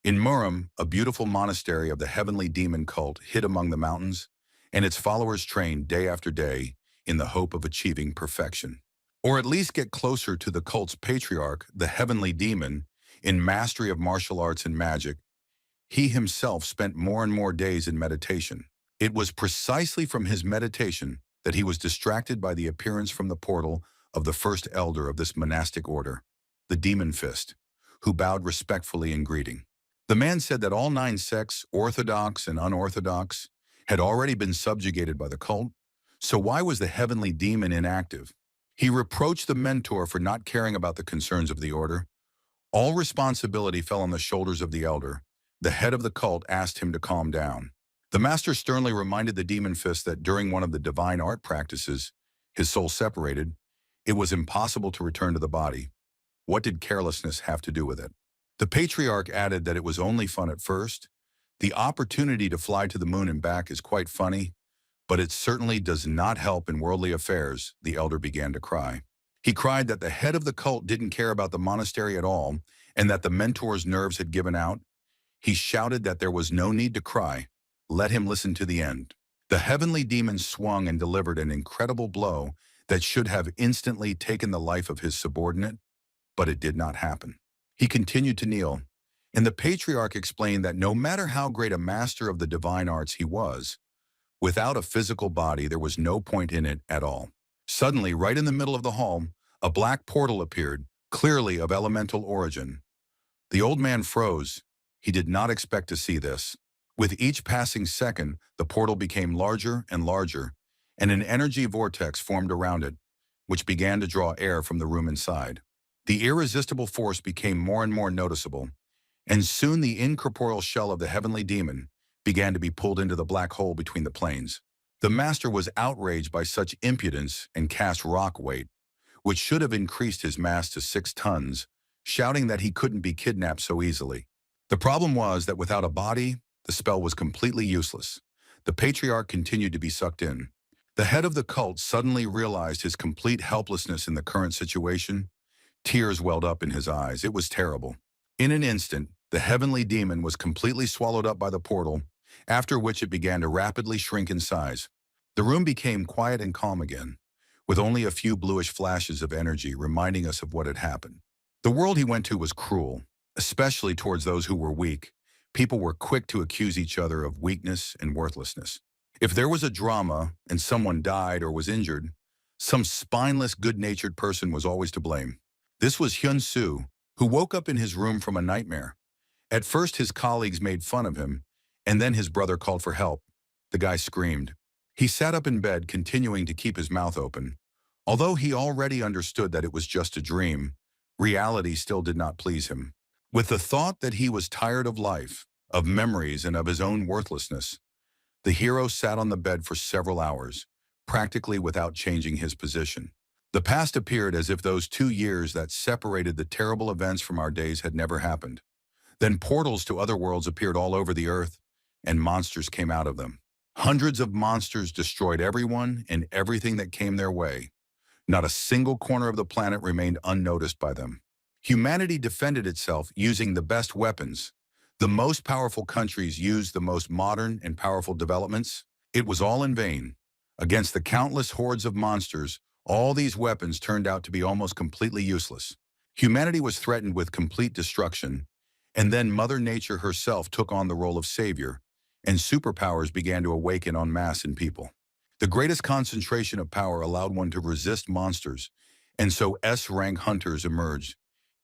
In Murom, a beautiful monastery of the heavenly demon cult hid among the mountains, and its followers trained day after day in the hope of achieving perfection. Or at least get closer to the cult's patriarch, the heavenly demon, in mastery of martial arts and magic. He himself spent more and more days in meditation. It was precisely from his meditation that he was distracted by the appearance from the portal of the first elder of this monastic order, the Demon Fist, who bowed respectfully in greeting. The man said that all 9 sects, orthodox and unorthodox, had already been subjugated by the cult, so why was the heavenly demon inactive? He reproached the mentor for not caring about the concerns of the order. All responsibility fell on the shoulders of the elder. The head of the cult asked him to calm down. The master sternly reminded the Demon Fist that during one of the divine art practices, his soul separated. It was impossible to return to the body. What did carelessness have to do with it? The patriarch added that it was only fun at first. The opportunity to fly to the moon and back is quite funny, but it certainly does not help in worldly affairs. The elder began to cry. He cried that the head of the cult didn't care about the monastery at all and that the mentor's nerves had given out. He shouted that there was no need to cry. Let him listen to the end. The heavenly demon swung and delivered an incredible blow that should have instantly taken the life of his subordinate, but it did not happen. He continued to kneel, and the patriarch explained that no matter how great a master of the divine arts he was, without a physical body there was no point in it at all. Suddenly, right in the middle of the hall, a black portal appeared, clearly of elemental origin. The old man froze. He did not expect to see this. With each passing second, the portal became larger and larger, and an energy vortex formed around it, which began to draw air from the room inside. The irresistible force became more and more noticeable, and soon the incorporeal shell of the heavenly demon began to be pulled into the black hole between the planes. The master was outraged by such impudence and cast rock weight, which should have increased his mass to 6 tons, shouting that he couldn't be kidnapped so easily. The problem was that without a body, the spell was completely useless. The patriarch continued to be sucked in. The head of the cult suddenly realized his complete helplessness in the current situation. Tears welled up in his eyes. It was terrible. In an instant, the heavenly demon was completely swallowed up by the portal, after which it began to rapidly shrink in size. The room became quiet and calm again, with only a few bluish flashes of energy reminding us of what had happened. The world he went to was cruel, especially towards those who were weak. People were quick to accuse each other of weakness and worthlessness. If there was a drama and someone died or was injured, some spineless, good-natured person was always to blame. This was Hyun Su, who woke up in his room from a nightmare. At first, his colleagues made fun of him, and then his brother called for help. The guy screamed. He sat up in bed, continuing to keep his mouth open. Although he already understood that it was just a dream, reality still did not please him. With the thought that he was tired of life, of memories, and of his own worthlessness, the hero sat on the bed for several hours, practically without changing his position. The past appeared as if those 2 years that separated the terrible events from our days had never happened. Then portals to other worlds appeared all over the earth, and monsters came out of them. Hundreds of monsters destroyed everyone and everything that came their way. Not a single corner of the planet remained unnoticed by them. Humanity defended itself using the best weapons. The most powerful countries used the most modern and powerful developments. It was all in vain. Against the countless hordes of monsters, all these weapons turned out to be almost completely useless. Humanity was threatened with complete destruction, and then Mother Nature herself took on the role of savior, and superpowers began to awaken en masse in people. The greatest concentration of power allowed one to resist monsters, and so S-rank hunters emerged,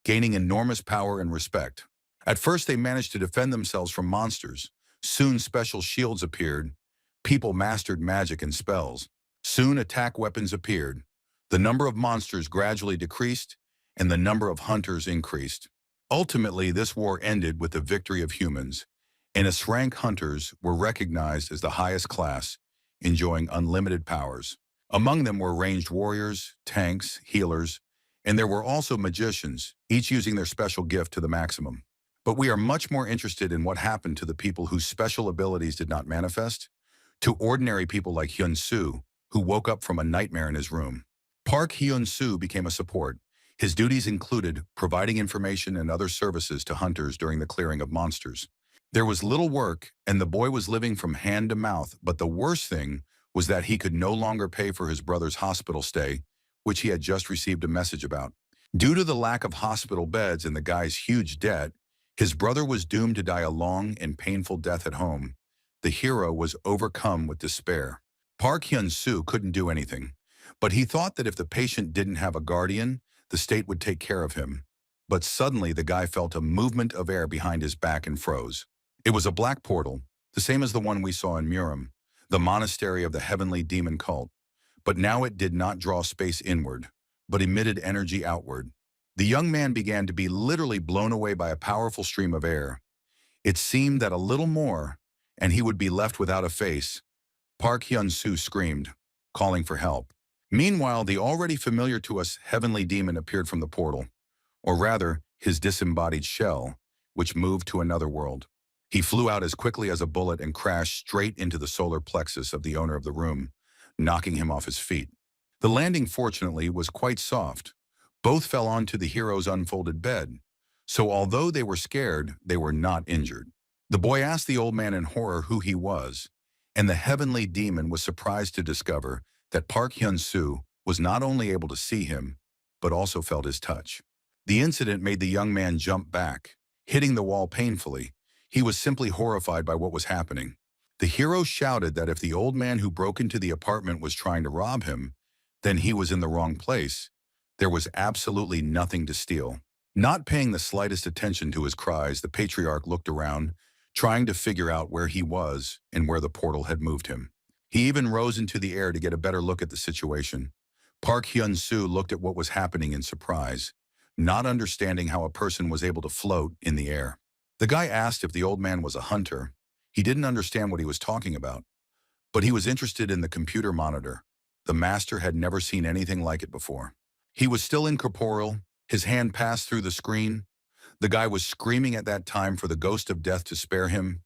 gaining enormous power and respect. At first, they managed to defend themselves from monsters. Soon, special shields appeared. People mastered magic and spells. Soon, attack weapons appeared. The number of monsters gradually decreased, and the number of hunters increased. Ultimately, this war ended with the victory of humans, and S-rank hunters were recognized as the highest class, enjoying unlimited powers. Among them were ranged warriors, tanks, healers, and there were also magicians, each using their special gift to the maximum. But we are much more interested in what happened to the people whose special abilities did not manifest, to ordinary people like Hyun Su, who woke up from a nightmare in his room. Park Hyun Su became a support. His duties included providing information and other services to hunters during the clearing of monsters. There was little work, and the boy was living from hand to mouth, but the worst thing was that he could no longer pay for his brother's hospital stay, which he had just received a message about. Due to the lack of hospital beds and the guy's huge debt, his brother was doomed to die a long and painful death at home. The hero was overcome with despair. Hyun Su couldn't do anything, but he thought that if the patient didn't have a guardian, the state would take care of him. But suddenly the guy felt a movement of air behind his back and froze. It was a black portal, the same as the one we saw in Murim, the monastery of the heavenly demon cult. But now it did not draw space inward, but emitted energy outward. The young man began to be literally blown away by a powerful stream of air. It seemed that a little more, and he would be left without a face. Hyun Su screamed, calling for help. Meanwhile, the already familiar to us heavenly demon appeared from the portal, or rather, his disembodied shell, which moved to another world. He flew out as quickly as a bullet and crashed straight into the solar plexus of the owner of the room, knocking him off his feet. The landing, fortunately, was quite soft. Both fell onto the hero's unfolded bed, so although they were scared, they were not injured. The boy asked the old man in horror who he was, and the heavenly demon was surprised to discover that Hyun Su was not only able to see him, but also felt his touch. The incident made the young man jump back, hitting the wall painfully. He was simply horrified by what was happening. The hero shouted that if the old man who broke into the apartment was trying to rob him, then he was in the wrong place. There was absolutely nothing to steal. Not paying the slightest attention to his cries, the patriarch looked around, trying to figure out where he was and where the portal had moved him. He even rose into the air to get a better look at the situation. Hyun Su looked at what was happening in surprise, not understanding how a person was able to float in the air. The guy asked if the old man was a hunter. He didn't understand what he was talking about, but he was interested in the computer monitor. The master had never seen anything like it before. He was still incorporeal. His hand passed through the screen. The guy was screaming at that time for the ghost of death to spare him.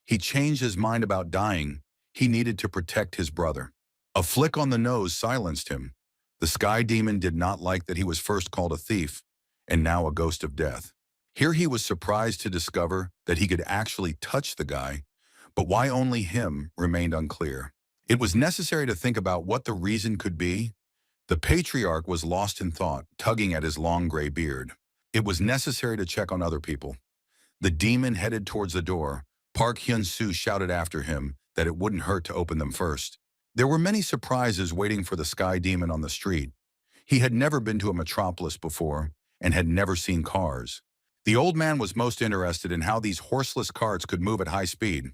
He changed his mind about dying. He needed to protect his brother. A flick on the nose silenced him. The sky demon did not like that he was first called a thief, and now a ghost of death. Here he was surprised to discover that he could actually touch the guy, but why only him remained unclear. It was necessary to think about what the reason could be. The patriarch was lost in thought, tugging at his long gray beard. It was necessary to check on other people. The demon headed towards the door. Hyun Su shouted after him that it wouldn't hurt to open them first. There were many surprises waiting for the sky demon on the street. He had never been to a metropolis before and had never seen cars. The old man was most interested in how these horseless carts could move at high speed.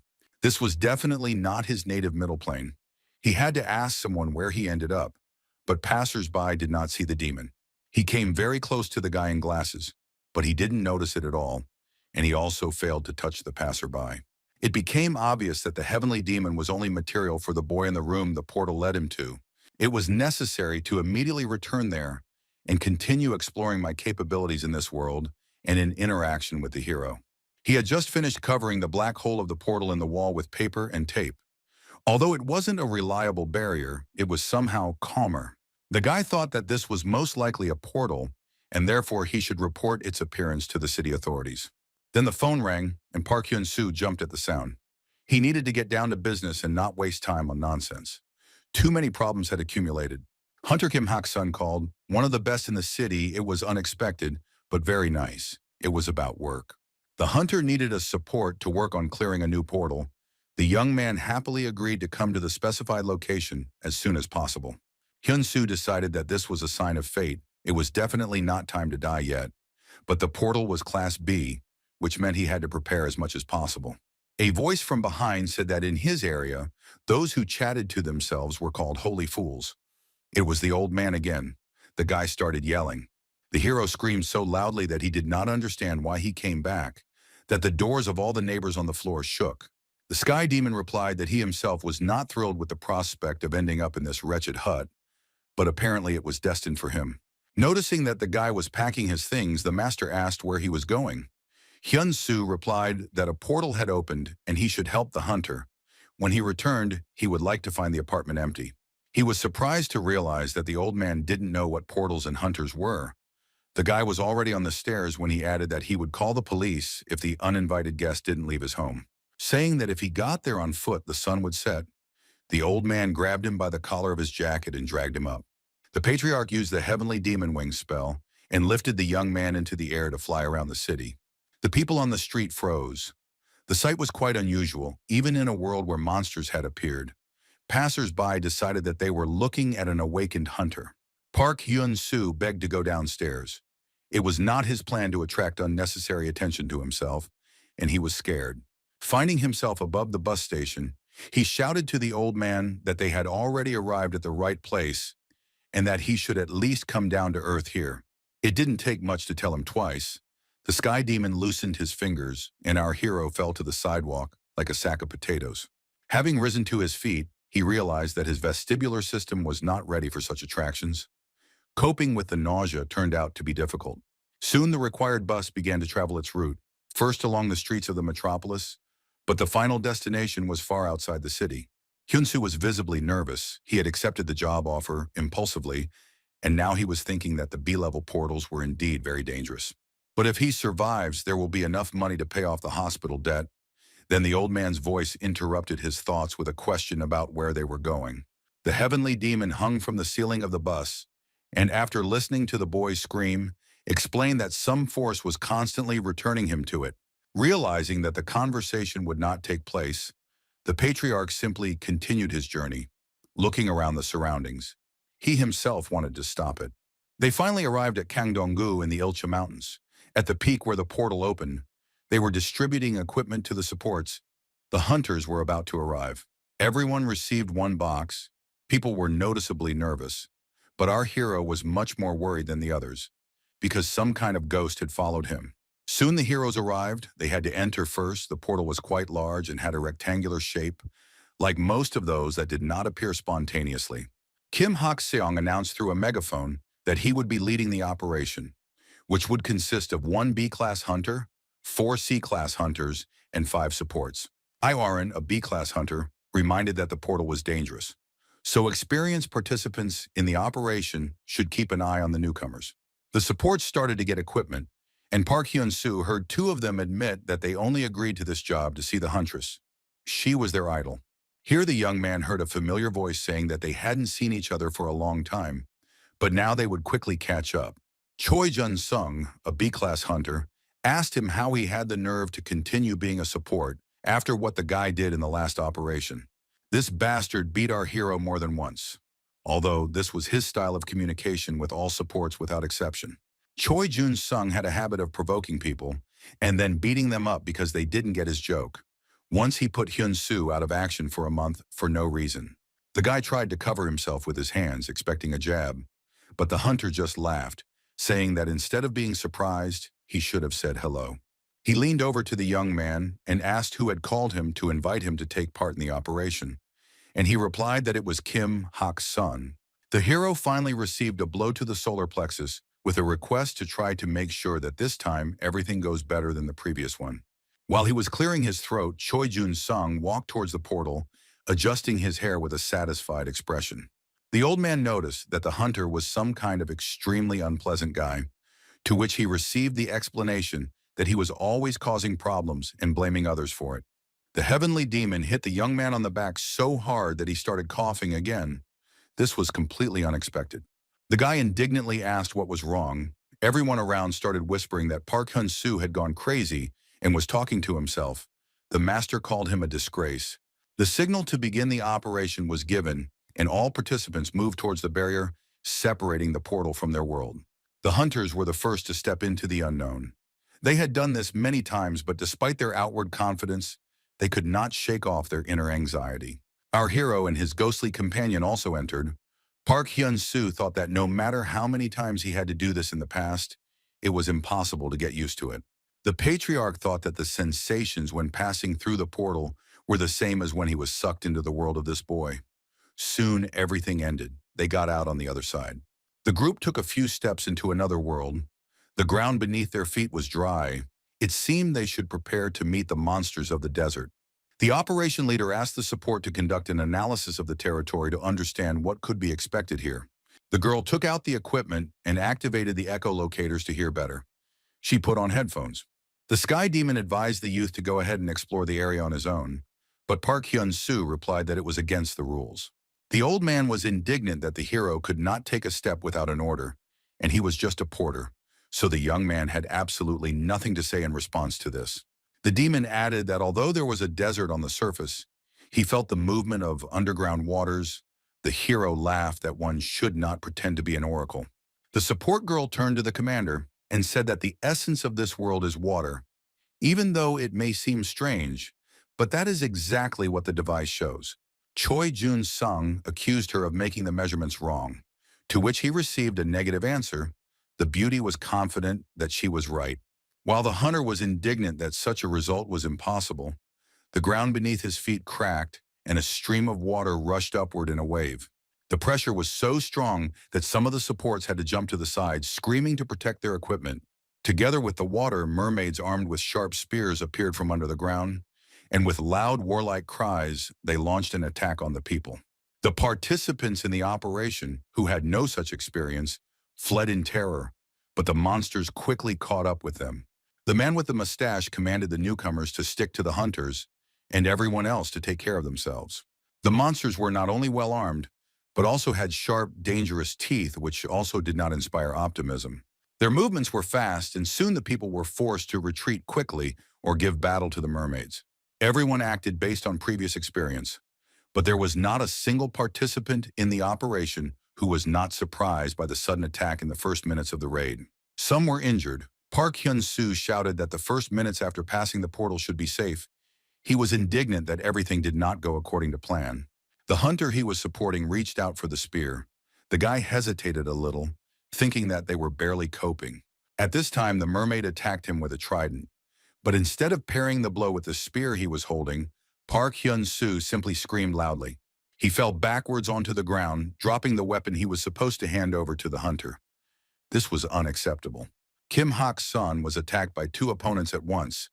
This was definitely not his native middle plane. He had to ask someone where he ended up, but passers-by did not see the demon. He came very close to the guy in glasses, but he didn't notice it at all, and he also failed to touch the passerby. It became obvious that the heavenly demon was only material for the boy in the room the portal led him to. It was necessary to immediately return there and continue exploring my capabilities in this world and in interaction with the hero. He had just finished covering the black hole of the portal in the wall with paper and tape. Although it wasn't a reliable barrier, it was somehow calmer. The guy thought that this was most likely a portal, and therefore he should report its appearance to the city authorities. Then the phone rang, and Hyun Su jumped at the sound. He needed to get down to business and not waste time on nonsense. Too many problems had accumulated. Hunter Kim Hak-sun called, one of the best in the city. It was unexpected, but very nice. It was about work. The hunter needed a support to work on clearing a new portal. The young man happily agreed to come to the specified location as soon as possible. Hyun Su decided that this was a sign of fate. It was definitely not time to die yet. But the portal was Class B, which meant he had to prepare as much as possible. A voice from behind said that in his area, those who chatted to themselves were called holy fools. It was the old man again. The guy started yelling. The hero screamed so loudly that he did not understand why he came back, that the doors of all the neighbors on the floor shook. The sky demon replied that he himself was not thrilled with the prospect of ending up in this wretched hut, but apparently it was destined for him. Noticing that the guy was packing his things, the master asked where he was going. Hyun Su replied that a portal had opened and he should help the hunter. When he returned, he would like to find the apartment empty. He was surprised to realize that the old man didn't know what portals and hunters were. The guy was already on the stairs when he added that he would call the police if the uninvited guest didn't leave his home, saying that if he got there on foot, the sun would set. The old man grabbed him by the collar of his jacket and dragged him up. The patriarch used the heavenly demon wing spell and lifted the young man into the air to fly around the city. The people on the street froze. The sight was quite unusual, even in a world where monsters had appeared. Passers-by decided that they were looking at an awakened hunter. Park Hyun-Su begged to go downstairs. It was not his plan to attract unnecessary attention to himself, and he was scared. Finding himself above the bus station, he shouted to the old man that they had already arrived at the right place and that he should at least come down to earth here. It didn't take much to tell him twice. The sky demon loosened his fingers, and our hero fell to the sidewalk like a sack of potatoes. Having risen to his feet, he realized that his vestibular system was not ready for such attractions. Coping with the nausea turned out to be difficult. Soon the required bus began to travel its route, first along the streets of the metropolis, but the final destination was far outside the city. Hyun Su was visibly nervous. He had accepted the job offer impulsively, and now he was thinking that the B-level portals were indeed very dangerous. But if he survives, there will be enough money to pay off the hospital debt. Then the old man's voice interrupted his thoughts with a question about where they were going. The heavenly demon hung from the ceiling of the bus, and after listening to the boy scream, explained that some force was constantly returning him to it. Realizing that the conversation would not take place, the patriarch simply continued his journey, looking around the surroundings. He himself wanted to stop it. They finally arrived at Kangdong-gu in the Ilcha Mountains. At the peak where the portal opened, they were distributing equipment to the supports. The hunters were about to arrive. Everyone received one box. People were noticeably nervous. But our hero was much more worried than the others, because some kind of ghost had followed him. Soon the heroes arrived. They had to enter first. The portal was quite large and had a rectangular shape, like most of those that did not appear spontaneously. Kim Hak-seong announced through a megaphone that he would be leading the operation, which would consist of 1 B-class hunter, 4 C-class hunters, and 5 supports. Iwaran, a B-class hunter, reminded that the portal was dangerous, so experienced participants in the operation should keep an eye on the newcomers. The supports started to get equipment, and Park Hyun-Su heard 2 of them admit that they only agreed to this job to see the huntress. She was their idol. Here the young man heard a familiar voice saying that they hadn't seen each other for a long time, but now they would quickly catch up. Choi Jun-sung, a B-class hunter, asked him how he had the nerve to continue being a support after what the guy did in the last operation. This bastard beat our hero more than once, although this was his style of communication with all supports without exception. Choi Jun-sung had a habit of provoking people and then beating them up because they didn't get his joke. Once he put Hyun Su out of action for a month for no reason. The guy tried to cover himself with his hands, expecting a jab, but the hunter just laughed, saying that instead of being surprised, he should have said hello. He leaned over to the young man and asked who had called him to invite him to take part in the operation, and he replied that it was Kim Hak's son. The hero finally received a blow to the solar plexus with a request to try to make sure that this time everything goes better than the previous one. While he was clearing his throat, Choi Jun-sung walked towards the portal, adjusting his hair with a satisfied expression. The old man noticed that the hunter was some kind of extremely unpleasant guy, to which he received the explanation that he was always causing problems and blaming others for it. The heavenly demon hit the young man on the back so hard that he started coughing again. This was completely unexpected. The guy indignantly asked what was wrong. Everyone around started whispering that Park Hyun-Su had gone crazy and was talking to himself. The master called him a disgrace. The signal to begin the operation was given, and all participants moved towards the barrier, separating the portal from their world. The hunters were the first to step into the unknown. They had done this many times, but despite their outward confidence, they could not shake off their inner anxiety. Our hero and his ghostly companion also entered. Park Hyun-Su thought that no matter how many times he had to do this in the past, it was impossible to get used to it. The patriarch thought that the sensations when passing through the portal were the same as when he was sucked into the world of this boy. Soon everything ended. They got out on the other side. The group took a few steps into another world. The ground beneath their feet was dry. It seemed they should prepare to meet the monsters of the desert. The operation leader asked the support to conduct an analysis of the territory to understand what could be expected here. The girl took out the equipment and activated the echolocators to hear better. She put on headphones. The Sky Demon advised the youth to go ahead and explore the area on his own, but Park Hyun Su replied that it was against the rules. The old man was indignant that the hero could not take a step without an order, and he was just a porter, so the young man had absolutely nothing to say in response to this. The demon added that although there was a desert on the surface, he felt the movement of underground waters. The hero laughed that one should not pretend to be an oracle. The support girl turned to the commander and said that the essence of this world is water, even though it may seem strange, but that is exactly what the device shows. Choi Jun-sung accused her of making the measurements wrong, to which he received a negative answer. The beauty was confident that she was right. While the hunter was indignant that such a result was impossible, the ground beneath his feet cracked and a stream of water rushed upward in a wave. The pressure was so strong that some of the supports had to jump to the side, screaming to protect their equipment. Together with the water, mermaids armed with sharp spears appeared from under the ground, and with loud warlike cries, they launched an attack on the people. The participants in the operation, who had no such experience, fled in terror, but the monsters quickly caught up with them. The man with the mustache commanded the newcomers to stick to the hunters and everyone else to take care of themselves. The monsters were not only well armed, but also had sharp, dangerous teeth, which also did not inspire optimism. Their movements were fast, and soon the people were forced to retreat quickly or give battle to the mermaids. Everyone acted based on previous experience, but there was not a single participant in the operation who was not surprised by the sudden attack in the first minutes of the raid. Some were injured. Park Hyun Su shouted that the first minutes after passing the portal should be safe. He was indignant that everything did not go according to plan. The hunter he was supporting reached out for the spear. The guy hesitated a little, thinking that they were barely coping. At this time, the mermaid attacked him with a trident. But instead of parrying the blow with the spear he was holding, Park Hyun Su simply screamed loudly. He fell backwards onto the ground, dropping the weapon he was supposed to hand over to the hunter. This was unacceptable. Kim Hak-sun was attacked by two opponents at once,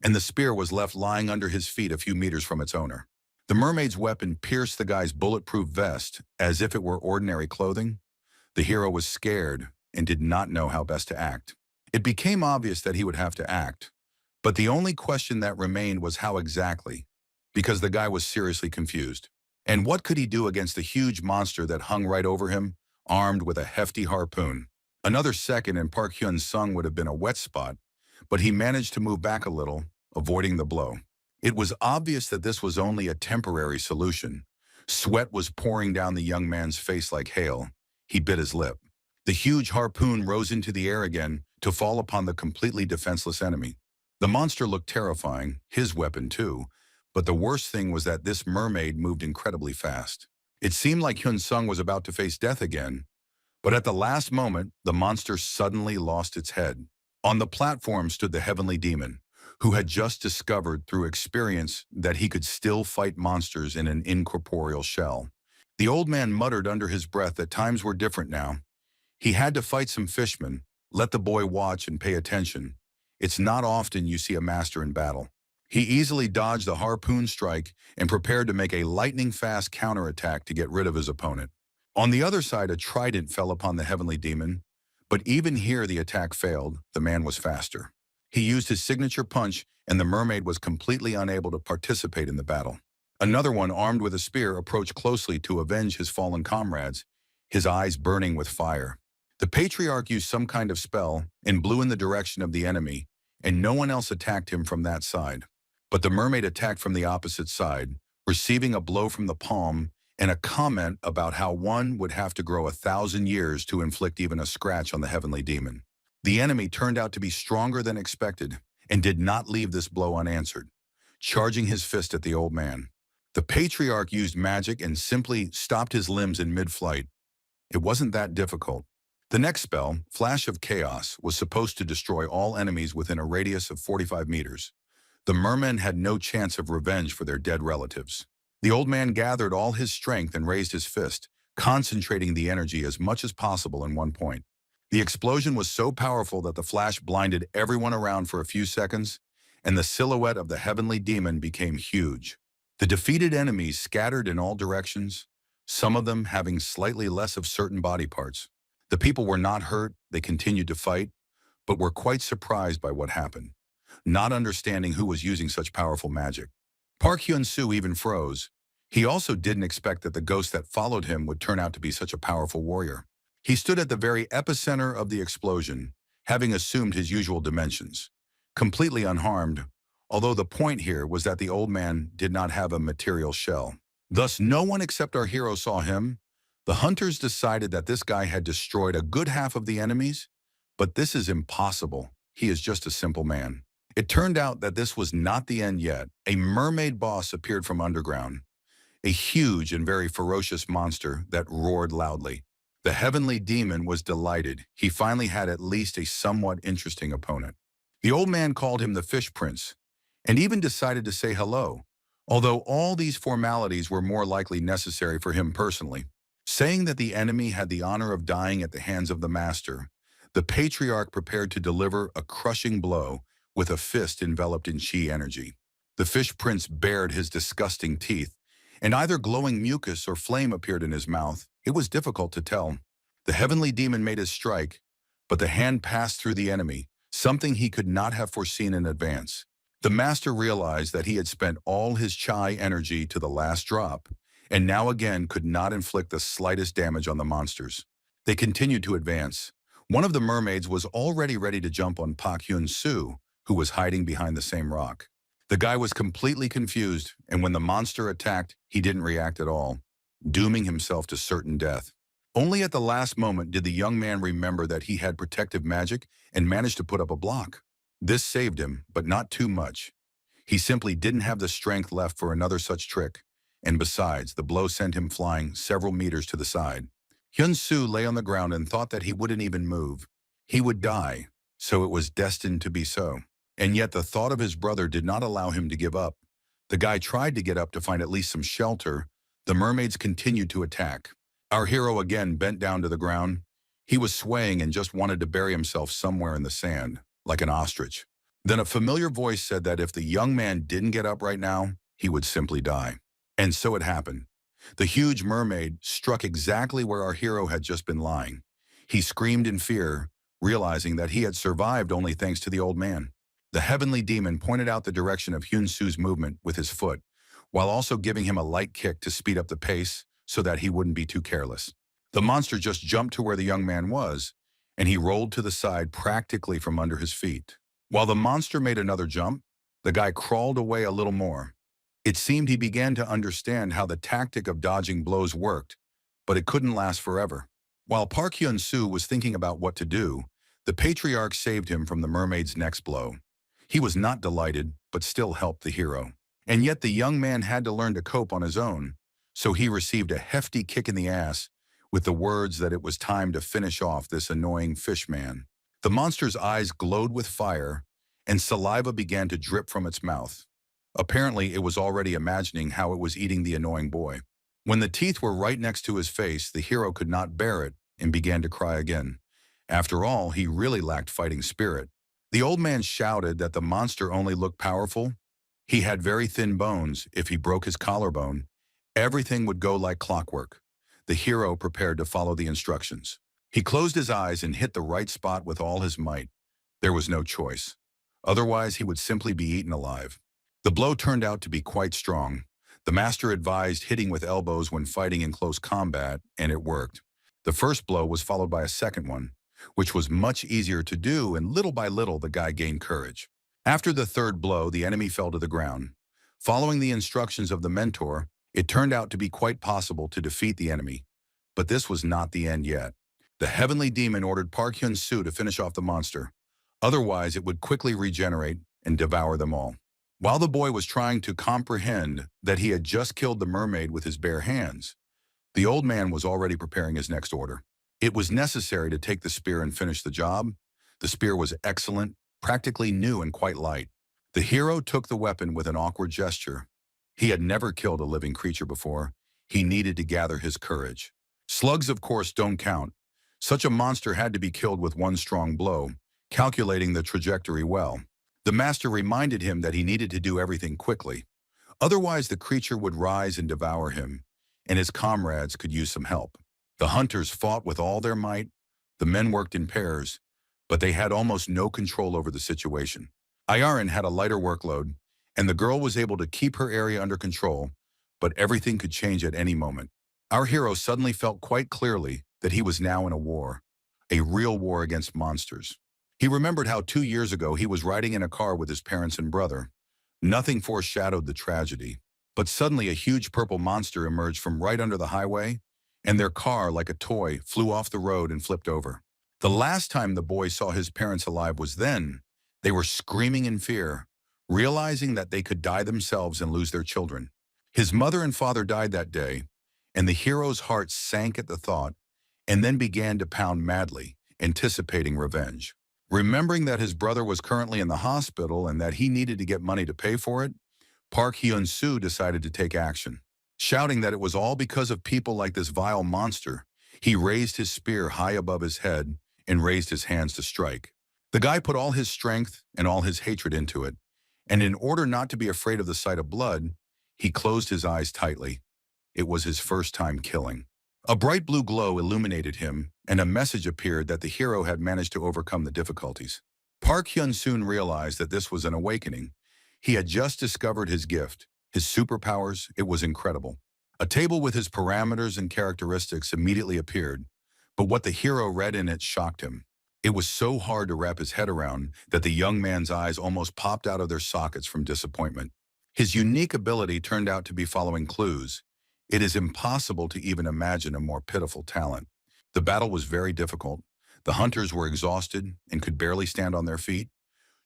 and the spear was left lying under his feet a few meters from its owner. The mermaid's weapon pierced the guy's bulletproof vest as if it were ordinary clothing. The hero was scared and did not know how best to act. It became obvious that he would have to act, but the only question that remained was how exactly, because the guy was seriously confused. And what could he do against the huge monster that hung right over him, armed with a hefty harpoon? Another second and Park Hyun-sung would have been a wet spot, but he managed to move back a little, avoiding the blow. It was obvious that this was only a temporary solution. Sweat was pouring down the young man's face like hail. He bit his lip. The huge harpoon rose into the air again to fall upon the completely defenseless enemy. The monster looked terrifying, his weapon too, but the worst thing was that this mermaid moved incredibly fast. It seemed like Hyun-sung was about to face death again, but at the last moment, the monster suddenly lost its head. On the platform stood the heavenly demon, who had just discovered through experience that he could still fight monsters in an incorporeal shell. The old man muttered under his breath that times were different now. He had to fight some fishmen. Let the boy watch and pay attention. It's not often you see a master in battle. He easily dodged the harpoon strike and prepared to make a lightning-fast counterattack to get rid of his opponent. On the other side, a trident fell upon the heavenly demon, but even here the attack failed. The man was faster. He used his signature punch, and the mermaid was completely unable to participate in the battle. Another one, armed with a spear, approached closely to avenge his fallen comrades, his eyes burning with fire. The patriarch used some kind of spell and blew in the direction of the enemy, and no one else attacked him from that side. But the mermaid attacked from the opposite side, receiving a blow from the palm and a comment about how one would have to grow 1,000 years to inflict even a scratch on the heavenly demon. The enemy turned out to be stronger than expected and did not leave this blow unanswered, charging his fist at the old man. The patriarch used magic and simply stopped his limbs in mid-flight. It wasn't that difficult. The next spell, Flash of Chaos, was supposed to destroy all enemies within a radius of 45 meters. The mermen had no chance of revenge for their dead relatives. The old man gathered all his strength and raised his fist, concentrating the energy as much as possible in one point. The explosion was so powerful that the flash blinded everyone around for a few seconds, and the silhouette of the heavenly demon became huge. The defeated enemies scattered in all directions, some of them having slightly less of certain body parts. The people were not hurt, they continued to fight, but were quite surprised by what happened, not understanding who was using such powerful magic. Park Hyun Su even froze. He also didn't expect that the ghost that followed him would turn out to be such a powerful warrior. He stood at the very epicenter of the explosion, having assumed his usual dimensions, completely unharmed, although the point here was that the old man did not have a material shell. Thus, no one except our hero saw him. The hunters decided that this guy had destroyed a good half of the enemies, but this is impossible. He is just a simple man. It turned out that this was not the end yet. A mermaid boss appeared from underground, a huge and very ferocious monster that roared loudly. The heavenly demon was delighted. He finally had at least a somewhat interesting opponent. The old man called him the Fish Prince, and even decided to say hello, although all these formalities were more likely necessary for him personally. Saying that the enemy had the honor of dying at the hands of the master, the patriarch prepared to deliver a crushing blow with a fist enveloped in chi energy. The Fish Prince bared his disgusting teeth, and either glowing mucus or flame appeared in his mouth. It was difficult to tell. The heavenly demon made his strike, but the hand passed through the enemy, something he could not have foreseen in advance. The master realized that he had spent all his chi energy to the last drop, and now again could not inflict the slightest damage on the monsters. They continued to advance. One of the mermaids was already ready to jump on Park Hyun Su, who was hiding behind the same rock. The guy was completely confused, and when the monster attacked, he didn't react at all, dooming himself to certain death. Only at the last moment did the young man remember that he had protective magic and managed to put up a block. This saved him, but not too much. He simply didn't have the strength left for another such trick, and besides, the blow sent him flying several meters to the side. Hyun Su lay on the ground and thought that he wouldn't even move. He would die, so it was destined to be so. And yet the thought of his brother did not allow him to give up. The guy tried to get up to find at least some shelter. The mermaids continued to attack. Our hero again bent down to the ground. He was swaying and just wanted to bury himself somewhere in the sand, like an ostrich. Then a familiar voice said that if the young man didn't get up right now, he would simply die. And so it happened. The huge mermaid struck exactly where our hero had just been lying. He screamed in fear, realizing that he had survived only thanks to the old man. The heavenly demon pointed out the direction of Hyun Su's movement with his foot, while also giving him a light kick to speed up the pace so that he wouldn't be too careless. The monster just jumped to where the young man was, and he rolled to the side practically from under his feet. While the monster made another jump, the guy crawled away a little more. It seemed he began to understand how the tactic of dodging blows worked, but it couldn't last forever. While Park Hyun Su was thinking about what to do, the patriarch saved him from the mermaid's next blow. He was not delighted, but still helped the hero. And yet the young man had to learn to cope on his own, so he received a hefty kick in the ass with the words that it was time to finish off this annoying fish man. The monster's eyes glowed with fire, and saliva began to drip from its mouth. Apparently, it was already imagining how it was eating the annoying boy. When the teeth were right next to his face, the hero could not bear it and began to cry again. After all, he really lacked fighting spirit. The old man shouted that the monster only looked powerful. He had very thin bones. If he broke his collarbone, everything would go like clockwork. The hero prepared to follow the instructions. He closed his eyes and hit the right spot with all his might. There was no choice. Otherwise, he would simply be eaten alive. The blow turned out to be quite strong. The master advised hitting with elbows when fighting in close combat, and it worked. The first blow was followed by a second one, which was much easier to do, and little by little the guy gained courage. After the third blow, the enemy fell to the ground. Following the instructions of the mentor, it turned out to be quite possible to defeat the enemy. But this was not the end yet. The heavenly demon ordered Park Hyun Su to finish off the monster. Otherwise, it would quickly regenerate and devour them all. While the boy was trying to comprehend that he had just killed the mermaid with his bare hands, the old man was already preparing his next order. It was necessary to take the spear and finish the job. The spear was excellent, practically new and quite light. The hero took the weapon with an awkward gesture. He had never killed a living creature before. He needed to gather his courage. Slugs, of course, don't count. Such a monster had to be killed with one strong blow, calculating the trajectory well. The master reminded him that he needed to do everything quickly. Otherwise, the creature would rise and devour him. and his comrades could use some help. The hunters fought with all their might, the men worked in pairs, but they had almost no control over the situation. Ayarin had a lighter workload, and the girl was able to keep her area under control, but everything could change at any moment. Our hero suddenly felt quite clearly that he was now in a real war against monsters. He remembered how 2 years ago he was riding in a car with his parents and brother. Nothing foreshadowed the tragedy, but suddenly a huge purple monster emerged from right under the highway, and their car, like a toy, flew off the road and flipped over. The last time the boy saw his parents alive was then. They were screaming in fear, realizing that they could die themselves and lose their children. His mother and father died that day, and the hero's heart sank at the thought, and then began to pound madly, anticipating revenge. Remembering that his brother was currently in the hospital and that he needed to get money to pay for it, Park Hyun Su decided to take action. Shouting that it was all because of people like this vile monster, he raised his spear high above his head and raised his hands to strike. The guy put all his strength and all his hatred into it, and in order not to be afraid of the sight of blood, he closed his eyes tightly. It was his first time killing. A bright blue glow illuminated him, and a message appeared that the hero had managed to overcome the difficulties. Park Hyun soon realized that this was an awakening. He had just discovered his gift, his superpowers. It was incredible. A table with his parameters and characteristics immediately appeared, but what the hero read in it shocked him. It was so hard to wrap his head around that the young man's eyes almost popped out of their sockets from disappointment. His unique ability turned out to be following clues. It is impossible to even imagine a more pitiful talent. The battle was very difficult. The hunters were exhausted and could barely stand on their feet.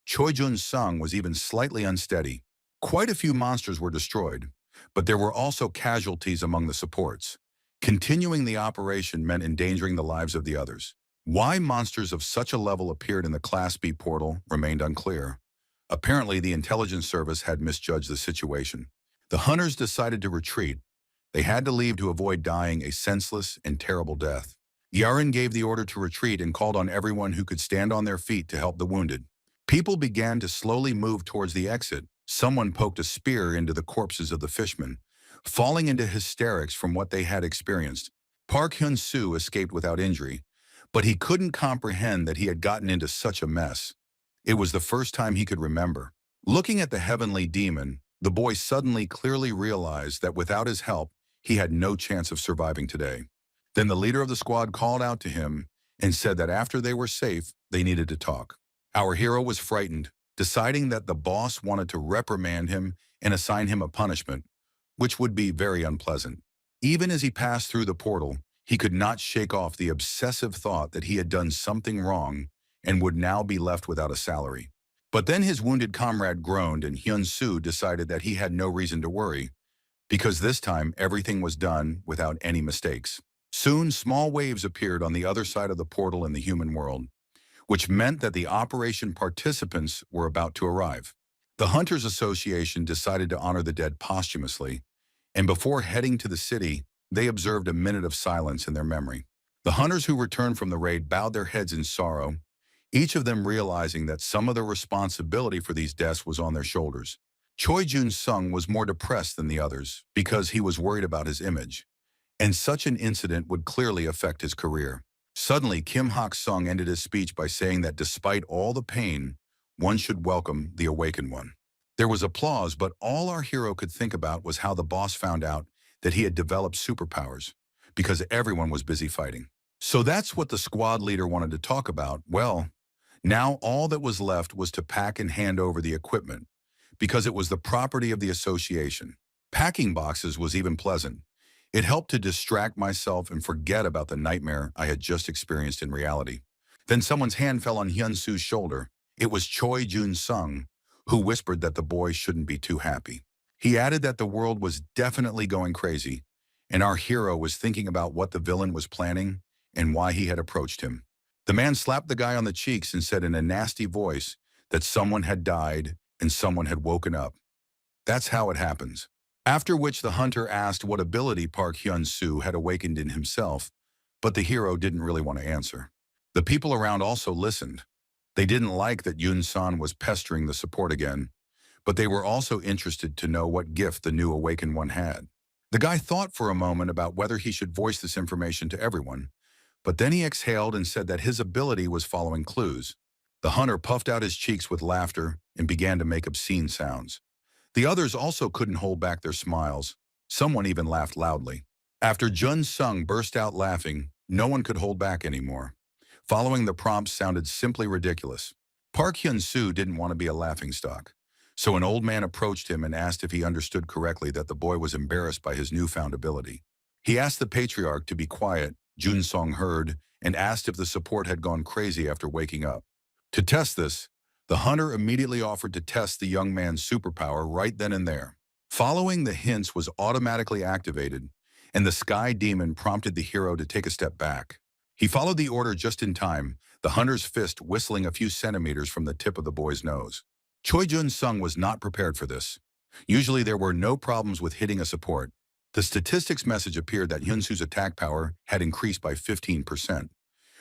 Choi Jun-sung was even slightly unsteady. Quite a few monsters were destroyed, but there were also casualties among the supports. Continuing the operation meant endangering the lives of the others. Why monsters of such a level appeared in the Class B portal remained unclear. Apparently, the intelligence service had misjudged the situation. The hunters decided to retreat. They had to leave to avoid dying a senseless and terrible death. Yarin gave the order to retreat and called on everyone who could stand on their feet to help the wounded. People began to slowly move towards the exit. Someone poked a spear into the corpses of the fishmen, falling into hysterics from what they had experienced. Park Hyun Su escaped without injury, but he couldn't comprehend that he had gotten into such a mess. It was the first time he could remember. Looking at the heavenly demon, the boy suddenly clearly realized that without his help, he had no chance of surviving today. Then the leader of the squad called out to him and said that after they were safe, they needed to talk. Our hero was frightened, deciding that the boss wanted to reprimand him and assign him a punishment, which would be very unpleasant. Even as he passed through the portal, he could not shake off the obsessive thought that he had done something wrong and would now be left without a salary. But then his wounded comrade groaned, and Hyun Su decided that he had no reason to worry, because this time everything was done without any mistakes. Soon, small waves appeared on the other side of the portal in the human world, which meant that the operation participants were about to arrive. The Hunters Association decided to honor the dead posthumously, and before heading to the city, they observed a minute of silence in their memory. The hunters who returned from the raid bowed their heads in sorrow, each of them realizing that some of the responsibility for these deaths was on their shoulders. Choi Jun-sung was more depressed than the others because he was worried about his image, and such an incident would clearly affect his career. Suddenly, Kim Hak-sung ended his speech by saying that despite all the pain, one should welcome the awakened one. There was applause, but all our hero could think about was how the boss found out that he had developed superpowers, because everyone was busy fighting. So that's what the squad leader wanted to talk about. Well, now all that was left was to pack and hand over the equipment, because it was the property of the association. Packing boxes was even pleasant. It helped to distract myself and forget about the nightmare I had just experienced in reality. Then someone's hand fell on Hyun Su's shoulder. It was Choi Jun-sung, who whispered that the boy shouldn't be too happy. He added that the world was definitely going crazy, and our hero was thinking about what the villain was planning and why he had approached him. The man slapped the guy on the cheeks and said in a nasty voice that someone had died and someone had woken up. That's how it happens. After which the hunter asked what ability Park Hyun Su had awakened in himself, but the hero didn't really want to answer. The people around also listened. They didn't like that Yun-san was pestering the support again, but they were also interested to know what gift the new awakened one had. The guy thought for a moment about whether he should voice this information to everyone, but then he exhaled and said that his ability was following clues. The hunter puffed out his cheeks with laughter and began to make obscene sounds. The others also couldn't hold back their smiles. Someone even laughed loudly. After Jun Sung burst out laughing, no one could hold back anymore. Following the prompts sounded simply ridiculous. Park Hyun Su didn't want to be a laughingstock, so an old man approached him and asked if he understood correctly that the boy was embarrassed by his newfound ability. He asked the patriarch to be quiet. Jun Sung heard and asked if the support had gone crazy after waking up. To test this, the hunter immediately offered to test the young man's superpower right then and there. Following the hints was automatically activated, and the sky demon prompted the hero to take a step back. He followed the order just in time, the hunter's fist whistling a few centimeters from the tip of the boy's nose. Choi Jun-sung was not prepared for this. Usually there were no problems with hitting a support. The statistics message appeared that Hyun Su's attack power had increased by 15%,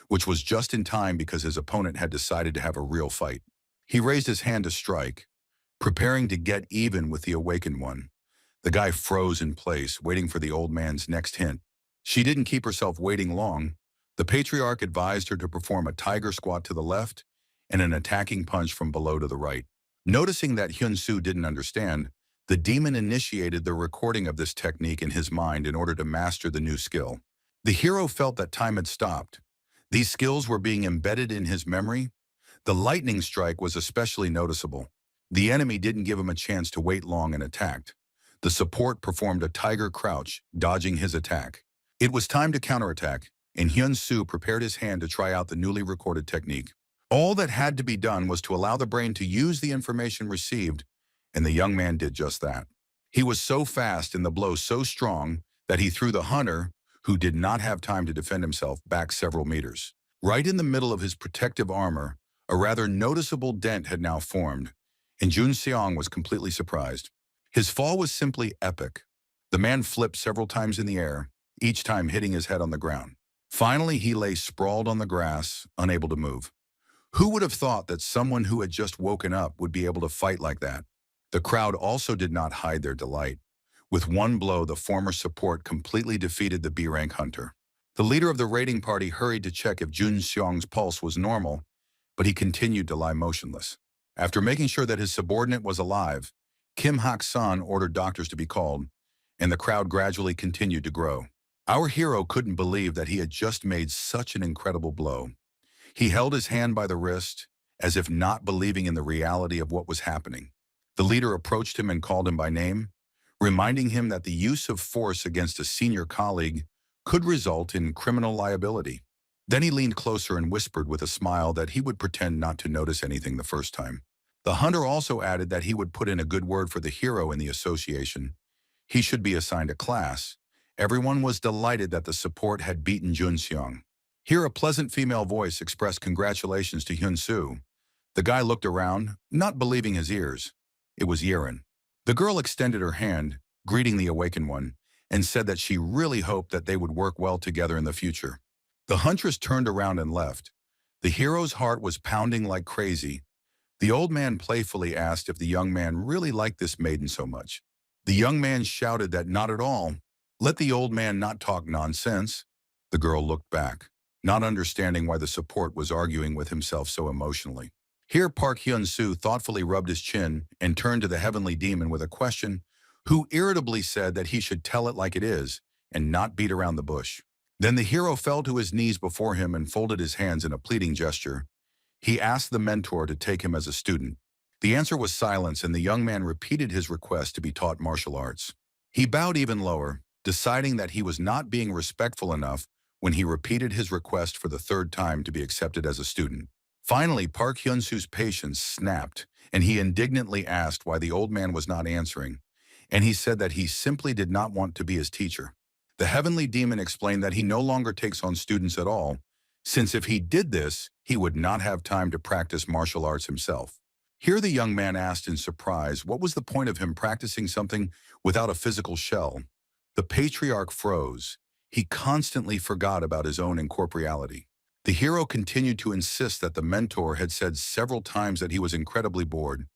which was just in time because his opponent had decided to have a real fight. He raised his hand to strike, preparing to get even with the awakened one. The guy froze in place, waiting for the old man's next hint. She didn't keep herself waiting long. The patriarch advised her to perform a tiger squat to the left and an attacking punch from below to the right. Noticing that Hyun Su didn't understand, the demon initiated the recording of this technique in his mind in order to master the new skill. The hero felt that time had stopped. These skills were being embedded in his memory. The lightning strike was especially noticeable. The enemy didn't give him a chance to wait long and attacked. The support performed a tiger crouch, dodging his attack. It was time to counterattack, and Hyun Su prepared his hand to try out the newly recorded technique. All that had to be done was to allow the brain to use the information received, and the young man did just that. He was so fast and the blow so strong that he threw the hunter, who did not have time to defend himself, back several meters. Right in the middle of his protective armor, a rather noticeable dent had now formed, and Jun Seong was completely surprised. His fall was simply epic. The man flipped several times in the air, each time hitting his head on the ground. Finally, he lay sprawled on the grass, unable to move. Who would have thought that someone who had just woken up would be able to fight like that? The crowd also did not hide their delight. With one blow, the former support completely defeated the B-rank hunter. The leader of the raiding party hurried to check if Jun Seong's pulse was normal, but he continued to lie motionless. After making sure that his subordinate was alive, Kim Hak-sun ordered doctors to be called, and the crowd gradually continued to grow. Our hero couldn't believe that he had just made such an incredible blow. He held his hand by the wrist, as if not believing in the reality of what was happening. The leader approached him and called him by name, reminding him that the use of force against a senior colleague could result in criminal liability. Then he leaned closer and whispered with a smile that he would pretend not to notice anything the first time. The hunter also added that he would put in a good word for the hero in the association. He should be assigned a class. Everyone was delighted that the support had beaten Jun Seong. Here a pleasant female voice expressed congratulations to Hyun Su. The guy looked around, not believing his ears. It was Yerin. The girl extended her hand, greeting the awakened one, and said that she really hoped that they would work well together in the future. The huntress turned around and left. The hero's heart was pounding like crazy. The old man playfully asked if the young man really liked this maiden so much. The young man shouted that not at all. Let the old man not talk nonsense. The girl looked back, not understanding why the support was arguing with himself so emotionally. Here Park Hyun Su thoughtfully rubbed his chin and turned to the heavenly demon with a question, who irritably said that he should tell it like it is and not beat around the bush. Then the hero fell to his knees before him and folded his hands in a pleading gesture. He asked the mentor to take him as a student. The answer was silence, and the young man repeated his request to be taught martial arts. He bowed even lower, deciding that he was not being respectful enough when he repeated his request for the third time to be accepted as a student. Finally, Park Hyun Su's patience snapped, and he indignantly asked why the old man was not answering, and he said that he simply did not want to be his teacher. The heavenly demon explained that he no longer takes on students at all, since if he did this, he would not have time to practice martial arts himself. Here the young man asked in surprise what was the point of him practicing something without a physical shell. The patriarch froze. He constantly forgot about his own incorporeality. The hero continued to insist that the mentor had said several times that he was incredibly bored.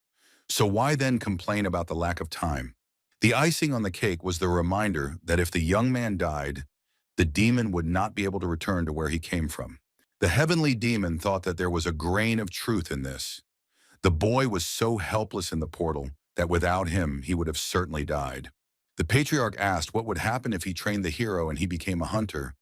So why then complain about the lack of time? The icing on the cake was the reminder that if the young man died, the demon would not be able to return to where he came from. The heavenly demon thought that there was a grain of truth in this. The boy was so helpless in the portal that without him, he would have certainly died. The patriarch asked what would happen if he trained the hero and he became a hunter.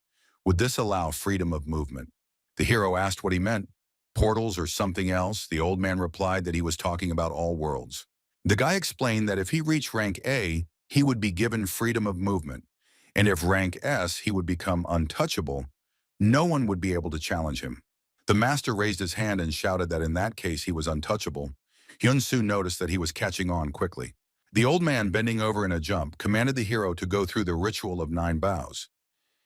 Would this allow freedom of movement? The hero asked what he meant. Portals or something else? The old man replied that he was talking about all worlds. The guy explained that if he reached rank A, he would be given freedom of movement. And if rank S, he would become untouchable. No one would be able to challenge him. The master raised his hand and shouted that in that case he was untouchable. Hyun Su noticed that he was catching on quickly. The old man, bending over in a jump, commanded the hero to go through the ritual of 9 bows.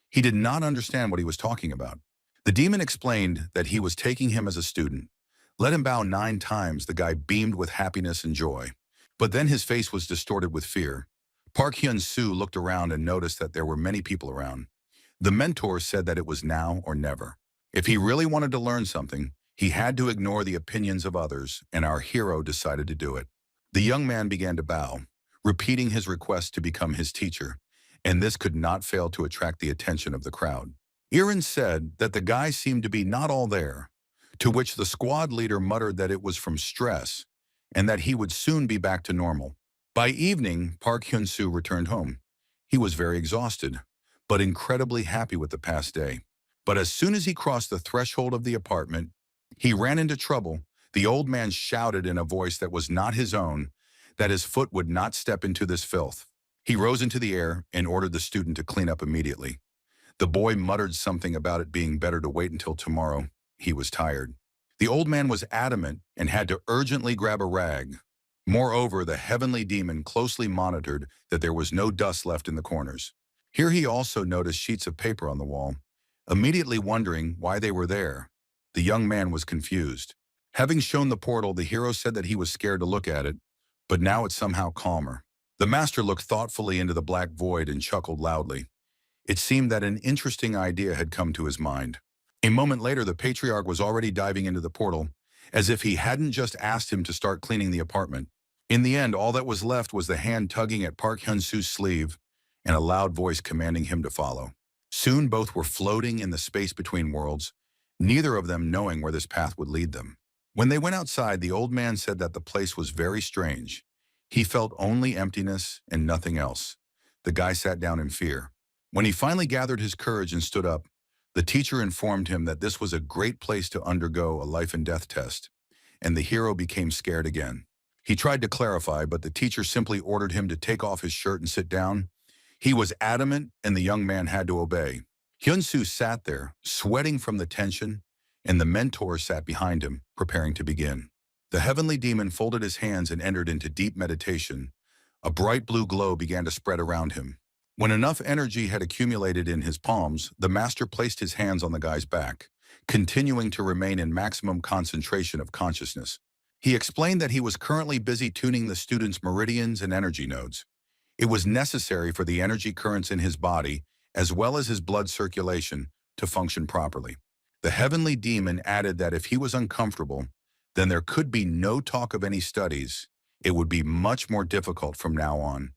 He did not understand what he was talking about. The demon explained that he was taking him as a student. Let him bow 9 times. The guy beamed with happiness and joy. But then his face was distorted with fear. Park Hyun Su looked around and noticed that there were many people around. The mentor said that it was now or never. If he really wanted to learn something, he had to ignore the opinions of others, and our hero decided to do it. The young man began to bow, repeating his request to become his teacher, and this could not fail to attract the attention of the crowd. Irin said that the guy seemed to be not all there, to which the squad leader muttered that it was from stress and that he would soon be back to normal. By evening, Park Hyun Su returned home. He was very exhausted, but incredibly happy with the past day. But as soon as he crossed the threshold of the apartment, he ran into trouble. The old man shouted in a voice that was not his own that his foot would not step into this filth. He rose into the air and ordered the student to clean up immediately. The boy muttered something about it being better to wait until tomorrow. He was tired. The old man was adamant and had to urgently grab a rag. Moreover, the heavenly demon closely monitored that there was no dust left in the corners. Here he also noticed sheets of paper on the wall. Immediately wondering why they were there, the young man was confused. Having shown the portal, the hero said that he was scared to look at it, but now it's somehow calmer. The master looked thoughtfully into the black void and chuckled loudly. It seemed that an interesting idea had come to his mind. A moment later, the patriarch was already diving into the portal, as if he hadn't just asked him to start cleaning the apartment. In the end, all that was left was the hand tugging at Park Hyun Su's sleeve and a loud voice commanding him to follow. Soon both were floating in the space between worlds, neither of them knowing where this path would lead them. When they went outside, the old man said that the place was very strange. He felt only emptiness and nothing else. The guy sat down in fear. When he finally gathered his courage and stood up, the teacher informed him that this was a great place to undergo a life and death test, and the hero became scared again. He tried to clarify, but the teacher simply ordered him to take off his shirt and sit down. He was adamant, and the young man had to obey. Hyun Su sat there, sweating from the tension, and the mentor sat behind him, preparing to begin. The heavenly demon folded his hands and entered into deep meditation. A bright blue glow began to spread around him. When enough energy had accumulated in his palms, the master placed his hands on the guy's back, continuing to remain in maximum concentration of consciousness. He explained that he was currently busy tuning the student's meridians and energy nodes. It was necessary for the energy currents in his body, as well as his blood circulation, to function properly. The heavenly demon added that if he was uncomfortable, then there could be no talk of any studies. It would be much more difficult from now on.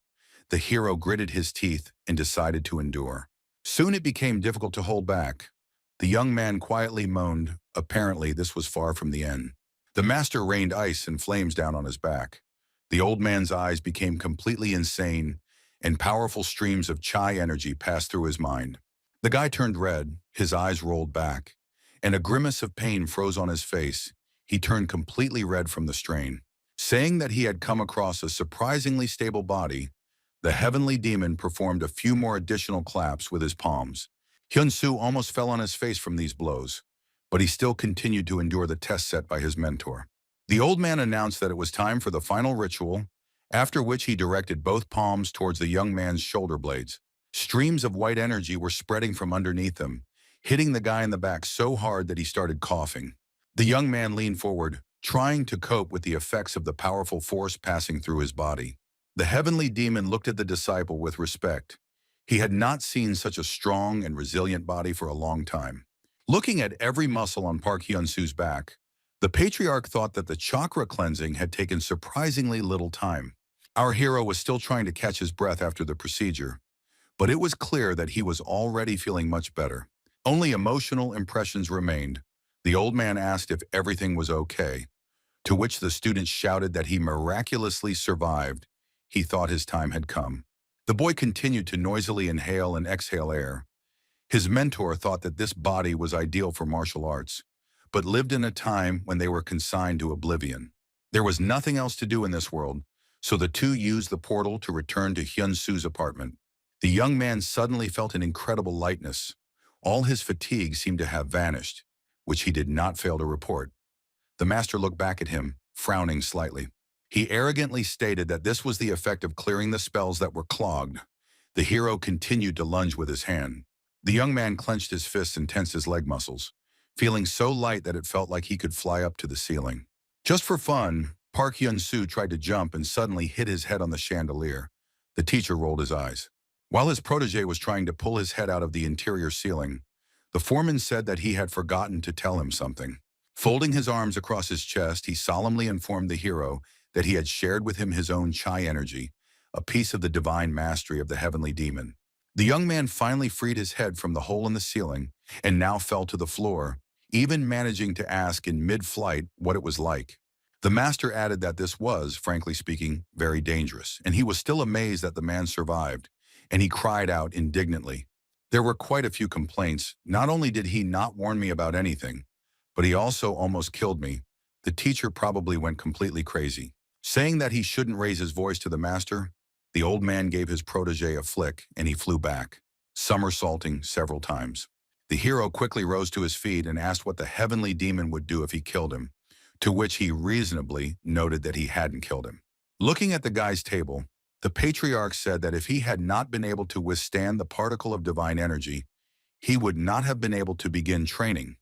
The hero gritted his teeth and decided to endure. Soon it became difficult to hold back. The young man quietly moaned. Apparently, this was far from the end. The master rained ice and flames down on his back. The old man's eyes became completely insane, and powerful streams of chi energy passed through his mind. The guy turned red, his eyes rolled back, and a grimace of pain froze on his face. He turned completely red from the strain. Saying that he had come across a surprisingly stable body, the heavenly demon performed a few more additional claps with his palms. Hyun Su almost fell on his face from these blows, but he still continued to endure the test set by his mentor. The old man announced that it was time for the final ritual, after which he directed both palms towards the young man's shoulder blades. Streams of white energy were spreading from underneath them, hitting the guy in the back so hard that he started coughing. The young man leaned forward, trying to cope with the effects of the powerful force passing through his body. The heavenly demon looked at the disciple with respect. He had not seen such a strong and resilient body for a long time. Looking at every muscle on Park Hyun Su's back, the patriarch thought that the chakra cleansing had taken surprisingly little time. Our hero was still trying to catch his breath after the procedure, but it was clear that he was already feeling much better. Only emotional impressions remained. The old man asked if everything was okay, to which the student shouted that he miraculously survived. He thought his time had come. The boy continued to noisily inhale and exhale air. His mentor thought that this body was ideal for martial arts, but lived in a time when they were consigned to oblivion. There was nothing else to do in this world, so the two used the portal to return to Hyun Su's apartment. The young man suddenly felt an incredible lightness. All his fatigue seemed to have vanished, which he did not fail to report. The master looked back at him, frowning slightly. He arrogantly stated that this was the effect of clearing the spells that were clogged. The hero continued to lunge with his hand. The young man clenched his fists and tensed his leg muscles, feeling so light that it felt like he could fly up to the ceiling. Just for fun, Park Hyun Su tried to jump and suddenly hit his head on the chandelier. The teacher rolled his eyes. While his protege was trying to pull his head out of the interior ceiling, the foreman said that he had forgotten to tell him something. Folding his arms across his chest, he solemnly informed the hero that he had shared with him his own Chai energy, a piece of the divine mastery of the heavenly demon. The young man finally freed his head from the hole in the ceiling and now fell to the floor, even managing to ask in mid-flight what it was like. The master added that this was, frankly speaking, very dangerous, and he was still amazed that the man survived, and he cried out indignantly. There were quite a few complaints. Not only did he not warn me about anything, but he also almost killed me. The teacher probably went completely crazy. Saying that he shouldn't raise his voice to the master, the old man gave his protege a flick and he flew back, somersaulting several times. The hero quickly rose to his feet and asked what the heavenly demon would do if he killed him, to which he reasonably noted that he hadn't killed him. Looking at the guy's table, the patriarch said that if he had not been able to withstand the particle of divine energy, he would not have been able to begin training.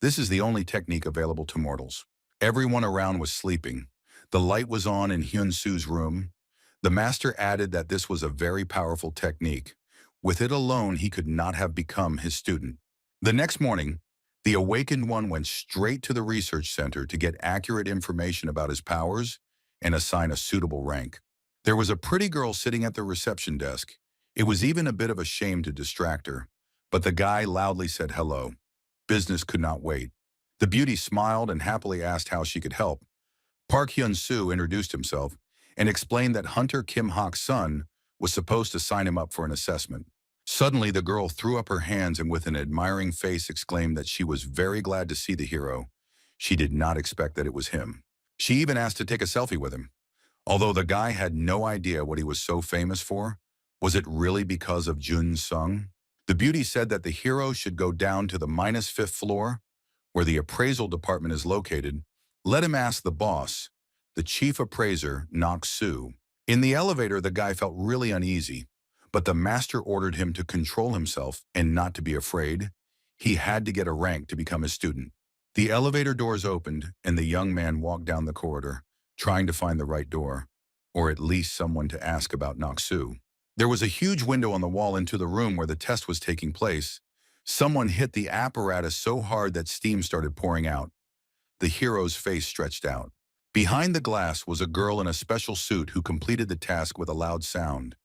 This is the only technique available to mortals. Everyone around was sleeping. The light was on in Hyun Su's room. The master added that this was a very powerful technique. With it alone, he could not have become his student. The next morning, the awakened one went straight to the research center to get accurate information about his powers and assign a suitable rank. There was a pretty girl sitting at the reception desk. It was even a bit of a shame to distract her, but the guy loudly said hello. Business could not wait. The beauty smiled and happily asked how she could help. Park Hyun Su introduced himself and explained that Hunter Kim Hok's son was supposed to sign him up for an assessment. Suddenly, the girl threw up her hands and with an admiring face exclaimed that she was very glad to see the hero. She did not expect that it was him. She even asked to take a selfie with him. Although the guy had no idea what he was so famous for, was it really because of Jun Sung? The beauty said that the hero should go down to the -5th floor, where the appraisal department is located. Let him ask the boss, the chief appraiser, Nok Su. In the elevator, the guy felt really uneasy, but the master ordered him to control himself and not to be afraid. He had to get a rank to become a student. The elevator doors opened, and the young man walked down the corridor, trying to find the right door, or at least someone to ask about Nok Su. There was a huge window on the wall into the room where the test was taking place. Someone hit the apparatus so hard that steam started pouring out. The hero's face stretched out. Behind the glass was a girl in a special suit who completed the task with a loud sound,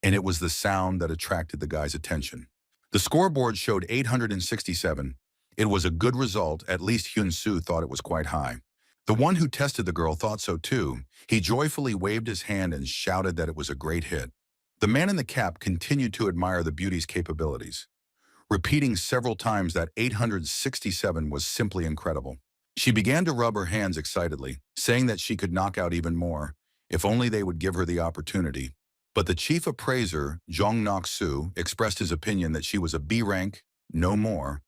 and it was the sound that attracted the guy's attention. The scoreboard showed 867. It was a good result. At least Hyun Su thought it was quite high. The one who tested the girl thought so too. He joyfully waved his hand and shouted that it was a great hit. The man in the cap continued to admire the beauty's capabilities, repeating several times that 867 was simply incredible. She began to rub her hands excitedly, saying that she could knock out even more, if only they would give her the opportunity. But the chief appraiser, Jong Nok Su, expressed his opinion that she was a B rank, no more,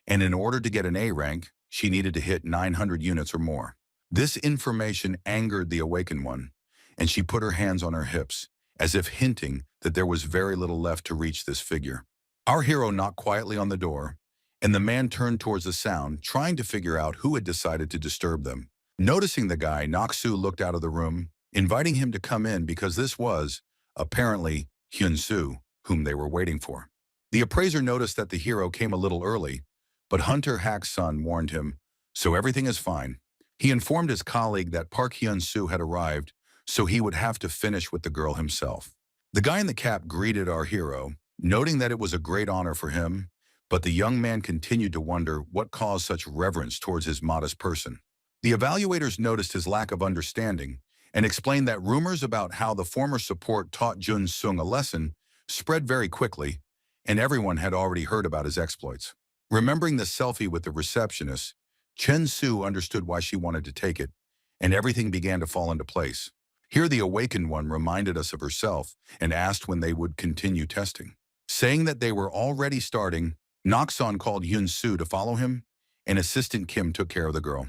and in order to get an A rank, she needed to hit 900 units or more. This information angered the awakened one, and she put her hands on her hips, as if hinting that there was very little left to reach this figure. Our hero knocked quietly on the door, and the man turned towards the sound, trying to figure out who had decided to disturb them. Noticing the guy, Nok Su looked out of the room, inviting him to come in because this was, apparently, Hyun Su, whom they were waiting for. The appraiser noticed that the hero came a little early, but Hunter Hak's son warned him, so everything is fine. He informed his colleague that Park Hyun Su had arrived, so he would have to finish with the girl himself. The guy in the cap greeted our hero, noting that it was a great honor for him, but the young man continued to wonder what caused such reverence towards his modest person. The evaluators noticed his lack of understanding and explained that rumors about how the former support taught Hyun Su a lesson spread very quickly, and everyone had already heard about his exploits. Remembering the selfie with the receptionist, Hyun Su understood why she wanted to take it, and everything began to fall into place. Here the awakened one reminded us of herself and asked when they would continue testing. Saying that they were already starting, Nakson called Hyun Su to follow him, and Assistant Kim took care of the girl.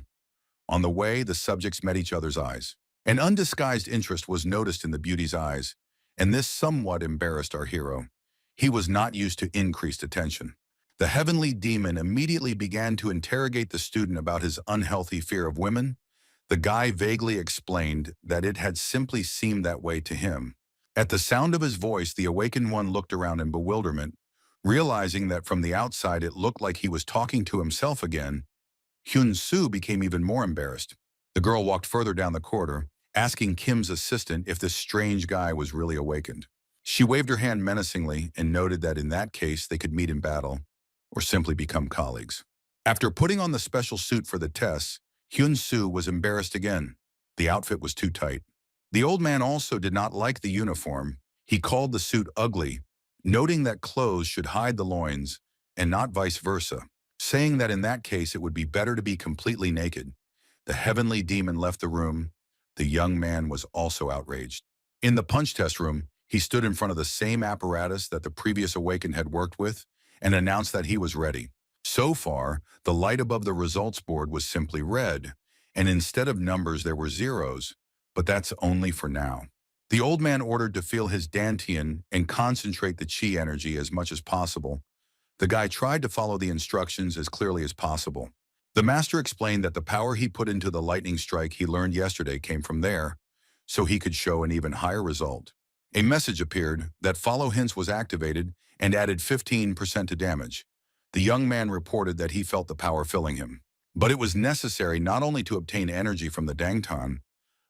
On the way, the subjects met each other's eyes. An undisguised interest was noticed in the beauty's eyes, and this somewhat embarrassed our hero. He was not used to increased attention. The heavenly demon immediately began to interrogate the student about his unhealthy fear of women. The guy vaguely explained that it had simply seemed that way to him. At the sound of his voice, the awakened one looked around in bewilderment, realizing that from the outside it looked like he was talking to himself again. Hyun Su became even more embarrassed. The girl walked further down the corridor, asking Kim's assistant if this strange guy was really awakened. She waved her hand menacingly and noted that in that case they could meet in battle or simply become colleagues. After putting on the special suit for the tests, Hyun Su was embarrassed again. The outfit was too tight. The old man also did not like the uniform. He called the suit ugly, noting that clothes should hide the loins and not vice versa, saying that in that case it would be better to be completely naked. The heavenly demon left the room. The young man was also outraged. In the punch test room, he stood in front of the same apparatus that the previous awakened had worked with and announced that he was ready. So far, the light above the results board was simply red, and instead of numbers there were zeros, but that's only for now. The old man ordered to feel his dantian and concentrate the chi energy as much as possible. The guy tried to follow the instructions as clearly as possible. The master explained that the power he put into the lightning strike he learned yesterday came from there, so he could show an even higher result. A message appeared that follow hints was activated and added 15% to damage. The young man reported that he felt the power filling him. But it was necessary not only to obtain energy from the Dangtan,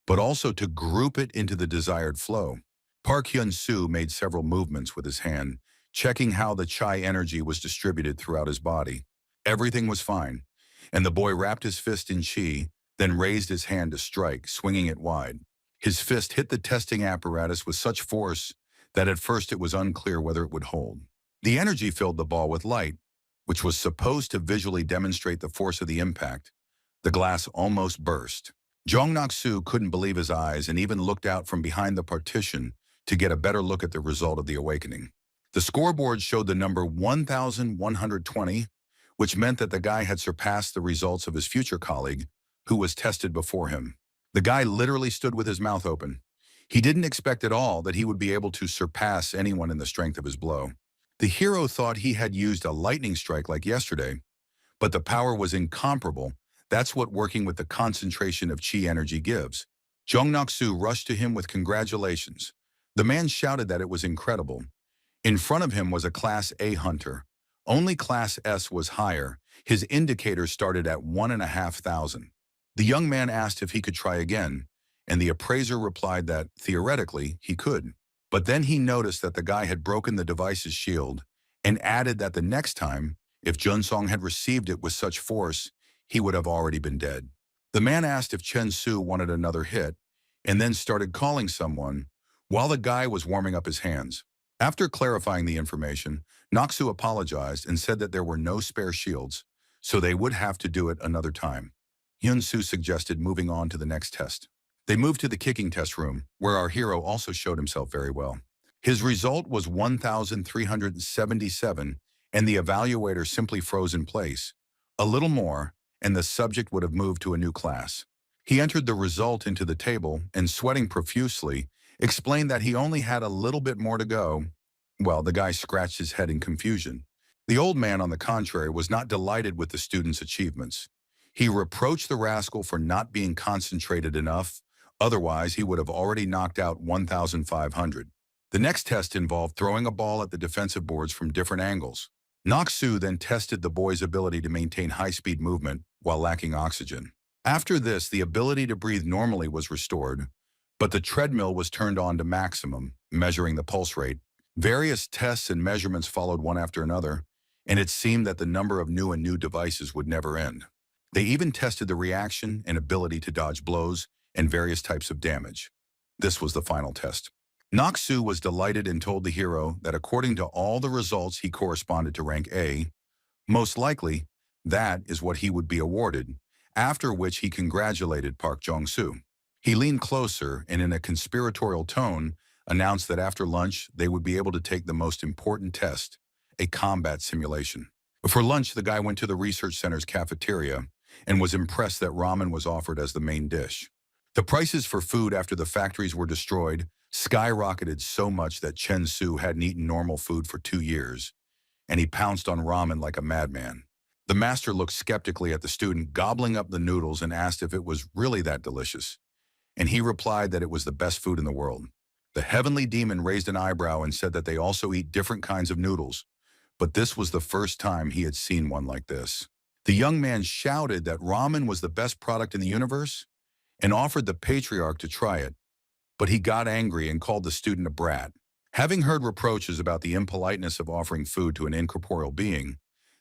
but also to group it into the desired flow. Park Hyun Su made several movements with his hand, checking how the chi energy was distributed throughout his body. Everything was fine, and the boy wrapped his fist in chi, then raised his hand to strike, swinging it wide. His fist hit the testing apparatus with such force that at first it was unclear whether it would hold. The energy filled the ball with light, which was supposed to visually demonstrate the force of the impact. The glass almost burst. Jong Nak-soo couldn't believe his eyes and even looked out from behind the partition to get a better look at the result of the awakening. The scoreboard showed the number 1,120, which meant that the guy had surpassed the results of his future colleague, who was tested before him. The guy literally stood with his mouth open. He didn't expect at all that he would be able to surpass anyone in the strength of his blow. The hero thought he had used a lightning strike like yesterday, but the power was incomparable. That's what working with the concentration of chi energy gives. Jong Nak-soo rushed to him with congratulations. The man shouted that it was incredible. In front of him was a Class A hunter. Only Class S was higher. His indicator started at 1,500. The young man asked if he could try again, and the appraiser replied that, theoretically, he could. But then he noticed that the guy had broken the device's shield and added that the next time, if Junsong had received it with such force, he would have already been dead. The man asked if Chen Su wanted another hit and then started calling someone while the guy was warming up his hands. After clarifying the information, Naksu apologized and said that there were no spare shields, so they would have to do it another time. Hyun Su suggested moving on to the next test. They moved to the kicking test room, where our hero also showed himself very well. His result was 1,377, and the evaluator simply froze in place. A little more, and the subject would have moved to a new class. He entered the result into the table and, sweating profusely, explained that he only had a little bit more to go. Well, the guy scratched his head in confusion. The old man, on the contrary, was not delighted with the student's achievements. He reproached the rascal for not being concentrated enough, otherwise he would have already knocked out 1,500. The next test involved throwing a ball at the defensive boards from different angles. Nak-soo then tested the boy's ability to maintain high-speed movement while lacking oxygen. After this, the ability to breathe normally was restored, But the treadmill was turned on to maximum, measuring the pulse rate. Various tests and measurements followed one after another, and it seemed that the number of new devices would never end. They even tested the reaction and ability to dodge blows and various types of damage. This was the final test. Naksu was delighted and told the hero that according to all the results he corresponded to rank A. Most likely, that is what he would be awarded, after which he congratulated Park Jong-soo. He leaned closer and in a conspiratorial tone announced that after lunch they would be able to take the most important test, a combat simulation. For lunch, the guy went to the research center's cafeteria and was impressed that ramen was offered as the main dish. The prices for food after the factories were destroyed skyrocketed so much that Chen Su hadn't eaten normal food for 2 years, and he pounced on ramen like a madman. The master looked skeptically at the student gobbling up the noodles and asked if it was really that delicious, and he replied that it was the best food in the world. The heavenly demon raised an eyebrow and said that they also eat different kinds of noodles, but this was the first time he had seen one like this. The young man shouted that ramen was the best product in the universe and offered the patriarch to try it, but he got angry and called the student a brat. Having heard reproaches about the impoliteness of offering food to an incorporeal being,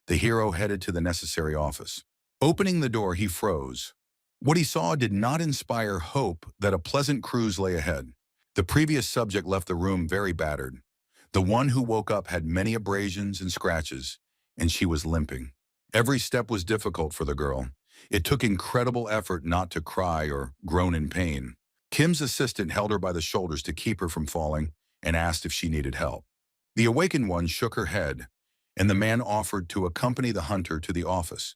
the hero headed to the necessary office. Opening the door, he froze. What he saw did not inspire hope that a pleasant cruise lay ahead. The previous subject left the room very battered. The one who woke up had many abrasions and scratches, and she was limping. Every step was difficult for the girl. It took incredible effort not to cry or groan in pain. Kim's assistant held her by the shoulders to keep her from falling and asked if she needed help. The awakened one shook her head, and the man offered to accompany the hunter to the office,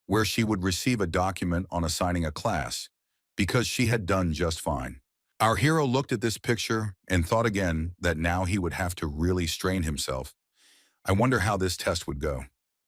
where she would receive a document on assigning a class, because she had done just fine. Our hero looked at this picture and thought again that now he would have to really strain himself. I wonder how this test would go.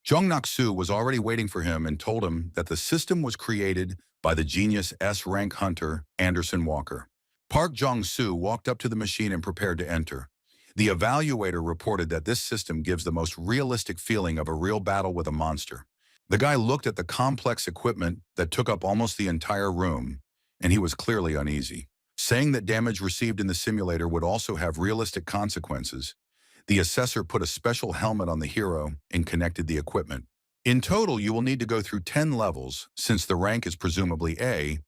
Jung Nak-soo was already waiting for him and told him that the system was created by the genius S-rank hunter Anderson Walker. Park Jong-soo walked up to the machine and prepared to enter. The evaluator reported that this system gives the most realistic feeling of a real battle with a monster. The guy looked at the complex equipment that took up almost the entire room, and he was clearly uneasy. Saying that damage received in the simulator would also have realistic consequences, the assessor put a special helmet on the hero and connected the equipment. In total, you will need to go through 10 levels. Since the rank is presumably A,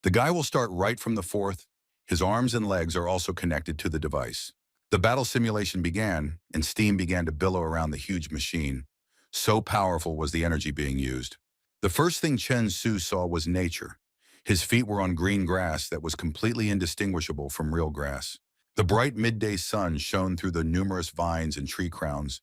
the guy will start right from the 4th. His arms and legs are also connected to the device. The battle simulation began, and steam began to billow around the huge machine. So powerful was the energy being used. The first thing Chen Su saw was nature. His feet were on green grass that was completely indistinguishable from real grass. The bright midday sun shone through the numerous vines and tree crowns,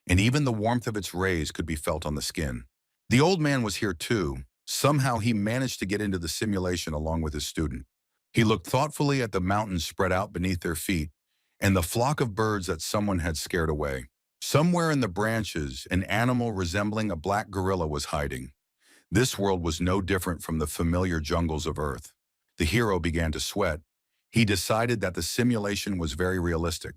and even the warmth of its rays could be felt on the skin. The old man was here too. Somehow he managed to get into the simulation along with his student. He looked thoughtfully at the mountains spread out beneath their feet and the flock of birds that someone had scared away. Somewhere in the branches, an animal resembling a black gorilla was hiding. This world was no different from the familiar jungles of Earth. The hero began to sweat. He decided that the simulation was very realistic.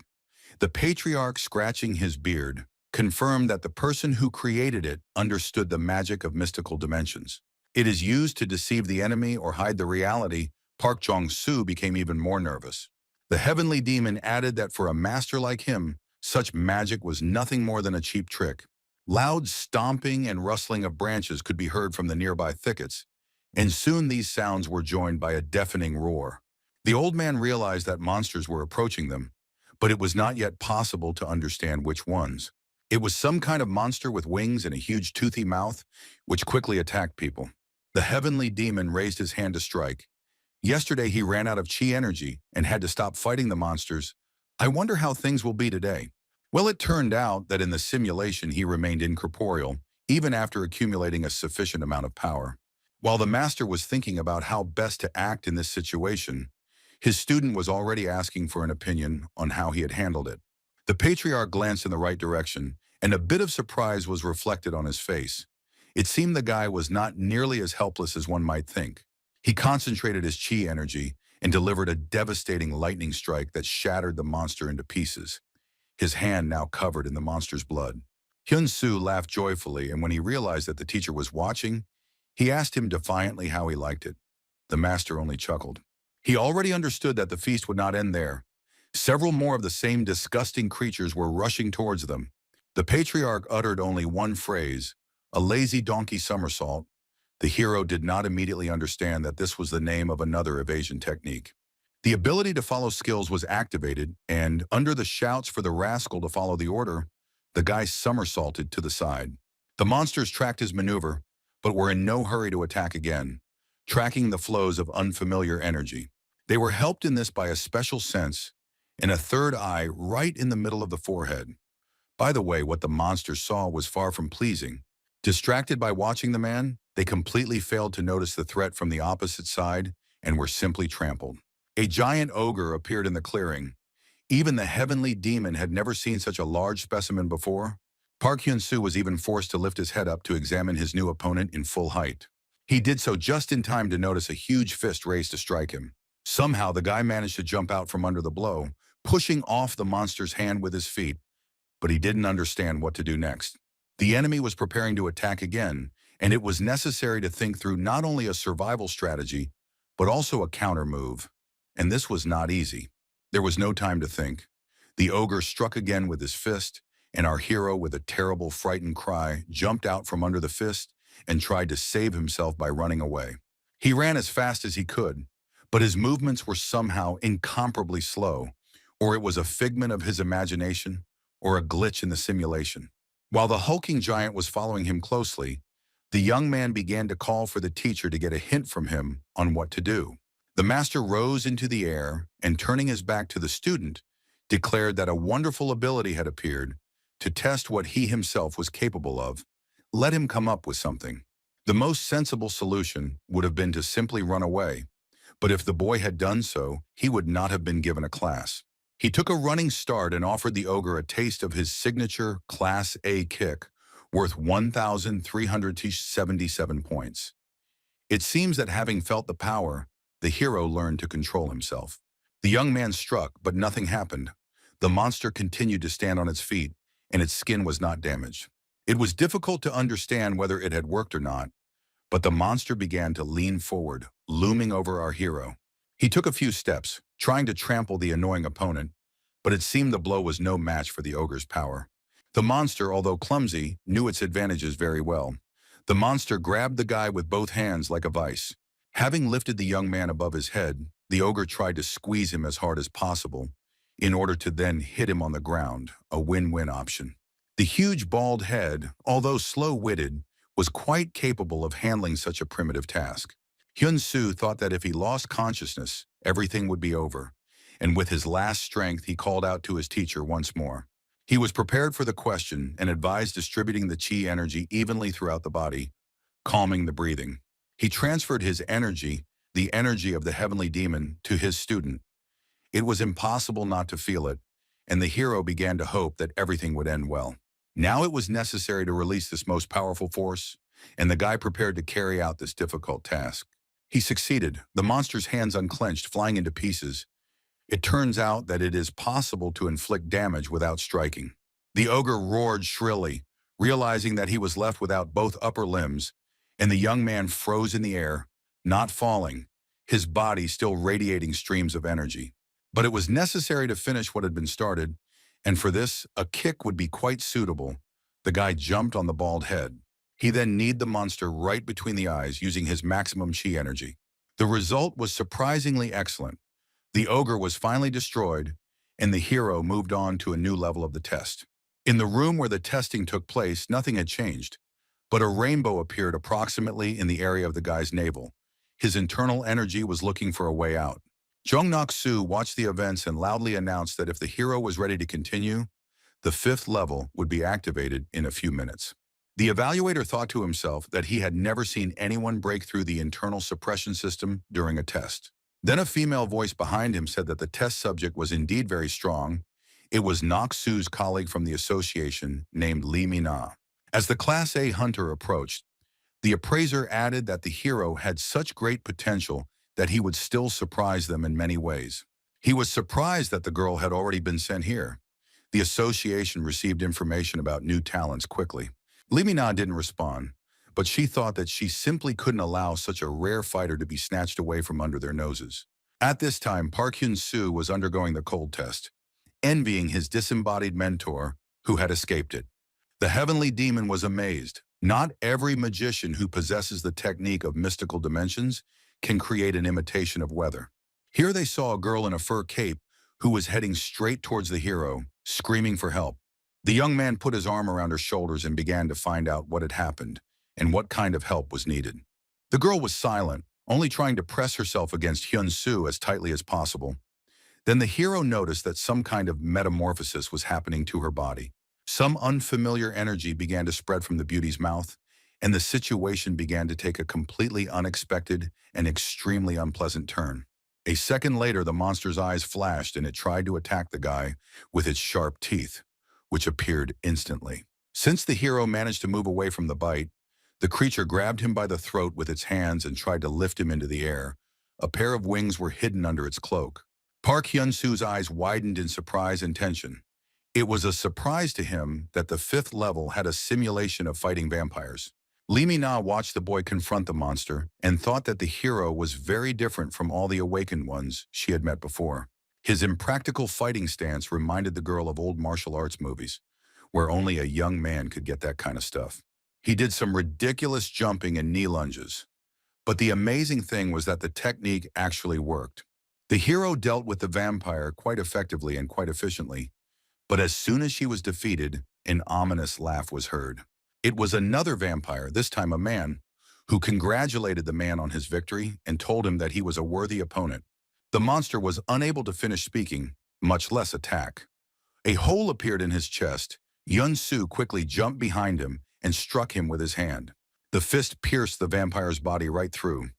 The patriarch, scratching his beard, confirmed that the person who created it understood the magic of mystical dimensions. It is used to deceive the enemy or hide the reality. Park Jong-soo became even more nervous. The heavenly demon added that for a master like him, such magic was nothing more than a cheap trick. Loud stomping and rustling of branches could be heard from the nearby thickets, and soon these sounds were joined by a deafening roar. The old man realized that monsters were approaching them, but it was not yet possible to understand which ones. It was some kind of monster with wings and a huge toothy mouth, which quickly attacked people. The heavenly demon raised his hand to strike. Yesterday he ran out of chi energy and had to stop fighting the monsters. I wonder how things will be today. Well, it turned out that in the simulation he remained incorporeal, even after accumulating a sufficient amount of power. While the master was thinking about how best to act in this situation, his student was already asking for an opinion on how he had handled it. The patriarch glanced in the right direction, and a bit of surprise was reflected on his face. It seemed the guy was not nearly as helpless as one might think. He concentrated his chi energy and delivered a devastating lightning strike that shattered the monster into pieces, his hand now covered in the monster's blood. Hyun Su laughed joyfully, and when he realized that the teacher was watching, he asked him defiantly how he liked it. The master only chuckled. He already understood that the feast would not end there. Several more of the same disgusting creatures were rushing towards them. The patriarch uttered only one phrase, a lazy donkey somersault. The hero did not immediately understand that this was the name of another evasion technique. The ability to follow skills was activated, and under the shouts for the rascal to follow the order, the guy somersaulted to the side. The monsters tracked his maneuver, but were in no hurry to attack again, tracking the flows of unfamiliar energy. They were helped in this by a special sense and a third eye right in the middle of the forehead. By the way, what the monsters saw was far from pleasing. Distracted by watching the man, they completely failed to notice the threat from the opposite side and were simply trampled. A giant ogre appeared in the clearing. Even the heavenly demon had never seen such a large specimen before. Hyun Su was even forced to lift his head up to examine his new opponent in full height. He did so just in time to notice a huge fist raised to strike him. Somehow, the guy managed to jump out from under the blow, pushing off the monster's hand with his feet, but he didn't understand what to do next. The enemy was preparing to attack again, and it was necessary to think through not only a survival strategy, but also a counter move. And this was not easy. There was no time to think. The ogre struck again with his fist, and our hero, with a terrible, frightened cry, jumped out from under the fist and tried to save himself by running away. He ran as fast as he could, but his movements were somehow incomparably slow, or it was a figment of his imagination, or a glitch in the simulation. While the hulking giant was following him closely, the young man began to call for the teacher to get a hint from him on what to do. The master rose into the air and, turning his back to the student, declared that a wonderful ability had appeared to test what he himself was capable of. Let him come up with something. The most sensible solution would have been to simply run away, but if the boy had done so, he would not have been given a class. He took a running start and offered the ogre a taste of his signature Class A kick, worth 1,377 points. It seems that having felt the power, the hero learned to control himself. The young man struck, but nothing happened. The monster continued to stand on its feet, and its skin was not damaged. It was difficult to understand whether it had worked or not, but the monster began to lean forward, looming over our hero. He took a few steps, trying to trample the annoying opponent, but it seemed the blow was no match for the ogre's power. The monster, although clumsy, knew its advantages very well. The monster grabbed the guy with both hands like a vice. Having lifted the young man above his head, the ogre tried to squeeze him as hard as possible, in order to then hit him on the ground, a win-win option. The huge bald head, although slow-witted, was quite capable of handling such a primitive task. Hyun Su thought that if he lost consciousness, everything would be over, and with his last strength he called out to his teacher once more. He was prepared for the question and advised distributing the chi energy evenly throughout the body, calming the breathing. He transferred his energy, the energy of the heavenly demon, to his student. It was impossible not to feel it, and the hero began to hope that everything would end well. Now it was necessary to release this most powerful force, and the guy prepared to carry out this difficult task. He succeeded, the monster's hands unclenched, flying into pieces. It turns out that it is possible to inflict damage without striking. The ogre roared shrilly, realizing that he was left without both upper limbs, and the young man froze in the air, not falling, his body still radiating streams of energy. But it was necessary to finish what had been started, and for this, a kick would be quite suitable. The guy jumped on the bald head. He then kneed the monster right between the eyes using his maximum chi energy. The result was surprisingly excellent. The ogre was finally destroyed, and the hero moved on to a new level of the test. In the room where the testing took place, nothing had changed, but a rainbow appeared approximately in the area of the guy's navel. His internal energy was looking for a way out. Jong-Nok-Soo watched the events and loudly announced that if the hero was ready to continue, the 5th level would be activated in a few minutes. The evaluator thought to himself that he had never seen anyone break through the internal suppression system during a test. Then a female voice behind him said that the test subject was indeed very strong. It was Nok-Soo's colleague from the association named Lee Mina. As the Class A hunter approached, the appraiser added that the hero had such great potential that he would still surprise them in many ways. He was surprised that the girl had already been sent here. The association received information about new talents quickly. Lee Mina didn't respond, but she thought that she simply couldn't allow such a rare fighter to be snatched away from under their noses. At this time, Park Hyun Su was undergoing the cold test, envying his disembodied mentor who had escaped it. The heavenly demon was amazed. Not every magician who possesses the technique of mystical dimensions can create an imitation of weather. Here they saw a girl in a fur cape who was heading straight towards the hero, screaming for help. The young man put his arm around her shoulders and began to find out what had happened and what kind of help was needed. The girl was silent, only trying to press herself against Hyun Su as tightly as possible. Then the hero noticed that some kind of metamorphosis was happening to her body. Some unfamiliar energy began to spread from the beauty's mouth, and the situation began to take a completely unexpected and extremely unpleasant turn. A second later, the monster's eyes flashed and it tried to attack the guy with its sharp teeth, which appeared instantly. Since the hero managed to move away from the bite, the creature grabbed him by the throat with its hands and tried to lift him into the air. A pair of wings were hidden under its cloak. Park Hyun-Soo's eyes widened in surprise and tension. It was a surprise to him that the fifth level had a simulation of fighting vampires. Lee Min-na watched the boy confront the monster and thought that the hero was very different from all the awakened ones she had met before. His impractical fighting stance reminded the girl of old martial arts movies, where only a young man could get that kind of stuff. He did some ridiculous jumping and knee lunges. But the amazing thing was that the technique actually worked. The hero dealt with the vampire quite effectively and quite efficiently, but as soon as she was defeated, an ominous laugh was heard. It was another vampire, this time a man, who congratulated the man on his victory and told him that he was a worthy opponent. The monster was unable to finish speaking, much less attack. A hole appeared in his chest. Hyun Su quickly jumped behind him and struck him with his hand. The fist pierced the vampire's body right through.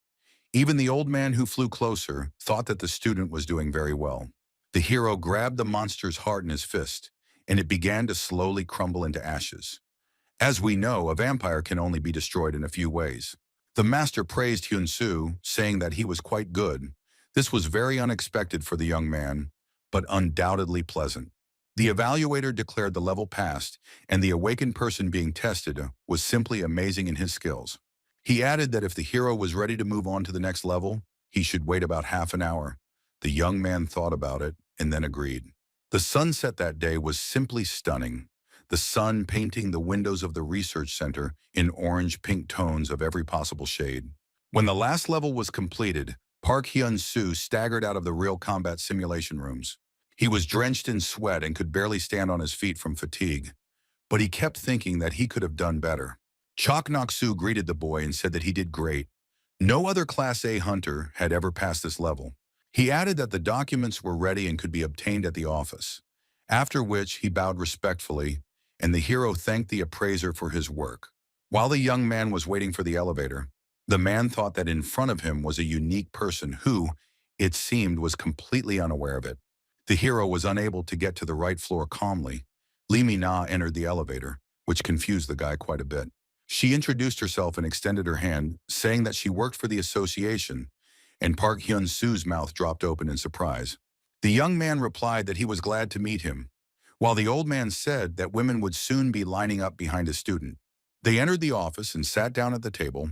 Even the old man who flew closer thought that the student was doing very well. The hero grabbed the monster's heart in his fist, and it began to slowly crumble into ashes. As we know, a vampire can only be destroyed in a few ways. The master praised Hyun Su, saying that he was quite good. This was very unexpected for the young man, but undoubtedly pleasant. The evaluator declared the level passed, and the awakened person being tested was simply amazing in his skills. He added that if the hero was ready to move on to the next level, he should wait about half an hour. The young man thought about it and then agreed. The sunset that day was simply stunning. The sun painting the windows of the research center in orange-pink tones of every possible shade. When the last level was completed, Park Hyun Su staggered out of the real combat simulation rooms. He was drenched in sweat and could barely stand on his feet from fatigue, but he kept thinking that he could have done better. Chok Nok-soo greeted the boy and said that he did great. No other Class A hunter had ever passed this level. He added that the documents were ready and could be obtained at the office, after which he bowed respectfully, and the hero thanked the appraiser for his work. While the young man was waiting for the elevator, the man thought that in front of him was a unique person who, it seemed, was completely unaware of it. The hero was unable to get to the right floor calmly. Lee Min-na entered the elevator, which confused the guy quite a bit. She introduced herself and extended her hand, saying that she worked for the association, and Park Hyun Su's mouth dropped open in surprise. The young man replied that he was glad to meet him, while the old man said that women would soon be lining up behind a student. They entered the office and sat down at the table.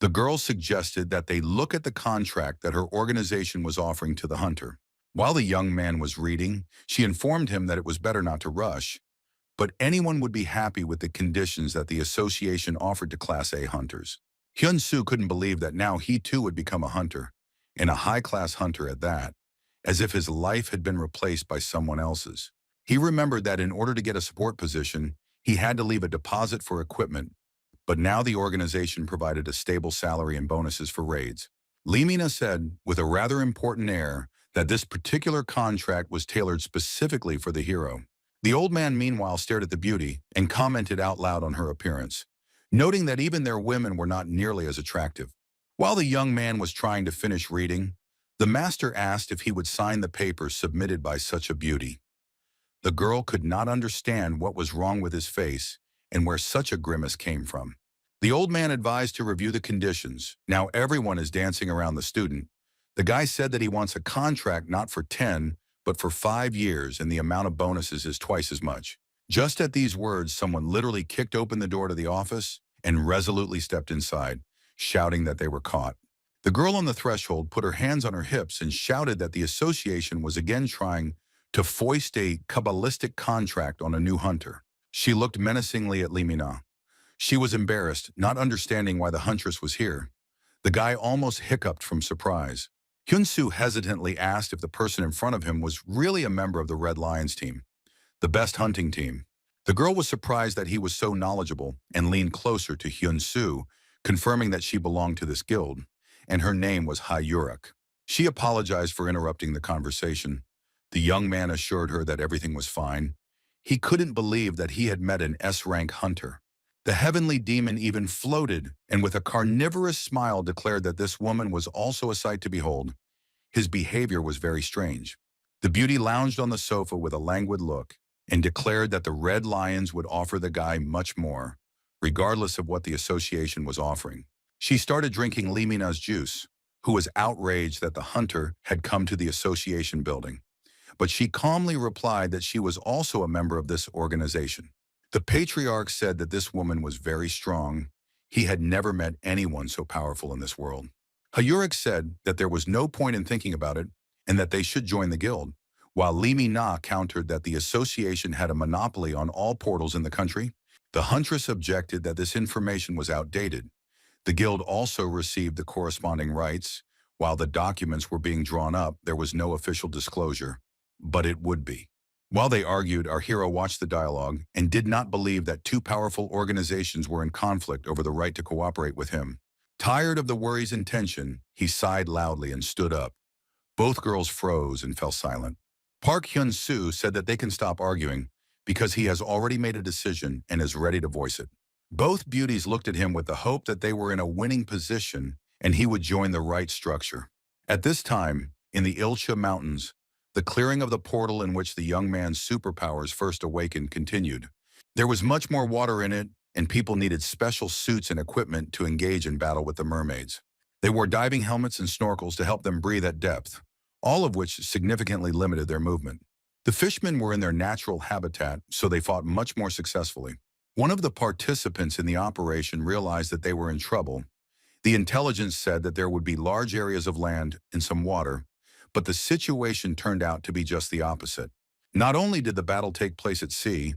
The girl suggested that they look at the contract that her organization was offering to the hunter. While the young man was reading, she informed him that it was better not to rush, but anyone would be happy with the conditions that the association offered to Class A hunters. Hyun Su couldn't believe that now he too would become a hunter, and a high-class hunter at that, as if his life had been replaced by someone else's. He remembered that in order to get a support position, he had to leave a deposit for equipment, but now the organization provided a stable salary and bonuses for raids. Lee Min-na said, with a rather important air, that this particular contract was tailored specifically for the hero. The old man meanwhile stared at the beauty and commented out loud on her appearance, noting that even their women were not nearly as attractive. While the young man was trying to finish reading, the master asked if he would sign the papers submitted by such a beauty. The girl could not understand what was wrong with his face and where such a grimace came from. The old man advised to review the conditions. Now everyone is dancing around the student. The guy said that he wants a contract not for 10, but for 5 years, and the amount of bonuses is twice as much. Just at these words, someone literally kicked open the door to the office and resolutely stepped inside, shouting that they were caught. The girl on the threshold put her hands on her hips and shouted that the association was again trying to foist a Kabbalistic contract on a new hunter. She looked menacingly at Limina. She was embarrassed, not understanding why the huntress was here. The guy almost hiccuped from surprise. Hyun Su hesitantly asked if the person in front of him was really a member of the Red Lions team, the best hunting team. The girl was surprised that he was so knowledgeable and leaned closer to Hyun Su, confirming that she belonged to this guild, and her name was Hyurek. She apologized for interrupting the conversation. The young man assured her that everything was fine. He couldn't believe that he had met an S-rank hunter. The heavenly demon even floated and with a carnivorous smile declared that this woman was also a sight to behold. His behavior was very strange. The beauty lounged on the sofa with a languid look and declared that the Red Lions would offer the guy much more, regardless of what the association was offering. She started drinking Limina's juice, who was outraged that the hunter had come to the association building. But she calmly replied that she was also a member of this organization. The patriarch said that this woman was very strong. He had never met anyone so powerful in this world. Hyurek said that there was no point in thinking about it and that they should join the guild, while Limi Na countered that the association had a monopoly on all portals in the country. The huntress objected that this information was outdated. The guild also received the corresponding rights. While the documents were being drawn up, there was no official disclosure, but it would be. While they argued, our hero watched the dialogue and did not believe that two powerful organizations were in conflict over the right to cooperate with him. Tired of the worries and tension, he sighed loudly and stood up. Both girls froze and fell silent. Park Hyun Su said that they can stop arguing because he has already made a decision and is ready to voice it. Both beauties looked at him with the hope that they were in a winning position and he would join the right structure. At this time, in the Ilcha Mountains, the clearing of the portal in which the young man's superpowers first awakened continued. There was much more water in it, and people needed special suits and equipment to engage in battle with the mermaids. They wore diving helmets and snorkels to help them breathe at depth, all of which significantly limited their movement. The fishmen were in their natural habitat, so they fought much more successfully. One of the participants in the operation realized that they were in trouble. The intelligence said that there would be large areas of land and some water, but the situation turned out to be just the opposite. Not only did the battle take place at sea,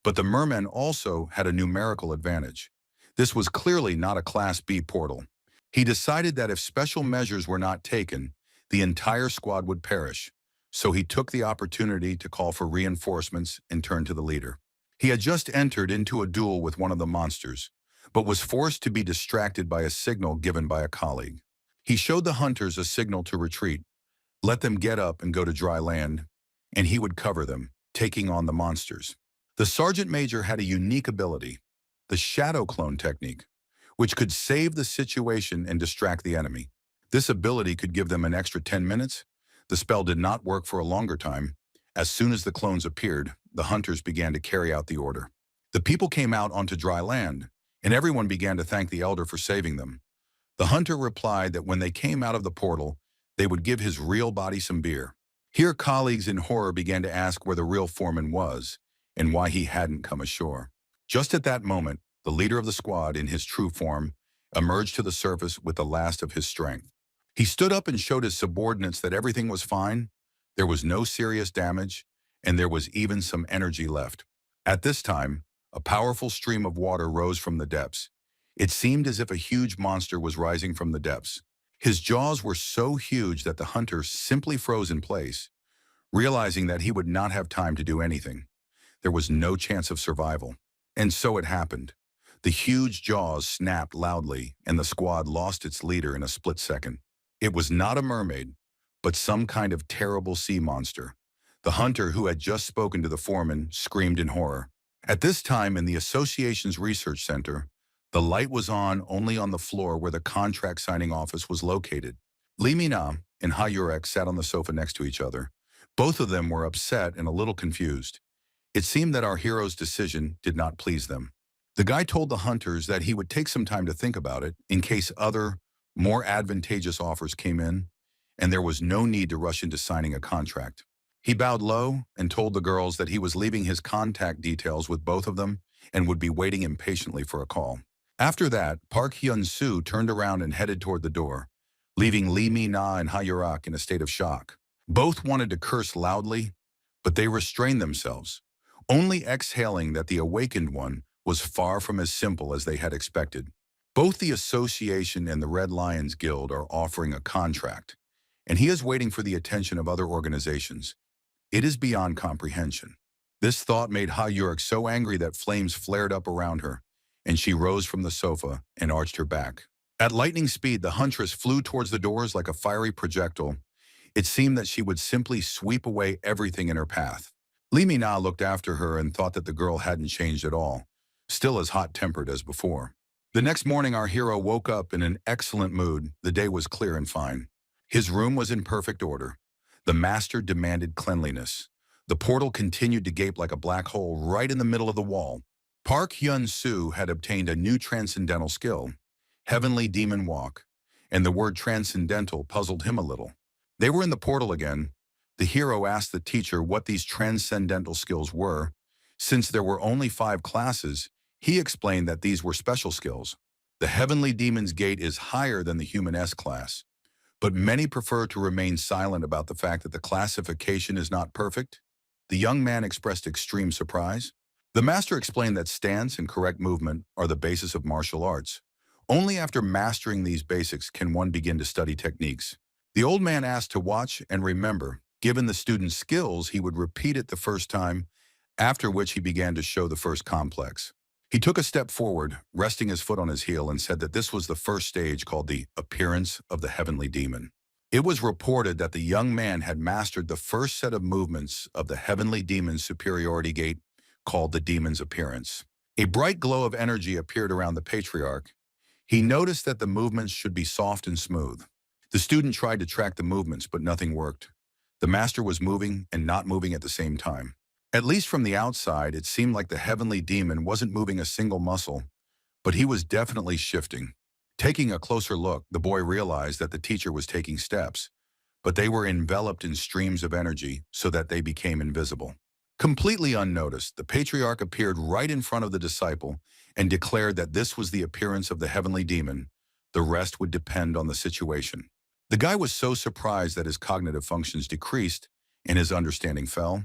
but the mermen also had a numerical advantage. This was clearly not a Class B portal. He decided that if special measures were not taken, the entire squad would perish, so he took the opportunity to call for reinforcements and turn to the leader. He had just entered into a duel with one of the monsters, but was forced to be distracted by a signal given by a colleague. He showed the hunters a signal to retreat, let them get up and go to dry land, and he would cover them, taking on the monsters. The sergeant major had a unique ability, the shadow clone technique, which could save the situation and distract the enemy. This ability could give them an extra 10 minutes. The spell did not work for a longer time. As soon as the clones appeared, the hunters began to carry out the order. The people came out onto dry land, and everyone began to thank the elder for saving them. The hunter replied that when they came out of the portal, they would give his real body some beer. Here, colleagues in horror began to ask where the real foreman was and why he hadn't come ashore. Just at that moment, the leader of the squad, in his true form, emerged to the surface with the last of his strength. He stood up and showed his subordinates that everything was fine, there was no serious damage, and there was even some energy left. At this time, a powerful stream of water rose from the depths. It seemed as if a huge monster was rising from the depths. His jaws were so huge that the hunter simply froze in place, realizing that he would not have time to do anything. There was no chance of survival. And so it happened. The huge jaws snapped loudly, and the squad lost its leader in a split second. It was not a mermaid, but some kind of terrible sea monster. The hunter who had just spoken to the foreman screamed in horror. At this time in the association's research center, the light was on only on the floor where the contract signing office was located. Lee Mina and Hyurek sat on the sofa next to each other. Both of them were upset and a little confused. It seemed that our hero's decision did not please them. The guy told the hunters that he would take some time to think about it in case other, more advantageous offers came in, and there was no need to rush into signing a contract. He bowed low and told the girls that he was leaving his contact details with both of them and would be waiting impatiently for a call. After that, Park Hyun Su turned around and headed toward the door. leaving Lee Mi-na and Ha-yurak in a state of shock. Both wanted to curse loudly, but they restrained themselves, only exhaling that the awakened one was far from as simple as they had expected. Both the Association and the Red Lions Guild are offering a contract, and he is waiting for the attention of other organizations. It is beyond comprehension. This thought made Ha-yurak so angry that flames flared up around her, and she rose from the sofa and arched her back. At lightning speed, the huntress flew towards the doors like a fiery projectile. It seemed that she would simply sweep away everything in her path. Lee Mi-na looked after her and thought that the girl hadn't changed at all, still as hot-tempered as before. The next morning, our hero woke up in an excellent mood. The day was clear and fine. His room was in perfect order. The master demanded cleanliness. The portal continued to gape like a black hole right in the middle of the wall. Park Hyun Su had obtained a new transcendental skill, Heavenly Demon Walk, and the word transcendental puzzled him a little. They were in the portal again. The hero asked the teacher what these transcendental skills were. Since there were only 5 classes, he explained that these were special skills. The Heavenly Demon's Gate is higher than the Human S-class, but many prefer to remain silent about the fact that the classification is not perfect. The young man expressed extreme surprise. The master explained that stance and correct movement are the basis of martial arts. Only after mastering these basics can one begin to study techniques. The old man asked to watch and remember. Given the student's skills, he would repeat it the first time, after which he began to show the first complex. He took a step forward, resting his foot on his heel, and said that this was the first stage called the appearance of the heavenly demon. It was reported that the young man had mastered the first set of movements of the heavenly demon's superiority gate, called the demon's appearance. A bright glow of energy appeared around the patriarch. He noticed that the movements should be soft and smooth. The student tried to track the movements, but nothing worked. The master was moving and not moving at the same time. At least from the outside, it seemed like the heavenly demon wasn't moving a single muscle, but he was definitely shifting. Taking a closer look, the boy realized that the teacher was taking steps, but they were enveloped in streams of energy so that they became invisible. Completely unnoticed, the patriarch appeared right in front of the disciple and declared that this was the appearance of the heavenly demon. The rest would depend on the situation. The guy was so surprised that his cognitive functions decreased and his understanding fell.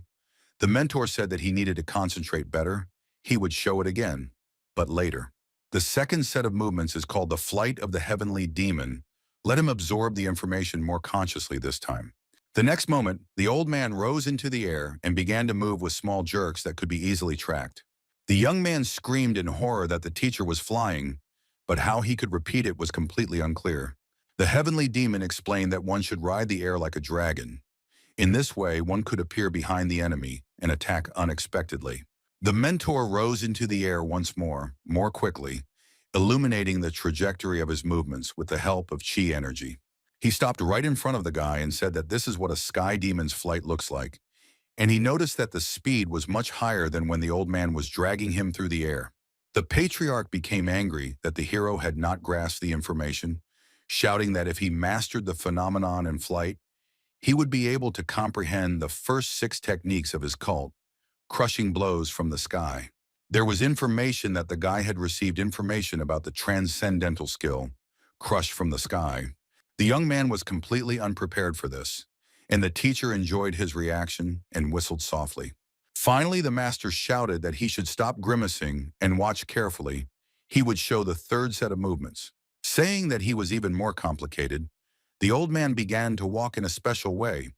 The mentor said that he needed to concentrate better. He would show it again, but later. The second set of movements is called the flight of the heavenly demon. Let him absorb the information more consciously this time. The next moment, the old man rose into the air and began to move with small jerks that could be easily tracked. The young man screamed in horror that the teacher was flying, but how he could repeat it was completely unclear. The heavenly demon explained that one should ride the air like a dragon. In this way, one could appear behind the enemy and attack unexpectedly. The mentor rose into the air once more quickly, illuminating the trajectory of his movements with the help of chi energy. He stopped right in front of the guy and said that this is what a sky demon's flight looks like, and he noticed that the speed was much higher than when the old man was dragging him through the air. The patriarch became angry that the hero had not grasped the information, shouting that if he mastered the phenomenon in flight, he would be able to comprehend the first 6 techniques of his cult, crushing blows from the sky. There was information that the guy had received information about the transcendental skill, crush from the sky. The young man was completely unprepared for this, and the teacher enjoyed his reaction and whistled softly. Finally, the master shouted that he should stop grimacing and watch carefully. He would show the third set of movements. Saying that he was even more complicated, the old man began to walk in a special way,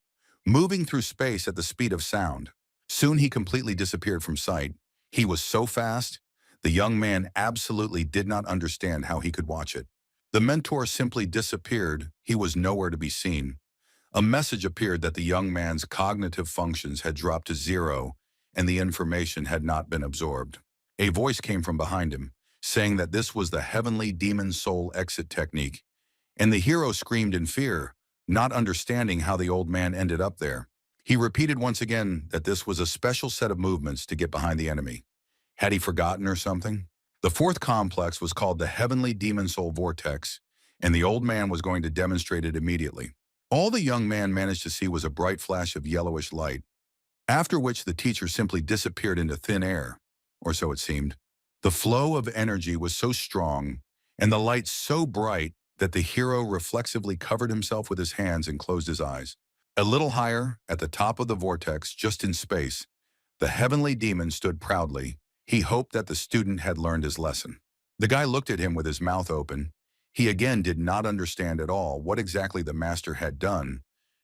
moving through space at the speed of sound. Soon he completely disappeared from sight. He was so fast, the young man absolutely did not understand how he could watch it. The mentor simply disappeared. He was nowhere to be seen. A message appeared that the young man's cognitive functions had dropped to 0 and the information had not been absorbed. A voice came from behind him, saying that this was the heavenly demon soul exit technique, and the hero screamed in fear, not understanding how the old man ended up there. He repeated once again that this was a special set of movements to get behind the enemy. Had he forgotten or something? The fourth complex was called the Heavenly Demon Soul Vortex, and the old man was going to demonstrate it immediately. All the young man managed to see was a bright flash of yellowish light, after which the teacher simply disappeared into thin air, or so it seemed. The flow of energy was so strong, and the light so bright, that the hero reflexively covered himself with his hands and closed his eyes. A little higher, at the top of the vortex, just in space, the heavenly demon stood proudly. He hoped that the student had learned his lesson. The guy looked at him with his mouth open. He again did not understand at all what exactly the master had done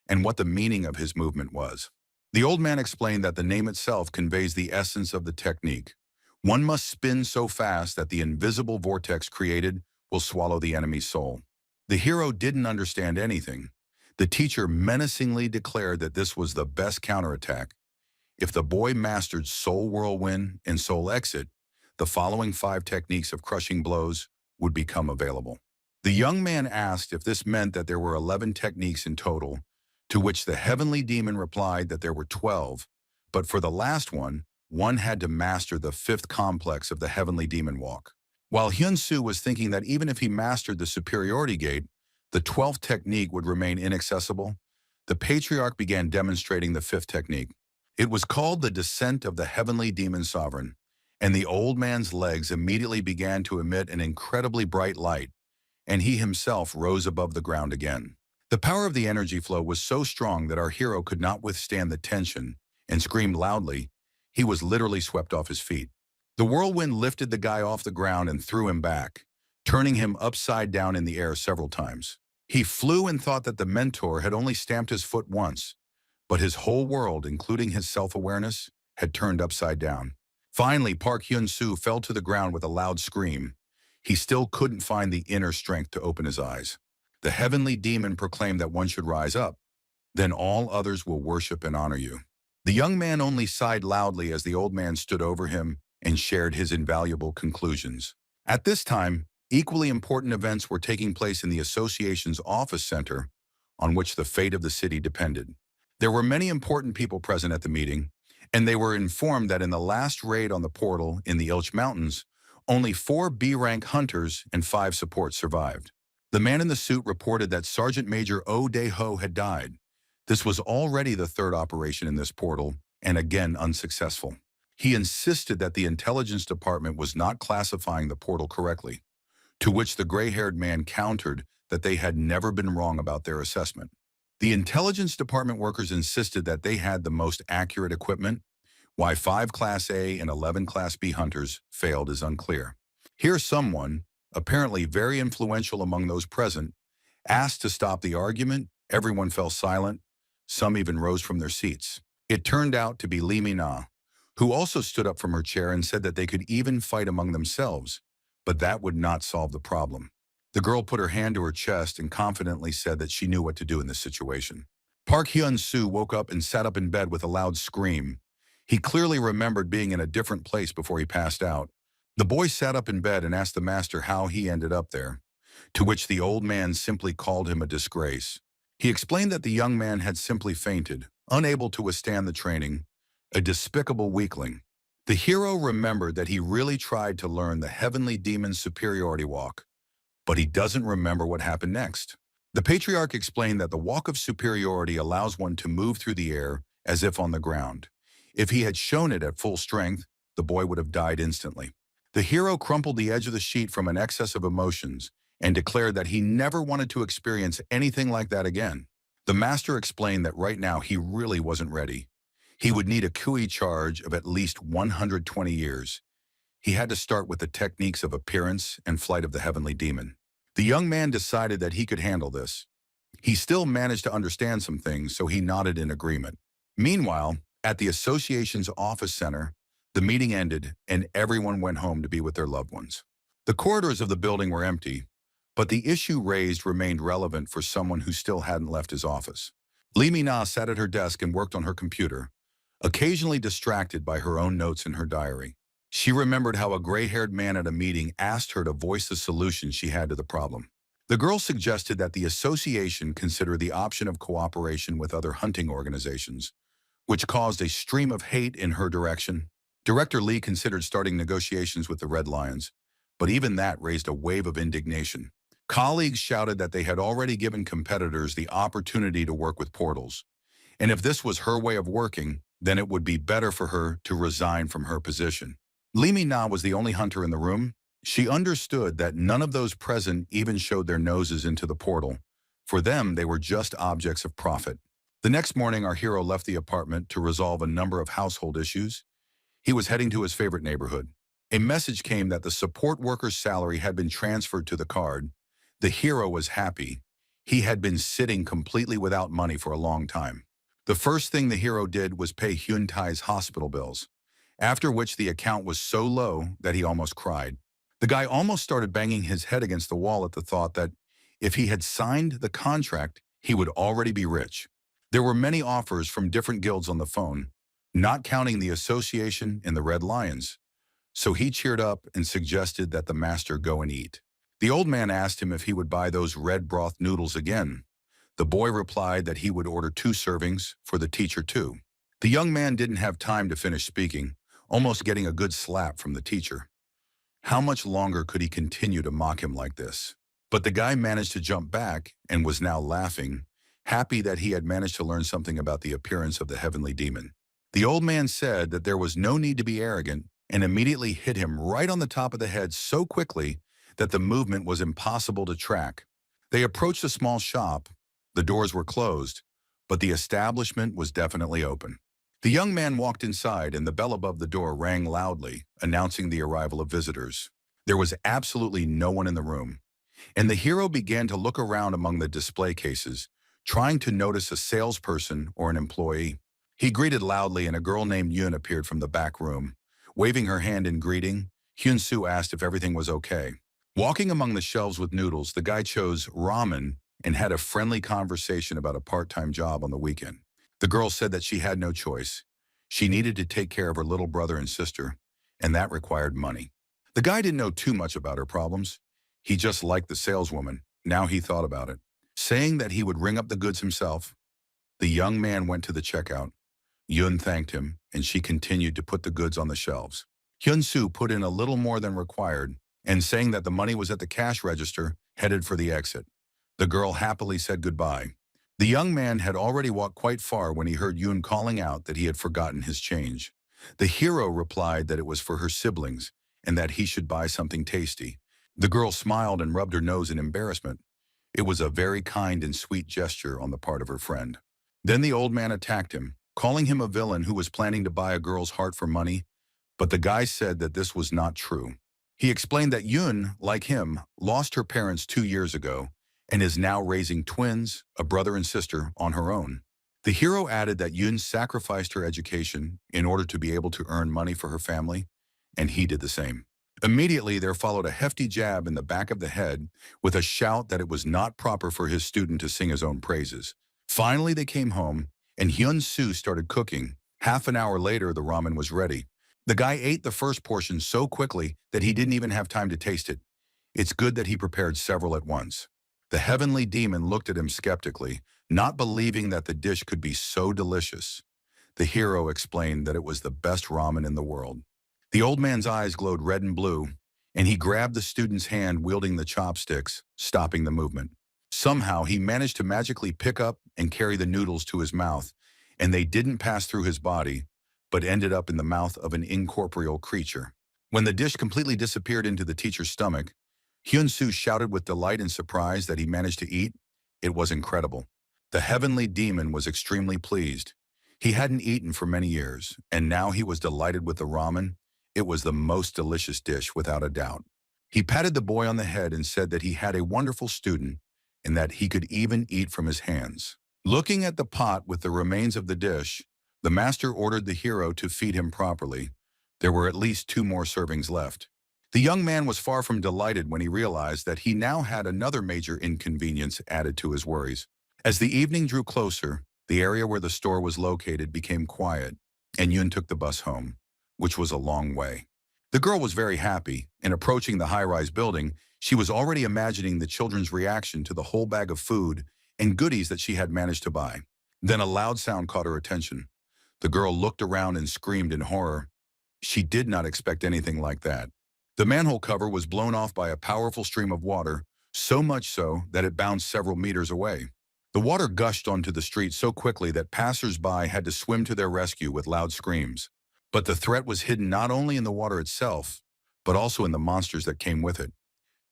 and what the meaning of his movement was. The old man explained that the name itself conveys the essence of the technique. One must spin so fast that the invisible vortex created will swallow the enemy's soul. The hero didn't understand anything. The teacher menacingly declared that this was the best counterattack. If the boy mastered Soul Whirlwind and Soul Exit, the following 5 techniques of crushing blows would become available. The young man asked if this meant that there were 11 techniques in total, to which the heavenly demon replied that there were 12, but for the last one had to master the 5th complex of the heavenly demon walk. While Hyun Su was thinking that even if he mastered the superiority gate, the 12th technique would remain inaccessible, the patriarch began demonstrating the 5th technique. It was called the Descent of the Heavenly Demon Sovereign, and the old man's legs immediately began to emit an incredibly bright light, and he himself rose above the ground again. The power of the energy flow was so strong that our hero could not withstand the tension and screamed loudly. He was literally swept off his feet. The whirlwind lifted the guy off the ground and threw him back, turning him upside down in the air several times. He flew and thought that the mentor had only stamped his foot once, but his whole world, including his self-awareness, had turned upside down. Finally, Park Hyun Su fell to the ground with a loud scream. He still couldn't find the inner strength to open his eyes. The heavenly demon proclaimed that one should rise up. Then all others will worship and honor you. The young man only sighed loudly as the old man stood over him and shared his invaluable conclusions. At this time, equally important events were taking place in the association's office center, on which the fate of the city depended. There were many important people present at the meeting, and they were informed that in the last raid on the portal in the Ilch Mountains, only 4 B-rank hunters and 5 supports survived. The man in the suit reported that Sergeant Major Oh Dae-ho had died. This was already the 3rd operation in this portal, and again unsuccessful. He insisted that the intelligence department was not classifying the portal correctly, to which the gray-haired man countered that they had never been wrong about their assessment. The intelligence department workers insisted that they had the most accurate equipment. Why 5 Class A and 11 Class B hunters failed is unclear. Here someone, apparently very influential among those present, asked to stop the argument. Everyone fell silent. Some even rose from their seats. It turned out to be Lee Mina, who also stood up from her chair and said that they could even fight among themselves, but that would not solve the problem. The girl put her hand to her chest and confidently said that she knew what to do in this situation. Park Hyun Su woke up and sat up in bed with a loud scream. He clearly remembered being in a different place before he passed out. The boy sat up in bed and asked the master how he ended up there, to which the old man simply called him a disgrace. He explained that the young man had simply fainted, unable to withstand the training, a despicable weakling. The hero remembered that he really tried to learn the heavenly demon's superiority walk, but he doesn't remember what happened next. The patriarch explained that the walk of superiority allows one to move through the air as if on the ground. If he had shown it at full strength, the boy would have died instantly. The hero crumpled the edge of the sheet from an excess of emotions and declared that he never wanted to experience anything like that again. The master explained that right now he really wasn't ready. He would need a QE charge of at least 120 years. He had to start with the techniques of appearance and flight of the heavenly demon. The young man decided that he could handle this. He still managed to understand some things, so he nodded in agreement. Meanwhile, at the association's office center, the meeting ended and everyone went home to be with their loved ones. The corridors of the building were empty, but the issue raised remained relevant for someone who still hadn't left his office. Lee Mina sat at her desk and worked on her computer, occasionally distracted by her own notes in her diary. She remembered how a gray-haired man at a meeting asked her to voice the solution she had to the problem. The girl suggested that the association consider the option of cooperation with other hunting organizations, which caused a stream of hate in her direction. Director Lee considered starting negotiations with the Red Lions, but even that raised a wave of indignation. Colleagues shouted that they had already given competitors the opportunity to work with portals, and if this was her way of working, then it would be better for her to resign from her position. Lee Mina was the only hunter in the room, She understood that none of those present even showed their noses into the portal. For them, they were just objects of profit. The next morning, our hero left the apartment to resolve a number of household issues. He was heading to his favorite neighborhood. A message came that the support worker's salary had been transferred to the card. The hero was happy. He had been sitting completely without money for a long time. The first thing the hero did was pay Hyun Tai's hospital bills, after which the account was so low that he almost cried. The guy almost started banging his head against the wall at the thought that if he had signed the contract, he would already be rich. There were many offers from different guilds on the phone, not counting the association and the Red Lions. So he cheered up and suggested that the master go and eat. The old man asked him if he would buy those red broth noodles again. The boy replied that he would order 2 servings for the teacher too. The young man didn't have time to finish speaking, almost getting a good slap from the teacher. How much longer could he continue to mock him like this? But the guy managed to jump back and was now laughing, happy that he had managed to learn something about the appearance of the heavenly demon. The old man said that there was no need to be arrogant and immediately hit him right on the top of the head so quickly that the movement was impossible to track. They approached a small shop. The doors were closed, but the establishment was definitely open. The young man walked inside and the bell above the door rang loudly, announcing the arrival of visitors. There was absolutely no one in the room, and the hero began to look around among the display cases, trying to notice a salesperson or an employee. He greeted loudly and a girl named Yun appeared from the back room. Waving her hand in greeting, Hyun Su asked if everything was okay. Walking among the shelves with noodles, the guy chose ramen and had a friendly conversation about a part-time job on the weekend. The girl said that she had no choice. She needed to take care of her little brother and sister, and that required money. The guy didn't know too much about her problems. He just liked the saleswoman. Now he thought about it. Saying that he would ring up the goods himself, the young man went to the checkout. Yun thanked him, and she continued to put the goods on the shelves. Hyun Su put in a little more than required, and saying that the money was at the cash register, headed for the exit. The girl happily said goodbye. The young man had already walked quite far when he heard Yun calling out that he had forgotten his change. The hero replied that it was for her siblings, and that he should buy something tasty. The girl smiled and rubbed her nose in embarrassment. It was a very kind and sweet gesture on the part of her friend. Then the old man attacked him, calling him a villain who was planning to buy a girl's heart for money, but the guy said that this was not true. He explained that Yun, like him, lost her parents 2 years ago and is now raising twins, a brother and sister, on her own. The hero added that Yun sacrificed her education in order to be able to earn money for her family, and he did the same. Immediately, there followed a hefty jab in the back of the head with a shout that it was not proper for his student to sing his own praises. Finally, they came home, and Hyun Su started cooking. Half an hour later, the ramen was ready. The guy ate the first portion so quickly that he didn't even have time to taste it. It's good that he prepared several at once. The heavenly demon looked at him skeptically, not believing that the dish could be so delicious. The hero explained that it was the best ramen in the world. The old man's eyes glowed red and blue, and he grabbed the student's hand wielding the chopsticks, stopping the movement. Somehow, he managed to magically pick up and carry the noodles to his mouth, and they didn't pass through his body, but ended up in the mouth of an incorporeal creature. When the dish completely disappeared into the teacher's stomach, Hyun Su shouted with delight and surprise that he managed to eat. It was incredible. The heavenly demon was extremely pleased. He hadn't eaten for many years, and now he was delighted with the ramen. It was the most delicious dish, without a doubt. He patted the boy on the head and said that he had a wonderful student and that he could even eat from his hands. Looking at the pot with the remains of the dish, the master ordered the hero to feed him properly. There were at least 2 more servings left. The young man was far from delighted when he realized that he now had another major inconvenience added to his worries. As the evening drew closer, the area where the store was located became quiet, and Yun took the bus home, which was a long way. The girl was very happy, and approaching the high-rise building, she was already imagining the children's reaction to the whole bag of food and goodies that she had managed to buy. Then a loud sound caught her attention. The girl looked around and screamed in horror. She did not expect anything like that. The manhole cover was blown off by a powerful stream of water, so much so that it bounced several meters away. The water gushed onto the street so quickly that passers-by had to swim to their rescue with loud screams. But the threat was hidden not only in the water itself, but also in the monsters that came with it.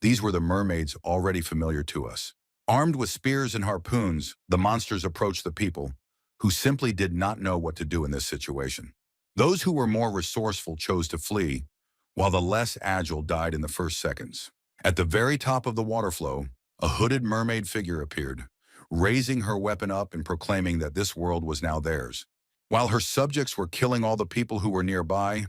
These were the mermaids already familiar to us. Armed with spears and harpoons, the monsters approached the people, who simply did not know what to do in this situation. Those who were more resourceful chose to flee, while the less agile died in the first seconds. At the very top of the water flow, a hooded mermaid figure appeared, raising her weapon up and proclaiming that this world was now theirs. While her subjects were killing all the people who were nearby,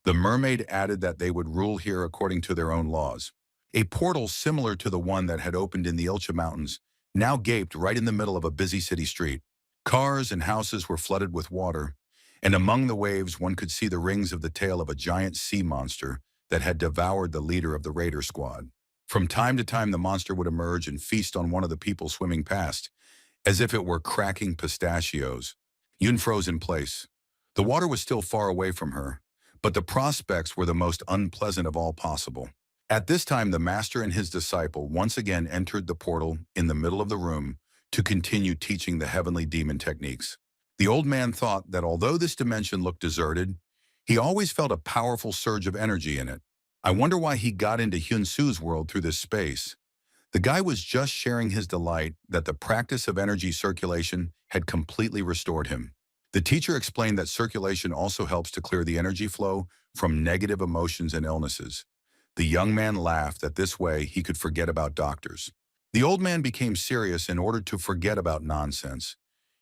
the mermaid added that they would rule here according to their own laws. A portal similar to the one that had opened in the Ilcha Mountains now gaped right in the middle of a busy city street. Cars and houses were flooded with water, and among the waves one could see the rings of the tail of a giant sea monster that had devoured the leader of the raider squad. From time to time the monster would emerge and feast on one of the people swimming past, as if it were cracking pistachios. Yun froze in place. The water was still far away from her, but the prospects were the most unpleasant of all possible. At this time, the master and his disciple once again entered the portal in the middle of the room to continue teaching the heavenly demon techniques. The old man thought that although this dimension looked deserted, he always felt a powerful surge of energy in it. I wonder why he got into Hyun Su's world through this space. The guy was just sharing his delight that the practice of energy circulation had completely restored him. The teacher explained that circulation also helps to clear the energy flow from negative emotions and illnesses. The young man laughed that this way he could forget about doctors. The old man became serious in order to forget about nonsense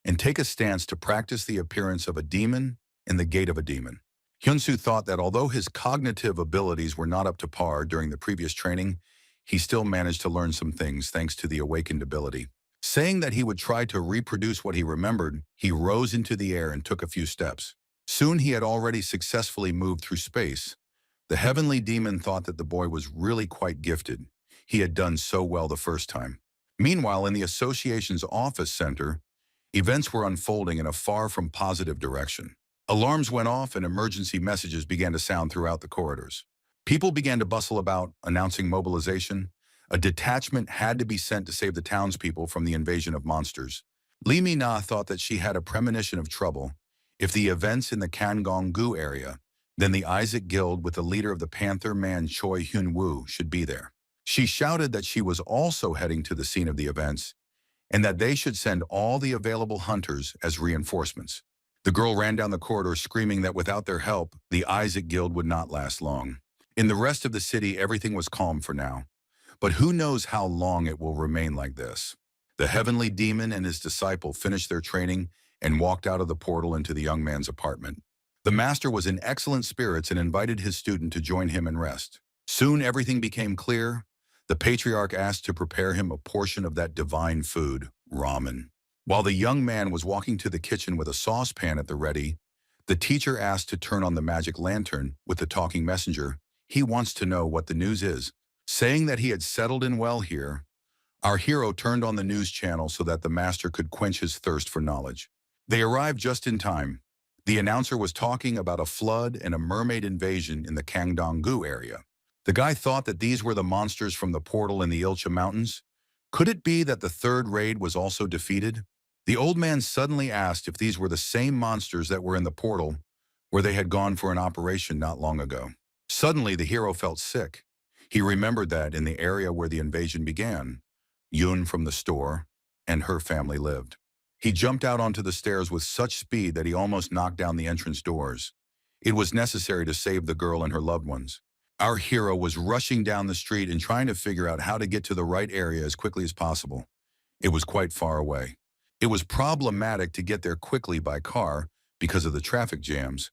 and take a stance to practice the appearance of a demon and the gait of a demon. Hyun Su thought that although his cognitive abilities were not up to par during the previous training, he still managed to learn some things thanks to the awakened ability. Saying that he would try to reproduce what he remembered, he rose into the air and took a few steps. Soon he had already successfully moved through space. The heavenly demon thought that the boy was really quite gifted. He had done so well the first time. Meanwhile, in the association's office center, events were unfolding in a far from positive direction. Alarms went off and emergency messages began to sound throughout the corridors. People began to bustle about, announcing mobilization. A detachment had to be sent to save the townspeople from the invasion of monsters. Lee Mi-na thought that she had a premonition of trouble. If the events in the Kangong-gu area, then the Isaac Guild with the leader of the Panther Man Choi Hyun-woo should be there. She shouted that she was also heading to the scene of the events, and that they should send all the available hunters as reinforcements. The girl ran down the corridor screaming that without their help, the Isaac Guild would not last long. In the rest of the city, everything was calm for now. But who knows how long it will remain like this? The heavenly demon and his disciple finished their training and walked out of the portal into the young man's apartment. The master was in excellent spirits and invited his student to join him and rest. Soon everything became clear. The patriarch asked to prepare him a portion of that divine food, ramen. While the young man was walking to the kitchen with a saucepan at the ready, the teacher asked to turn on the magic lantern with the talking messenger. He wants to know what the news is. Saying that he had settled in well here, our hero turned on the news channel so that the master could quench his thirst for knowledge. They arrived just in time. The announcer was talking about a flood and a mermaid invasion in the Kangdong-gu area. The guy thought that these were the monsters from the portal in the Ilcha Mountains. Could it be that the third raid was also defeated? The old man suddenly asked if these were the same monsters that were in the portal where they had gone for an operation not long ago. Suddenly, the hero felt sick. He remembered that in the area where the invasion began, Yun from the store and her family lived. He jumped out onto the stairs with such speed that he almost knocked down the entrance doors. It was necessary to save the girl and her loved ones. Our hero was rushing down the street and trying to figure out how to get to the right area as quickly as possible. It was quite far away. It was problematic to get there quickly by car because of the traffic jams,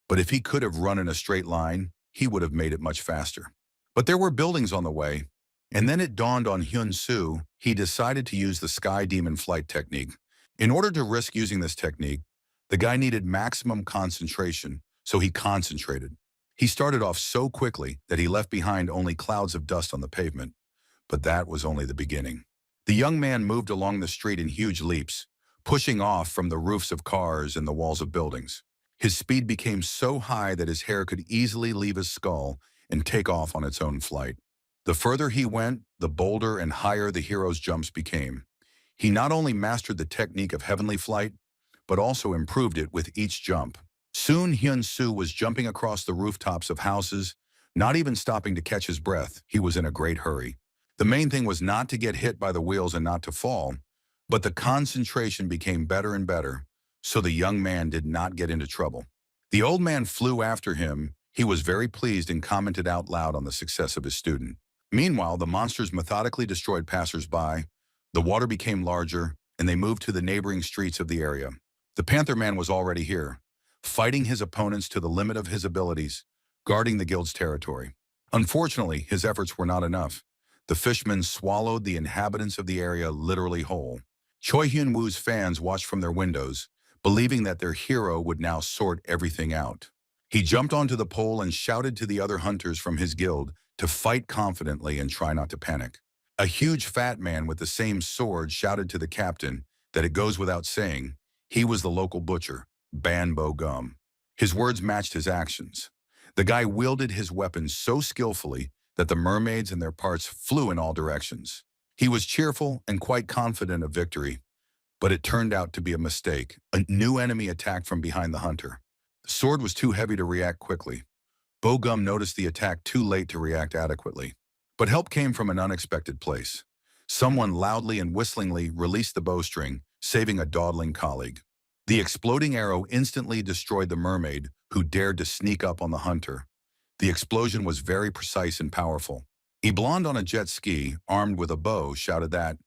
but if he could have run in a straight line, he would have made it much faster. But there were buildings on the way, and then it dawned on Hyun Su. He decided to use the Sky Demon flight technique. In order to risk using this technique, the guy needed maximum concentration, so he concentrated. He started off so quickly that he left behind only clouds of dust on the pavement. But that was only the beginning. The young man moved along the street in huge leaps, pushing off from the roofs of cars and the walls of buildings. His speed became so high that his hair could easily leave his skull and take off on its own flight. The further he went, the bolder and higher the hero's jumps became. He not only mastered the technique of heavenly flight, but also improved it with each jump. Soon Hyun Su was jumping across the rooftops of houses, Not even stopping to catch his breath, he was in a great hurry. The main thing was not to get hit by the wheels and not to fall, but the concentration became better and better, so the young man did not get into trouble. The old man flew after him. He was very pleased and commented out loud on the success of his student. Meanwhile, the monsters methodically destroyed passers-by. The water became larger, and they moved to the neighboring streets of the area. The Panther Man was already here, fighting his opponents to the limit of his abilities, guarding the guild's territory. Unfortunately, his efforts were not enough. The fishmen swallowed the inhabitants of the area literally whole. Choi Hyun-woo's fans watched from their windows, believing that their hero would now sort everything out. He jumped onto the pole and shouted to the other hunters from his guild to fight confidently and try not to panic. A huge fat man with the same sword shouted to the captain that it goes without saying, he was the local butcher, Ban Bo Gum. His words matched his actions. The guy wielded his weapons so skillfully that the mermaids and their parts flew in all directions. He was cheerful and quite confident of victory, but it turned out to be a mistake. A new enemy attacked from behind the hunter. The sword was too heavy to react quickly. Bogum noticed the attack too late to react adequately. But help came from an unexpected place. Someone loudly and whistlingly released the bowstring, saving a dawdling colleague. The exploding arrow instantly destroyed the mermaid, who dared to sneak up on the hunter. The explosion was very precise and powerful. A blonde on a jet ski, armed with a bow, shouted that,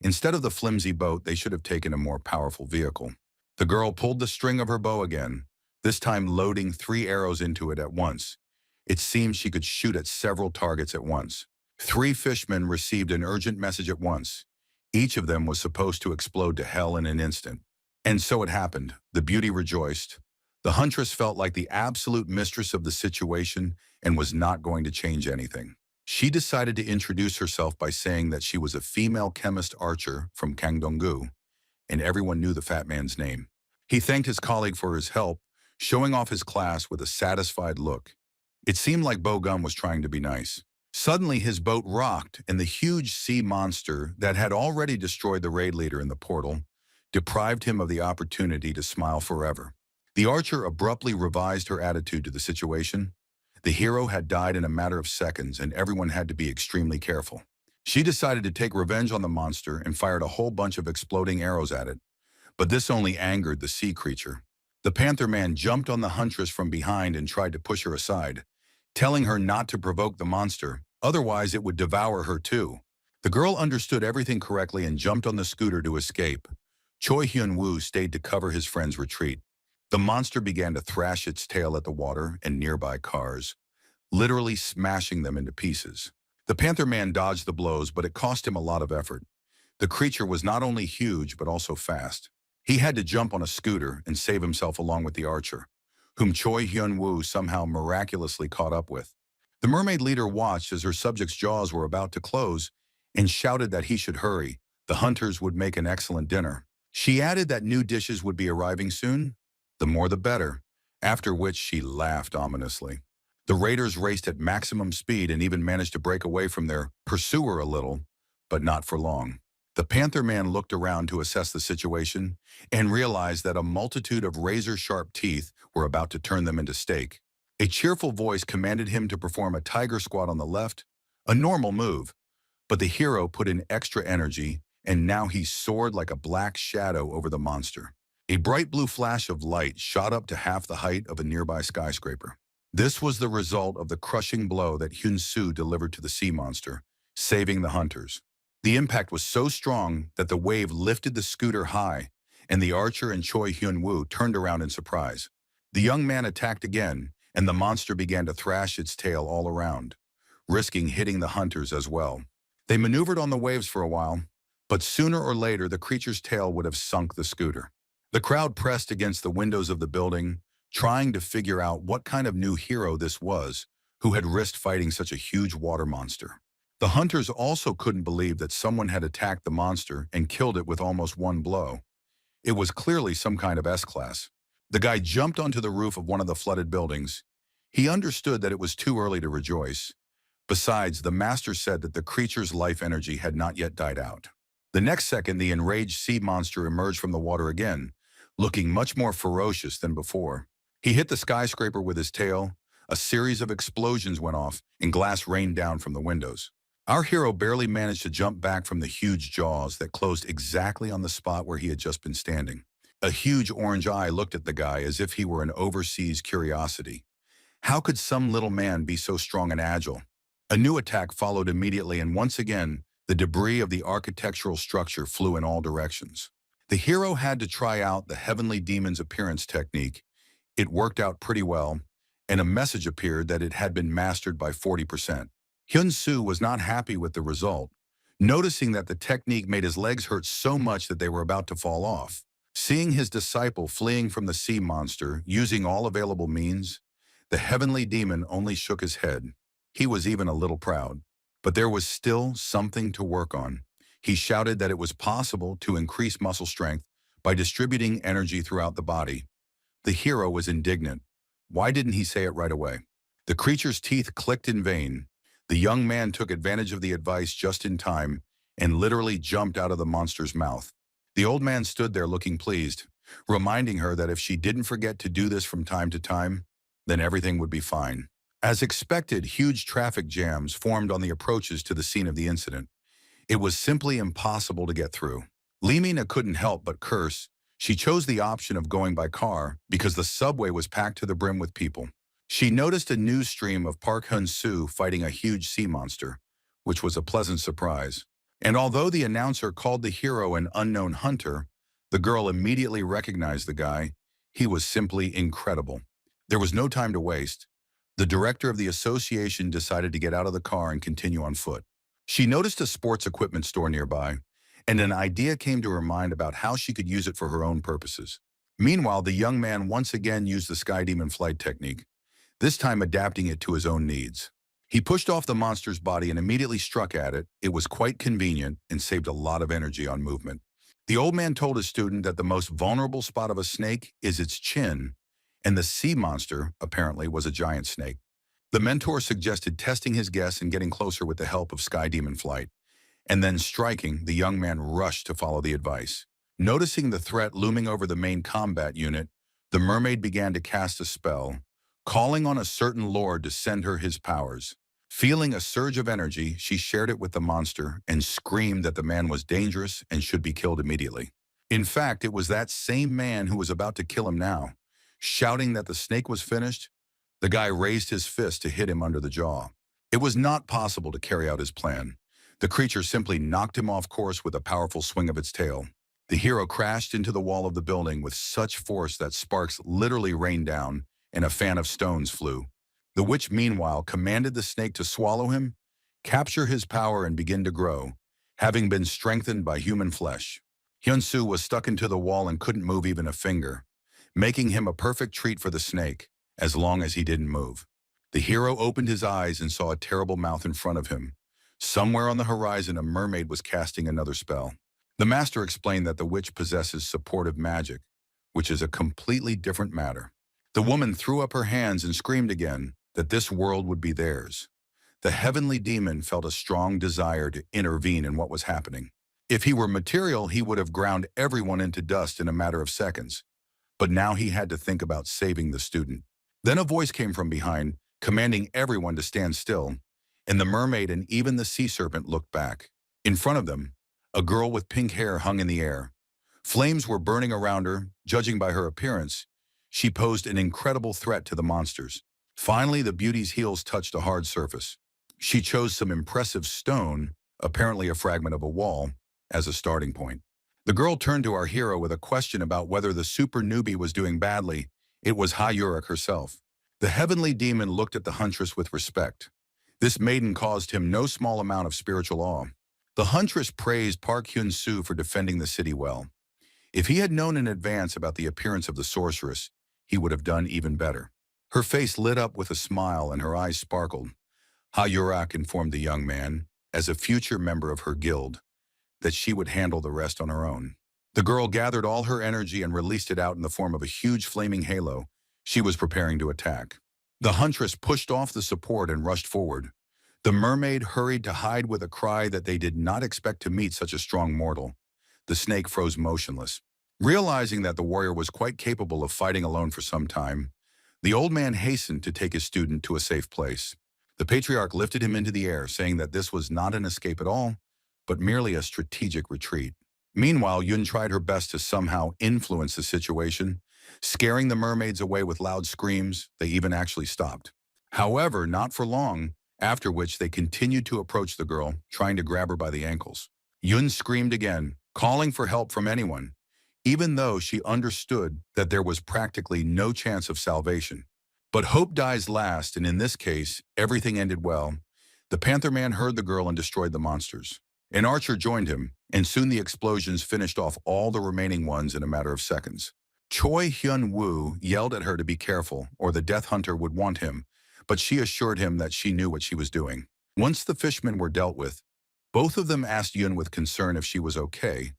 instead of the flimsy boat, they should have taken a more powerful vehicle. The girl pulled the string of her bow again, this time loading 3 arrows into it at once. It seemed she could shoot at several targets at once. 3 fishmen received an urgent message at once. Each of them was supposed to explode to hell in an instant. And so it happened. The beauty rejoiced. The huntress felt like the absolute mistress of the situation and was not going to change anything. She decided to introduce herself by saying that she was a female chemist archer from Kangdong-gu, and everyone knew the fat man's name. He thanked his colleague for his help, showing off his class with a satisfied look. It seemed like Bogum was trying to be nice. Suddenly, his boat rocked, and the huge sea monster that had already destroyed the raid leader in the portal deprived him of the opportunity to smile forever. The archer abruptly revised her attitude to the situation. The hero had died in a matter of seconds, and everyone had to be extremely careful. She decided to take revenge on the monster and fired a whole bunch of exploding arrows at it. But this only angered the sea creature. The Panther Man jumped on the huntress from behind and tried to push her aside, telling her not to provoke the monster, otherwise it would devour her too. The girl understood everything correctly and jumped on the scooter to escape. Choi Hyun-woo stayed to cover his friend's retreat. The monster began to thrash its tail at the water and nearby cars, literally smashing them into pieces. The Panther Man dodged the blows, but it cost him a lot of effort. The creature was not only huge, but also fast. He had to jump on a scooter and save himself along with the archer, whom Choi Hyun-woo somehow miraculously caught up with. The mermaid leader watched as her subject's jaws were about to close and shouted that he should hurry. The hunters would make an excellent dinner. She added that new dishes would be arriving soon. The more the better, after which she laughed ominously. The raiders raced at maximum speed and even managed to break away from their pursuer a little, but not for long. The Panther Man looked around to assess the situation and realized that a multitude of razor-sharp teeth were about to turn them into steak. A cheerful voice commanded him to perform a tiger squat on the left, a normal move, but the hero put in extra energy, and now he soared like a black shadow over the monster. A bright blue flash of light shot up to half the height of a nearby skyscraper. This was the result of the crushing blow that Hyun Su delivered to the sea monster, saving the hunters. The impact was so strong that the wave lifted the scooter high, and the archer and Choi Hyun-woo turned around in surprise. The young man attacked again, and the monster began to thrash its tail all around, risking hitting the hunters as well. They maneuvered on the waves for a while, but sooner or later the creature's tail would have sunk the scooter. The crowd pressed against the windows of the building, trying to figure out what kind of new hero this was, who had risked fighting such a huge water monster. The hunters also couldn't believe that someone had attacked the monster and killed it with almost one blow. It was clearly some kind of S-class. The guy jumped onto the roof of one of the flooded buildings. He understood that it was too early to rejoice. Besides, the master said that the creature's life energy had not yet died out. The next second, the enraged sea monster emerged from the water again, looking much more ferocious than before. He hit the skyscraper with his tail. A series of explosions went off, and glass rained down from the windows. Our hero barely managed to jump back from the huge jaws that closed exactly on the spot where he had just been standing. A huge orange eye looked at the guy as if he were an overseas curiosity. How could some little man be so strong and agile? A new attack followed immediately, and once again, the debris of the architectural structure flew in all directions. The hero had to try out the heavenly demon's appearance technique. It worked out pretty well, and a message appeared that it had been mastered by 40%. Hyun Su was not happy with the result, noticing that the technique made his legs hurt so much that they were about to fall off. Seeing his disciple fleeing from the sea monster, using all available means, the heavenly demon only shook his head. He was even a little proud. But there was still something to work on. He shouted that it was possible to increase muscle strength by distributing energy throughout the body. The hero was indignant. Why didn't he say it right away? The creature's teeth clicked in vain. The young man took advantage of the advice just in time and literally jumped out of the monster's mouth. The old man stood there looking pleased, reminding her that if she didn't forget to do this from time to time, then everything would be fine. As expected, huge traffic jams formed on the approaches to the scene of the incident. It was simply impossible to get through. Limina couldn't help but curse. She chose the option of going by car because the subway was packed to the brim with people. She noticed a news stream of Park Hyun Su fighting a huge sea monster, which was a pleasant surprise. And although the announcer called the hero an unknown hunter, the girl immediately recognized the guy. He was simply incredible. There was no time to waste. The director of the association decided to get out of the car and continue on foot. She noticed a sports equipment store nearby, and an idea came to her mind about how she could use it for her own purposes. Meanwhile, the young man once again used the Sky Demon flight technique, this time adapting it to his own needs. He pushed off the monster's body and immediately struck at it. It was quite convenient and saved a lot of energy on movement. The old man told his student that the most vulnerable spot of a snake is its chin, and the sea monster, apparently, was a giant snake. The mentor suggested testing his guess and getting closer with the help of Sky Demon Flight. And then striking, the young man rushed to follow the advice. Noticing the threat looming over the main combat unit, the mermaid began to cast a spell, calling on a certain lord to send her his powers. Feeling a surge of energy, she shared it with the monster and screamed that the man was dangerous and should be killed immediately. In fact, it was that same man who was about to kill him now. Shouting that the snake was finished, the guy raised his fist to hit him under the jaw. It was not possible to carry out his plan. The creature simply knocked him off course with a powerful swing of its tail. The hero crashed into the wall of the building with such force that sparks literally rained down and a fan of stones flew. The witch, meanwhile, commanded the snake to swallow him, capture his power, and begin to grow, having been strengthened by human flesh. Hyun Su was stuck into the wall and couldn't move even a finger, making him a perfect treat for the snake, as long as he didn't move. The hero opened his eyes and saw a terrible mouth in front of him. Somewhere on the horizon, a mermaid was casting another spell. The master explained that the witch possesses supportive magic, which is a completely different matter. The woman threw up her hands and screamed again that this world would be theirs. The heavenly demon felt a strong desire to intervene in what was happening. If he were material, he would have ground everyone into dust in a matter of seconds. But now he had to think about saving the student. Then a voice came from behind, commanding everyone to stand still, and the mermaid and even the sea serpent looked back. In front of them, a girl with pink hair hung in the air. Flames were burning around her. Judging by her appearance, she posed an incredible threat to the monsters. Finally, the beauty's heels touched a hard surface. She chose some impressive stone, apparently a fragment of a wall, as a starting point. The girl turned to our hero with a question about whether the super newbie was doing badly. It was Hyurik herself. The heavenly demon looked at the huntress with respect. This maiden caused him no small amount of spiritual awe. The huntress praised Park Hyun Su for defending the city well. If he had known in advance about the appearance of the sorceress, he would have done even better. Her face lit up with a smile and her eyes sparkled. Hyurik informed the young man, as a future member of her guild, that she would handle the rest on her own. The girl gathered all her energy and released it out in the form of a huge flaming halo. She was preparing to attack. The huntress pushed off the support and rushed forward. The mermaid hurried to hide with a cry that they did not expect to meet such a strong mortal. The snake froze motionless. Realizing that the warrior was quite capable of fighting alone for some time, The old man hastened to take his student to a safe place. The patriarch lifted him into the air, saying that this was not an escape at all, but merely a strategic retreat. Meanwhile, Yun tried her best to somehow influence the situation, scaring the mermaids away with loud screams. They even actually stopped. However, not for long, after which they continued to approach the girl, trying to grab her by the ankles. Yun screamed again, calling for help from anyone, even though she understood that there was practically no chance of salvation. But hope dies last, and in this case, everything ended well. The Panther Man heard the girl and destroyed the monsters. An archer joined him, and soon the explosions finished off all the remaining ones in a matter of seconds. Choi Hyun-woo yelled at her to be careful, or the Death Hunter would want him, but she assured him that she knew what she was doing. Once the fishmen were dealt with, both of them asked Yun with concern if she was okay,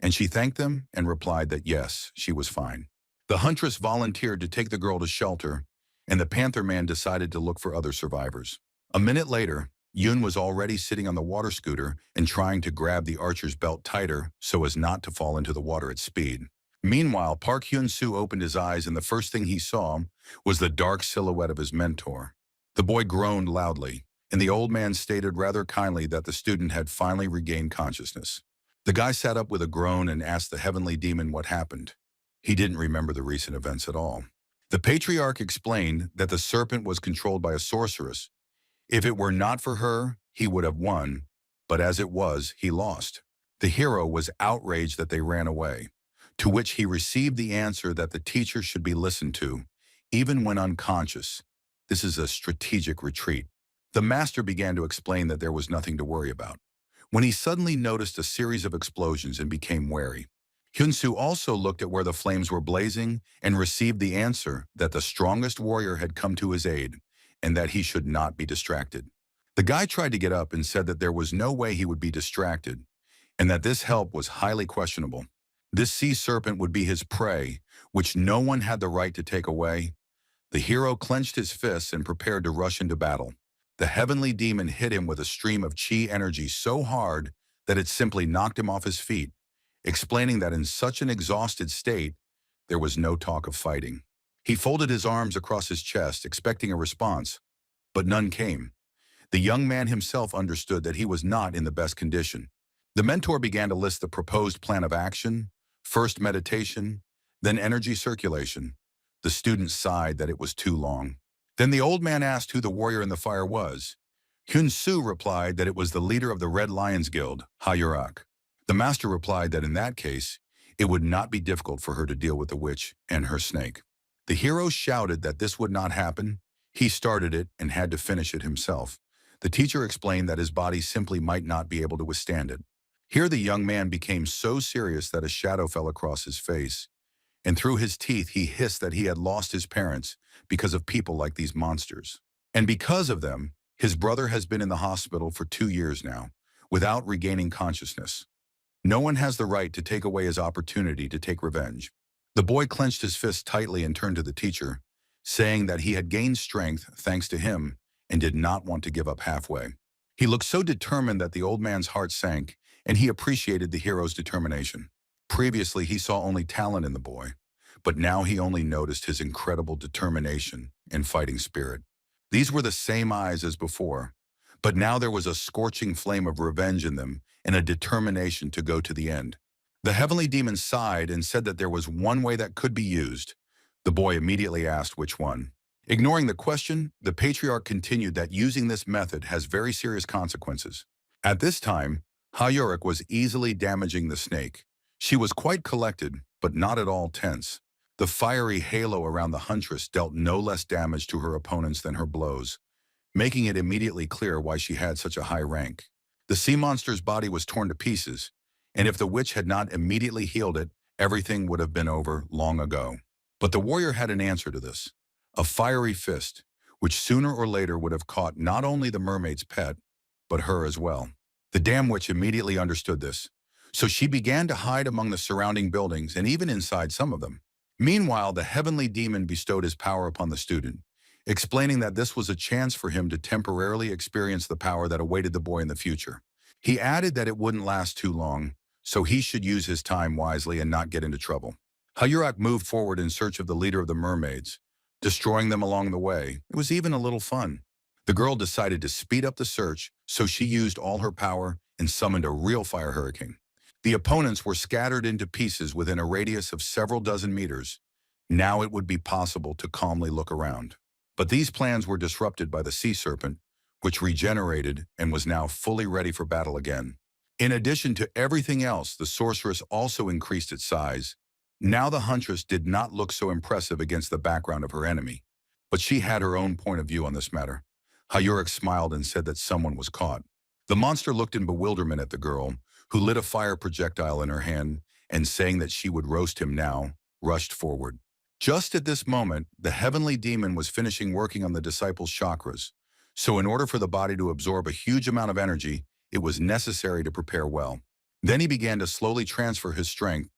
and she thanked them and replied that yes, she was fine. The huntress volunteered to take the girl to shelter, and the Panther Man decided to look for other survivors. A minute later, Yun was already sitting on the water scooter and trying to grab the archer's belt tighter so as not to fall into the water at speed. Meanwhile, Park Hyun Su opened his eyes, and the first thing he saw was the dark silhouette of his mentor. The boy groaned loudly, and the old man stated rather kindly that the student had finally regained consciousness. The guy sat up with a groan and asked the heavenly demon what happened. He didn't remember the recent events at all. The patriarch explained that the serpent was controlled by a sorceress. If it were not for her, he would have won, but as it was, he lost. The hero was outraged that they ran away, to which he received the answer that the teacher should be listened to, even when unconscious. This is a strategic retreat. The master began to explain that there was nothing to worry about, when he suddenly noticed a series of explosions and became wary. Hyun Su also looked at where the flames were blazing and received the answer that the strongest warrior had come to his aid, and that he should not be distracted. The guy tried to get up and said that there was no way he would be distracted, and that this help was highly questionable. This sea serpent would be his prey, which no one had the right to take away. The hero clenched his fists and prepared to rush into battle. The heavenly demon hit him with a stream of chi energy so hard that it simply knocked him off his feet, explaining that in such an exhausted state, there was no talk of fighting. He folded his arms across his chest, expecting a response, but none came. The young man himself understood that he was not in the best condition. The mentor began to list the proposed plan of action, first meditation, then energy circulation. The student sighed that it was too long. Then the old man asked who the warrior in the fire was. Hyun Su replied that it was the leader of the Red Lions Guild, Hayurak. The master replied that in that case, it would not be difficult for her to deal with the witch and her snake. The hero shouted that this would not happen. He started it and had to finish it himself. The teacher explained that his body simply might not be able to withstand it. Here the young man became so serious that a shadow fell across his face, and through his teeth he hissed that he had lost his parents because of people like these monsters. And because of them, his brother has been in the hospital for 2 years now, without regaining consciousness. No one has the right to take away his opportunity to take revenge. The boy clenched his fist tightly and turned to the teacher, saying that he had gained strength thanks to him and did not want to give up halfway. He looked so determined that the old man's heart sank, and he appreciated the hero's determination. Previously, he saw only talent in the boy, but now he only noticed his incredible determination and fighting spirit. These were the same eyes as before, but now there was a scorching flame of revenge in them and a determination to go to the end. The heavenly demon sighed and said that there was one way that could be used. The boy immediately asked which one. Ignoring the question, the patriarch continued that using this method has very serious consequences. At this time, Hayurik was easily damaging the snake. She was quite collected, but not at all tense. The fiery halo around the huntress dealt no less damage to her opponents than her blows, making it immediately clear why she had such a high rank. The sea monster's body was torn to pieces, and if the witch had not immediately healed it, everything would have been over long ago. But the warrior had an answer to this, a fiery fist, which sooner or later would have caught not only the mermaid's pet, but her as well. The damn witch immediately understood this, so she began to hide among the surrounding buildings and even inside some of them. Meanwhile, the heavenly demon bestowed his power upon the student, explaining that this was a chance for him to temporarily experience the power that awaited the boy in the future. He added that it wouldn't last too long, so he should use his time wisely and not get into trouble. Hayurak moved forward in search of the leader of the mermaids, destroying them along the way. It was even a little fun. The girl decided to speed up the search, so she used all her power and summoned a real fire hurricane. The opponents were scattered into pieces within a radius of several dozen meters. Now it would be possible to calmly look around. But these plans were disrupted by the sea serpent, which regenerated and was now fully ready for battle again. In addition to everything else, the sorceress also increased its size. Now the huntress did not look so impressive against the background of her enemy. But she had her own point of view on this matter. Hyun smiled and said that someone was caught. The monster looked in bewilderment at the girl, who lit a fire projectile in her hand, and saying that she would roast him now, rushed forward. Just at this moment, the heavenly demon was finishing working on the disciple's chakras. So in order for the body to absorb a huge amount of energy, it was necessary to prepare well. Then he began to slowly transfer his strength,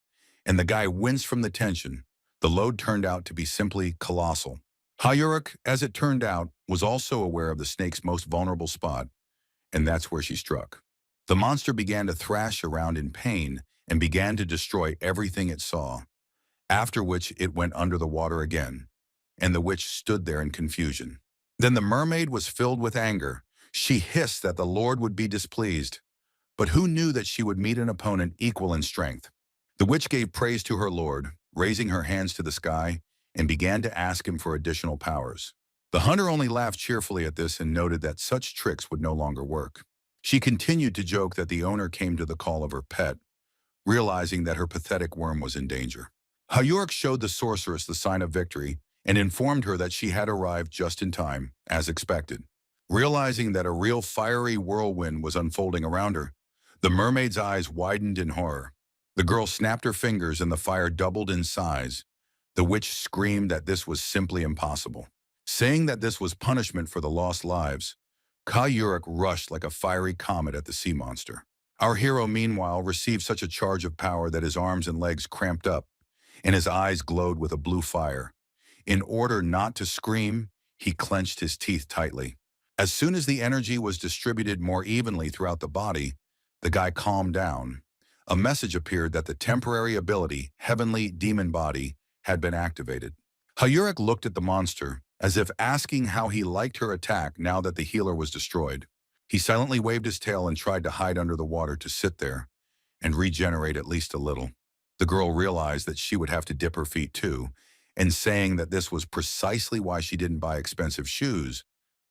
and the guy winced from the tension. The load turned out to be simply colossal. Hyun, as it turned out, was also aware of the snake's most vulnerable spot, and that's where she struck. The monster began to thrash around in pain and began to destroy everything it saw, after which it went under the water again, and the witch stood there in confusion. Then the mermaid was filled with anger. She hissed that the Lord would be displeased, but who knew that she would meet an opponent equal in strength? The witch gave praise to her Lord, raising her hands to the sky, and began to ask him for additional powers. The hunter only laughed cheerfully at this and noted that such tricks would no longer work. She continued to joke that the owner came to the call of her pet, realizing that her pathetic worm was in danger. Hyun showed the sorceress the sign of victory and informed her that she had arrived just in time, as expected. Realizing that a real fiery whirlwind was unfolding around her, the mermaid's eyes widened in horror. The girl snapped her fingers and the fire doubled in size. The witch screamed that this was simply impossible. Saying that this was punishment for the lost lives, Hyun rushed like a fiery comet at the sea monster. Our hero, meanwhile, received such a charge of power that his arms and legs cramped up, and his eyes glowed with a blue fire. In order not to scream, he clenched his teeth tightly. As soon as the energy was distributed more evenly throughout the body, the guy calmed down. A message appeared that the temporary ability, Heavenly Demon Body, had been activated. Hyun looked at the monster, as if asking how he liked her attack now that the healer was destroyed. He silently waved his tail and tried to hide under the water to sit there and regenerate at least a little. The girl realized that she would have to dip her feet too, and saying that this was precisely why she didn't buy expensive shoes,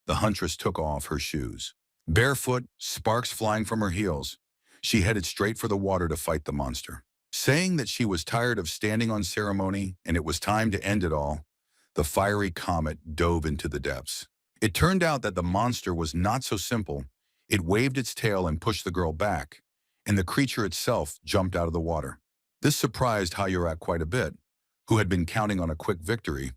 the huntress took off her shoes. Barefoot, sparks flying from her heels, she headed straight for the water to fight the monster. Saying that she was tired of standing on ceremony and it was time to end it all, the fiery comet dove into the depths. It turned out that the monster was not so simple. It waved its tail and pushed the girl back, and the creature itself jumped out of the water. This surprised Hyun quite a bit, who had been counting on a quick victory,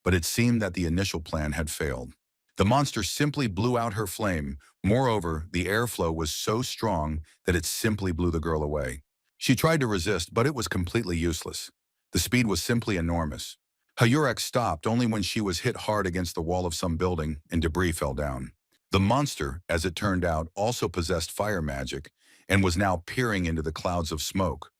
but it seemed that the initial plan had failed. The monster simply blew out her flame. Moreover, the airflow was so strong that it simply blew the girl away. She tried to resist, but it was completely useless. The speed was simply enormous. Hyun stopped only when she was hit hard against the wall of some building and debris fell down. The monster, as it turned out, also possessed fire magic and was now peering into the clouds of smoke,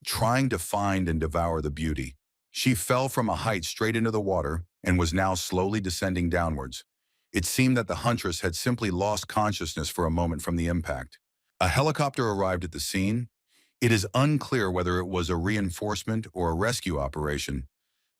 trying to find and devour the beauty. She fell from a height straight into the water and was now slowly descending downwards. It seemed that the huntress had simply lost consciousness for a moment from the impact. A helicopter arrived at the scene. It is unclear whether it was a reinforcement or a rescue operation,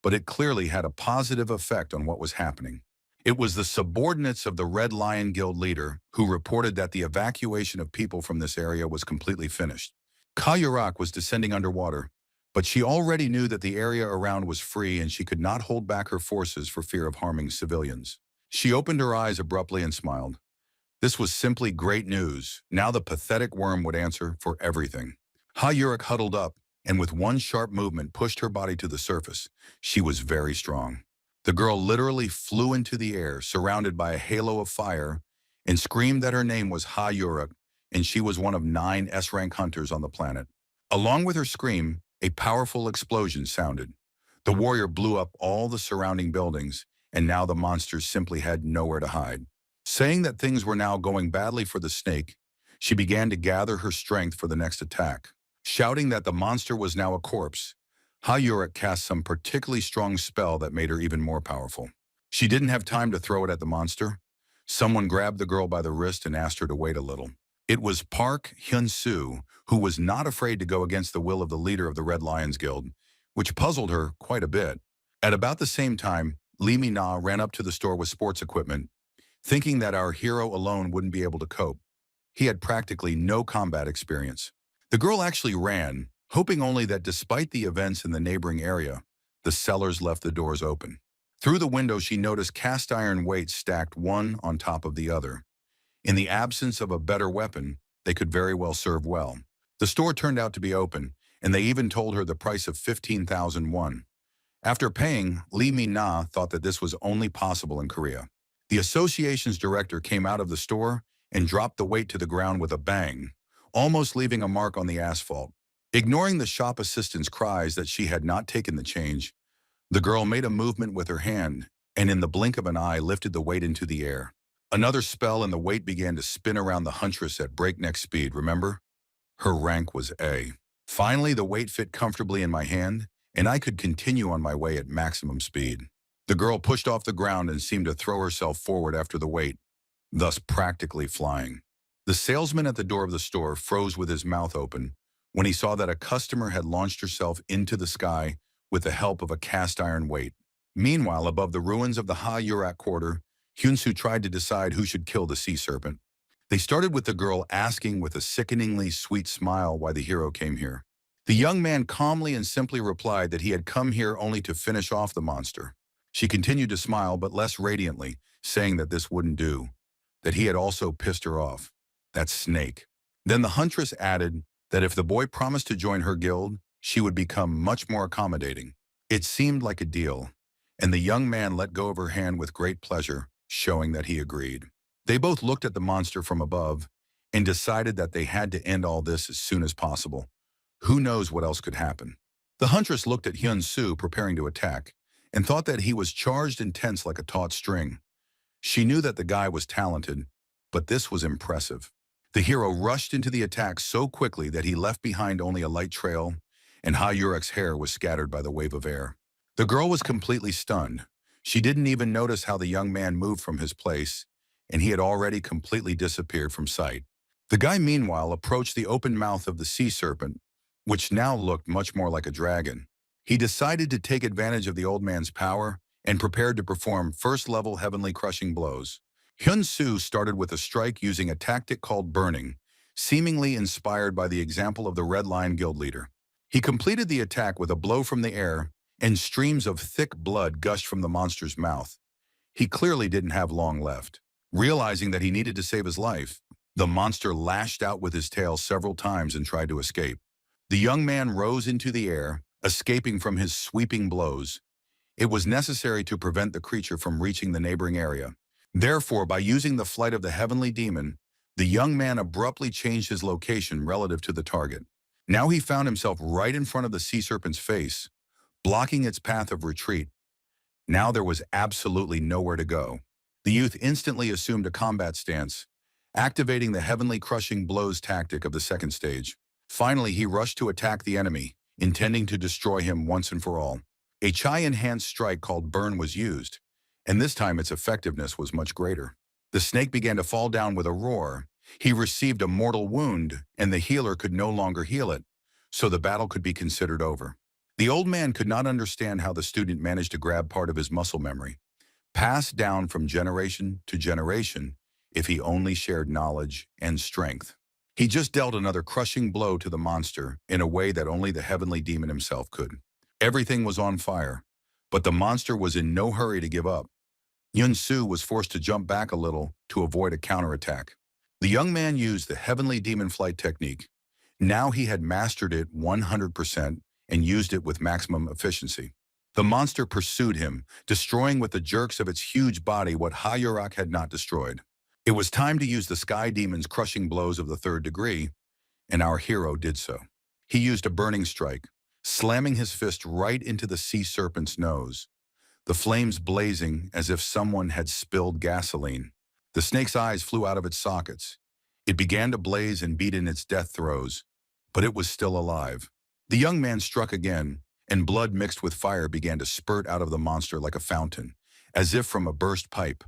but it clearly had a positive effect on what was happening. It was the subordinates of the Red Lion Guild leader who reported that the evacuation of people from this area was completely finished. Hyun was descending underwater, but she already knew that the area around was free and she could not hold back her forces for fear of harming civilians. She opened her eyes abruptly and smiled. This was simply great news. Now the pathetic worm would answer for everything. Hyun huddled up and with one sharp movement pushed her body to the surface. She was very strong. The girl literally flew into the air, surrounded by a halo of fire, and screamed that her name was Hyun, and she was one of 9 S-rank hunters on the planet. Along with her scream, a powerful explosion sounded. The warrior blew up all the surrounding buildings, and now the monsters simply had nowhere to hide. Saying that things were now going badly for the snake, she began to gather her strength for the next attack. Shouting that the monster was now a corpse, Hyun cast some particularly strong spell that made her even more powerful. She didn't have time to throw it at the monster. Someone grabbed the girl by the wrist and asked her to wait a little. It was Park Hyun Su, who was not afraid to go against the will of the leader of the Red Lions Guild, which puzzled her quite a bit. At about the same time, Lee Min-na ran up to the store with sports equipment, thinking that our hero alone wouldn't be able to cope. He had practically no combat experience. The girl actually ran, hoping only that despite the events in the neighboring area, the sellers left the doors open. Through the window, she noticed cast iron weights stacked one on top of the other. In the absence of a better weapon, they could very well serve well. The store turned out to be open, and they even told her the price of 15,000 won. After paying, Lee Min-na thought that this was only possible in Korea. The association's director came out of the store and dropped the weight to the ground with a bang, almost leaving a mark on the asphalt. Ignoring the shop assistant's cries that she had not taken the change, the girl made a movement with her hand and in the blink of an eye lifted the weight into the air. Another spell and the weight began to spin around the huntress at breakneck speed, remember? Her rank was A. Finally, the weight fit comfortably in my hand, and I could continue on my way at maximum speed. The girl pushed off the ground and seemed to throw herself forward after the weight, thus practically flying. The salesman at the door of the store froze with his mouth open when he saw that a customer had launched herself into the sky with the help of a cast iron weight. Meanwhile, above the ruins of the Ha-Yurak quarter, Hyun Su tried to decide who should kill the sea serpent. They started with the girl asking with a sickeningly sweet smile why the hero came here. The young man calmly and simply replied that he had come here only to finish off the monster. She continued to smile, but less radiantly, saying that this wouldn't do, that he had also pissed her off. That snake. Then the huntress added that if the boy promised to join her guild, she would become much more accommodating. It seemed like a deal, and the young man let go of her hand with great pleasure, showing that he agreed. They both looked at the monster from above and decided that they had to end all this as soon as possible. Who knows what else could happen? The huntress looked at Hyun Su preparing to attack and thought that he was charged and tense like a taut string. She knew that the guy was talented, but this was impressive. The hero rushed into the attack so quickly that he left behind only a light trail, and Ha-Yurek's hair was scattered by the wave of air. The girl was completely stunned. She didn't even notice how the young man moved from his place, and he had already completely disappeared from sight. The guy, meanwhile, approached the open mouth of the sea serpent, which now looked much more like a dragon. He decided to take advantage of the old man's power and prepared to perform first-level heavenly crushing blows. Hyun Su started with a strike using a tactic called burning, seemingly inspired by the example of the Red Lion Guild leader. He completed the attack with a blow from the air, and streams of thick blood gushed from the monster's mouth. He clearly didn't have long left. Realizing that he needed to save his life, the monster lashed out with his tail several times and tried to escape. The young man rose into the air, escaping from his sweeping blows. It was necessary to prevent the creature from reaching the neighboring area. Therefore, by using the flight of the heavenly demon, the young man abruptly changed his location relative to the target. Now he found himself right in front of the sea serpent's face, blocking its path of retreat. Now there was absolutely nowhere to go. The youth instantly assumed a combat stance, activating the heavenly crushing blows tactic of the second stage. Finally, he rushed to attack the enemy, intending to destroy him once and for all. A Chai-enhanced strike called Burn was used, and this time its effectiveness was much greater. The snake began to fall down with a roar. He received a mortal wound, and the healer could no longer heal it, so the battle could be considered over. The old man could not understand how the student managed to grab part of his muscle memory, passed down from generation to generation, if he only shared knowledge and strength. He just dealt another crushing blow to the monster in a way that only the heavenly demon himself could. Everything was on fire, but the monster was in no hurry to give up. Hyun Su was forced to jump back a little to avoid a counterattack. The young man used the heavenly demon flight technique. Now he had mastered it 100% and used it with maximum efficiency. The monster pursued him, destroying with the jerks of its huge body what Ha-Yurak had not destroyed. It was time to use the sky demon's crushing blows of the third degree, and our hero did so. He used a burning strike, slamming his fist right into the sea serpent's nose, the flames blazing as if someone had spilled gasoline. The snake's eyes flew out of its sockets. It began to blaze and beat in its death throes, but it was still alive. The young man struck again, and blood mixed with fire began to spurt out of the monster like a fountain, as if from a burst pipe.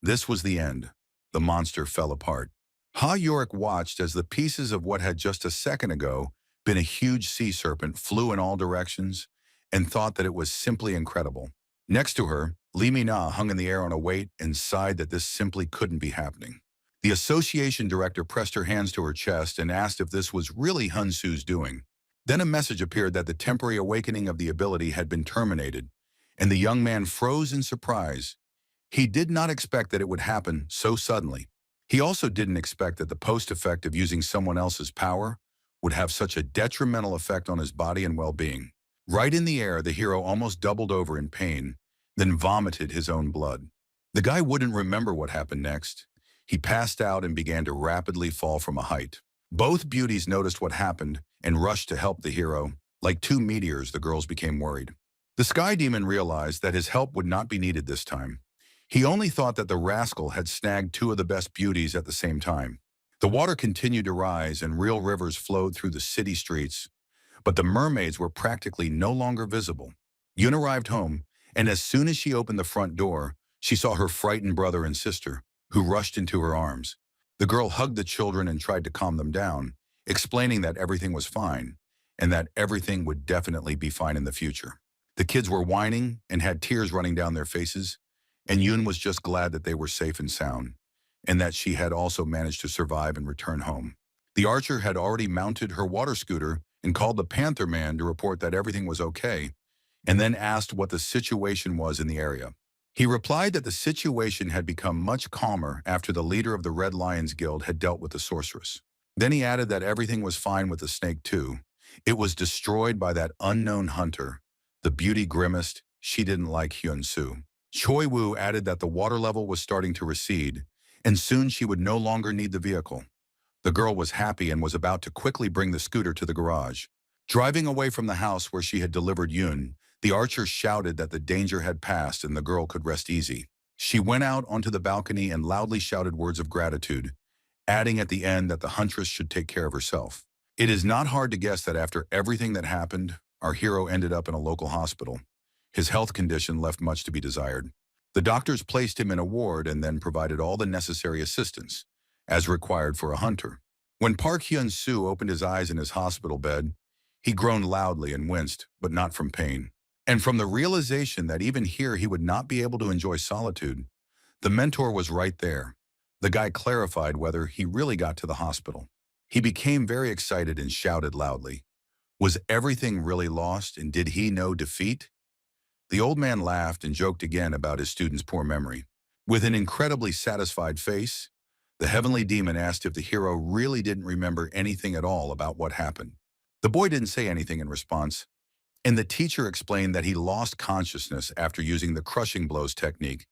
This was the end. The monster fell apart. Ha Yorick watched as the pieces of what had just a second ago been a huge sea serpent flew in all directions and thought that it was simply incredible. Next to her, Lee Mina hung in the air on a weight and sighed that this simply couldn't be happening. The association director pressed her hands to her chest and asked if this was really Hyun Su's doing. Then a message appeared that the temporary awakening of the ability had been terminated, and the young man froze in surprise. He did not expect that it would happen so suddenly. He also didn't expect that the post-effect of using someone else's power would have such a detrimental effect on his body and well-being. Right in the air, the hero almost doubled over in pain, then vomited his own blood. The guy wouldn't remember what happened next. He passed out and began to rapidly fall from a height. Both beauties noticed what happened and rushed to help the hero. Like two meteors, the girls became worried. The Sky Demon realized that his help would not be needed this time. He only thought that the rascal had snagged two of the best beauties at the same time. The water continued to rise and real rivers flowed through the city streets, but the mermaids were practically no longer visible. Yun arrived home, and as soon as she opened the front door, she saw her frightened brother and sister, who rushed into her arms. The girl hugged the children and tried to calm them down, explaining that everything was fine, and that everything would definitely be fine in the future. The kids were whining and had tears running down their faces, and Yun was just glad that they were safe and sound, and that she had also managed to survive and return home. The archer had already mounted her water scooter and called the Panther Man to report that everything was okay, and then asked what the situation was in the area. He replied that the situation had become much calmer after the leader of the Red Lions Guild had dealt with the sorceress. Then he added that everything was fine with the snake too. It was destroyed by that unknown hunter. The beauty grimaced. She didn't like Hyun Su. Choi Woo added that the water level was starting to recede, and soon she would no longer need the vehicle. The girl was happy and was about to quickly bring the scooter to the garage. Driving away from the house where she had delivered Yun, the archer shouted that the danger had passed and the girl could rest easy. She went out onto the balcony and loudly shouted words of gratitude, adding at the end that the huntress should take care of herself. It is not hard to guess that after everything that happened, our hero ended up in a local hospital. His health condition left much to be desired. The doctors placed him in a ward and then provided all the necessary assistance, as required for a hunter. When Park Hyun Su opened his eyes in his hospital bed, he groaned loudly and winced, but not from pain. And from the realization that even here he would not be able to enjoy solitude, the mentor was right there. The guy clarified whether he really got to the hospital. He became very excited and shouted loudly. Was everything really lost, and did he know defeat? The old man laughed and joked again about his student's poor memory. With an incredibly satisfied face, the heavenly demon asked if the hero really didn't remember anything at all about what happened. The boy didn't say anything in response, and the teacher explained that he lost consciousness after using the crushing blows technique,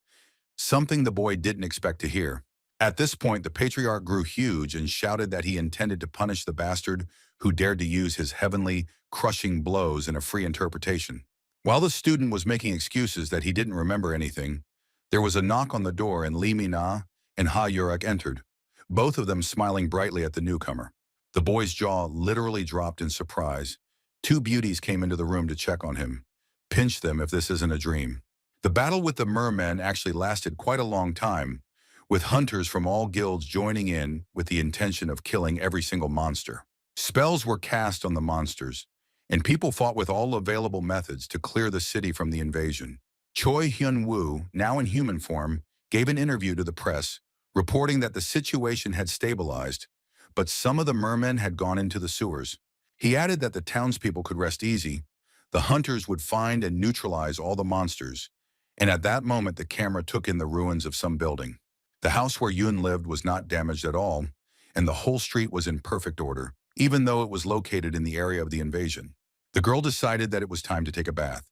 something the boy didn't expect to hear. At this point, the patriarch grew huge and shouted that he intended to punish the bastard who dared to use his heavenly, crushing blows in a free interpretation. While the student was making excuses that he didn't remember anything, there was a knock on the door and Lee Mina and Ha Yurek entered, both of them smiling brightly at the newcomer. The boy's jaw literally dropped in surprise. Two beauties came into the room to check on him. Pinch them if this isn't a dream. The battle with the mermen actually lasted quite a long time, with hunters from all guilds joining in with the intention of killing every single monster. Spells were cast on the monsters, and people fought with all available methods to clear the city from the invasion. Choi Hyun Woo, now in human form, gave an interview to the press, reporting that the situation had stabilized, but some of the mermen had gone into the sewers. He added that the townspeople could rest easy. The hunters would find and neutralize all the monsters, and at that moment the camera took in the ruins of some building. The house where Yun lived was not damaged at all, and the whole street was in perfect order, even though it was located in the area of the invasion. The girl decided that it was time to take a bath.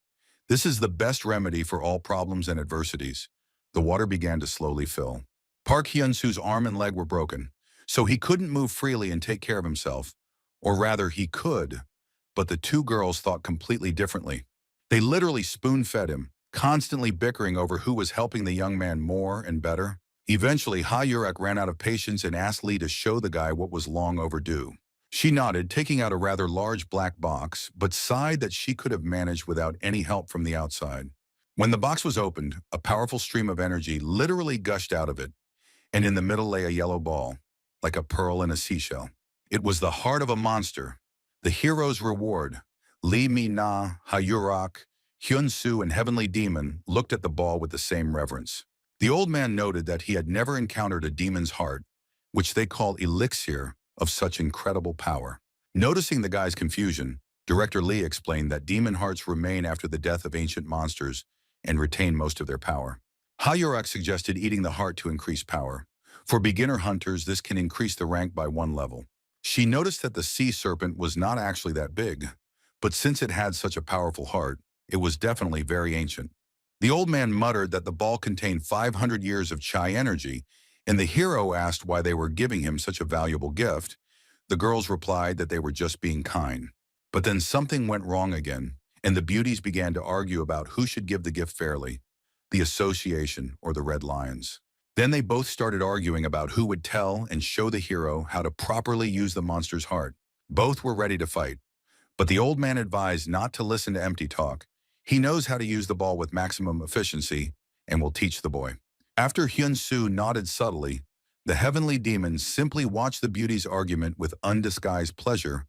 This is the best remedy for all problems and adversities. The water began to slowly fill. Park Hyun-Su's arm and leg were broken, so he couldn't move freely and take care of himself. Or rather, he could, but the two girls thought completely differently. They literally spoon-fed him, constantly bickering over who was helping the young man more and better. Eventually, Ha Yurek ran out of patience and asked Lee to show the guy what was long overdue. She nodded, taking out a rather large black box, but sighed that she could have managed without any help from the outside. When the box was opened, a powerful stream of energy literally gushed out of it, and in the middle lay a yellow ball, like a pearl in a seashell. It was the heart of a monster, the hero's reward. Lee Mi-na, Hayurak, Hyun Su, and Heavenly Demon looked at the ball with the same reverence. The old man noted that he had never encountered a demon's heart, which they call elixir, of such incredible power. Noticing the guy's confusion, Director Lee explained that demon hearts remain after the death of ancient monsters and retain most of their power. Hayurak suggested eating the heart to increase power. For beginner hunters, this can increase the rank by 1 level. She noticed that the sea serpent was not actually that big, but since it had such a powerful heart, it was definitely very ancient. The old man muttered that the ball contained 500 years of chai energy, and the hero asked why they were giving him such a valuable gift. The girls replied that they were just being kind. But then something went wrong again, and the beauties began to argue about who should give the gift fairly, the association or the Red Lions. Then they both started arguing about who would tell and show the hero how to properly use the monster's heart. Both were ready to fight, but the old man advised not to listen to empty talk. He knows how to use the ball with maximum efficiency and will teach the boy. After Hyun Su nodded subtly, the heavenly demon simply watched the beauty's argument with undisguised pleasure,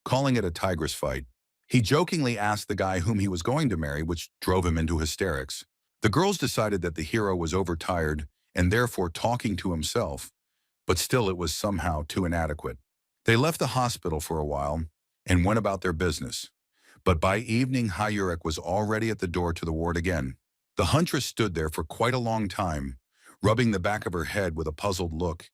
calling it a tigress fight. He jokingly asked the guy whom he was going to marry, which drove him into hysterics. The girls decided that the hero was overtired and therefore talking to himself, but still it was somehow too inadequate. They left the hospital for a while and went about their business. But by evening, Hayurek was already at the door to the ward again. The huntress stood there for quite a long time, rubbing the back of her head with a puzzled look,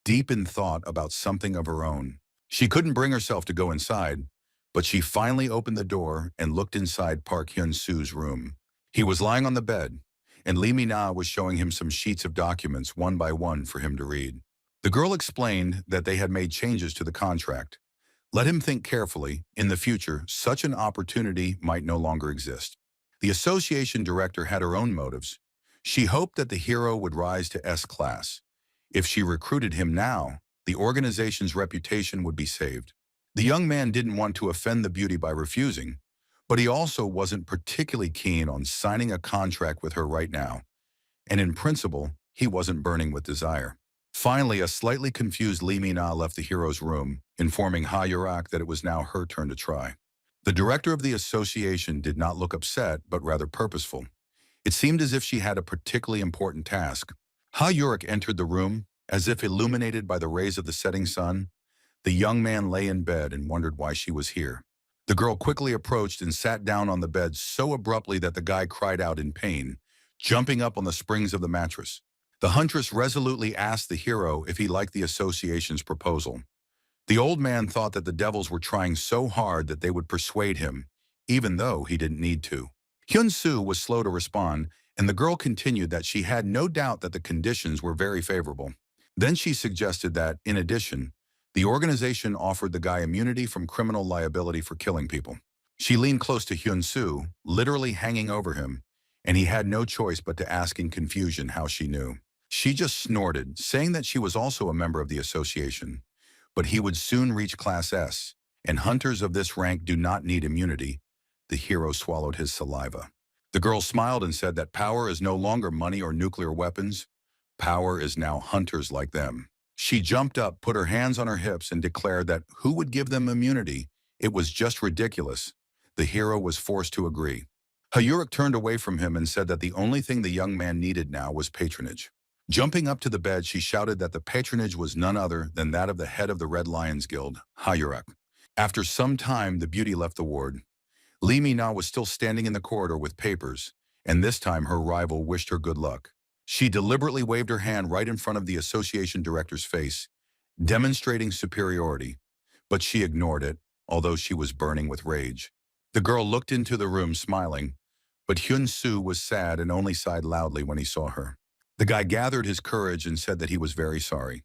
deep in thought about something of her own. She couldn't bring herself to go inside, but she finally opened the door and looked inside Park Hyun Su's room. He was lying on the bed, and Lee Mi-na was showing him some sheets of documents one by one for him to read. The girl explained that they had made changes to the contract. Let him think carefully. In the future, such an opportunity might no longer exist. The association director had her own motives. She hoped that the hero would rise to S-class. If she recruited him now, the organization's reputation would be saved. The young man didn't want to offend the beauty by refusing, but he also wasn't particularly keen on signing a contract with her right now. And in principle, he wasn't burning with desire. Finally, a slightly confused Lee Mi-na left the hero's room, informing Ha-yurak that it was now her turn to try. The director of the association did not look upset, but rather purposeful. It seemed as if she had a particularly important task. Ha-yurak entered the room, as if illuminated by the rays of the setting sun. The young man lay in bed and wondered why she was here. The girl quickly approached and sat down on the bed so abruptly that the guy cried out in pain, jumping up on the springs of the mattress. The huntress resolutely asked the hero if he liked the association's proposal. The old man thought that the devils were trying so hard that they would persuade him, even though he didn't need to. Hyun Su was slow to respond, and the girl continued that she had no doubt that the conditions were very favorable. Then she suggested that, in addition, the organization offered the guy immunity from criminal liability for killing people. She leaned close to Hyun Su, literally hanging over him, and he had no choice but to ask in confusion how she knew. She just snorted, saying that she was also a member of the association, but he would soon reach Class S, and hunters of this rank do not need immunity. The hero swallowed his saliva. The girl smiled and said that power is no longer money or nuclear weapons. Power is now hunters like them. She jumped up, put her hands on her hips, and declared that who would give them immunity? It was just ridiculous. The hero was forced to agree. Hayurik turned away from him and said that the only thing the young man needed now was patronage. Jumping up to the bed, she shouted that the patronage was none other than that of the head of the Red Lions Guild, Hayurik. After some time, the beauty left the ward. Lee Mi-na was still standing in the corridor with papers, and this time her rival wished her good luck. She deliberately waved her hand right in front of the association director's face, demonstrating superiority, but she ignored it, although she was burning with rage. The girl looked into the room smiling, but Hyun Su was sad and only sighed loudly when he saw her. The guy gathered his courage and said that he was very sorry.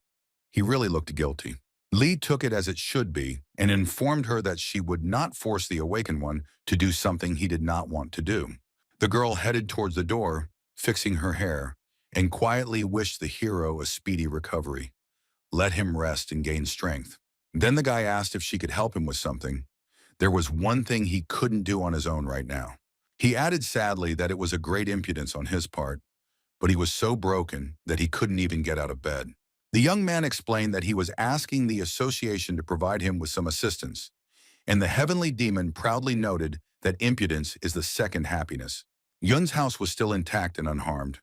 He really looked guilty. Lee took it as it should be and informed her that she would not force the awakened one to do something he did not want to do. The girl headed towards the door, fixing her hair, and quietly wished the hero a speedy recovery. Let him rest and gain strength. Then the guy asked if she could help him with something. There was one thing he couldn't do on his own right now. He added sadly that it was a great impudence on his part, but he was so broken that he couldn't even get out of bed. The young man explained that he was asking the association to provide him with some assistance, and the heavenly demon proudly noted that impudence is the second happiness. Yun's house was still intact and unharmed.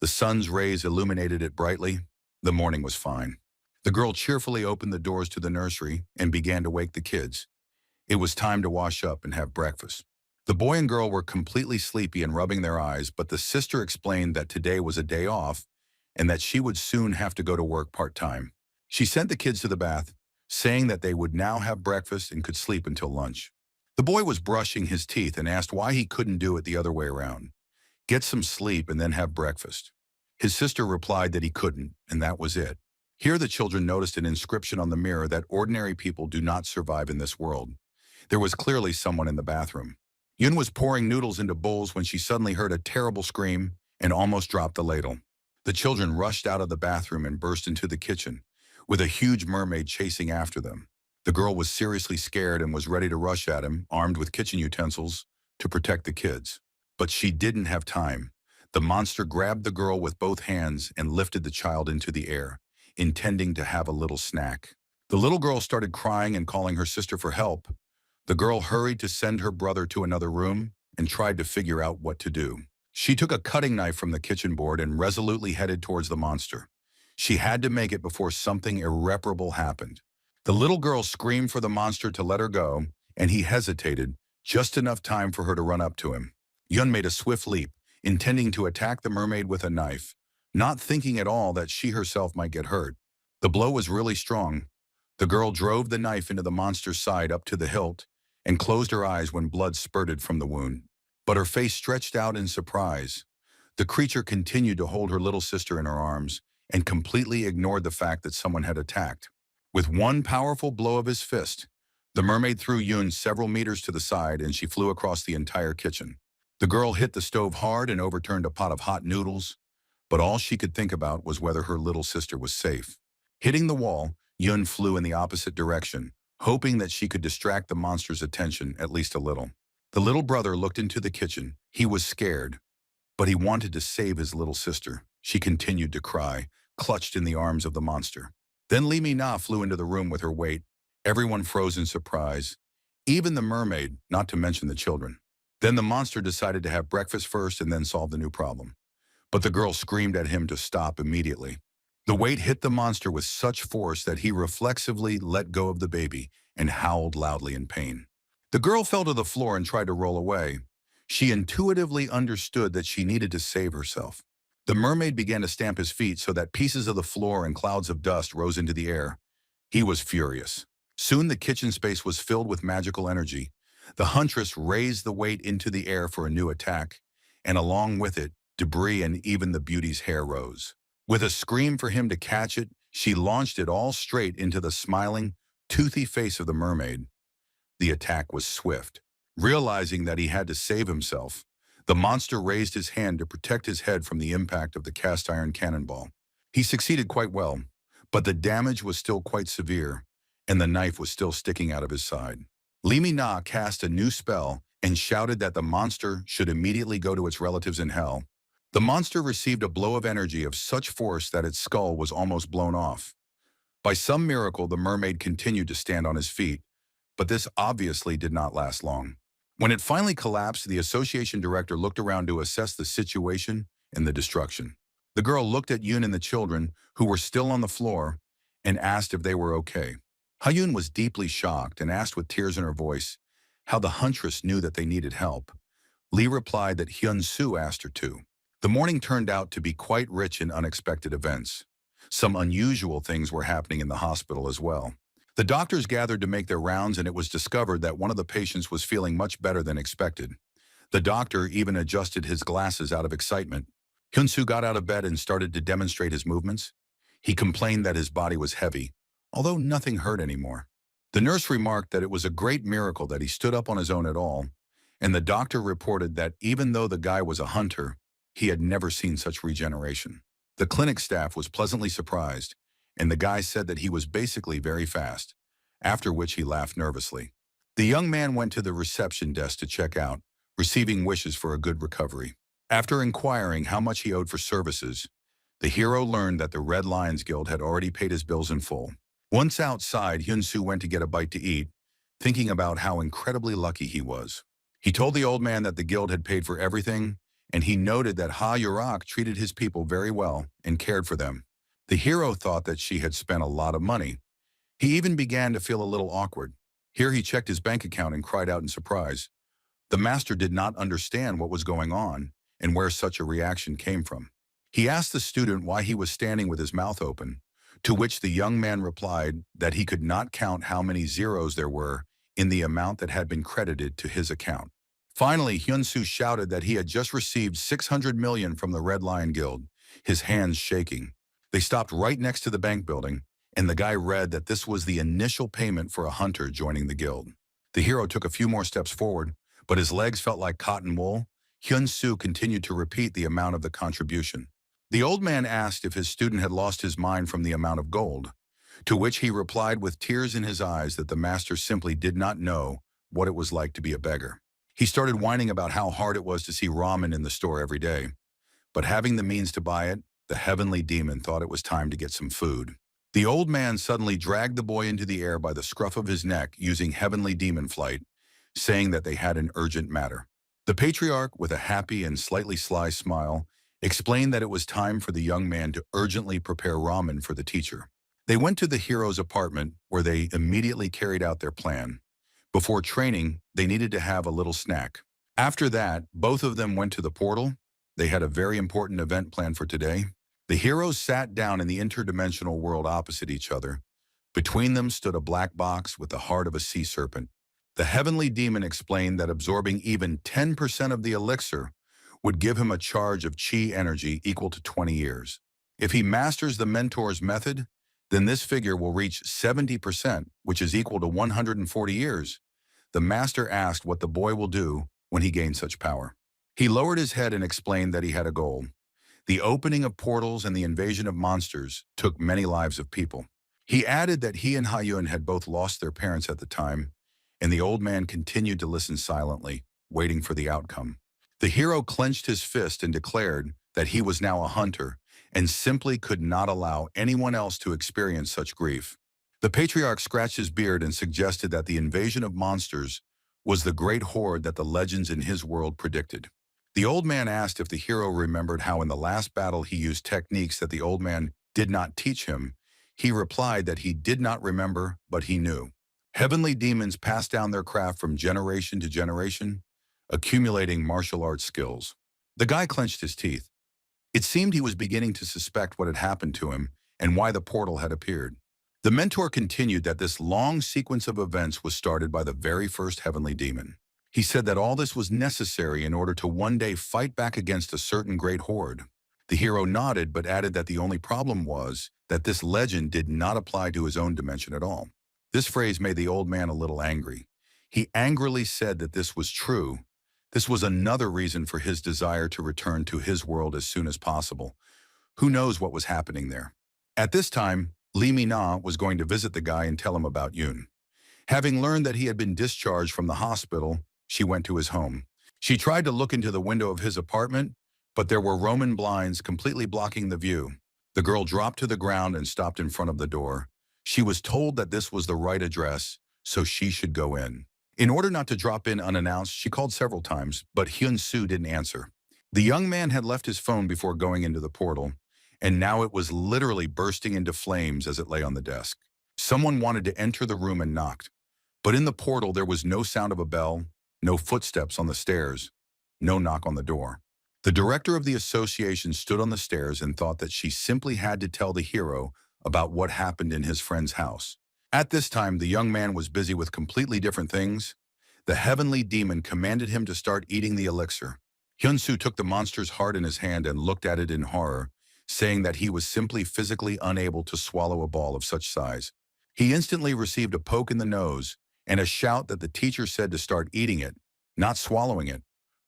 The sun's rays illuminated it brightly. The morning was fine. The girl cheerfully opened the doors to the nursery and began to wake the kids. It was time to wash up and have breakfast. The boy and girl were completely sleepy and rubbing their eyes, but the sister explained that today was a day off and that she would soon have to go to work part-time. She sent the kids to the bath, saying that they would now have breakfast and could sleep until lunch. The boy was brushing his teeth and asked why he couldn't do it the other way around. Get some sleep and then have breakfast. His sister replied that he couldn't, and that was it. Here the children noticed an inscription on the mirror that ordinary people do not survive in this world. There was clearly someone in the bathroom. Yun was pouring noodles into bowls when she suddenly heard a terrible scream and almost dropped the ladle. The children rushed out of the bathroom and burst into the kitchen, with a huge mermaid chasing after them. The girl was seriously scared and was ready to rush at him, armed with kitchen utensils, to protect the kids. But she didn't have time. The monster grabbed the girl with both hands and lifted the child into the air, intending to have a little snack. The little girl started crying and calling her sister for help. The girl hurried to send her brother to another room and tried to figure out what to do. She took a cutting knife from the kitchen board and resolutely headed towards the monster. She had to make it before something irreparable happened. The little girl screamed for the monster to let her go, and he hesitated, just enough time for her to run up to him. Yun made a swift leap, intending to attack the mermaid with a knife, not thinking at all that she herself might get hurt. The blow was really strong. The girl drove the knife into the monster's side up to the hilt and closed her eyes when blood spurted from the wound. But her face stretched out in surprise. The creature continued to hold her little sister in her arms and completely ignored the fact that someone had attacked. With one powerful blow of his fist, the mermaid threw Yun several meters to the side and she flew across the entire kitchen. The girl hit the stove hard and overturned a pot of hot noodles, but all she could think about was whether her little sister was safe. Hitting the wall, Yun flew in the opposite direction, hoping that she could distract the monster's attention at least a little. The little brother looked into the kitchen. He was scared, but he wanted to save his little sister. She continued to cry, clutched in the arms of the monster. Then Li Na flew into the room with her weight. Everyone froze in surprise, even the mermaid, not to mention the children. Then the monster decided to have breakfast first and then solve the new problem. But the girl screamed at him to stop immediately. The weight hit the monster with such force that he reflexively let go of the baby and howled loudly in pain. The girl fell to the floor and tried to roll away. She intuitively understood that she needed to save herself. The mermaid began to stamp his feet so that pieces of the floor and clouds of dust rose into the air. He was furious. Soon the kitchen space was filled with magical energy. The huntress raised the weight into the air for a new attack, and along with it, debris and even the beauty's hair rose. With a scream for him to catch it, she launched it all straight into the smiling, toothy face of the mermaid. The attack was swift. Realizing that he had to save himself, the monster raised his hand to protect his head from the impact of the cast-iron cannonball. He succeeded quite well, but the damage was still quite severe, and the knife was still sticking out of his side. Li Na cast a new spell and shouted that the monster should immediately go to its relatives in hell. The monster received a blow of energy of such force that its skull was almost blown off. By some miracle, the mermaid continued to stand on his feet, but this obviously did not last long. When it finally collapsed, the association director looked around to assess the situation and the destruction. The girl looked at Yun and the children, who were still on the floor, and asked if they were okay. Hyun was deeply shocked and asked with tears in her voice how the huntress knew that they needed help. Lee replied that Hyun Su asked her to. The morning turned out to be quite rich in unexpected events. Some unusual things were happening in the hospital as well. The doctors gathered to make their rounds, and it was discovered that one of the patients was feeling much better than expected. The doctor even adjusted his glasses out of excitement. Hyun Su got out of bed and started to demonstrate his movements. He complained that his body was heavy, although nothing hurt anymore. The nurse remarked that it was a great miracle that he stood up on his own at all, and the doctor reported that even though the guy was a hunter, he had never seen such regeneration. The clinic staff was pleasantly surprised, and the guy said that he was basically very fast, after which he laughed nervously. The young man went to the reception desk to check out, receiving wishes for a good recovery. After inquiring how much he owed for services, the hero learned that the Red Lions Guild had already paid his bills in full. Once outside, Hyun Su went to get a bite to eat, thinking about how incredibly lucky he was. He told the old man that the guild had paid for everything, and he noted that Ha Yurak treated his people very well and cared for them. The hero thought that she had spent a lot of money. He even began to feel a little awkward. Here he checked his bank account and cried out in surprise. The master did not understand what was going on and where such a reaction came from. He asked the student why he was standing with his mouth open, to which the young man replied that he could not count how many zeros there were in the amount that had been credited to his account. Finally, Hyun Su shouted that he had just received 600 million from the Red Lion Guild, his hands shaking. They stopped right next to the bank building, and the guy read that this was the initial payment for a hunter joining the guild. The hero took a few more steps forward, but his legs felt like cotton wool. Hyun Su continued to repeat the amount of the contribution. The old man asked if his student had lost his mind from the amount of gold, to which he replied with tears in his eyes that the master simply did not know what it was like to be a beggar. He started whining about how hard it was to see ramen in the store every day, but having the means to buy it, the heavenly demon thought it was time to get some food. The old man suddenly dragged the boy into the air by the scruff of his neck using heavenly demon flight, saying that they had an urgent matter. The patriarch, with a happy and slightly sly smile, explained that it was time for the young man to urgently prepare ramen for the teacher. They went to the hero's apartment, where they immediately carried out their plan. Before training, they needed to have a little snack. After that, both of them went to the portal. They had a very important event planned for today. The heroes sat down in the interdimensional world opposite each other. Between them stood a black box with the heart of a sea serpent. The heavenly demon explained that absorbing even 10% of the elixir would give him a charge of chi energy equal to 20 years. If he masters the mentor's method, then this figure will reach 70%, which is equal to 140 years. The master asked what the boy will do when he gains such power. He lowered his head and explained that he had a goal. The opening of portals and the invasion of monsters took many lives of people. He added that he and Hyun had both lost their parents at the time, and the old man continued to listen silently, waiting for the outcome. The hero clenched his fist and declared that he was now a hunter and simply could not allow anyone else to experience such grief. The patriarch scratched his beard and suggested that the invasion of monsters was the great horde that the legends in his world predicted. The old man asked if the hero remembered how in the last battle he used techniques that the old man did not teach him. He replied that he did not remember, but he knew. Heavenly demons passed down their craft from generation to generation, accumulating martial arts skills. The guy clenched his teeth. It seemed he was beginning to suspect what had happened to him and why the portal had appeared. The mentor continued that this long sequence of events was started by the very first heavenly demon. He said that all this was necessary in order to one day fight back against a certain great horde. The hero nodded but added that the only problem was that this legend did not apply to his own dimension at all. This phrase made the old man a little angry. He angrily said that this was true. This was another reason for his desire to return to his world as soon as possible. Who knows what was happening there? At this time, Lee Mina was going to visit the guy and tell him about Yoon. Having learned that he had been discharged from the hospital, she went to his home. She tried to look into the window of his apartment, but there were Roman blinds completely blocking the view. The girl dropped to the ground and stopped in front of the door. She was told that this was the right address, so she should go in. In order not to drop in unannounced, she called several times, but Hyun Su didn't answer. The young man had left his phone before going into the portal, and now it was literally bursting into flames as it lay on the desk. Someone wanted to enter the room and knocked, but in the portal there was no sound of a bell, no footsteps on the stairs, no knock on the door. The director of the association stood on the stairs and thought that she simply had to tell the hero about what happened in his friend's house. At this time, the young man was busy with completely different things. The heavenly demon commanded him to start eating the elixir. Hyun Su took the monster's heart in his hand and looked at it in horror, saying that he was simply physically unable to swallow a ball of such size. He instantly received a poke in the nose and a shout that the teacher said to start eating it, not swallowing it.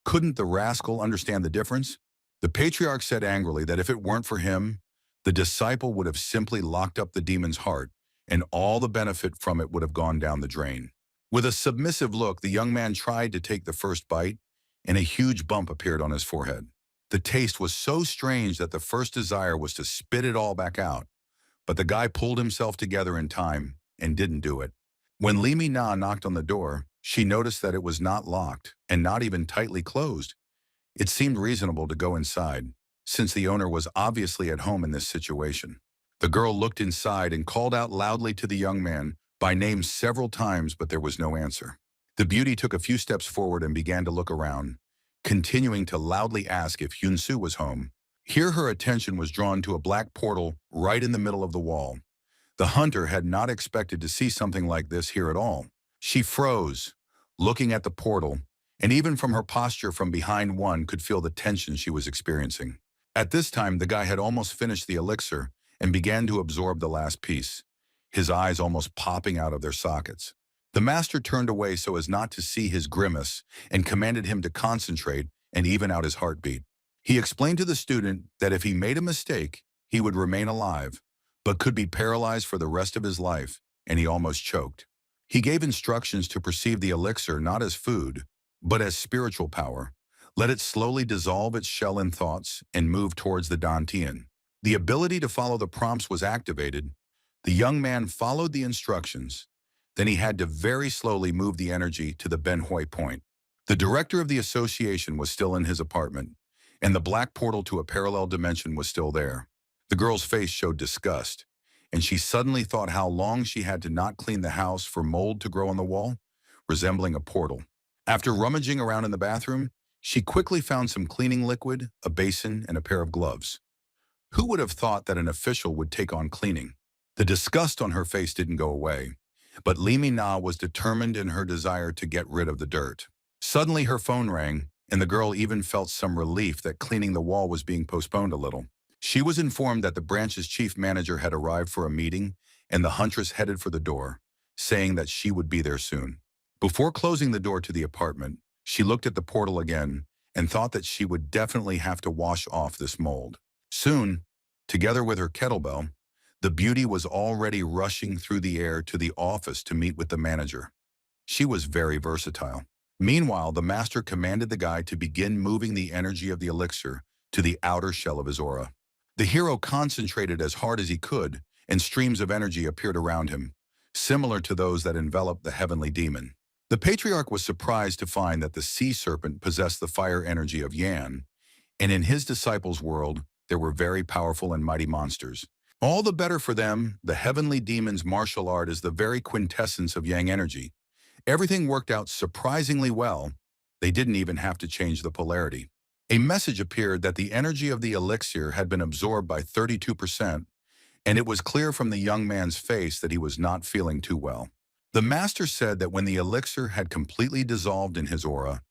Couldn't the rascal understand the difference? The patriarch said angrily that if it weren't for him, the disciple would have simply locked up the demon's heart, and all the benefit from it would have gone down the drain. With a submissive look, the young man tried to take the first bite. and a huge bump appeared on his forehead. The taste was so strange that the first desire was to spit it all back out, but the guy pulled himself together in time and didn't do it. When Li Na knocked on the door, she noticed that it was not locked and not even tightly closed. It seemed reasonable to go inside, since the owner was obviously at home in this situation. The girl looked inside and called out loudly to the young man by name several times, but there was no answer. The beauty took a few steps forward and began to look around, continuing to loudly ask if Hyun Su was home. Here her attention was drawn to a black portal right in the middle of the wall. The hunter had not expected to see something like this here at all. She froze, looking at the portal, and even from her posture from behind one could feel the tension she was experiencing. At this time, the guy had almost finished the elixir and began to absorb the last piece, his eyes almost popping out of their sockets. The master turned away so as not to see his grimace and commanded him to concentrate and even out his heartbeat. He explained to the student that if he made a mistake, he would remain alive, but could be paralyzed for the rest of his life, and he almost choked. He gave instructions to perceive the elixir not as food, but as spiritual power. Let it slowly dissolve its shell in thoughts and move towards the Dantian. The ability to follow the prompts was activated. The young man followed the instructions. Then he had to very slowly move the energy to the Benhui point. The director of the association was still in his apartment, and the black portal to a parallel dimension was still there. The girl's face showed disgust, and she suddenly thought how long she had to not clean the house for mold to grow on the wall, resembling a portal. After rummaging around in the bathroom, she quickly found some cleaning liquid, a basin, and a pair of gloves. Who would have thought that an official would take on cleaning? The disgust on her face didn't go away, but Li Na was determined in her desire to get rid of the dirt. Suddenly her phone rang, and the girl even felt some relief that cleaning the wall was being postponed a little. She was informed that the branch's chief manager had arrived for a meeting, and the huntress headed for the door, saying that she would be there soon. Before closing the door to the apartment, she looked at the portal again and thought that she would definitely have to wash off this mold. Soon, together with her kettlebell, the beauty was already rushing through the air to the office to meet with the manager. She was very versatile. Meanwhile, the master commanded the guy to begin moving the energy of the elixir to the outer shell of his aura. The hero concentrated as hard as he could, and streams of energy appeared around him, similar to those that enveloped the heavenly demon. The patriarch was surprised to find that the sea serpent possessed the fire energy of Yan, and in his disciples' world, there were very powerful and mighty monsters. All the better for them, the heavenly demon's martial art is the very quintessence of Yang energy. Everything worked out surprisingly well. They didn't even have to change the polarity. A message appeared that the energy of the elixir had been absorbed by 32%, and it was clear from the young man's face that he was not feeling too well. The master said that when the elixir had completely dissolved in his aura,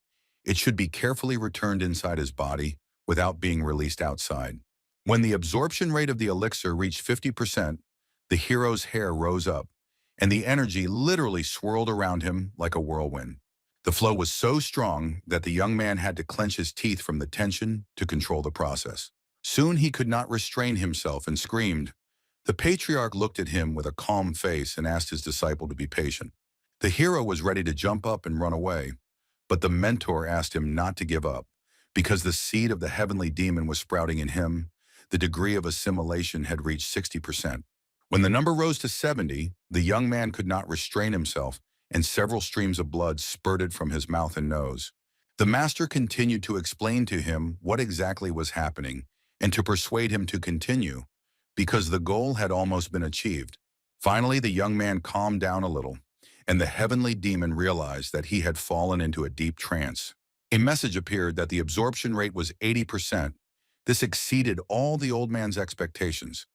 it should be carefully returned inside his body without being released outside. When the absorption rate of the elixir reached 50%, the hero's hair rose up, and the energy literally swirled around him like a whirlwind. The flow was so strong that the young man had to clench his teeth from the tension to control the process. Soon he could not restrain himself and screamed. The patriarch looked at him with a calm face and asked his disciple to be patient. The hero was ready to jump up and run away, but the mentor asked him not to give up, because the seed of the heavenly demon was sprouting in him. The degree of assimilation had reached 60%. When the number rose to 70, the young man could not restrain himself, and several streams of blood spurted from his mouth and nose. The master continued to explain to him what exactly was happening and to persuade him to continue, because the goal had almost been achieved. Finally, the young man calmed down a little, and the heavenly demon realized that he had fallen into a deep trance. A message appeared that the absorption rate was 80%. This exceeded all the old man's expectations.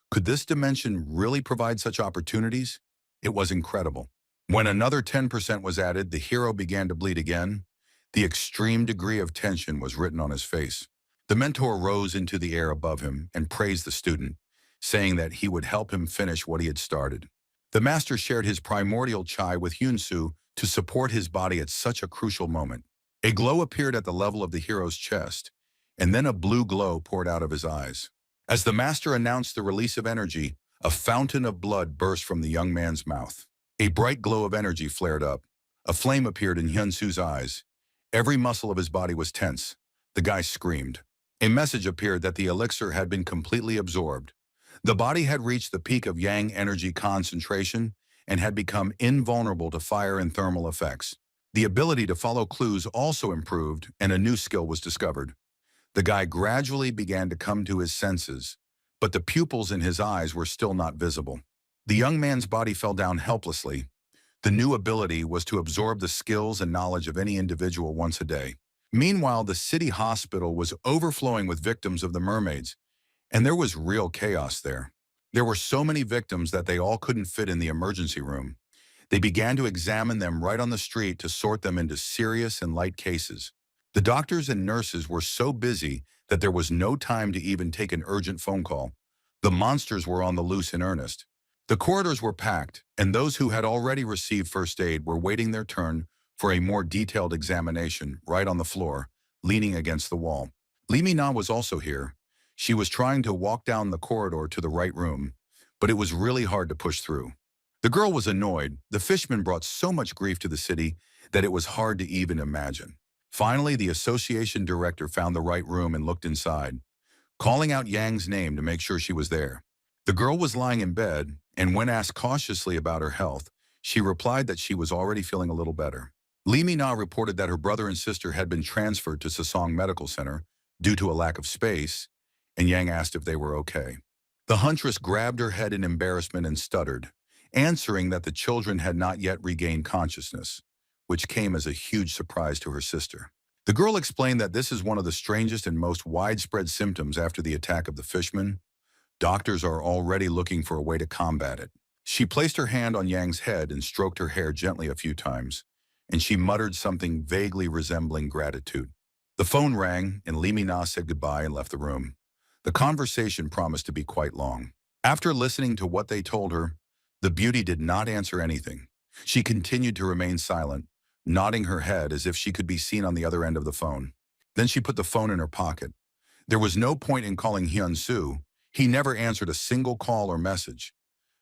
Could this dimension really provide such opportunities? It was incredible. When another 10% was added, the hero began to bleed again. The extreme degree of tension was written on his face. The mentor rose into the air above him and praised the student, saying that he would help him finish what he had started. The master shared his primordial chai with Hyun Su to support his body at such a crucial moment. A glow appeared at the level of the hero's chest, and then a blue glow poured out of his eyes. As the master announced the release of energy, a fountain of blood burst from the young man's mouth. A bright glow of energy flared up. A flame appeared in Hyun Su's eyes, Every muscle of his body was tense. The guy screamed. A message appeared that the elixir had been completely absorbed. The body had reached the peak of yang energy concentration and had become invulnerable to fire and thermal effects. The ability to follow clues also improved, and a new skill was discovered. The guy gradually began to come to his senses, but the pupils in his eyes were still not visible. The young man's body fell down helplessly. The new ability was to absorb the skills and knowledge of any individual once a day. Meanwhile, the city hospital was overflowing with victims of the mermaids, and there was real chaos there. There were so many victims that they all couldn't fit in the emergency room. They began to examine them right on the street to sort them into serious and light cases. The doctors and nurses were so busy that there was no time to even take an urgent phone call. The monsters were on the loose in earnest. The corridors were packed, and those who had already received first aid were waiting their turn for a more detailed examination right on the floor, leaning against the wall. Lee Mina was also here. She was trying to walk down the corridor to the right room, but it was really hard to push through. The girl was annoyed. The fishman brought so much grief to the city that it was hard to even imagine. Finally, the association director found the right room and looked inside, calling out Yang's name to make sure she was there. The girl was lying in bed, and when asked cautiously about her health, she replied that she was already feeling a little better. Lee Mina reported that her brother and sister had been transferred to Sasong Medical Center due to a lack of space, and Yang asked if they were okay. The huntress grabbed her head in embarrassment and stuttered, answering that the children had not yet regained consciousness, which came as a huge surprise to her sister. The girl explained that this is one of the strangest and most widespread symptoms after the attack of the fishman. Doctors are already looking for a way to combat it. She placed her hand on Yang's head and stroked her hair gently a few times, and she muttered something vaguely resembling gratitude. The phone rang, and Lee Mina said goodbye and left the room. The conversation promised to be quite long. After listening to what they told her, the beauty did not answer anything. She continued to remain silent, nodding her head as if she could be seen on the other end of the phone. Then she put the phone in her pocket. There was no point in calling Hyun Su. He never answered a single call or message.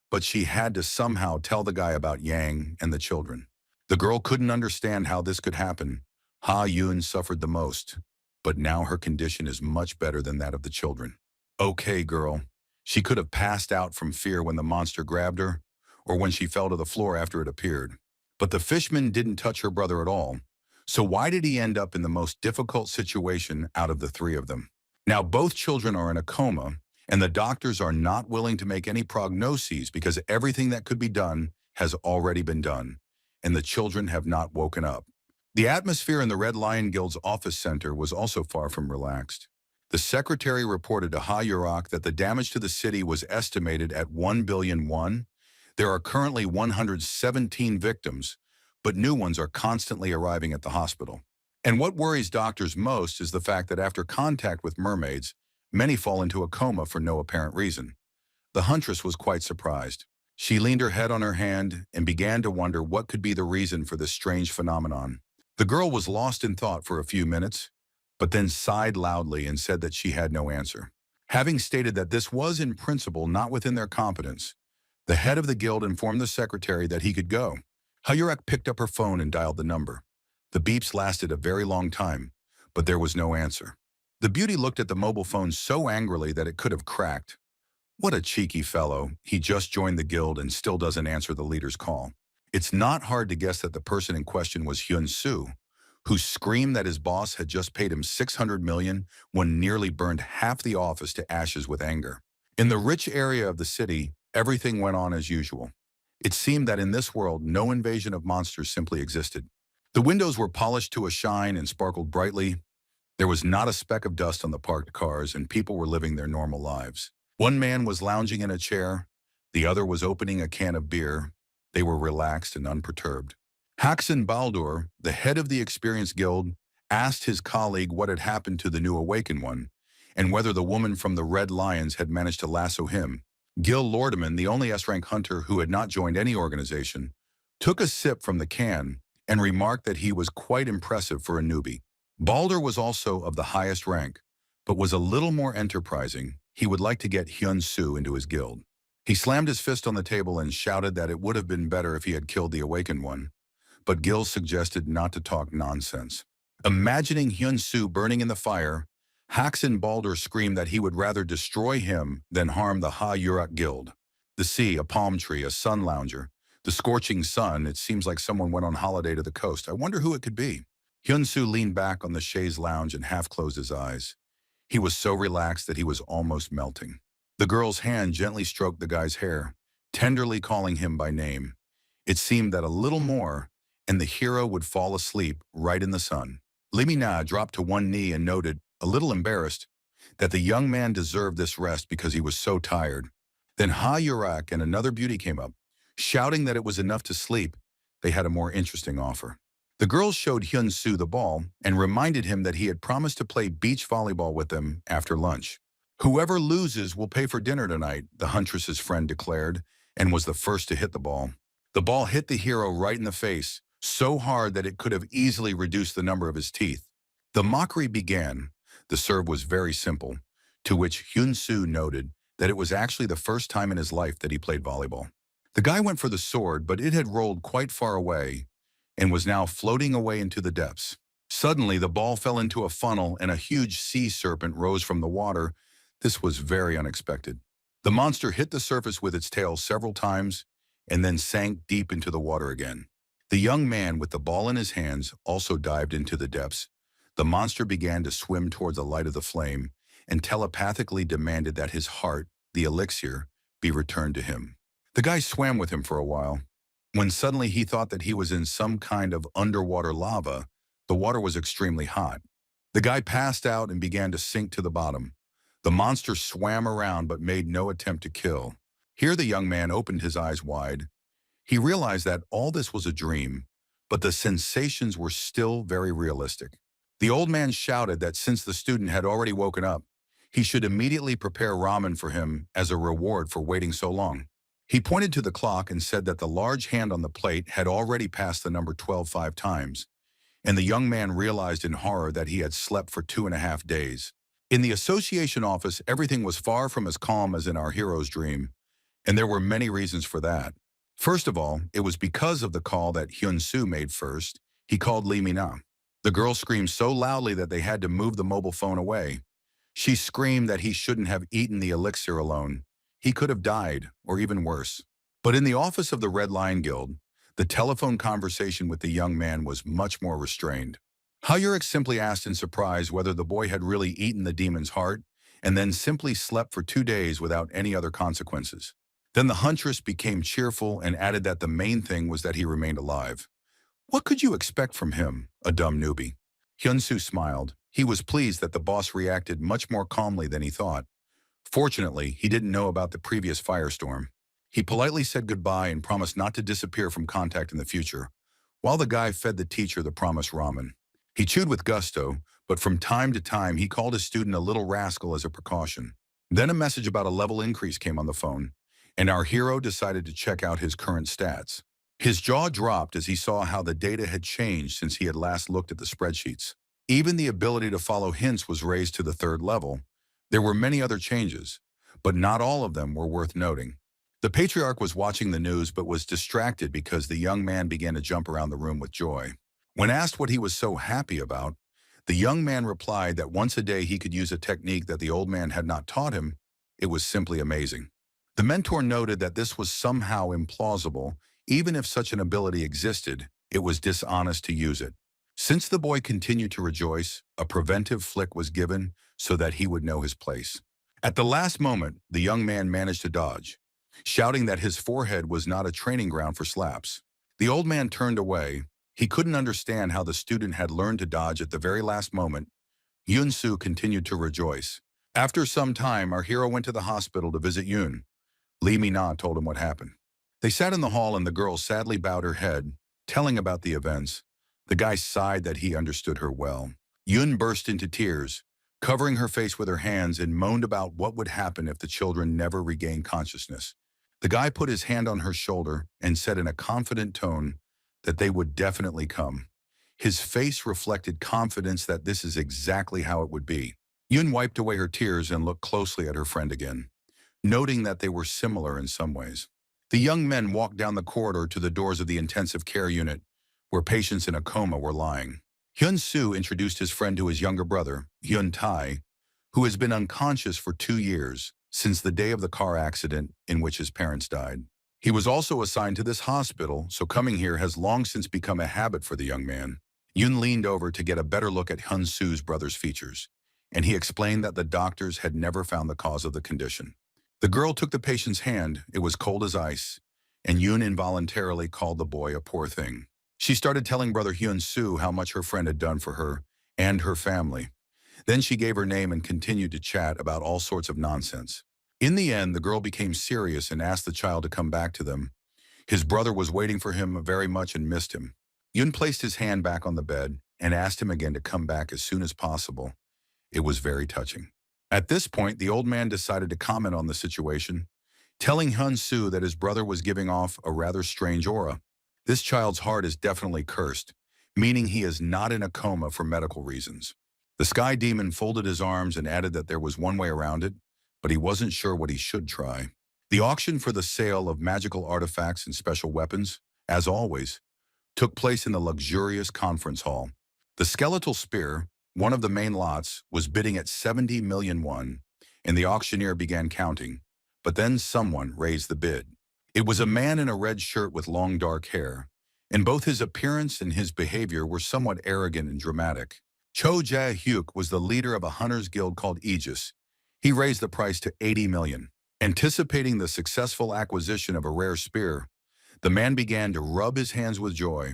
But she had to somehow tell the guy about Yang and the children. The girl couldn't understand how this could happen. Ha Yun suffered the most, but now her condition is much better than that of the children. Okay, girl. She could have passed out from fear when the monster grabbed her, or when she fell to the floor after it appeared. But the fishman didn't touch her brother at all. So why did he end up in the most difficult situation out of the three of them? Now both children are in a coma, and the doctors are not willing to make any prognoses because everything that could be done has already been done, and the children have not woken up. The atmosphere in the Red Lion Guild's office center was also far from relaxed. The secretary reported to Ha Yurak that the damage to the city was estimated at 1 billion won. There are currently 117 victims, but new ones are constantly arriving at the hospital. And what worries doctors most is the fact that after contact with mermaids, many fall into a coma for no apparent reason. The huntress was quite surprised. She leaned her head on her hand and began to wonder what could be the reason for this strange phenomenon. The girl was lost in thought for a few minutes, but then sighed loudly and said that she had no answer. Having stated that this was in principle not within their competence, the head of the guild informed the secretary that he could go. Hayurek picked up her phone and dialed the number. The beeps lasted a very long time, but there was no answer. The beauty looked at the mobile phone so angrily that it could have cracked. What a cheeky fellow. He just joined the guild and still doesn't answer the leader's call. It's not hard to guess that the person in question was Hyun Su, who screamed that his boss had just paid him 600 million when nearly burned half the office to ashes with anger. In the rich area of the city, everything went on as usual. It seemed that in this world, no invasion of monsters simply existed. The windows were polished to a shine and sparkled brightly. There was not a speck of dust on the parked cars, and people were living their normal lives. One man was lounging in a chair. The other was opening a can of beer. They were relaxed and unperturbed. Haxon Baldur, the head of the Experienced Guild, asked his colleague what had happened to the new Awakened One, and whether the woman from the Red Lions had managed to lasso him. Gil Lordeman, the only S-rank hunter who had not joined any organization, took a sip from the can and remarked that he was quite impressive for a newbie. Baldur was also of the highest rank, but was a little more enterprising. He would like to get Hyun Su into his guild. He slammed his fist on the table and shouted that it would have been better if he had killed the Awakened One, but Gil suggested not to talk nonsense. Imagining Hyun Su burning in the fire, Haxan Balder screamed that he would rather destroy him than harm the Ha Yurak Guild. The sea, a palm tree, a sun lounger. The scorching sun, it seems like someone went on holiday to the coast. I wonder who it could be. Hyun Su leaned back on the chaise lounge and half closed his eyes. He was so relaxed that he was almost melting. The girl's hand gently stroked the guy's hair, tenderly calling him by name. It seemed that a little more, and the hero would fall asleep right in the sun. Limina dropped to one knee and noted, a little embarrassed, that the young man deserved this rest because he was so tired. Then Ha Yurak and another beauty came up, shouting that it was enough to sleep. They had a more interesting offer. The girls showed Hyun Su the ball and reminded him that he had promised to play beach volleyball with them after lunch. Whoever loses will pay for dinner tonight, the huntress's friend declared, and was the first to hit the ball. The ball hit the hero right in the face, so hard that it could have easily reduced the number of his teeth. The mockery began. The serve was very simple, to which Hyun Su noted that it was actually the first time in his life that he played volleyball. The guy went for the sword, but it had rolled quite far away and was now floating away into the depths. Suddenly, the ball fell into a funnel and a huge sea serpent rose from the water. This was very unexpected. The monster hit the surface with its tail several times and then sank deep into the water again. The young man with the ball in his hands also dived into the depths. The monster began to swim toward the light of the flame and telepathically demanded that his heart, the elixir, be returned to him. The guy swam with him for a while. When suddenly he thought that he was in some kind of underwater lava, the water was extremely hot. The guy passed out and began to sink to the bottom. The monster swam around but made no attempt to kill. Here the young man opened his eyes wide. He realized that all this was a dream, but the sensations were still very realistic. The old man shouted that since the student had already woken up, he should immediately prepare ramen for him as a reward for waiting so long. He pointed to the clock and said that the large hand on the plate had already passed the number 12 5 times, and the young man realized in horror that he had slept for 2.5 days. In the association office, everything was far from as calm as in our hero's dream, and there were many reasons for that. First of all, it was because of the call that Hyun Su made first. He called Lee Mina. The girl screamed so loudly that they had to move the mobile phone away. She screamed that he shouldn't have eaten the elixir alone. He could have died, or even worse. But in the office of the Red Lion Guild, the telephone conversation with the young man was much more restrained. Hayurek simply asked in surprise whether the boy had really eaten the demon's heart, and then simply slept for 2 days without any other consequences. Then the huntress became cheerful and added that the main thing was that he remained alive. What could you expect from him, a dumb newbie? Hyun Su smiled. He was pleased that the boss reacted much more calmly than he thought. Fortunately, he didn't know about the previous firestorm. He politely said goodbye and promised not to disappear from contact in the future, while the guy fed the teacher the promised ramen. He chewed with gusto, but from time to time he called his student a little rascal as a precaution. Then a message about a level increase came on the phone, and our hero decided to check out his current stats. His jaw dropped as he saw how the data had changed since he had last looked at the spreadsheets. Even the ability to follow hints was raised to the 3rd level. There were many other changes, but not all of them were worth noting. The patriarch was watching the news but was distracted because the young man began to jump around the room with joy. When asked what he was so happy about, the young man replied that once a day he could use a technique that the old man had not taught him. It was simply amazing. The mentor noted that this was somehow implausible. Even if such an ability existed, it was dishonest to use it. Since the boy continued to rejoice, a preventive flick was given so that he would know his place. At the last moment, the young man managed to dodge, shouting that his forehead was not a training ground for slaps. The old man turned away. He couldn't understand how the student had learned to dodge at the very last moment. Hyun Su continued to rejoice. After some time, our hero went to the hospital to visit Yoon. Lee Mina told him what happened. They sat in the hall and the girl sadly bowed her head, telling about the events. The guy sighed that he understood her well. Yoon burst into tears, covering her face with her hands, and moaned about what would happen if the children never regained consciousness. The guy put his hand on her shoulder and said in a confident tone that they would definitely come. His face reflected confidence that this is exactly how it would be. Yoon wiped away her tears and looked closely at her friend again, noting that they were similar in some ways. The young men walked down the corridor to the doors of the intensive care unit, where patients in a coma were lying. Hyun Su introduced his friend to his younger brother, Hyun Tai, who has been unconscious for 2 years, since the day of the car accident in which his parents died. He was also assigned to this hospital, so coming here has long since become a habit for the young man. Yun leaned over to get a better look at Hyun Su's brother's features, and he explained that the doctors had never found the cause of the condition. The girl took the patient's hand, it was cold as ice, and Yun involuntarily called the boy a poor thing. She started telling brother Hyun Su how much her friend had done for her and her family. Then she gave her name and continued to chat about all sorts of nonsense. In the end, the girl became serious and asked the child to come back to them. His brother was waiting for him very much and missed him. Yun placed his hand back on the bed and asked him again to come back as soon as possible. It was very touching. At this point, the old man decided to comment on the situation, telling Hyun Su that his brother was giving off a rather strange aura. This child's heart is definitely cursed, meaning he is not in a coma for medical reasons. The sky demon folded his arms and added that there was one way around it, but he wasn't sure what he should try. The auction for the sale of magical artifacts and special weapons, as always, took place in the luxurious conference hall. The skeletal spear, one of the main lots, was bidding at 70 million won, and the auctioneer began counting. But then someone raised the bid. It was a man in a red shirt with long dark hair, and both his appearance and his behavior were somewhat arrogant and dramatic. Cho Jae-hyuk was the leader of a hunters guild called Aegis. He raised the price to 80 million. Anticipating the successful acquisition of a rare spear, the man began to rub his hands with joy.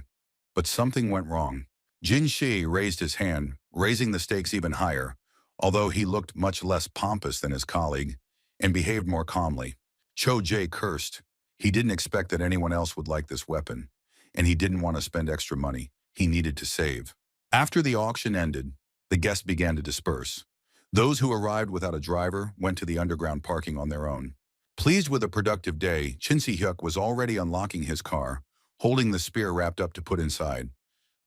But something went wrong. Jin Shi raised his hand, raising the stakes even higher, although he looked much less pompous than his colleague and behaved more calmly. Cho Jae cursed. He didn't expect that anyone else would like this weapon, and he didn't want to spend extra money. He needed to save. After the auction ended, the guests began to disperse. Those who arrived without a driver went to the underground parking on their own. Pleased with a productive day, Shin Si-hyuk was already unlocking his car, holding the spear wrapped up to put inside.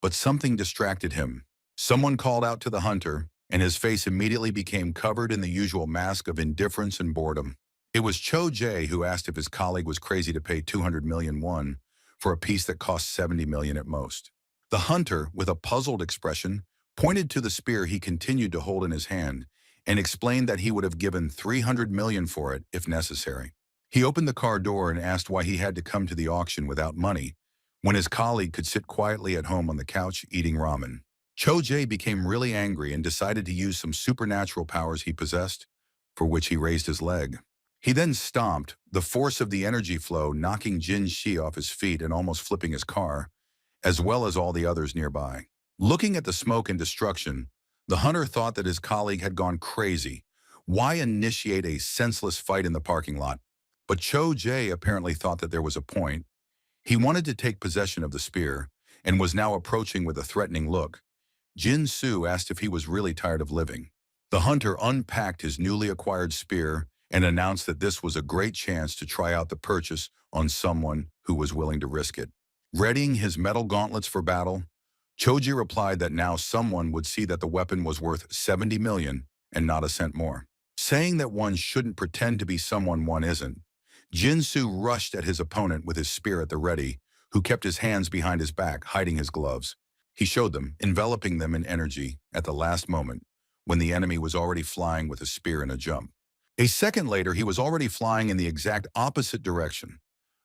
But something distracted him. Someone called out to the hunter, and his face immediately became covered in the usual mask of indifference and boredom. It was Cho Jae who asked if his colleague was crazy to pay 200 million won for a piece that cost 70 million at most. The hunter, with a puzzled expression, pointed to the spear he continued to hold in his hand and explained that he would have given 300 million for it if necessary. He opened the car door and asked why he had to come to the auction without money when his colleague could sit quietly at home on the couch eating ramen. Cho Jae became really angry and decided to use some supernatural powers he possessed, for which he raised his leg. He then stomped, the force of the energy flow knocking Jin Shi off his feet and almost flipping his car, as well as all the others nearby. Looking at the smoke and destruction, the hunter thought that his colleague had gone crazy. Why initiate a senseless fight in the parking lot? But Cho Jae apparently thought that there was a point. He wanted to take possession of the spear and was now approaching with a threatening look. Jin Su asked if he was really tired of living. The hunter unpacked his newly acquired spear and announced that this was a great chance to try out the purchase on someone who was willing to risk it. Readying his metal gauntlets for battle, Choji replied that now someone would see that the weapon was worth 70 million and not a cent more. Saying that one shouldn't pretend to be someone one isn't, Jin Su rushed at his opponent with his spear at the ready, who kept his hands behind his back, hiding his gloves. He showed them, enveloping them in energy at the last moment, when the enemy was already flying with a spear in a jump. A second later, he was already flying in the exact opposite direction.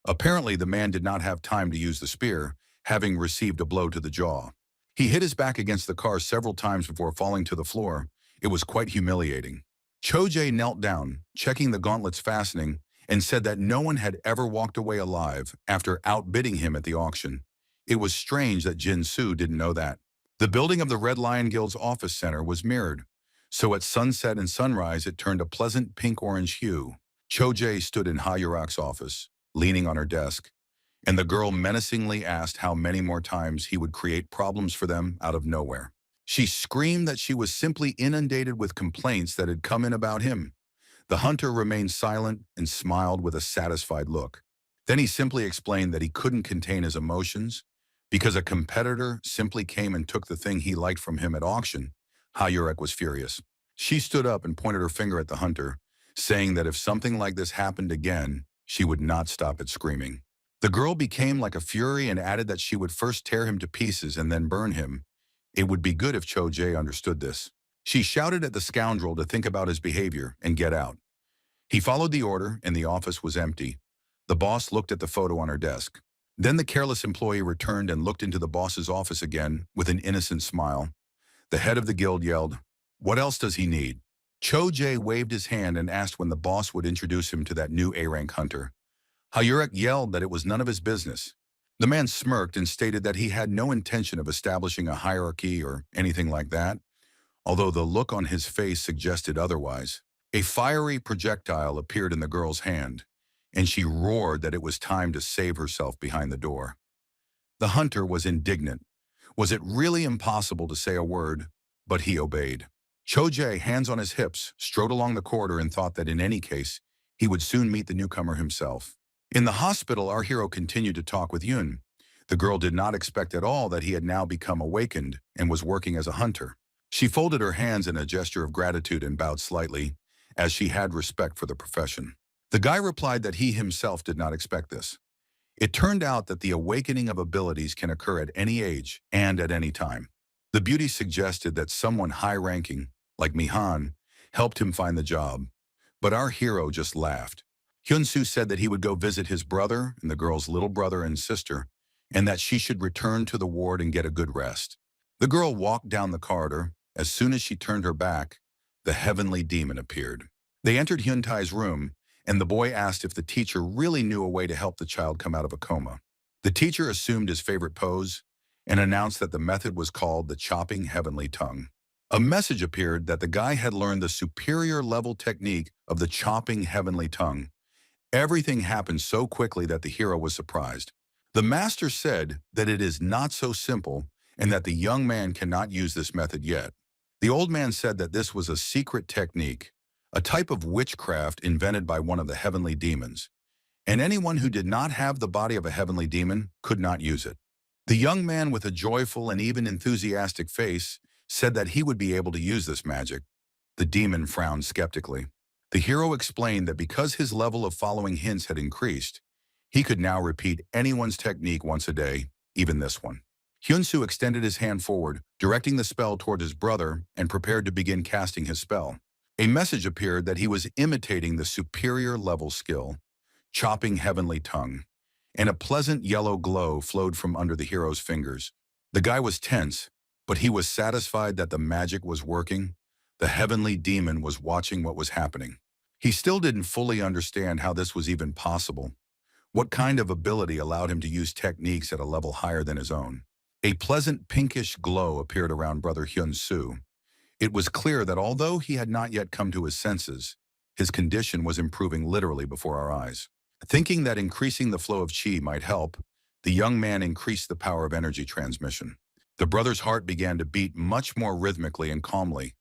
Apparently, the man did not have time to use the spear, having received a blow to the jaw. He hit his back against the car several times before falling to the floor. It was quite humiliating. Cho Jae knelt down, checking the gauntlet's fastening, and said that no one had ever walked away alive after outbidding him at the auction. It was strange that Jin Su didn't know that. The building of the Red Lion Guild's office center was mirrored, so at sunset and sunrise it turned a pleasant pink-orange hue. Cho Jae stood in Ha Yurak's office, leaning on her desk, and the girl menacingly asked how many more times he would create problems for them out of nowhere. She screamed that she was simply inundated with complaints that had come in about him. The hunter remained silent and smiled with a satisfied look. Then he simply explained that he couldn't contain his emotions because a competitor simply came and took the thing he liked from him at auction. Ha Yurak was furious. She stood up and pointed her finger at the hunter, saying that if something like this happened again, she would not stop at screaming. The girl became like a fury and added that she would first tear him to pieces and then burn him. It would be good if Cho-jae understood this. She shouted at the scoundrel to think about his behavior and get out. He followed the order, and the office was empty. The boss looked at the photo on her desk. Then the careless employee returned and looked into the boss's office again with an innocent smile. The head of the guild yelled, "What else does he need?" Cho-jae waved his hand and asked when the boss would introduce him to that new A-rank hunter. Hyurek yelled that it was none of his business. The man smirked and stated that he had no intention of establishing a hierarchy or anything like that, although the look on his face suggested otherwise. A fiery projectile appeared in the girl's hand, and she roared that it was time to save herself behind the door. The hunter was indignant. Was it really impossible to say a word? But he obeyed. Cho-jae, hands on his hips, strode along the corridor and thought that in any case, he would soon meet the newcomer himself. In the hospital, our hero continued to talk with Hyun. The girl did not expect at all that he had now become awakened and was working as a hunter. She folded her hands in a gesture of gratitude and bowed slightly, as she had respect for the profession. The guy replied that he himself did not expect this. It turned out that the awakening of abilities can occur at any age and at any time. The beauty suggested that someone high-ranking, like Mihan, helped him find the job. But our hero just laughed. Hyun Su said that he would go visit his brother and the girl's little brother and sister, and that she should return to the ward and get a good rest. The girl walked down the corridor. As soon as she turned her back, the heavenly demon appeared. They entered Hyun Tai's room, and the boy asked if the teacher really knew a way to help the child come out of a coma. The teacher assumed his favorite pose and announced that the method was called the chopping heavenly tongue. A message appeared that the guy had learned the superior level technique of the chopping heavenly tongue. Everything happened so quickly that the hero was surprised. The master said that it is not so simple and that the young man cannot use this method yet. The old man said that this was a secret technique, a type of witchcraft invented by one of the heavenly demons, and anyone who did not have the body of a heavenly demon could not use it. The young man, with a joyful and even enthusiastic face, said that he would be able to use this magic. The demon frowned skeptically. The hero explained that because his level of following hints had increased, he could now repeat anyone's technique once a day, even this one. Hyun Su extended his hand forward, directing the spell toward his brother, and prepared to begin casting his spell. A message appeared that he was imitating the superior level skill, chopping heavenly tongue, and a pleasant yellow glow flowed from under the hero's fingers. The guy was tense, but he was satisfied that the magic was working. The heavenly demon was watching what was happening. He still didn't fully understand how this was even possible. What kind of ability allowed him to use techniques at a level higher than his own? A pleasant pinkish glow appeared around brother Hyun Su. It was clear that although he had not yet come to his senses, his condition was improving literally before our eyes. Thinking that increasing the flow of chi might help, the young man increased the power of energy transmission. The brother's heart began to beat much more rhythmically and calmly.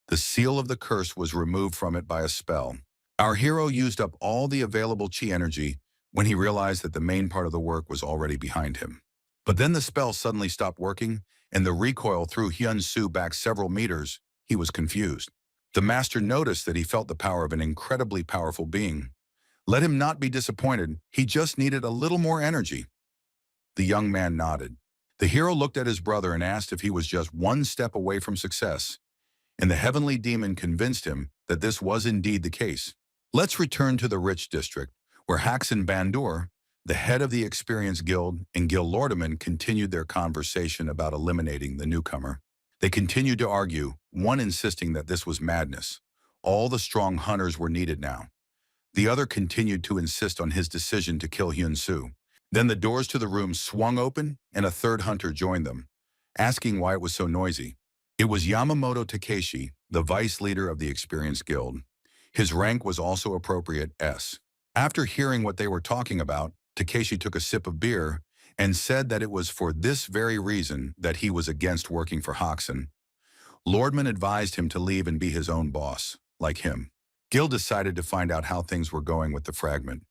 The seal of the curse was removed from it by a spell. Our hero used up all the available chi energy when he realized that the main part of the work was already behind him. But then the spell suddenly stopped working, and the recoil threw Hyun Su back several meters. He was confused. The master noticed that he felt the power of an incredibly powerful being. Let him not be disappointed. He just needed a little more energy. The young man nodded. The hero looked at his brother and asked if he was just one step away from success, and the heavenly demon convinced him that this was indeed the case. Let's return to the rich district, where Haxan Bandur, the head of the Experienced Guild, and Guild Lordaman continued their conversation about eliminating the newcomer. They continued to argue, one insisting that this was madness. All the strong hunters were needed now. The other continued to insist on his decision to kill Hyun Su. Then the doors to the room swung open, and a third hunter joined them, asking why it was so noisy. It was Yamamoto Takeshi, the vice leader of the Experienced Guild. His rank was also appropriate S. After hearing what they were talking about, Takeshi took a sip of beer and said that it was for this very reason that he was against working for Haxan. Lordman advised him to leave and be his own boss, like him. Gil decided to find out how things were going with the fragment,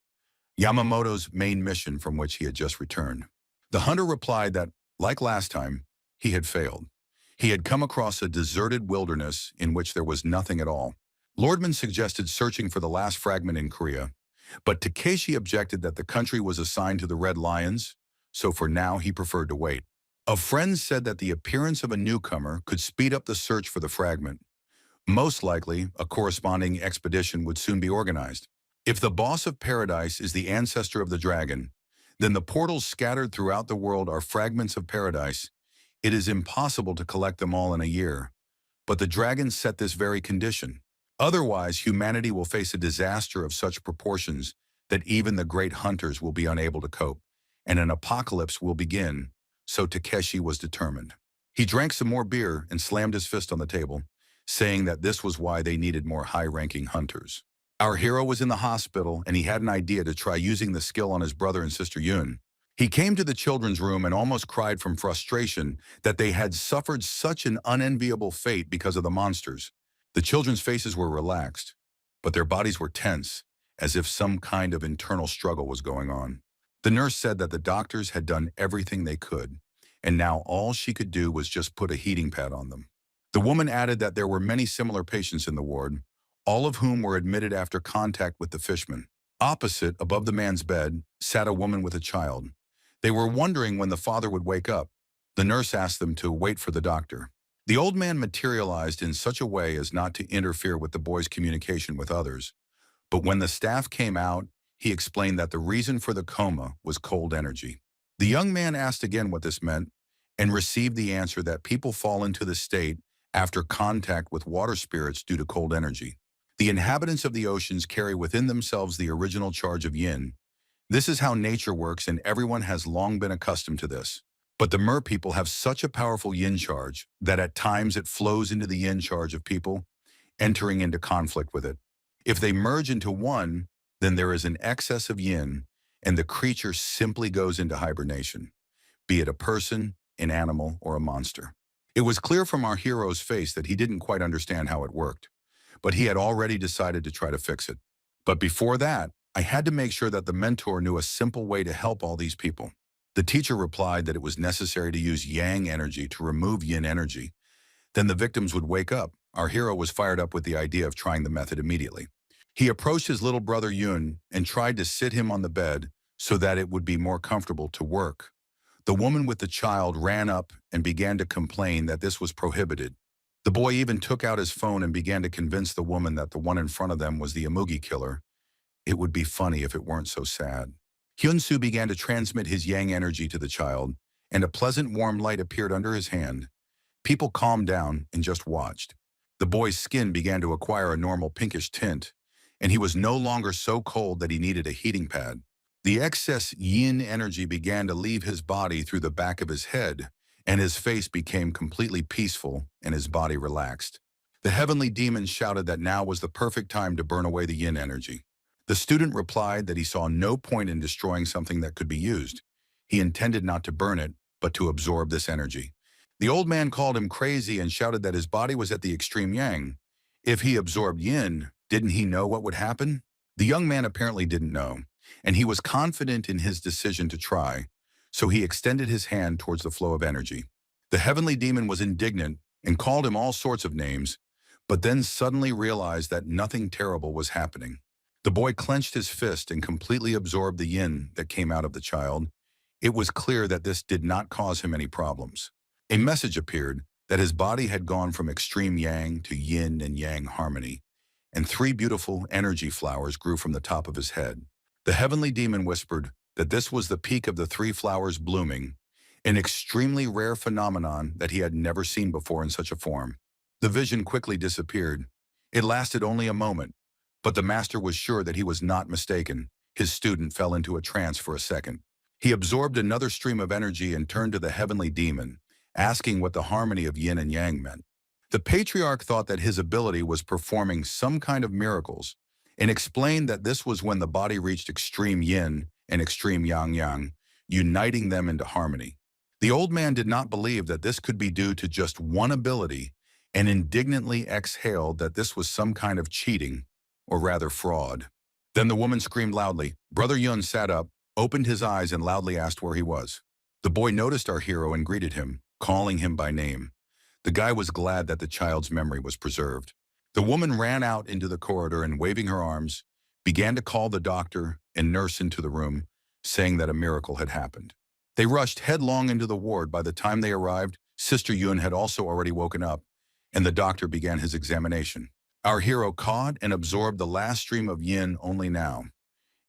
Yamamoto's main mission from which he had just returned. The hunter replied that, like last time, he had failed. He had come across a deserted wilderness in which there was nothing at all. Lordman suggested searching for the last fragment in Korea, but Takeshi objected that the country was assigned to the Red Lions, so for now he preferred to wait. A friend said that the appearance of a newcomer could speed up the search for the fragment. Most likely, a corresponding expedition would soon be organized. If the boss of paradise is the ancestor of the dragon, then the portals scattered throughout the world are fragments of paradise. It is impossible to collect them all in a year. But the dragon set this very condition. Otherwise, humanity will face a disaster of such proportions that even the great hunters will be unable to cope, and an apocalypse will begin, so Takeshi was determined. He drank some more beer and slammed his fist on the table, saying that this was why they needed more high-ranking hunters. Our hero was in the hospital, and he had an idea to try using the skill on his brother and sister Yoon. He came to the children's room and almost cried from frustration that they had suffered such an unenviable fate because of the monsters. The children's faces were relaxed, but their bodies were tense, as if some kind of internal struggle was going on. The nurse said that the doctors had done everything they could, and now all she could do was just put a heating pad on them. The woman added that there were many similar patients in the ward, all of whom were admitted after contact with the fishman. Opposite, above the man's bed, sat a woman with a child. They were wondering when the father would wake up. The nurse asked them to wait for the doctor. The old man materialized in such a way as not to interfere with the boy's communication with others. But when the staff came out, he explained that the reason for the coma was cold energy. The young man asked again what this meant and received the answer that people fall into the state after contact with water spirits due to cold energy. The inhabitants of the oceans carry within themselves the original charge of yin. This is how nature works, and everyone has long been accustomed to this. But the mer people have such a powerful yin charge that at times it flows into the yin charge of people, entering into conflict with it. If they merge into one, then there is an excess of yin, and the creature simply goes into hibernation, be it a person, an animal, or a monster. It was clear from our hero's face that he didn't quite understand how it worked, but he had already decided to try to fix it. But before that, I had to make sure that the mentor knew a simple way to help all these people. The teacher replied that it was necessary to use yang energy to remove yin energy. Then the victims would wake up. Our hero was fired up with the idea of trying the method immediately. He approached his little brother Yoon and tried to sit him on the bed so that it would be more comfortable to work. The woman with the child ran up and began to complain that this was prohibited. The boy even took out his phone and began to convince the woman that the one in front of them was the Amugi killer. It would be funny if it weren't so sad. Hyun Su began to transmit his yang energy to the child, and a pleasant warm light appeared under his hand. People calmed down and just watched. The boy's skin began to acquire a normal pinkish tint, and he was no longer so cold that he needed a heating pad. The excess yin energy began to leave his body through the back of his head, and his face became completely peaceful and his body relaxed. The heavenly demon shouted that now was the perfect time to burn away the yin energy. The student replied that he saw no point in destroying something that could be used. He intended not to burn it, but to absorb this energy. The old man called him crazy and shouted that his body was at the extreme yang. If he absorbed yin, didn't he know what would happen? The young man apparently didn't know, and he was confident in his decision to try, so he extended his hand towards the flow of energy. The heavenly demon was indignant and called him all sorts of names, but then suddenly realized that nothing terrible was happening. The boy clenched his fist and completely absorbed the yin that came out of the child. It was clear that this did not cause him any problems. A message appeared that his body had gone from extreme yang to yin and yang harmony, and 3 beautiful energy flowers grew from the top of his head. The heavenly demon whispered that this was the peak of the 3 flowers blooming, an extremely rare phenomenon that he had never seen before in such a form. The vision quickly disappeared. It lasted only a moment, but the master was sure that he was not mistaken. His student fell into a trance for a second. He absorbed another stream of energy and turned to the heavenly demon, asking what the harmony of yin and yang meant. The patriarch thought that his ability was performing some kind of miracles and explained that this was when the body reached extreme yin and extreme yang, uniting them into harmony. The old man did not believe that this could be due to just one ability and indignantly exhaled that this was some kind of cheating, or rather fraud. Then the woman screamed loudly. Brother Yun sat up, opened his eyes, and loudly asked where he was. The boy noticed our hero and greeted him, calling him by name. The guy was glad that the child's memory was preserved. The woman ran out into the corridor and, waving her arms, began to call the doctor and nurse into the room, saying that a miracle had happened. They rushed headlong into the ward. By the time they arrived, Sister Yun had also already woken up, and the doctor began his examination. Our hero caught and absorbed the last stream of yin only now.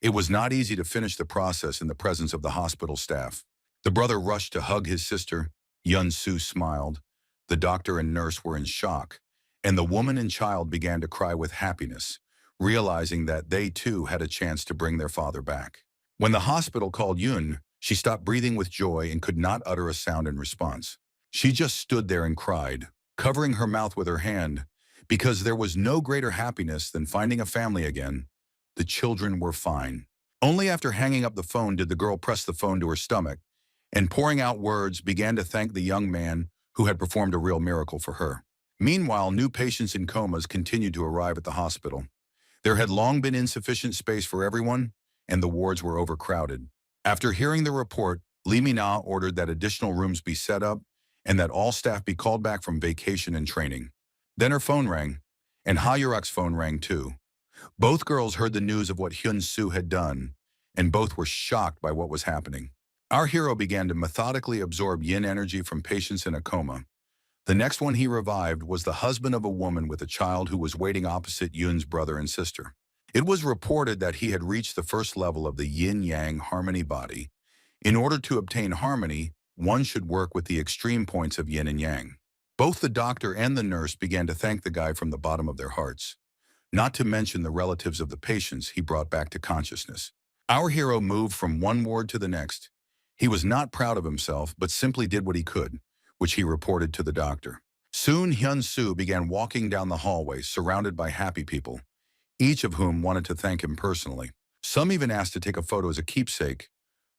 It was not easy to finish the process in the presence of the hospital staff. The brother rushed to hug his sister. Hyun Su smiled. The doctor and nurse were in shock, and the woman and child began to cry with happiness, realizing that they too had a chance to bring their father back. When the hospital called Yun, she stopped breathing with joy and could not utter a sound in response. She just stood there and cried, covering her mouth with her hand, because there was no greater happiness than finding a family again. The children were fine. Only after hanging up the phone did the girl press the phone to her stomach and, pouring out words, began to thank the young man who had performed a real miracle for her. Meanwhile, new patients in comas continued to arrive at the hospital. There had long been insufficient space for everyone, and the wards were overcrowded. After hearing the report, Lee Mina ordered that additional rooms be set up and that all staff be called back from vacation and training. Then her phone rang, and Ha-Yurek's phone rang too. Both girls heard the news of what Hyun Su had done, and both were shocked by what was happening. Our hero began to methodically absorb yin energy from patients in a coma. The next one he revived was the husband of a woman with a child who was waiting opposite Yun's brother and sister. It was reported that he had reached the first level of the yin-yang harmony body. In order to obtain harmony, one should work with the extreme points of yin and yang. Both the doctor and the nurse began to thank the guy from the bottom of their hearts, not to mention the relatives of the patients he brought back to consciousness. Our hero moved from one ward to the next. He was not proud of himself, but simply did what he could, which he reported to the doctor. Soon Hyun Su began walking down the hallway, surrounded by happy people, each of whom wanted to thank him personally. Some even asked to take a photo as a keepsake,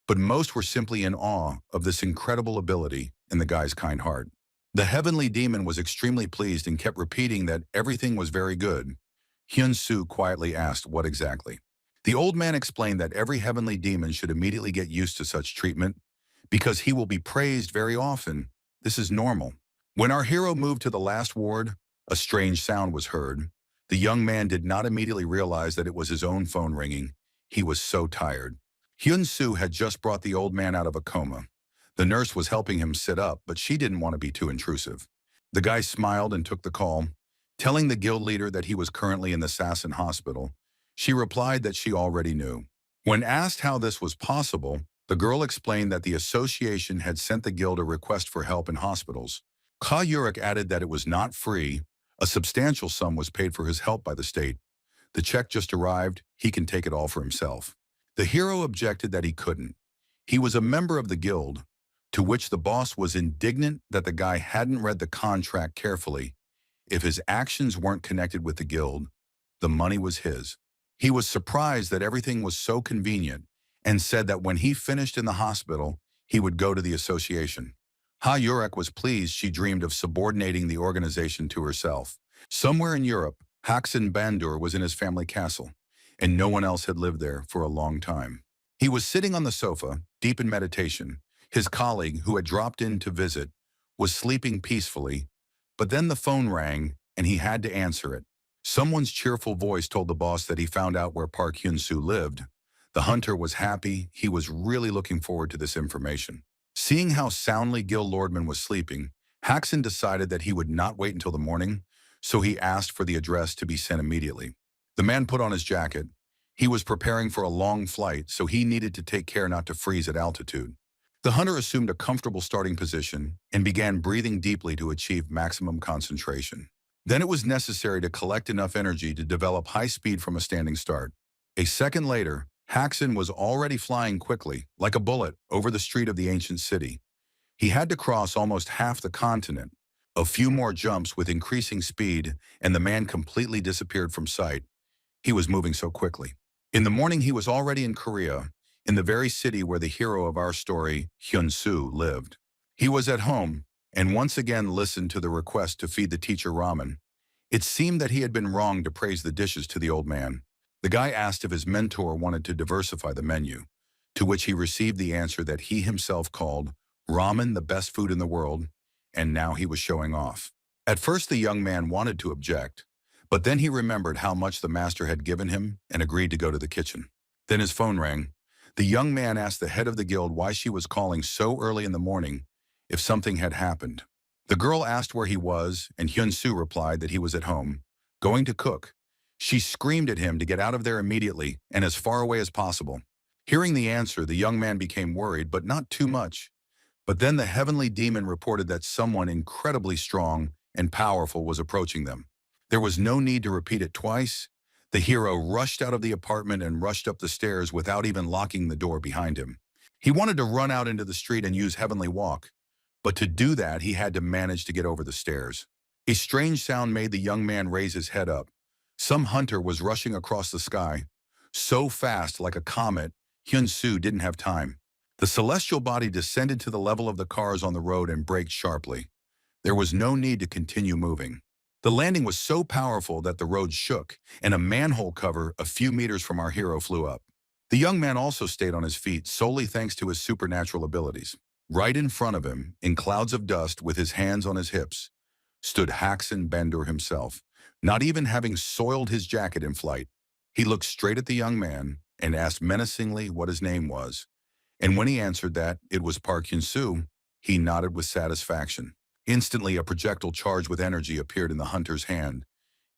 but most were simply in awe of this incredible ability and the guy's kind heart. The heavenly demon was extremely pleased and kept repeating that everything was very good. Hyun Su quietly asked what exactly. The old man explained that every heavenly demon should immediately get used to such treatment because he will be praised very often. This is normal. When our hero moved to the last ward, a strange sound was heard. The young man did not immediately realize that it was his own phone ringing. He was so tired. Hyun Su had just brought the old man out of a coma. The nurse was helping him sit up, but she didn't want to be too intrusive. The guy smiled and took the call, telling the guild leader that he was currently in the Assassin hospital. She replied that she already knew. When asked how this was possible, the girl explained that the association had sent the guild a request for help in hospitals. Ha-Yurek added that it was not free. A substantial sum was paid for his help by the state. The check just arrived. He can take it all for himself. The hero objected that he couldn't. He was a member of the guild, to which the boss was indignant that the guy hadn't read the contract carefully. If his actions weren't connected with the guild, the money was his. He was surprised that everything was so convenient and said that when he finished in the hospital, he would go to the association. Ha-Yurek was pleased. She dreamed of subordinating the organization to herself. Somewhere in Europe, Haksan Bandur was in his family castle, and no one else had lived there for a long time. He was sitting on the sofa, deep in meditation. His colleague, who had dropped in to visit, was sleeping peacefully, but then the phone rang, and he had to answer it. Someone's cheerful voice told the boss that he found out where Park Hyun Su lived. The hunter was happy. He was really looking forward to this information. Seeing how soundly Gil Lordman was sleeping, Haksan decided that he would not wait until the morning, so he asked for the address to be sent immediately. The man put on his jacket. He was preparing for a long flight, so he needed to take care not to freeze at altitude. The hunter assumed a comfortable starting position and began breathing deeply to achieve maximum concentration. Then it was necessary to collect enough energy to develop high speed from a standing start. A second later, Haksan was already flying quickly, like a bullet, over the street of the ancient city. He had to cross almost half the continent. A few more jumps with increasing speed, and the man completely disappeared from sight. He was moving so quickly. In the morning, he was already in Korea, in the very city where the hero of our story, Hyun Su, lived. He was at home, and once again listened to the request to feed the teacher ramen. It seemed that he had been wrong to praise the dishes to the old man. The guy asked if his mentor wanted to diversify the menu, to which he received the answer that he himself called ramen the best food in the world, and now he was showing off. At first the young man wanted to object, but then he remembered how much the master had given him and agreed to go to the kitchen. Then his phone rang. The young man asked the head of the guild why she was calling so early in the morning if something had happened. The girl asked where he was, and Hyun Su replied that he was at home, going to cook. She screamed at him to get out of there immediately and as far away as possible. Hearing the answer, the young man became worried, but not too much. But then the heavenly demon reported that someone incredibly strong and powerful was approaching them. There was no need to repeat it twice. The hero rushed out of the apartment and rushed up the stairs without even locking the door behind him. He wanted to run out into the street and use Heavenly Walk, but to do that, he had to manage to get over the stairs. A strange sound made the young man raise his head up. Some hunter was rushing across the sky. So fast, like a comet, Hyun Su didn't have time. The celestial body descended to the level of the cars on the road and braked sharply. There was no need to continue moving. The landing was so powerful that the road shook, and a manhole cover a few meters from our hero flew up. The young man also stayed on his feet solely thanks to his supernatural abilities. Right in front of him, in clouds of dust with his hands on his hips, stood Haxan Bendur himself, not even having soiled his jacket in flight. He looked straight at the young man and asked menacingly what his name was. And when he answered that it was Park Hyun Su, he nodded with satisfaction. Instantly, a projectile charged with energy appeared in the hunter's hand,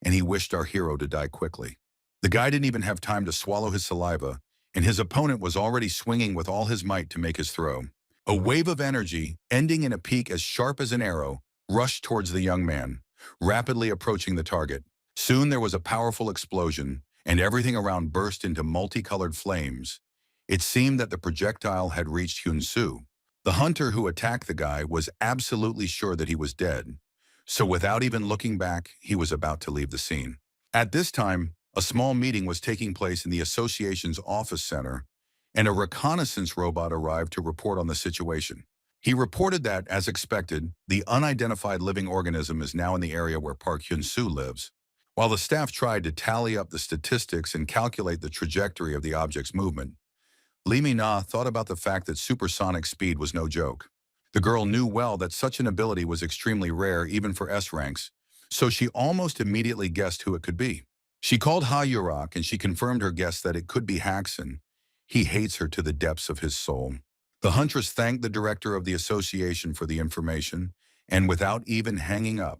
and he wished our hero to die quickly. The guy didn't even have time to swallow his saliva, and his opponent was already swinging with all his might to make his throw. A wave of energy, ending in a peak as sharp as an arrow, rushed towards the young man, rapidly approaching the target. Soon there was a powerful explosion, and everything around burst into multicolored flames. It seemed that the projectile had reached Hyun Su. The hunter who attacked the guy was absolutely sure that he was dead, so without even looking back, he was about to leave the scene. At this time, a small meeting was taking place in the association's office center, and a reconnaissance robot arrived to report on the situation. He reported that, as expected, the unidentified living organism is now in the area where Park Hyun Su lives. While the staff tried to tally up the statistics and calculate the trajectory of the object's movement, Lee Min-na thought about the fact that supersonic speed was no joke. The girl knew well that such an ability was extremely rare even for S ranks, so she almost immediately guessed who it could be. She called Ha Yurak and she confirmed her guess that it could be Haxan. He hates her to the depths of his soul. The huntress thanked the director of the association for the information and, without even hanging up,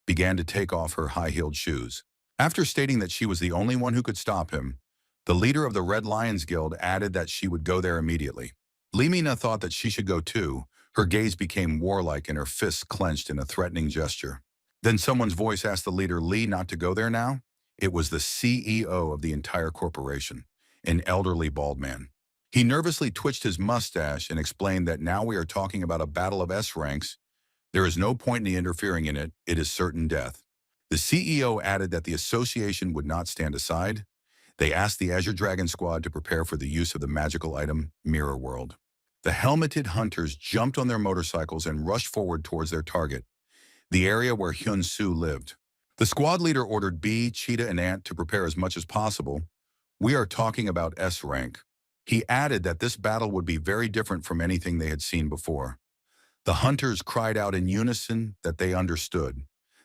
began to take off her high-heeled shoes. After stating that she was the only one who could stop him, the leader of the Red Lions Guild added that she would go there immediately. Lee Min-na thought that she should go too. Her gaze became warlike and her fists clenched in a threatening gesture. Then someone's voice asked the leader Lee not to go there now. It was the CEO of the entire corporation, an elderly bald man. He nervously twitched his mustache and explained that now we are talking about a battle of S ranks. There is no point in interfering in it. It is certain death. The CEO added that the association would not stand aside. They asked the Azure Dragon Squad to prepare for the use of the magical item, Mirror World. The helmeted hunters jumped on their motorcycles and rushed forward towards their target, the area where Hyun Su lived. The squad leader ordered Bee, Cheetah, and Ant to prepare as much as possible. We are talking about S rank. He added that this battle would be very different from anything they had seen before. The hunters cried out in unison that they understood,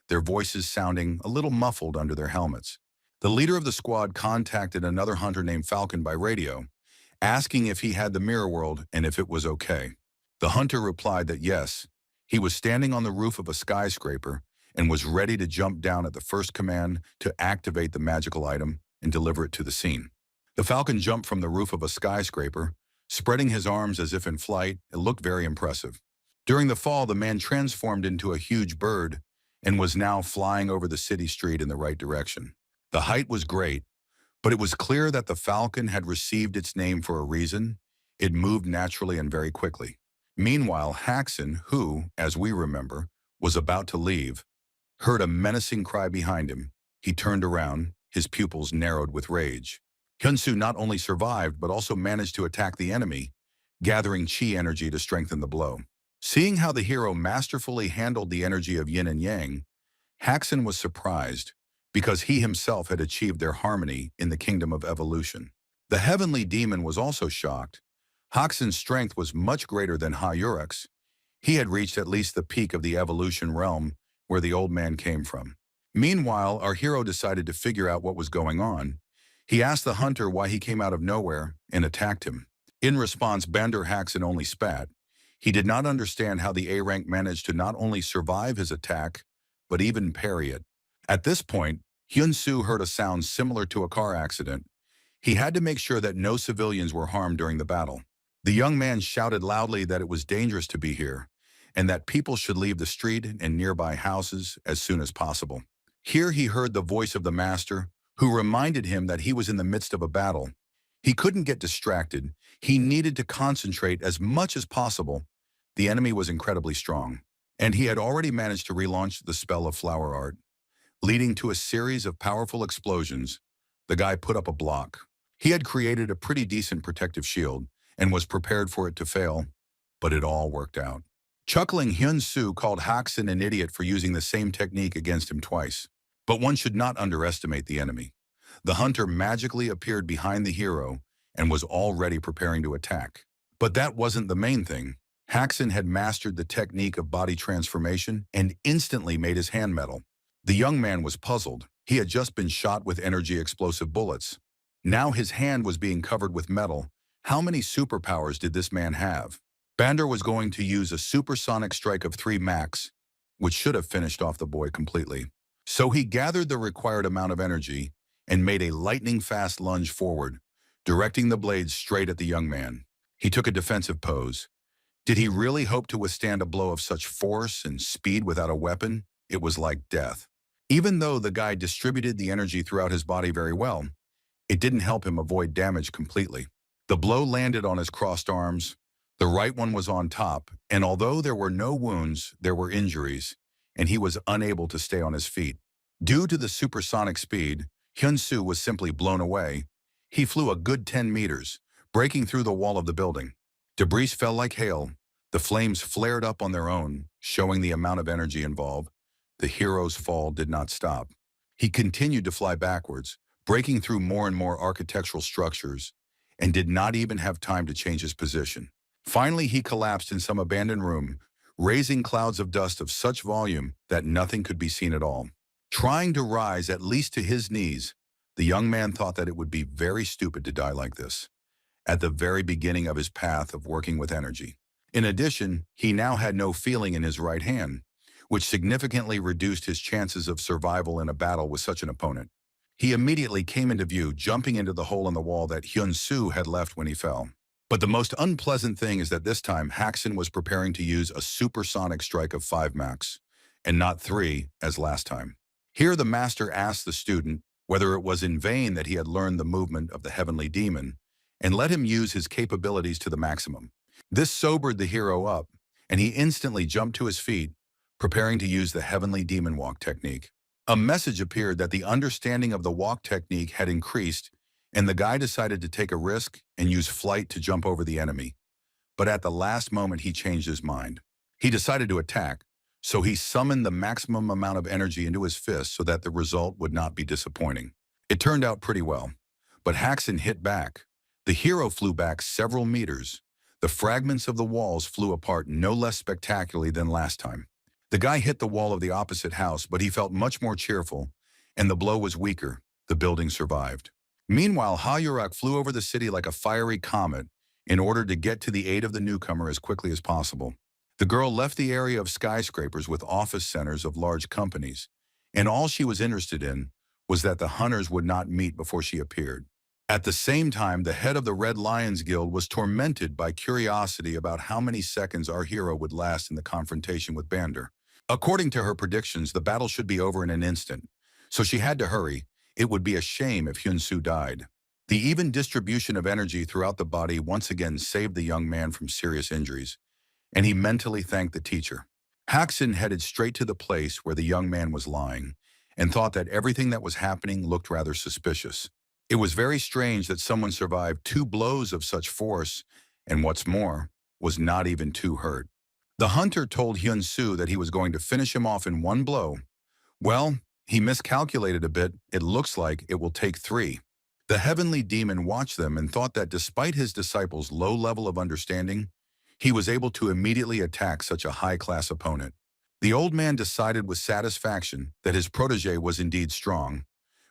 their voices sounding a little muffled under their helmets. The leader of the squad contacted another hunter named Falcon by radio, asking if he had the mirror world and if it was okay. The hunter replied that yes, he was standing on the roof of a skyscraper and was ready to jump down at the first command to activate the magical item and deliver it to the scene. The Falcon jumped from the roof of a skyscraper, spreading his arms as if in flight. It looked very impressive. During the fall, the man transformed into a huge bird and was now flying over the city street in the right direction. The height was great, but it was clear that the Falcon had received its name for a reason. It moved naturally and very quickly. Meanwhile, Haxan, who, as we remember, was about to leave, heard a menacing cry behind him. He turned around, his pupils narrowed with rage. Hyun Su not only survived, but also managed to attack the enemy, gathering chi energy to strengthen the blow. Seeing how the hero masterfully handled the energy of yin and yang, Haxan was surprised, because he himself had achieved their harmony in the kingdom of evolution. The heavenly demon was also shocked. Haxan's strength was much greater than Ha Yurak's. He had reached at least the peak of the evolution realm where the old man came from. Meanwhile, our hero decided to figure out what was going on. He asked the hunter why he came out of nowhere and attacked him. In response, Bander Haxon only spat. He did not understand how the A-rank managed to not only survive his attack, but even parry it. At this point, Hyun Su heard a sound similar to a car accident. He had to make sure that no civilians were harmed during the battle. The young man shouted loudly that it was dangerous to be here, and that people should leave the street and nearby houses as soon as possible. Here he heard the voice of the master, who reminded him that he was in the midst of a battle. He couldn't get distracted. He needed to concentrate as much as possible. The enemy was incredibly strong, and he had already managed to relaunch the spell of flower art, leading to a series of powerful explosions. The guy put up a block. He had created a pretty decent protective shield and was prepared for it to fail, but it all worked out. Chuckling, Hyun Su called Haxon an idiot for using the same technique against him twice. But one should not underestimate the enemy. The hunter magically appeared behind the hero and was already preparing to attack. But that wasn't the main thing. Haxon had mastered the technique of body transformation and instantly made his hand metal. The young man was puzzled. He had just been shot with energy explosive bullets. Now his hand was being covered with metal. How many superpowers did this man have? Bander was going to use a supersonic strike of 3 max, which should have finished off the boy completely. So he gathered the required amount of energy and made a lightning-fast lunge forward, directing the blades straight at the young man. He took a defensive pose. Did he really hope to withstand a blow of such force and speed without a weapon? It was like death. Even though the guy distributed the energy throughout his body very well, it didn't help him avoid damage completely. The blow landed on his crossed arms. The right one was on top, and although there were no wounds, there were injuries, and he was unable to stay on his feet. Due to the supersonic speed, Hyun Su was simply blown away. He flew a good 10 meters, breaking through the wall of the building. Debris fell like hail. The flames flared up on their own, showing the amount of energy involved. The hero's fall did not stop. He continued to fly backwards, breaking through more and more architectural structures, and did not even have time to change his position. Finally, he collapsed in some abandoned room, raising clouds of dust of such volume that nothing could be seen at all. Trying to rise at least to his knees, the young man thought that it would be very stupid to die like this, at the very beginning of his path of working with energy. In addition, he now had no feeling in his right hand, which significantly reduced his chances of survival in a battle with such an opponent. He immediately came into view, jumping into the hole in the wall that Hyun Su had left when he fell. But the most unpleasant thing is that this time, Haxon was preparing to use a supersonic strike of 5 max, and not 3 as last time. Here the master asked the student whether it was in vain that he had learned the movement of the heavenly demon, and let him use his capabilities to the maximum. This sobered the hero up, and he instantly jumped to his feet, preparing to use the heavenly demon walk technique. A message appeared that the understanding of the walk technique had increased, and the guy decided to take a risk and use flight to jump over the enemy. But at the last moment, he changed his mind. He decided to attack, so he summoned the maximum amount of energy into his fist so that the result would not be disappointing. It turned out pretty well, but Haxon hit back. The hero flew back several meters. The fragments of the walls flew apart no less spectacularly than last time. The guy hit the wall of the opposite house, but he felt much more cheerful, and the blow was weaker. The building survived. Meanwhile, Hayurak flew over the city like a fiery comet in order to get to the aid of the newcomer as quickly as possible. The girl left the area of skyscrapers with office centers of large companies, and all she was interested in was that the hunters would not meet before she appeared. At the same time, the head of the Red Lions Guild was tormented by curiosity about how many seconds our hero would last in the confrontation with Bander. According to her predictions, the battle should be over in an instant, so she had to hurry. It would be a shame if Hyun Su died. The even distribution of energy throughout the body once again saved the young man from serious injuries, and he mentally thanked the teacher. Haxon headed straight to the place where the young man was lying and thought that everything that was happening looked rather suspicious. It was very strange that someone survived 2 blows of such force, and what's more, was not even too hurt. The hunter told Hyun Su that he was going to finish him off in 1 blow. Well, he miscalculated a bit. It looks like it will take 3. The heavenly demon watched them and thought that despite his disciples' low level of understanding, he was able to immediately attack such a high-class opponent. The old man decided with satisfaction that his protege was indeed strong,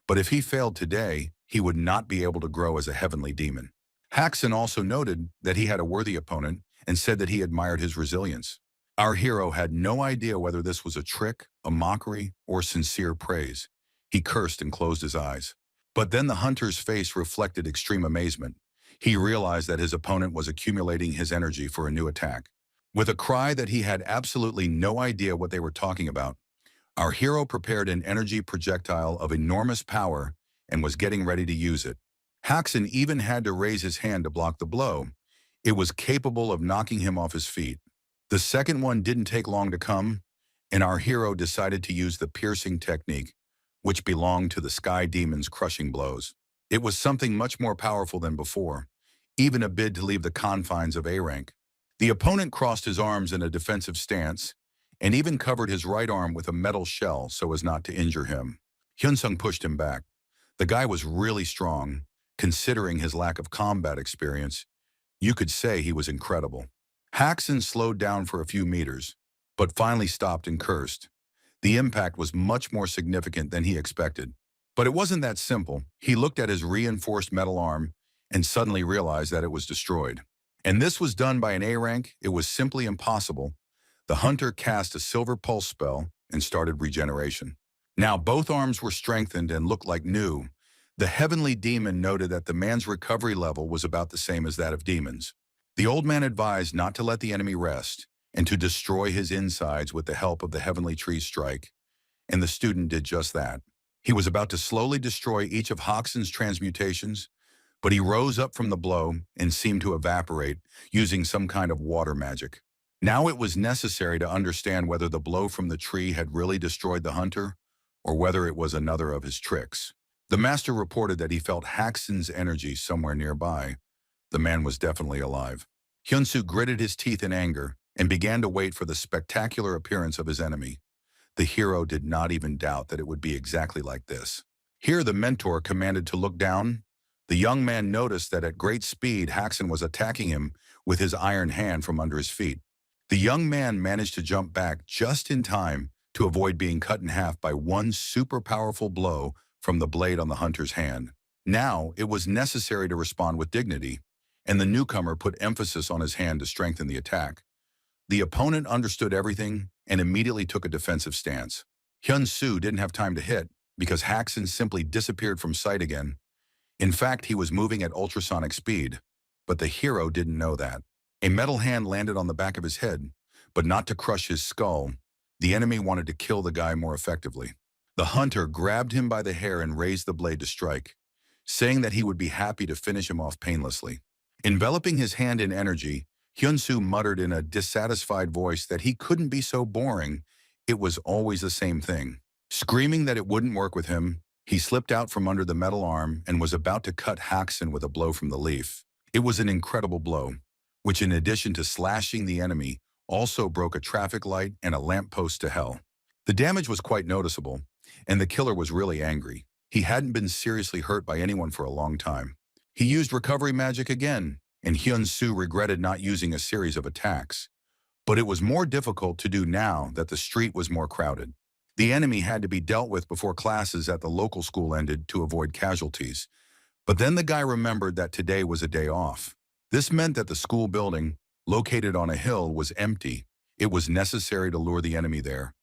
but if he failed today, he would not be able to grow as a heavenly demon. Haxon also noted that he had a worthy opponent and said that he admired his resilience. Our hero had no idea whether this was a trick, a mockery, or sincere praise. He cursed and closed his eyes. But then the hunter's face reflected extreme amazement. He realized that his opponent was accumulating his energy for a new attack. With a cry that he had absolutely no idea what they were talking about, our hero prepared an energy projectile of enormous power and was getting ready to use it. Haxon even had to raise his hand to block the blow. It was capable of knocking him off his feet. The second one didn't take long to come, and our hero decided to use the piercing technique, which belonged to the sky demon's crushing blows. It was something much more powerful than before, even a bid to leave the confines of A-rank. The opponent crossed his arms in a defensive stance, and even covered his right arm with a metal shell so as not to injure him. Hyun Su pushed him back. The guy was really strong, considering his lack of combat experience. You could say he was incredible. Haxon slowed down for a few meters, but finally stopped and cursed. The impact was much more significant than he expected. But it wasn't that simple. He looked at his reinforced metal arm and suddenly realized that it was destroyed. And this was done by an A-rank. It was simply impossible. The hunter cast a silver pulse spell and started regeneration. Now both arms were strengthened and looked like new. The heavenly demon noted that the man's recovery level was about the same as that of demons. The old man advised not to let the enemy rest and to destroy his insides with the help of the heavenly tree strike, and the student did just that. He was about to slowly destroy each of Haxon's transmutations, but he rose up from the blow and seemed to evaporate using some kind of water magic. Now it was necessary to understand whether the blow from the tree had really destroyed the hunter or whether it was another of his tricks. The master reported that he felt Haxon's energy somewhere nearby. The man was definitely alive. Hyun Su gritted his teeth in anger and began to wait for the spectacular appearance of his enemy. The hero did not even doubt that it would be exactly like this. Here the mentor commanded to look down. The young man noticed that at great speed Haxon was attacking him with his iron hand from under his feet. The young man managed to jump back just in time to avoid being cut in half by one super powerful blow from the blade on the hunter's hand. Now it was necessary to respond with dignity, and the newcomer put emphasis on his hand to strengthen the attack. The opponent understood everything and immediately took a defensive stance. Hyun Su didn't have time to hit because Haxon simply disappeared from sight again. In fact, he was moving at ultrasonic speed, but the hero didn't know that. A metal hand landed on the back of his head, but not to crush his skull. The enemy wanted to kill the guy more effectively. The hunter grabbed him by the hair and raised the blade to strike, saying that he would be happy to finish him off painlessly. Enveloping his hand in energy, Hyun Su muttered in a dissatisfied voice that he couldn't be so boring. It was always the same thing. Screaming that it wouldn't work with him, he slipped out from under the metal arm and was about to cut Haxon with a blow from the leaf. It was an incredible blow, which in addition to slashing the enemy, also broke a traffic light and a lamppost to hell. The damage was quite noticeable, and the killer was really angry. He hadn't been seriously hurt by anyone for a long time. He used recovery magic again, and Hyun Su regretted not using a series of attacks. But it was more difficult to do now that the street was more crowded. The enemy had to be dealt with before classes at the local school ended to avoid casualties. But then the guy remembered that today was a day off. This meant that the school building, located on a hill, was empty. It was necessary to lure the enemy there.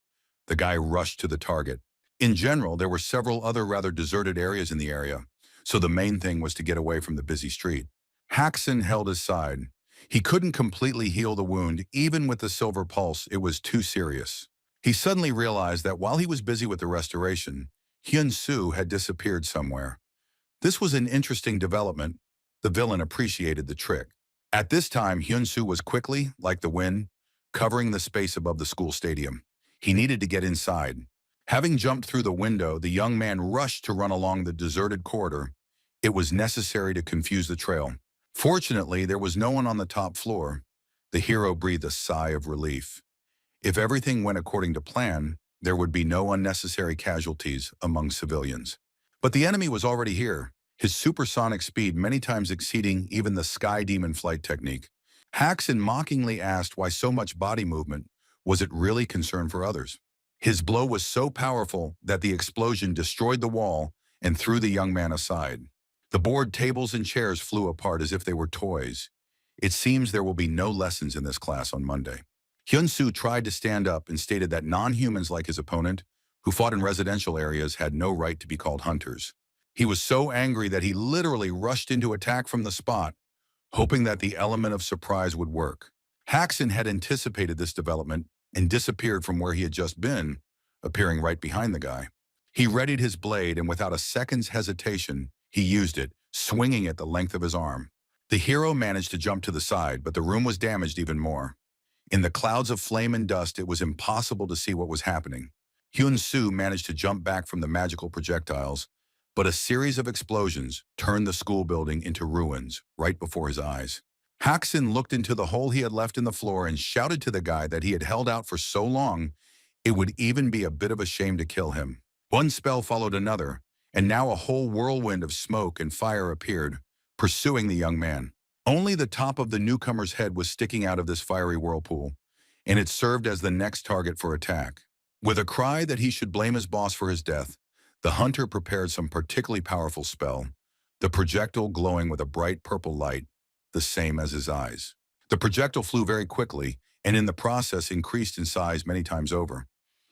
The guy rushed to the target. In general, there were several other rather deserted areas in the area, so the main thing was to get away from the busy street. Haxon held his side. He couldn't completely heal the wound, even with the silver pulse. It was too serious. He suddenly realized that while he was busy with the restoration, Hyun Su had disappeared somewhere. This was an interesting development. The villain appreciated the trick. At this time, Hyun Su was quickly, like the wind, covering the space above the school stadium. He needed to get inside. Having jumped through the window, the young man rushed to run along the deserted corridor. It was necessary to confuse the trail. Fortunately, there was no one on the top floor. The hero breathed a sigh of relief. If everything went according to plan, there would be no unnecessary casualties among civilians. But the enemy was already here, his supersonic speed many times exceeding even the sky demon flight technique. Haxon mockingly asked why so much body movement. Was it really concern for others? His blow was so powerful that the explosion destroyed the wall and threw the young man aside. The board tables and chairs flew apart as if they were toys. It seems there will be no lessons in this class on Monday. Hyun Su tried to stand up and stated that non-humans like his opponent, who fought in residential areas, had no right to be called hunters. He was so angry that he literally rushed into attack from the spot, hoping that the element of surprise would work. Haxon had anticipated this development and disappeared from where he had just been, appearing right behind the guy. He readied his blade, and without a second's hesitation, he used it, swinging it the length of his arm. The hero managed to jump to the side, but the room was damaged even more. In the clouds of flame and dust, it was impossible to see what was happening. Hyun Su managed to jump back from the magical projectiles, but a series of explosions turned the school building into ruins right before his eyes. Haxon looked into the hole he had left in the floor and shouted to the guy that he had held out for so long, it would even be a bit of a shame to kill him. One spell followed another, and now a whole whirlwind of smoke and fire appeared, pursuing the young man. Only the top of the newcomer's head was sticking out of this fiery whirlpool, and it served as the next target for attack. With a cry that he should blame his boss for his death, the hunter prepared some particularly powerful spell, the projectile glowing with a bright purple light, the same as his eyes. The projectile flew very quickly, and in the process increased in size many times over.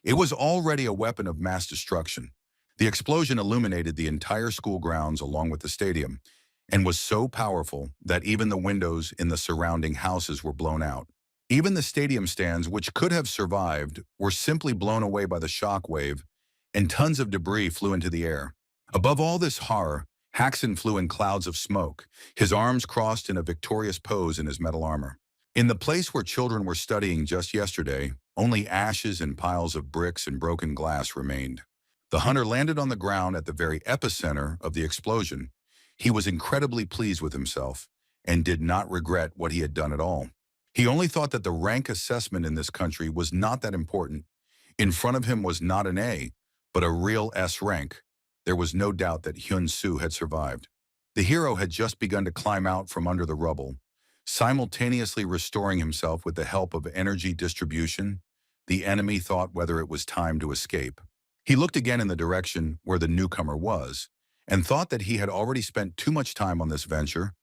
It was already a weapon of mass destruction. The explosion illuminated the entire school grounds along with the stadium, and was so powerful that even the windows in the surrounding houses were blown out. Even the stadium stands, which could have survived, were simply blown away by the shock wave, and tons of debris flew into the air. Above all this horror, Haxon flew in clouds of smoke, his arms crossed in a victorious pose in his metal armor. In the place where children were studying just yesterday, only ashes and piles of bricks and broken glass remained. The hunter landed on the ground at the very epicenter of the explosion. He was incredibly pleased with himself and did not regret what he had done at all. He only thought that the rank assessment in this country was not that important. In front of him was not an A, but a real S rank. There was no doubt that Hyun Su had survived. The hero had just begun to climb out from under the rubble, simultaneously restoring himself with the help of energy distribution. The enemy thought whether it was time to escape. He looked again in the direction where the newcomer was, and thought that he had already spent too much time on this venture,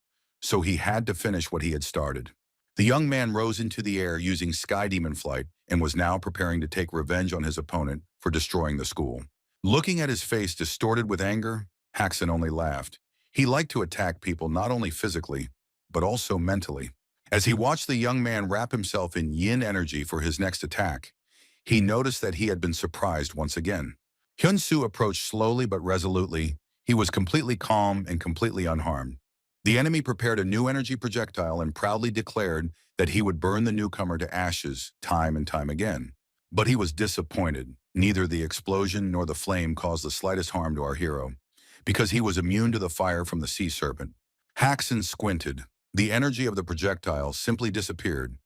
so he had to finish what he had started. The young man rose into the air using Sky Demon Flight and was now preparing to take revenge on his opponent for destroying the school. Looking at his face distorted with anger, Haxon only laughed. He liked to attack people not only physically, but also mentally. As he watched the young man wrap himself in yin energy for his next attack, he noticed that he had been surprised once again. Hyun Su approached slowly but resolutely. He was completely calm and completely unharmed. The enemy prepared a new energy projectile and proudly declared that he would burn the newcomer to ashes time and time again. But he was disappointed. Neither the explosion nor the flame caused the slightest harm to our hero, because he was immune to the fire from the sea serpent. Haxon squinted. The energy of the projectile simply disappeared.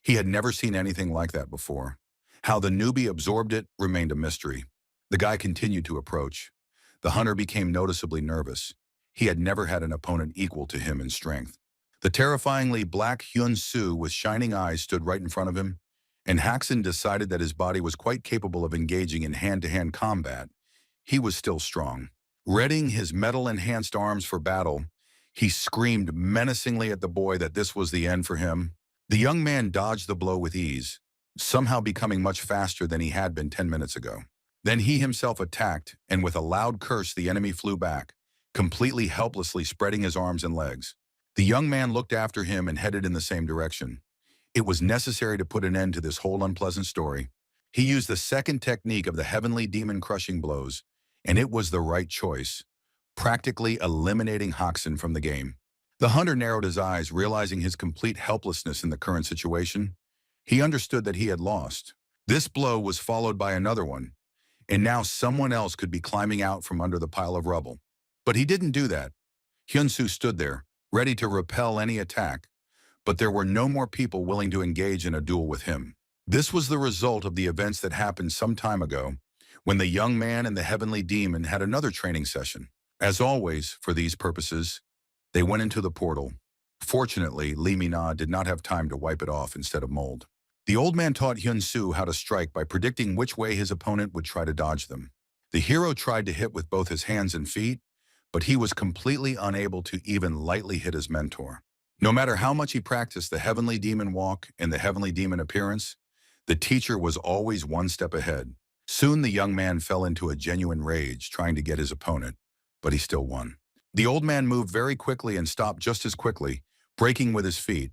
He had never seen anything like that before. How the newbie absorbed it remained a mystery. The guy continued to approach. The hunter became noticeably nervous. He had never had an opponent equal to him in strength. The terrifyingly black Hyun Su with shining eyes stood right in front of him, and Haxon decided that his body was quite capable of engaging in hand-to-hand combat. He was still strong. Readying his metal-enhanced arms for battle, he screamed menacingly at the boy that this was the end for him. The young man dodged the blow with ease, somehow becoming much faster than he had been 10 minutes ago. Then he himself attacked, and with a loud curse the enemy flew back, completely helplessly spreading his arms and legs. The young man looked after him and headed in the same direction. It was necessary to put an end to this whole unpleasant story. He used the second technique of the heavenly demon crushing blows, and it was the right choice, practically eliminating Haxon from the game. The hunter narrowed his eyes, realizing his complete helplessness in the current situation. He understood that he had lost. This blow was followed by another one, and now someone else could be climbing out from under the pile of rubble. But he didn't do that. Hyun Su stood there, ready to repel any attack, but there were no more people willing to engage in a duel with him. This was the result of the events that happened some time ago, when the young man and the heavenly demon had another training session. As always, for these purposes, they went into the portal. Fortunately, Lee Mina did not have time to wipe it off instead of mold. The old man taught Hyun Su how to strike by predicting which way his opponent would try to dodge them. The hero tried to hit with both his hands and feet, but he was completely unable to even lightly hit his mentor. No matter how much he practiced the heavenly demon walk and the heavenly demon appearance, the teacher was always one step ahead. Soon the young man fell into a genuine rage, trying to get his opponent, but he still won. The old man moved very quickly and stopped just as quickly, breaking with his feet.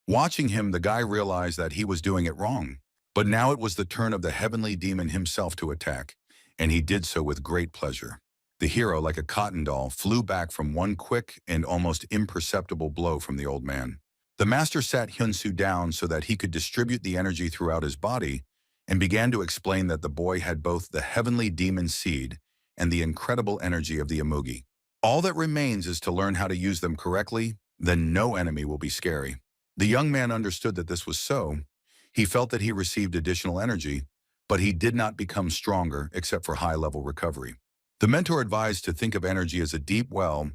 Watching him, the guy realized that he was doing it wrong. But now it was the turn of the heavenly demon himself to attack, and he did so with great pleasure. The hero, like a cotton doll, flew back from one quick and almost imperceptible blow from the old man. The master sat Hyun Su down so that he could distribute the energy throughout his body and began to explain that the boy had both the heavenly demon seed and the incredible energy of the Amugi. All that remains is to learn how to use them correctly, then no enemy will be scary. The young man understood that this was so. He felt that he received additional energy, but he did not become stronger except for high-level recovery. The mentor advised to think of energy as a deep well.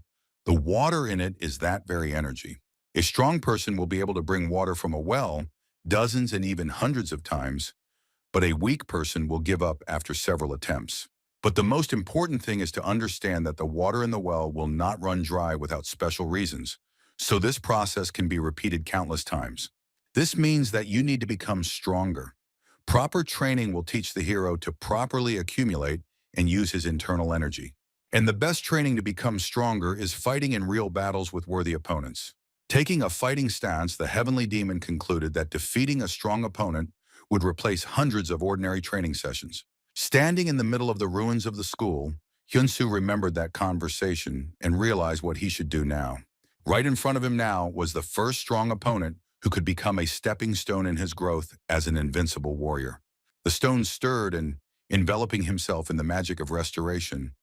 The water in it is that very energy. A strong person will be able to bring water from a well dozens and even hundreds of times, but a weak person will give up after several attempts. But the most important thing is to understand that the water in the well will not run dry without special reasons, so this process can be repeated countless times. This means that you need to become stronger. Proper training will teach the hero to properly accumulate and use his internal energy. And the best training to become stronger is fighting in real battles with worthy opponents. Taking a fighting stance, the heavenly demon concluded that defeating a strong opponent would replace hundreds of ordinary training sessions. Standing in the middle of the ruins of the school, Hyun Su remembered that conversation and realized what he should do now. Right in front of him now was the first strong opponent who could become a stepping stone in his growth as an invincible warrior. The stone stirred, and enveloping himself in the magic of restoration,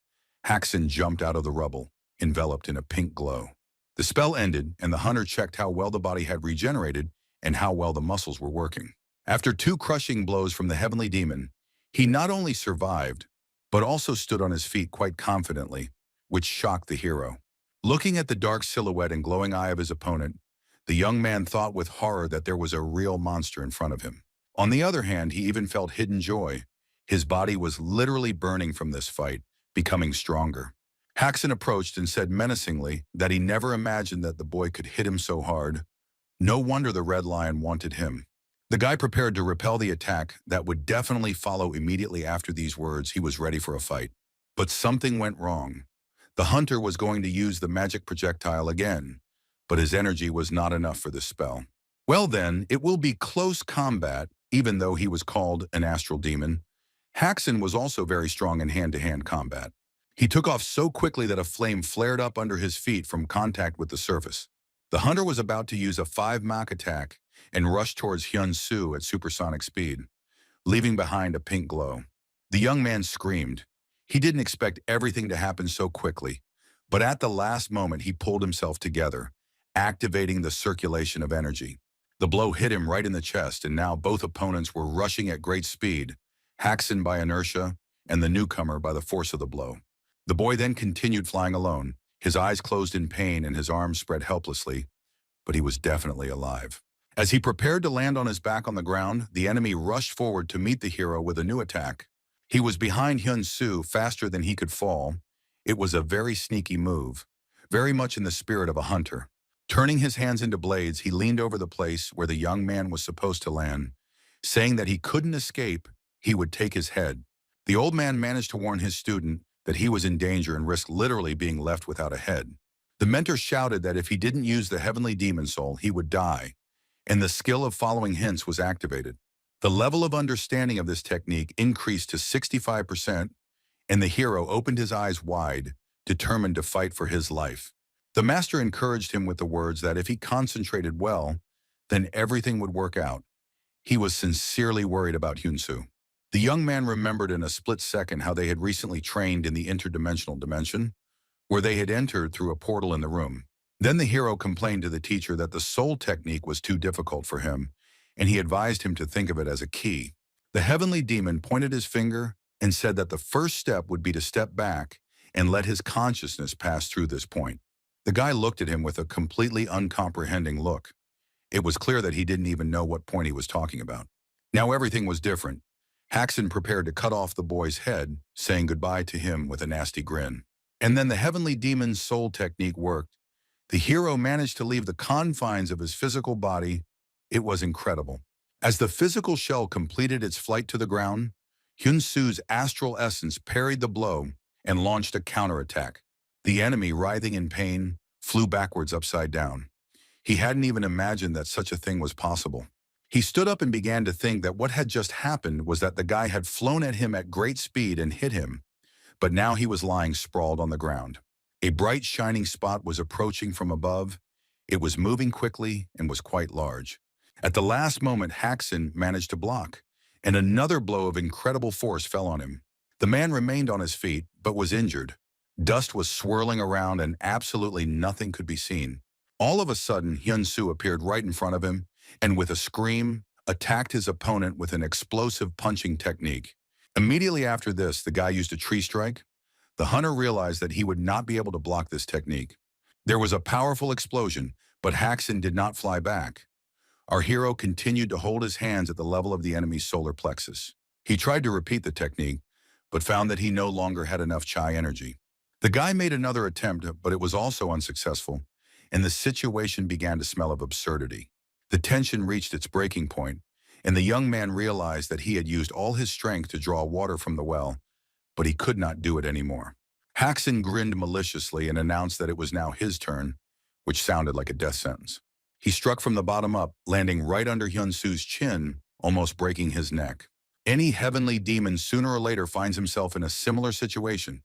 Haxin jumped out of the rubble, enveloped in a pink glow. The spell ended, and the hunter checked how well the body had regenerated and how well the muscles were working. After 2 crushing blows from the heavenly demon, he not only survived, but also stood on his feet quite confidently, which shocked the hero. Looking at the dark silhouette and glowing eye of his opponent, the young man thought with horror that there was a real monster in front of him. On the other hand, he even felt hidden joy. His body was literally burning from this fight, becoming stronger. Haxin approached and said menacingly that he never imagined that the boy could hit him so hard. No wonder the Red Lion wanted him. The guy prepared to repel the attack that would definitely follow immediately after these words. He was ready for a fight. But something went wrong. The hunter was going to use the magic projectile again, but his energy was not enough for this spell. Well then, it will be close combat, even though he was called an astral demon. Haxin was also very strong in hand-to-hand combat. He took off so quickly that a flame flared up under his feet from contact with the surface. The hunter was about to use a 5 Mach attack and rush towards Hyun Su at supersonic speed, leaving behind a pink glow. The young man screamed. He didn't expect everything to happen so quickly, but at the last moment he pulled himself together, activating the circulation of energy. The blow hit him right in the chest, and now both opponents were rushing at great speed, Haxin by inertia and the newcomer by the force of the blow. The boy then continued flying alone, his eyes closed in pain and his arms spread helplessly, but he was definitely alive. As he prepared to land on his back on the ground, the enemy rushed forward to meet the hero with a new attack. He was behind Hyun Su faster than he could fall. It was a very sneaky move, very much in the spirit of a hunter. Turning his hands into blades, he leaned over the place where the young man was supposed to land, saying that he couldn't escape, he would take his head. The old man managed to warn his student that he was in danger and risked literally being left without a head. The mentor shouted that if he didn't use the heavenly demon soul, he would die, and the skill of following hints was activated. The level of understanding of this technique increased to 65%, and the hero opened his eyes wide, determined to fight for his life. The master encouraged him with the words that if he concentrated well, then everything would work out. He was sincerely worried about Hyun Su. The young man remembered in a split second how they had recently trained in the interdimensional dimension, where they had entered through a portal in the room. Then the hero complained to the teacher that the soul technique was too difficult for him, and he advised him to think of it as a key. The heavenly demon pointed his finger and said that the first step would be to step back and let his consciousness pass through this point. The guy looked at him with a completely uncomprehending look. It was clear that he didn't even know what point he was talking about. Now everything was different. Haxin prepared to cut off the boy's head, saying goodbye to him with a nasty grin. And then the heavenly demon's soul technique worked. The hero managed to leave the confines of his physical body. It was incredible. As the physical shell completed its flight to the ground, Hyun Su's astral essence parried the blow and launched a counterattack. The enemy, writhing in pain, flew backwards upside down. He hadn't even imagined that such a thing was possible. He stood up and began to think that what had just happened was that the guy had flown at him at great speed and hit him, but now he was lying sprawled on the ground. A bright shining spot was approaching from above. It was moving quickly and was quite large. At the last moment, Haxin managed to block, and another blow of incredible force fell on him. The man remained on his feet, but was injured. Dust was swirling around and absolutely nothing could be seen. All of a sudden, Hyun Su appeared right in front of him, and with a scream, attacked his opponent with an explosive punching technique. Immediately after this, the guy used a tree strike. The hunter realized that he would not be able to block this technique. There was a powerful explosion, but Haxin did not fly back. Our hero continued to hold his hands at the level of the enemy's solar plexus. He tried to repeat the technique, but found that he no longer had enough chi energy. The guy made another attempt, but it was also unsuccessful, and the situation began to smell of absurdity. The tension reached its breaking point, and the young man realized that he had used all his strength to draw water from the well, but he could not do it anymore. Haxin grinned maliciously and announced that it was now his turn, which sounded like a death sentence. He struck from the bottom up, landing right under Hyun Su's chin, almost breaking his neck. Any heavenly demon sooner or later finds himself in a similar situation.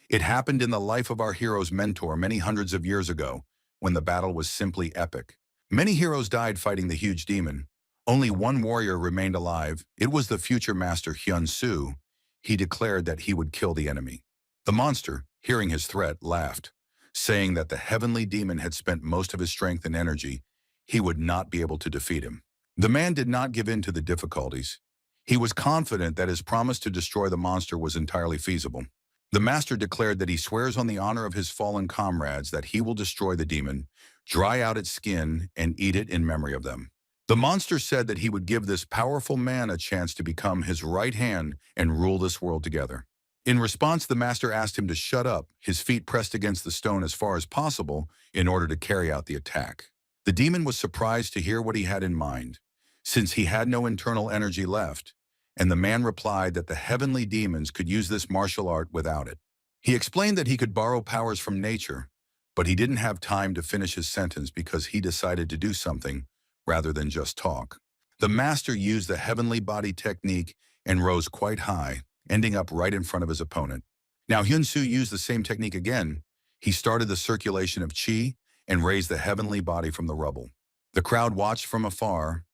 It happened in the life of our hero's mentor many hundreds of years ago, when the battle was simply epic. Many heroes died fighting the huge demon. Only one warrior remained alive. It was the future master Hyun Su. He declared that he would kill the enemy. The monster, hearing his threat, laughed, saying that the heavenly demon had spent most of his strength and energy. He would not be able to defeat him. The man did not give in to the difficulties. He was confident that his promise to destroy the monster was entirely feasible. The master declared that he swears on the honor of his fallen comrades that he will destroy the demon, dry out its skin, and eat it in memory of them. The monster said that he would give this powerful man a chance to become his right hand and rule this world together. In response, the master asked him to shut up, his feet pressed against the stone as far as possible in order to carry out the attack. The demon was surprised to hear what he had in mind, since he had no internal energy left, and the man replied that the heavenly demons could use this martial art without it. He explained that he could borrow powers from nature, but he didn't have time to finish his sentence because he decided to do something rather than just talk. The master used the heavenly body technique and rose quite high, ending up right in front of his opponent. Now Hyun Su used the same technique again. He started the circulation of chi and raised the heavenly body from the rubble. The crowd watched from afar.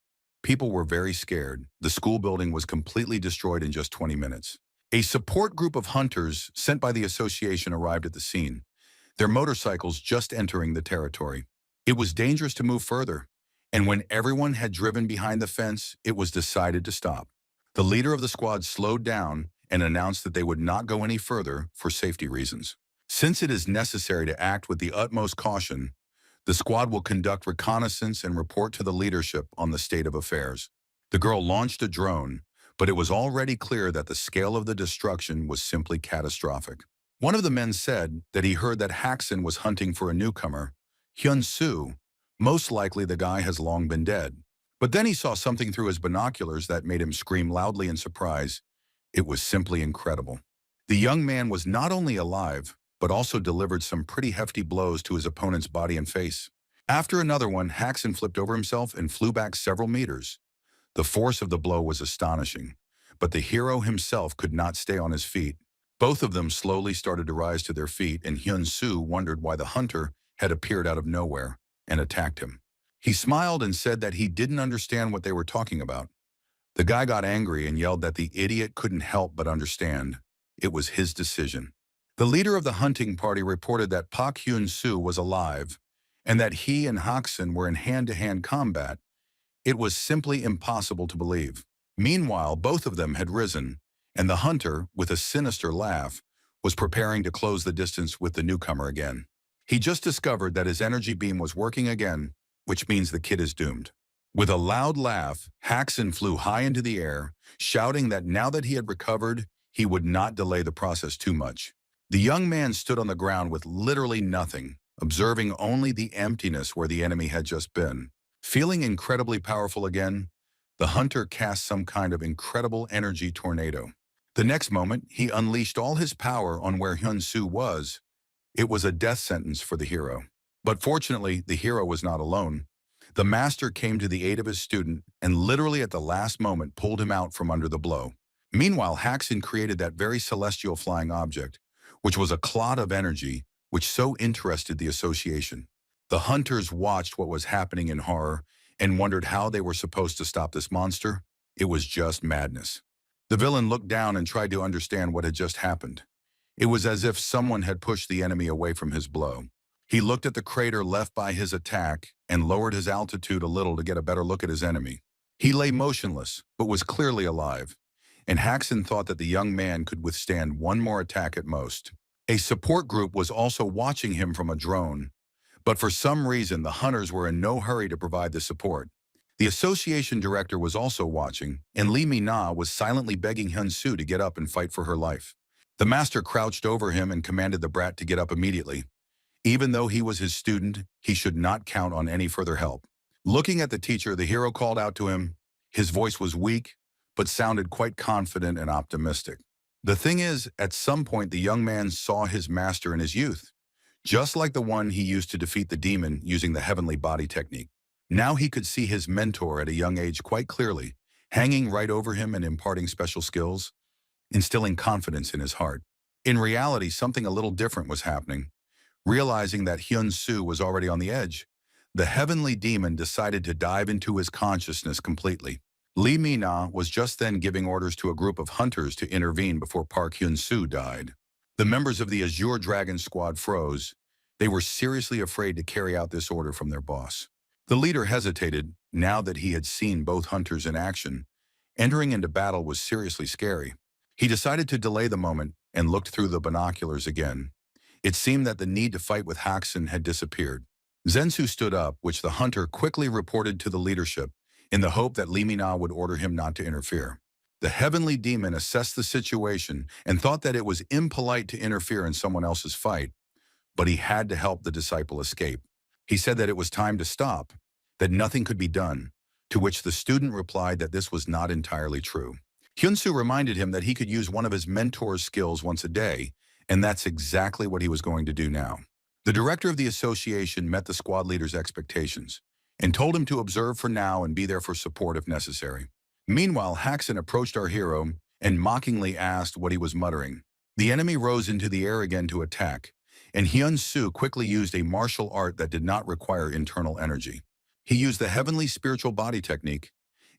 People were very scared. The school building was completely destroyed in just 20 minutes. A support group of hunters sent by the association arrived at the scene, their motorcycles just entering the territory. It was dangerous to move further, and when everyone had driven behind the fence, it was decided to stop. The leader of the squad slowed down and announced that they would not go any further for safety reasons. Since it is necessary to act with the utmost caution, the squad will conduct reconnaissance and report to the leadership on the state of affairs. The girl launched a drone, but it was already clear that the scale of the destruction was simply catastrophic. One of the men said that he heard that Haxin was hunting for a newcomer, Hyun Su. Most likely the guy has long been dead. But then he saw something through his binoculars that made him scream loudly in surprise. It was simply incredible. The young man was not only alive, but also delivered some pretty hefty blows to his opponent's body and face. After another one, Haxin flipped over himself and flew back several meters. The force of the blow was astonishing, but the hero himself could not stay on his feet. Both of them slowly started to rise to their feet, and Hyun Su wondered why the hunter had appeared out of nowhere and attacked him. He smiled and said that he didn't understand what they were talking about. The guy got angry and yelled that the idiot couldn't help but understand. It was his decision. The leader of the hunting party reported that Pak Hyun Su was alive and that he and Haxin were in hand-to-hand combat. It was simply impossible to believe. Meanwhile, both of them had risen, and the hunter, with a sinister laugh, was preparing to close the distance with the newcomer again. He just discovered that his energy beam was working again, which means the kid is doomed. With a loud laugh, Haxin flew high into the air, shouting that now that he had recovered, he would not delay the process too much. The young man stood on the ground with literally nothing, observing only the emptiness where the enemy had just been. Feeling incredibly powerful again, the hunter cast some kind of incredible energy tornado. The next moment, he unleashed all his power on where Hyun Su was. It was a death sentence for the hero. But fortunately, the hero was not alone. The master came to the aid of his student and literally at the last moment pulled him out from under the blow. Meanwhile, Haxin created that very celestial flying object, which was a clot of energy, which so interested the association. The hunters watched what was happening in horror and wondered how they were supposed to stop this monster. It was just madness. The villain looked down and tried to understand what had just happened. It was as if someone had pushed the enemy away from his blow. He looked at the crater left by his attack and lowered his altitude a little to get a better look at his enemy. He lay motionless, but was clearly alive, and Haxin thought that the young man could withstand one more attack at most. A support group was also watching him from a drone, but for some reason the hunters were in no hurry to provide the support. The association director was also watching, and Lee Mina was silently begging Hyun Su to get up and fight for her life. The master crouched over him and commanded the brat to get up immediately. Even though he was his student, he should not count on any further help. Looking at the teacher, the hero called out to him. His voice was weak, but sounded quite confident and optimistic. The thing is, at some point the young man saw his master in his youth, just like the one he used to defeat the demon using the heavenly body technique. Now he could see his mentor at a young age quite clearly, hanging right over him and imparting special skills, instilling confidence in his heart. In reality, something a little different was happening. Realizing that Hyun Su was already on the edge, the heavenly demon decided to dive into his consciousness completely. Lee Mina was just then giving orders to a group of hunters to intervene before Park Hyun Su died. The members of the Azure Dragon squad froze. They were seriously afraid to carry out this order from their boss. The leader hesitated, now that he had seen both hunters in action. Entering into battle was seriously scary. He decided to delay the moment and looked through the binoculars again. It seemed that the need to fight with Haxin had disappeared. Zensu stood up, which the hunter quickly reported to the leadership, in the hope that Lee Mina would order him not to interfere. The heavenly demon assessed the situation and thought that it was impolite to interfere in someone else's fight, but he had to help the disciple escape. He said that it was time to stop, that nothing could be done, to which the student replied that this was not entirely true. Hyun Su reminded him that he could use one of his mentor's skills once a day, and that's exactly what he was going to do now. The director of the association met the squad leader's expectations and told him to observe for now and be there for support if necessary. Meanwhile, Haxin approached our hero and mockingly asked what he was muttering. The enemy rose into the air again to attack, and Hyun Su quickly used a martial art that did not require internal energy. He used the heavenly spiritual body technique,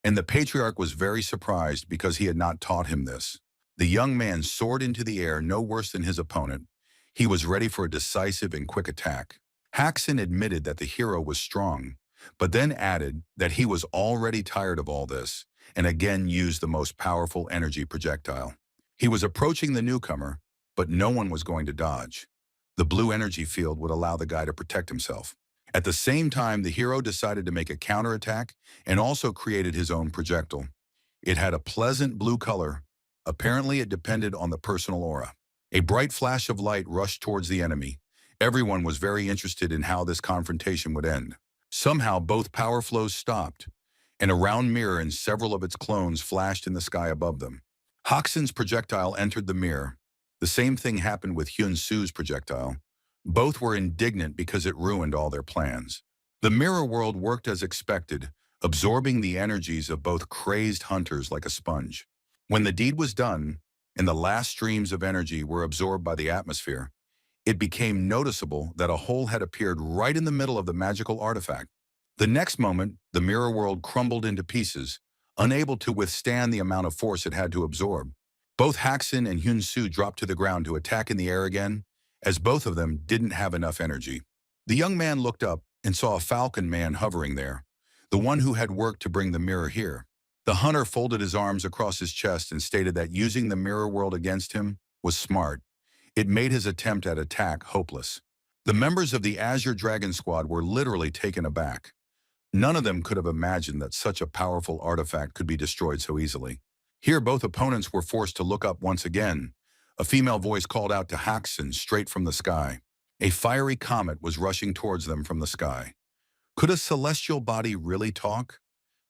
and the patriarch was very surprised because he had not taught him this. The young man soared into the air no worse than his opponent. He was ready for a decisive and quick attack. Haxin admitted that the hero was strong, but then added that he was already tired of all this, and again used the most powerful energy projectile. He was approaching the newcomer, but no one was going to dodge. The blue energy field would allow the guy to protect himself. At the same time, the hero decided to make a counterattack and also created his own projectile. It had a pleasant blue color. Apparently, it depended on the personal aura. A bright flash of light rushed towards the enemy. Everyone was very interested in how this confrontation would end. Somehow, both power flows stopped, and a round mirror and several of its clones flashed in the sky above them. Haxin's projectile entered the mirror. The same thing happened with Hyun Su's projectile. Both were indignant because it ruined all their plans. The mirror world worked as expected, absorbing the energies of both crazed hunters like a sponge. When the deed was done, and the last streams of energy were absorbed by the atmosphere, it became noticeable that a hole had appeared right in the middle of the magical artifact. The next moment, the mirror world crumbled into pieces, unable to withstand the amount of force it had to absorb. Both Haxin and Hyun Su dropped to the ground to attack in the air again, as both of them didn't have enough energy. The young man looked up and saw a falcon man hovering there, the one who had worked to bring the mirror here. The hunter folded his arms across his chest and stated that using the mirror world against him was smart. It made his attempt at attack hopeless. The members of the Azure Dragon Squad were literally taken aback. None of them could have imagined that such a powerful artifact could be destroyed so easily. Here both opponents were forced to look up once again, A female voice called out to Haxon straight from the sky. A fiery comet was rushing towards them from the sky. Could a celestial body really talk?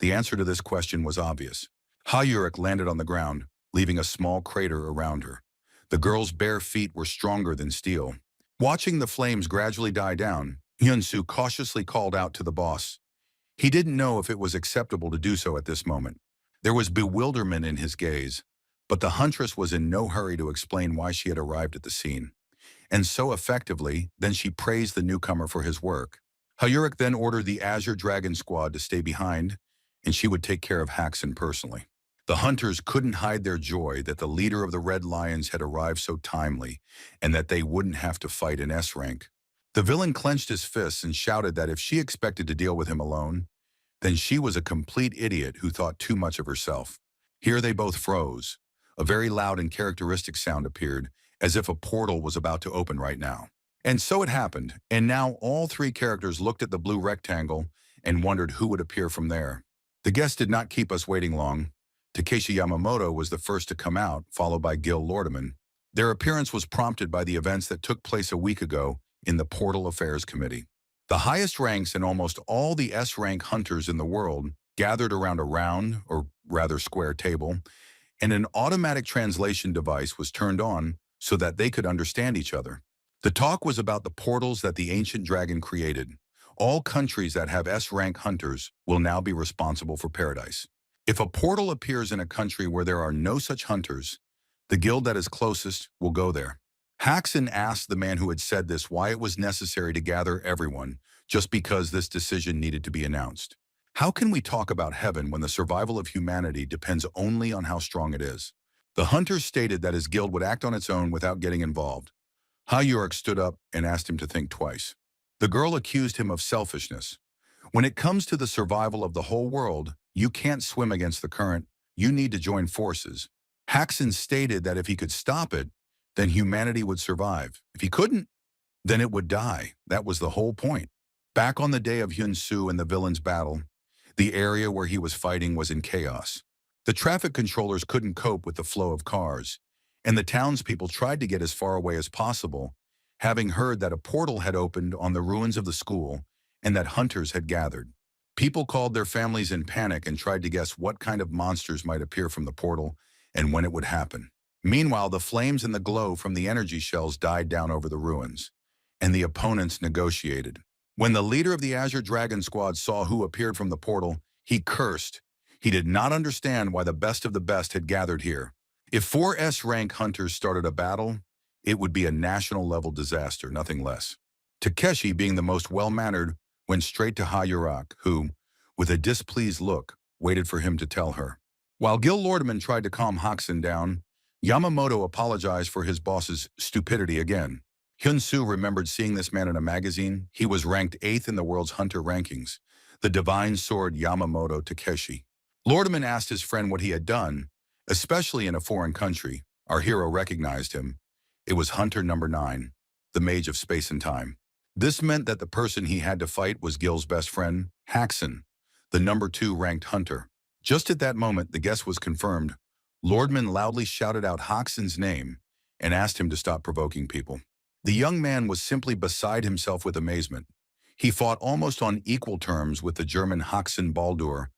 The answer to this question was obvious. Hyun landed on the ground, leaving a small crater around her. The girl's bare feet were stronger than steel. Watching the flames gradually die down, Hyun Su cautiously called out to the boss. He didn't know if it was acceptable to do so at this moment. There was bewilderment in his gaze, but the huntress was in no hurry to explain why she had arrived at the scene. And so effectively, then she praised the newcomer for his work. Hyun then ordered the Azure Dragon Squad to stay behind, and she would take care of Haxon personally. The hunters couldn't hide their joy that the leader of the Red Lions had arrived so timely, and that they wouldn't have to fight in S-Rank. The villain clenched his fists and shouted that if she expected to deal with him alone, then she was a complete idiot who thought too much of herself. Here they both froze. A very loud and characteristic sound appeared, as if a portal was about to open right now. And so it happened, and now all three characters looked at the blue rectangle and wondered who would appear from there. The guest did not keep us waiting long. Takeshi Yamamoto was the first to come out, followed by Gil Lordeman. Their appearance was prompted by the events that took place a week ago in the Portal Affairs Committee. The highest ranks and almost all the S-rank hunters in the world gathered around a round, or rather square table, and an automatic translation device was turned on so that they could understand each other. The talk was about the portals that the ancient dragon created. All countries that have S-rank hunters will now be responsible for paradise. If a portal appears in a country where there are no such hunters, the guild that is closest will go there. Haxon asked the man who had said this why it was necessary to gather everyone just because this decision needed to be announced. How can we talk about heaven when the survival of humanity depends only on how strong it is? The hunter stated that his guild would act on its own without getting involved. Hyun stood up and asked him to think twice. The girl accused him of selfishness. When it comes to the survival of the whole world, you can't swim against the current. You need to join forces. Haxon stated that if he could stop it, then humanity would survive. If he couldn't, then it would die. That was the whole point. Back on the day of Hyun Su and the villain's battle, the area where he was fighting was in chaos. The traffic controllers couldn't cope with the flow of cars, and the townspeople tried to get as far away as possible, having heard that a portal had opened on the ruins of the school and that hunters had gathered. People called their families in panic and tried to guess what kind of monsters might appear from the portal and when it would happen. Meanwhile, the flames and the glow from the energy shells died down over the ruins, and the opponents negotiated. When the leader of the Azure Dragon Squad saw who appeared from the portal, he cursed. He did not understand why the best of the best had gathered here. If 4 S-rank hunters started a battle, it would be a national-level disaster, nothing less. Takeshi, being the most well-mannered, went straight to Hyun, who, with a displeased look, waited for him to tell her. While Gil Lordeman tried to calm Haxon down, Yamamoto apologized for his boss's stupidity again. Hyun Su remembered seeing this man in a magazine. He was ranked 8th in the world's hunter rankings, the divine sword Yamamoto Takeshi. Lordeman asked his friend what he had done, especially in a foreign country. Our hero recognized him. It was Hunter number 9, the mage of space and time. This meant that the person he had to fight was Gil's best friend, Haxon, the number 2 ranked hunter. Just at that moment, the guess was confirmed. Lordeman loudly shouted out Haxon's name and asked him to stop provoking people. The young man was simply beside himself with amazement. He fought almost on equal terms with the German Haxon Baldur,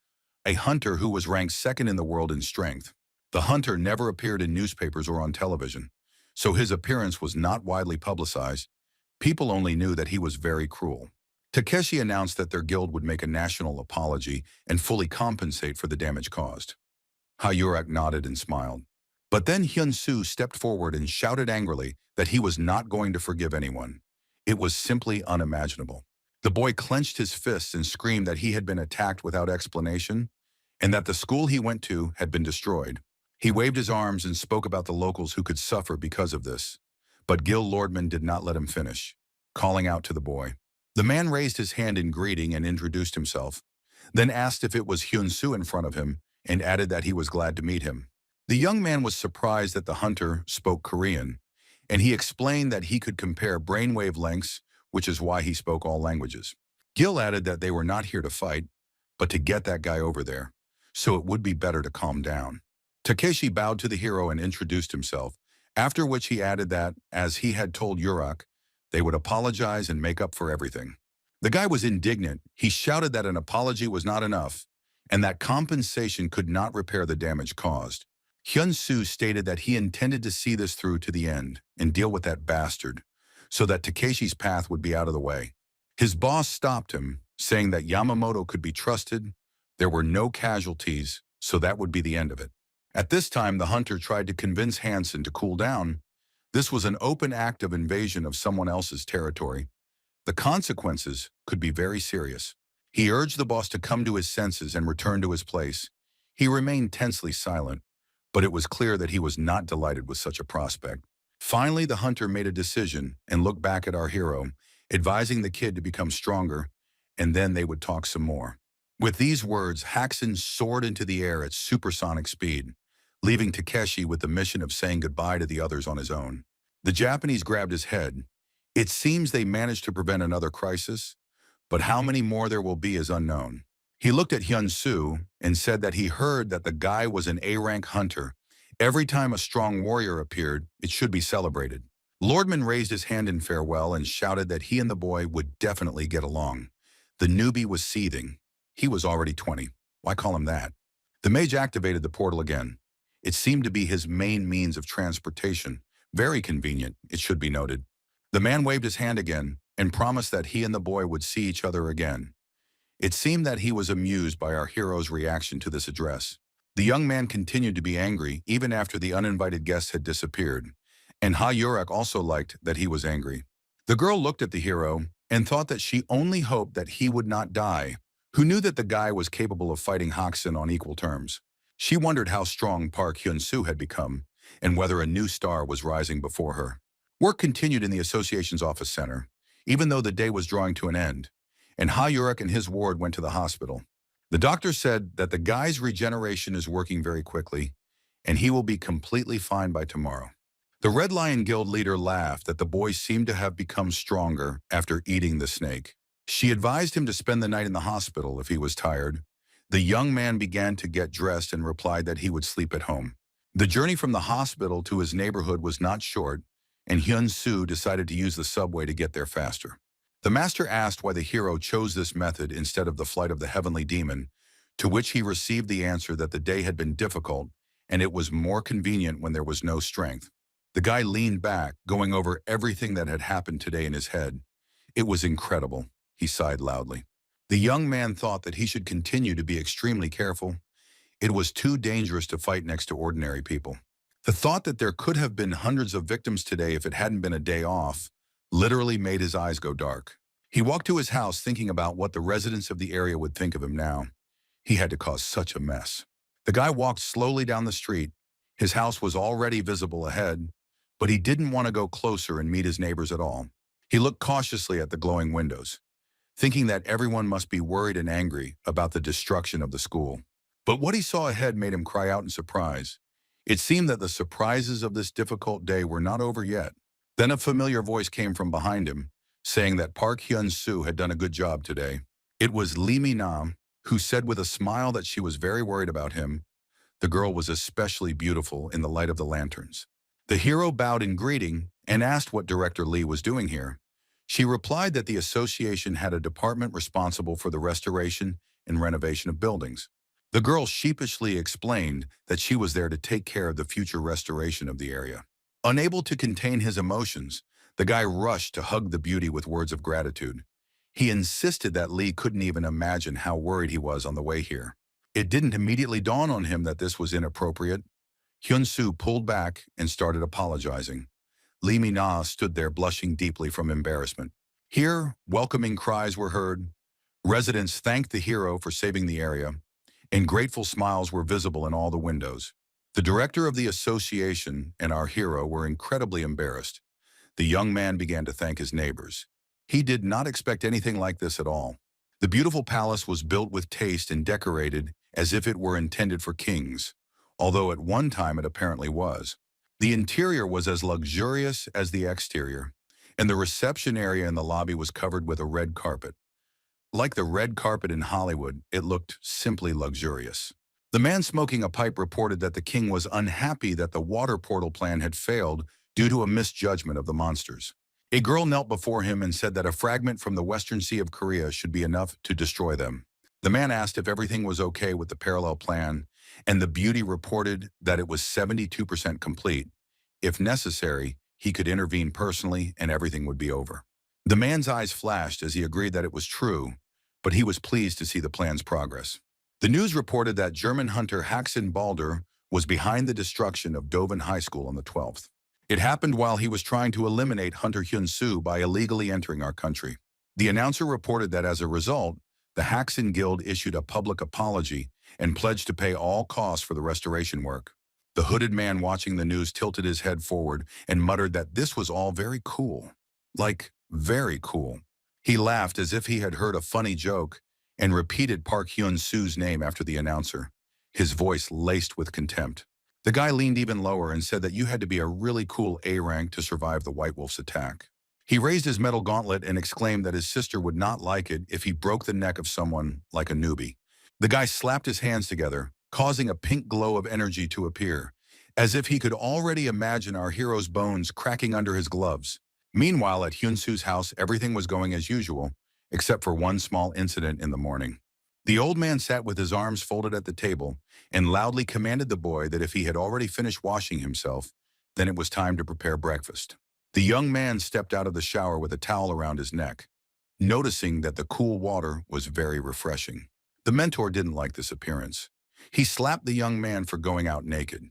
a hunter who was ranked 2nd in the world in strength. The hunter never appeared in newspapers or on television, so his appearance was not widely publicized. People only knew that he was very cruel. Takeshi announced that their guild would make a national apology and fully compensate for the damage caused. Hyun nodded and smiled. But then Hyun Su stepped forward and shouted angrily that he was not going to forgive anyone. It was simply unimaginable. The boy clenched his fists and screamed that he had been attacked without explanation and that the school he went to had been destroyed. He waved his arms and spoke about the locals who could suffer because of this. But Gil Lordeman did not let him finish, calling out to the boy. The man raised his hand in greeting and introduced himself, then asked if it was Hyun Su in front of him and added that he was glad to meet him. The young man was surprised that the hunter spoke Korean, and he explained that he could compare brainwave lengths, which is why he spoke all languages. Gil added that they were not here to fight, but to get that guy over there, so it would be better to calm down. Takeshi bowed to the hero and introduced himself, After which he added that, as he had told Yurak, they would apologize and make up for everything. The guy was indignant. He shouted that an apology was not enough, and that compensation could not repair the damage caused. Hyun Su stated that he intended to see this through to the end and deal with that bastard, so that Takeshi's path would be out of the way. His boss stopped him, saying that Yamamoto could be trusted, there were no casualties, so that would be the end of it. At this time, the hunter tried to convince Hansen to cool down. This was an open act of invasion of someone else's territory. The consequences could be very serious. He urged the boss to come to his senses and return to his place. He remained tensely silent, but it was clear that he was not delighted with such a prospect. Finally, the hunter made a decision and looked back at our hero, advising the kid to become stronger, and then they would talk some more. With these words, Haxon soared into the air at supersonic speed, leaving Takeshi with the mission of saying goodbye to the others on his own. The Japanese grabbed his head. It seems they managed to prevent another crisis, but how many more there will be is unknown. He looked at Hyun Su and said that he heard that the guy was an A-rank hunter. Every time a strong warrior appeared, it should be celebrated. Lordman raised his hand in farewell and shouted that he and the boy would definitely get along. The newbie was seething. He was already 20. Why call him that? The mage activated the portal again. It seemed to be his main means of transportation. Very convenient, it should be noted. The man waved his hand again and promised that he and the boy would see each other again. It seemed that he was amused by our hero's reaction to this address. The young man continued to be angry even after the uninvited guests had disappeared, and Ha Yurak also liked that he was angry. The girl looked at the hero and thought that she only hoped that he would not die, who knew that the guy was capable of fighting Haxon on equal terms. She wondered how strong Park Hyun Su had become, and whether a new star was rising before her. Work continued in the association's office center, even though the day was drawing to an end, and Ha Yurak and his ward went to the hospital. The doctor said that the guy's regeneration is working very quickly, and he will be completely fine by tomorrow. The Red Lion Guild leader laughed that the boy seemed to have become stronger after eating the snake. She advised him to spend the night in the hospital if he was tired. The young man began to get dressed and replied that he would sleep at home. The journey from the hospital to his neighborhood was not short, and Hyun Su decided to use the subway to get there faster. The master asked why the hero chose this method instead of the flight of the heavenly demon, to which he received the answer that the day had been difficult and it was more convenient when there was no strength. The guy leaned back, going over everything that had happened today in his head. It was incredible, he sighed loudly. The young man thought that he should continue to be extremely careful. It was too dangerous to fight next to ordinary people. The thought that there could have been hundreds of victims today if it hadn't been a day off literally made his eyes go dark. He walked to his house thinking about what the residents of the area would think of him now. He had to cause such a mess. The guy walked slowly down the street. His house was already visible ahead, but he didn't want to go closer and meet his neighbors at all. He looked cautiously at the glowing windows, thinking that everyone must be worried and angry about the destruction of the school. But what he saw ahead made him cry out in surprise. It seemed that the surprises of this difficult day were not over yet. Then a familiar voice came from behind him, saying that Park Hyun Su had done a good job today. It was Lee Mi-nam, who said with a smile that she was very worried about him. The girl was especially beautiful in the light of the lanterns. The hero bowed in greeting and asked what Director Lee was doing here. She replied that the association had a department responsible for the restoration and renovation of buildings. The girl sheepishly explained that she was there to take care of the future restoration of the area. Unable to contain his emotions, the guy rushed to hug the beauty with words of gratitude. He insisted that Lee couldn't even imagine how worried he was on the way here. It didn't immediately dawn on him that this was inappropriate. Hyun Su pulled back and started apologizing. Lee Mi-na stood there blushing deeply from embarrassment. Here, welcoming cries were heard. Residents thanked the hero for saving the area, and grateful smiles were visible in all the windows. The director of the association and our hero were incredibly embarrassed. The young man began to thank his neighbors. He did not expect anything like this at all. The beautiful palace was built with taste and decorated as if it were intended for kings, although at one time it apparently was. The interior was as luxurious as the exterior, and the reception area in the lobby was covered with a red carpet. Like the red carpet in Hollywood, it looked simply luxurious. The man smoking a pipe reported that the king was unhappy that the water portal plan had failed due to a misjudgment of the monsters. A girl knelt before him and said that a fragment from the Western Sea of Korea should be enough to destroy them. The man asked if everything was okay with the parallel plan, and the beauty reported that it was 72% complete. If necessary, he could intervene personally and everything would be over. The man's eyes flashed as he agreed that it was true, but he was pleased to see the plan's progress. The news reported that German hunter Haxen Balder was behind the destruction of Doven High School on the 12th. It happened while he was trying to eliminate hunter Hyun Su by illegally entering our country. The announcer reported that as a result, the Haxen Guild issued a public apology and pledged to pay all costs for the restoration work. The hooded man watching the news tilted his head forward and muttered that this was all very cool. Like, very cool. He laughed as if he had heard a funny joke and repeated Park Hyun Su's name after the announcer, his voice laced with contempt. The guy leaned even lower and said that you had to be a really cool A rank to survive the White Wolf's attack. He raised his metal gauntlet and exclaimed that his sister would not like it if he broke the neck of someone like a newbie. The guy slapped his hands together, causing a pink glow of energy to appear, as if he could already imagine our hero's bones cracking under his gloves. Meanwhile, at Hyun Su's house, everything was going as usual, except for one small incident in the morning. The old man sat with his arms folded at the table and loudly commanded the boy that if he had already finished washing himself, then it was time to prepare breakfast. The young man stepped out of the shower with a towel around his neck, noticing that the cool water was very refreshing. The mentor didn't like this appearance. He slapped the young man for going out naked.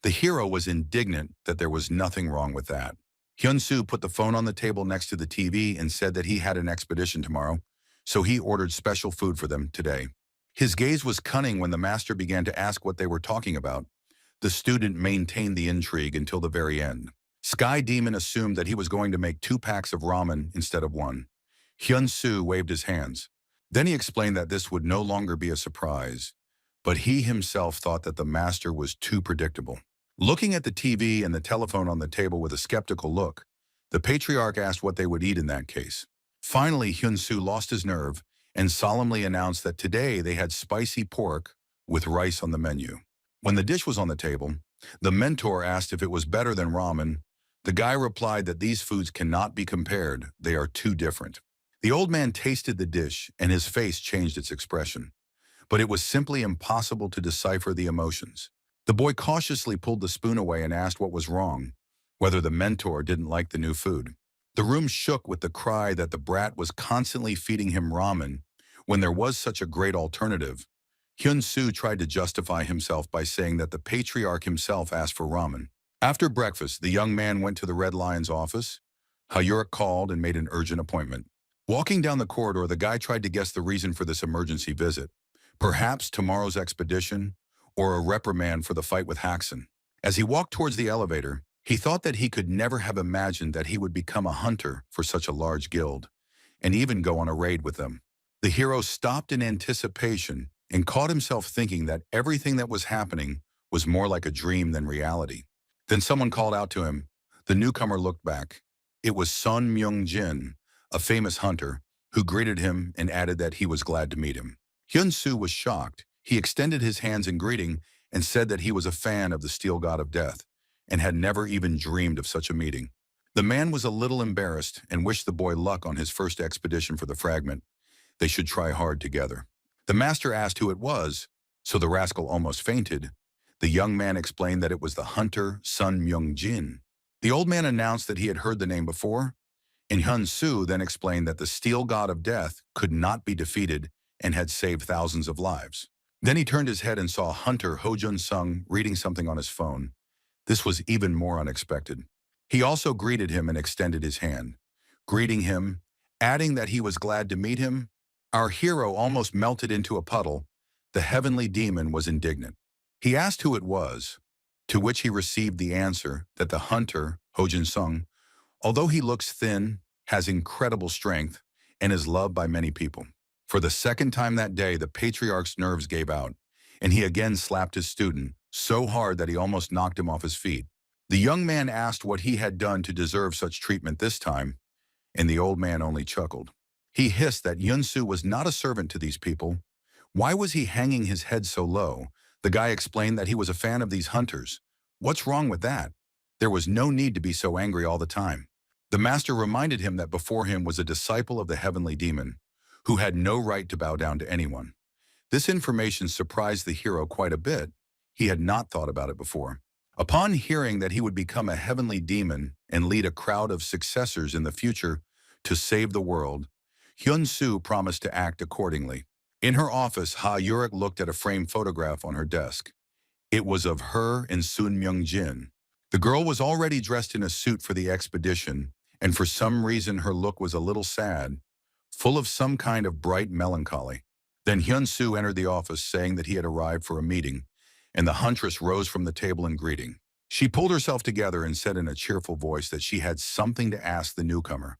The hero was indignant that there was nothing wrong with that. Hyun Su put the phone on the table next to the TV and said that he had an expedition tomorrow, so he ordered special food for them today. His gaze was cunning when the master began to ask what they were talking about. The student maintained the intrigue until the very end. Sky Demon assumed that he was going to make 2 packs of ramen instead of 1. Hyun Su waved his hands. Then he explained that this would no longer be a surprise, but he himself thought that the master was too predictable. Looking at the TV and the telephone on the table with a skeptical look, the patriarch asked what they would eat in that case. Finally, Hyun Su lost his nerve and solemnly announced that today they had spicy pork with rice on the menu. When the dish was on the table, the mentor asked if it was better than ramen. The guy replied that these foods cannot be compared, they are too different. The old man tasted the dish and his face changed its expression, but it was simply impossible to decipher the emotions. The boy cautiously pulled the spoon away and asked what was wrong, whether the mentor didn't like the new food. The room shook with the cry that the brat was constantly feeding him ramen when there was such a great alternative. Hyun Su tried to justify himself by saying that the patriarch himself asked for ramen. After breakfast, the young man went to the Red Lion's office. Hyuk called and made an urgent appointment. Walking down the corridor, the guy tried to guess the reason for this emergency visit. Perhaps tomorrow's expedition, or a reprimand for the fight with Haxen. As he walked towards the elevator, he thought that he could never have imagined that he would become a hunter for such a large guild, and even go on a raid with them. The hero stopped in anticipation and caught himself thinking that everything that was happening was more like a dream than reality. Then someone called out to him. The newcomer looked back. It was Sun Myung-jin, a famous hunter, who greeted him and added that he was glad to meet him. Hyun Su was shocked. He extended his hands in greeting and said that he was a fan of the Steel God of Death and had never even dreamed of such a meeting. The man was a little embarrassed and wished the boy luck on his first expedition for the fragment. They should try hard together. The master asked who it was, so the rascal almost fainted. The young man explained that it was the hunter Sun Myung-jin. The old man announced that he had heard the name before, and Hyun Su then explained that the Steel God of Death could not be defeated and had saved thousands of lives. Then he turned his head and saw Hunter Ho Jun Sung reading something on his phone. This was even more unexpected. He also greeted him and extended his hand. Greeting him, adding that he was glad to meet him, our hero almost melted into a puddle. The heavenly demon was indignant. He asked who it was, to which he received the answer that the hunter, Ho Jun Sung, although he looks thin, has incredible strength and is loved by many people. For the second time that day, the patriarch's nerves gave out, and he again slapped his student so hard that he almost knocked him off his feet. The young man asked what he had done to deserve such treatment this time, and the old man only chuckled. He hissed that Hyun Su was not a servant to these people. Why was he hanging his head so low? The guy explained that he was a fan of these hunters. What's wrong with that? There was no need to be so angry all the time. The master reminded him that before him was a disciple of the heavenly demon, who had no right to bow down to anyone. This information surprised the hero quite a bit. He had not thought about it before. Upon hearing that he would become a heavenly demon and lead a crowd of successors in the future to save the world, Hyun Su promised to act accordingly. In her office, Ha Yurik looked at a framed photograph on her desk. It was of her and Sun Myung-jin. The girl was already dressed in a suit for the expedition, and for some reason her look was a little sad, full of some kind of bright melancholy. Then Hyun Su entered the office saying that he had arrived for a meeting, and the huntress rose from the table in greeting. She pulled herself together and said in a cheerful voice that she had something to ask the newcomer.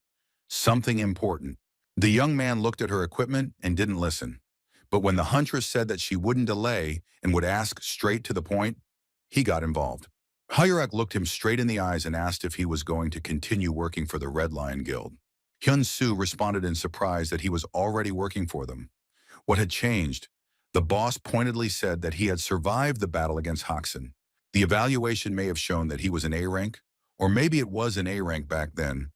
Something important. The young man looked at her equipment and didn't listen. But when the huntress said that she wouldn't delay and would ask straight to the point, he got involved. Hyurak looked him straight in the eyes and asked if he was going to continue working for the Red Lion Guild. Hyun Su responded in surprise that he was already working for them. What had changed? The boss pointedly said that he had survived the battle against Hoxton. The evaluation may have shown that he was an A rank, or maybe it was an A rank back then,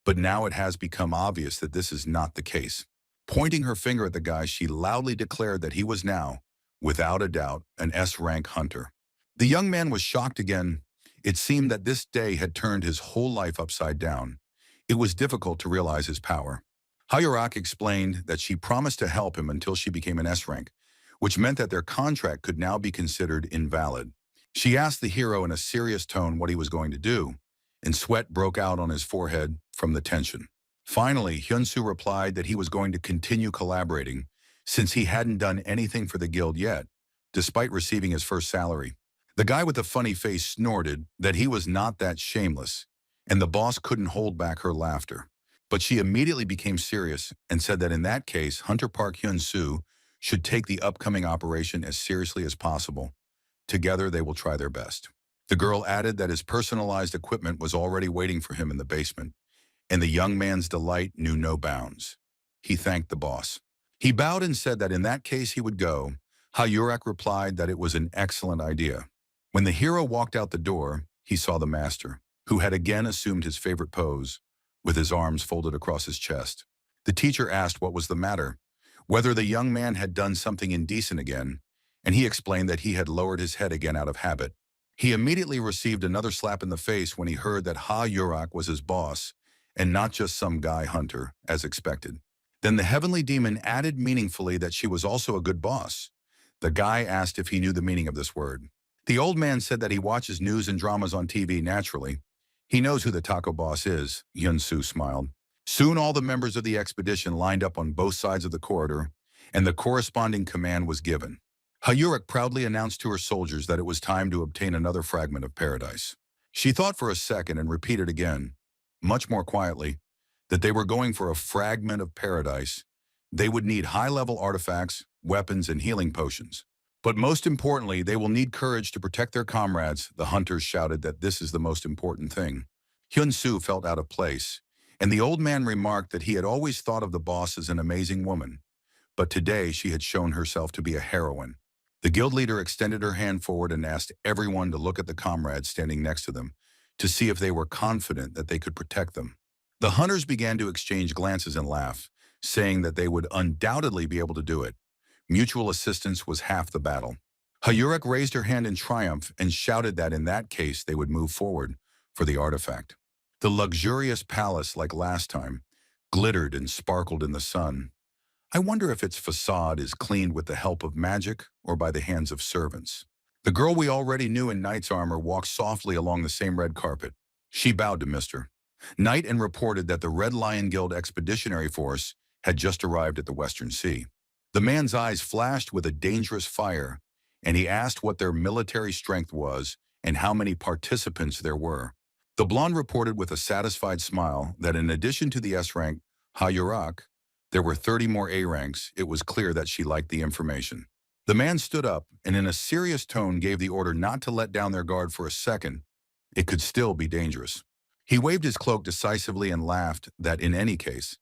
but now it has become obvious that this is not the case. Pointing her finger at the guy, she loudly declared that he was now, without a doubt, an S-rank hunter. The young man was shocked again. It seemed that this day had turned his whole life upside down. It was difficult to realize his power. Hyurak explained that she promised to help him until she became an S-rank, which meant that their contract could now be considered invalid. She asked the hero in a serious tone what he was going to do, and sweat broke out on his forehead from the tension. Finally, Hyun Su replied that he was going to continue collaborating, since he hadn't done anything for the guild yet, despite receiving his first salary. The guy with the funny face snorted that he was not that shameless, and the boss couldn't hold back her laughter. But she immediately became serious and said that in that case, Hunter Park Hyun Su should take the upcoming operation as seriously as possible. Together, they will try their best. The girl added that his personalized equipment was already waiting for him in the basement, and the young man's delight knew no bounds. He thanked the boss. He bowed and said that in that case he would go. Hyurak replied that it was an excellent idea. When the hero walked out the door, he saw the master, who had again assumed his favorite pose, with his arms folded across his chest. The teacher asked what was the matter, whether the young man had done something indecent again, and he explained that he had lowered his head again out of habit. He immediately received another slap in the face when he heard that Hyurak was his boss, and not just some guy hunter, as expected. Then the heavenly demon added meaningfully that she was also a good boss. The guy asked if he knew the meaning of this word. The old man said that he watches news and dramas on TV naturally. He knows who the taco boss is, Hyun Su smiled. Soon all the members of the expedition lined up on both sides of the corridor, and the corresponding command was given. Hyurak proudly announced to her soldiers that it was time to obtain another fragment of paradise. She thought for a second and repeated again, much more quietly, that they were going for a fragment of paradise. They would need high-level artifacts, weapons, and healing potions. But most importantly, they will need courage to protect their comrades. The hunters shouted that this is the most important thing. Hyun Su felt out of place, and the old man remarked that he had always thought of the boss as an amazing woman. But today she had shown herself to be a heroine. The guild leader extended her hand forward and asked everyone to look at the comrades standing next to them, to see if they were confident that they could protect them. The hunters began to exchange glances and laugh, saying that they would undoubtedly be able to do it. Mutual assistance was half the battle. Hyurak raised her hand in triumph and shouted that in that case they would move forward for the artifact. The luxurious palace, like last time, glittered and sparkled in the sun. I wonder if its facade is cleaned with the help of magic or by the hands of servants. The girl we already knew in knight's armor walked softly along the same red carpet. She bowed to Mr. Knight and reported that the Red Lion Guild Expeditionary Force had just arrived at the Western Sea. The man's eyes flashed with a dangerous fire, and he asked what their military strength was and how many participants there were. The blonde reported with a satisfied smile that in addition to the S-rank, Hyurak, there were 30 more A ranks. It was clear that she liked the information. The man stood up and in a serious tone gave the order not to let down their guard for a second. It could still be dangerous. He waved his cloak decisively and laughed that in any case,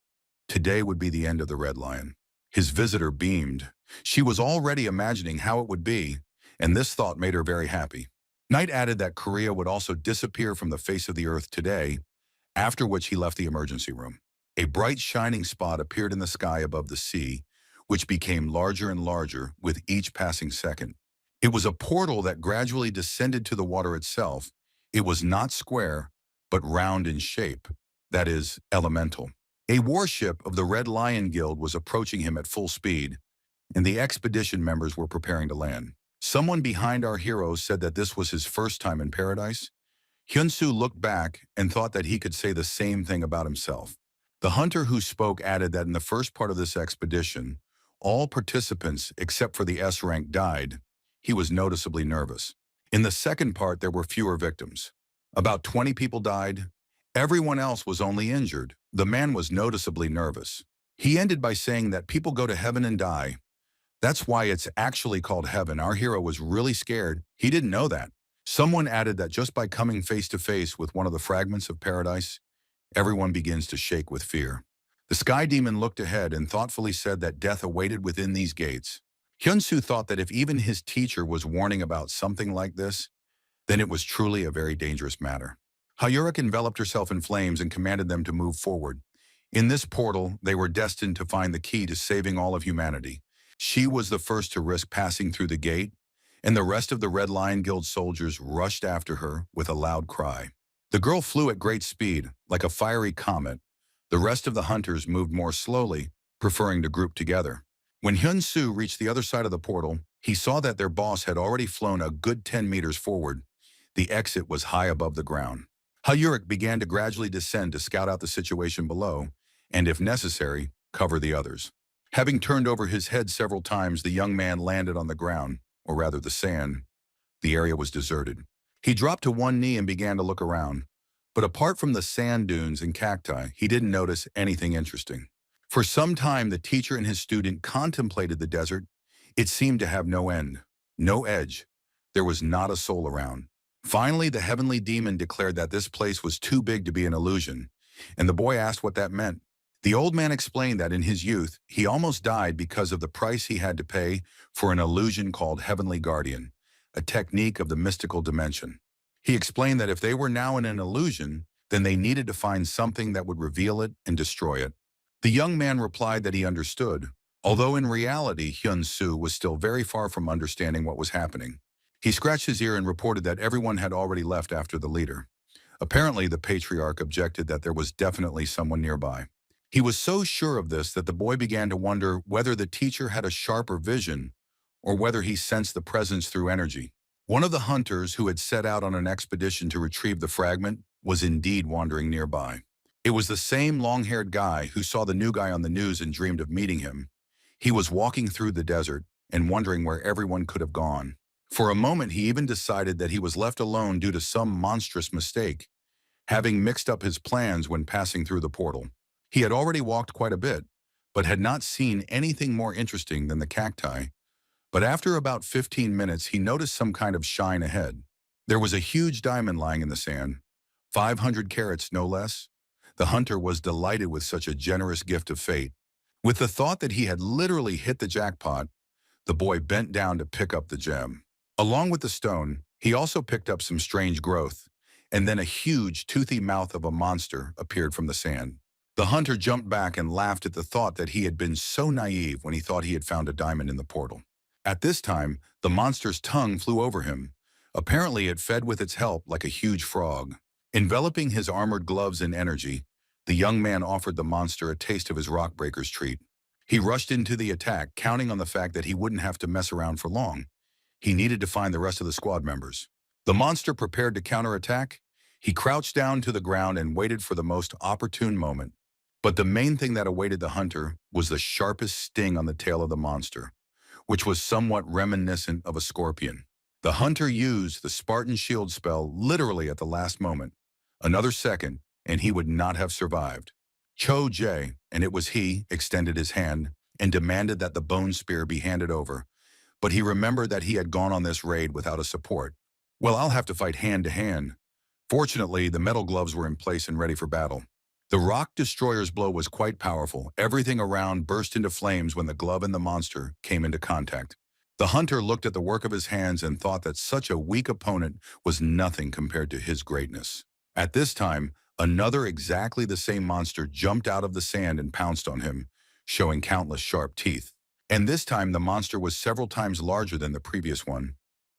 today would be the end of the Red Lion. His visitor beamed. She was already imagining how it would be, and this thought made her very happy. Knight added that Korea would also disappear from the face of the earth today, after which he left the emergency room. A bright shining spot appeared in the sky above the sea, which became larger and larger with each passing second. It was a portal that gradually descended to the water itself. It was not square, but round in shape, that is, elemental. A warship of the Red Lion Guild was approaching him at full speed, and the expedition members were preparing to land. Someone behind our hero said that this was his first time in paradise. Hyun Su looked back and thought that he could say the same thing about himself. The hunter who spoke added that in the first part of this expedition, all participants except for the S-Rank died. He was noticeably nervous. In the second part, there were fewer victims. About 20 people died. Everyone else was only injured. The man was noticeably nervous. He ended by saying that people go to heaven and die. That's why it's actually called heaven. Our hero was really scared. He didn't know that. Someone added that just by coming face to face with one of the fragments of paradise, everyone begins to shake with fear. The sky demon looked ahead and thoughtfully said that death awaited within these gates. Hyun Su thought that if even his teacher was warning about something like this, then it was truly a very dangerous matter. Hyurek enveloped herself in flames and commanded them to move forward. In this portal, they were destined to find the key to saving all of humanity. She was the first to risk passing through the gate, and the rest of the Red Lion Guild soldiers rushed after her with a loud cry. The girl flew at great speed, like a fiery comet. The rest of the hunters moved more slowly, preferring to group together. When Hyun Su reached the other side of the portal, he saw that their boss had already flown a good 10 meters forward. The exit was high above the ground. Hyurek began to gradually descend to scout out the situation below, and if necessary, cover the others. Having turned over his head several times, the young man landed on the ground, or rather the sand. The area was deserted. He dropped to one knee and began to look around. But apart from the sand dunes and cacti, he didn't notice anything interesting. For some time, the teacher and his student contemplated the desert. It seemed to have no end, no edge. There was not a soul around. Finally, the heavenly demon declared that this place was too big to be an illusion, and the boy asked what that meant. The old man explained that in his youth, he almost died because of the price he had to pay for an illusion called Heavenly Guardian, a technique of the mystical dimension. He explained that if they were now in an illusion, then they needed to find something that would reveal it and destroy it. The young man replied that he understood, although in reality, Hyun Su was still very far from understanding what was happening. He scratched his ear and reported that everyone had already left after the leader. Apparently, the patriarch objected that there was definitely someone nearby. He was so sure of this that the boy began to wonder whether the teacher had a sharper vision or whether he sensed the presence through energy. One of the hunters who had set out on an expedition to retrieve the fragment was indeed wandering nearby. It was the same long-haired guy who saw the new guy on the news and dreamed of meeting him. He was walking through the desert and wondering where everyone could have gone. For a moment, he even decided that he was left alone due to some monstrous mistake, having mixed up his plans when passing through the portal. He had already walked quite a bit, but had not seen anything more interesting than the cacti. But after about 15 minutes, he noticed some kind of shine ahead. There was a huge diamond lying in the sand, 500 carats no less. The hunter was delighted with such a generous gift of fate. With the thought that he had literally hit the jackpot, the boy bent down to pick up the gem. Along with the stone, he also picked up some strange growth, and then a huge, toothy mouth of a monster appeared from the sand. The hunter jumped back and laughed at the thought that he had been so naive when he thought he had found a diamond in the portal. At this time, the monster's tongue flew over him. Apparently, it fed with its help like a huge frog. Enveloping his armored gloves in energy, the young man offered the monster a taste of his rock-breaker's treat. He rushed into the attack, counting on the fact that he wouldn't have to mess around for long. He needed to find the rest of the squad members. The monster prepared to counterattack. He crouched down to the ground and waited for the most opportune moment. But the main thing that awaited the hunter was the sharpest sting on the tail of the monster, which was somewhat reminiscent of a scorpion. The hunter used the Spartan shield spell literally at the last moment. Another second, and he would not have survived. Cho Jae, and it was he, extended his hand and demanded that the bone spear be handed over. But he remembered that he had gone on this raid without a support. Well, I'll have to fight hand to hand. Fortunately, the metal gloves were in place and ready for battle. The rock destroyer's blow was quite powerful. Everything around burst into flames when the glove and the monster came into contact. The hunter looked at the work of his hands and thought that such a weak opponent was nothing compared to his greatness. At this time, another exactly the same monster jumped out of the sand and pounced on him, showing countless sharp teeth. And this time the monster was several times larger than the previous one,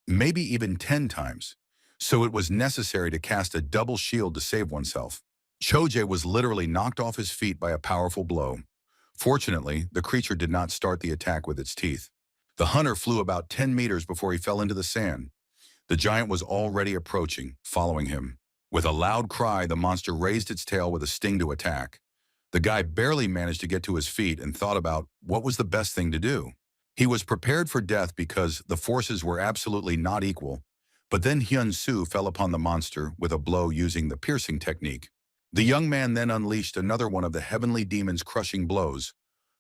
maybe even 10 times. So it was necessary to cast a double shield to save oneself. Choje was literally knocked off his feet by a powerful blow. Fortunately, the creature did not start the attack with its teeth. The hunter flew about 10 meters before he fell into the sand. The giant was already approaching, following him. With a loud cry, the monster raised its tail with a sting to attack. The guy barely managed to get to his feet and thought about what was the best thing to do. He was prepared for death because the forces were absolutely not equal, but then Hyun Su fell upon the monster with a blow using the piercing technique. The young man then unleashed another one of the heavenly demon's crushing blows,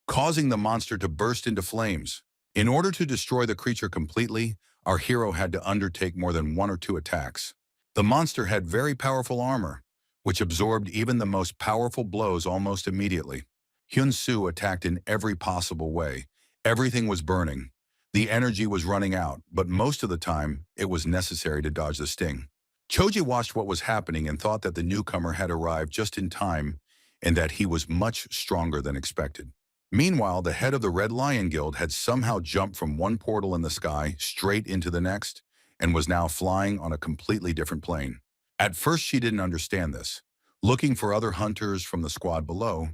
causing the monster to burst into flames. In order to destroy the creature completely, our hero had to undertake more than one or two attacks. The monster had very powerful armor, which absorbed even the most powerful blows almost immediately. Hyun Su attacked in every possible way. Everything was burning. The energy was running out, but most of the time, it was necessary to dodge the sting. Choji watched what was happening and thought that the newcomer had arrived just in time and that he was much stronger than expected. Meanwhile, the head of the Red Lion Guild had somehow jumped from one portal in the sky straight into the next and was now flying on a completely different plane. At first, she didn't understand this. Looking for other hunters from the squad below,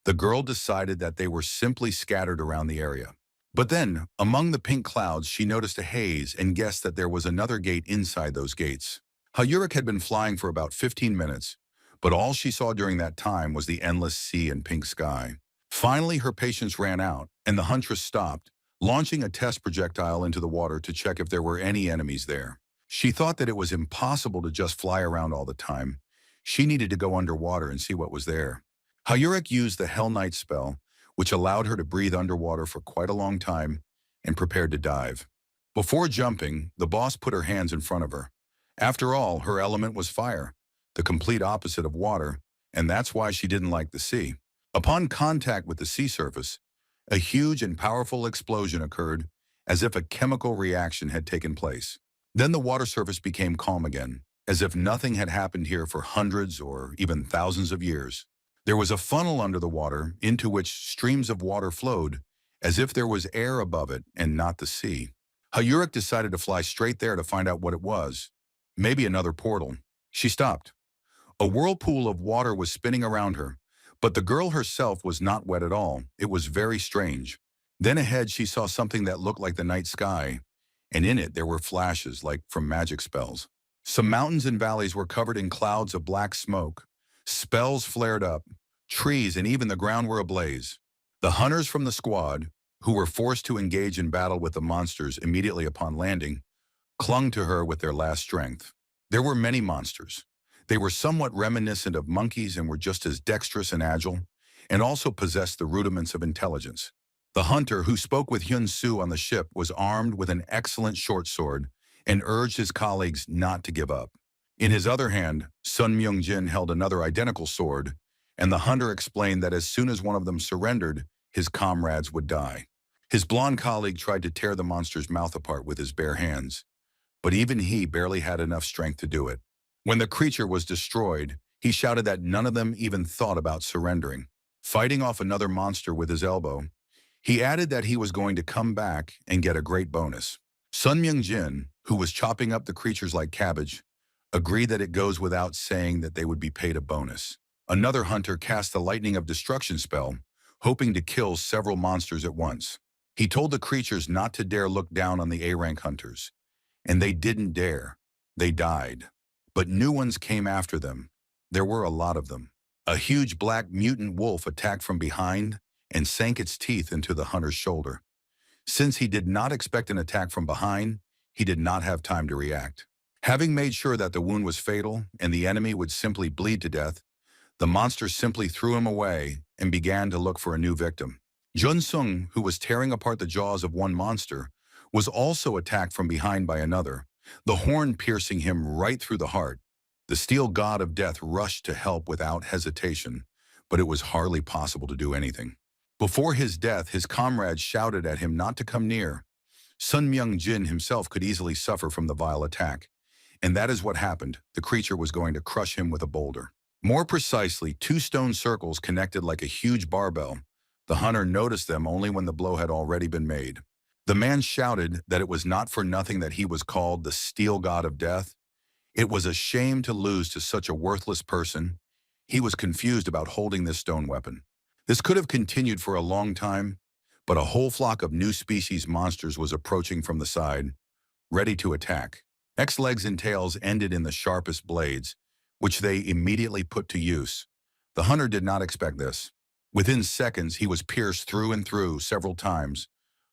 the girl decided that they were simply scattered around the area. But then, among the pink clouds, she noticed a haze and guessed that there was another gate inside those gates. Hayurek had been flying for about 15 minutes, but all she saw during that time was the endless sea and pink sky. Finally, her patience ran out, and the huntress stopped, launching a test projectile into the water to check if there were any enemies there. She thought that it was impossible to just fly around all the time. She needed to go underwater and see what was there. Hayurek used the Hell Knight spell, which allowed her to breathe underwater for quite a long time, and prepared to dive. Before jumping, the boss put her hands in front of her. After all, her element was fire, the complete opposite of water, and that's why she didn't like the sea. Upon contact with the sea surface, a huge and powerful explosion occurred, as if a chemical reaction had taken place. Then the water surface became calm again, as if nothing had happened here for hundreds or even thousands of years. There was a funnel under the water into which streams of water flowed, as if there was air above it and not the sea. Hayurek decided to fly straight there to find out what it was. Maybe another portal. She stopped. A whirlpool of water was spinning around her, but the girl herself was not wet at all. It was very strange. Then ahead she saw something that looked like the night sky, and in it there were flashes like from magic spells. Some mountains and valleys were covered in clouds of black smoke. Spells flared up. Trees and even the ground were ablaze. The hunters from the squad, who were forced to engage in battle with the monsters immediately upon landing, clung to her with their last strength. There were many monsters. They were somewhat reminiscent of monkeys and were just as dexterous and agile, and also possessed the rudiments of intelligence. The hunter who spoke with Hyun Su on the ship was armed with an excellent short sword and urged his colleagues not to give up. In his other hand, Sun Myung-jin held another identical sword, and the hunter explained that as soon as one of them surrendered, his comrades would die. His blonde colleague tried to tear the monster's mouth apart with his bare hands, but even he barely had enough strength to do it. When the creature was destroyed, he shouted that none of them even thought about surrendering. Fighting off another monster with his elbow, he added that he was going to come back and get a great bonus. Sun Myung-jin, who was chopping up the creatures like cabbage, agreed that it goes without saying that they would be paid a bonus. Another hunter cast the Lightning of Destruction spell, hoping to kill several monsters at once. He told the creatures not to dare look down on the A-rank hunters, and they didn't dare. They died. But new ones came after them. There were a lot of them. A huge black mutant wolf attacked from behind and sank its teeth into the hunter's shoulder. Since he did not expect an attack from behind, he did not have time to react. Having made sure that the wound was fatal and the enemy would simply bleed to death, the monster simply threw him away and began to look for a new victim. Jun Sung, who was tearing apart the jaws of one monster, was also attacked from behind by another, the horn piercing him right through the heart. The steel god of death rushed to help without hesitation, but it was hardly possible to do anything. Before his death, his comrades shouted at him not to come near, Sun Myung-jin himself could easily suffer from the vile attack, and that is what happened. The creature was going to crush him with a boulder. More precisely, two stone circles connected like a huge barbell. The hunter noticed them only when the blow had already been made. The man shouted that it was not for nothing that he was called the steel god of death. It was a shame to lose to such a worthless person. He was confused about holding this stone weapon. This could have continued for a long time, but a whole flock of new species monsters was approaching from the side, ready to attack. X legs and tails ended in the sharpest blades, which they immediately put to use. The hunter did not expect this. Within seconds, he was pierced through and through several times,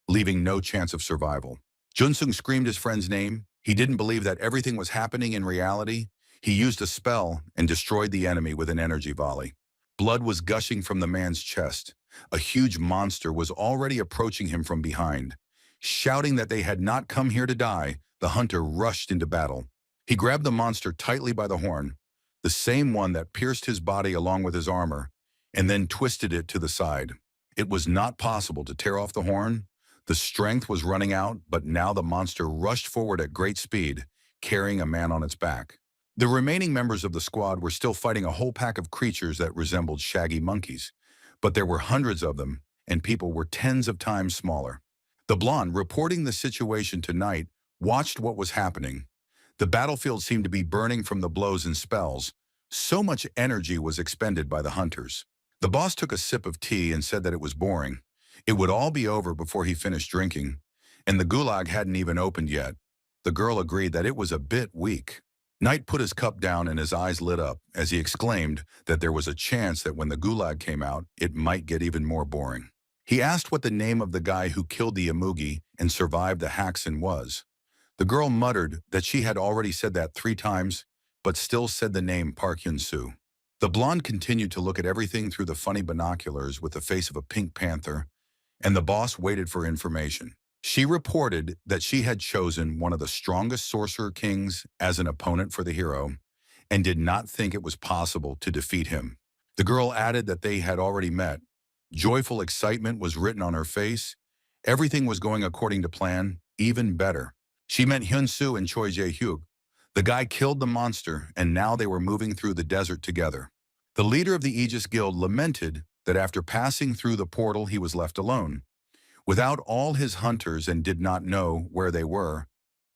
leaving no chance of survival. Junsung screamed his friend's name. He didn't believe that everything was happening in reality. He used a spell and destroyed the enemy with an energy volley. Blood was gushing from the man's chest. A huge monster was already approaching him from behind. Shouting that they had not come here to die, the hunter rushed into battle. He grabbed the monster tightly by the horn, the same one that pierced his body along with his armor, and then twisted it to the side. It was not possible to tear off the horn. The strength was running out, but now the monster rushed forward at great speed, carrying a man on its back. The remaining members of the squad were still fighting a whole pack of creatures that resembled shaggy monkeys, but there were hundreds of them, and people were tens of times smaller. The blonde, reporting the situation to Knight, watched what was happening. The battlefield seemed to be burning from the blows and spells. So much energy was expended by the hunters. The boss took a sip of tea and said that it was boring. It would all be over before he finished drinking, and the gulag hadn't even opened yet. The girl agreed that it was a bit weak. Knight put his cup down and his eyes lit up as he exclaimed that there was a chance that when the gulag came out, it might get even more boring. He asked what the name of the guy who killed the Imugi and survived the Haxan was. The girl muttered that she had already said that 3 times, but still said the name Park Hyun Su. The blonde continued to look at everything through the funny binoculars with the face of a pink panther, and the boss waited for information. She reported that she had chosen one of the strongest sorcerer kings as an opponent for the hero, and did not think it was possible to defeat him. The girl added that they had already met. Joyful excitement was written on her face. Everything was going according to plan, even better. She met Hyun Su and Choi Jae-hyuk. The guy killed the monster, and now they were moving through the desert together. The leader of the Aegis Guild lamented that after passing through the portal he was left alone, without all his hunters, and did not know where they were.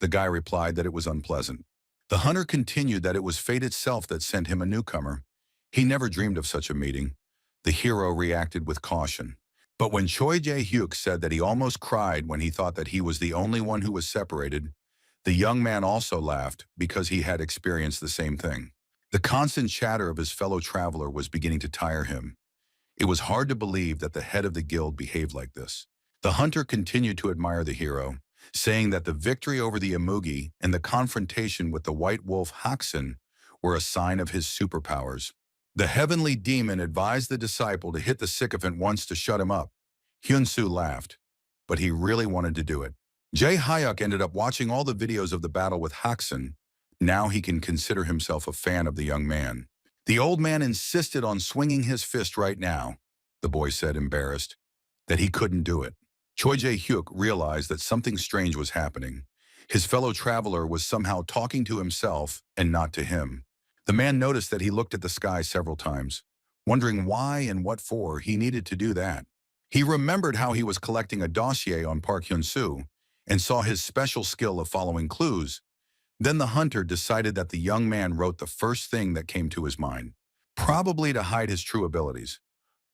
The guy replied that it was unpleasant. The hunter continued that it was fate itself that sent him a newcomer. He never dreamed of such a meeting. The hero reacted with caution. But when Choi Jae-hyuk said that he almost cried when he thought that he was the only one who was separated, the young man also laughed because he had experienced the same thing. The constant chatter of his fellow traveler was beginning to tire him. It was hard to believe that the head of the guild behaved like this. The hunter continued to admire the hero, saying that the victory over the Imugi and the confrontation with the white wolf Haxan were a sign of his superpowers. The heavenly demon advised the disciple to hit the sycophant once to shut him up. Hyun Su laughed, but he really wanted to do it. Jae Hyuk ended up watching all the videos of the battle with Haxan. Now he can consider himself a fan of the young man. The old man insisted on swinging his fist right now, the boy said, embarrassed, that he couldn't do it. Choi Jae-hyuk realized that something strange was happening. His fellow traveler was somehow talking to himself and not to him. The man noticed that he looked at the sky several times, wondering why and what for he needed to do that. He remembered how he was collecting a dossier on Park Hyun Su and saw his special skill of following clues. Then the hunter decided that the young man wrote the first thing that came to his mind, probably to hide his true abilities.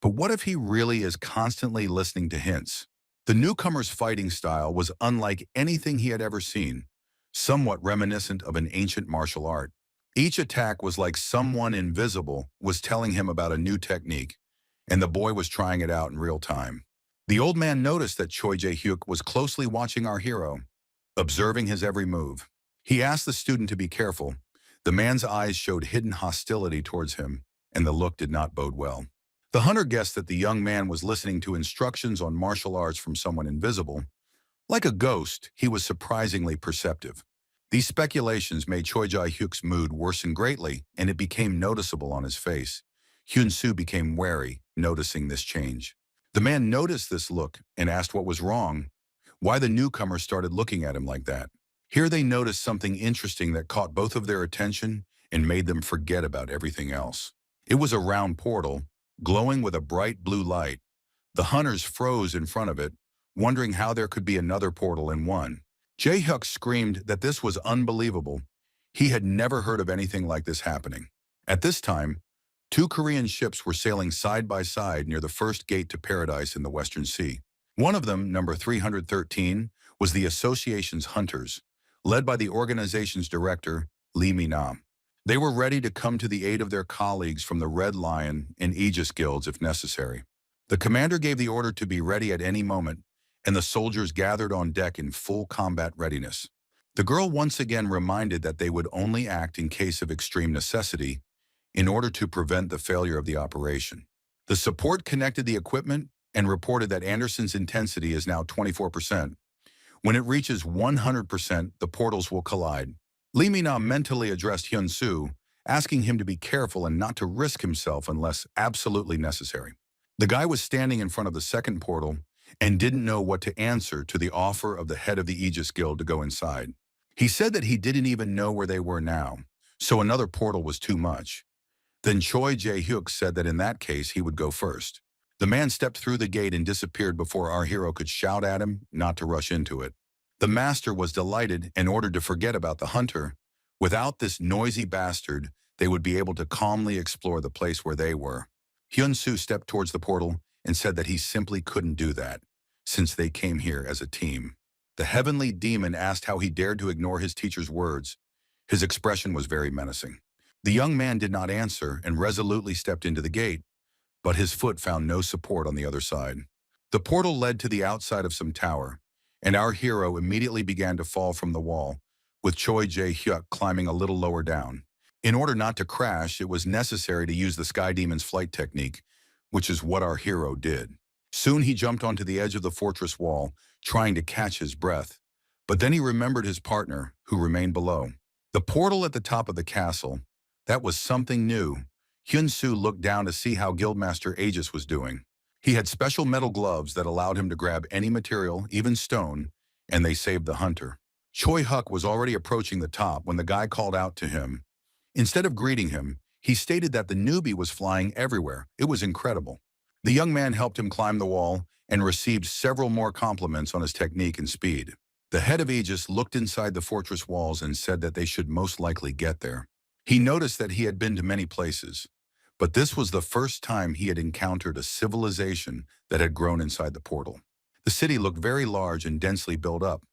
But what if he really is constantly listening to hints? The newcomer's fighting style was unlike anything he had ever seen, somewhat reminiscent of an ancient martial art. Each attack was like someone invisible was telling him about a new technique, and the boy was trying it out in real time. The old man noticed that Choi Jae-hyuk was closely watching our hero, observing his every move. He asked the student to be careful. The man's eyes showed hidden hostility towards him, and the look did not bode well. The hunter guessed that the young man was listening to instructions on martial arts from someone invisible. Like a ghost, he was surprisingly perceptive. These speculations made Choi Jae-hyuk's mood worsen greatly, and it became noticeable on his face. Hyun Su became wary, noticing this change. The man noticed this look and asked what was wrong. why the newcomer started looking at him like that. Here they noticed something interesting that caught both of their attention and made them forget about everything else. It was a round portal, glowing with a bright blue light. The hunters froze in front of it, wondering how there could be another portal in one. Jae-hyuk screamed that this was unbelievable. He had never heard of anything like this happening. At this time, two Korean ships were sailing side by side near the first gate to paradise in the Western Sea. One of them, number 313, was the association's hunters, led by the organization's director, Lee Mi-nam. They were ready to come to the aid of their colleagues from the Red Lion and Aegis guilds if necessary. The commander gave the order to be ready at any moment, and the soldiers gathered on deck in full combat readiness. The girl once again reminded that they would only act in case of extreme necessity in order to prevent the failure of the operation. The support connected the equipment and reported that Anderson's intensity is now 24%. When it reaches 100%, the portals will collide. Lee Mi-nam mentally addressed Hyun Su, asking him to be careful and not to risk himself unless absolutely necessary. The guy was standing in front of the second portal and didn't know what to answer to the offer of the head of the Aegis Guild to go inside. He said that he didn't even know where they were now, so another portal was too much. Then Choi Jae-hyuk said that in that case he would go first. The man stepped through the gate and disappeared before our hero could shout at him not to rush into it. The master was delighted and ordered to forget about the hunter. Without this noisy bastard, they would be able to calmly explore the place where they were. Hyun Su stepped towards the portal and said that he simply couldn't do that, since they came here as a team. The heavenly demon asked how he dared to ignore his teacher's words. His expression was very menacing. The young man did not answer and resolutely stepped into the gate, but his foot found no support on the other side. The portal led to the outside of some tower, and our hero immediately began to fall from the wall, with Choi Jae-hyuk climbing a little lower down. In order not to crash, it was necessary to use the Sky Demon's flight technique, which is what our hero did. Soon he jumped onto the edge of the fortress wall, trying to catch his breath. But then he remembered his partner, who remained below. The portal at the top of the castle, that was something new. Hyun Su looked down to see how Guildmaster Aegis was doing. He had special metal gloves that allowed him to grab any material, even stone, and they saved the hunter. Choi Hyuk was already approaching the top when the guy called out to him. Instead of greeting him, he stated that the newbie was flying everywhere. It was incredible. The young man helped him climb the wall and received several more compliments on his technique and speed. The head of Aegis looked inside the fortress walls and said that they should most likely get there. He noticed that he had been to many places, but this was the first time he had encountered a civilization that had grown inside the portal. The city looked very large and densely built up,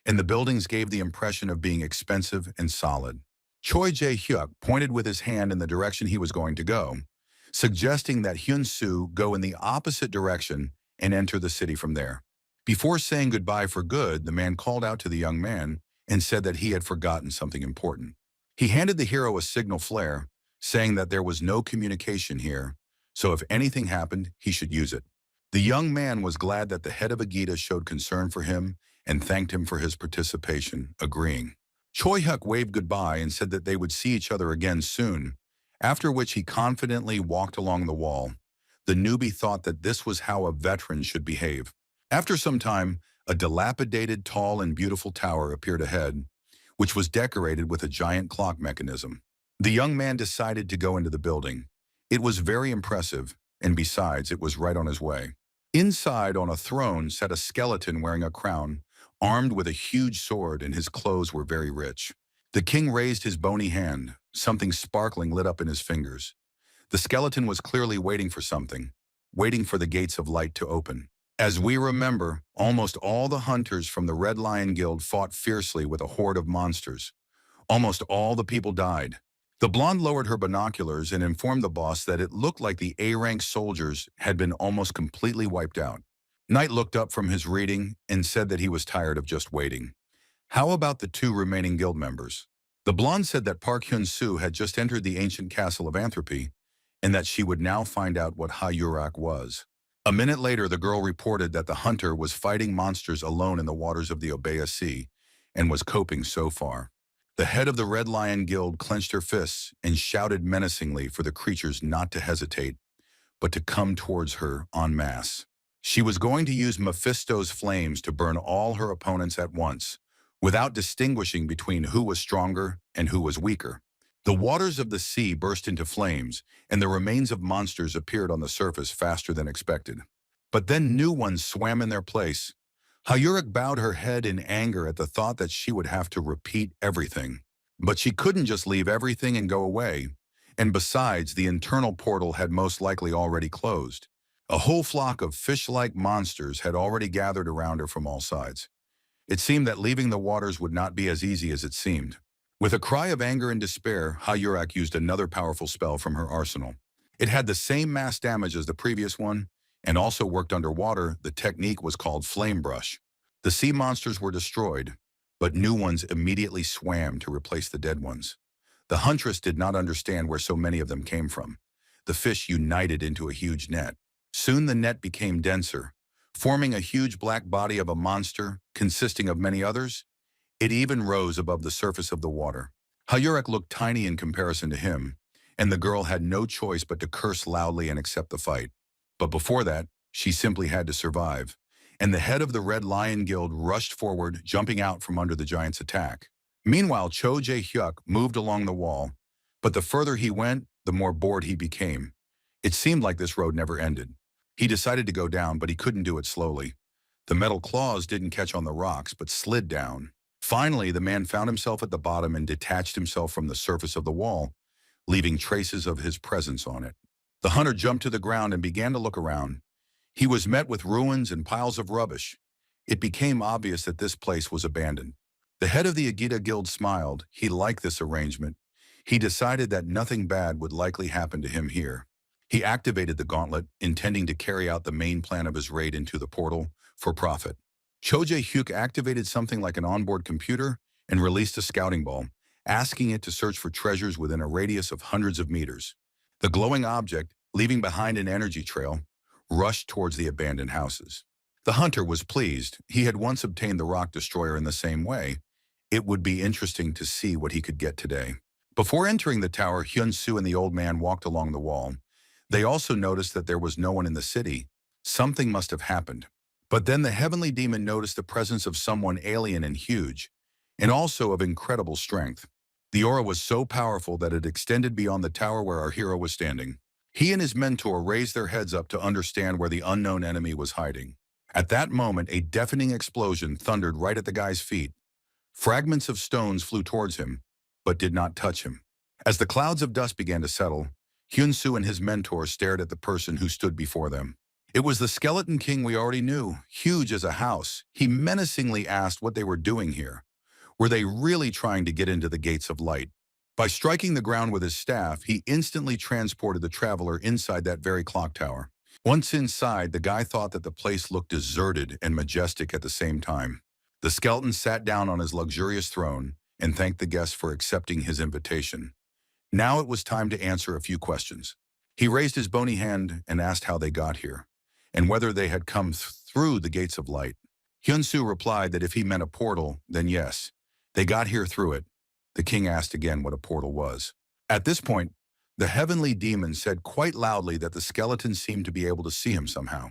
and the buildings gave the impression of being expensive and solid. Choi Jae-hyuk pointed with his hand in the direction he was going to go, suggesting that Hyun Su go in the opposite direction and enter the city from there. Before saying goodbye for good, the man called out to the young man and said that he had forgotten something important. He handed the hero a signal flare, saying that there was no communication here, so if anything happened, he should use it. The young man was glad that the head of Agita showed concern for him and thanked him for his participation, agreeing. Choi Hyuk waved goodbye and said that they would see each other again soon, after which he confidently walked along the wall. The newbie thought that this was how a veteran should behave. After some time, a dilapidated, tall, and beautiful tower appeared ahead, which was decorated with a giant clock mechanism. The young man decided to go into the building. It was very impressive, and besides, it was right on his way. Inside, on a throne, sat a skeleton wearing a crown, armed with a huge sword, and his clothes were very rich. The king raised his bony hand. Something sparkling lit up in his fingers. The skeleton was clearly waiting for something, waiting for the gates of light to open. As we remember, almost all the hunters from the Red Lion Guild fought fiercely with a horde of monsters. Almost all the people died. The blonde lowered her binoculars and informed the boss that it looked like the A-rank soldiers had been almost completely wiped out. Knight looked up from his reading and said that he was tired of just waiting. How about the two remaining guild members? The blonde said that Park Hyun Su had just entered the ancient castle of Anthropy and that she would now find out what Hayurak was. A minute later, the girl reported that the hunter was fighting monsters alone in the waters of the Obeya Sea and was coping so far. The head of the Red Lion Guild clenched her fists and shouted menacingly for the creatures not to hesitate, but to come towards her en masse. She was going to use Mephisto's flames to burn all her opponents at once, without distinguishing between who was stronger and who was weaker. The waters of the sea burst into flames, and the remains of monsters appeared on the surface faster than expected. But then new ones swam in their place. Hyurik bowed her head in anger at the thought that she would have to repeat everything. But she couldn't just leave everything and go away. And besides, the internal portal had most likely already closed. A whole flock of fish-like monsters had already gathered around her from all sides. It seemed that leaving the waters would not be as easy as it seemed. With a cry of anger and despair, Hyurik used another powerful spell from her arsenal. It had the same mass damage as the previous one, and also worked underwater. The technique was called Flame Brush. The sea monsters were destroyed, but new ones immediately swam to replace the dead ones. The huntress did not understand where so many of them came from. The fish united into a huge net. Soon the net became denser, forming a huge black body of a monster consisting of many others. It even rose above the surface of the water. Hyurik looked tiny in comparison to him, and the girl had no choice but to curse loudly and accept the fight. But before that, she simply had to survive, and the head of the Red Lion Guild rushed forward, jumping out from under the giant's attack. Meanwhile, Cho Jae-hyuk moved along the wall, but the further he went, the more bored he became. It seemed like this road never ended. He decided to go down, but he couldn't do it slowly. The metal claws didn't catch on the rocks, but slid down. Finally, the man found himself at the bottom and detached himself from the surface of the wall, leaving traces of his presence on it. The hunter jumped to the ground and began to look around. He was met with ruins and piles of rubbish. It became obvious that this place was abandoned. The head of the Agita Guild smiled. He liked this arrangement. He decided that nothing bad would likely happen to him here. He activated the gauntlet, intending to carry out the main plan of his raid into the portal for profit. Cho Jae-hyuk activated something like an onboard computer and released a scouting ball, asking it to search for treasures within a radius of hundreds of meters. The glowing object, leaving behind an energy trail, rushed towards the abandoned houses. The hunter was pleased. He had once obtained the rock destroyer in the same way. It would be interesting to see what he could get today. Before entering the tower, Hyun Su and the old man walked along the wall. They also noticed that there was no one in the city. Something must have happened. But then the heavenly demon noticed the presence of someone alien and huge, and also of incredible strength. The aura was so powerful that it extended beyond the tower where our hero was standing. He and his mentor raised their heads up to understand where the unknown enemy was hiding. At that moment, a deafening explosion thundered right at the guy's feet. Fragments of stones flew towards him, but did not touch him. As the clouds of dust began to settle, Hyun Su and his mentor stared at the person who stood before them. It was the Skeleton King we already knew, huge as a house. He menacingly asked what they were doing here. Were they really trying to get into the gates of light? By striking the ground with his staff, he instantly transported the traveler inside that very clock tower. Once inside, the guy thought that the place looked deserted and majestic at the same time. The skeleton sat down on his luxurious throne and thanked the guests for accepting his invitation. Now it was time to answer a few questions. He raised his bony hand and asked how they got here, and whether they had come through the gates of light. Hyun Su replied that if he meant a portal, then yes, they got here through it. The king asked again what a portal was. At this point, the heavenly demon said quite loudly that the skeleton seemed to be able to see him somehow.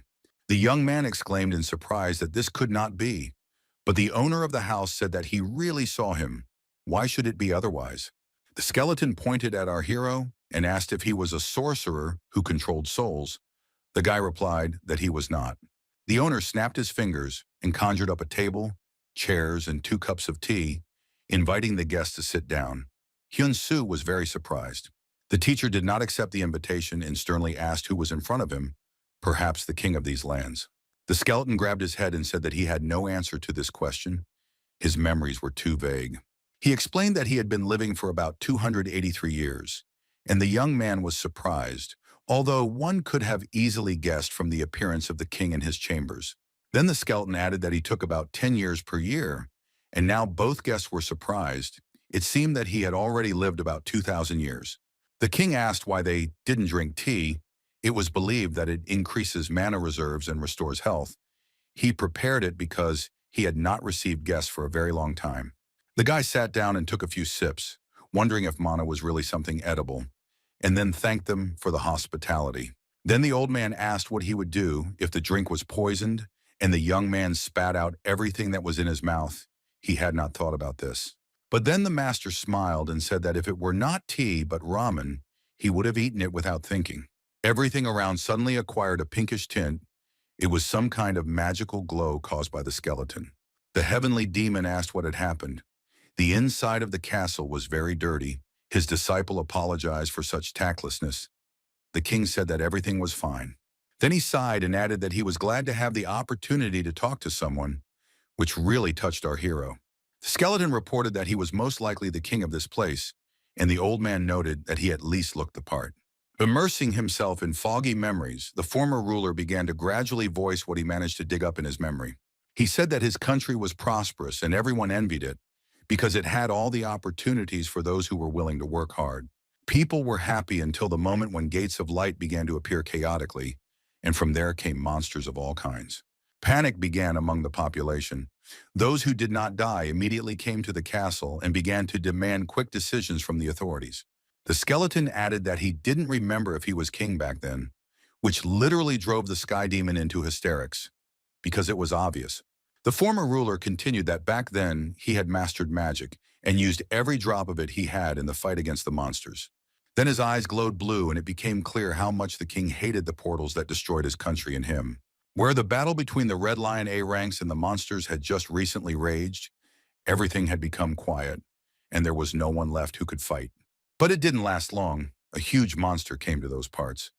The young man exclaimed in surprise that this could not be, but the owner of the house said that he really saw him. Why should it be otherwise? The skeleton pointed at our hero and asked if he was a sorcerer who controlled souls. The guy replied that he was not. The owner snapped his fingers and conjured up a table, chairs, and 2 cups of tea, inviting the guests to sit down. Hyun Su was very surprised. The teacher did not accept the invitation and sternly asked who was in front of him, perhaps the king of these lands. The skeleton grabbed his head and said that he had no answer to this question. His memories were too vague. He explained that he had been living for about 283 years, and the young man was surprised, although one could have easily guessed from the appearance of the king in his chambers. Then the skeleton added that he took about 10 years per year, and now both guests were surprised. It seemed that he had already lived about 2,000 years. The king asked why they didn't drink tea. It was believed that it increases mana reserves and restores health. He prepared it because he had not received guests for a very long time. The guy sat down and took a few sips, wondering if mana was really something edible, and then thanked them for the hospitality. Then the old man asked what he would do if the drink was poisoned, and the young man spat out everything that was in his mouth. He had not thought about this. But then the master smiled and said that if it were not tea but ramen, he would have eaten it without thinking. Everything around suddenly acquired a pinkish tint. It was some kind of magical glow caused by the skeleton. The heavenly demon asked what had happened. The inside of the castle was very dirty. His disciple apologized for such tactlessness. The king said that everything was fine. Then he sighed and added that he was glad to have the opportunity to talk to someone, which really touched our hero. The skeleton reported that he was most likely the king of this place, and the old man noted that he at least looked the part. Immersing himself in foggy memories, the former ruler began to gradually voice what he managed to dig up in his memory. He said that his country was prosperous and everyone envied it because it had all the opportunities for those who were willing to work hard. People were happy until the moment when gates of light began to appear chaotically, and from there came monsters of all kinds. Panic began among the population. Those who did not die immediately came to the castle and began to demand quick decisions from the authorities. The skeleton added that he didn't remember if he was king back then, which literally drove the sky demon into hysterics, because it was obvious. The former ruler continued that back then he had mastered magic and used every drop of it he had in the fight against the monsters. Then his eyes glowed blue and it became clear how much the king hated the portals that destroyed his country and him. Where the battle between the Red Lion A ranks and the monsters had just recently raged, everything had become quiet, and there was no one left who could fight. But it didn't last long. A huge monster came to those parts.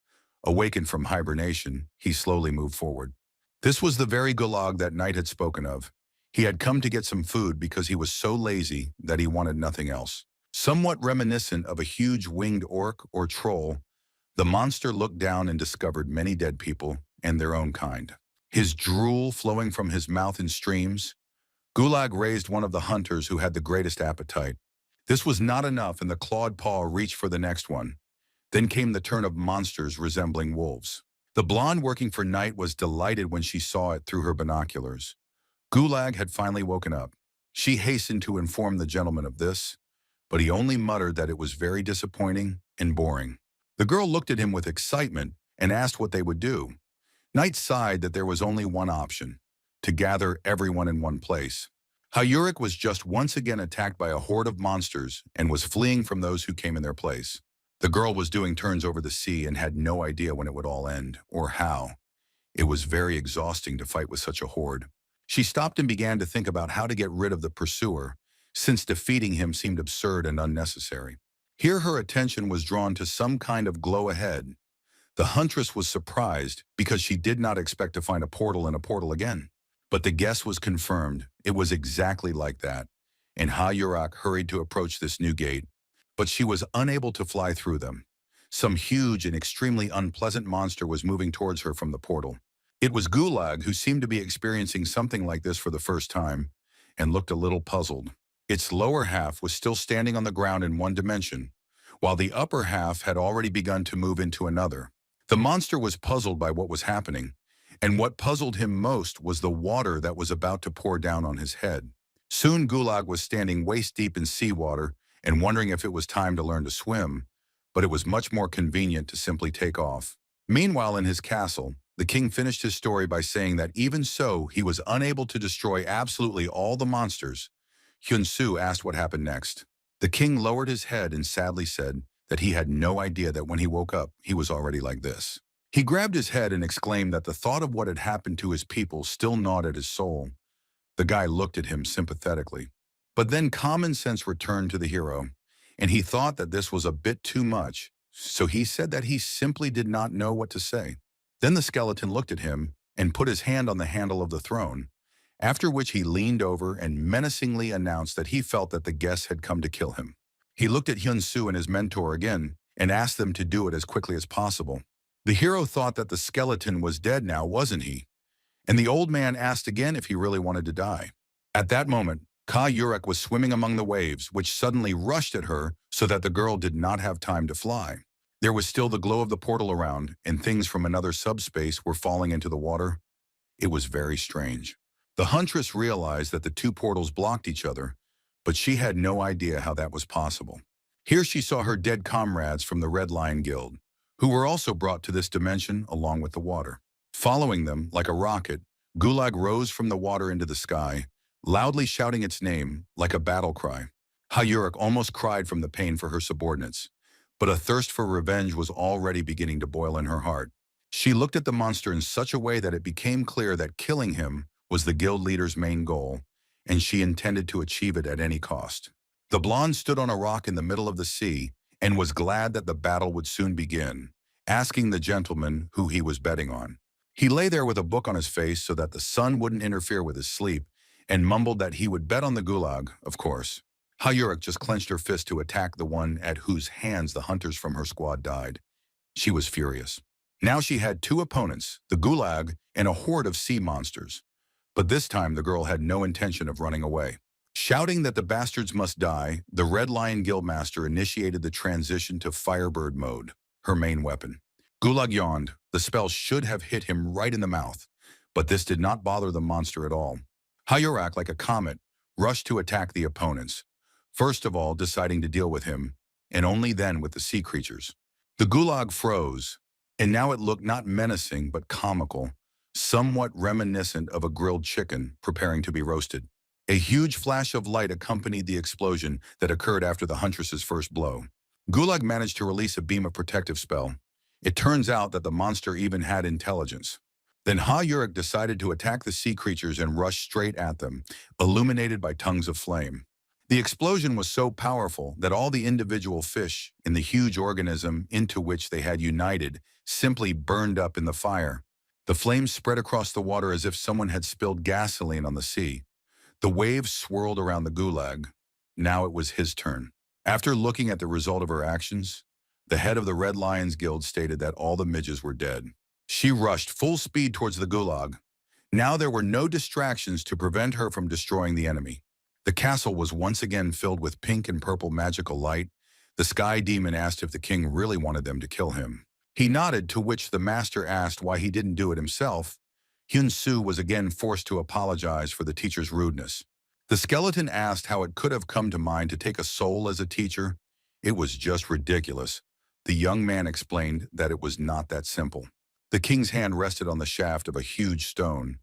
Awakened from hibernation, he slowly moved forward. This was the very gulag that Knight had spoken of. He had come to get some food because he was so lazy that he wanted nothing else. Somewhat reminiscent of a huge winged orc or troll, the monster looked down and discovered many dead people and their own kind. His drool flowing from his mouth in streams, Gulag raised one of the hunters who had the greatest appetite. This was not enough, and the clawed paw reached for the next one. Then came the turn of monsters resembling wolves. The blonde working for Knight was delighted when she saw it through her binoculars. Gulag had finally woken up. She hastened to inform the gentleman of this, but he only muttered that it was very disappointing and boring. The girl looked at him with excitement and asked what they would do. Knight sighed that there was only one option: to gather everyone in one place. Hyuric was just once again attacked by a horde of monsters and was fleeing from those who came in their place. The girl was doing turns over the sea and had no idea when it would all end, or how. It was very exhausting to fight with such a horde. She stopped and began to think about how to get rid of the pursuer, since defeating him seemed absurd and unnecessary. Here her attention was drawn to some kind of glow ahead. The huntress was surprised because she did not expect to find a portal in a portal again. But the guess was confirmed. It was exactly like that, and Hyuric hurried to approach this new gate, but she was unable to fly through them. Some huge and extremely unpleasant monster was moving towards her from the portal. It was Gulag, who seemed to be experiencing something like this for the first time, and looked a little puzzled. Its lower half was still standing on the ground in one dimension, while the upper half had already begun to move into another. The monster was puzzled by what was happening, and what puzzled him most was the water that was about to pour down on his head. Soon Gulag was standing waist-deep in seawater and wondering if it was time to learn to swim, but it was much more convenient to simply take off. Meanwhile, in his castle, the king finished his story by saying that even so, he was unable to destroy absolutely all the monsters. Hyun Su asked what happened next. The king lowered his head and sadly said that he had no idea that when he woke up, he was already like this. He grabbed his head and exclaimed that the thought of what had happened to his people still gnawed at his soul. The guy looked at him sympathetically. But then common sense returned to the hero, and he thought that this was a bit too much, so he said that he simply did not know what to say. Then the skeleton looked at him and put his hand on the handle of the throne, after which he leaned over and menacingly announced that he felt that the guests had come to kill him. He looked at Hyun Su and his mentor again and asked them to do it as quickly as possible. The hero thought that the skeleton was dead now, wasn't he? And the old man asked again if he really wanted to die. At that moment, Hyuric was swimming among the waves, which suddenly rushed at her so that the girl did not have time to fly. There was still the glow of the portal around, and things from another subspace were falling into the water. It was very strange. The huntress realized that the two portals blocked each other, but she had no idea how that was possible. Here she saw her dead comrades from the Red Lion Guild, who were also brought to this dimension along with the water. Following them, like a rocket, Gulag rose from the water into the sky, loudly shouting its name like a battle cry. Hayurek almost cried from the pain for her subordinates, but a thirst for revenge was already beginning to boil in her heart. She looked at the monster in such a way that it became clear that killing him was the guild leader's main goal, and she intended to achieve it at any cost. The blonde stood on a rock in the middle of the sea and was glad that the battle would soon begin, asking the gentleman who he was betting on. He lay there with a book on his face so that the sun wouldn't interfere with his sleep, and mumbled that he would bet on the gulag, of course. Hayurek just clenched her fist to attack the one at whose hands the hunters from her squad died. She was furious. Now she had two opponents, the gulag and a horde of sea monsters. But this time the girl had no intention of running away. Shouting that the bastards must die, the Red Lion Guildmaster initiated the transition to Firebird mode, her main weapon. Gulag yawned. The spell should have hit him right in the mouth, but this did not bother the monster at all. Hayurek, like a comet, rushed to attack the opponents, first of all deciding to deal with him, and only then with the sea creatures. The gulag froze, and now it looked not menacing but comical, somewhat reminiscent of a grilled chicken preparing to be roasted. A huge flash of light accompanied the explosion that occurred after the huntress's first blow. Gulag managed to release a beam of protective spell. It turns out that the monster even had intelligence. Then Hayurek decided to attack the sea creatures and rush straight at them, illuminated by tongues of flame. The explosion was so powerful that all the individual fish in the huge organism into which they had united simply burned up in the fire. The flames spread across the water as if someone had spilled gasoline on the sea. The waves swirled around the gulag. Now it was his turn. After looking at the result of her actions, the head of the Red Lions Guild stated that all the midges were dead. She rushed full speed towards the gulag. Now there were no distractions to prevent her from destroying the enemy. The castle was once again filled with pink and purple magical light. The sky demon asked if the king really wanted them to kill him. He nodded, to which the master asked why he didn't do it himself. Hyun Su was again forced to apologize for the teacher's rudeness. The skeleton asked how it could have come to mind to take a soul as a teacher. It was just ridiculous. The young man explained that it was not that simple. The king's hand rested on the shaft of a huge stone,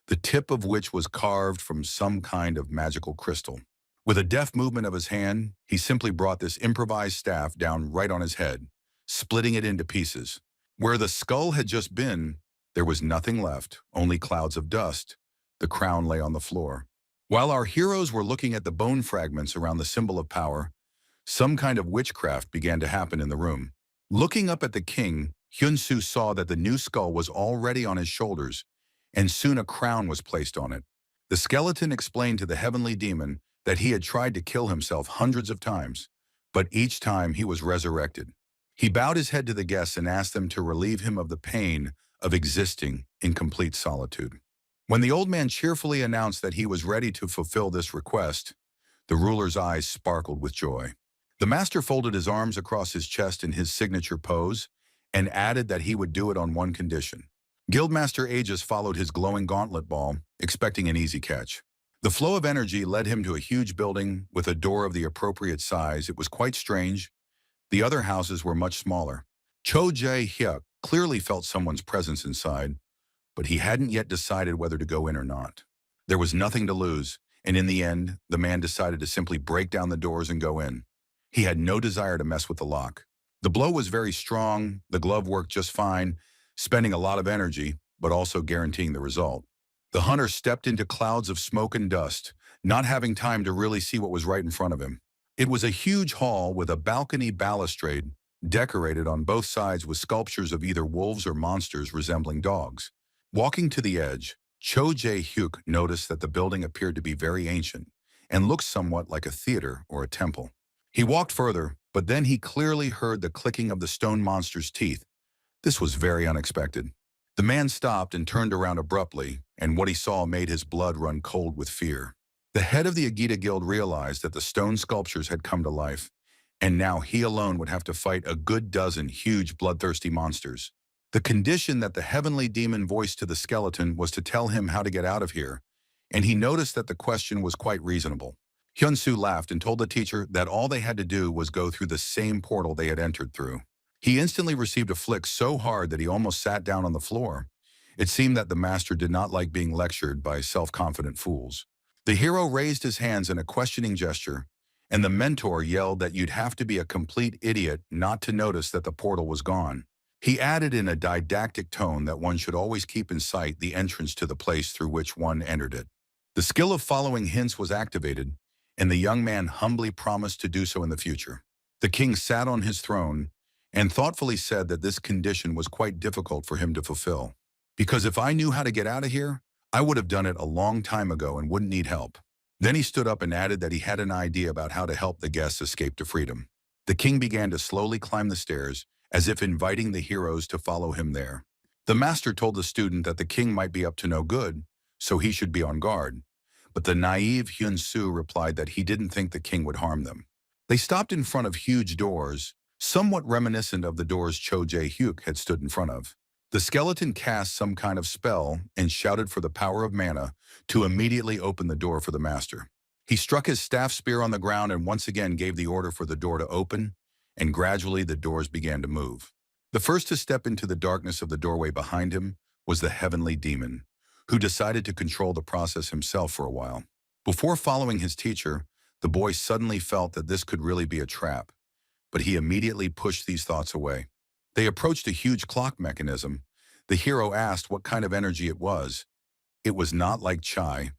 the tip of which was carved from some kind of magical crystal. With a deft movement of his hand, he simply brought this improvised staff down right on his head, splitting it into pieces. Where the skull had just been, there was nothing left, only clouds of dust. The crown lay on the floor. While our heroes were looking at the bone fragments around the symbol of power, some kind of witchcraft began to happen in the room. Looking up at the king, Hyun Su saw that the new skull was already on his shoulders, and soon a crown was placed on it. The skeleton explained to the heavenly demon that he had tried to kill himself hundreds of times, but each time he was resurrected. He bowed his head to the guests and asked them to relieve him of the pain of existing in complete solitude. When the old man cheerfully announced that he was ready to fulfill this request, the ruler's eyes sparkled with joy. The master folded his arms across his chest in his signature pose and added that he would do it on one condition. Guildmaster Aegis followed his glowing gauntlet ball, expecting an easy catch. The flow of energy led him to a huge building with a door of the appropriate size. It was quite strange. The other houses were much smaller. Cho Jae-hyuk clearly felt someone's presence inside, but he hadn't yet decided whether to go in or not. There was nothing to lose, and in the end, the man decided to simply break down the doors and go in. He had no desire to mess with the lock. The blow was very strong, the glove worked just fine, spending a lot of energy, but also guaranteeing the result. The hunter stepped into clouds of smoke and dust, not having time to really see what was right in front of him. It was a huge hall with a balcony balustrade, decorated on both sides with sculptures of either wolves or monsters resembling dogs. Walking to the edge, Cho Jae-hyuk noticed that the building appeared to be very ancient and looked somewhat like a theater or a temple. He walked further, but then he clearly heard the clicking of the stone monster's teeth. This was very unexpected. The man stopped and turned around abruptly, and what he saw made his blood run cold with fear. The head of the Agita Guild realized that the stone sculptures had come to life, and now he alone would have to fight a good dozen huge bloodthirsty monsters. The condition that the heavenly demon voiced to the skeleton was to tell him how to get out of here, and he noticed that the question was quite reasonable. Hyun Su laughed and told the teacher that all they had to do was go through the same portal they had entered through. He instantly received a flick so hard that he almost sat down on the floor. It seemed that the master did not like being lectured by self-confident fools. The hero raised his hands in a questioning gesture, and the mentor yelled that you'd have to be a complete idiot not to notice that the portal was gone. He added in a didactic tone that one should always keep in sight the entrance to the place through which one entered it. The skill of following hints was activated, and the young man humbly promised to do so in the future. The king sat on his throne and thoughtfully said that this condition was quite difficult for him to fulfill. Because if I knew how to get out of here, I would have done it a long time ago and wouldn't need help. Then he stood up and added that he had an idea about how to help the guests escape to freedom. The king began to slowly climb the stairs, as if inviting the heroes to follow him there. The master told the student that the king might be up to no good, so he should be on guard. But the naive Hyun Su replied that he didn't think the king would harm them. They stopped in front of huge doors, somewhat reminiscent of the doors Cho Jae-hyuk had stood in front of. The skeleton cast some kind of spell and shouted for the power of mana to immediately open the door for the master. He struck his staff spear on the ground and once again gave the order for the door to open, and gradually the doors began to move. The first to step into the darkness of the doorway behind him was the heavenly demon, who decided to control the process himself for a while. Before following his teacher, the boy suddenly felt that this could really be a trap, but he immediately pushed these thoughts away. They approached a huge clock mechanism. The hero asked what kind of energy it was. It was not like chai.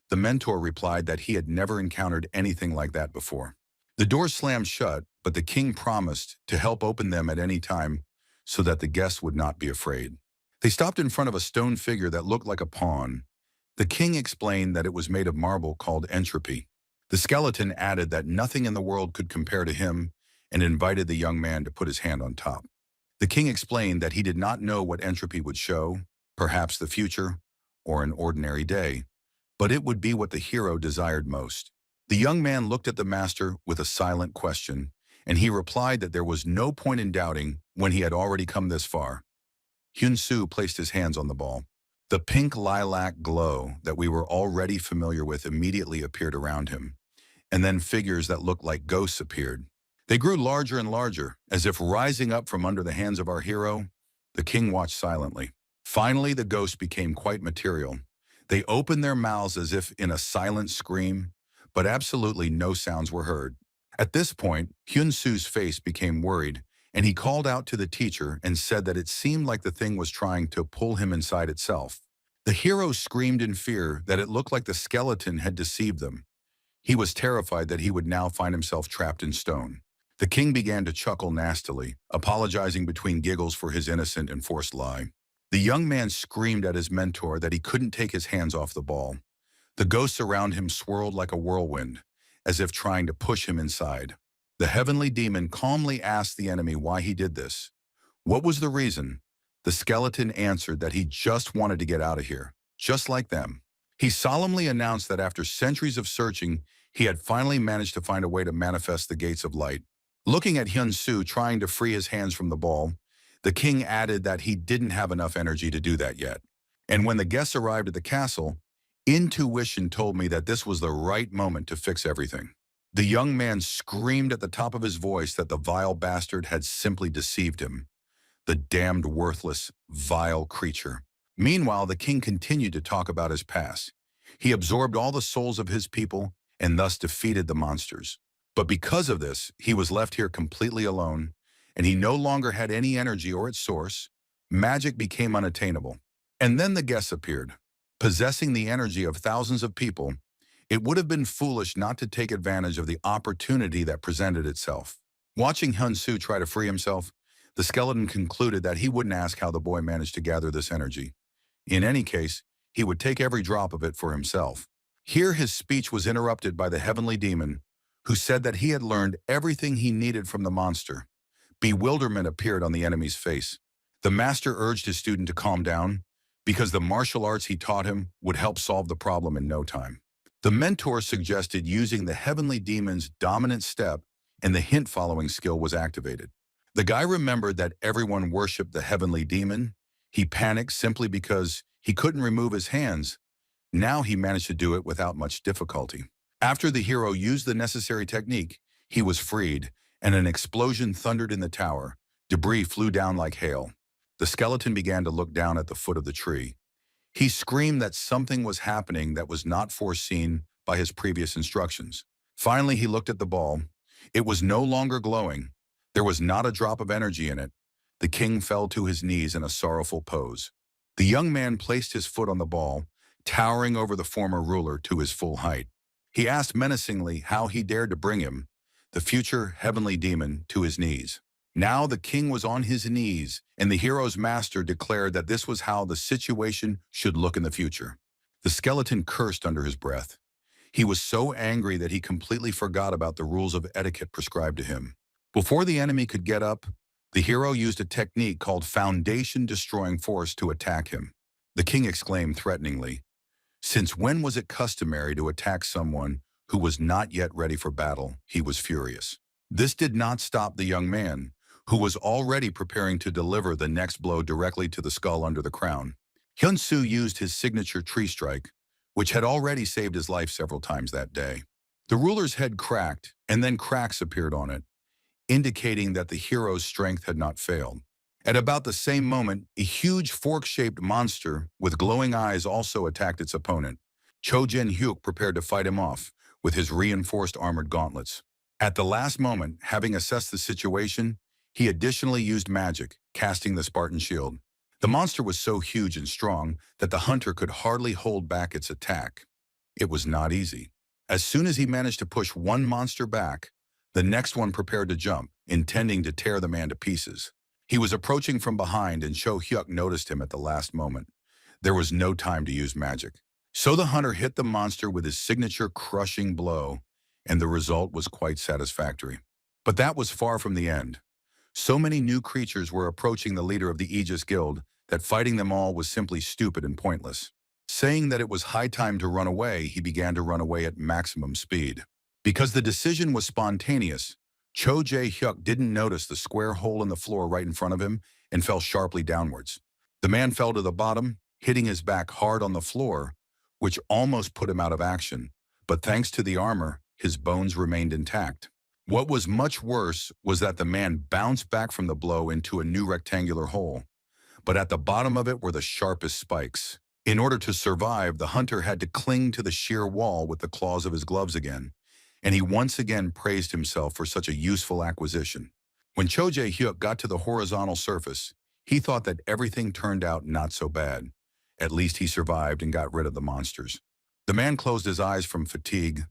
The mentor replied that he had never encountered anything like that before. The doors slammed shut, but the king promised to help open them at any time so that the guests would not be afraid. They stopped in front of a stone figure that looked like a pawn. The king explained that it was made of marble called entropy. The skeleton added that nothing in the world could compare to him and invited the young man to put his hand on top. The king explained that he did not know what entropy would show, perhaps the future, or an ordinary day, but it would be what the hero desired most. The young man looked at the master with a silent question, and he replied that there was no point in doubting when he had already come this far. Hyun Su placed his hands on the ball. The pink lilac glow that we were already familiar with immediately appeared around him, and then figures that looked like ghosts appeared. They grew larger and larger, as if rising up from under the hands of our hero. The king watched silently. Finally, the ghosts became quite material. They opened their mouths as if in a silent scream, but absolutely no sounds were heard. At this point, Hyun Su's face became worried, and he called out to the teacher and said that it seemed like the thing was trying to pull him inside itself. The hero screamed in fear that it looked like the skeleton had deceived them. He was terrified that he would now find himself trapped in stone. The king began to chuckle nastily, apologizing between giggles for his innocent and forced lie. The young man screamed at his mentor that he couldn't take his hands off the ball. The ghosts around him swirled like a whirlwind, as if trying to push him inside. The heavenly demon calmly asked the enemy why he did this. What was the reason? The skeleton answered that he just wanted to get out of here, just like them. He solemnly announced that after centuries of searching, he had finally managed to find a way to manifest the gates of light. Looking at Hyun Su trying to free his hands from the ball, the king added that he didn't have enough energy to do that yet. And when the guests arrived at the castle, intuition told me that this was the right moment to fix everything. The young man screamed at the top of his voice that the vile bastard had simply deceived him. The damned worthless, vile creature. Meanwhile, the king continued to talk about his past. He absorbed all the souls of his people and thus defeated the monsters. But because of this, he was left here completely alone, and he no longer had any energy or its source. Magic became unattainable. And then the guests appeared, possessing the energy of thousands of people. It would have been foolish not to take advantage of the opportunity that presented itself. Watching Hyun Su try to free himself, the skeleton concluded that he wouldn't ask how the boy managed to gather this energy. In any case, he would take every drop of it for himself. Here his speech was interrupted by the heavenly demon, who said that he had learned everything he needed from the monster. Bewilderment appeared on the enemy's face. The master urged his student to calm down, because the martial arts he taught him would help solve the problem in no time. The mentor suggested using the heavenly demon's dominant step, and the hint-following skill was activated. The guy remembered that everyone worshipped the heavenly demon. He panicked simply because he couldn't remove his hands. Now he managed to do it without much difficulty. After the hero used the necessary technique, he was freed, and an explosion thundered in the tower, Debris flew down like hail. The skeleton began to look down at the foot of the tree. He screamed that something was happening that was not foreseen by his previous instructions. Finally, he looked at the ball. It was no longer glowing. There was not a drop of energy in it. The king fell to his knees in a sorrowful pose. The young man placed his foot on the ball, towering over the former ruler to his full height. He asked menacingly how he dared to bring him, the future heavenly demon, to his knees. Now the king was on his knees, and the hero's master declared that this was how the situation should look in the future. The skeleton cursed under his breath. He was so angry that he completely forgot about the rules of etiquette prescribed to him. Before the enemy could get up, the hero used a technique called foundation-destroying force to attack him. The king exclaimed threateningly, "Since when was it customary to attack someone who was not yet ready for battle?" He was furious. This did not stop the young man, who was already preparing to deliver the next blow directly to the skull under the crown. Hyun Su used his signature tree strike, which had already saved his life several times that day. The ruler's head cracked, and then cracks appeared on it, indicating that the hero's strength had not failed. At about the same moment, a huge fork-shaped monster with glowing eyes also attacked its opponent. Cho Jin-hyuk prepared to fight him off with his reinforced armored gauntlets. At the last moment, having assessed the situation, he additionally used magic, casting the Spartan shield. The monster was so huge and strong that the hunter could hardly hold back its attack. It was not easy. As soon as he managed to push one monster back, the next one prepared to jump, intending to tear the man to pieces. He was approaching from behind, and Cho Hyuk noticed him at the last moment. There was no time to use magic. So the hunter hit the monster with his signature crushing blow, and the result was quite satisfactory. But that was far from the end. So many new creatures were approaching the leader of the Aegis Guild that fighting them all was simply stupid and pointless. Saying that it was high time to run away, he began to run away at maximum speed. Because the decision was spontaneous, Cho Jae-hyuk didn't notice the square hole in the floor right in front of him and fell sharply downwards. The man fell to the bottom, hitting his back hard on the floor, which almost put him out of action, but thanks to the armor, his bones remained intact. What was much worse was that the man bounced back from the blow into a new rectangular hole, but at the bottom of it were the sharpest spikes. In order to survive, the hunter had to cling to the sheer wall with the claws of his gloves again, and he once again praised himself for such a useful acquisition. When Cho Jae-hyuk got to the horizontal surface, he thought that everything turned out not so bad. At least he survived and got rid of the monsters. The man closed his eyes from fatigue,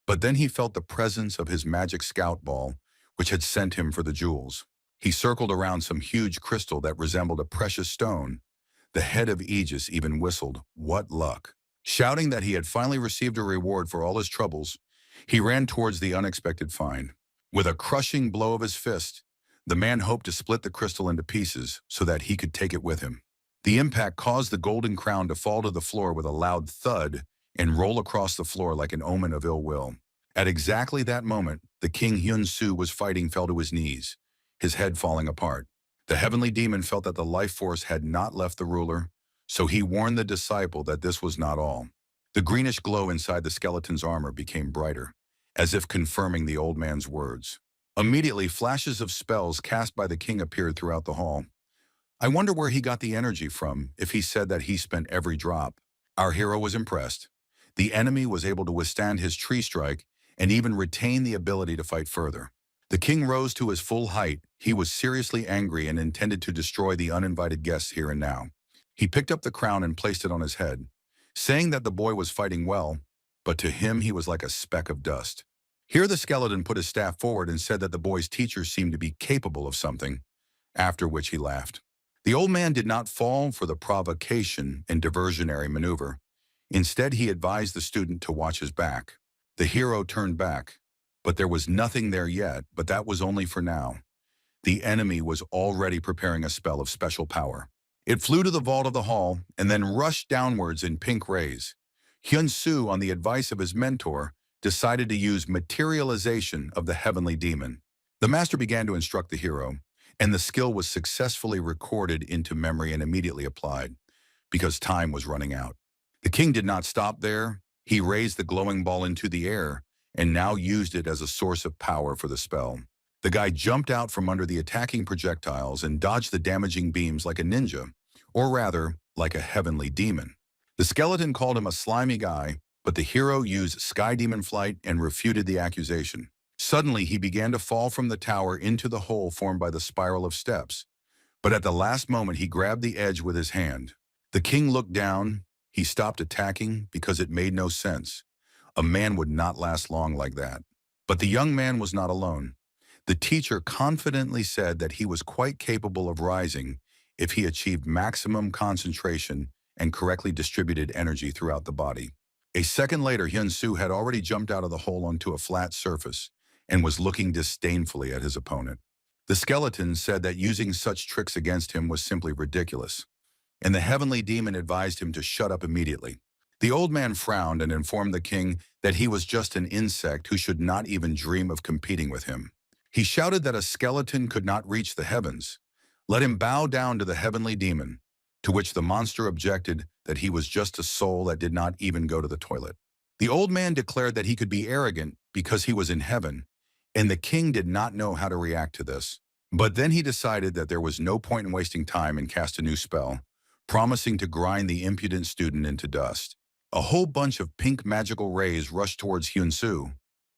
but then he felt the presence of his magic scout ball, which had sent him for the jewels. He circled around some huge crystal that resembled a precious stone. The head of Aegis even whistled, "What luck!" Shouting that he had finally received a reward for all his troubles, he ran towards the unexpected find. With a crushing blow of his fist, the man hoped to split the crystal into pieces so that he could take it with him. The impact caused the golden crown to fall to the floor with a loud thud and roll across the floor like an omen of ill will. At exactly that moment, the king Hyun Su was fighting fell to his knees, his head falling apart. The heavenly demon felt that the life force had not left the ruler, so he warned the disciple that this was not all. The greenish glow inside the skeleton's armor became brighter, as if confirming the old man's words. Immediately, flashes of spells cast by the king appeared throughout the hall. I wonder where he got the energy from if he said that he spent every drop. Our hero was impressed. The enemy was able to withstand his tree strike and even retain the ability to fight further. The king rose to his full height. He was seriously angry and intended to destroy the uninvited guests here and now. He picked up the crown and placed it on his head, saying that the boy was fighting well, but to him he was like a speck of dust. Here the skeleton put his staff forward and said that the boy's teacher seemed to be capable of something, after which he laughed. The old man did not fall for the provocation and diversionary maneuver. Instead, he advised the student to watch his back. The hero turned back, but there was nothing there yet, but that was only for now. The enemy was already preparing a spell of special power. It flew to the vault of the hall and then rushed downwards in pink rays. Hyun Su, on the advice of his mentor, decided to use materialization of the heavenly demon. The master began to instruct the hero, and the skill was successfully recorded into memory and immediately applied, because time was running out. The king did not stop there. He raised the glowing ball into the air and now used it as a source of power for the spell. The guy jumped out from under the attacking projectiles and dodged the damaging beams like a ninja, or rather, like a heavenly demon. The skeleton called him a slimy guy, but the hero used sky demon flight and refuted the accusation. Suddenly, he began to fall from the tower into the hole formed by the spiral of steps. But at the last moment, he grabbed the edge with his hand. The king looked down. He stopped attacking because it made no sense. A man would not last long like that. But the young man was not alone. The teacher confidently said that he was quite capable of rising if he achieved maximum concentration and correctly distributed energy throughout the body. A second later, Hyun Su had already jumped out of the hole onto a flat surface and was looking disdainfully at his opponent. The skeleton said that using such tricks against him was simply ridiculous, and the heavenly demon advised him to shut up immediately. The old man frowned and informed the king that he was just an insect who should not even dream of competing with him. He shouted that a skeleton could not reach the heavens. Let him bow down to the heavenly demon, to which the monster objected that he was just a soul that did not even go to the toilet. The old man declared that he could be arrogant because he was in heaven, and the king did not know how to react to this. But then he decided that there was no point in wasting time and cast a new spell, promising to grind the impudent student into dust. A whole bunch of pink magical rays rushed towards Hyun Su.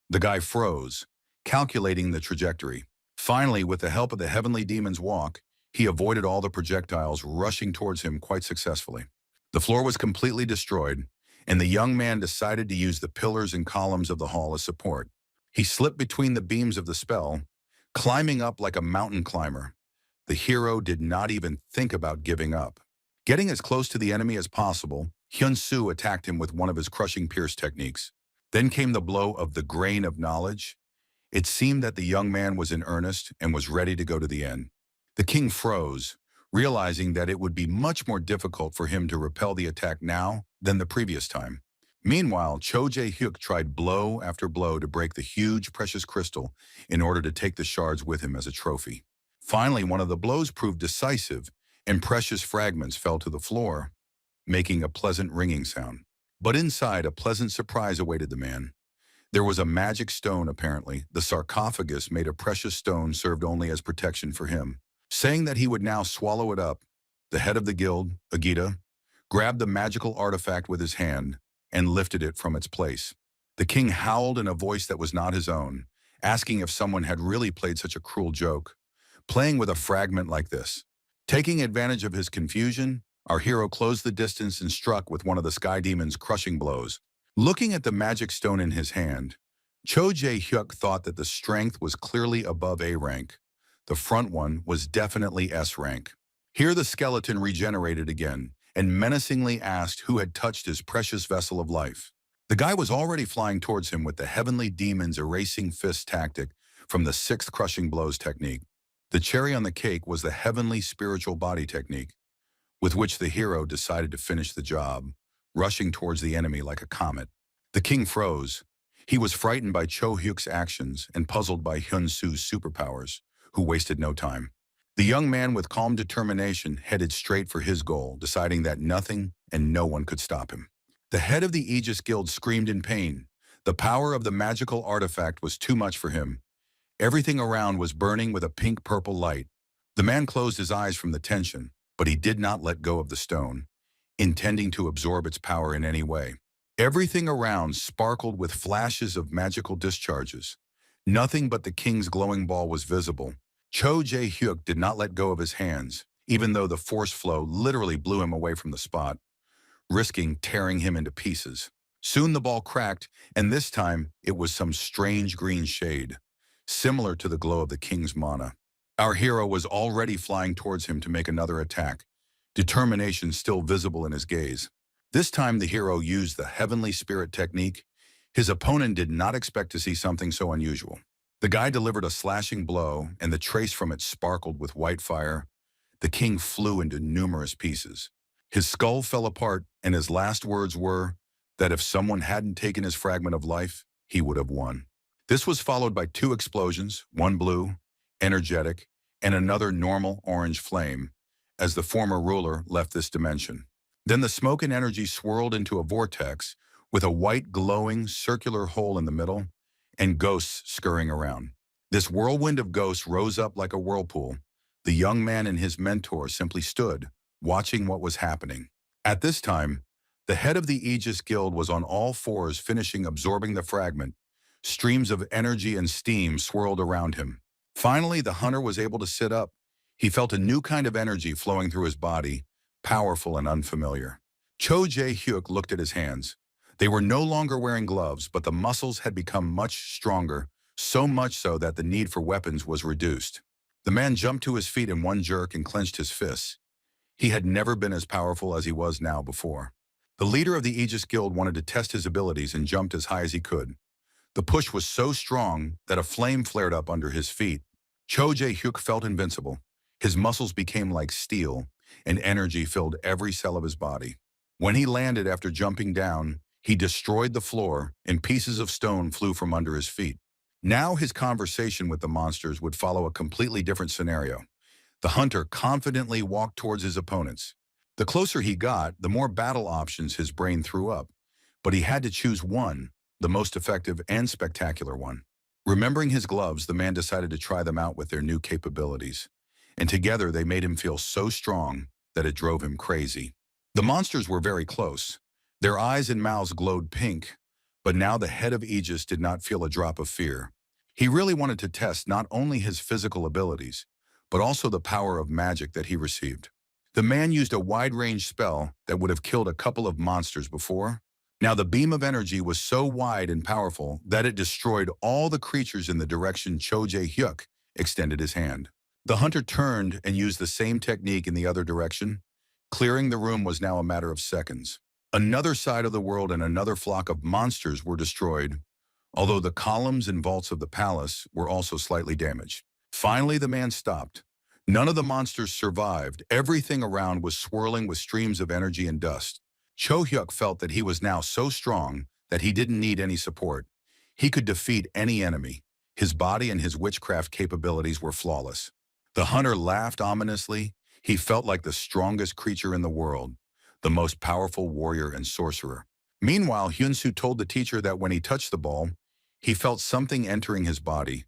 The guy froze, calculating the trajectory. Finally, with the help of the heavenly demon's walk, he avoided all the projectiles rushing towards him quite successfully. The floor was completely destroyed, and the young man decided to use the pillars and columns of the hall as support. He slipped between the beams of the spell, climbing up like a mountain climber. The hero did not even think about giving up. Getting as close to the enemy as possible, Hyun Su attacked him with one of his crushing pierce techniques. Then came the blow of the grain of knowledge. It seemed that the young man was in earnest and was ready to go to the end. The king froze, realizing that it would be much more difficult for him to repel the attack now than the previous time. Meanwhile, Cho Jae-hyuk tried blow after blow to break the huge precious crystal in order to take the shards with him as a trophy. Finally, one of the blows proved decisive, and precious fragments fell to the floor, making a pleasant ringing sound. But inside, a pleasant surprise awaited the man. There was a magic stone, apparently. The sarcophagus made of precious stone served only as protection for him. Saying that he would now swallow it up, the head of the guild, Agita, grabbed the magical artifact with his hand and lifted it from its place. The king howled in a voice that was not his own, asking if someone had really played such a cruel joke, playing with a fragment like this. Taking advantage of his confusion, our hero closed the distance and struck with one of the sky demon's crushing blows. Looking at the magic stone in his hand, Cho Jae-hyuk thought that the strength was clearly above A rank. The front one was definitely S rank. Here the skeleton regenerated again and menacingly asked who had touched his precious vessel of life. The guy was already flying towards him with the heavenly demon's erasing fist tactic from the 6th crushing blows technique. The cherry on the cake was the heavenly spiritual body technique, with which the hero decided to finish the job, rushing towards the enemy like a comet. The king froze. He was frightened by Cho Hyuk's actions and puzzled by Hyun Su's superpowers, who wasted no time. The young man with calm determination headed straight for his goal, deciding that nothing and no one could stop him. The head of the Aegis Guild screamed in pain. The power of the magical artifact was too much for him. Everything around was burning with a pink-purple light. The man closed his eyes from the tension, but he did not let go of the stone, intending to absorb its power in any way. Everything around sparkled with flashes of magical discharges. Nothing but the king's glowing ball was visible. Cho Jae-hyuk did not let go of his hands, even though the force flow literally blew him away from the spot, risking tearing him into pieces. Soon the ball cracked, and this time it was some strange green shade, similar to the glow of the king's mana. Our hero was already flying towards him to make another attack, determination still visible in his gaze. This time the hero used the heavenly spirit technique. His opponent did not expect to see something so unusual. The guy delivered a slashing blow, and the trace from it sparkled with white fire. The king flew into numerous pieces. His skull fell apart, and his last words were that if someone hadn't taken his fragment of life, he would have won. This was followed by 2 explosions, one blue, energetic, and another normal orange flame, as the former ruler left this dimension. Then the smoke and energy swirled into a vortex with a white glowing circular hole in the middle and ghosts scurrying around. This whirlwind of ghosts rose up like a whirlpool. The young man and his mentor simply stood, watching what was happening. At this time, the head of the Aegis Guild was on all fours finishing absorbing the fragment. Streams of energy and steam swirled around him. Finally, the hunter was able to sit up. He felt a new kind of energy flowing through his body, powerful and unfamiliar. Cho Jae-hyuk looked at his hands. They were no longer wearing gloves, but the muscles had become much stronger, so much so that the need for weapons was reduced. The man jumped to his feet in one jerk and clenched his fists. He had never been as powerful as he was now before. The leader of the Aegis Guild wanted to test his abilities and jumped as high as he could. The push was so strong that a flame flared up under his feet. Cho Jae-hyuk felt invincible. His muscles became like steel, and energy filled every cell of his body. When he landed after jumping down, he destroyed the floor, and pieces of stone flew from under his feet. Now his conversation with the monsters would follow a completely different scenario. The hunter confidently walked towards his opponents. The closer he got, the more battle options his brain threw up. But he had to choose one, the most effective and spectacular one. Remembering his gloves, the man decided to try them out with their new capabilities. And together they made him feel so strong that it drove him crazy. The monsters were very close. Their eyes and mouths glowed pink, but now the head of Aegis did not feel a drop of fear. He really wanted to test not only his physical abilities, but also the power of magic that he received. The man used a wide-range spell that would have killed a couple of monsters before. Now the beam of energy was so wide and powerful that it destroyed all the creatures in the direction Cho Jae-hyuk extended his hand. The hunter turned and used the same technique in the other direction. Clearing the room was now a matter of seconds. Another side of the world and another flock of monsters were destroyed, although the columns and vaults of the palace were also slightly damaged. Finally, the man stopped. None of the monsters survived. Everything around was swirling with streams of energy and dust. Cho Hyuk felt that he was now so strong that he didn't need any support. He could defeat any enemy. His body and his witchcraft capabilities were flawless. The hunter laughed ominously. He felt like the strongest creature in the world, the most powerful warrior and sorcerer. Meanwhile, Hyun Su told the teacher that when he touched the ball, he felt something entering his body.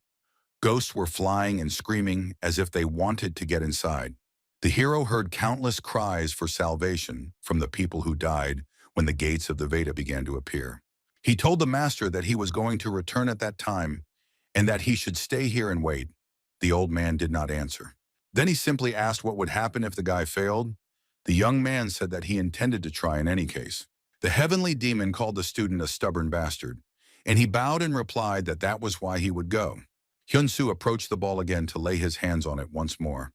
Ghosts were flying and screaming as if they wanted to get inside. The hero heard countless cries for salvation from the people who died when the gates of the Veda began to appear. He told the master that he was going to return at that time and that he should stay here and wait. The old man did not answer. Then he simply asked what would happen if the guy failed. The young man said that he intended to try in any case. The heavenly demon called the student a stubborn bastard, and he bowed and replied that that was why he would go. Hyun Su approached the ball again to lay his hands on it once more.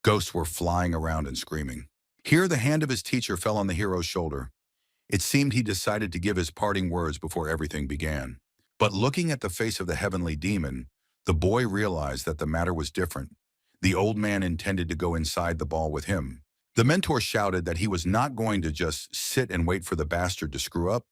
Ghosts were flying around and screaming. Here the hand of his teacher fell on the hero's shoulder. It seemed he decided to give his parting words before everything began. But looking at the face of the heavenly demon, the boy realized that the matter was different. The old man intended to go inside the ball with him. The mentor shouted that he was not going to just sit and wait for the bastard to screw up.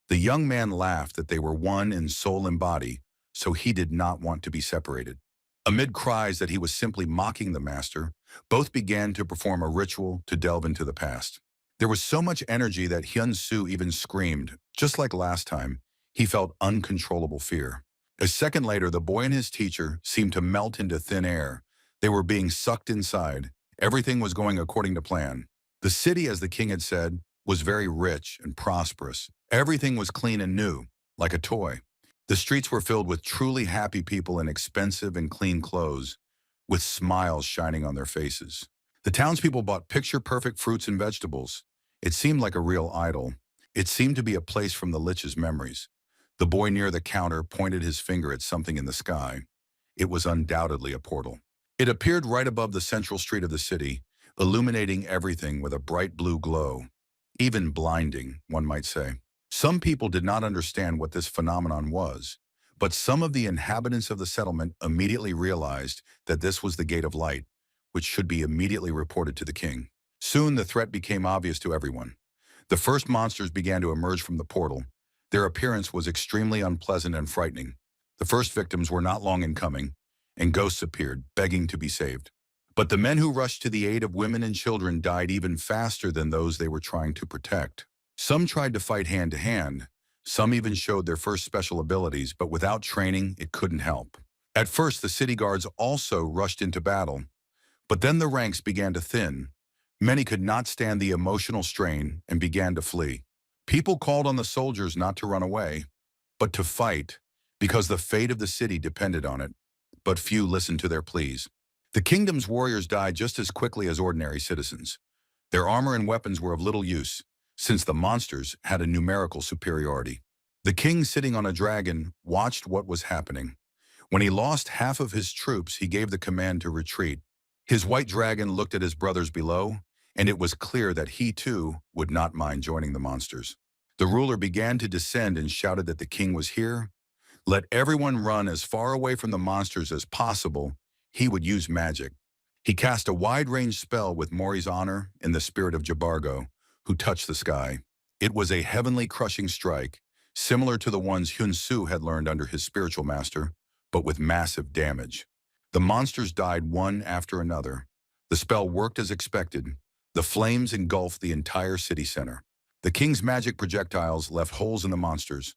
The young man laughed that they were one in soul and body, so he did not want to be separated. Amid cries that he was simply mocking the master, both began to perform a ritual to delve into the past. There was so much energy that Hyun Su even screamed. Just like last time, he felt uncontrollable fear. A second later, the boy and his teacher seemed to melt into thin air. They were being sucked inside. Everything was going according to plan. The city, as the king had said, was very rich and prosperous. Everything was clean and new, like a toy. The streets were filled with truly happy people in expensive and clean clothes, with smiles shining on their faces. The townspeople bought picture-perfect fruits and vegetables. It seemed like a real idol. It seemed to be a place from the lich's memories. The boy near the counter pointed his finger at something in the sky. It was undoubtedly a portal. It appeared right above the central street of the city, illuminating everything with a bright blue glow. Even blinding, one might say. Some people did not understand what this phenomenon was, but some of the inhabitants of the settlement immediately realized that this was the Gate of Light, which should be immediately reported to the king. Soon the threat became obvious to everyone. The first monsters began to emerge from the portal. Their appearance was extremely unpleasant and frightening. The first victims were not long in coming, and ghosts appeared, begging to be saved. But the men who rushed to the aid of women and children died even faster than those they were trying to protect. Some tried to fight hand to hand. Some even showed their first special abilities, but without training, it couldn't help. At first, the city guards also rushed into battle, but then the ranks began to thin. Many could not stand the emotional strain and began to flee. People called on the soldiers not to run away, but to fight, because the fate of the city depended on it. But few listened to their pleas. The kingdom's warriors died just as quickly as ordinary citizens. Their armor and weapons were of little use, since the monsters had a numerical superiority. The king, sitting on a dragon, watched what was happening. When he lost half of his troops, he gave the command to retreat. His white dragon looked at his brothers below, and it was clear that he too would not mind joining the monsters. The ruler began to descend and shouted that the king was here. Let everyone run as far away from the monsters as possible. He would use magic. He cast a wide-range spell with Mori's honor in the spirit of Jabargo, who touched the sky. It was a heavenly crushing strike, similar to the ones Hyun Su had learned under his spiritual master, but with massive damage. The monsters died one after another. The spell worked as expected. The flames engulfed the entire city center. The king's magic projectiles left holes in the monsters,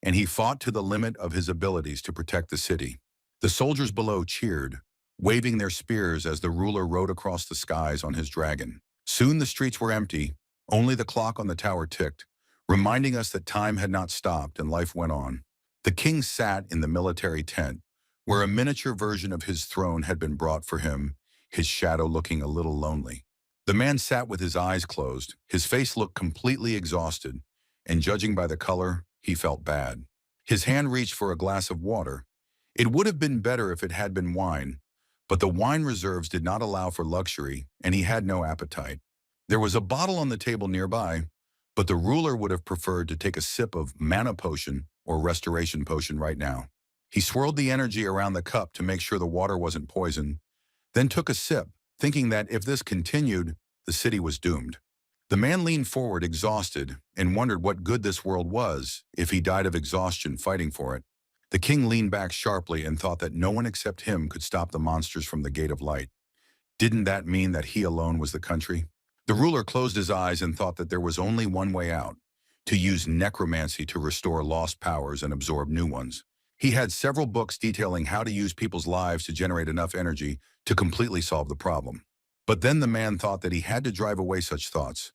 and he fought to the limit of his abilities to protect the city. The soldiers below cheered, waving their spears as the ruler rode across the skies on his dragon. Soon the streets were empty. Only the clock on the tower ticked, reminding us that time had not stopped and life went on. The king sat in the military tent, where a miniature version of his throne had been brought for him, his shadow looking a little lonely. The man sat with his eyes closed. His face looked completely exhausted, and judging by the color, he felt bad. His hand reached for a glass of water. It would have been better if it had been wine, but the wine reserves did not allow for luxury, and he had no appetite. There was a bottle on the table nearby, but the ruler would have preferred to take a sip of mana potion or restoration potion right now. He swirled the energy around the cup to make sure the water wasn't poison, then took a sip, thinking that if this continued, the city was doomed. The man leaned forward exhausted and wondered what good this world was if he died of exhaustion fighting for it. The king leaned back sharply and thought that no one except him could stop the monsters from the Gate of Light. Didn't that mean that he alone was the country? The ruler closed his eyes and thought that there was only one way out: to use necromancy to restore lost powers and absorb new ones. He had several books detailing how to use people's lives to generate enough energy to completely solve the problem. But then the man thought that he had to drive away such thoughts.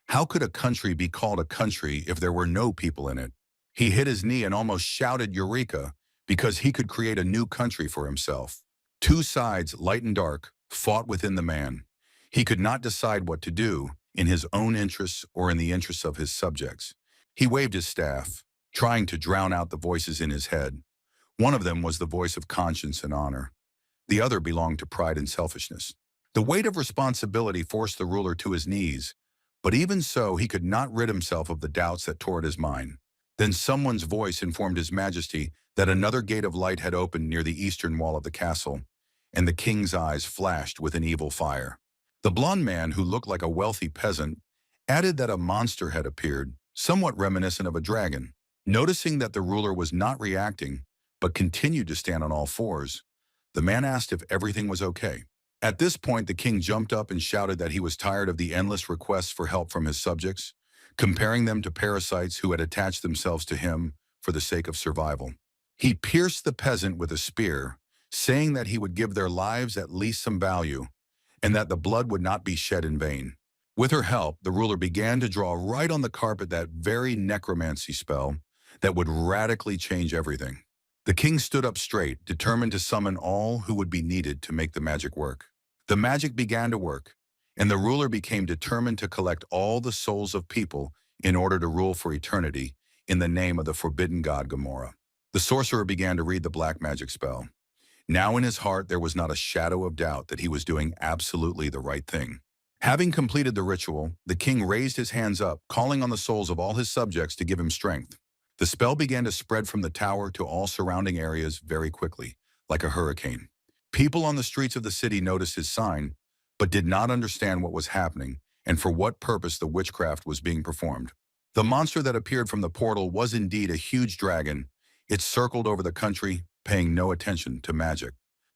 How could a country be called a country if there were no people in it? He hit his knee and almost shouted Eureka, because he could create a new country for himself. Two sides, light and dark, fought within the man. He could not decide what to do, in his own interests or in the interests of his subjects. He waved his staff, trying to drown out the voices in his head. One of them was the voice of conscience and honor. The other belonged to pride and selfishness. The weight of responsibility forced the ruler to his knees, but even so, he could not rid himself of the doubts that tore at his mind. Then someone's voice informed His Majesty that another gate of light had opened near the eastern wall of the castle, and the king's eyes flashed with an evil fire. The blond man, who looked like a wealthy peasant, added that a monster had appeared, somewhat reminiscent of a dragon. Noticing that the ruler was not reacting, but continued to stand on all fours, the man asked if everything was okay. At this point, the king jumped up and shouted that he was tired of the endless requests for help from his subjects, comparing them to parasites who had attached themselves to him for the sake of survival. He pierced the peasant with a spear, saying that he would give their lives at least some value, and that the blood would not be shed in vain. With her help, the ruler began to draw right on the carpet that very necromancy spell that would radically change everything. The king stood up straight, determined to summon all who would be needed to make the magic work. The magic began to work, and the ruler became determined to collect all the souls of people in order to rule for eternity in the name of the forbidden god Gamora. The sorcerer began to read the black magic spell. Now in his heart there was not a shadow of doubt that he was doing absolutely the right thing. Having completed the ritual, the king raised his hands up, calling on the souls of all his subjects to give him strength. The spell began to spread from the tower to all surrounding areas very quickly, like a hurricane. People on the streets of the city noticed his sign, but did not understand what was happening and for what purpose the witchcraft was being performed. The monster that appeared from the portal was indeed a huge dragon. It circled over the country, paying no attention to magic.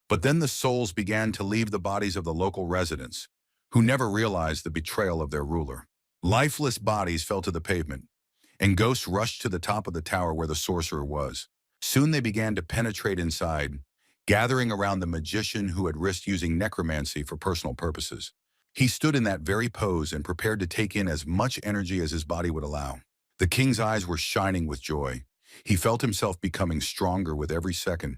But then the souls began to leave the bodies of the local residents, who never realized the betrayal of their ruler. Lifeless bodies fell to the pavement, and ghosts rushed to the top of the tower where the sorcerer was. Soon they began to penetrate inside, gathering around the magician who had risked using necromancy for personal purposes. He stood in that very pose and prepared to take in as much energy as his body would allow. The king's eyes were shining with joy. He felt himself becoming stronger with every second.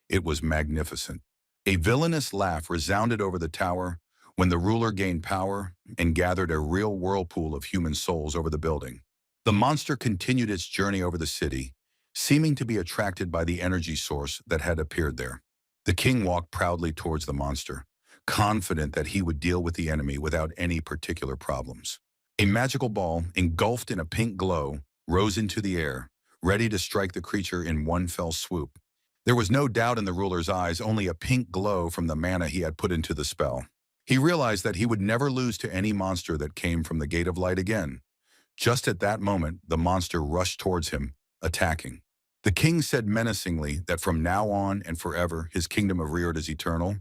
It was magnificent. A villainous laugh resounded over the tower when the ruler gained power and gathered a real whirlpool of human souls over the building. The monster continued its journey over the city, seeming to be attracted by the energy source that had appeared there. The king walked proudly towards the monster, confident that he would deal with the enemy without any particular problems. A magical ball, engulfed in a pink glow, rose into the air, ready to strike the creature in one fell swoop. There was no doubt in the ruler's eyes, only a pink glow from the mana he had put into the spell. He realized that he would never lose to any monster that came from the Gate of Light again. Just at that moment, the monster rushed towards him, attacking. The king said menacingly that from now on and forever, his kingdom of Reard is eternal.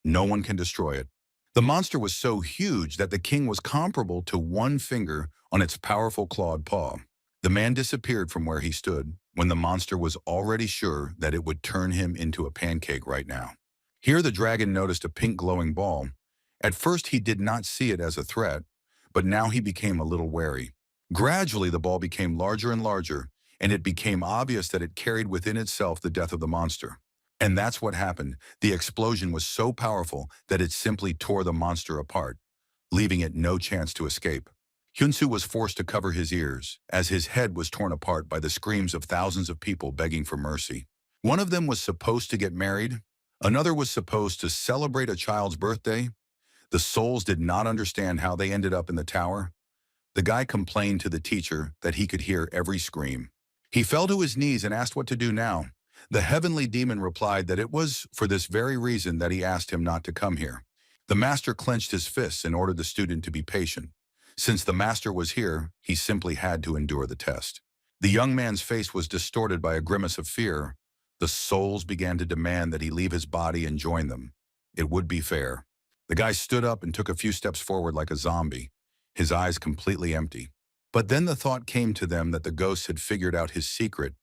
No one can destroy it. The monster was so huge that the king was comparable to one finger on its powerful clawed paw. The man disappeared from where he stood when the monster was already sure that it would turn him into a pancake right now. Here the dragon noticed a pink glowing ball. At first he did not see it as a threat, but now he became a little wary. Gradually the ball became larger and larger, and it became obvious that it carried within itself the death of the monster. And that's what happened. The explosion was so powerful that it simply tore the monster apart, leaving it no chance to escape. Hyun Su was forced to cover his ears, as his head was torn apart by the screams of thousands of people begging for mercy. One of them was supposed to get married. Another was supposed to celebrate a child's birthday. The souls did not understand how they ended up in the tower. The guy complained to the teacher that he could hear every scream. He fell to his knees and asked what to do now. The heavenly demon replied that it was for this very reason that he asked him not to come here. The master clenched his fists and ordered the student to be patient. Since the master was here, he simply had to endure the test. The young man's face was distorted by a grimace of fear. The souls began to demand that he leave his body and join them. It would be fair. The guy stood up and took a few steps forward like a zombie, his eyes completely empty. But then the thought came to them that the ghosts had figured out his secret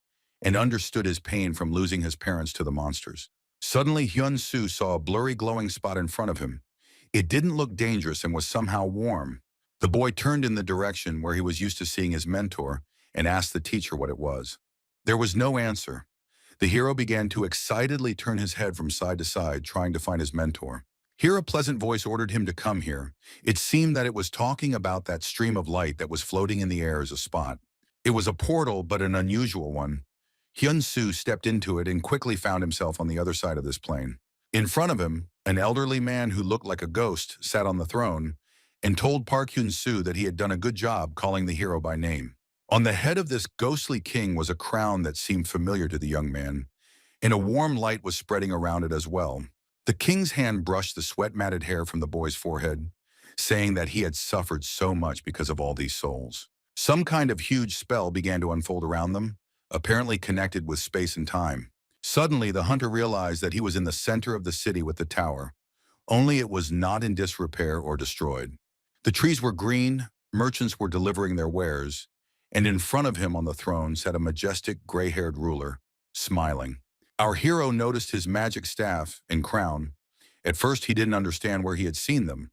and understood his pain from losing his parents to the monsters. Suddenly, Hyun Su saw a blurry glowing spot in front of him. It didn't look dangerous and was somehow warm. The boy turned in the direction where he was used to seeing his mentor and asked the teacher what it was. There was no answer. The hero began to excitedly turn his head from side to side, trying to find his mentor. Here a pleasant voice ordered him to come here. It seemed that it was talking about that stream of light that was floating in the air as a spot. It was a portal, but an unusual one. Hyun Su stepped into it and quickly found himself on the other side of this plane. In front of him, an elderly man who looked like a ghost sat on the throne and told Park Hyun Su that he had done a good job calling the hero by name. On the head of this ghostly king was a crown that seemed familiar to the young man, and a warm light was spreading around it as well. The king's hand brushed the sweat-matted hair from the boy's forehead, saying that he had suffered so much because of all these souls. Some kind of huge spell began to unfold around them, apparently connected with space and time. Suddenly, the hunter realized that he was in the center of the city with the tower, only it was not in disrepair or destroyed. The trees were green, merchants were delivering their wares, and in front of him on the throne sat a majestic gray-haired ruler, smiling. Our hero noticed his magic staff and crown. At first he didn't understand where he had seen them,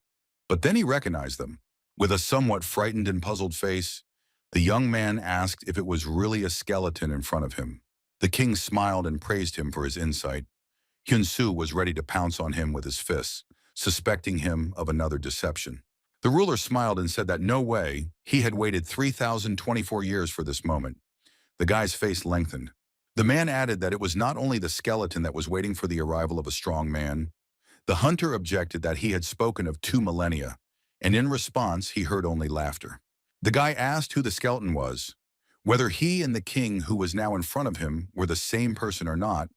but then he recognized them. With a somewhat frightened and puzzled face, the young man asked if it was really a skeleton in front of him. The king smiled and praised him for his insight. Hyun Su was ready to pounce on him with his fists, suspecting him of another deception. The ruler smiled and said that no way, he had waited 3,024 years for this moment. The guy's face lengthened. The man added that it was not only the skeleton that was waiting for the arrival of a strong man. The hunter objected that he had spoken of 2 millennia, and in response he heard only laughter. The guy asked who the skeleton was, whether he and the king who was now in front of him were the same person or not.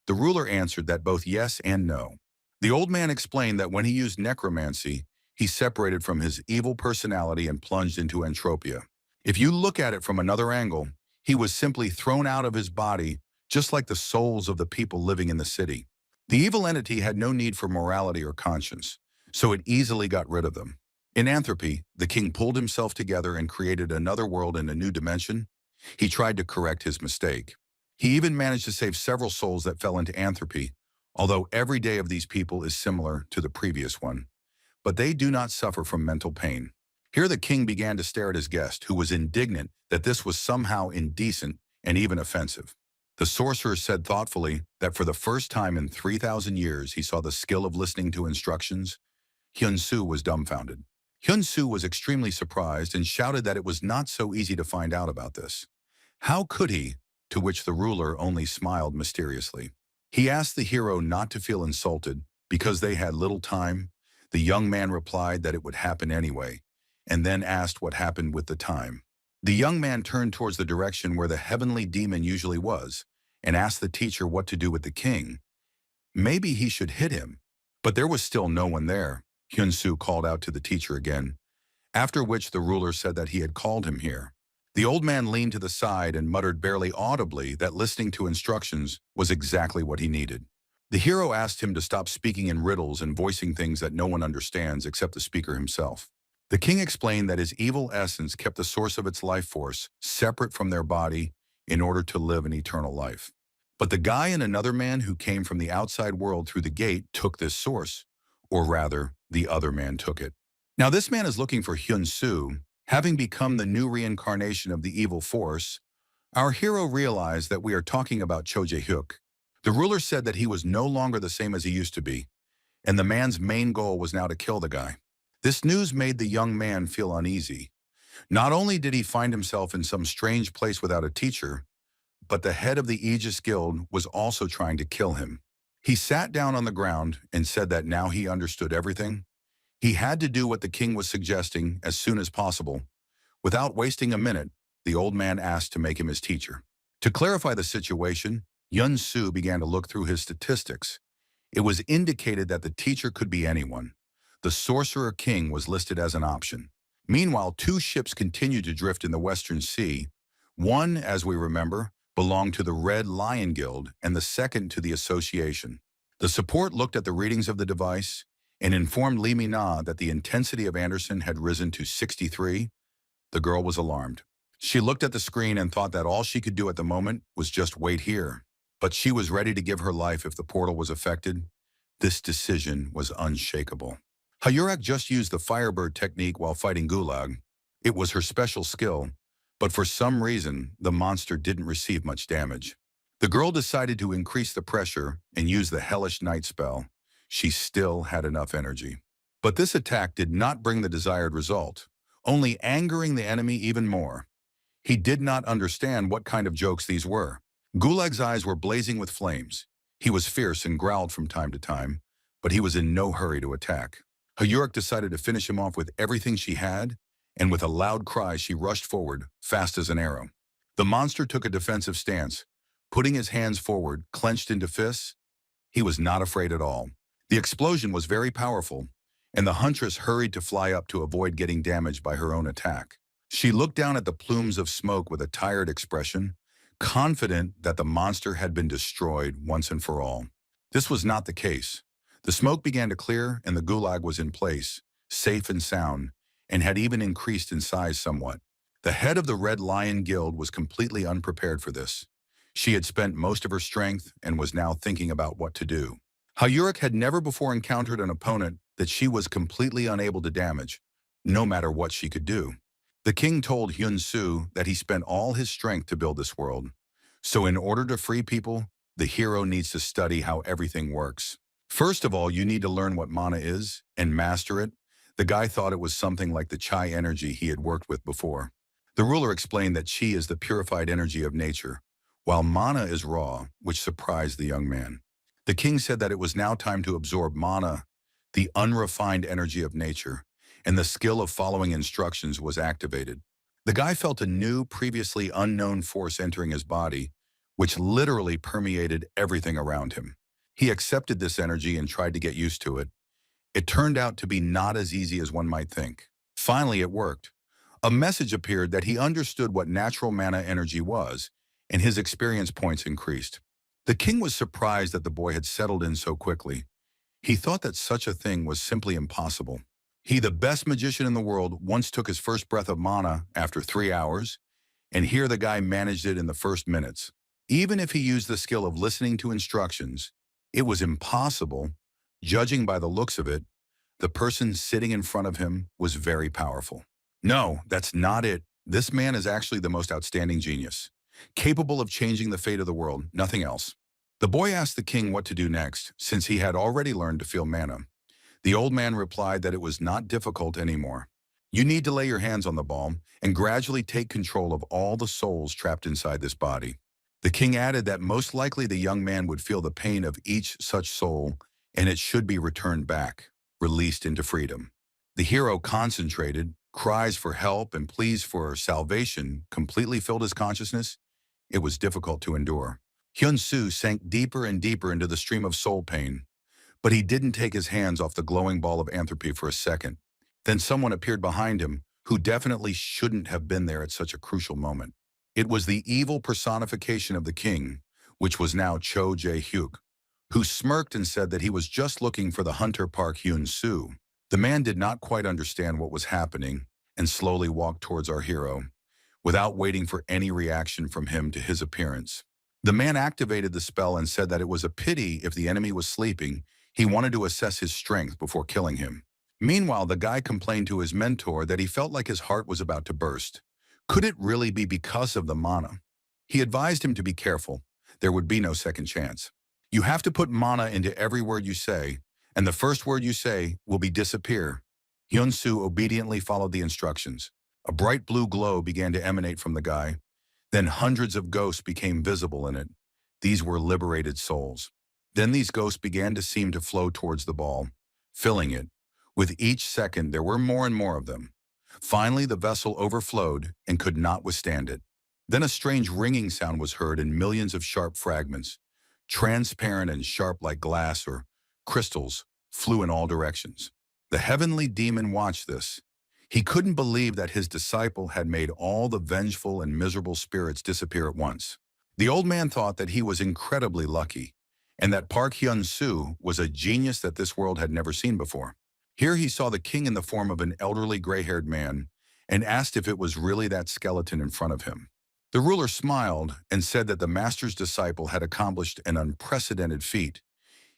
The ruler answered that both yes and no. The old man explained that when he used necromancy, he separated from his evil personality and plunged into entropia. If you look at it from another angle, he was simply thrown out of his body, just like the souls of the people living in the city. The evil entity had no need for morality or conscience, so it easily got rid of them. In Anthropy, the king pulled himself together and created another world in a new dimension. He tried to correct his mistake. He even managed to save several souls that fell into Anthropy, although every day of these people is similar to the previous one. But they do not suffer from mental pain. Here the king began to stare at his guest, who was indignant that this was somehow indecent and even offensive. The sorcerer said thoughtfully that for the first time in 3,000 years he saw the skill of listening to instructions. Hyun Su was dumbfounded. Hyun Su was extremely surprised and shouted that it was not so easy to find out about this. How could he? To which the ruler only smiled mysteriously. He asked the hero not to feel insulted because they had little time. The young man replied that it would happen anyway, and then asked what happened with the time. The young man turned towards the direction where the heavenly demon usually was, and asked the teacher what to do with the king. Maybe he should hit him. But there was still no one there. Hyun Su called out to the teacher again, after which the ruler said that he had called him here. The old man leaned to the side and muttered barely audibly that listening to instructions was exactly what he needed. The hero asked him to stop speaking in riddles and voicing things that no one understands except the speaker himself. The king explained that his evil essence kept the source of its life force separate from their body in order to live an eternal life. But the guy and another man who came from the outside world through the gate took this source, or rather, the other man took it. Now this man is looking for Hyun Su, having become the new reincarnation of the evil force. Our hero realized that we are talking about Cho Jae-hyuk. The ruler said that he was no longer the same as he used to be, and the man's main goal was now to kill the guy. This news made the young man feel uneasy. Not only did he find himself in some strange place without a teacher, but the head of the Aegis Guild was also trying to kill him. He sat down on the ground and said that now he understood everything. He had to do what the king was suggesting as soon as possible. Without wasting a minute, the old man asked to make him his teacher. To clarify the situation, Hyun Su began to look through his statistics. It was indicated that the teacher could be anyone. The sorcerer king was listed as an option. Meanwhile, two ships continued to drift in the Western Sea. One, as we remember, belonged to the Red Lion Guild and the second to the Association. The support looked at the readings of the device and informed Lee Mina that the intensity of Anderson had risen to 63. The girl was alarmed. She looked at the screen and thought that all she could do at the moment was just wait here. But she was ready to give her life if the portal was affected. This decision was unshakable. Hyurak just used the Firebird technique while fighting Gulag. It was her special skill, but for some reason, the monster didn't receive much damage. The girl decided to increase the pressure and use the Hellish Night spell. She still had enough energy. But this attack did not bring the desired result, only angering the enemy even more. He did not understand what kind of jokes these were. Gulag's eyes were blazing with flames. He was fierce and growled from time to time, but he was in no hurry to attack. Hyurak decided to finish him off with everything she had, and with a loud cry she rushed forward, fast as an arrow. The monster took a defensive stance, putting his hands forward, clenched into fists. He was not afraid at all. The explosion was very powerful, and the huntress hurried to fly up to avoid getting damaged by her own attack. She looked down at the plumes of smoke with a tired expression, confident that the monster had been destroyed once and for all. This was not the case. The smoke began to clear and the gulag was in place, safe and sound, and had even increased in size somewhat. The head of the Red Lion Guild was completely unprepared for this. She had spent most of her strength and was now thinking about what to do. Hyurak had never before encountered an opponent that she was completely unable to damage, no matter what she could do. The king told Hyun Su that he spent all his strength to build this world. So in order to free people, the hero needs to study how everything works. First of all, you need to learn what mana is and master it. The guy thought it was something like the Chai energy he had worked with before. The ruler explained that Chi is the purified energy of nature, while mana is raw, which surprised the young man. The king said that it was now time to absorb mana, the unrefined energy of nature, and the skill of following instructions was activated. The guy felt a new, previously unknown force entering his body, which literally permeated everything around him. He accepted this energy and tried to get used to it. It turned out to be not as easy as one might think. Finally, it worked. A message appeared that he understood what natural mana energy was, and his experience points increased. The king was surprised that the boy had settled in so quickly. He thought that such a thing was simply impossible. He, the best magician in the world, once took his first breath of mana after 3 hours, and here the guy managed it in the first minutes. Even if he used the skill of listening to instructions, It was impossible. Judging by the looks of it, the person sitting in front of him was very powerful. No, that's not it. This man is actually the most outstanding genius, capable of changing the fate of the world, nothing else. The boy asked the king what to do next, since he had already learned to feel mana. The old man replied that it was not difficult anymore. You need to lay your hands on the ball and gradually take control of all the souls trapped inside this body. The king added that most likely the young man would feel the pain of each such soul, and it should be returned back, released into freedom. The hero concentrated, cries for help and pleas for salvation completely filled his consciousness. It was difficult to endure. Hyun Su sank deeper and deeper into the stream of soul pain, but he didn't take his hands off the glowing ball of entropy for a second. Then someone appeared behind him who definitely shouldn't have been there at such a crucial moment. It was the evil personification of the king, which was now Cho Jae-hyuk, who smirked and said that he was just looking for the hunter Park Hyun Su. The man did not quite understand what was happening and slowly walked towards our hero, without waiting for any reaction from him to his appearance. The man activated the spell and said that it was a pity if the enemy was sleeping. He wanted to assess his strength before killing him. Meanwhile, the guy complained to his mentor that he felt like his heart was about to burst. Could it really be because of the mana? He advised him to be careful. There would be no second chance. You have to put mana into every word you say, and the first word you say will be disappear. Hyun Su obediently followed the instructions. A bright blue glow began to emanate from the guy. Then hundreds of ghosts became visible in it. These were liberated souls. Then these ghosts began to seem to flow towards the ball, filling it. With each second, there were more and more of them. Finally, the vessel overflowed and could not withstand it. Then a strange ringing sound was heard and millions of sharp fragments, transparent and sharp like glass or crystals, flew in all directions. The heavenly demon watched this. He couldn't believe that his disciple had made all the vengeful and miserable spirits disappear at once. The old man thought that he was incredibly lucky, and that Park Hyun Su was a genius that this world had never seen before. Here he saw the king in the form of an elderly gray-haired man and asked if it was really that skeleton in front of him. The ruler smiled and said that the master's disciple had accomplished an unprecedented feat.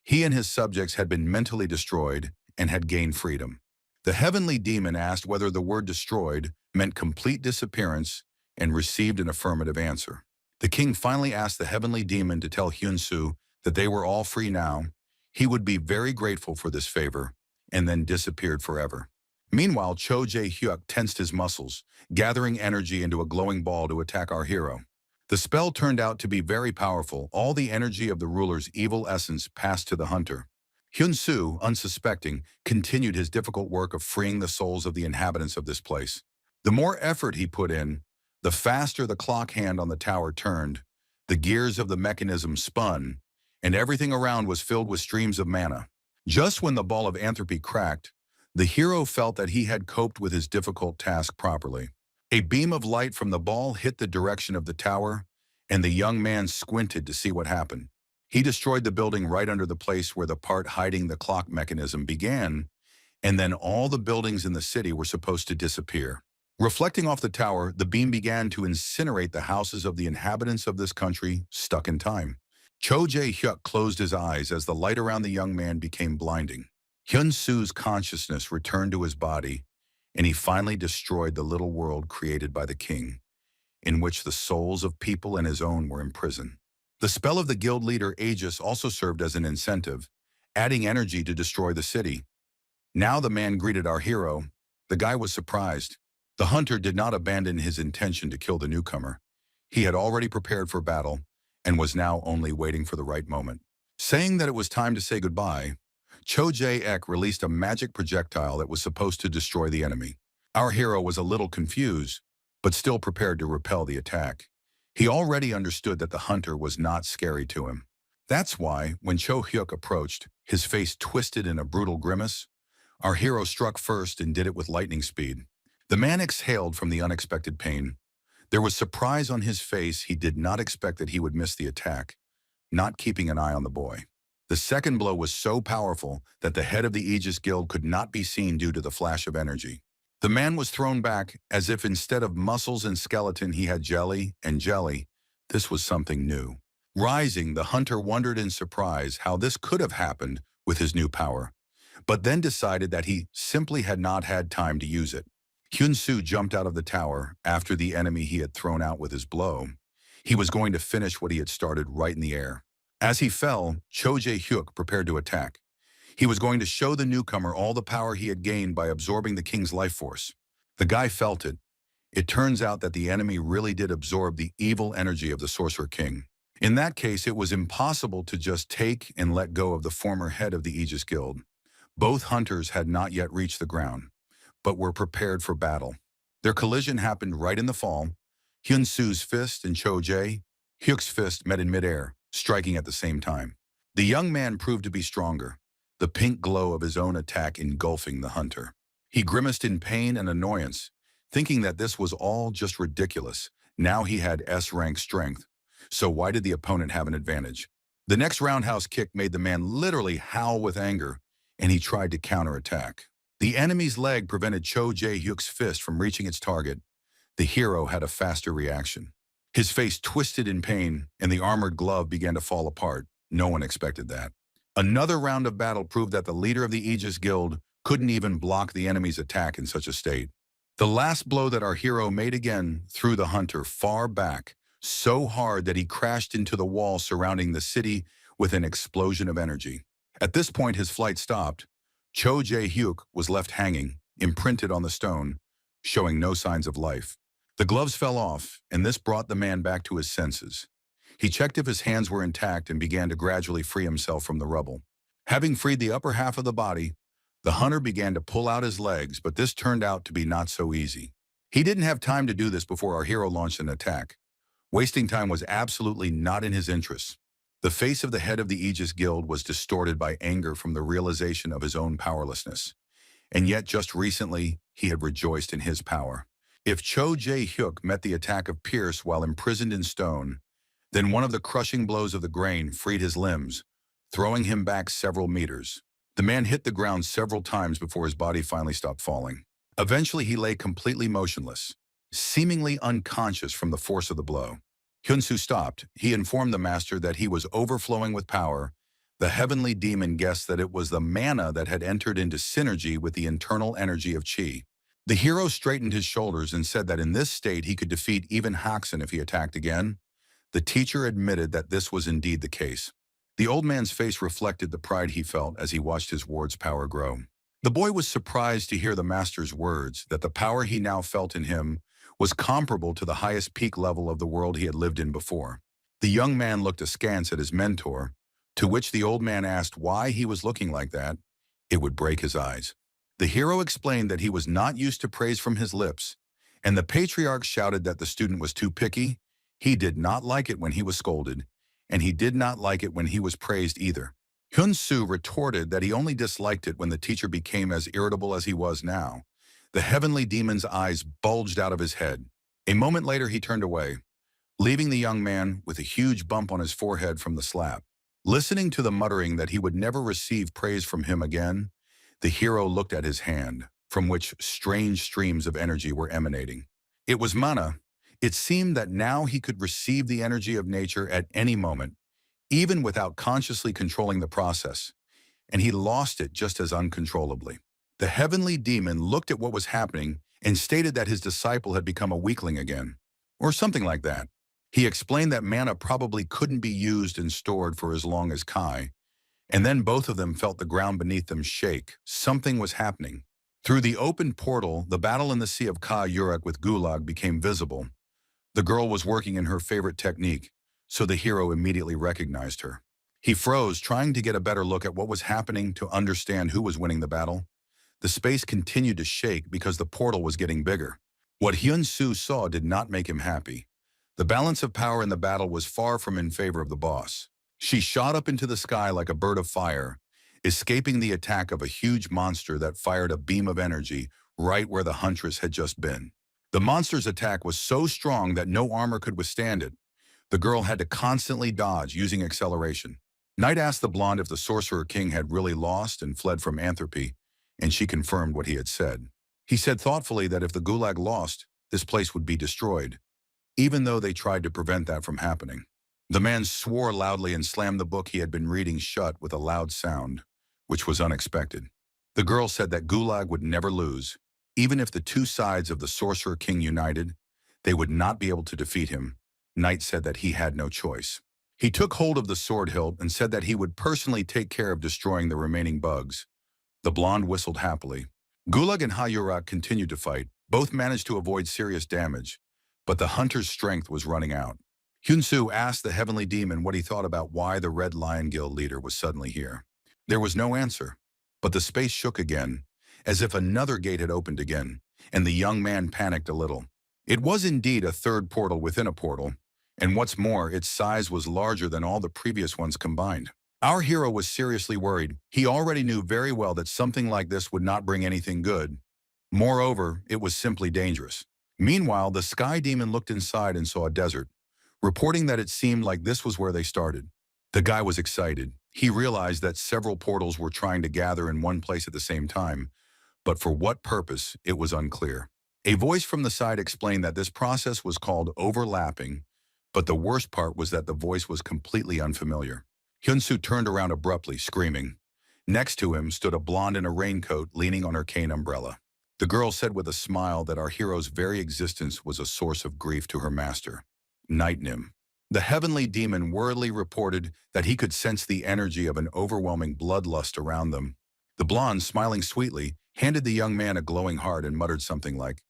He and his subjects had been mentally destroyed and had gained freedom. The heavenly demon asked whether the word destroyed meant complete disappearance and received an affirmative answer. The king finally asked the heavenly demon to tell Hyun Su that they were all free now. He would be very grateful for this favor, and then disappeared forever. Meanwhile, Cho Jae-hyuk tensed his muscles, gathering energy into a glowing ball to attack our hero. The spell turned out to be very powerful. All the energy of the ruler's evil essence passed to the hunter. Hyun Su, unsuspecting, continued his difficult work of freeing the souls of the inhabitants of this place. The more effort he put in, the faster the clock hand on the tower turned, the gears of the mechanism spun, and everything around was filled with streams of mana. Just when the ball of entropy cracked, the hero felt that he had coped with his difficult task properly. A beam of light from the ball hit the direction of the tower, and the young man squinted to see what happened. He destroyed the building right under the place where the part hiding the clock mechanism began, and then all the buildings in the city were supposed to disappear. Reflecting off the tower, the beam began to incinerate the houses of the inhabitants of this country stuck in time. Cho Jae-hyuk closed his eyes as the light around the young man became blinding. Hyun Su's consciousness returned to his body, and he finally destroyed the little world created by the king, in which the souls of people and his own were imprisoned. The spell of the guild leader Aegis also served as an incentive, adding energy to destroy the city. Now the man greeted our hero. The guy was surprised. The hunter did not abandon his intention to kill the newcomer. He had already prepared for battle, and was now only waiting for the right moment. Saying that it was time to say goodbye, Cho Jae-ek released a magic projectile that was supposed to destroy the enemy. Our hero was a little confused, but still prepared to repel the attack. He already understood that the hunter was not scary to him. That's why, when Cho Hyuk approached, his face twisted in a brutal grimace. Our hero struck first and did it with lightning speed. The man exhaled from the unexpected pain. There was surprise on his face. He did not expect that he would miss the attack, not keeping an eye on the boy. The second blow was so powerful that the head of the Aegis Guild could not be seen due to the flash of energy. The man was thrown back as if instead of muscles and skeleton he had jelly and jelly. This was something new. Rising, the hunter wondered in surprise how this could have happened with his new power, but then decided that he simply had not had time to use it. Hyun Su jumped out of the tower after the enemy he had thrown out with his blow. He was going to finish what he had started right in the air. As he fell, Cho Jae-hyuk prepared to attack. He was going to show the newcomer all the power he had gained by absorbing the king's life force. The guy felt it. It turns out that the enemy really did absorb the evil energy of the Sorcerer King. In that case, it was impossible to just take and let go of the former head of the Aegis Guild. Both hunters had not yet reached the ground, but were prepared for battle. Their collision happened right in the fall. Hyun Su's fist and Cho Jae-hyuk's fist met in midair, striking at the same time. The young man proved to be stronger, the pink glow of his own attack engulfing the hunter. He grimaced in pain and annoyance, thinking that this was all just ridiculous. Now he had S-rank strength, so why did the opponent have an advantage? The next roundhouse kick made the man literally howl with anger, and he tried to counterattack. The enemy's leg prevented Cho Jae-hyuk's fist from reaching its target. The hero had a faster reaction. His face twisted in pain, and the armored glove began to fall apart. No one expected that. Another round of battle proved that the leader of the Aegis Guild couldn't even block the enemy's attack in such a state. The last blow that our hero made again threw the hunter far back, so hard that he crashed into the wall surrounding the city with an explosion of energy. At this point, his flight stopped. Cho Jae-hyuk was left hanging, imprinted on the stone, showing no signs of life. The gloves fell off, and this brought the man back to his senses. He checked if his hands were intact and began to gradually free himself from the rubble. Having freed the upper half of the body, the hunter began to pull out his legs, but this turned out to be not so easy. He didn't have time to do this before our hero launched an attack. Wasting time was absolutely not in his interests. The face of the head of the Aegis Guild was distorted by anger from the realization of his own powerlessness. And yet just recently, he had rejoiced in his power. If Cho Jae-hyuk met the attack of Pierce while imprisoned in stone, then one of the crushing blows of the grain freed his limbs, throwing him back several meters. The man hit the ground several times before his body finally stopped falling. Eventually, he lay completely motionless, seemingly unconscious from the force of the blow. Hyun Su stopped. He informed the master that he was overflowing with power. The heavenly demon guessed that it was the mana that had entered into synergy with the internal energy of Chi. The hero straightened his shoulders and said that in this state he could defeat even Haxen if he attacked again. The teacher admitted that this was indeed the case. The old man's face reflected the pride he felt as he watched his ward's power grow. The boy was surprised to hear the master's words, that the power he now felt in him was comparable to the highest peak level of the world he had lived in before. The young man looked askance at his mentor, to which the old man asked why he was looking like that. It would break his eyes. The hero explained that he was not used to praise from his lips, and the patriarch shouted that the student was too picky. He did not like it when he was scolded, and he did not like it when he was praised either. Hyun Su retorted that he only disliked it when the teacher became as irritable as he was now. The heavenly demon's eyes bulged out of his head. A moment later, he turned away, leaving the young man with a huge bump on his forehead from the slap. Listening to the muttering that he would never receive praise from him again, the hero looked at his hand, from which strange streams of energy were emanating. It was mana. It seemed that now he could receive the energy of nature at any moment, even without consciously controlling the process, and he lost it just as uncontrollably. The heavenly demon looked at what was happening and stated that his disciple had become a weakling again, or something like that. He explained that mana probably couldn't be used and stored for as long as Kai, and then both of them felt the ground beneath them shake. Something was happening. Through the open portal, the battle in the Sea of Ka Yurak with Gulag became visible. The girl was working in her favorite technique, so the hero immediately recognized her. He froze, trying to get a better look at what was happening to understand who was winning the battle. The space continued to shake because the portal was getting bigger. What Hyun Su saw did not make him happy. The balance of power in the battle was far from in favor of the boss. She shot up into the sky like a bird of fire, escaping the attack of a huge monster that fired a beam of energy right where the huntress had just been. The monster's attack was so strong that no armor could withstand it. The girl had to constantly dodge using acceleration. Knight asked the blonde if the Sorcerer King had really lost and fled from Anthropy, and she confirmed what he had said. He said thoughtfully that if the Gulag lost, this place would be destroyed, even though they tried to prevent that from happening. The man swore loudly and slammed the book he had been reading shut with a loud sound, which was unexpected. The girl said that Gulag would never lose. Even if the two sides of the Sorcerer King united, they would not be able to defeat him. Knight said that he had no choice. He took hold of the sword hilt and said that he would personally take care of destroying the remaining bugs. The blonde whistled happily. Gulag and Hayurak continued to fight. Both managed to avoid serious damage, but the hunter's strength was running out. Hyun Su asked the heavenly demon what he thought about why the Red Lion Guild leader was suddenly here. There was no answer, but the space shook again, as if another gate had opened again, and the young man panicked a little. It was indeed a third portal within a portal, and what's more, its size was larger than all the previous ones combined. Our hero was seriously worried. He already knew very well that something like this would not bring anything good. Moreover, it was simply dangerous. Meanwhile, the sky demon looked inside and saw a desert, reporting that it seemed like this was where they started. The guy was excited. He realized that several portals were trying to gather in one place at the same time, but for what purpose, it was unclear. A voice from the side explained that this process was called overlapping, but the worst part was that the voice was completely unfamiliar. Hyun Su turned around abruptly, screaming. Next to him stood a blonde in a raincoat leaning on her cane umbrella. The girl said with a smile that our hero's very existence was a source of grief to her master. Nightnim. The heavenly demon worriedly reported that he could sense the energy of an overwhelming bloodlust around them. The blonde, smiling sweetly, handed the young man a glowing heart and muttered something like,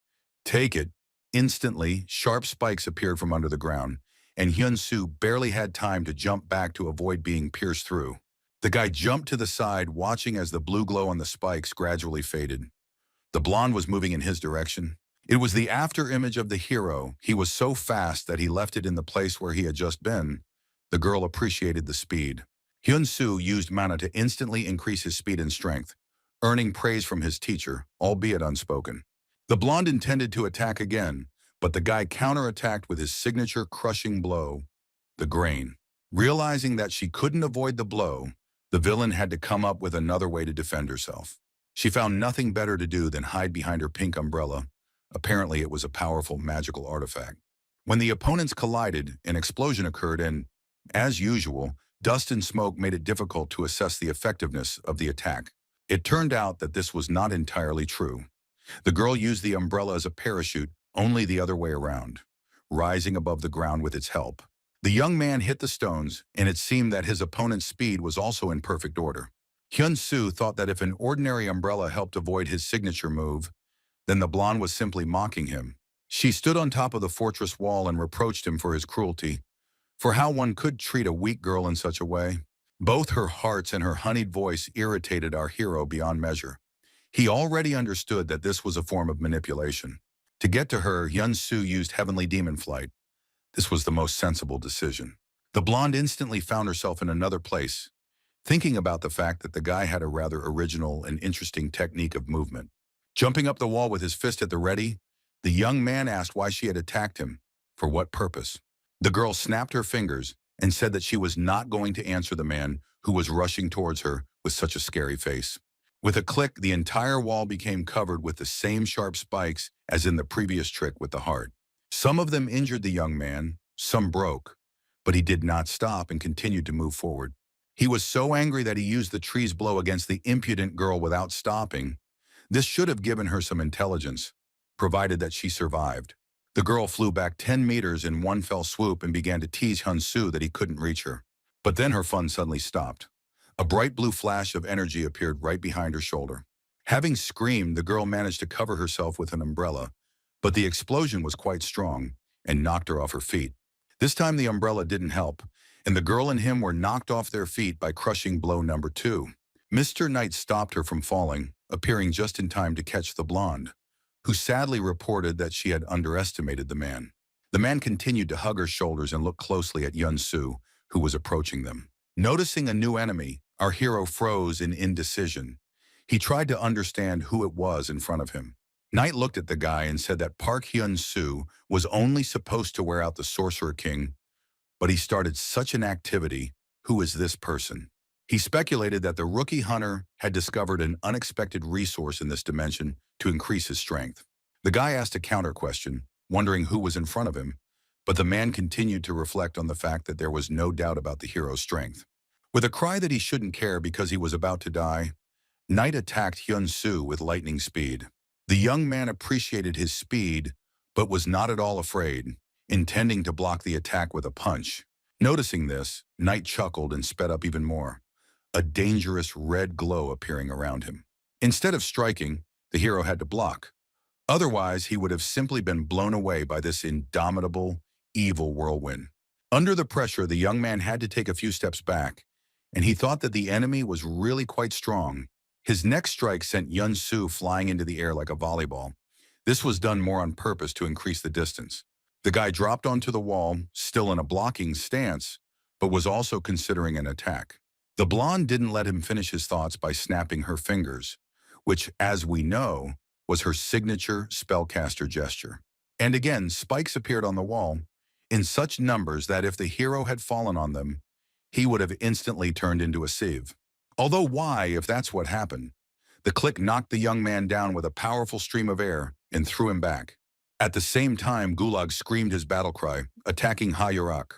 "Take it." Instantly, sharp spikes appeared from under the ground, and Hyun Su barely had time to jump back to avoid being pierced through. The guy jumped to the side, watching as the blue glow on the spikes gradually faded. The blonde was moving in his direction. It was the after-image of the hero. He was so fast that he left it in the place where he had just been. The girl appreciated the speed. Hyun Su used mana to instantly increase his speed and strength, earning praise from his teacher, albeit unspoken. The blonde intended to attack again, but the guy counterattacked with his signature crushing blow, the grain. Realizing that she couldn't avoid the blow, the villain had to come up with another way to defend herself. She found nothing better to do than hide behind her pink umbrella. Apparently, it was a powerful magical artifact. When the opponents collided, an explosion occurred and, as usual, dust and smoke made it difficult to assess the effectiveness of the attack. It turned out that this was not entirely true. The girl used the umbrella as a parachute, only the other way around, rising above the ground with its help. The young man hit the stones, and it seemed that his opponent's speed was also in perfect order. Hyun Su thought that if an ordinary umbrella helped avoid his signature move, then the blonde was simply mocking him. She stood on top of the fortress wall and reproached him for his cruelty, for how one could treat a weak girl in such a way. Both her hearts and her honeyed voice irritated our hero beyond measure. He already understood that this was a form of manipulation. To get to her, Hyun Su used Heavenly Demon Flight. This was the most sensible decision. The blonde instantly found herself in another place, thinking about the fact that the guy had a rather original and interesting technique of movement. Jumping up the wall with his fist at the ready, the young man asked why she had attacked him, for what purpose. The girl snapped her fingers and said that she was not going to answer the man who was rushing towards her with such a scary face. With a click, the entire wall became covered with the same sharp spikes as in the previous trick with the heart. Some of them injured the young man, some broke, but he did not stop and continued to move forward. He was so angry that he used the tree's blow against the impudent girl without stopping. This should have given her some intelligence, provided that she survived. The girl flew back 10 meters in one fell swoop and began to tease Hyun Su that he couldn't reach her. But then her fun suddenly stopped. A bright blue flash of energy appeared right behind her shoulder. Having screamed, the girl managed to cover herself with an umbrella, but the explosion was quite strong and knocked her off her feet. This time the umbrella didn't help, and the girl and him were knocked off their feet by crushing blow number 2. Mr. Knight stopped her from falling, appearing just in time to catch the blonde, who sadly reported that she had underestimated the man. The man continued to hug her shoulders and look closely at Hyun Su, who was approaching them. Noticing a new enemy, our hero froze in indecision. He tried to understand who it was in front of him. Knight looked at the guy and said that Park Hyun Su was only supposed to wear out the Sorcerer King, but he started such an activity. Who is this person? He speculated that the rookie hunter had discovered an unexpected resource in this dimension to increase his strength. The guy asked a counter question, wondering who was in front of him, But the man continued to reflect on the fact that there was no doubt about the hero's strength. With a cry that he shouldn't care because he was about to die, Knight attacked Hyun Su with lightning speed. The young man appreciated his speed, but was not at all afraid, intending to block the attack with a punch. Noticing this, Knight chuckled and sped up even more, a dangerous red glow appearing around him. Instead of striking, the hero had to block. Otherwise, he would have simply been blown away by this indomitable, evil whirlwind. Under the pressure, the young man had to take a few steps back, and he thought that the enemy was really quite strong. His next strike sent Hyun Su flying into the air like a volleyball. This was done more on purpose to increase the distance. The guy dropped onto the wall, still in a blocking stance, but was also considering an attack. The blonde didn't let him finish his thoughts by snapping her fingers, which, as we know, was her signature spellcaster gesture. And again, spikes appeared on the wall, in such numbers that if the hero had fallen on them, he would have instantly turned into a sieve. Although why, if that's what happened? The click knocked the young man down with a powerful stream of air and threw him back. At the same time, Gulag screamed his battle cry, attacking Hayurak.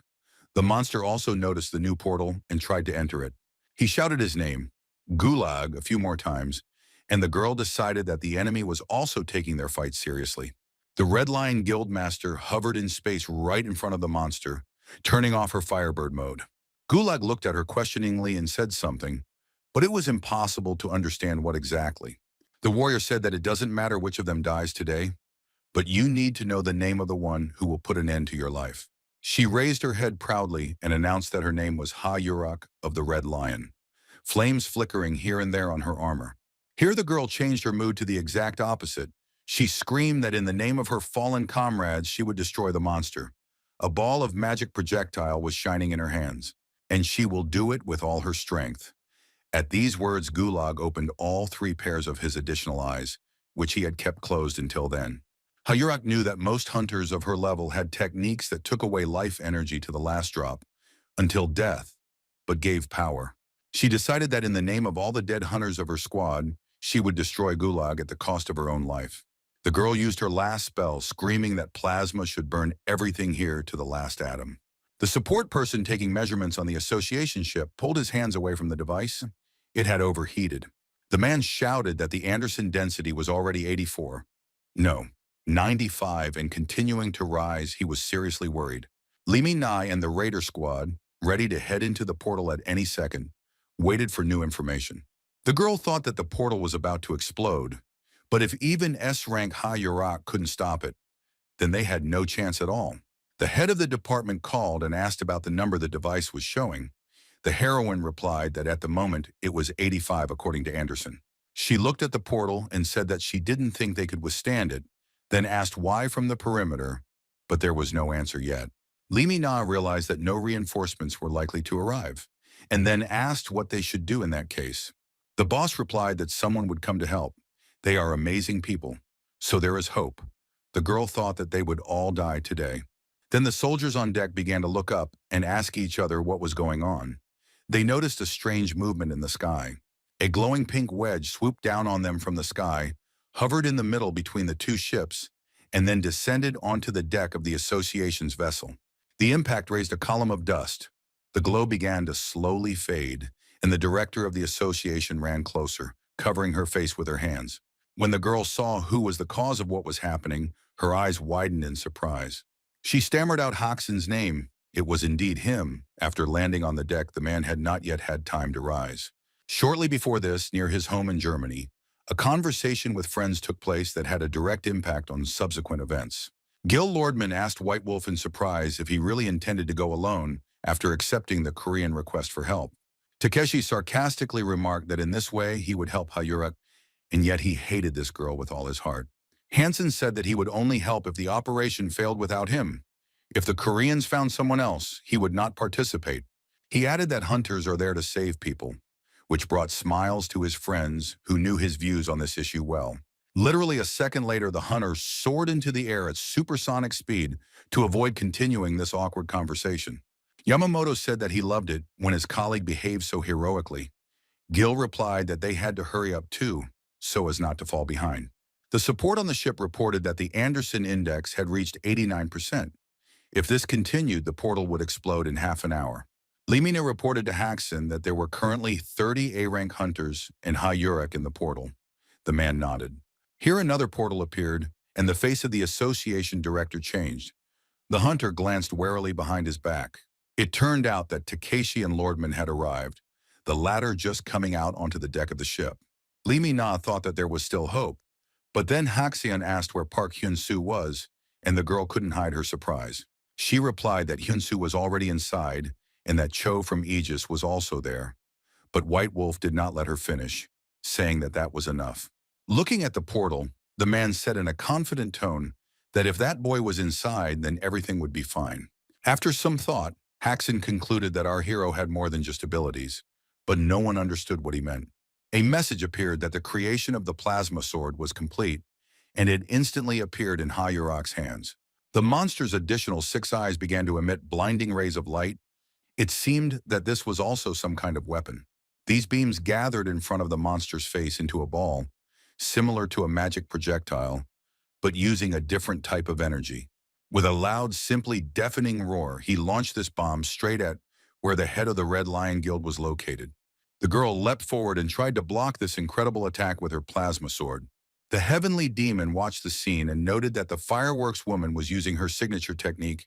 The monster also noticed the new portal and tried to enter it. He shouted his name, Gulag, a few more times, and the girl decided that the enemy was also taking their fight seriously. The Red Lion Guildmaster hovered in space right in front of the monster, turning off her Firebird mode. Gulag looked at her questioningly and said something, but it was impossible to understand what exactly. The warrior said that it doesn't matter which of them dies today, but you need to know the name of the one who will put an end to your life. She raised her head proudly and announced that her name was Ha-Yurak of the Red Lion, flames flickering here and there on her armor. Here the girl changed her mood to the exact opposite. She screamed that in the name of her fallen comrades she would destroy the monster. A ball of magic projectile was shining in her hands, and she will do it with all her strength. At these words, Gulag opened all 3 pairs of his additional eyes, which he had kept closed until then. Hayurak knew that most hunters of her level had techniques that took away life energy to the last drop, until death, but gave power. She decided that in the name of all the dead hunters of her squad, she would destroy Gulag at the cost of her own life. The girl used her last spell, screaming that plasma should burn everything here to the last atom. The support person taking measurements on the association ship pulled his hands away from the device. It had overheated. The man shouted that the Anderson density was already 84. No, 95, and continuing to rise. He was seriously worried. Lee Min-nai and the Raider squad, ready to head into the portal at any second, waited for new information. The girl thought that the portal was about to explode, but if even S-Rank Ha-Yurak couldn't stop it, then they had no chance at all. The head of the department called and asked about the number the device was showing. The heroine replied that at the moment it was 85 according to Anderson. She looked at the portal and said that she didn't think they could withstand it, then asked why from the perimeter, but there was no answer yet. Lee Min-na realized that no reinforcements were likely to arrive, and then asked what they should do in that case. The boss replied that someone would come to help. They are amazing people, so there is hope. The girl thought that they would all die today. Then the soldiers on deck began to look up and ask each other what was going on. They noticed a strange movement in the sky. A glowing pink wedge swooped down on them from the sky, hovered in the middle between the 2 ships, and then descended onto the deck of the association's vessel. The impact raised a column of dust. The glow began to slowly fade, and the director of the association ran closer, covering her face with her hands. When the girl saw who was the cause of what was happening, her eyes widened in surprise. She stammered out Hoxton's name. It was indeed him. After landing on the deck, the man had not yet had time to rise. Shortly before this, near his home in Germany, a conversation with friends took place that had a direct impact on subsequent events. Gil Lordman asked White Wolf in surprise if he really intended to go alone after accepting the Korean request for help. Takeshi sarcastically remarked that in this way he would help Hayurak, and yet he hated this girl with all his heart. Hansen said that he would only help if the operation failed without him. If the Koreans found someone else, he would not participate. He added that hunters are there to save people, which brought smiles to his friends who knew his views on this issue well. Literally a second later, the hunter soared into the air at supersonic speed to avoid continuing this awkward conversation. Yamamoto said that he loved it when his colleague behaved so heroically. Gil replied that they had to hurry up too, so as not to fall behind. The support on the ship reported that the Anderson index had reached 89%. If this continued, the portal would explode in half an hour. Limina reported to Haxon that there were currently 30 A-rank hunters and Hyurek in the portal. The man nodded. Here another portal appeared, and the face of the association director changed. The hunter glanced warily behind his back. It turned out that Takeshi and Lordman had arrived, the latter just coming out onto the deck of the ship. Limina thought that there was still hope, but then Haxion asked where Park Hyun Su was, and the girl couldn't hide her surprise. She replied that Hyun Su was already inside, and that Cho from Aegis was also there. But White Wolf did not let her finish, saying that that was enough. Looking at the portal, the man said in a confident tone that if that boy was inside, then everything would be fine. After some thought, Haxon concluded that our hero had more than just abilities, but no one understood what he meant. A message appeared that the creation of the plasma sword was complete, and it instantly appeared in Hayurak's hands. The monster's additional 6 eyes began to emit blinding rays of light. It seemed that this was also some kind of weapon. These beams gathered in front of the monster's face into a ball, similar to a magic projectile, but using a different type of energy. With a loud, simply deafening roar, he launched this bomb straight at where the head of the Red Lion Guild was located. The girl leapt forward and tried to block this incredible attack with her plasma sword. The heavenly demon watched the scene and noted that the fireworks woman was using her signature technique.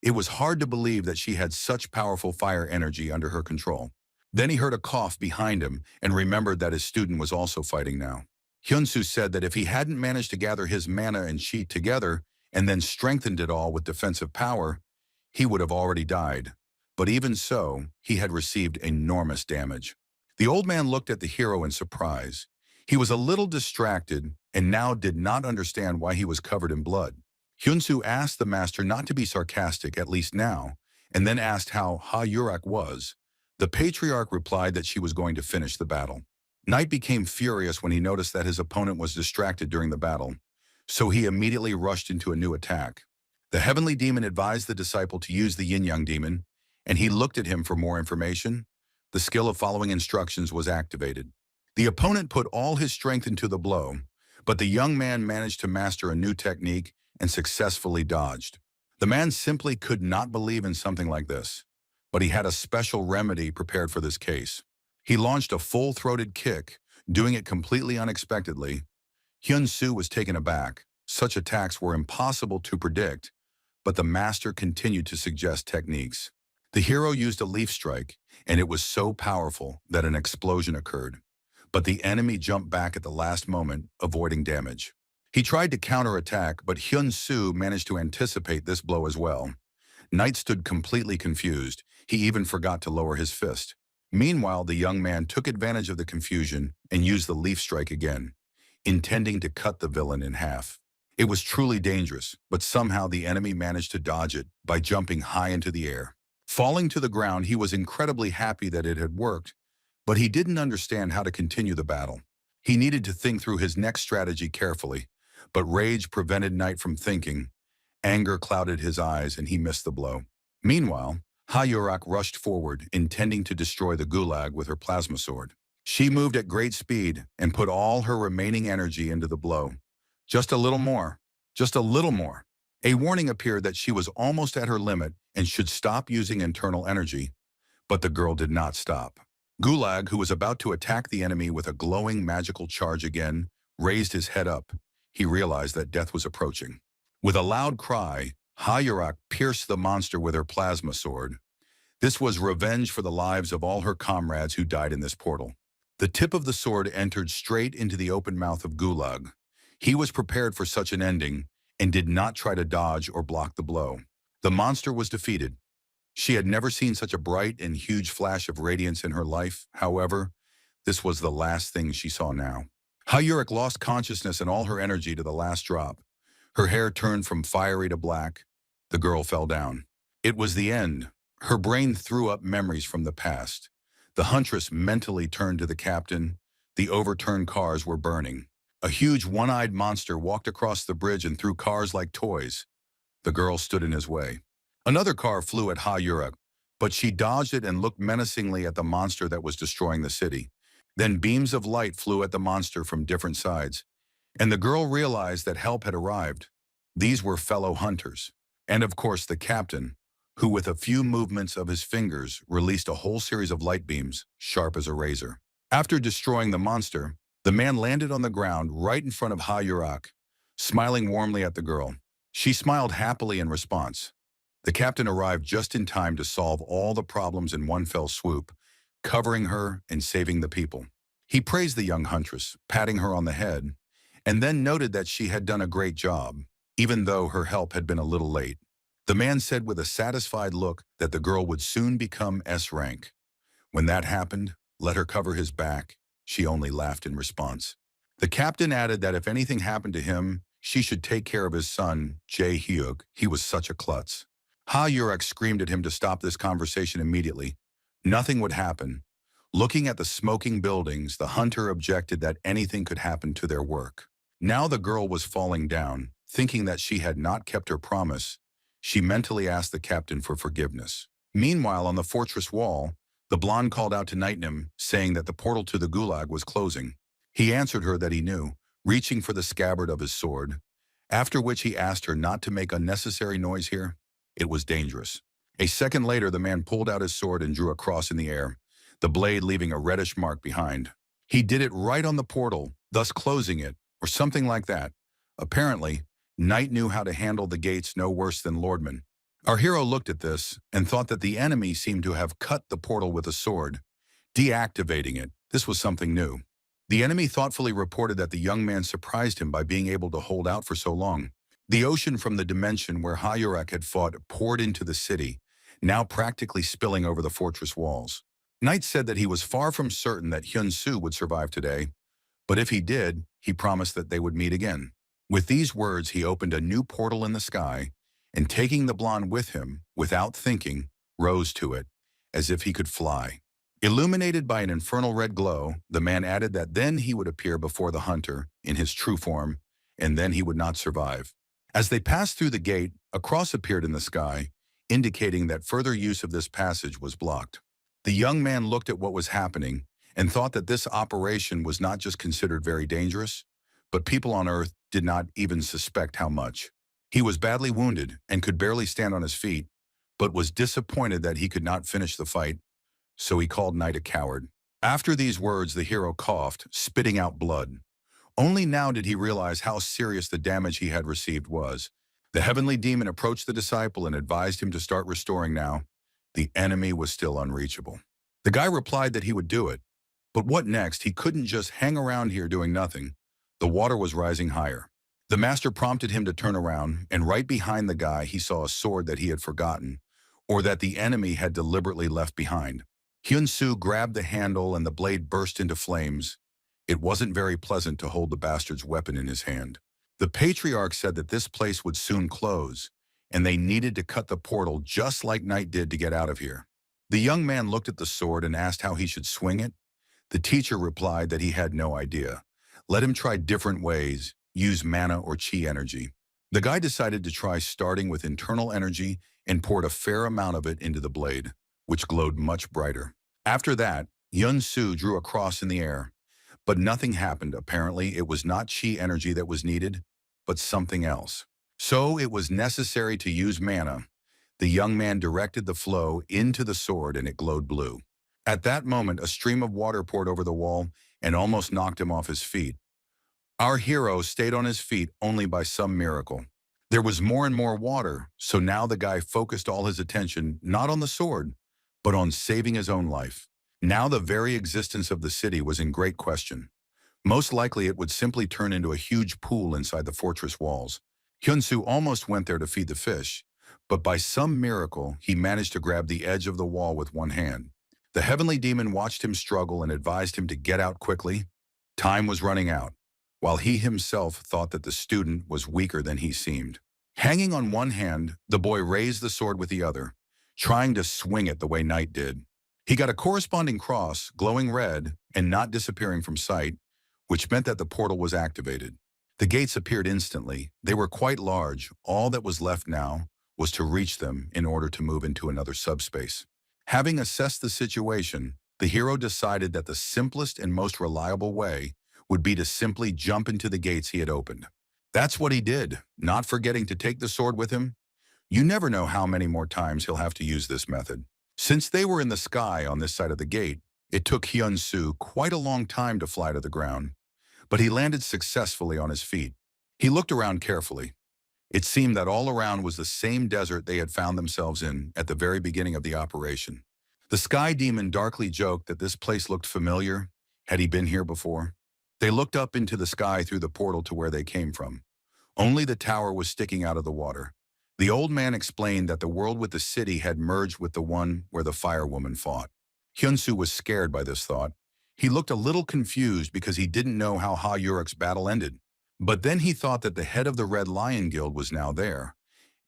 It was hard to believe that she had such powerful fire energy under her control. Then he heard a cough behind him and remembered that his student was also fighting now. Hyun Su said that if he hadn't managed to gather his mana and chi together and then strengthened it all with defensive power, he would have already died. But even so, he had received enormous damage. The old man looked at the hero in surprise. He was a little distracted and now did not understand why he was covered in blood. Hyun Su asked the master not to be sarcastic, at least now, and then asked how Ha-Yurak was. The patriarch replied that she was going to finish the battle. Knight became furious when he noticed that his opponent was distracted during the battle, so he immediately rushed into a new attack. The heavenly demon advised the disciple to use the yin-yang demon, and he looked at him for more information. The skill of following instructions was activated. The opponent put all his strength into the blow, but the young man managed to master a new technique and successfully dodged. The man simply could not believe in something like this, but he had a special remedy prepared for this case. He launched a full-throated kick, doing it completely unexpectedly. Hyun Su was taken aback. Such attacks were impossible to predict, but the master continued to suggest techniques. The hero used a leaf strike, and it was so powerful that an explosion occurred. But the enemy jumped back at the last moment, avoiding damage. He tried to counterattack, but Hyun Su managed to anticipate this blow as well. Knight stood completely confused. He even forgot to lower his fist. Meanwhile, the young man took advantage of the confusion and used the leaf strike again, intending to cut the villain in half. It was truly dangerous, but somehow the enemy managed to dodge it by jumping high into the air. Falling to the ground, he was incredibly happy that it had worked, but he didn't understand how to continue the battle. He needed to think through his next strategy carefully, but rage prevented Knight from thinking. Anger clouded his eyes and he missed the blow. Meanwhile, Ha-Yurak rushed forward, intending to destroy the gulag with her plasma sword. She moved at great speed and put all her remaining energy into the blow. Just a little more. Just a little more. A warning appeared that she was almost at her limit and should stop using internal energy, but the girl did not stop. Gulag, who was about to attack the enemy with a glowing magical charge again, raised his head up. He realized that death was approaching. With a loud cry, Ha-Yurak pierced the monster with her plasma sword. This was revenge for the lives of all her comrades who died in this portal. The tip of the sword entered straight into the open mouth of Gulag. He was prepared for such an ending and did not try to dodge or block the blow. The monster was defeated. She had never seen such a bright and huge flash of radiance in her life. However, this was the last thing she saw now. Ha-Yurak lost consciousness and all her energy to the last drop. Her hair turned from fiery to black. The girl fell down. It was the end. Her brain threw up memories from the past. The huntress mentally turned to the captain. The overturned cars were burning. A huge one-eyed monster walked across the bridge and threw cars like toys. The girl stood in his way. Another car flew at Ha-Yurak, but she dodged it and looked menacingly at the monster that was destroying the city. Then beams of light flew at the monster from different sides, and the girl realized that help had arrived. These were fellow hunters. And of course the captain, who with a few movements of his fingers released a whole series of light beams, sharp as a razor. After destroying the monster, the man landed on the ground right in front of Ha-Yurak, smiling warmly at the girl. She smiled happily in response. The captain arrived just in time to solve all the problems in one fell swoop, covering her and saving the people. He praised the young huntress, patting her on the head, and then noted that she had done a great job, even though her help had been a little late. The man said with a satisfied look that the girl would soon become S-Rank. When that happened, let her cover his back. She only laughed in response. The captain added that if anything happened to him, she should take care of his son, Jae-hyuk. He was such a klutz. Ha-Yurak screamed at him to stop this conversation immediately. Nothing would happen. Looking at the smoking buildings, the hunter objected that anything could happen to their work. Now the girl was falling down, thinking that she had not kept her promise. She mentally asked the captain for forgiveness. Meanwhile, on the fortress wall, the blonde called out to Nightnim, saying that the portal to the gulag was closing. He answered her that he knew, reaching for the scabbard of his sword, after which he asked her not to make unnecessary noise here. It was dangerous. A second later, the man pulled out his sword and drew a cross in the air, the blade leaving a reddish mark behind. He did it right on the portal, thus closing it, or something like that. Apparently, Knight knew how to handle the gates no worse than Lordman. Our hero looked at this and thought that the enemy seemed to have cut the portal with a sword, deactivating it. This was something new. The enemy thoughtfully reported that the young man surprised him by being able to hold out for so long. The ocean from the dimension where Ha-Yurak had fought poured into the city, now practically spilling over the fortress walls. Knight said that he was far from certain that Hyun Su would survive today, but if he did, he promised that they would meet again. With these words, he opened a new portal in the sky, and taking the blonde with him, without thinking, rose to it, as if he could fly. Illuminated by an infernal red glow, the man added that then he would appear before the hunter in his true form, and then he would not survive. As they passed through the gate, a cross appeared in the sky, indicating that further use of this passage was blocked. The young man looked at what was happening and thought that this operation was not just considered very dangerous, but people on Earth did not even suspect how much. He was badly wounded and could barely stand on his feet, but was disappointed that he could not finish the fight, so he called Knight a coward. After these words, the hero coughed, spitting out blood. Only now did he realize how serious the damage he had received was. The heavenly demon approached the disciple and advised him to start restoring now. The enemy was still unreachable. The guy replied that he would do it. But what next? He couldn't just hang around here doing nothing. The water was rising higher. The master prompted him to turn around, and right behind the guy he saw a sword that he had forgotten, or that the enemy had deliberately left behind. Hyun Su grabbed the handle and the blade burst into flames. It wasn't very pleasant to hold the bastard's weapon in his hand. The patriarch said that this place would soon close, and they needed to cut the portal just like Knight did to get out of here. The young man looked at the sword and asked how he should swing it. The teacher replied that he had no idea. Let him try different ways, use mana or chi energy. The guy decided to try starting with internal energy and poured a fair amount of it into the blade, which glowed much brighter. After that, Hyun Su drew a cross in the air. But nothing happened. Apparently, it was not chi energy that was needed, but something else. So it was necessary to use mana. The young man directed the flow into the sword and it glowed blue. At that moment, a stream of water poured over the wall and almost knocked him off his feet. Our hero stayed on his feet only by some miracle. There was more and more water, so now the guy focused all his attention not on the sword, but on saving his own life. Now the very existence of the city was in great question. Most likely it would simply turn into a huge pool inside the fortress walls. Hyun Su almost went there to feed the fish, but by some miracle he managed to grab the edge of the wall with one hand. The heavenly demon watched him struggle and advised him to get out quickly. Time was running out, while he himself thought that the student was weaker than he seemed. Hanging on one hand, the boy raised the sword with the other, trying to swing it the way Knight did. He got a corresponding cross, glowing red, and not disappearing from sight, which meant that the portal was activated. The gates appeared instantly. They were quite large. All that was left now was to reach them in order to move into another subspace. Having assessed the situation, the hero decided that the simplest and most reliable way would be to simply jump into the gates he had opened. That's what he did, not forgetting to take the sword with him. You never know how many more times he'll have to use this method. Since they were in the sky on this side of the gate, it took Hyun Su quite a long time to fly to the ground, but he landed successfully on his feet. He looked around carefully. It seemed that all around was the same desert they had found themselves in at the very beginning of the operation. The sky demon darkly joked that this place looked familiar. Had he been here before? They looked up into the sky through the portal to where they came from. Only the tower was sticking out of the water. The old man explained that the world with the city had merged with the one where the firewoman fought. Hyun Su was scared by this thought. He looked a little confused because he didn't know how Ha Yurek's battle ended. But then he thought that the head of the Red Lion Guild was now there,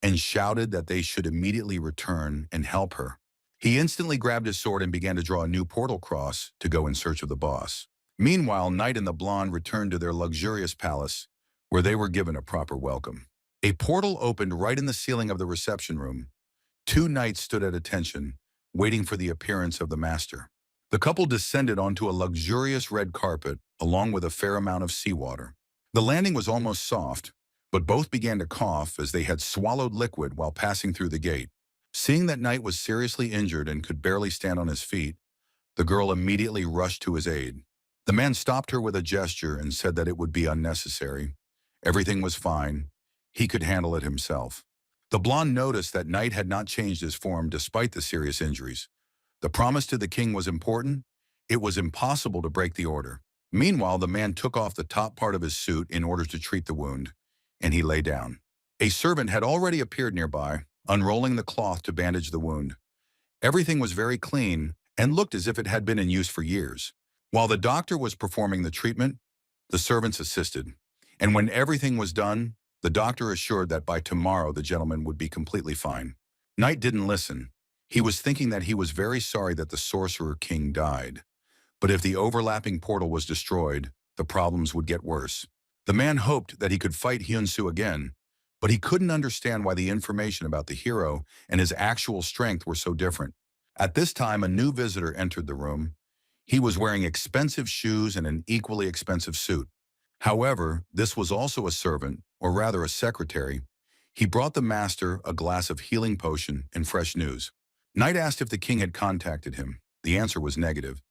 and shouted that they should immediately return and help her. He instantly grabbed his sword and began to draw a new portal cross to go in search of the boss. Meanwhile, Knight and the Blonde returned to their luxurious palace, where they were given a proper welcome. A portal opened right in the ceiling of the reception room. Two knights stood at attention, waiting for the appearance of the master. The couple descended onto a luxurious red carpet, along with a fair amount of seawater. The landing was almost soft, but both began to cough as they had swallowed liquid while passing through the gate. Seeing that Knight was seriously injured and could barely stand on his feet, the girl immediately rushed to his aid. The man stopped her with a gesture and said that it would be unnecessary. Everything was fine. He could handle it himself. The blonde noticed that Knight had not changed his form despite the serious injuries. The promise to the king was important. It was impossible to break the order. Meanwhile, the man took off the top part of his suit in order to treat the wound, and he lay down. A servant had already appeared nearby, unrolling the cloth to bandage the wound. Everything was very clean and looked as if it had been in use for years. While the doctor was performing the treatment, the servants assisted. And when everything was done, the doctor assured that by tomorrow the gentleman would be completely fine. Knight didn't listen. He was thinking that he was very sorry that the sorcerer king died. But if the overlapping portal was destroyed, the problems would get worse. The man hoped that he could fight Hyun Su again, but he couldn't understand why the information about the hero and his actual strength were so different. At this time, a new visitor entered the room. He was wearing expensive shoes and an equally expensive suit. However, this was also a servant, or rather a secretary. He brought the master a glass of healing potion and fresh news. Knight asked if the king had contacted him. The answer was negative,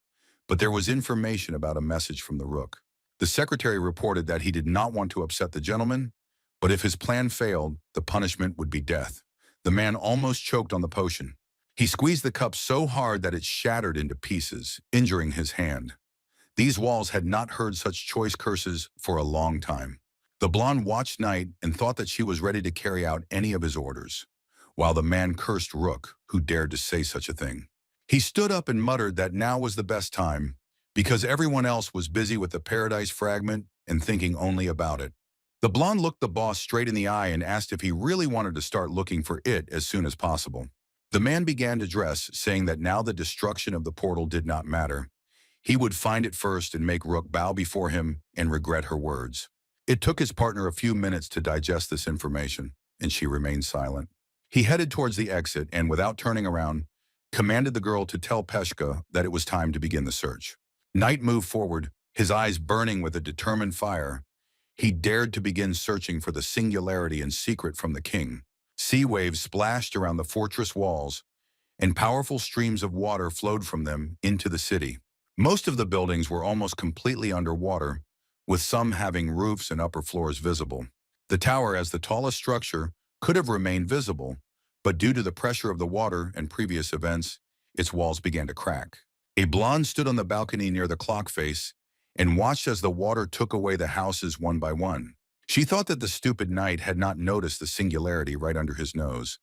but there was information about a message from the Rook. The secretary reported that he did not want to upset the gentleman, but if his plan failed, the punishment would be death. The man almost choked on the potion. He squeezed the cup so hard that it shattered into pieces, injuring his hand. These walls had not heard such choice curses for a long time. The blonde watched Knight and thought that she was ready to carry out any of his orders, while the man cursed Rook, who dared to say such a thing. He stood up and muttered that now was the best time, because everyone else was busy with the paradise fragment and thinking only about it. The blonde looked the boss straight in the eye and asked if he really wanted to start looking for it as soon as possible. The man began to dress, saying that now the destruction of the portal did not matter. He would find it first and make Rook bow before him and regret her words. It took his partner a few minutes to digest this information, and she remained silent. He headed towards the exit and, without turning around, commanded the girl to tell Peshka that it was time to begin the search. Knight moved forward, his eyes burning with a determined fire. He dared to begin searching for the singularity and secret from the king. Sea waves splashed around the fortress walls, and powerful streams of water flowed from them into the city. Most of the buildings were almost completely underwater, with some having roofs and upper floors visible. The tower, as the tallest structure, could have remained visible, but due to the pressure of the water and previous events, its walls began to crack. A blonde stood on the balcony near the clock face and watched as the water took away the houses one by one. She thought that the stupid knight had not noticed the singularity right under his nose,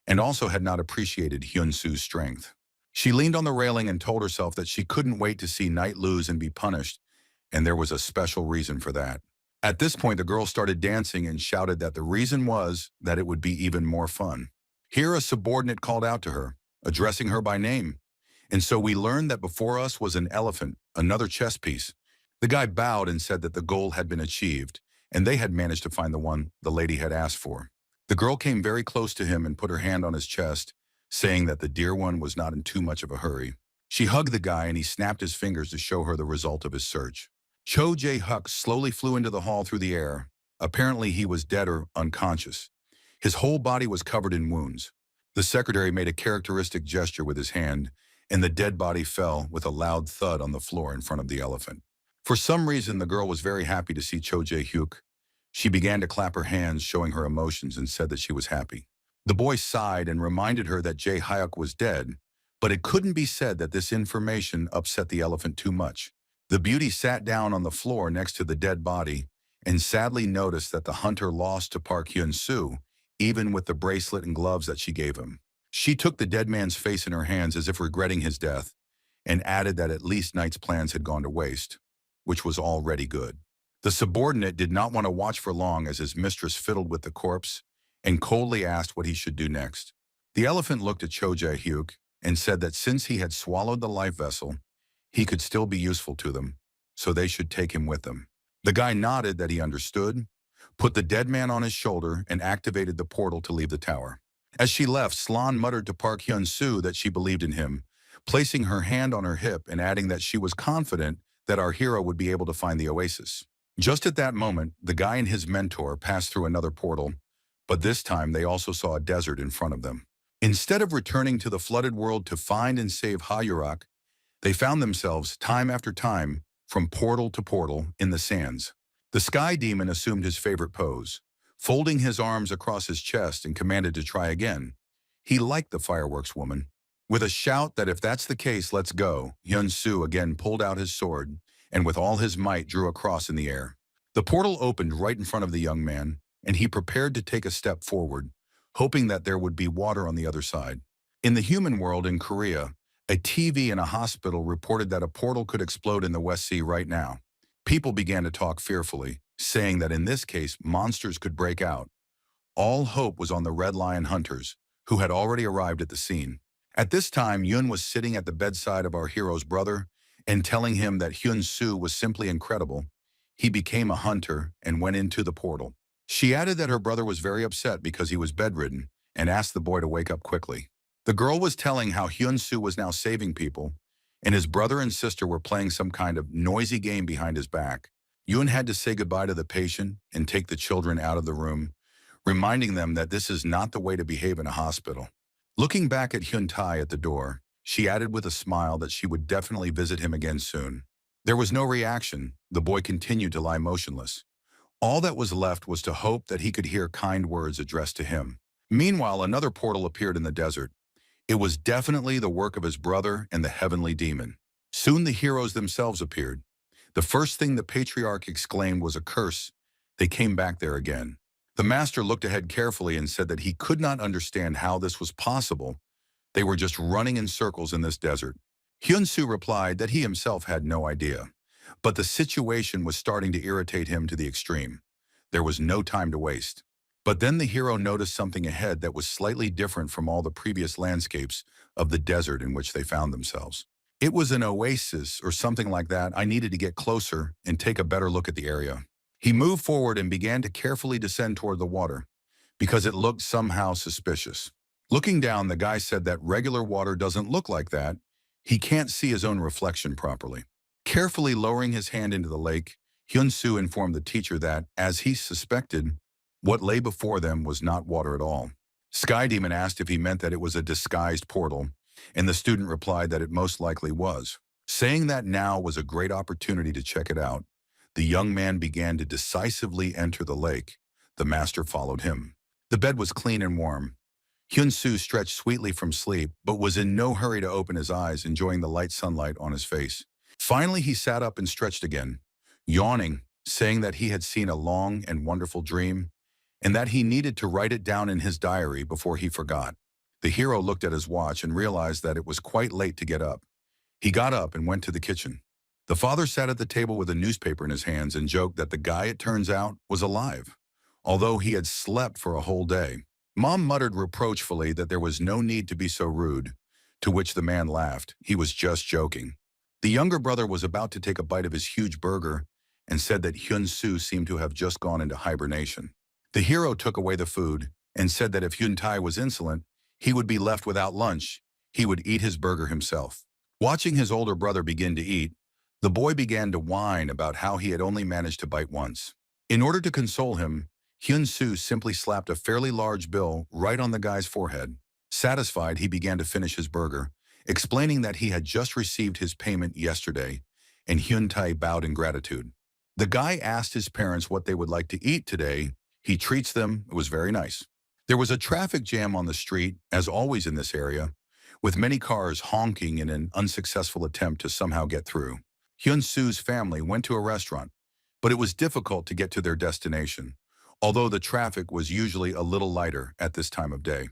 and also had not appreciated Hyun Su's strength. She leaned on the railing and told herself that she couldn't wait to see Knight lose and be punished, and there was a special reason for that. At this point, the girl started dancing and shouted that the reason was that it would be even more fun. Here, a subordinate called out to her, addressing her by name. And so we learned that before us was an elephant, another chess piece. The guy bowed and said that the goal had been achieved, and they had managed to find the one the lady had asked for. The girl came very close to him and put her hand on his chest, saying that the dear one was not in too much of a hurry. She hugged the guy and he snapped his fingers to show her the result of his search. Cho Jae-Huk slowly flew into the hall through the air. Apparently he was dead or unconscious. His whole body was covered in wounds. The secretary made a characteristic gesture with his hand, and the dead body fell with a loud thud on the floor in front of the elephant. For some reason, the girl was very happy to see Cho Jae-hyuk. She began to clap her hands, showing her emotions, and said that she was happy. The boy sighed and reminded her that Jae-hyuk was dead, but it couldn't be said that this information upset the elephant too much. The beauty sat down on the floor next to the dead body and sadly noticed that the hunter lost to Park Hyun Su, even with the bracelet and gloves that she gave him. She took the dead man's face in her hands as if regretting his death, and added that at least Knight's plans had gone to waste, which was already good. The subordinate did not want to watch for long as his mistress fiddled with the corpse and coldly asked what he should do next. The elephant looked at Cho Jae-hyuk and said that since he had swallowed the life vessel, he could still be useful to them, so they should take him with them. The guy nodded that he understood, put the dead man on his shoulder, and activated the portal to leave the tower. As she left, Slan muttered to Park Hyun Su that she believed in him, placing her hand on her hip and adding that she was confident that our hero would be able to find the oasis. Just at that moment, the guy and his mentor passed through another portal, but this time they also saw a desert in front of them. Instead of returning to the flooded world to find and save Hayurak, they found themselves, time after time, from portal to portal in the sands. The sky demon assumed his favorite pose, folding his arms across his chest and commanded to try again. He liked the fireworks woman. With a shout that if that's the case, let's go, Hyun Su again pulled out his sword and with all his might drew a cross in the air. The portal opened right in front of the young man, and he prepared to take a step forward, hoping that there would be water on the other side. In the human world in Korea, a TV in a hospital reported that a portal could explode in the West Sea right now. People began to talk fearfully, saying that in this case, monsters could break out. All hope was on the Red Lion hunters, who had already arrived at the scene. At this time, Yun was sitting at the bedside of our hero's brother and telling him that Hyun Su was simply incredible. He became a hunter and went into the portal. She added that her brother was very upset because he was bedridden and asked the boy to wake up quickly. The girl was telling how Hyun Su was now saving people, and his brother and sister were playing some kind of noisy game behind his back. Yun had to say goodbye to the patient and take the children out of the room, reminding them that this is not the way to behave in a hospital. Looking back at Hyun Tae at the door, she added with a smile that she would definitely visit him again soon. There was no reaction. The boy continued to lie motionless. All that was left was to hope that he could hear kind words addressed to him. Meanwhile, another portal appeared in the desert. It was definitely the work of his brother and the heavenly demon. Soon the heroes themselves appeared. The first thing the patriarch exclaimed was a curse. They came back there again. The master looked ahead carefully and said that he could not understand how this was possible. They were just running in circles in this desert. Hyun Su replied that he himself had no idea, but the situation was starting to irritate him to the extreme. There was no time to waste. But then the hero noticed something ahead that was slightly different from all the previous landscapes of the desert in which they found themselves. It was an oasis or something like that. I needed to get closer and take a better look at the area. He moved forward and began to carefully descend toward the water because it looked somehow suspicious. Looking down, the guy said that regular water doesn't look like that. He can't see his own reflection properly. Carefully lowering his hand into the lake, Hyun Su informed the teacher that, as he suspected, what lay before them was not water at all. Sky Demon asked if he meant that it was a disguised portal, and the student replied that it most likely was. Saying that now was a great opportunity to check it out, the young man began to decisively enter the lake. The master followed him. The bed was clean and warm. Hyun Su stretched sweetly from sleep, but was in no hurry to open his eyes, enjoying the light sunlight on his face. Finally, he sat up and stretched again, yawning, saying that he had seen a long and wonderful dream, and that he needed to write it down in his diary before he forgot. The hero looked at his watch and realized that it was quite late to get up. He got up and went to the kitchen. The father sat at the table with a newspaper in his hands and joked that the guy, it turns out, was alive, although he had slept for a whole day. Mom muttered reproachfully that there was no need to be so rude, to which the man laughed. He was just joking. The younger brother was about to take a bite of his huge burger and said that Hyun Su seemed to have just gone into hibernation. The hero took away the food and said that if Hyun Tae was insolent, he would be left without lunch. He would eat his burger himself. Watching his older brother begin to eat, the boy began to whine about how he had only managed to bite once. In order to console him, Hyun Su simply slapped a fairly large bill right on the guy's forehead. Satisfied, he began to finish his burger, explaining that he had just received his payment yesterday, and Hyun Tae bowed in gratitude. The guy asked his parents what they would like to eat today. He treats them. It was very nice. There was a traffic jam on the street, as always in this area, with many cars honking in an unsuccessful attempt to somehow get through. Hyun Su's family went to a restaurant, but it was difficult to get to their destination, although the traffic was usually a little lighter at this time of day.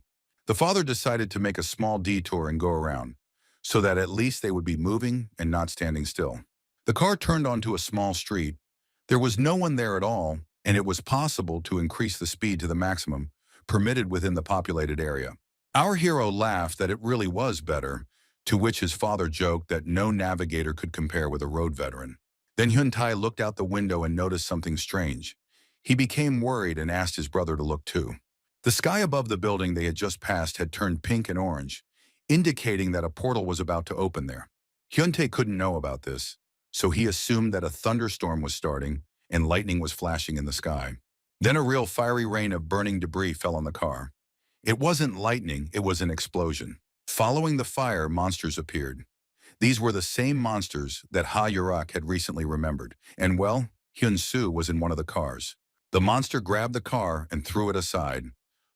The father decided to make a small detour and go around, so that at least they would be moving and not standing still. The car turned onto a small street. There was no one there at all, and it was possible to increase the speed to the maximum permitted within the populated area. Our hero laughed that it really was better, to which his father joked that no navigator could compare with a road veteran. Then Hyun Tae looked out the window and noticed something strange. He became worried and asked his brother to look too. The sky above the building they had just passed had turned pink and orange, indicating that a portal was about to open there. Hyun Tae couldn't know about this, so he assumed that a thunderstorm was starting and lightning was flashing in the sky. Then a real fiery rain of burning debris fell on the car. It wasn't lightning, it was an explosion. Following the fire, monsters appeared. These were the same monsters that Ha Yurak had recently remembered, and well, Hyun Su was in one of the cars. The monster grabbed the car and threw it aside.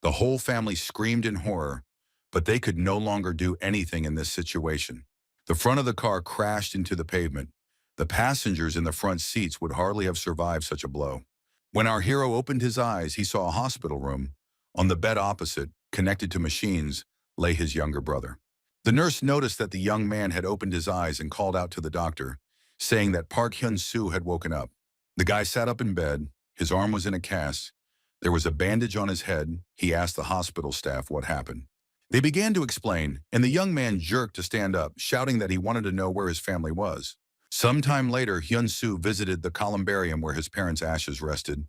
The whole family screamed in horror, but they could no longer do anything in this situation. The front of the car crashed into the pavement. The passengers in the front seats would hardly have survived such a blow. When our hero opened his eyes, he saw a hospital room. On the bed opposite, connected to machines, lay his younger brother. The nurse noticed that the young man had opened his eyes and called out to the doctor, saying that Park Hyun Su had woken up. The guy sat up in bed. His arm was in a cast. There was a bandage on his head. He asked the hospital staff what happened. They began to explain, and the young man jerked to stand up, shouting that he wanted to know where his family was. Sometime later, Hyun Su visited the columbarium where his parents' ashes rested,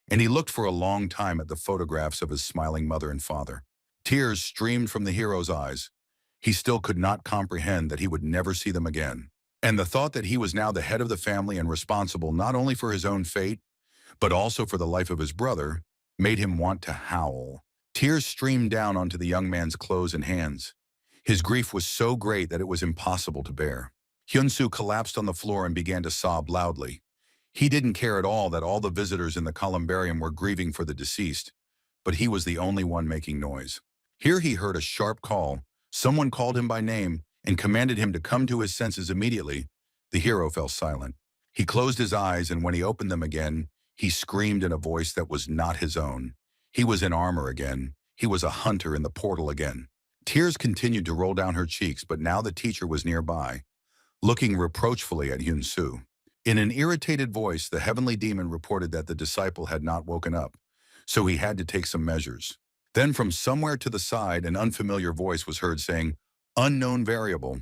and he looked for a long time at the photographs of his smiling mother and father. Tears streamed from the hero's eyes. He still could not comprehend that he would never see them again. And the thought that he was now the head of the family and responsible not only for his own fate, but also for the life of his brother, made him want to howl. Tears streamed down onto the young man's clothes and hands. His grief was so great that it was impossible to bear. Hyun Su collapsed on the floor and began to sob loudly. He didn't care at all that all the visitors in the columbarium were grieving for the deceased, but he was the only one making noise. Here he heard a sharp call. Someone called him by name and commanded him to come to his senses immediately. The hero fell silent. He closed his eyes, and when he opened them again, he screamed in a voice that was not his own. He was in armor again. He was a hunter in the portal again. Tears continued to roll down her cheeks, but now the teacher was nearby, looking reproachfully at Hyun Su. In an irritated voice, the heavenly demon reported that the disciple had not woken up, so he had to take some measures. Then from somewhere to the side, an unfamiliar voice was heard saying, "Unknown variable."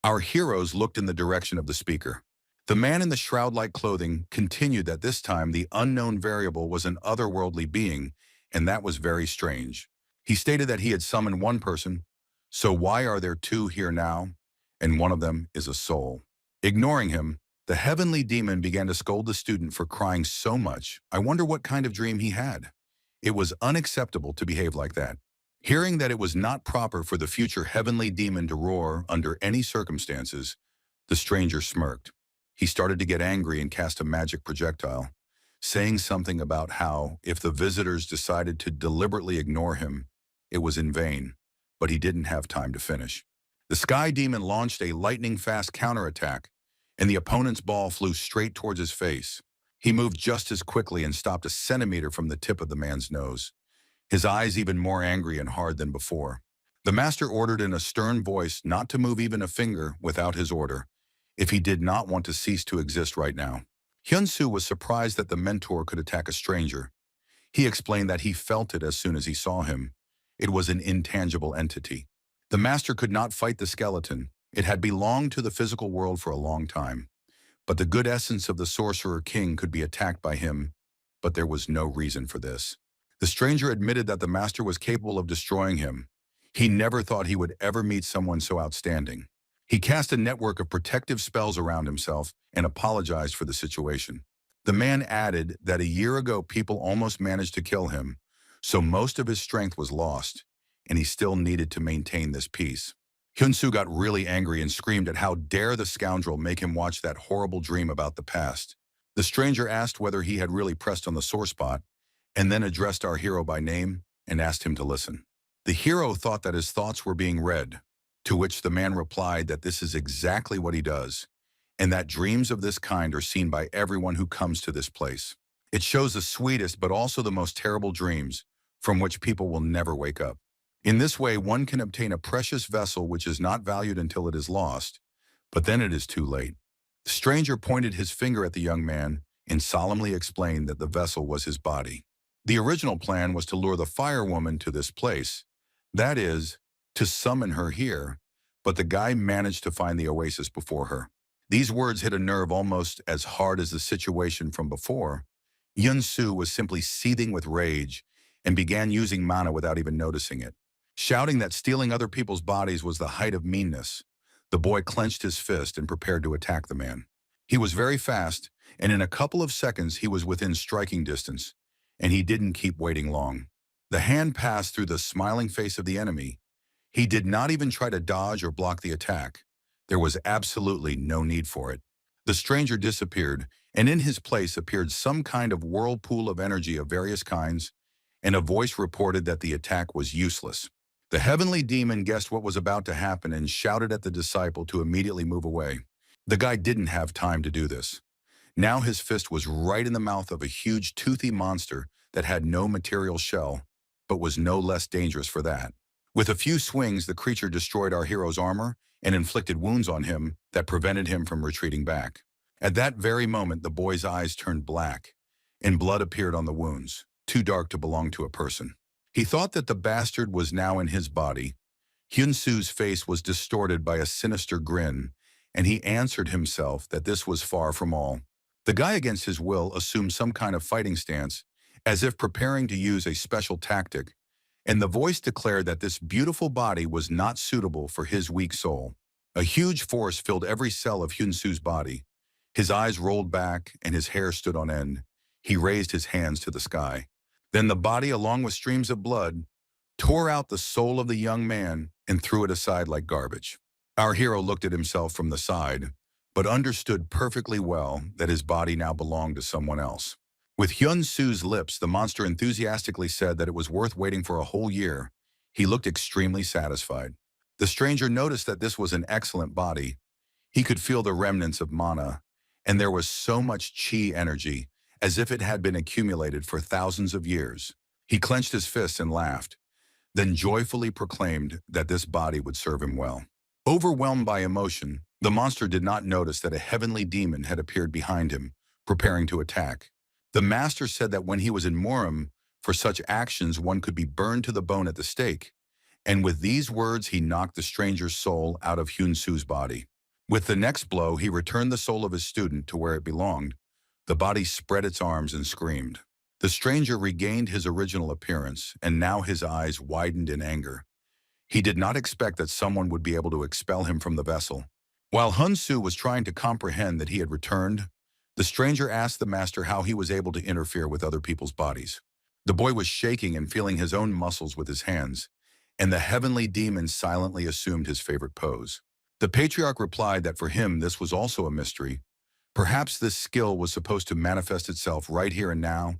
Our heroes looked in the direction of the speaker. The man in the shroud-like clothing continued that this time the unknown variable was an otherworldly being, and that was very strange. He stated that he had summoned one person, so why are there two here now? And one of them is a soul. Ignoring him, the heavenly demon began to scold the student for crying so much. I wonder what kind of dream he had. It was unacceptable to behave like that. Hearing that it was not proper for the future heavenly demon to roar under any circumstances, the stranger smirked. He started to get angry and cast a magic projectile, saying something about how, if the visitors decided to deliberately ignore him, it was in vain, but he didn't have time to finish. The sky demon launched a lightning-fast counterattack, and the opponent's ball flew straight towards his face. He moved just as quickly and stopped a centimeter from the tip of the man's nose, his eyes even more angry and hard than before. The master ordered in a stern voice not to move even a finger without his order, if he did not want to cease to exist right now. Hyun Su was surprised that the mentor could attack a stranger. He explained that he felt it as soon as he saw him. It was an intangible entity. The master could not fight the skeleton. It had belonged to the physical world for a long time. But the good essence of the sorcerer king could be attacked by him, but there was no reason for this. The stranger admitted that the master was capable of destroying him. He never thought he would ever meet someone so outstanding. He cast a network of protective spells around himself and apologized for the situation. The man added that a year ago people almost managed to kill him, so most of his strength was lost, and he still needed to maintain this peace. Hyun Su got really angry and screamed at how dare the scoundrel make him watch that horrible dream about the past. The stranger asked whether he had really pressed on the sore spot, and then addressed our hero by name and asked him to listen. The hero thought that his thoughts were being read, to which the man replied that this is exactly what he does, and that dreams of this kind are seen by everyone who comes to this place. It shows the sweetest but also the most terrible dreams, from which people will never wake up. In this way, one can obtain a precious vessel which is not valued until it is lost, but then it is too late. The stranger pointed his finger at the young man and solemnly explained that the vessel was his body. The original plan was to lure the fire woman to this place, that is, to summon her here, but the guy managed to find the oasis before her. These words hit a nerve almost as hard as the situation from before. Hyun Su was simply seething with rage and began using mana without even noticing it. Shouting that stealing other people's bodies was the height of meanness, the boy clenched his fist and prepared to attack the man. He was very fast, and in a couple of seconds he was within striking distance, and he didn't keep waiting long. The hand passed through the smiling face of the enemy. He did not even try to dodge or block the attack. There was absolutely no need for it. The stranger disappeared, and in his place appeared some kind of whirlpool of energy of various kinds, and a voice reported that the attack was useless. The heavenly demon guessed what was about to happen and shouted at the disciple to immediately move away. The guy didn't have time to do this. Now his fist was right in the mouth of a huge toothy monster that had no material shell, but was no less dangerous for that. With a few swings, the creature destroyed our hero's armor and inflicted wounds on him that prevented him from retreating back. At that very moment, the boy's eyes turned black, and blood appeared on the wounds, too dark to belong to a person. He thought that the bastard was now in his body. Hyun Su's face was distorted by a sinister grin, and he answered himself that this was far from all. The guy, against his will, assumed some kind of fighting stance, as if preparing to use a special tactic, and the voice declared that this beautiful body was not suitable for his weak soul. A huge force filled every cell of Hyun Su's body. His eyes rolled back, and his hair stood on end. He raised his hands to the sky. Then the body, along with streams of blood, tore out the soul of the young man and threw it aside like garbage. Our hero looked at himself from the side, but understood perfectly well that his body now belonged to someone else. With Hyun Su's lips, the monster enthusiastically said that it was worth waiting for a whole year. He looked extremely satisfied. The stranger noticed that this was an excellent body. He could feel the remnants of mana, and there was so much chi energy, as if it had been accumulated for thousands of years. He clenched his fists and laughed, then joyfully proclaimed that this body would serve him well. Overwhelmed by emotion, the monster did not notice that a heavenly demon had appeared behind him, preparing to attack. The master said that when he was in Morum, for such actions one could be burned to the bone at the stake, and with these words he knocked the stranger's soul out of Hyun Su's body. With the next blow, he returned the soul of his student to where it belonged. The body spread its arms and screamed. The stranger regained his original appearance, and now his eyes widened in anger. He did not expect that someone would be able to expel him from the vessel. While Hyun Su was trying to comprehend that he had returned, the stranger asked the master how he was able to interfere with other people's bodies. The boy was shaking and feeling his own muscles with his hands, and the heavenly demon silently assumed his favorite pose. The patriarch replied that for him this was also a mystery. Perhaps this skill was supposed to manifest itself right here and now,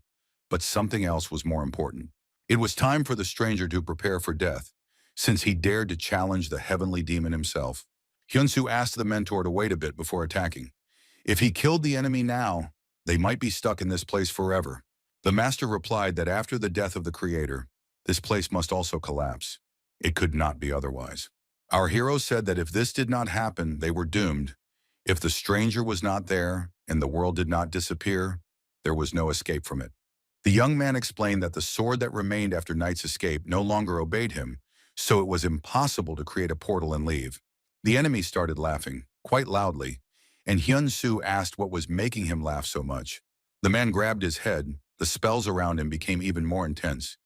but something else was more important. It was time for the stranger to prepare for death, since he dared to challenge the heavenly demon himself. Hyun Su asked the mentor to wait a bit before attacking. If he killed the enemy now, they might be stuck in this place forever. The master replied that after the death of the creator, this place must also collapse. It could not be otherwise. Our hero said that if this did not happen, they were doomed. If the stranger was not there and the world did not disappear, there was no escape from it. The young man explained that the sword that remained after Knight's escape no longer obeyed him, so it was impossible to create a portal and leave. The enemy started laughing, quite loudly, and Hyun Su asked what was making him laugh so much. The man grabbed his head. The spells around him became even more intense.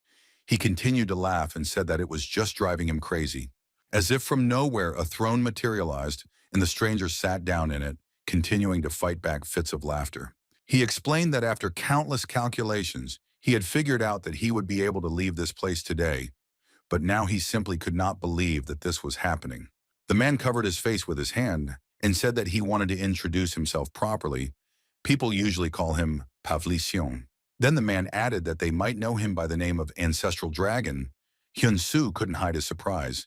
He continued to laugh and said that it was just driving him crazy. As if from nowhere, a throne materialized, and the stranger sat down in it, continuing to fight back fits of laughter. He explained that after countless calculations, he had figured out that he would be able to leave this place today, but now he simply could not believe that this was happening. The man covered his face with his hand and said that he wanted to introduce himself properly. People usually call him Pavlicion. Then the man added that they might know him by the name of Ancestral Dragon. Hyun Su couldn't hide his surprise,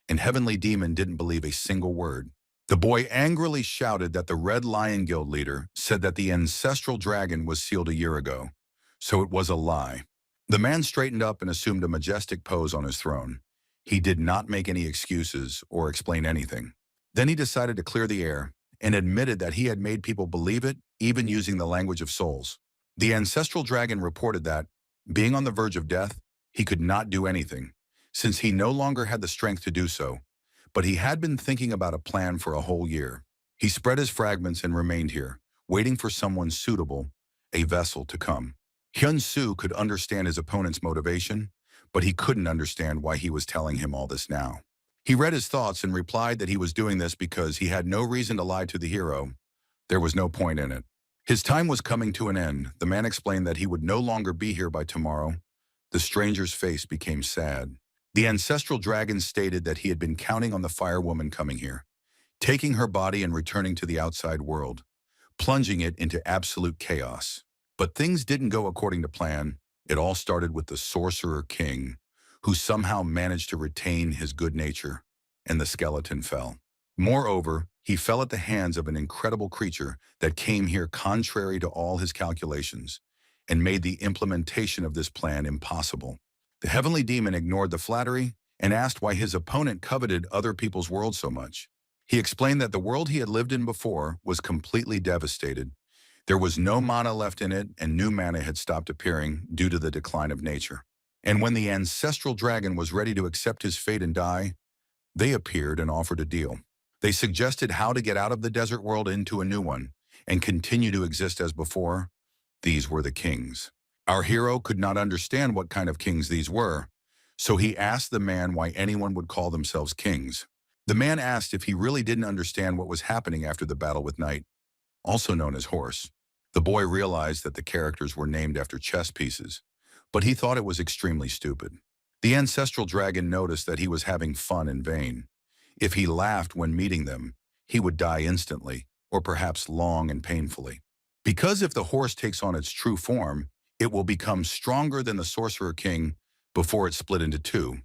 and Heavenly Demon didn't believe a single word. The boy angrily shouted that the Red Lion Guild leader said that the Ancestral Dragon was sealed a year ago, so it was a lie. The man straightened up and assumed a majestic pose on his throne. He did not make any excuses or explain anything. Then he decided to clear the air and admitted that he had made people believe it, even using the language of souls. The Ancestral Dragon reported that, being on the verge of death, he could not do anything, since he no longer had the strength to do so. But he had been thinking about a plan for a whole year. He spread his fragments and remained here, waiting for someone suitable, a vessel, to come. Hyun Su could understand his opponent's motivation, but he couldn't understand why he was telling him all this now. He read his thoughts and replied that he was doing this because he had no reason to lie to the hero. There was no point in it. His time was coming to an end. The man explained that he would no longer be here by tomorrow. The stranger's face became sad. The Ancestral Dragon stated that he had been counting on the Fire Woman coming here, taking her body and returning to the outside world, plunging it into absolute chaos. But things didn't go according to plan. It all started with the Sorcerer King, who somehow managed to retain his good nature, and the skeleton fell. Moreover, he fell at the hands of an incredible creature that came here contrary to all his calculations, and made the implementation of this plan impossible. The Heavenly Demon ignored the flattery and asked why his opponent coveted other people's worlds so much. He explained that the world he had lived in before was completely devastated. There was no mana left in it, and new mana had stopped appearing due to the decline of nature. And when the Ancestral Dragon was ready to accept his fate and die, they appeared and offered a deal. They suggested how to get out of the desert world into a new one and continue to exist as before. These were the kings. Our hero could not understand what kind of kings these were, so he asked the man why anyone would call themselves kings. The man asked if he really didn't understand what was happening after the battle with Night, also known as Horse. The boy realized that the characters were named after chess pieces, but he thought it was extremely stupid. The Ancestral Dragon noticed that he was having fun in vain. If he laughed when meeting them, he would die instantly, or perhaps long and painfully. Because if the horse takes on its true form, it will become stronger than the Sorcerer King before it split into two.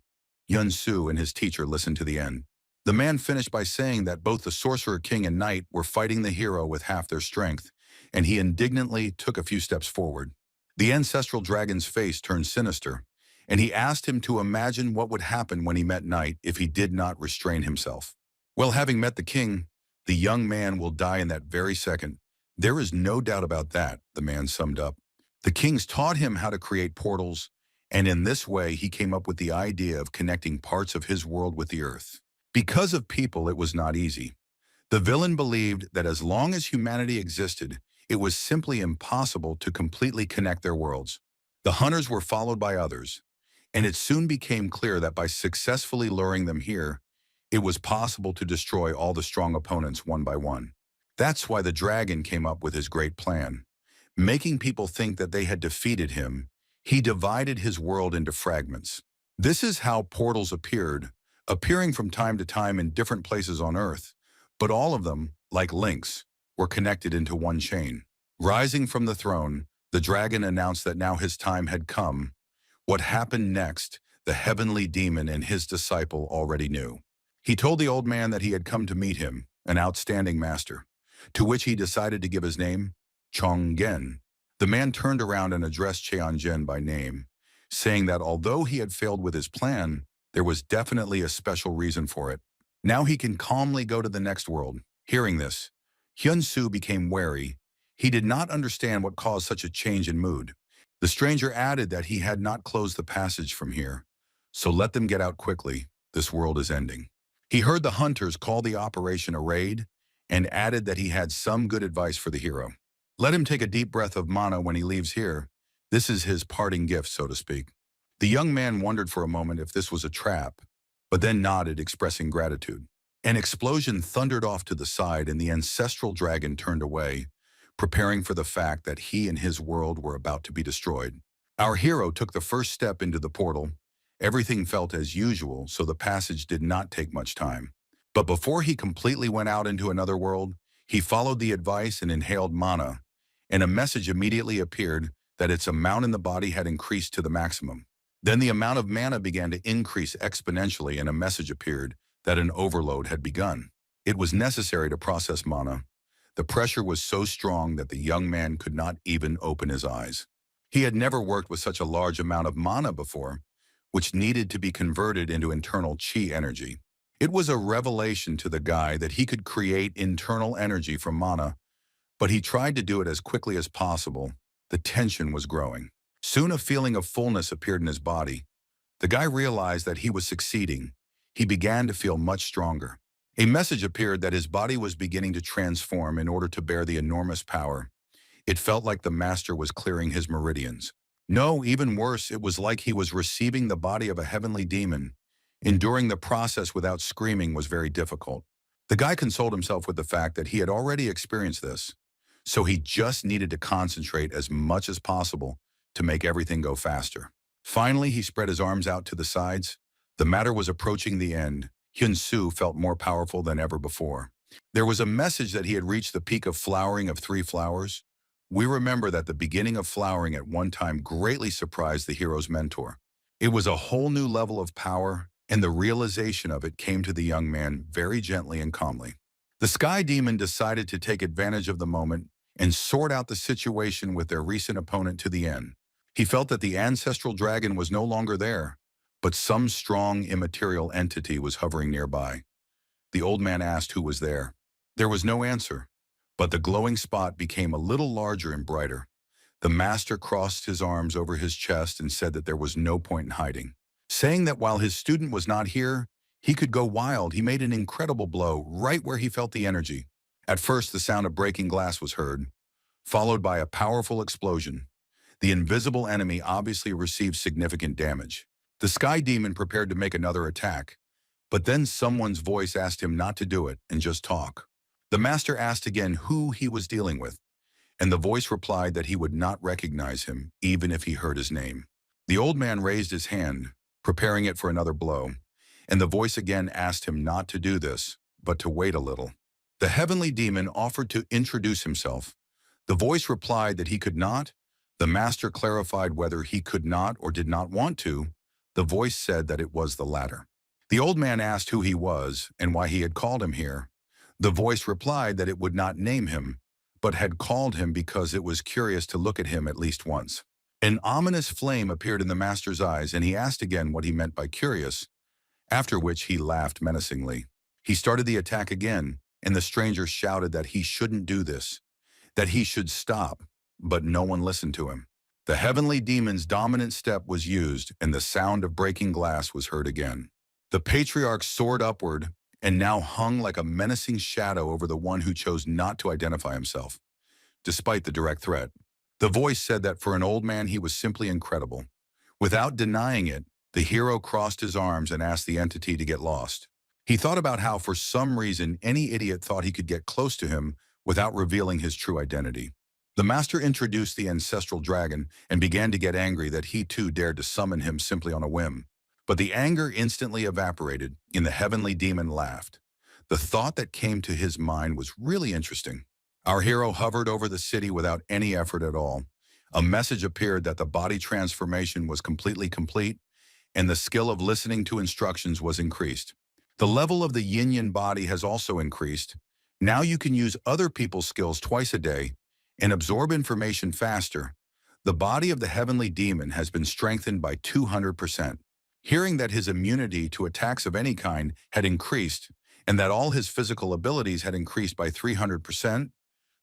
Hyun Su and his teacher listened to the end. The man finished by saying that both the Sorcerer King and Knight were fighting the hero with half their strength, and he indignantly took a few steps forward. The Ancestral Dragon's face turned sinister, and he asked him to imagine what would happen when he met Knight if he did not restrain himself. Well, having met the king, the young man will die in that very second. There is no doubt about that, the man summed up. The kings taught him how to create portals, and in this way he came up with the idea of connecting parts of his world with the earth. Because of people, it was not easy. The villain believed that as long as humanity existed, it was simply impossible to completely connect their worlds. The hunters were followed by others, and it soon became clear that by successfully luring them here, it was possible to destroy all the strong opponents one by one. That's why the dragon came up with his great plan. Making people think that they had defeated him, he divided his world into fragments. This is how portals appeared, appearing from time to time in different places on Earth, but all of them, like links, were connected into one chain. Rising from the throne, the dragon announced that now his time had come. What happened next, the Heavenly Demon and his disciple already knew. He told the old man that he had come to meet him, an outstanding master, to which he decided to give his name, Chonggen. The man turned around and addressed Cheongen by name, saying that although he had failed with his plan, there was definitely a special reason for it. Now he can calmly go to the next world. Hearing this, Hyun Su became wary. He did not understand what caused such a change in mood. The stranger added that he had not closed the passage from here, so let them get out quickly. This world is ending. He heard the hunters call the operation a raid, and added that he had some good advice for the hero. Let him take a deep breath of mana when he leaves here. This is his parting gift, so to speak. The young man wondered for a moment if this was a trap, but then nodded, expressing gratitude. An explosion thundered off to the side, and the Ancestral Dragon turned away, preparing for the fact that he and his world were about to be destroyed. Our hero took the first step into the portal. Everything felt as usual, so the passage did not take much time. But before he completely went out into another world, he followed the advice and inhaled mana, and a message immediately appeared that its amount in the body had increased to the maximum. Then the amount of mana began to increase exponentially, and a message appeared that an overload had begun. It was necessary to process mana. The pressure was so strong that the young man could not even open his eyes. He had never worked with such a large amount of mana before, which needed to be converted into internal chi energy. It was a revelation to the guy that he could create internal energy from mana, but he tried to do it as quickly as possible. The tension was growing. Soon a feeling of fullness appeared in his body. The guy realized that he was succeeding. He began to feel much stronger. A message appeared that his body was beginning to transform in order to bear the enormous power. It felt like the master was clearing his meridians. No, even worse, it was like he was receiving the body of a heavenly demon. Enduring the process without screaming was very difficult. The guy consoled himself with the fact that he had already experienced this, so he just needed to concentrate as much as possible to make everything go faster. Finally, he spread his arms out to the sides. The matter was approaching the end. Hyun Su felt more powerful than ever before. There was a message that he had reached the peak of flowering of 3 flowers. We remember that the beginning of flowering at one time greatly surprised the hero's mentor. It was a whole new level of power, and the realization of it came to the young man very gently and calmly. The Sky Demon decided to take advantage of the moment and sort out the situation with their recent opponent to the end. He felt that the ancestral dragon was no longer there, but some strong immaterial entity was hovering nearby. The old man asked who was there. There was no answer, but the glowing spot became a little larger and brighter. The master crossed his arms over his chest and said that there was no point in hiding. Saying that while his student was not here, he could go wild, he made an incredible blow right where he felt the energy. At first, the sound of breaking glass was heard, followed by a powerful explosion. The invisible enemy obviously received significant damage. The Sky Demon prepared to make another attack, but then someone's voice asked him not to do it and just talk. The master asked again who he was dealing with, and the voice replied that he would not recognize him even if he heard his name. The old man raised his hand, preparing it for another blow, and the voice again asked him not to do this, but to wait a little. The heavenly demon offered to introduce himself. The voice replied that he could not. The master clarified whether he could not or did not want to. The voice said that it was the latter. The old man asked who he was and why he had called him here. The voice replied that it would not name him, but had called him because it was curious to look at him at least once. An ominous flame appeared in the master's eyes, and he asked again what he meant by curious, after which he laughed menacingly. He started the attack again, and the stranger shouted that he shouldn't do this, that he should stop, but no one listened to him. The heavenly demon's dominant step was used, and the sound of breaking glass was heard again. The patriarch soared upward and now hung like a menacing shadow over the one who chose not to identify himself, despite the direct threat. The voice said that for an old man he was simply incredible. Without denying it, the hero crossed his arms and asked the entity to get lost. He thought about how for some reason any idiot thought he could get close to him without revealing his true identity. The master introduced the ancestral dragon and began to get angry that he too dared to summon him simply on a whim. But the anger instantly evaporated, and the heavenly demon laughed. The thought that came to his mind was really interesting. Our hero hovered over the city without any effort at all. A message appeared that the body transformation was completely complete, and the skill of listening to instructions was increased. The level of the yin-yang body has also increased. Now you can use other people's skills twice a day and absorb information faster. The body of the heavenly demon has been strengthened by 200%. Hearing that his immunity to attacks of any kind had increased and that all his physical abilities had increased by 300%,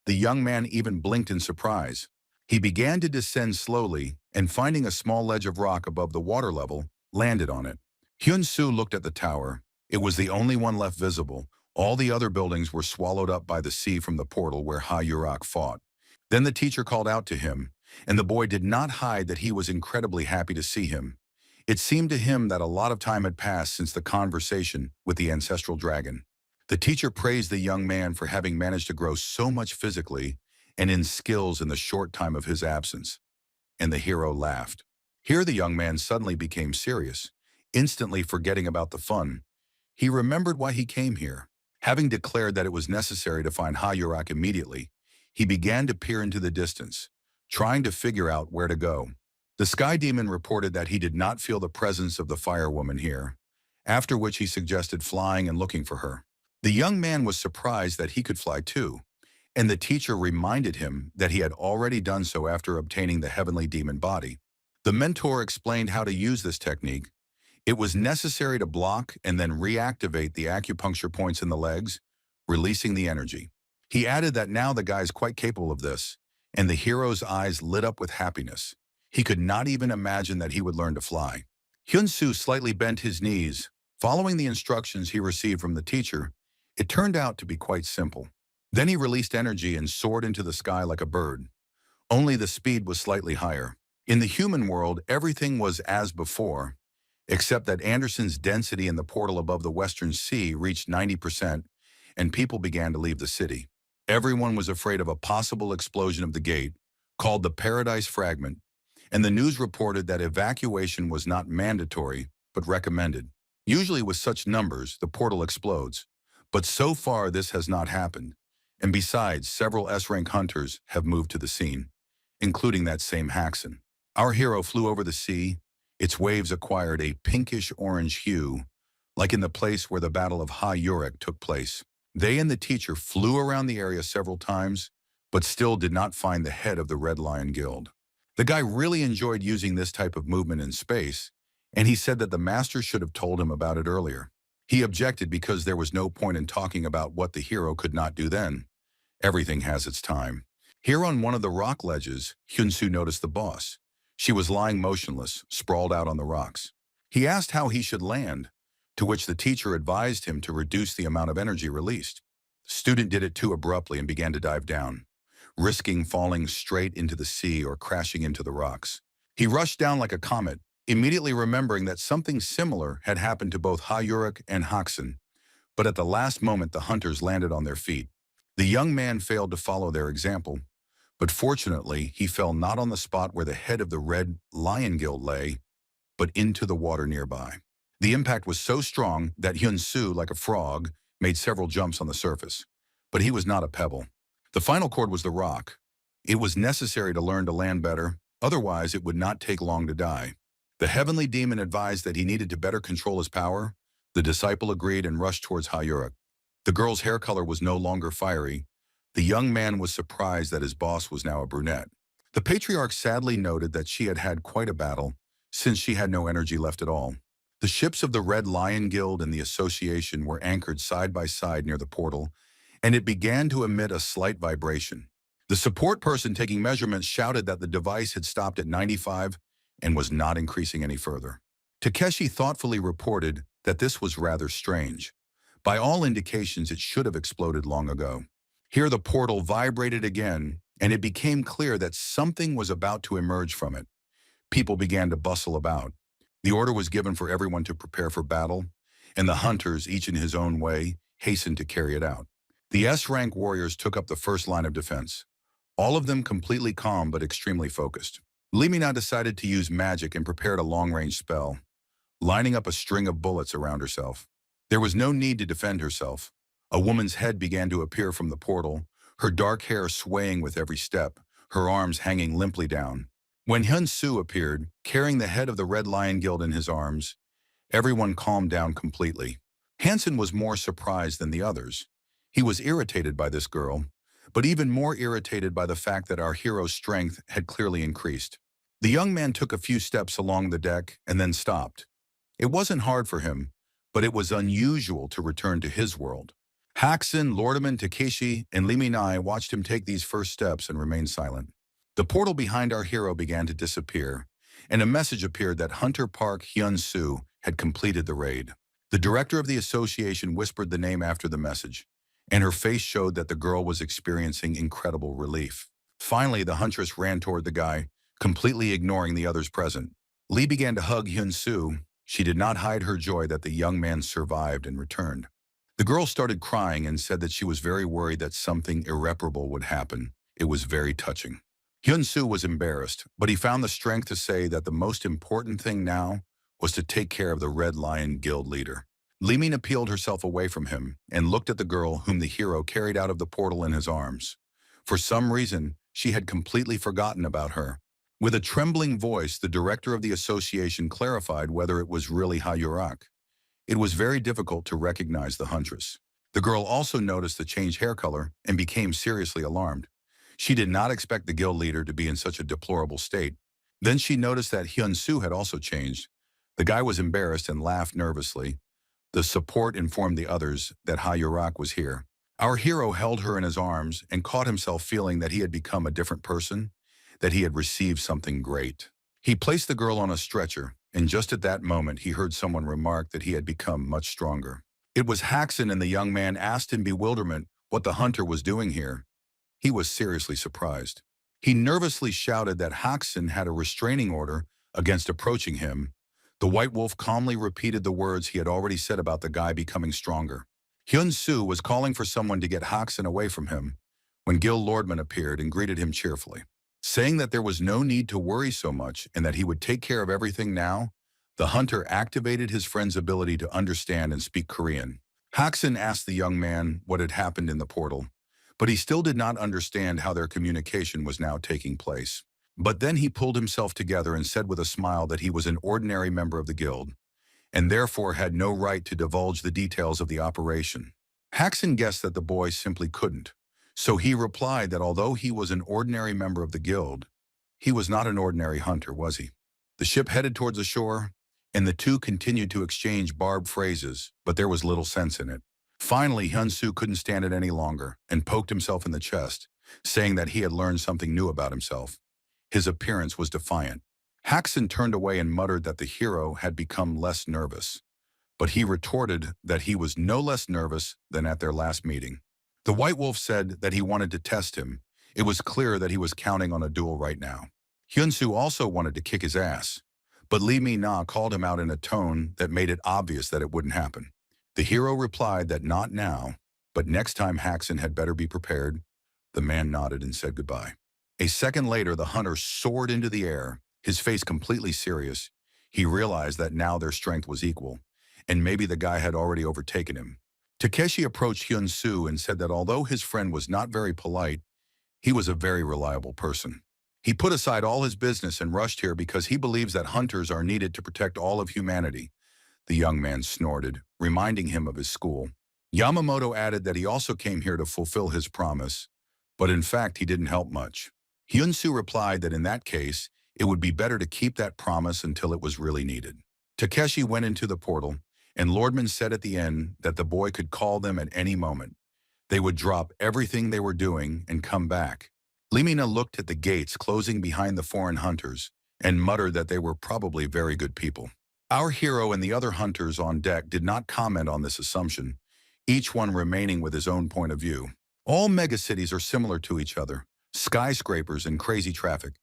the young man even blinked in surprise. He began to descend slowly and, finding a small ledge of rock above the water level, landed on it. Hyun Su looked at the tower. It was the only one left visible. All the other buildings were swallowed up by the sea from the portal where Ha Yurak fought. Then the teacher called out to him, and the boy did not hide that he was incredibly happy to see him. It seemed to him that a lot of time had passed since the conversation with the ancestral dragon. The teacher praised the young man for having managed to grow so much physically and in skills in the short time of his absence. And the hero laughed. Here the young man suddenly became serious, instantly forgetting about the fun. He remembered why he came here. Having declared that it was necessary to find Hayurak immediately, he began to peer into the distance, trying to figure out where to go. The Sky Demon reported that he did not feel the presence of the Fire Woman here, after which he suggested flying and looking for her. The young man was surprised that he could fly too, and the teacher reminded him that he had already done so after obtaining the heavenly demon body. The mentor explained how to use this technique. It was necessary to block and then reactivate the acupuncture points in the legs, releasing the energy. He added that now the guy is quite capable of this, and the hero's eyes lit up with happiness. He could not even imagine that he would learn to fly. Hyun Su slightly bent his knees. Following the instructions he received from the teacher, it turned out to be quite simple. Then he released energy and soared into the sky like a bird. Only the speed was slightly higher. In the human world, everything was as before, except that Anderson's density in the portal above the Western Sea reached 90%, and people began to leave the city. Everyone was afraid of a possible explosion of the gate, called the Paradise Fragment, and the news reported that evacuation was not mandatory, but recommended. Usually with such numbers, the portal explodes, but so far this has not happened, and besides, several S-rank hunters have moved to the scene, including that same Haxon. Our hero flew over the sea. Its waves acquired a pinkish-orange hue, like in the place where the Battle of Ha-Yurek took place. They and the teacher flew around the area several times, but still did not find the head of the Red Lion Guild. The guy really enjoyed using this type of movement in space, and he said that the master should have told him about it earlier. He objected because there was no point in talking about what the hero could not do then. Everything has its time. Here on one of the rock ledges, Hyun Su noticed the boss. She was lying motionless, sprawled out on the rocks. He asked how he should land, to which the teacher advised him to reduce the amount of energy released. The student did it too abruptly and began to dive down, risking falling straight into the sea or crashing into the rocks. He rushed down like a comet, immediately remembering that something similar had happened to both Hayurik and Haxon, but at the last moment the hunters landed on their feet. The young man failed to follow their example, but fortunately he fell not on the spot where the head of the Red Lion Guild lay, but into the water nearby. The impact was so strong that Hyun Su, like a frog, made several jumps on the surface, but he was not a pebble. The final chord was the rock. It was necessary to learn to land better, otherwise it would not take long to die. The heavenly demon advised that he needed to better control his power. The disciple agreed and rushed towards Hayurik. The girl's hair color was no longer fiery. The young man was surprised that his boss was now a brunette. The patriarch sadly noted that she had had quite a battle, since she had no energy left at all. The ships of the Red Lion Guild and the Association were anchored side by side near the portal, and it began to emit a slight vibration. The support person taking measurements shouted that the device had stopped at 95 and was not increasing any further. Takeshi thoughtfully reported that this was rather strange. By all indications, it should have exploded long ago. Here the portal vibrated again, and it became clear that something was about to emerge from it. People began to bustle about. The order was given for everyone to prepare for battle, and the hunters, each in his own way, hastened to carry it out. The S-rank warriors took up the first line of defense, all of them completely calm but extremely focused. Limina decided to use magic and prepared a long-range spell, lining up a string of bullets around herself. There was no need to defend herself. A woman's head began to appear from the portal, her dark hair swaying with every step, her arms hanging limply down. When Hyun Su appeared, carrying the head of the Red Lion Guild in his arms, everyone calmed down completely. Hansen was more surprised than the others. He was irritated by this girl, but even more irritated by the fact that our hero's strength had clearly increased. The young man took a few steps along the deck and then stopped. It wasn't hard for him, but it was unusual to return to his world. Haxon, Lordaman, Takeshi, and Liminai watched him take these first steps and remained silent. The portal behind our hero began to disappear, and a message appeared that Hunter Park Hyun Su had completed the raid. The director of the association whispered the name after the message, and her face showed that the girl was experiencing incredible relief. Finally, the huntress ran toward the guy, completely ignoring the others present. Lee began to hug Hyun Su. She did not hide her joy that the young man survived and returned. The girl started crying and said that she was very worried that something irreparable would happen It was very touching. Hyun Su was embarrassed, but he found the strength to say that the most important thing now was to take care of the Red Lion Guild leader. Lee Min peeled herself away from him and looked at the girl whom the hero carried out of the portal in his arms. For some reason, she had completely forgotten about her. With a trembling voice, the director of the association clarified whether it was really Hayurak. It was very difficult to recognize the huntress. The girl also noticed the changed hair color and became seriously alarmed. She did not expect the guild leader to be in such a deplorable state. Then she noticed that Hyun Su had also changed. The guy was embarrassed and laughed nervously. The support informed the others that Hayurak was here. Our hero held her in his arms and caught himself feeling that he had become a different person, that he had received something great. He placed the girl on a stretcher, and just at that moment he heard someone remark that he had become much stronger. It was Haxon, and the young man asked in bewilderment what the hunter was doing here. He was seriously surprised. He nervously shouted that Haxon had a restraining order against approaching him. The White Wolf calmly repeated the words he had already said about the guy becoming stronger. Hyun Su was calling for someone to get Haxon away from him when Gil Lordman appeared and greeted him cheerfully. Saying that there was no need to worry so much and that he would take care of everything now, the hunter activated his friend's ability to understand and speak Korean. Haxon asked the young man what had happened in the portal, but he still did not understand how their communication was now taking place. But then he pulled himself together and said with a smile that he was an ordinary member of the guild, and therefore had no right to divulge the details of the operation. Haxon guessed that the boy simply couldn't, so he replied that although he was an ordinary member of the guild, he was not an ordinary hunter, was he? The ship headed towards the shore, and the two continued to exchange barbed phrases, but there was little sense in it. Finally, Hyun Su couldn't stand it any longer and poked himself in the chest, saying that he had learned something new about himself. His appearance was defiant. Haxon turned away and muttered that the hero had become less nervous, but he retorted that he was no less nervous than at their last meeting. The White Wolf said that he wanted to test him. It was clear that he was counting on a duel right now. Hyun Su also wanted to kick his ass, but Lee Mi-na called him out in a tone that made it obvious that it wouldn't happen. The hero replied that not now, but next time Haxon had better be prepared. The man nodded and said goodbye. A second later, the hunter soared into the air, his face completely serious. He realized that now their strength was equal, and maybe the guy had already overtaken him. Takeshi approached Hyun Su and said that although his friend was not very polite, he was a very reliable person. He put aside all his business and rushed here because he believes that hunters are needed to protect all of humanity. The young man snorted, reminding him of his school. Yamamoto added that he also came here to fulfill his promise, but in fact he didn't help much. Hyun Su replied that in that case, it would be better to keep that promise until it was really needed. Takeshi went into the portal, and Lordman said at the end that the boy could call them at any moment. They would drop everything they were doing and come back. Limina looked at the gates closing behind the foreign hunters and muttered that they were probably very good people. Our hero and the other hunters on deck did not comment on this assumption, each one remaining with his own point of view. All megacities are similar to each other, skyscrapers and crazy traffic.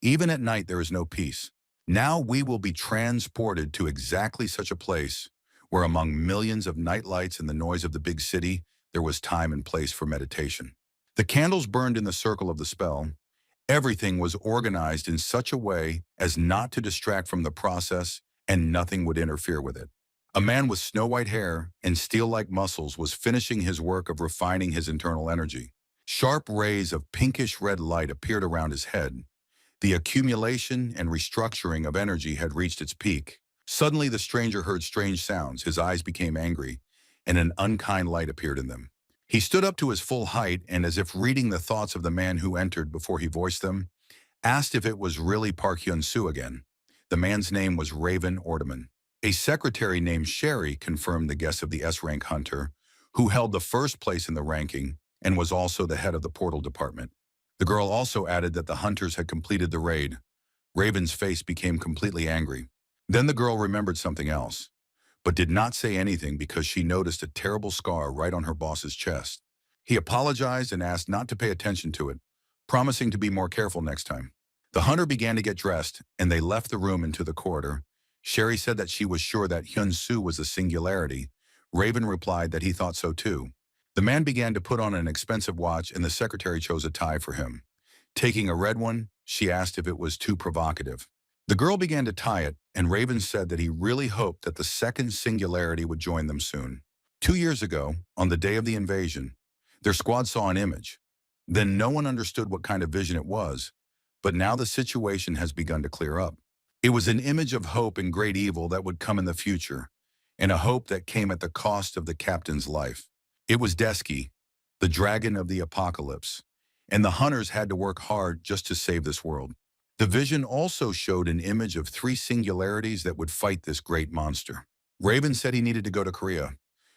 Even at night there is no peace. Now we will be transported to exactly such a place, where among millions of night lights and the noise of the big city, there was time and place for meditation. The candles burned in the circle of the spell. Everything was organized in such a way as not to distract from the process, and nothing would interfere with it. A man with snow-white hair and steel-like muscles was finishing his work of refining his internal energy. Sharp rays of pinkish-red light appeared around his head. The accumulation and restructuring of energy had reached its peak. Suddenly the stranger heard strange sounds, his eyes became angry, and an unkind light appeared in them. He stood up to his full height and, as if reading the thoughts of the man who entered before he voiced them, asked if it was really Park Hyun Su again. The man's name was Raven Ordeman. A secretary named Sherry confirmed the guess of the S-Rank hunter, who held the first place in the ranking and was also the head of the portal department. The girl also added that the hunters had completed the raid. Raven's face became completely angry. Then the girl remembered something else, but did not say anything because she noticed a terrible scar right on her boss's chest. He apologized and asked not to pay attention to it, promising to be more careful next time. The hunter began to get dressed, and they left the room into the corridor. Sherry said that she was sure that Hyun Su was a singularity. Raven replied that he thought so too. The man began to put on an expensive watch and the secretary chose a tie for him. Taking a red one, she asked if it was too provocative. The girl began to tie it, and Raven said that he really hoped that the second singularity would join them soon. 2 years ago, on the day of the invasion, their squad saw an image. Then no one understood what kind of vision it was, but now the situation has begun to clear up. It was an image of hope and great evil that would come in the future, and a hope that came at the cost of the captain's life. It was Desky, the dragon of the apocalypse, and the hunters had to work hard just to save this world. The vision also showed an image of 3 singularities that would fight this great monster. Raven said he needed to go to Korea.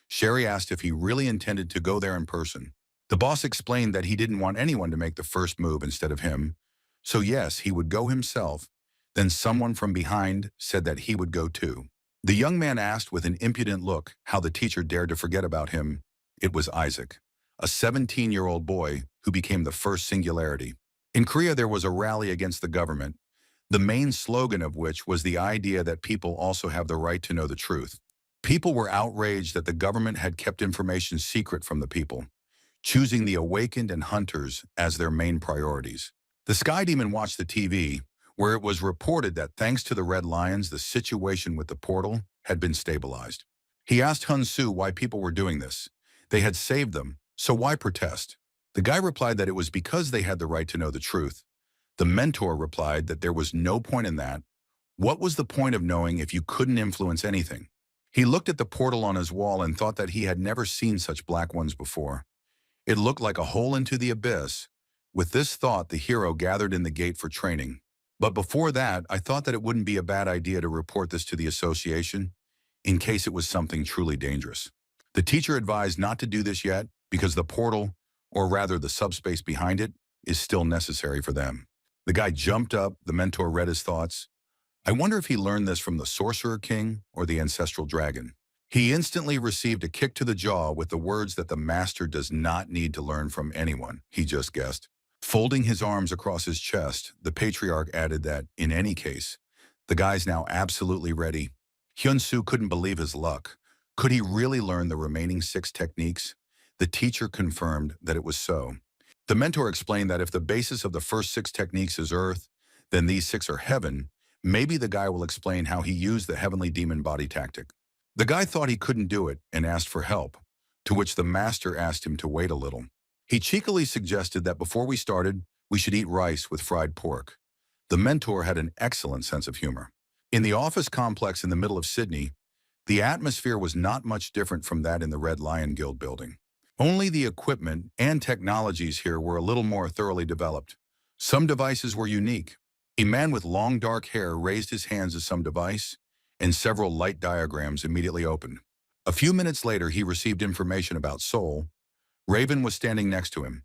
Sherry asked if he really intended to go there in person. The boss explained that he didn't want anyone to make the first move instead of him, so yes, he would go himself. Then someone from behind said that he would go too. The young man asked with an impudent look how the teacher dared to forget about him. It was Isaac, a 17-year-old boy who became the first singularity. In Korea, there was a rally against the government, the main slogan of which was the idea that people also have the right to know the truth. People were outraged that the government had kept information secret from the people, choosing the awakened and hunters as their main priorities. The Sky Demon watched the TV, where it was reported that thanks to the Red Lions, the situation with the portal had been stabilized. He asked Hyun Su why people were doing this. They had saved them, so why protest? The guy replied that it was because they had the right to know the truth. The mentor replied that there was no point in that. What was the point of knowing if you couldn't influence anything? He looked at the portal on his wall and thought that he had never seen such black ones before. It looked like a hole into the abyss. With this thought, the hero gathered in the gate for training. But before that, I thought that it wouldn't be a bad idea to report this to the association, in case it was something truly dangerous. The teacher advised not to do this yet, because the portal, or rather the subspace behind it, is still necessary for them. The guy jumped up, the mentor read his thoughts. I wonder if he learned this from the Sorcerer King or the Ancestral Dragon. He instantly received a kick to the jaw with the words that the master does not need to learn from anyone, he just guessed. Folding his arms across his chest, the patriarch added that, in any case, the guy's now absolutely ready. Hyun Su couldn't believe his luck. Could he really learn the remaining 6 techniques? The teacher confirmed that it was so. The mentor explained that if the basis of the first 6 techniques is earth, then these 6 are heaven. Maybe the guy will explain how he used the heavenly demon body tactic. The guy thought he couldn't do it and asked for help, to which the master asked him to wait a little. He cheekily suggested that before we started, we should eat rice with fried pork. The mentor had an excellent sense of humor. In the office complex in the middle of Sydney, the atmosphere was not much different from that in the Red Lion Guild building. Only the equipment and technologies here were a little more thoroughly developed. Some devices were unique. A man with long dark hair raised his hands to some device, and several light diagrams immediately opened. A few minutes later, he received information about Soul. Raven was standing next to him,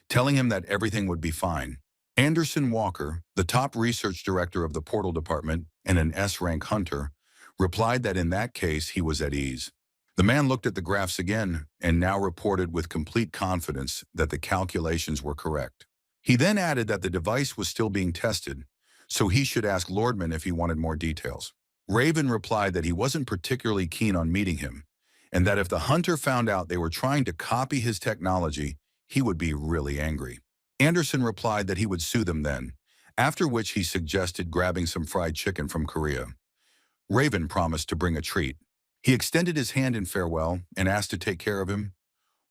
telling him that everything would be fine. Anderson Walker, the top research director of the Portal Department and an S-Rank hunter, replied that in that case he was at ease. The man looked at the graphs again and now reported with complete confidence that the calculations were correct. He then added that the device was still being tested, so he should ask Lordman if he wanted more details. Raven replied that he wasn't particularly keen on meeting him, and that if the hunter found out they were trying to copy his technology, he would be really angry. Anderson replied that he would sue them then, after which he suggested grabbing some fried chicken from Korea. Raven promised to bring a treat. He extended his hand in farewell and asked to take care of him.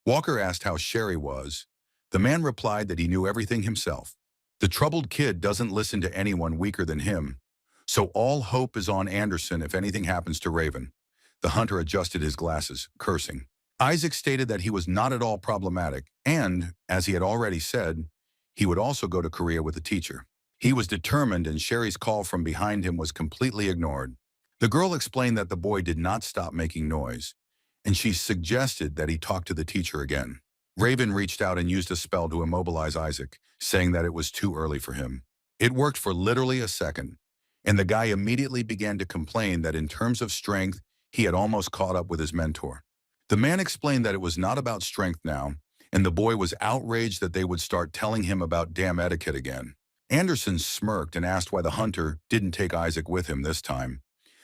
Walker asked how Sherry was. The man replied that he knew everything himself. The troubled kid doesn't listen to anyone weaker than him, so all hope is on Anderson if anything happens to Raven. The hunter adjusted his glasses, cursing. Isaac stated that he was not at all problematic and, as he had already said, he would also go to Korea with the teacher. He was determined and Sherry's call from behind him was completely ignored. The girl explained that the boy did not stop making noise, and she suggested that he talk to the teacher again. Raven reached out and used a spell to immobilize Isaac, saying that it was too early for him. It worked for literally a second, and the guy immediately began to complain that in terms of strength, he had almost caught up with his mentor. The man explained that it was not about strength now, and the boy was outraged that they would start telling him about damn etiquette again. Anderson smirked and asked why the hunter didn't take Isaac with him this time.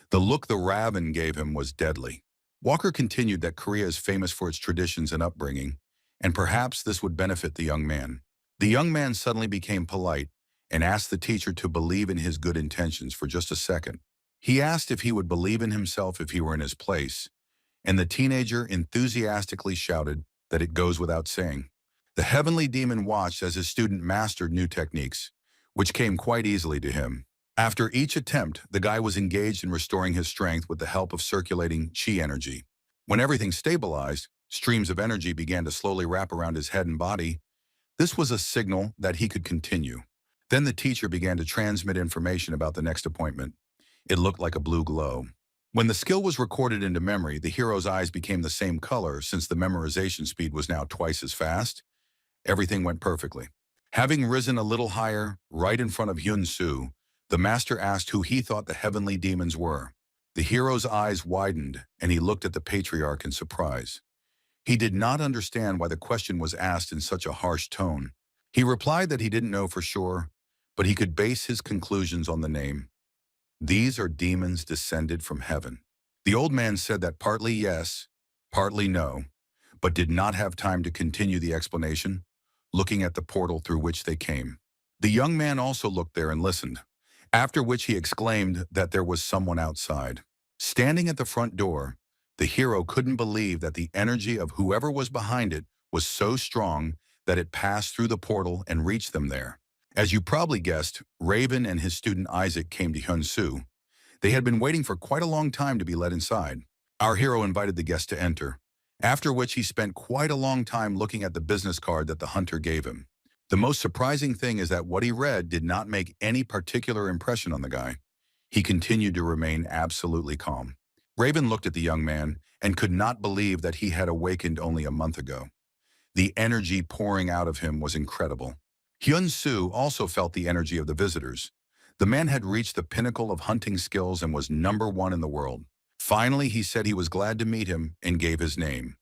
The look the Raven gave him was deadly. Walker continued that Korea is famous for its traditions and upbringing, and perhaps this would benefit the young man. The young man suddenly became polite and asked the teacher to believe in his good intentions for just a second. He asked if he would believe in himself if he were in his place, and the teenager enthusiastically shouted that it goes without saying. The heavenly demon watched as his student mastered new techniques, which came quite easily to him. After each attempt, the guy was engaged in restoring his strength with the help of circulating chi energy. When everything stabilized, streams of energy began to slowly wrap around his head and body. This was a signal that he could continue. Then the teacher began to transmit information about the next appointment. It looked like a blue glow. When the skill was recorded into memory, the hero's eyes became the same color since the memorization speed was now twice as fast. Everything went perfectly. Having risen a little higher, right in front of Hyun Su, the master asked who he thought the heavenly demons were. The hero's eyes widened, and he looked at the patriarch in surprise. He did not understand why the question was asked in such a harsh tone. He replied that he didn't know for sure, but he could base his conclusions on the name. These are demons descended from heaven. The old man said that partly yes, partly no, but did not have time to continue the explanation, looking at the portal through which they came. The young man also looked there and listened, after which he exclaimed that there was someone outside. Standing at the front door, the hero couldn't believe that the energy of whoever was behind it was so strong that it passed through the portal and reached them there. As you probably guessed, Raven and his student Isaac came to Hyun Su. They had been waiting for quite a long time to be let inside. Our hero invited the guest to enter, after which he spent quite a long time looking at the business card that the hunter gave him. The most surprising thing is that what he read did not make any particular impression on the guy. He continued to remain absolutely calm. Raven looked at the young man and could not believe that he had awakened only a month ago. The energy pouring out of him was incredible. Hyun Su also felt the energy of the visitors. The man had reached the pinnacle of hunting skills and was #1 in the world. Finally, he said he was glad to meet him and gave his name.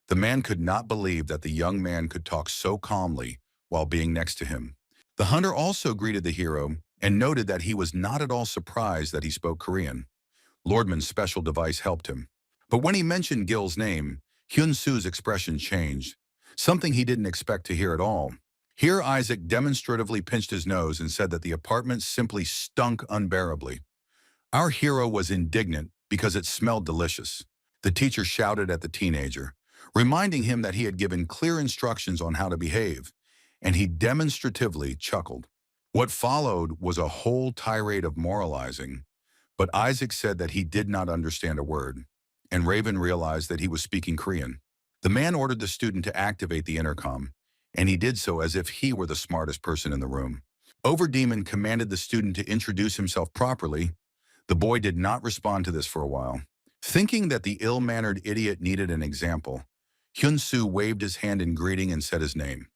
The man could not believe that the young man could talk so calmly while being next to him. The hunter also greeted the hero and noted that he was not at all surprised that he spoke Korean. Lordman's special device helped him. But when he mentioned Gil's name, Hyun Su's expression changed, something he didn't expect to hear at all. Here Isaac demonstratively pinched his nose and said that the apartment simply stunk unbearably. Our hero was indignant because it smelled delicious. The teacher shouted at the teenager, reminding him that he had given clear instructions on how to behave, and he demonstratively chuckled. What followed was a whole tirade of moralizing, but Isaac said that he did not understand a word, and Raven realized that he was speaking Korean. The man ordered the student to activate the intercom, and he did so as if he were the smartest person in the room. Overdemon commanded the student to introduce himself properly. The boy did not respond to this for a while. Thinking that the ill-mannered idiot needed an example, Hyun Su waved his hand in greeting and said his name.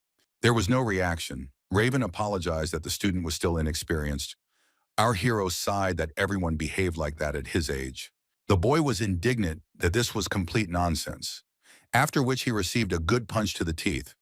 There was no reaction. Raven apologized that the student was still inexperienced. Our hero sighed that everyone behaved like that at his age. The boy was indignant that this was complete nonsense, after which he received a good punch to the teeth.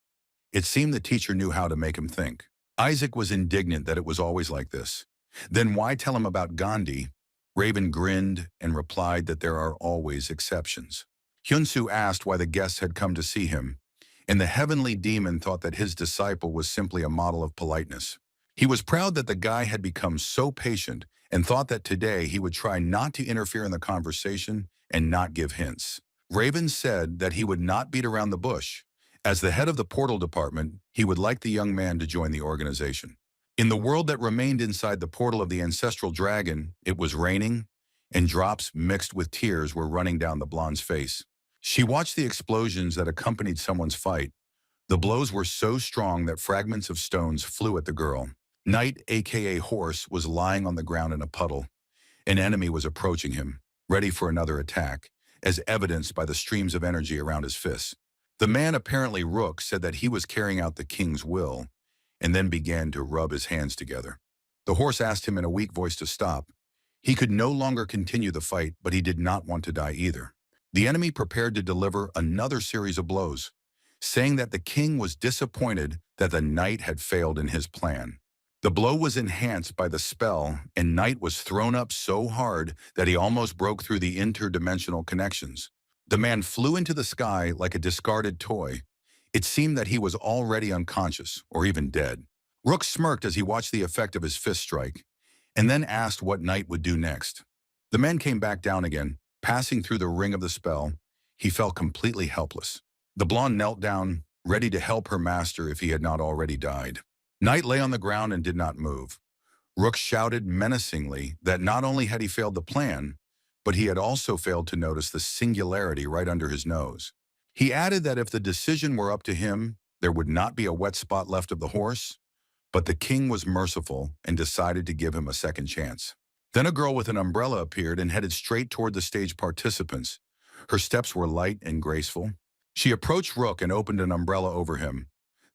It seemed the teacher knew how to make him think. Isaac was indignant that it was always like this. Then why tell him about Gandhi? Raven grinned and replied that there are always exceptions. Hyun Su asked why the guests had come to see him, and the heavenly demon thought that his disciple was simply a model of politeness. He was proud that the guy had become so patient and thought that today he would try not to interfere in the conversation and not give hints. Raven said that he would not beat around the bush. As the head of the portal department, he would like the young man to join the organization. In the world that remained inside the portal of the ancestral dragon, it was raining, and drops mixed with tears were running down the blonde's face. She watched the explosions that accompanied someone's fight. The blows were so strong that fragments of stones flew at the girl. Knight, aka Horse, was lying on the ground in a puddle. An enemy was approaching him, ready for another attack, as evidenced by the streams of energy around his fists. The man, apparently Rook, said that he was carrying out the king's will, and then began to rub his hands together. The horse asked him in a weak voice to stop. He could no longer continue the fight, but he did not want to die either. The enemy prepared to deliver another series of blows, saying that the king was disappointed that the knight had failed in his plan. The blow was enhanced by the spell, and Knight was thrown up so hard that he almost broke through the interdimensional connections. The man flew into the sky like a discarded toy. It seemed that he was already unconscious, or even dead. Rook smirked as he watched the effect of his fist strike, and then asked what Knight would do next. The man came back down again, passing through the ring of the spell. He felt completely helpless. The blonde knelt down, ready to help her master if he had not already died. Knight lay on the ground and did not move. Rook shouted menacingly that not only had he failed the plan, but he had also failed to notice the singularity right under his nose. He added that if the decision were up to him, there would not be a wet spot left of the horse, but the king was merciful and decided to give him a second chance. Then a girl with an umbrella appeared and headed straight toward the stage participants. Her steps were light and graceful. She approached Rook and opened an umbrella over him.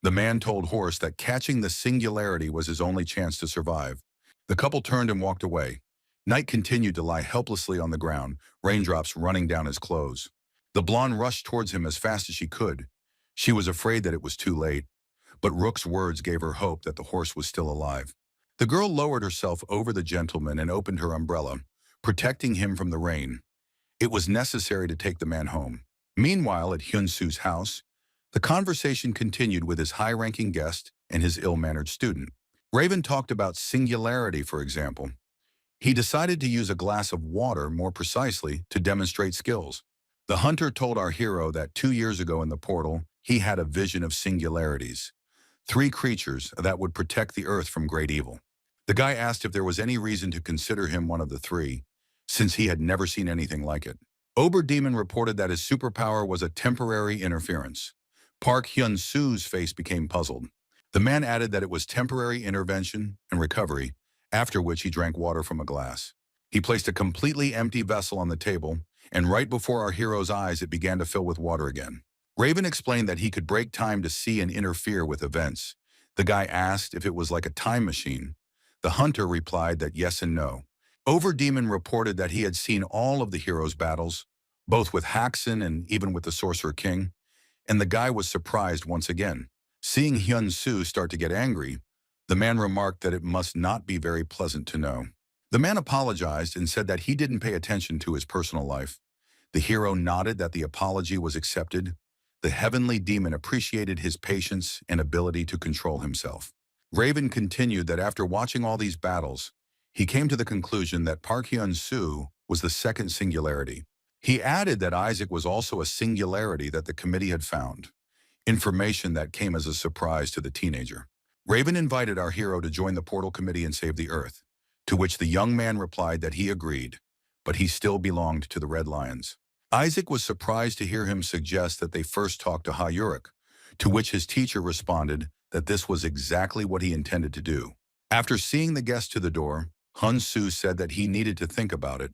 The man told Horse that catching the singularity was his only chance to survive. The couple turned and walked away. Knight continued to lie helplessly on the ground, raindrops running down his clothes. The blonde rushed towards him as fast as she could. She was afraid that it was too late, but Rook's words gave her hope that the horse was still alive. The girl lowered herself over the gentleman and opened her umbrella, protecting him from the rain. It was necessary to take the man home. Meanwhile, at Hyun Su's house, the conversation continued with his high-ranking guest and his ill-mannered student. Raven talked about singularity, for example. He decided to use a glass of water more precisely to demonstrate skills. The hunter told our hero that 2 years ago in the portal, he had a vision of singularities, 3 creatures that would protect the earth from great evil. The guy asked if there was any reason to consider him one of the 3, since he had never seen anything like it. Oberdemon reported that his superpower was a temporary interference. Park Hyun Su's face became puzzled. The man added that it was temporary intervention and recovery, after which he drank water from a glass. He placed a completely empty vessel on the table, and right before our hero's eyes it began to fill with water again. Raven explained that he could break time to see and interfere with events. The guy asked if it was like a time machine. The hunter replied that yes and no. Overdemon reported that he had seen all of the hero's battles, both with Haxon and even with the Sorcerer King, and the guy was surprised once again. Seeing Hyun Su start to get angry, the man remarked that it must not be very pleasant to know. The man apologized and said that he didn't pay attention to his personal life. The hero nodded that the apology was accepted. The heavenly demon appreciated his patience and ability to control himself. Raven continued that after watching all these battles, he came to the conclusion that Park Hyun Su was the second singularity. He added that Isaac was also a singularity that the committee had found, information that came as a surprise to the teenager. Raven invited our hero to join the portal committee and save the Earth, to which the young man replied that he agreed, but he still belonged to the Red Lions. Isaac was surprised to hear him suggest that they first talk to Hayurek, to which his teacher responded that this was exactly what he intended to do. After seeing the guest to the door, Hyun Su said that he needed to think about it.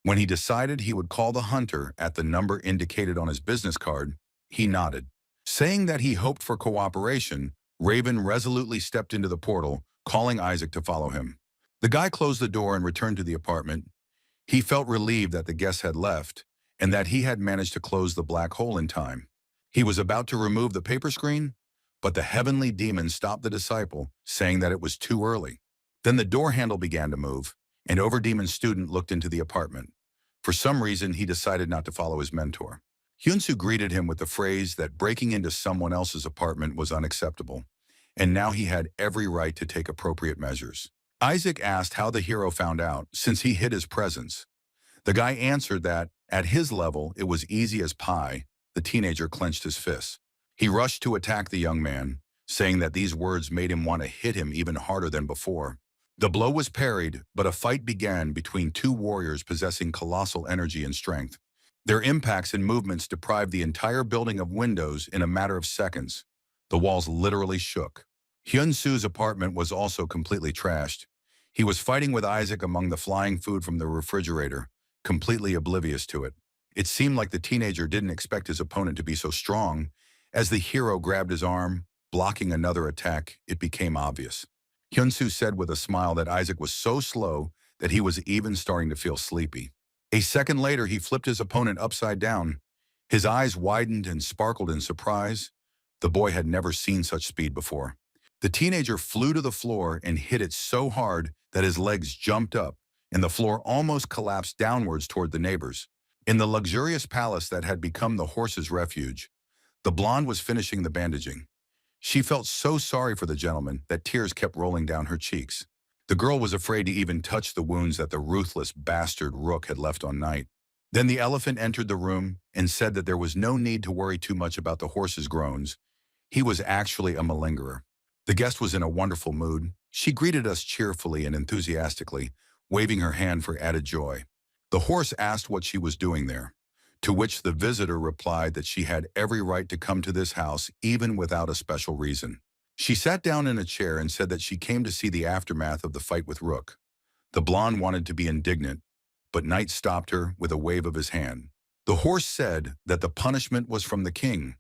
When he decided he would call the hunter at the number indicated on his business card, he nodded. Saying that he hoped for cooperation, Raven resolutely stepped into the portal, calling Isaac to follow him. The guy closed the door and returned to the apartment. He felt relieved that the guest had left and that he had managed to close the black hole in time. He was about to remove the paper screen, but the heavenly demon stopped the disciple, saying that it was too early. Then the door handle began to move, and Overdemon's student looked into the apartment. For some reason, he decided not to follow his mentor. Hyun Su greeted him with the phrase that breaking into someone else's apartment was unacceptable, and now he had every right to take appropriate measures. Isaac asked how the hero found out, since he hid his presence. The guy answered that, at his level, it was easy as pie. The teenager clenched his fists. He rushed to attack the young man, saying that these words made him want to hit him even harder than before. The blow was parried, but a fight began between 2 warriors possessing colossal energy and strength. Their impacts and movements deprived the entire building of windows in a matter of seconds. The walls literally shook. Hyun Su's apartment was also completely trashed. He was fighting with Isaac among the flying food from the refrigerator, completely oblivious to it. It seemed like the teenager didn't expect his opponent to be so strong. As the hero grabbed his arm, blocking another attack, it became obvious. Hyun Su said with a smile that Isaac was so slow that he was even starting to feel sleepy. A second later, he flipped his opponent upside down. His eyes widened and sparkled in surprise. The boy had never seen such speed before. The teenager flew to the floor and hit it so hard that his legs jumped up, and the floor almost collapsed downwards toward the neighbors. In the luxurious palace that had become the horse's refuge, The blonde was finishing the bandaging. She felt so sorry for the gentleman that tears kept rolling down her cheeks. The girl was afraid to even touch the wounds that the ruthless bastard Rook had left on Knight. Then the elephant entered the room and said that there was no need to worry too much about the horse's groans. He was actually a malingerer. The guest was in a wonderful mood. She greeted us cheerfully and enthusiastically, waving her hand for added joy. The horse asked what she was doing there, to which the visitor replied that she had every right to come to this house even without a special reason. She sat down in a chair and said that she came to see the aftermath of the fight with Rook. The blonde wanted to be indignant, but Knight stopped her with a wave of his hand. The horse said that the punishment was from the king.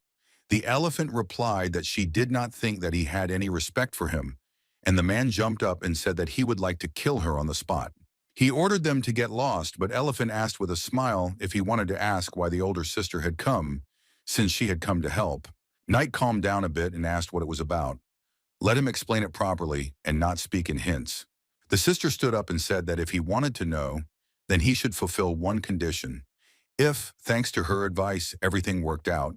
The elephant replied that she did not think that he had any respect for him, and the man jumped up and said that he would like to kill her on the spot. He ordered them to get lost, but Elephant asked with a smile if he wanted to ask why the older sister had come, since she had come to help. Knight calmed down a bit and asked what it was about. Let him explain it properly and not speak in hints. The sister stood up and said that if he wanted to know, then he should fulfill one condition. If, thanks to her advice, everything worked out,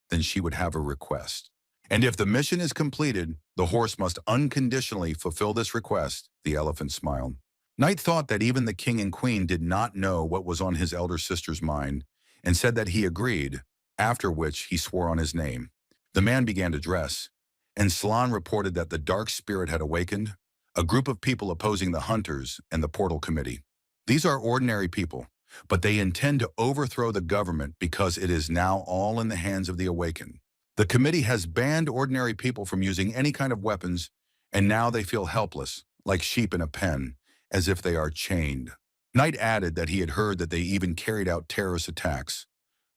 then she would have a request. And if the mission is completed, the horse must unconditionally fulfill this request, the elephant smiled. Knight thought that even the king and queen did not know what was on his elder sister's mind, and said that he agreed, after which he swore on his name. The man began to dress, and Salon reported that the dark spirit had awakened, a group of people opposing the hunters and the portal committee. These are ordinary people, but they intend to overthrow the government because it is now all in the hands of the awakened. The committee has banned ordinary people from using any kind of weapons, and now they feel helpless, like sheep in a pen, as if they are chained. Knight added that he had heard that they even carried out terrorist attacks.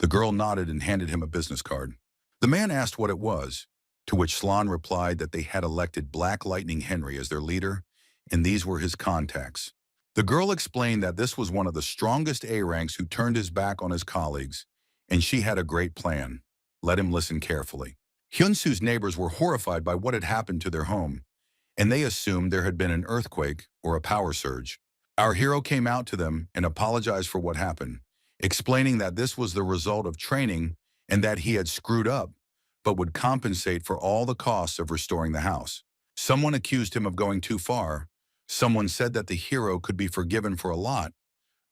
The girl nodded and handed him a business card. The man asked what it was, to which Salon replied that they had elected Black Lightning Henry as their leader, and these were his contacts. The girl explained that this was one of the strongest A-ranks who turned his back on his colleagues, and she had a great plan. Let him listen carefully. Hyun Su's neighbors were horrified by what had happened to their home, and they assumed there had been an earthquake or a power surge. Our hero came out to them and apologized for what happened, explaining that this was the result of training and that he had screwed up, but would compensate for all the costs of restoring the house. Someone accused him of going too far. Someone said that the hero could be forgiven for a lot.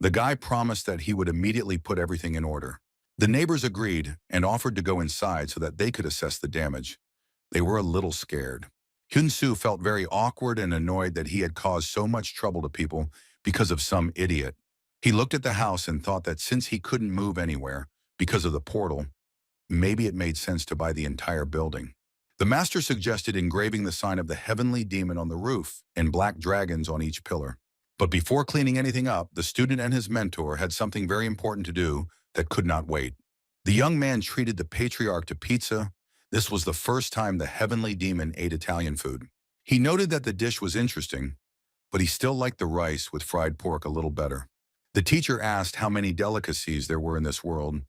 The guy promised that he would immediately put everything in order. The neighbors agreed and offered to go inside so that they could assess the damage. They were a little scared. Hyun Su felt very awkward and annoyed that he had caused so much trouble to people because of some idiot. He looked at the house and thought that since he couldn't move anywhere because of the portal, maybe it made sense to buy the entire building. The master suggested engraving the sign of the heavenly demon on the roof and black dragons on each pillar. But before cleaning anything up, the student and his mentor had something very important to do that could not wait. The young man treated the patriarch to pizza. This was the first time the heavenly demon ate Italian food. He noted that the dish was interesting, but he still liked the rice with fried pork a little better. The teacher asked how many delicacies there were in this world,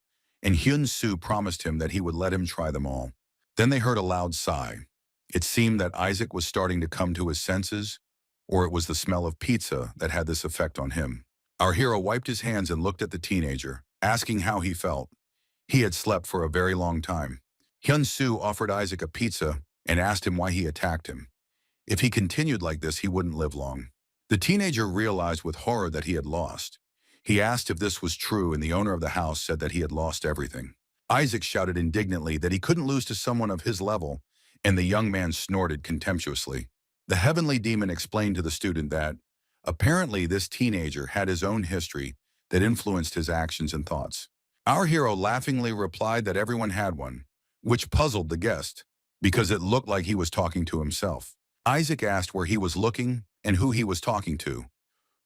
and Hyun Su promised him that he would let him try them all. Then they heard a loud sigh. It seemed that Isaac was starting to come to his senses, or it was the smell of pizza that had this effect on him. Our hero wiped his hands and looked at the teenager, asking how he felt. He had slept for a very long time. Hyun Su offered Isaac a pizza and asked him why he attacked him. If he continued like this, he wouldn't live long. The teenager realized with horror that he had lost. He asked if this was true, and the owner of the house said that he had lost everything. Isaac shouted indignantly that he couldn't lose to someone of his level, and the young man snorted contemptuously. The heavenly demon explained to the student that, apparently this teenager had his own history that influenced his actions and thoughts. Our hero laughingly replied that everyone had one, which puzzled the guest, because it looked like he was talking to himself. Isaac asked where he was looking and who he was talking to.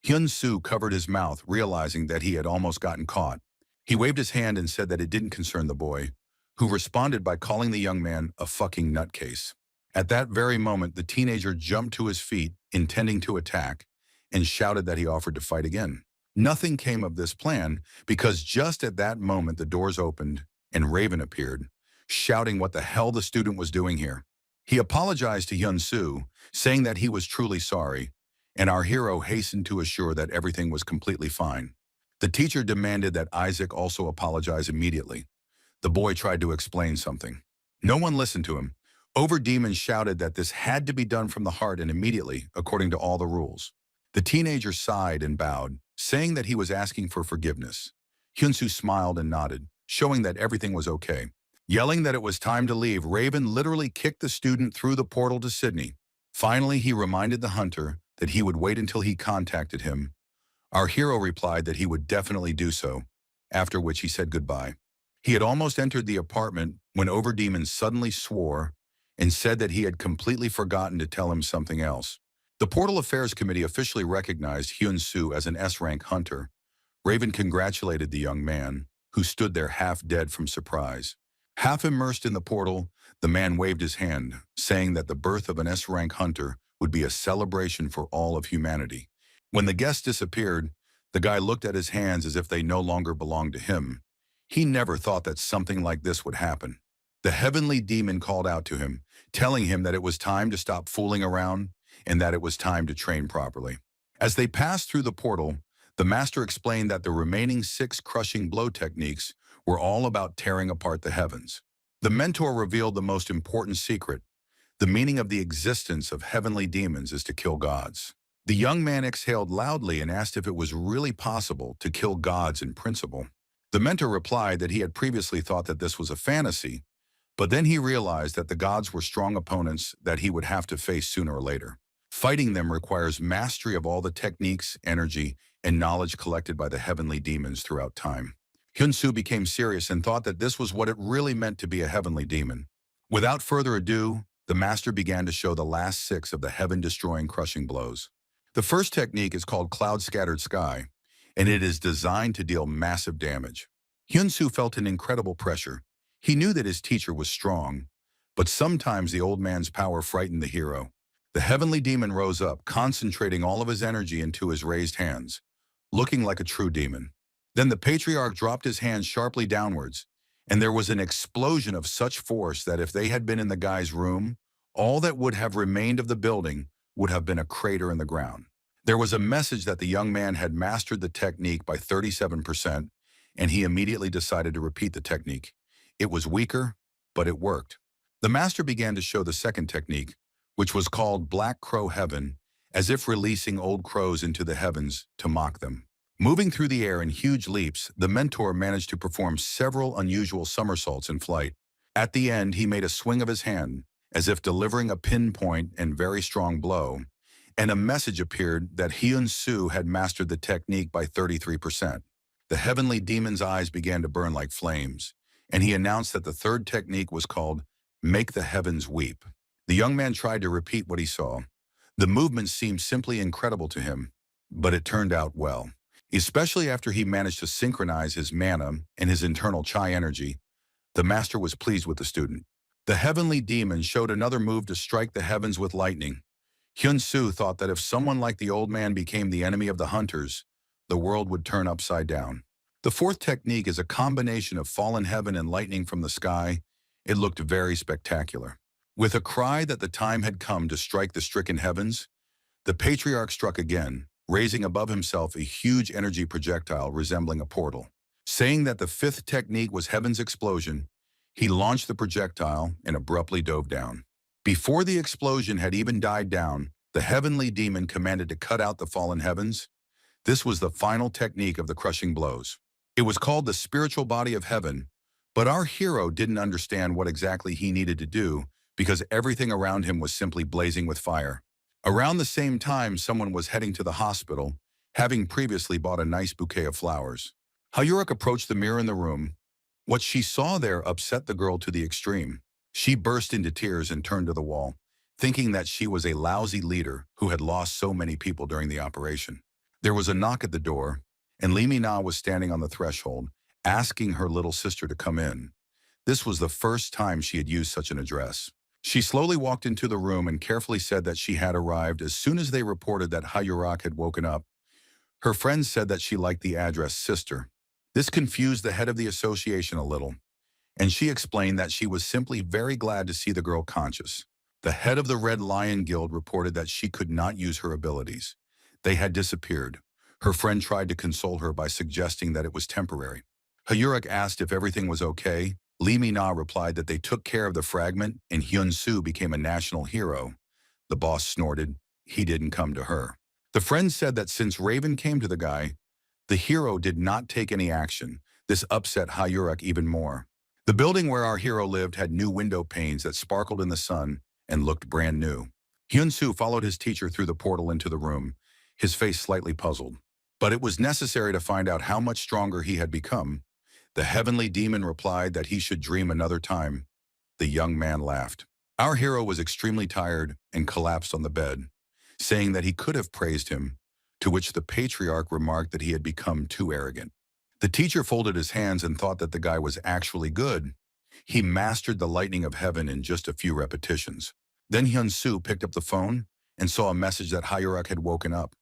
Hyun Su covered his mouth, realizing that he had almost gotten caught. He waved his hand and said that it didn't concern the boy, who responded by calling the young man a fucking nutcase. At that very moment, the teenager jumped to his feet, intending to attack, and shouted that he offered to fight again. Nothing came of this plan, because just at that moment the doors opened and Raven appeared, shouting what the hell the student was doing here. He apologized to Hyun Su, saying that he was truly sorry, and our hero hastened to assure that everything was completely fine. The teacher demanded that Isaac also apologize immediately. The boy tried to explain something. No one listened to him. Overdemon shouted that this had to be done from the heart and immediately, according to all the rules. The teenager sighed and bowed, saying that he was asking for forgiveness. Hyun Su smiled and nodded, showing that everything was okay. Yelling that it was time to leave, Raven literally kicked the student through the portal to Sydney. Finally, he reminded the hunter that he would wait until he contacted him. Our hero replied that he would definitely do so, after which he said goodbye. He had almost entered the apartment when Overdemon suddenly swore and said that he had completely forgotten to tell him something else. The Portal Affairs Committee officially recognized Hyun Su as an S-rank hunter. Raven congratulated the young man, who stood there half dead from surprise. Half immersed in the portal, the man waved his hand, saying that the birth of an S-rank hunter would be a celebration for all of humanity. When the guest disappeared, the guy looked at his hands as if they no longer belonged to him. He never thought that something like this would happen. The heavenly demon called out to him, telling him that it was time to stop fooling around and that it was time to train properly. As they passed through the portal, the master explained that the remaining 6 crushing blow techniques were all about tearing apart the heavens. The mentor revealed the most important secret. The meaning of the existence of heavenly demons is to kill gods. The young man exhaled loudly and asked if it was really possible to kill gods in principle. The mentor replied that he had previously thought that this was a fantasy, but then he realized that the gods were strong opponents that he would have to face sooner or later. Fighting them requires mastery of all the techniques, energy, and knowledge collected by the heavenly demons throughout time. Hyun Su became serious and thought that this was what it really meant to be a heavenly demon. Without further ado, the master began to show the last 6 of the heaven-destroying crushing blows. The first technique is called Cloud-Scattered Sky, and it is designed to deal massive damage. Hyun Su felt an incredible pressure. He knew that his teacher was strong, but sometimes the old man's power frightened the hero. The heavenly demon rose up, concentrating all of his energy into his raised hands, looking like a true demon. Then the patriarch dropped his hands sharply downwards, and there was an explosion of such force that if they had been in the guy's room, all that would have remained of the building would have been a crater in the ground. There was a message that the young man had mastered the technique by 37%, and he immediately decided to repeat the technique. It was weaker, but it worked. The master began to show the second technique, which was called Black Crow Heaven, as if releasing old crows into the heavens to mock them. Moving through the air in huge leaps, the mentor managed to perform several unusual somersaults in flight. At the end, he made a swing of his hand, as if delivering a pinpoint and very strong blow, and a message appeared that Hyun Su had mastered the technique by 33%. The heavenly demon's eyes began to burn like flames, and he announced that the third technique was called Make the Heavens Weep. The young man tried to repeat what he saw. The movement seemed simply incredible to him, but it turned out well, especially after he managed to synchronize his mana and his internal chi energy. The master was pleased with the student. The heavenly demon showed another move to strike the heavens with lightning. Hyun Su thought that if someone like the old man became the enemy of the hunters, the world would turn upside down. The fourth technique is a combination of fallen heaven and lightning from the sky. It looked very spectacular. With a cry that the time had come to strike the stricken heavens, the patriarch struck again, raising above himself a huge energy projectile resembling a portal. Saying that the fifth technique was Heaven's Explosion, he launched the projectile and abruptly dove down. Before the explosion had even died down, the heavenly demon commanded to cut out the fallen heavens. This was the final technique of the crushing blows. It was called the spiritual body of heaven, but our hero didn't understand what exactly he needed to do because everything around him was simply blazing with fire. Around the same time, someone was heading to the hospital, having previously bought a nice bouquet of flowers. Hyuruk approached the mirror in the room. What she saw there upset the girl to the extreme. She burst into tears and turned to the wall, thinking that she was a lousy leader who had lost so many people during the operation. There was a knock at the door, and Lee Mina was standing on the threshold, asking her little sister to come in. This was the first time she had used such an address. She slowly walked into the room and carefully said that she had arrived as soon as they reported that Hyuruk had woken up. Her friends said that she liked the address sister. This confused the head of the association a little, and she explained that she was simply very glad to see the girl conscious. The head of the Red Lion Guild reported that she could not use her abilities. They had disappeared. Her friend tried to console her by suggesting that it was temporary. Hyuruk asked if everything was okay. Lee Min-na replied that they took care of the fragment and Hyun Su became a national hero. The boss snorted. He didn't come to her. The friend said that since Raven came to the guy, the hero did not take any action. This upset Hayurek even more. The building where our hero lived had new window panes that sparkled in the sun and looked brand new. Hyun Su followed his teacher through the portal into the room, his face slightly puzzled. But it was necessary to find out how much stronger he had become. The heavenly demon replied that he should dream another time. The young man laughed. Our hero was extremely tired and collapsed on the bed, saying that he could have praised him, to which the patriarch remarked that he had become too arrogant. The teacher folded his hands and thought that the guy was actually good. He mastered the lightning of heaven in just a few repetitions. Then Hyun Su picked up the phone and saw a message that Hayurek had woken up.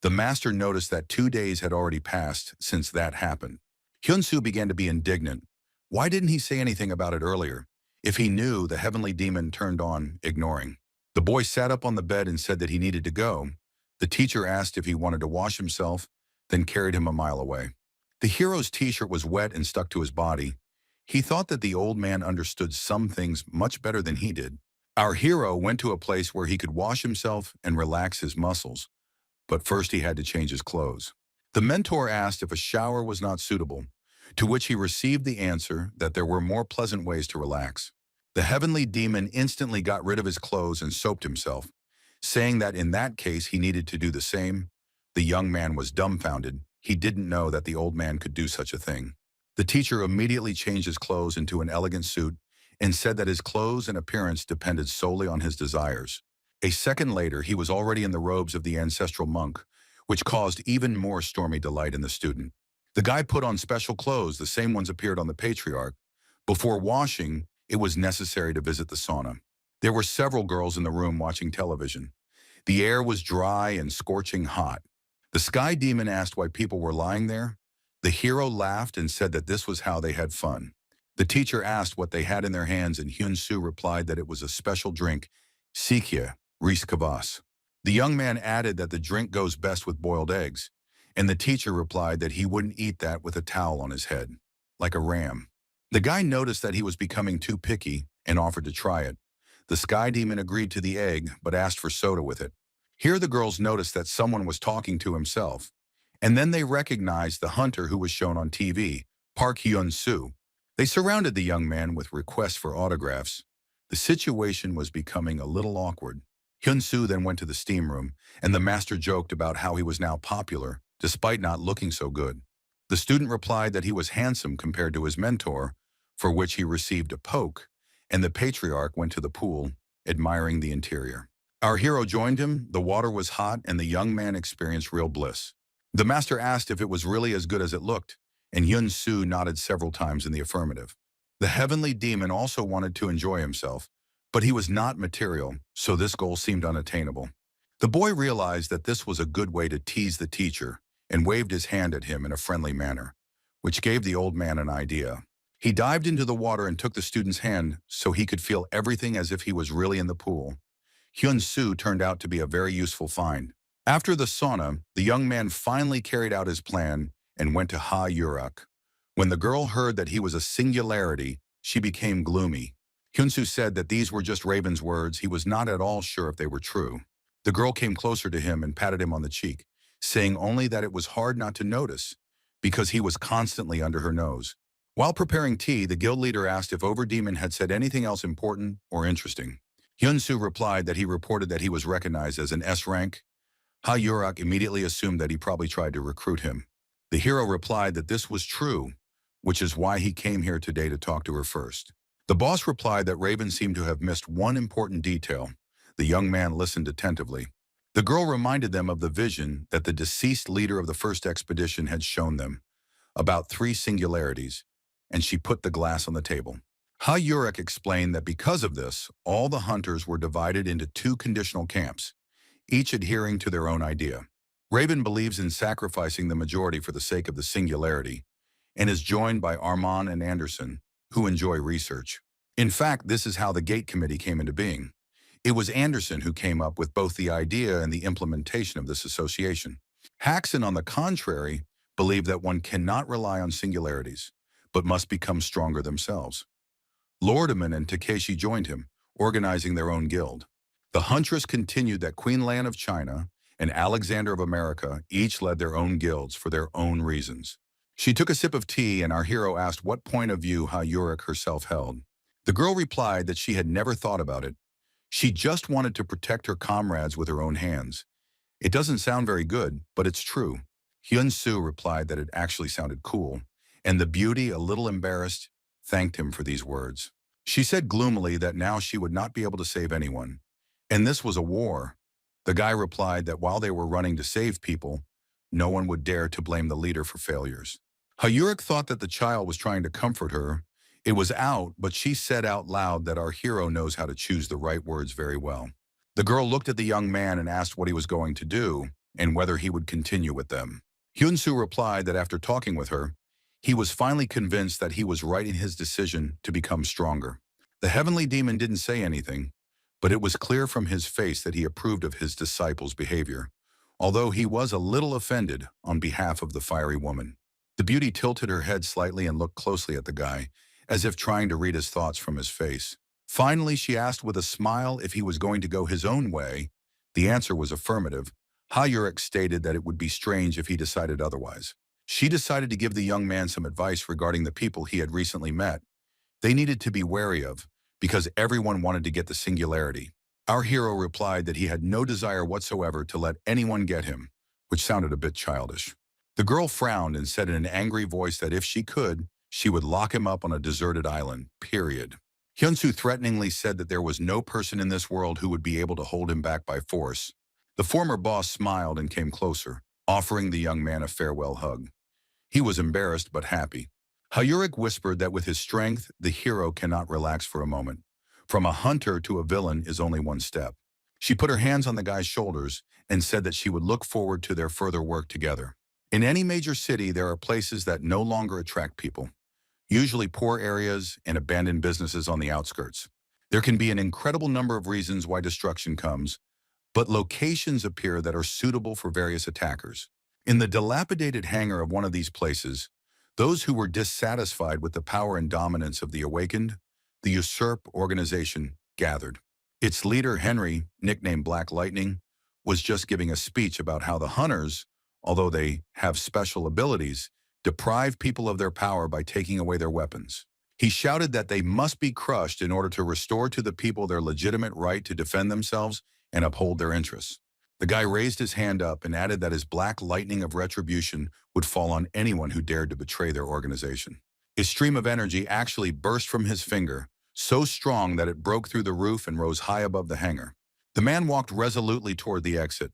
The master noticed that 2 days had already passed since that happened. Hyun Su began to be indignant. Why didn't he say anything about it earlier? If he knew, the heavenly demon turned on, ignoring. The boy sat up on the bed and said that he needed to go. The teacher asked if he wanted to wash himself, then carried him a mile away. The hero's t-shirt was wet and stuck to his body. He thought that the old man understood some things much better than he did. Our hero went to a place where he could wash himself and relax his muscles. But first he had to change his clothes. The mentor asked if a shower was not suitable, to which he received the answer that there were more pleasant ways to relax. The heavenly demon instantly got rid of his clothes and soaped himself, saying that in that case he needed to do the same. The young man was dumbfounded. He didn't know that the old man could do such a thing. The teacher immediately changed his clothes into an elegant suit and said that his clothes and appearance depended solely on his desires. A second later, he was already in the robes of the ancestral monk, which caused even more stormy delight in the student. The guy put on special clothes, the same ones appeared on the patriarch. Before washing, it was necessary to visit the sauna. There were several girls in the room watching television. The air was dry and scorching hot. The sky demon asked why people were lying there. The hero laughed and said that this was how they had fun. The teacher asked what they had in their hands, and Hyun Su replied that it was a special drink, Sikya, Ris Kvass. The young man added that the drink goes best with boiled eggs, and the teacher replied that he wouldn't eat that with a towel on his head, like a ram. The guy noticed that he was becoming too picky and offered to try it. The sky demon agreed to the egg, but asked for soda with it. Here the girls noticed that someone was talking to himself, and then they recognized the hunter who was shown on TV, Park Hyun Su. They surrounded the young man with requests for autographs. The situation was becoming a little awkward. Hyun Su then went to the steam room, and the master joked about how he was now popular, despite not looking so good. The student replied that he was handsome compared to his mentor, for which he received a poke, and the patriarch went to the pool, admiring the interior. Our hero joined him, the water was hot, and the young man experienced real bliss. The master asked if it was really as good as it looked, and Hyun Su nodded several times in the affirmative. The heavenly demon also wanted to enjoy himself, but he was not material, so this goal seemed unattainable. The boy realized that this was a good way to tease the teacher and waved his hand at him in a friendly manner, which gave the old man an idea. He dived into the water and took the student's hand so he could feel everything as if he was really in the pool. Hyun Su turned out to be a very useful find. After the sauna, the young man finally carried out his plan and went to Ha Yurak. When the girl heard that he was a singularity, she became gloomy. Hyun Su said that these were just Raven's words. He was not at all sure if they were true. The girl came closer to him and patted him on the cheek, saying only that it was hard not to notice, because he was constantly under her nose. While preparing tea, the guild leader asked if Overdemon had said anything else important or interesting. Hyun Su replied that he reported that he was recognized as an S-Rank. Ha Yurak immediately assumed that he probably tried to recruit him. The hero replied that this was true, which is why he came here today to talk to her first. The boss replied that Raven seemed to have missed one important detail. The young man listened attentively. The girl reminded them of the vision that the deceased leader of the first expedition had shown them, about 3 singularities, and she put the glass on the table. Ha Yurak explained that because of this, all the hunters were divided into 2 conditional camps, each adhering to their own idea. Raven believes in sacrificing the majority for the sake of the singularity, and is joined by Armand and Anderson, who enjoy research. In fact, this is how the Gate Committee came into being. It was Anderson who came up with both the idea and the implementation of this association. Haxon, on the contrary, believed that one cannot rely on singularities, but must become stronger themselves. Lordaman and Takeshi joined him, organizing their own guild. The Huntress continued that Queen Lan of China and Alexander of America each led their own guilds for their own reasons. She took a sip of tea and our hero asked what point of view Hyun herself held. The girl replied that she had never thought about it. She just wanted to protect her comrades with her own hands. It doesn't sound very good, but it's true. Hyun Su replied that it actually sounded cool, and the beauty, a little embarrassed, thanked him for these words. She said gloomily that now she would not be able to save anyone. And this was a war. The guy replied that while they were running to save people, no one would dare to blame the leader for failures. Hyuk thought that the child was trying to comfort her. It was out, but she said out loud that our hero knows how to choose the right words very well. The girl looked at the young man and asked what he was going to do and whether he would continue with them. Hyun Su replied that after talking with her, he was finally convinced that he was right in his decision to become stronger. The heavenly demon didn't say anything, but it was clear from his face that he approved of his disciple's behavior, although he was a little offended on behalf of the fiery woman. The beauty tilted her head slightly and looked closely at the guy, as if trying to read his thoughts from his face. Finally, she asked with a smile if he was going to go his own way. The answer was affirmative. Hyuk stated that it would be strange if he decided otherwise. She decided to give the young man some advice regarding the people he had recently met. They needed to be wary of, because everyone wanted to get the singularity. Our hero replied that he had no desire whatsoever to let anyone get him, which sounded a bit childish. The girl frowned and said in an angry voice that if she could, she would lock him up on a deserted island, period. Hyun Su threateningly said that there was no person in this world who would be able to hold him back by force. The former boss smiled and came closer, offering the young man a farewell hug. He was embarrassed but happy. Hyuk whispered that with his strength, the hero cannot relax for a moment. From a hunter to a villain is only one step. She put her hands on the guy's shoulders and said that she would look forward to their further work together. In any major city, there are places that no longer attract people, usually poor areas and abandoned businesses on the outskirts. There can be an incredible number of reasons why destruction comes, but locations appear that are suitable for various attackers. In the dilapidated hangar of one of these places, those who were dissatisfied with the power and dominance of the Awakened, the Usurp organization, gathered. Its leader, Henry, nicknamed Black Lightning, was just giving a speech about how the Hunters, although they have special abilities, deprive people of their power by taking away their weapons. He shouted that they must be crushed in order to restore to the people their legitimate right to defend themselves and uphold their interests. The guy raised his hand up and added that his black lightning of retribution would fall on anyone who dared to betray their organization. A stream of energy actually burst from his finger, so strong that it broke through the roof and rose high above the hangar. The man walked resolutely toward the exit,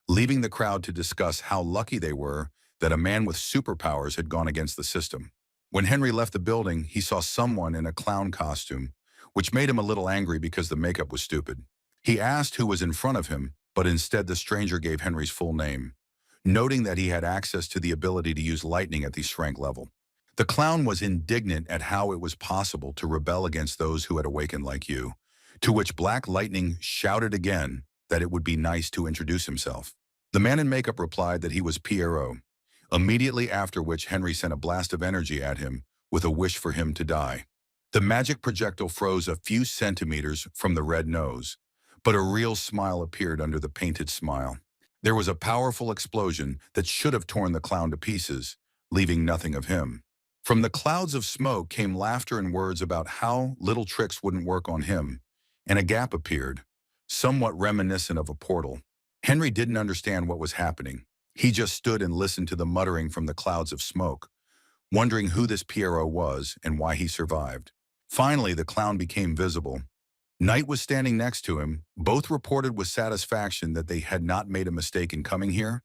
leaving the crowd to discuss how lucky they were that a man with superpowers had gone against the system. When Henry left the building, he saw someone in a clown costume, which made him a little angry because the makeup was stupid. He asked who was in front of him, but instead the stranger gave Henry's full name, noting that he had access to the ability to use lightning at the S-Rank level. The clown was indignant at how it was possible to rebel against those who had awakened like you, to which Black Lightning shouted again that it would be nice to introduce himself. The man in makeup replied that he was Pierrot, immediately after which Henry sent a blast of energy at him with a wish for him to die. The magic projectile froze a few centimeters from the red nose, but a real smile appeared under the painted smile. There was a powerful explosion that should have torn the clown to pieces, leaving nothing of him. From the clouds of smoke came laughter and words about how little tricks wouldn't work on him, and a gap appeared, somewhat reminiscent of a portal. Henry didn't understand what was happening. He just stood and listened to the muttering from the clouds of smoke, wondering who this Pierrot was and why he survived. Finally, the clown became visible. Knight was standing next to him. Both reported with satisfaction that they had not made a mistake in coming here.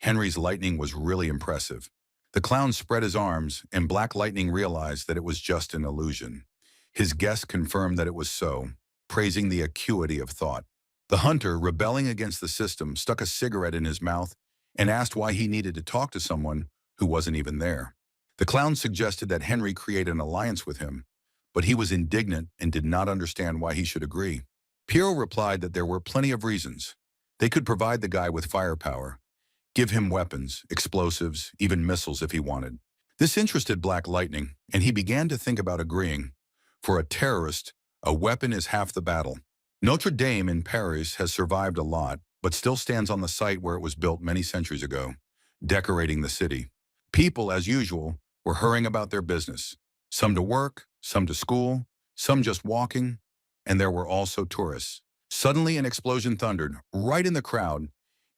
Henry's lightning was really impressive. The clown spread his arms, and Black Lightning realized that it was just an illusion. His guest confirmed that it was so, praising the acuity of thought. The hunter, rebelling against the system, stuck a cigarette in his mouth and asked why he needed to talk to someone who wasn't even there. The clown suggested that Henry create an alliance with him, but he was indignant and did not understand why he should agree. Pierrot replied that there were plenty of reasons. They could provide the guy with firepower, give him weapons, explosives, even missiles if he wanted. This interested Black Lightning, and he began to think about agreeing. For a terrorist, a weapon is half the battle. Notre Dame in Paris has survived a lot, but still stands on the site where it was built many centuries ago, decorating the city. People, as usual, were hurrying about their business. Some to work, some to school, some just walking, and there were also tourists. Suddenly an explosion thundered, right in the crowd,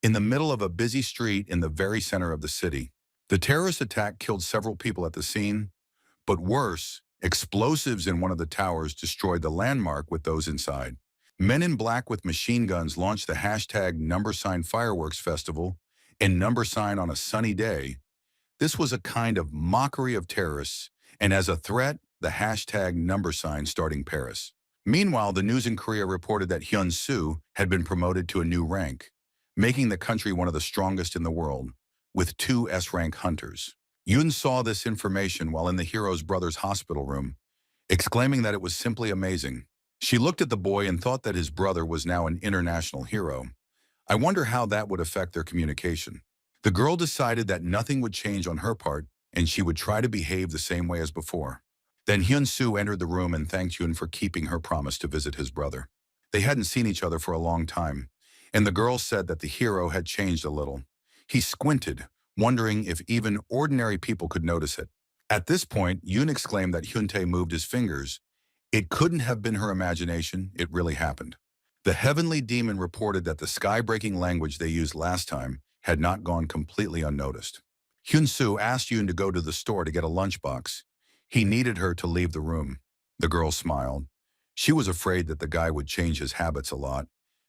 in the middle of a busy street in the very center of the city. The terrorist attack killed several people at the scene, but worse, explosives in one of the towers destroyed the landmark with those inside. Men in black with machine guns launched the hashtag #sign fireworks festival and #sign on a sunny day. This was a kind of mockery of terrorists, and as a threat, the hashtag #sign starting Paris. Meanwhile, the news in Korea reported that Hyun Su had been promoted to a new rank, making the country one of the strongest in the world, with 2 S-rank hunters. Yoon saw this information while in the hero's brother's hospital room, exclaiming that it was simply amazing. She looked at the boy and thought that his brother was now an international hero. I wonder how that would affect their communication. The girl decided that nothing would change on her part, and she would try to behave the same way as before. Then Hyun Su entered the room and thanked Yoon for keeping her promise to visit his brother. They hadn't seen each other for a long time, and the girl said that the hero had changed a little. He squinted, wondering if even ordinary people could notice it. At this point, Yoon exclaimed that Hyuntae moved his fingers. It couldn't have been her imagination, it really happened. The heavenly demon reported that the sky-breaking language they used last time had not gone completely unnoticed. Hyun Su asked Yoon to go to the store to get a lunchbox. He needed her to leave the room. The girl smiled. She was afraid that the guy would change his habits a lot,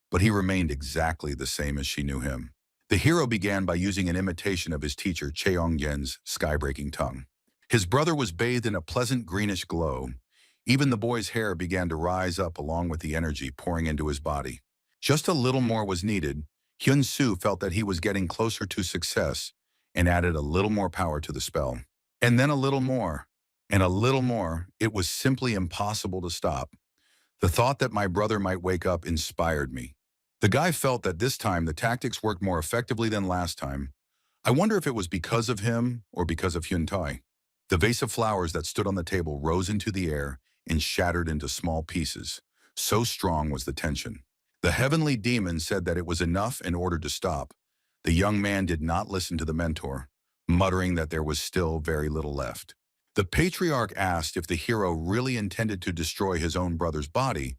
but he remained exactly the same as she knew him. The hero began by using an imitation of his teacher Cheong-yen's sky-breaking tongue. His brother was bathed in a pleasant greenish glow. Even the boy's hair began to rise up along with the energy pouring into his body. Just a little more was needed. Hyun Su felt that he was getting closer to success and added a little more power to the spell. And then a little more, and a little more. It was simply impossible to stop. The thought that my brother might wake up inspired me. The guy felt that this time the tactics worked more effectively than last time. I wonder if it was because of him or because of Hyun Tai. The vase of flowers that stood on the table rose into the air and shattered into small pieces. So strong was the tension. The heavenly demon said that it was enough in order to stop. The young man did not listen to the mentor, muttering that there was still very little left. The patriarch asked if the hero really intended to destroy his own brother's body.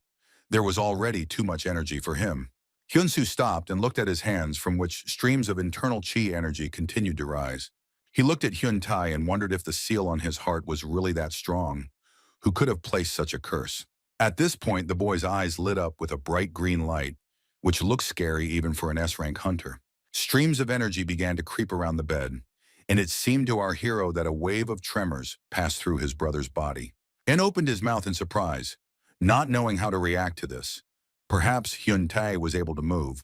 There was already too much energy for him. Hyun Su stopped and looked at his hands, from which streams of internal chi energy continued to rise. He looked at Hyun Tai and wondered if the seal on his heart was really that strong. Who could have placed such a curse? At this point, the boy's eyes lit up with a bright green light, which looked scary even for an S-rank hunter. Streams of energy began to creep around the bed, and it seemed to our hero that a wave of tremors passed through his brother's body. En opened his mouth in surprise, not knowing how to react to this. Perhaps Hyun Tai was able to move,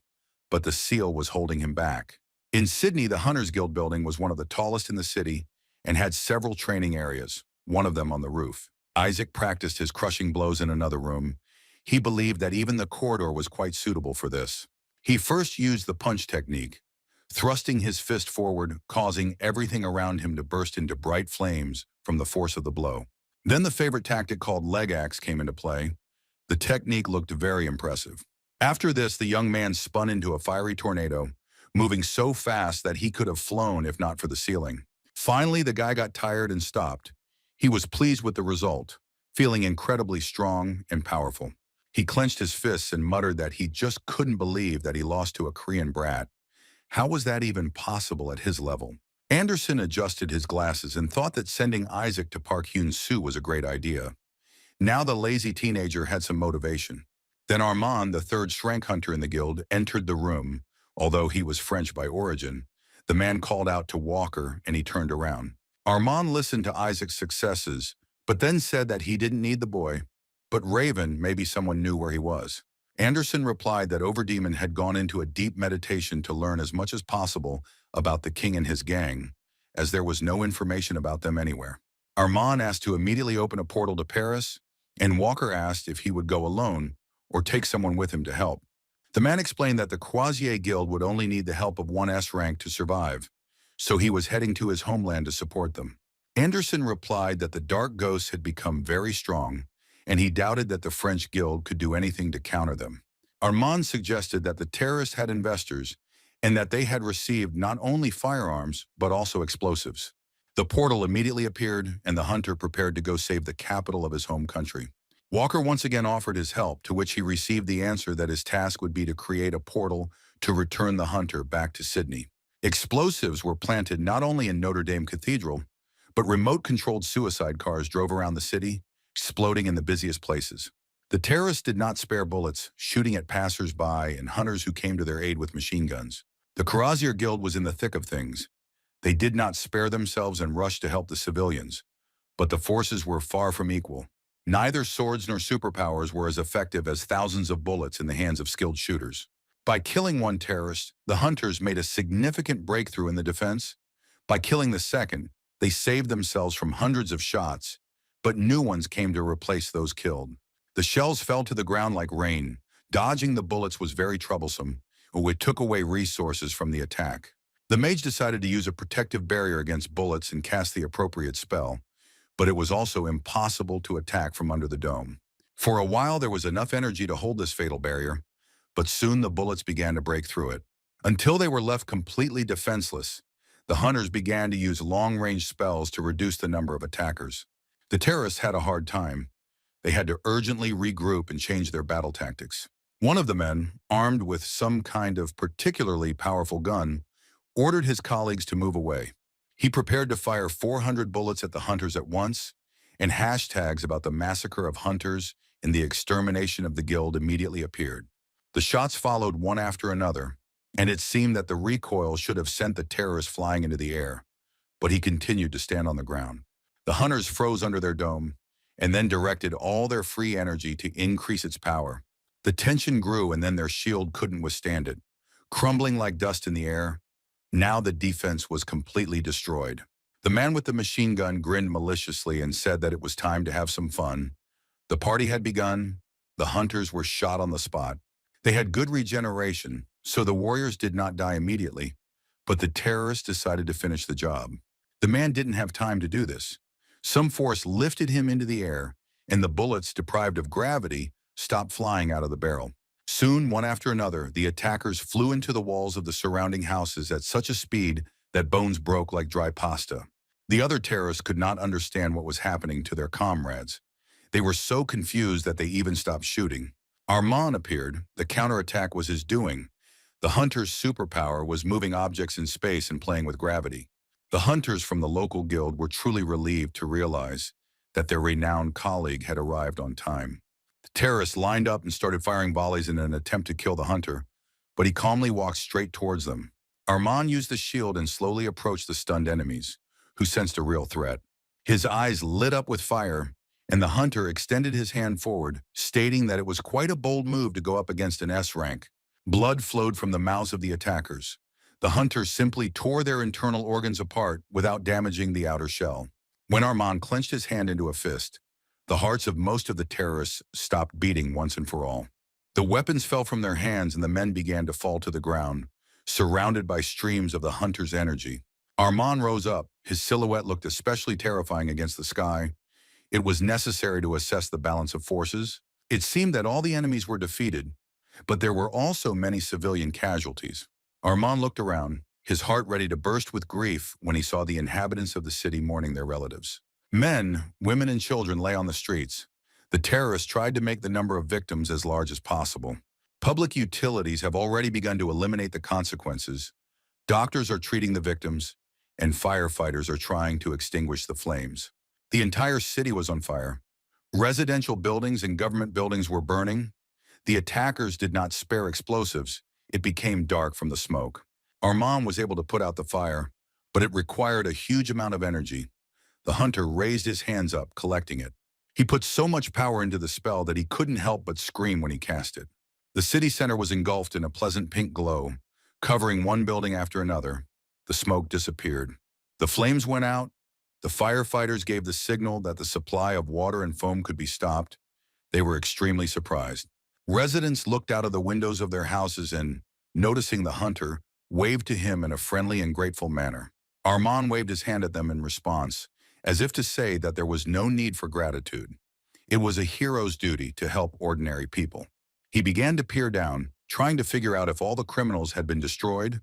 but the seal was holding him back. In Sydney, the Hunters Guild building was one of the tallest in the city and had several training areas, one of them on the roof. Isaac practiced his crushing blows in another room. He believed that even the corridor was quite suitable for this. He first used the punch technique, thrusting his fist forward, causing everything around him to burst into bright flames from the force of the blow. Then the favorite tactic called leg axe came into play. The technique looked very impressive. After this, the young man spun into a fiery tornado, moving so fast that he could have flown if not for the ceiling. Finally, the guy got tired and stopped. He was pleased with the result, feeling incredibly strong and powerful. He clenched his fists and muttered that he just couldn't believe that he lost to a Korean brat. How was that even possible at his level? Anderson adjusted his glasses and thought that sending Isaac to Park Hyun Su was a great idea. Now the lazy teenager had some motivation. Then Armand, the third Shrank hunter in the guild, entered the room. Although he was French by origin, the man called out to Walker and he turned around. Armand listened to Isaac's successes, but then said that he didn't need the boy. But Raven, maybe someone knew where he was. Anderson replied that Overdemon had gone into a deep meditation to learn as much as possible about the king and his gang, as there was no information about them anywhere. Armand asked to immediately open a portal to Paris, and Walker asked if he would go alone or take someone with him to help. The man explained that the Croisier Guild would only need the help of one S-rank to survive, so he was heading to his homeland to support them. Anderson replied that the dark ghosts had become very strong, and he doubted that the French guild could do anything to counter them. Armand suggested that the terrorists had investors and that they had received not only firearms, but also explosives. The portal immediately appeared, and the hunter prepared to go save the capital of his home country. Walker once again offered his help, to which he received the answer that his task would be to create a portal to return the hunter back to Sydney. Explosives were planted not only in Notre Dame Cathedral, but remote-controlled suicide cars drove around the city, exploding in the busiest places. The terrorists did not spare bullets, shooting at passers-by and hunters who came to their aid with machine guns. The Cuirassier Guild was in the thick of things. They did not spare themselves and rushed to help the civilians, but the forces were far from equal. Neither swords nor superpowers were as effective as thousands of bullets in the hands of skilled shooters. By killing one terrorist, the hunters made a significant breakthrough in the defense. By killing the second, they saved themselves from hundreds of shots, but new ones came to replace those killed. The shells fell to the ground like rain. Dodging the bullets was very troublesome, which took away resources from the attack. The mage decided to use a protective barrier against bullets and cast the appropriate spell, but it was also impossible to attack from under the dome. For a while, there was enough energy to hold this fatal barrier, but soon the bullets began to break through it. Until they were left completely defenseless, the hunters began to use long-range spells to reduce the number of attackers. The terrorists had a hard time. They had to urgently regroup and change their battle tactics. One of the men, armed with some kind of particularly powerful gun, ordered his colleagues to move away. He prepared to fire 400 bullets at the hunters at once, and hashtags about the massacre of hunters and the extermination of the guild immediately appeared. The shots followed one after another, and it seemed that the recoil should have sent the terrorists flying into the air, but he continued to stand on the ground. The hunters froze under their dome, and then directed all their free energy to increase its power. The tension grew, and then their shield couldn't withstand it. Crumbling like dust in the air, now the defense was completely destroyed. The man with the machine gun grinned maliciously and said that it was time to have some fun. The party had begun. The hunters were shot on the spot. They had good regeneration, so the warriors did not die immediately, but the terrorists decided to finish the job. The man didn't have time to do this. Some force lifted him into the air, and the bullets, deprived of gravity, stopped flying out of the barrel. Soon, one after another, the attackers flew into the walls of the surrounding houses at such a speed that bones broke like dry pasta. The other terrorists could not understand what was happening to their comrades. They were so confused that they even stopped shooting. Armand appeared. The counterattack was his doing. The hunter's superpower was moving objects in space and playing with gravity. The hunters from the local guild were truly relieved to realize that their renowned colleague had arrived on time. The terrorists lined up and started firing volleys in an attempt to kill the hunter, but he calmly walked straight towards them. Armand used the shield and slowly approached the stunned enemies, who sensed a real threat. His eyes lit up with fire, and the hunter extended his hand forward, stating that it was quite a bold move to go up against an S rank. Blood flowed from the mouths of the attackers. The hunters simply tore their internal organs apart without damaging the outer shell. When Armand clenched his hand into a fist, the hearts of most of the terrorists stopped beating once and for all. The weapons fell from their hands and the men began to fall to the ground, surrounded by streams of the hunter's energy. Armand rose up. His silhouette looked especially terrifying against the sky. It was necessary to assess the balance of forces. It seemed that all the enemies were defeated, but there were also many civilian casualties. Armand looked around, his heart ready to burst with grief when he saw the inhabitants of the city mourning their relatives. Men, women, and children lay on the streets. The terrorists tried to make the number of victims as large as possible. Public utilities have already begun to eliminate the consequences. Doctors are treating the victims, and firefighters are trying to extinguish the flames. The entire city was on fire. Residential buildings and government buildings were burning. The attackers did not spare explosives. It became dark from the smoke. Armand was able to put out the fire, but it required a huge amount of energy. The hunter raised his hands up, collecting it. He put so much power into the spell that he couldn't help but scream when he cast it. The city center was engulfed in a pleasant pink glow, covering one building after another. The smoke disappeared. The flames went out. The firefighters gave the signal that the supply of water and foam could be stopped. They were extremely surprised. Residents looked out of the windows of their houses and, noticing the hunter, waved to him in a friendly and grateful manner. Armand waved his hand at them in response, as if to say that there was no need for gratitude. It was a hero's duty to help ordinary people. He began to peer down, trying to figure out if all the criminals had been destroyed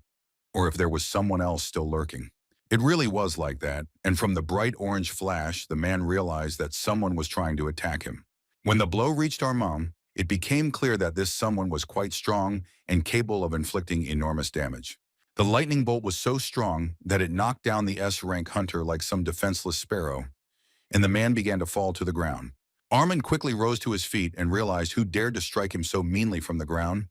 or if there was someone else still lurking. It really was like that, and from the bright orange flash, the man realized that someone was trying to attack him. When the blow reached Armand, it became clear that this someone was quite strong and capable of inflicting enormous damage. The lightning bolt was so strong that it knocked down the S-rank hunter like some defenseless sparrow, and the man began to fall to the ground. Armand quickly rose to his feet and realized who dared to strike him so meanly from the ground.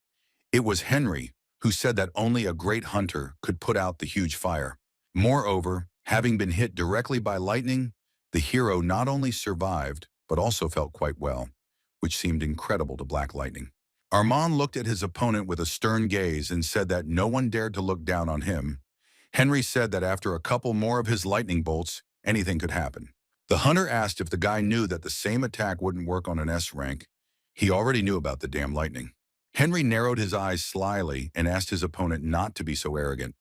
It was Henry, who said that only a great hunter could put out the huge fire. Moreover, having been hit directly by lightning, the hero not only survived, but also felt quite well, which seemed incredible to Black Lightning. Armand looked at his opponent with a stern gaze and said that no one dared to look down on him. Henry said that after a couple more of his lightning bolts, anything could happen. The hunter asked if the guy knew that the same attack wouldn't work on an S rank. He already knew about the damn lightning. Henry narrowed his eyes slyly and asked his opponent not to be so arrogant.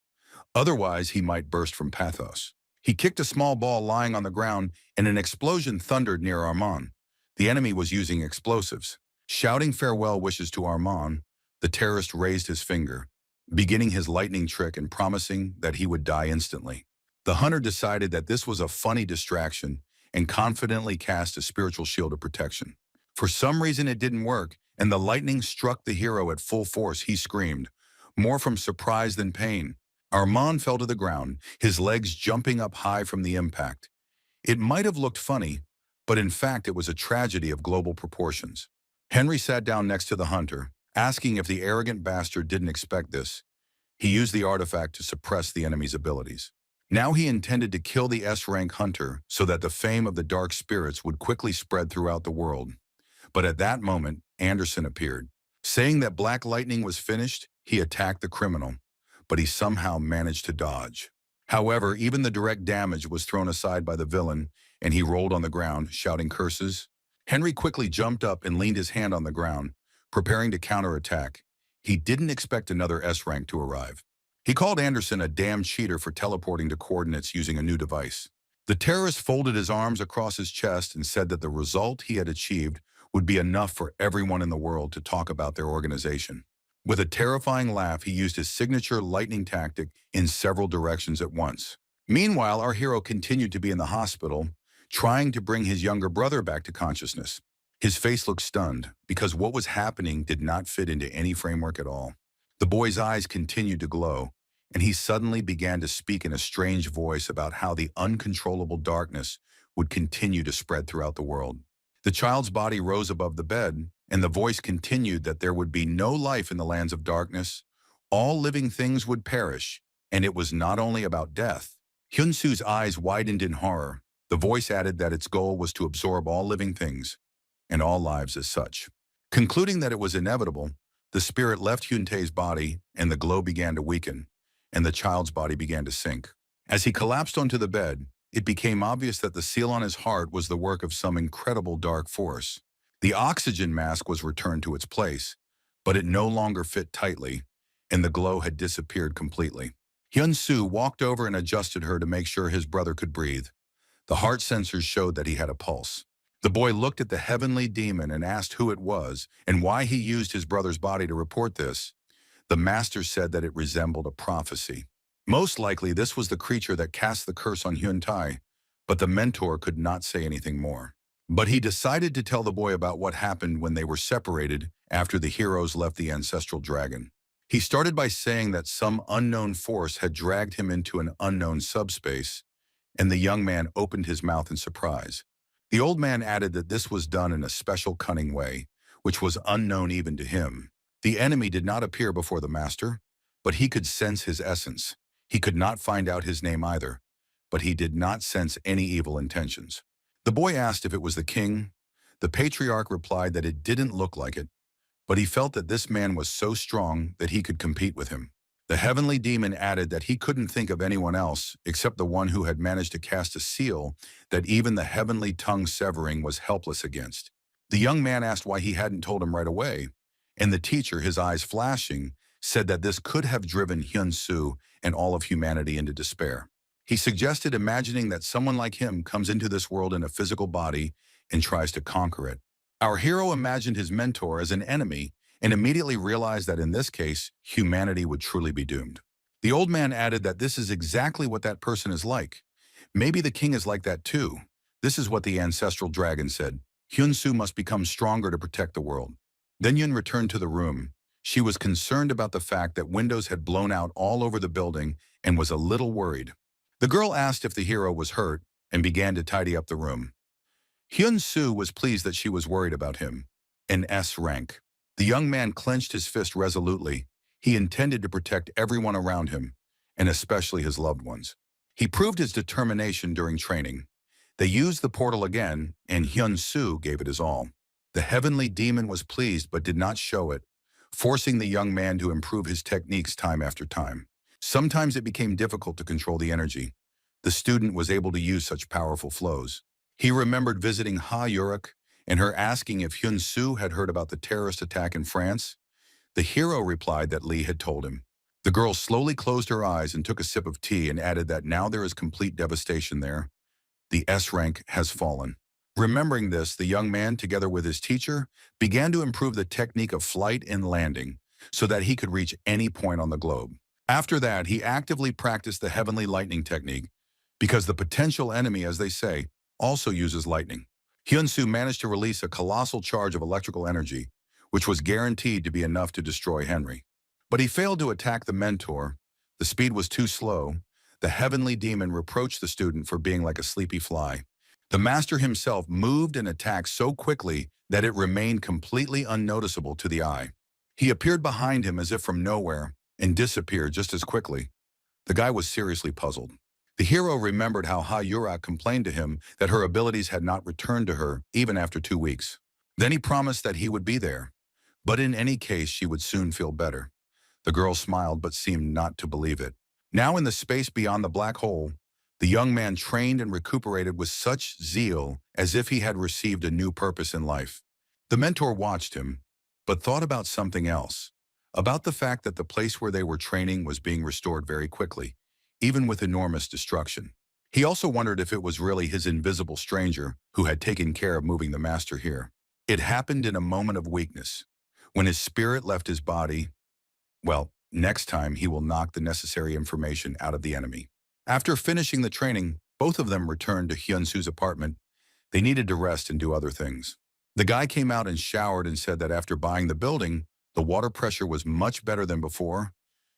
Otherwise, he might burst from pathos. He kicked a small ball lying on the ground, and an explosion thundered near Armand. The enemy was using explosives. Shouting farewell wishes to Armand, the terrorist raised his finger, beginning his lightning trick and promising that he would die instantly. The hunter decided that this was a funny distraction and confidently cast a spiritual shield of protection. For some reason it didn't work, and the lightning struck the hero at full force. He screamed, more from surprise than pain. Armand fell to the ground, his legs jumping up high from the impact. It might have looked funny, but in fact it was a tragedy of global proportions. Henry sat down next to the hunter, asking if the arrogant bastard didn't expect this. He used the artifact to suppress the enemy's abilities. Now he intended to kill the S-rank hunter so that the fame of the dark spirits would quickly spread throughout the world. But at that moment, Anderson appeared. Saying that Black Lightning was finished, he attacked the criminal, but he somehow managed to dodge. However, even the direct damage was thrown aside by the villain, and he rolled on the ground, shouting curses. Henry quickly jumped up and leaned his hand on the ground, preparing to counterattack. He didn't expect another S-rank to arrive. He called Anderson a damn cheater for teleporting to coordinates using a new device. The terrorist folded his arms across his chest and said that the result he had achieved would be enough for everyone in the world to talk about their organization. With a terrifying laugh, he used his signature lightning tactic in several directions at once. Meanwhile, our hero continued to be in the hospital, trying to bring his younger brother back to consciousness. His face looked stunned because what was happening did not fit into any framework at all. The boy's eyes continued to glow, and he suddenly began to speak in a strange voice about how the uncontrollable darkness would continue to spread throughout the world. The child's body rose above the bed, and the voice continued that there would be no life in the lands of darkness. All living things would perish, and it was not only about death. Hyun Su's eyes widened in horror. The voice added that its goal was to absorb all living things, and all lives as such. Concluding that it was inevitable, the spirit left Hyun Tae's body, and the glow began to weaken, and the child's body began to sink. As he collapsed onto the bed, it became obvious that the seal on his heart was the work of some incredible dark force. The oxygen mask was returned to its place, but it no longer fit tightly, and the glow had disappeared completely. Hyun Su walked over and adjusted her to make sure his brother could breathe. The heart sensors showed that he had a pulse. The boy looked at the heavenly demon and asked who it was and why he used his brother's body to report this. The master said that it resembled a prophecy. Most likely this was the creature that cast the curse on Hyun Tae, but the mentor could not say anything more. But he decided to tell the boy about what happened when they were separated after the heroes left the ancestral dragon. He started by saying that some unknown force had dragged him into an unknown subspace, and the young man opened his mouth in surprise. The old man added that this was done in a special cunning way, which was unknown even to him. The enemy did not appear before the master, but he could sense his essence. He could not find out his name either, but he did not sense any evil intentions. The boy asked if it was the king. The patriarch replied that it didn't look like it, but he felt that this man was so strong that he could compete with him. The heavenly demon added that he couldn't think of anyone else except the one who had managed to cast a seal that even the heavenly tongue severing was helpless against. The young man asked why he hadn't told him right away, and the teacher, his eyes flashing, said that this could have driven Hyun Su and all of humanity into despair. He suggested imagining that someone like him comes into this world in a physical body and tries to conquer it. Our hero imagined his mentor as an enemy and immediately realized that in this case, humanity would truly be doomed. The old man added that this is exactly what that person is like. Maybe the king is like that too. This is what the ancestral dragon said. Hyun Su must become stronger to protect the world. Then Yun returned to the room. She was concerned about the fact that windows had blown out all over the building and was a little worried. The girl asked if the hero was hurt and began to tidy up the room. Hyun Su was pleased that she was worried about him. An S rank. The young man clenched his fist resolutely. He intended to protect everyone around him, and especially his loved ones. He proved his determination during training. They used the portal again, and Hyun Su gave it his all. The heavenly demon was pleased but did not show it, forcing the young man to improve his techniques time after time. Sometimes it became difficult to control the energy. The student was able to use such powerful flows. He remembered visiting Ha Yurik and her asking if Hyun Su had heard about the terrorist attack in France. The hero replied that Lee had told him. The girl slowly closed her eyes and took a sip of tea and added that now there is complete devastation there. The S rank has fallen. Remembering this, the young man, together with his teacher, began to improve the technique of flight and landing so that he could reach any point on the globe. After that, he actively practiced the heavenly lightning technique because the potential enemy, as they say, also uses lightning. Hyun Su managed to release a colossal charge of electrical energy, which was guaranteed to be enough to destroy Henry. But he failed to attack the mentor. The speed was too slow. The heavenly demon reproached the student for being like a sleepy fly. The master himself moved and attacked so quickly that it remained completely unnoticeable to the eye. He appeared behind him as if from nowhere and disappeared just as quickly. The guy was seriously puzzled. The hero remembered how Ha Yurak complained to him that her abilities had not returned to her even after 2 weeks. Then he promised that he would be there. But in any case, she would soon feel better. The girl smiled but seemed not to believe it. Now in the space beyond the black hole, the young man trained and recuperated with such zeal as if he had received a new purpose in life. The mentor watched him, but thought about something else, about the fact that the place where they were training was being restored very quickly, even with enormous destruction. He also wondered if it was really his invisible stranger who had taken care of moving the master here. It happened in a moment of weakness. When his spirit left his body, well, next time he will knock the necessary information out of the enemy. After finishing the training, both of them returned to Hyun Su's apartment. They needed to rest and do other things. The guy came out and showered and said that after buying the building, the water pressure was much better than before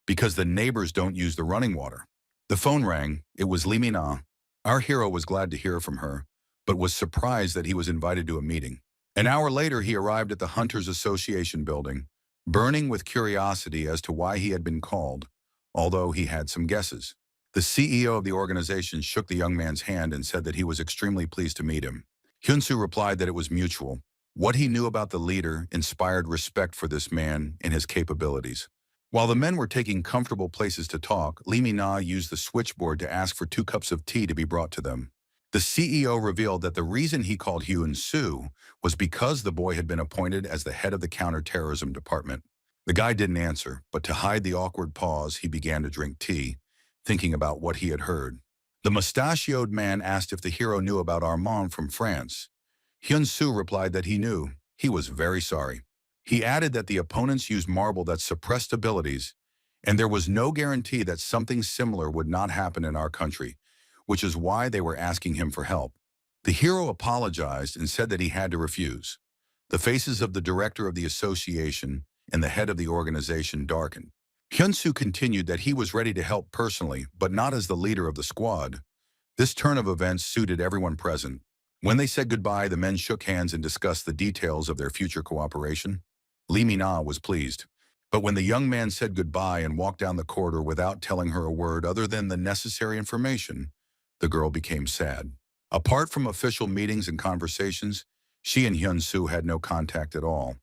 because the neighbors don't use the running water. The phone rang. It was Lee Mina. Our hero was glad to hear from her, but was surprised that he was invited to a meeting. An hour later, he arrived at the Hunters Association building, burning with curiosity as to why he had been called, although he had some guesses. The CEO of the organization shook the young man's hand and said that he was extremely pleased to meet him. Hyun Su replied that it was mutual. What he knew about the leader inspired respect for this man and his capabilities. While the men were taking comfortable places to talk, Lee Mina used the switchboard to ask for 2 cups of tea to be brought to them. The CEO revealed that the reason he called Hyun Su was because the boy had been appointed as the head of the counterterrorism department. The guy didn't answer, but to hide the awkward pause, he began to drink tea, thinking about what he had heard. The mustachioed man asked if the hero knew about Armand from France. Hyun Su replied that he knew. He was very sorry. He added that the opponents used marble that suppressed abilities, and there was no guarantee that something similar would not happen in our country, which is why they were asking him for help. The hero apologized and said that he had to refuse. The faces of the director of the association and the head of the organization darkened. Hyun Su continued that he was ready to help personally, but not as the leader of the squad. This turn of events suited everyone present. When they said goodbye, the men shook hands and discussed the details of their future cooperation. Lee Mina was pleased. But when the young man said goodbye and walked down the corridor without telling her a word other than the necessary information, the girl became sad. Apart from official meetings and conversations, she and Hyun Su had no contact at all,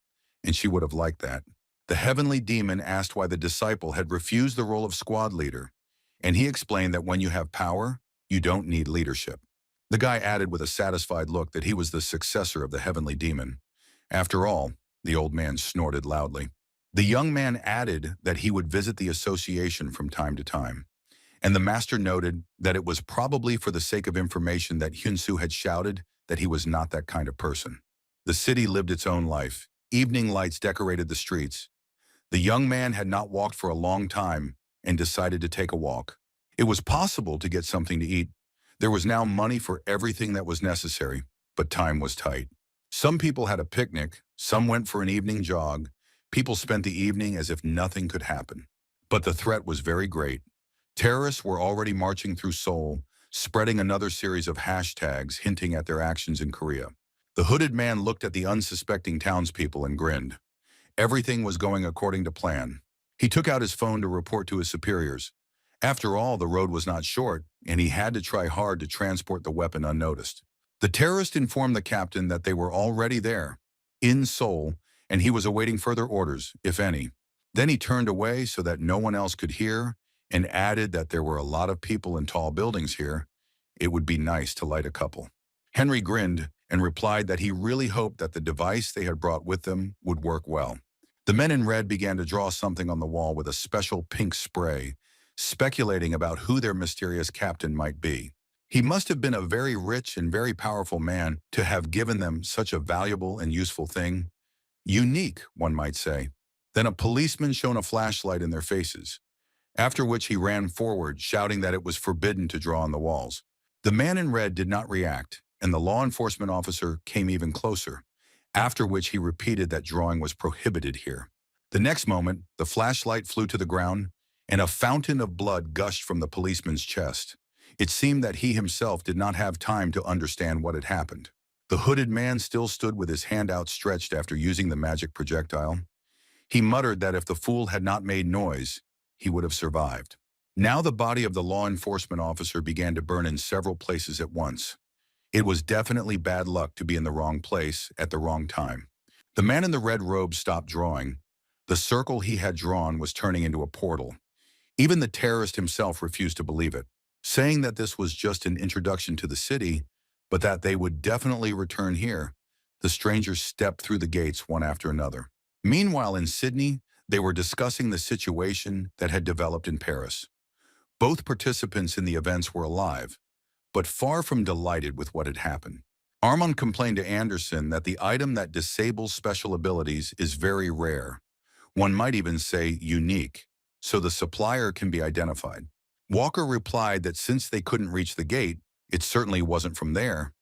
and she would have liked that. The heavenly demon asked why the disciple had refused the role of squad leader, and he explained that when you have power, you don't need leadership. The guy added with a satisfied look that he was the successor of the heavenly demon. After all, the old man snorted loudly. The young man added that he would visit the association from time to time, and the master noted that it was probably for the sake of information that Hyun Su had shouted that he was not that kind of person. The city lived its own life. Evening lights decorated the streets. The young man had not walked for a long time and decided to take a walk. It was possible to get something to eat. There was now money for everything that was necessary, but time was tight. Some people had a picnic, some went for an evening jog. People spent the evening as if nothing could happen. But the threat was very great. Terrorists were already marching through Seoul, spreading another series of hashtags hinting at their actions in Korea. The hooded man looked at the unsuspecting townspeople and grinned. Everything was going according to plan. He took out his phone to report to his superiors. After all, the road was not short, and he had to try hard to transport the weapon unnoticed. The terrorist informed the captain that they were already there, in Seoul, and he was awaiting further orders, if any. Then he turned away so that no one else could hear, and added that there were a lot of people in tall buildings here. It would be nice to light a couple. Henry grinned and replied that he really hoped that the device they had brought with them would work well. The men in red began to draw something on the wall with a special pink spray, speculating about who their mysterious captain might be. He must have been a very rich and very powerful man to have given them such a valuable and useful thing. Unique, one might say. Then a policeman shone a flashlight in their faces, after which he ran forward, shouting that it was forbidden to draw on the walls. The man in red did not react, and the law enforcement officer came even closer, after which he repeated that drawing was prohibited here. The next moment, the flashlight flew to the ground, and a fountain of blood gushed from the policeman's chest. It seemed that he himself did not have time to understand what had happened. The hooded man still stood with his hand outstretched after using the magic projectile. He muttered that if the fool had not made noise, he would have survived. Now the body of the law enforcement officer began to burn in several places at once. It was definitely bad luck to be in the wrong place at the wrong time. The man in the red robe stopped drawing. The circle he had drawn was turning into a portal. Even the terrorist himself refused to believe it, saying that this was just an introduction to the city, but that they would definitely return here. The strangers stepped through the gates one after another. Meanwhile, in Sydney, they were discussing the situation that had developed in Paris. Both participants in the events were alive, but far from delighted with what had happened. Armand complained to Anderson that the item that disables special abilities is very rare. One might even say unique, so the supplier can be identified. Walker replied that since they couldn't reach the gate, it certainly wasn't from there.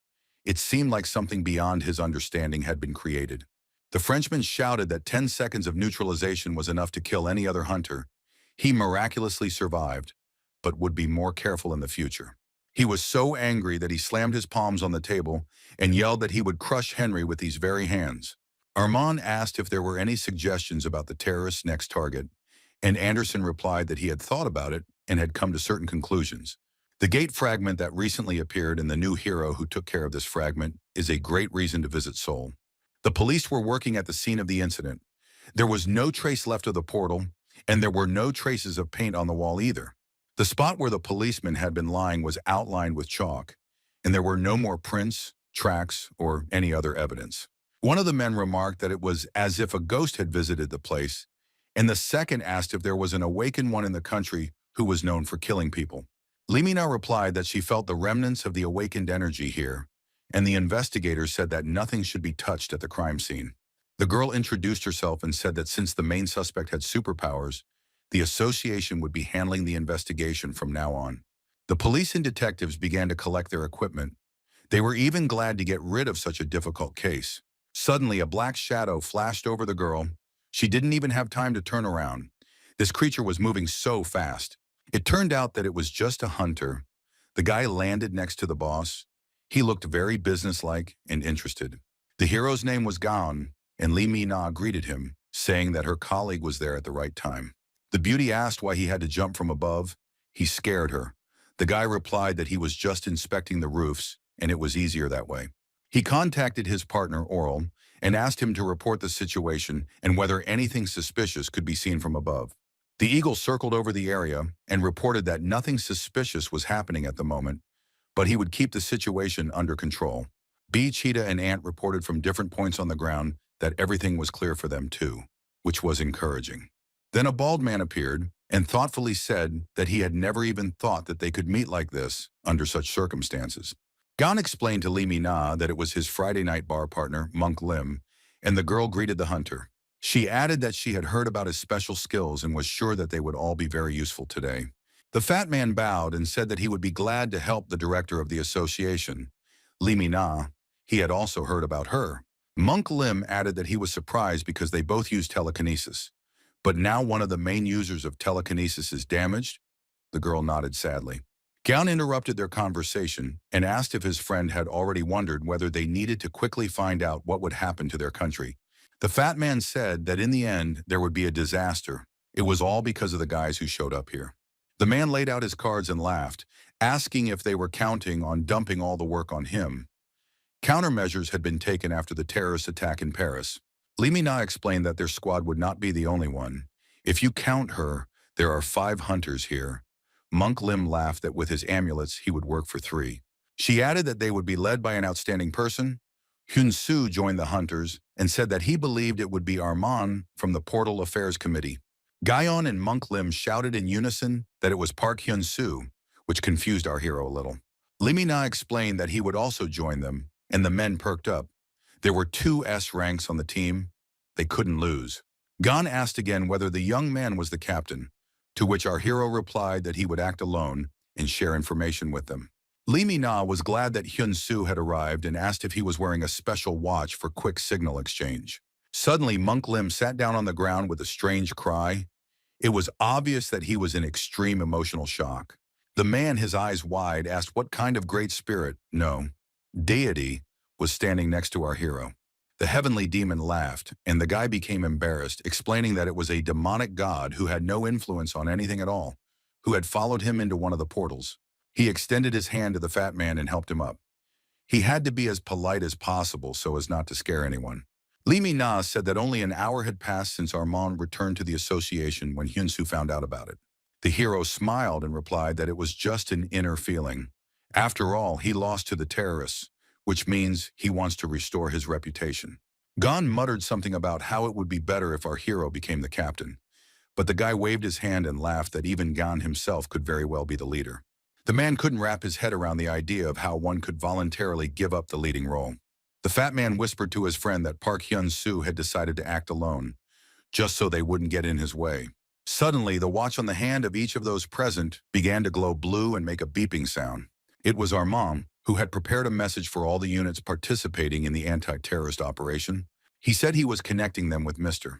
It seemed like something beyond his understanding had been created. The Frenchman shouted that 10 seconds of neutralization was enough to kill any other hunter. He miraculously survived, but would be more careful in the future. He was so angry that he slammed his palms on the table and yelled that he would crush Henry with these very hands. Armand asked if there were any suggestions about the terrorist's next target, and Anderson replied that he had thought about it and had come to certain conclusions. The gate fragment that recently appeared and the new hero who took care of this fragment is a great reason to visit Seoul. The police were working at the scene of the incident. There was no trace left of the portal, and there were no traces of paint on the wall either. The spot where the policeman had been lying was outlined with chalk, and there were no more prints, tracks, or any other evidence. One of the men remarked that it was as if a ghost had visited the place, and the second asked if there was an awakened one in the country who was known for killing people. Limina replied that she felt the remnants of the awakened energy here, and the investigators said that nothing should be touched at the crime scene. The girl introduced herself and said that since the main suspect had superpowers, the association would be handling the investigation from now on. The police and detectives began to collect their equipment. They were even glad to get rid of such a difficult case. Suddenly, a black shadow flashed over the girl. She didn't even have time to turn around. This creature was moving so fast. It turned out that it was just a hunter. The guy landed next to the boss. He looked very businesslike and interested. The hero's name was Gaon, and Lee Mi-na greeted him, saying that her colleague was there at the right time. The beauty asked why he had to jump from above. He scared her. The guy replied that he was just inspecting the roofs, and it was easier that way. He contacted his partner, Oral, and asked him to report the situation and whether anything suspicious could be seen from above. The eagle circled over the area and reported that nothing suspicious was happening at the moment, but he would keep the situation under control. Bee, Cheetah, and Ant reported from different points on the ground that everything was clear for them too, which was encouraging. Then a bald man appeared and thoughtfully said that he had never even thought that they could meet like this under such circumstances. Gan explained to Lee Mina that it was his Friday night bar partner, Monk Lim, and the girl greeted the hunter. She added that she had heard about his special skills and was sure that they would all be very useful today. The fat man bowed and said that he would be glad to help the director of the association, Lee Mina. He had also heard about her. Monk Lim added that he was surprised because they both used telekinesis. But now one of the main users of telekinesis is damaged? The girl nodded sadly. Gown interrupted their conversation and asked if his friend had already wondered whether they needed to quickly find out what would happen to their country. The fat man said that in the end there would be a disaster. It was all because of the guys who showed up here. The man laid out his cards and laughed, asking if they were counting on dumping all the work on him. Countermeasures had been taken after the terrorist attack in Paris. Lee Mina explained that their squad would not be the only one. If you count her, there are 5 hunters here. Monk Lim laughed that with his amulets he would work for 3. She added that they would be led by an outstanding person. Hyun Su joined the hunters and said that he believed it would be Arman from the Portal Affairs Committee. Guyon and Monk Lim shouted in unison that it was Park Hyun Su, which confused our hero a little. Lee Mina explained that he would also join them, and the men perked up. There were 2 S ranks on the team. They couldn't lose. Gon asked again whether the young man was the captain, to which our hero replied that he would act alone and share information with them. Lee Mina was glad that Hyun Su had arrived and asked if he was wearing a special watch for quick signal exchange. Suddenly, Monk Lim sat down on the ground with a strange cry. It was obvious that he was in extreme emotional shock. The man, his eyes wide, asked what kind of great spirit, no, deity, was standing next to our hero. The heavenly demon laughed, and the guy became embarrassed, explaining that it was a demonic god who had no influence on anything at all, who had followed him into one of the portals. He extended his hand to the fat man and helped him up. He had to be as polite as possible so as not to scare anyone. Lee Mina said that only an hour had passed since Armand returned to the association when Hyun Su found out about it. The hero smiled and replied that it was just an inner feeling. After all, he lost to the terrorists, which means he wants to restore his reputation. Gon muttered something about how it would be better if our hero became the captain, but the guy waved his hand and laughed that even Gon himself could very well be the leader. The man couldn't wrap his head around the idea of how one could voluntarily give up the leading role. The fat man whispered to his friend that Park Hyun Su had decided to act alone, just so they wouldn't get in his way. Suddenly, the watch on the hand of each of those present began to glow blue and make a beeping sound. It was Armand, who had prepared a message for all the units participating in the anti-terrorist operation. He said he was connecting them with Mr.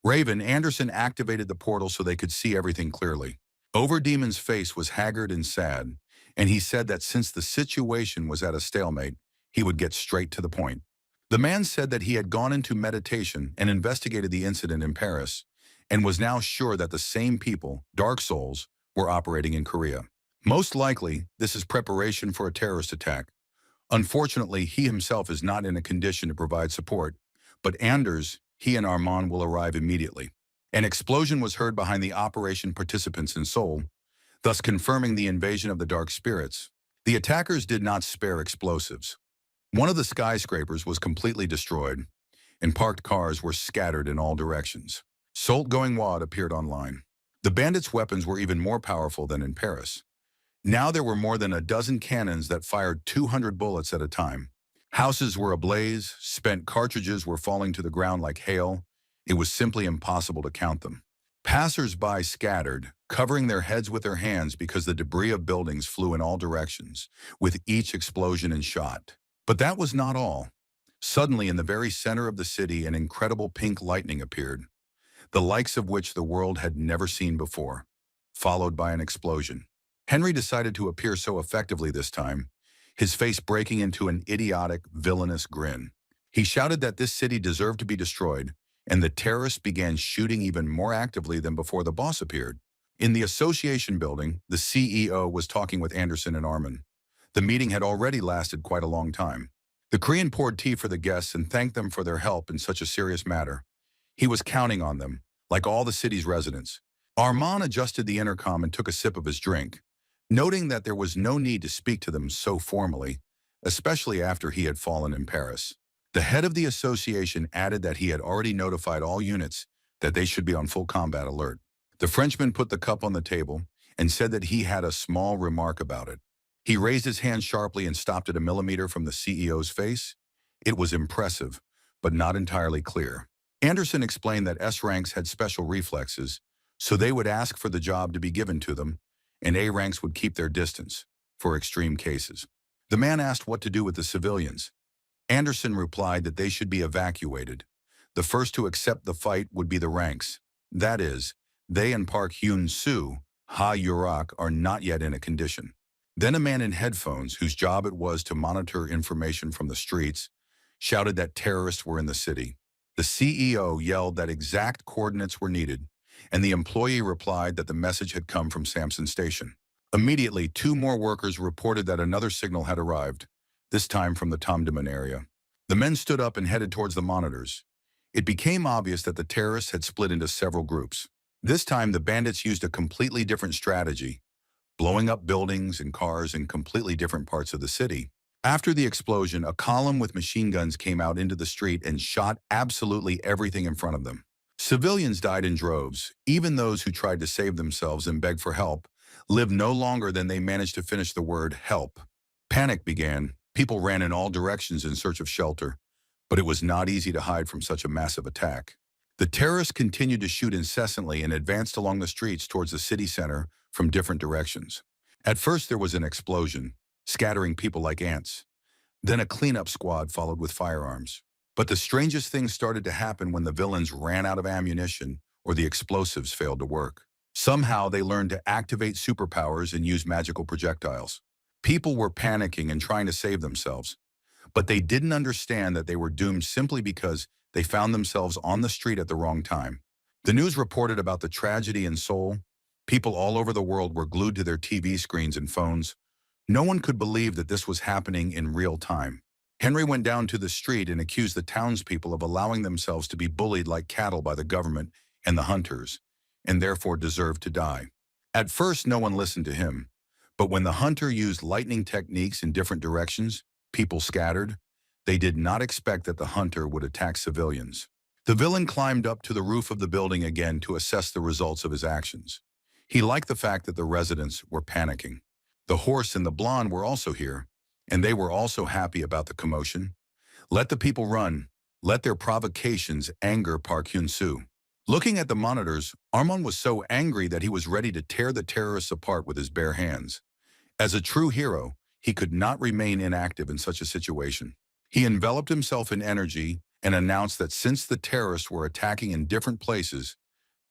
Raven. Anderson activated the portal so they could see everything clearly. Overdemon's face was haggard and sad, and he said that since the situation was at a stalemate, he would get straight to the point. The man said that he had gone into meditation and investigated the incident in Paris, and was now sure that the same people, Dark Souls, were operating in Korea. Most likely, this is preparation for a terrorist attack. Unfortunately, he himself is not in a condition to provide support, but Anders, he and Armand will arrive immediately. An explosion was heard behind the operation participants in Seoul, thus confirming the invasion of the dark spirits. The attackers did not spare explosives. One of the skyscrapers was completely destroyed, and parked cars were scattered in all directions. Salt Going Wad appeared online. The bandits' weapons were even more powerful than in Paris. Now there were more than a dozen cannons that fired 200 bullets at a time. Houses were ablaze, spent cartridges were falling to the ground like hail. It was simply impossible to count them. Passers-by scattered, covering their heads with their hands because the debris of buildings flew in all directions, with each explosion and shot. But that was not all. Suddenly, in the very center of the city, an incredible pink lightning appeared, the likes of which the world had never seen before, followed by an explosion. Henry decided to appear so effectively this time, his face breaking into an idiotic, villainous grin. He shouted that this city deserved to be destroyed, and the terrorists began shooting even more actively than before the boss appeared. In the association building, the CEO was talking with Anderson and Armin. The meeting had already lasted quite a long time. The Korean poured tea for the guests and thanked them for their help in such a serious matter. He was counting on them, like all the city's residents. Armand adjusted the intercom and took a sip of his drink, noting that there was no need to speak to them so formally, especially after he had fallen in Paris. The head of the association added that he had already notified all units that they should be on full combat alert. The Frenchman put the cup on the table and said that he had a small remark about it. He raised his hand sharply and stopped at a millimeter from the CEO's face. It was impressive, but not entirely clear. Anderson explained that S-ranks had special reflexes, so they would ask for the job to be given to them, and A-ranks would keep their distance for extreme cases. The man asked what to do with the civilians. Anderson replied that they should be evacuated. The first to accept the fight would be the ranks. That is, they and Park Hyun Su, Ha Yurak, are not yet in a condition. Then a man in headphones, whose job it was to monitor information from the streets, shouted that terrorists were in the city. The CEO yelled that exact coordinates were needed, and the employee replied that the message had come from Samson Station. Immediately, 2 more workers reported that another signal had arrived, this time from the Tomdaman area. The men stood up and headed towards the monitors. It became obvious that the terrorists had split into several groups. This time, the bandits used a completely different strategy, blowing up buildings and cars in completely different parts of the city. After the explosion, a column with machine guns came out into the street and shot absolutely everything in front of them. Civilians died in droves. Even those who tried to save themselves and beg for help lived no longer than they managed to finish the word help. Panic began. People ran in all directions in search of shelter, but it was not easy to hide from such a massive attack. The terrorists continued to shoot incessantly and advanced along the streets towards the city center from different directions. At first there was an explosion, scattering people like ants. Then a cleanup squad followed with firearms. But the strangest things started to happen when the villains ran out of ammunition or the explosives failed to work. Somehow they learned to activate superpowers and use magical projectiles. People were panicking and trying to save themselves, but they didn't understand that they were doomed simply because they found themselves on the street at the wrong time. The news reported about the tragedy in Seoul. People all over the world were glued to their TV screens and phones. No one could believe that this was happening in real time. Henry went down to the street and accused the townspeople of allowing themselves to be bullied like cattle by the government and the hunters, and therefore deserved to die. At first, no one listened to him, but when the hunter used lightning techniques in different directions, people scattered. They did not expect that the hunter would attack civilians. The villain climbed up to the roof of the building again to assess the results of his actions. He liked the fact that the residents were panicking. The horse and the blonde were also here, and they were also happy about the commotion. Let the people run. Let their provocations anger Park Hyun Su. Looking at the monitors, Armand was so angry that he was ready to tear the terrorists apart with his bare hands. As a true hero, he could not remain inactive in such a situation. He enveloped himself in energy and announced that since the terrorists were attacking in different places,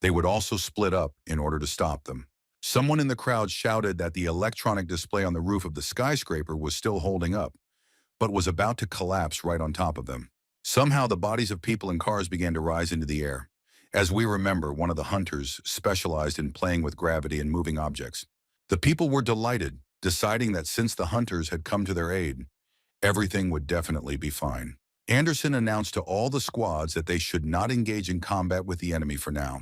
they would also split up in order to stop them. Someone in the crowd shouted that the electronic display on the roof of the skyscraper was still holding up, but was about to collapse right on top of them. Somehow the bodies of people and cars began to rise into the air. As we remember, one of the hunters specialized in playing with gravity and moving objects. The people were delighted, deciding that since the hunters had come to their aid, everything would definitely be fine. Anderson announced to all the squads that they should not engage in combat with the enemy for now.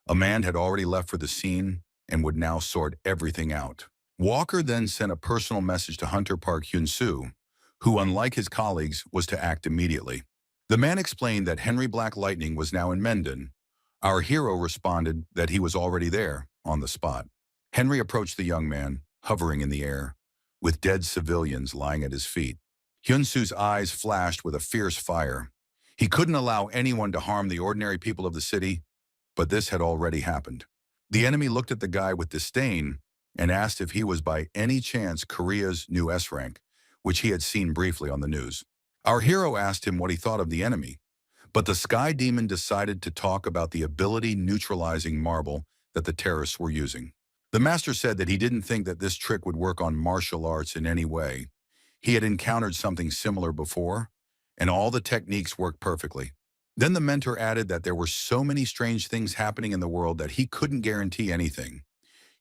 A man had already left for the scene and would now sort everything out. Walker then sent a personal message to Hunter Park Hyun Su, who, unlike his colleagues, was to act immediately. The man explained that Henry Black Lightning was now in Mendon. Our hero responded that he was already there, on the spot. Henry approached the young man, hovering in the air, with dead civilians lying at his feet. Hyun Su's eyes flashed with a fierce fire. He couldn't allow anyone to harm the ordinary people of the city, but this had already happened. The enemy looked at the guy with disdain and asked if he was by any chance Korea's new S-rank, which he had seen briefly on the news. Our hero asked him what he thought of the enemy, but the Sky Demon decided to talk about the ability-neutralizing marble that the terrorists were using. The master said that he didn't think that this trick would work on martial arts in any way. He had encountered something similar before, and all the techniques worked perfectly. Then the mentor added that there were so many strange things happening in the world that he couldn't guarantee anything.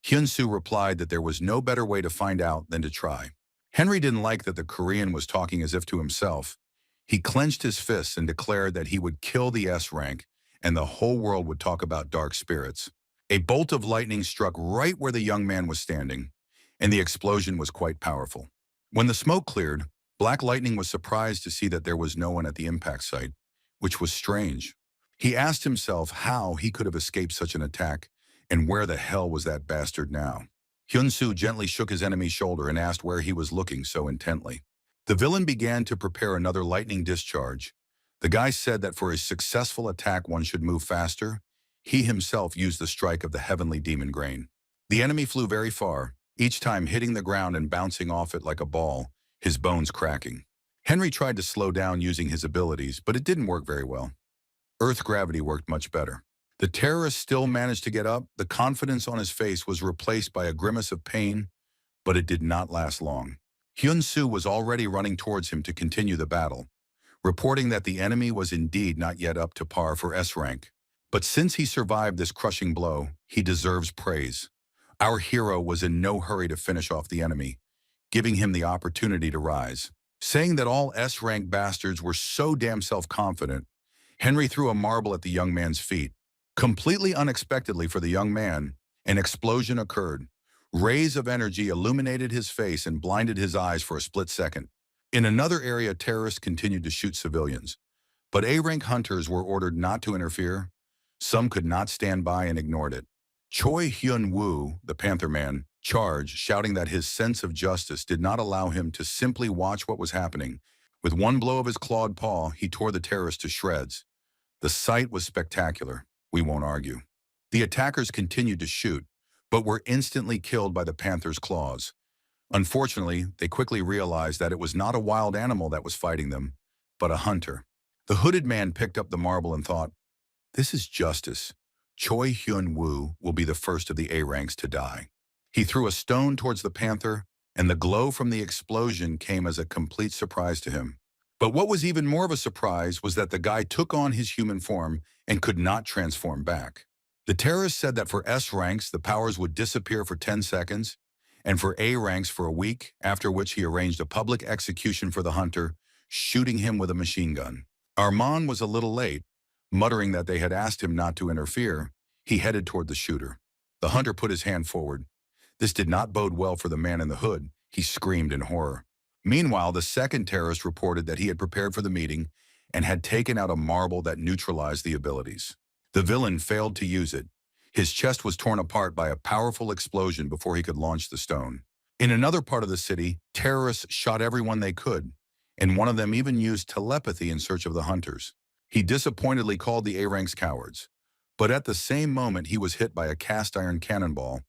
Hyun Su replied that there was no better way to find out than to try. Henry didn't like that the Korean was talking as if to himself. He clenched his fists and declared that he would kill the S-rank and the whole world would talk about dark spirits. A bolt of lightning struck right where the young man was standing, and the explosion was quite powerful. When the smoke cleared, Black Lightning was surprised to see that there was no one at the impact site, which was strange. He asked himself how he could have escaped such an attack, and where the hell was that bastard now? Hyun Su gently shook his enemy's shoulder and asked where he was looking so intently. The villain began to prepare another lightning discharge. The guy said that for a successful attack one should move faster. He himself used the strike of the heavenly demon grain. The enemy flew very far, each time hitting the ground and bouncing off it like a ball, his bones cracking. Henry tried to slow down using his abilities, but it didn't work very well. Earth gravity worked much better. The terrorist still managed to get up. The confidence on his face was replaced by a grimace of pain, but it did not last long. Hyun Su was already running towards him to continue the battle, reporting that the enemy was indeed not yet up to par for S-Rank. But since he survived this crushing blow, he deserves praise. Our hero was in no hurry to finish off the enemy, giving him the opportunity to rise. Saying that all S-Rank bastards were so damn self-confident, Henry threw a marble at the young man's feet. Completely unexpectedly for the young man, an explosion occurred. Rays of energy illuminated his face and blinded his eyes for a split second. In another area, terrorists continued to shoot civilians, but A-rank hunters were ordered not to interfere. Some could not stand by and ignored it. Choi Hyun-woo, the Panther Man, charged, shouting that his sense of justice did not allow him to simply watch what was happening. With one blow of his clawed paw, he tore the terrorist to shreds. The sight was spectacular. We won't argue. The attackers continued to shoot, but were instantly killed by the panther's claws. Unfortunately, they quickly realized that it was not a wild animal that was fighting them, but a hunter. The hooded man picked up the marble and thought, "This is justice. Choi Hyun-woo will be the first of the A-ranks to die." He threw a stone towards the panther, and the glow from the explosion came as a complete surprise to him. But what was even more of a surprise was that the guy took on his human form and could not transform back. The terrorist said that for S ranks, the powers would disappear for 10 seconds, and for A ranks for a week, after which he arranged a public execution for the hunter, shooting him with a machine gun. Armand was a little late. Muttering that they had asked him not to interfere, he headed toward the shooter. The hunter put his hand forward. This did not bode well for the man in the hood. He screamed in horror. Meanwhile, the second terrorist reported that he had prepared for the meeting and had taken out a marble that neutralized the abilities. The villain failed to use it. His chest was torn apart by a powerful explosion before he could launch the stone. In another part of the city, terrorists shot everyone they could, and one of them even used telepathy in search of the hunters. He disappointedly called the A-ranks cowards, but at the same moment he was hit by a cast-iron cannonball.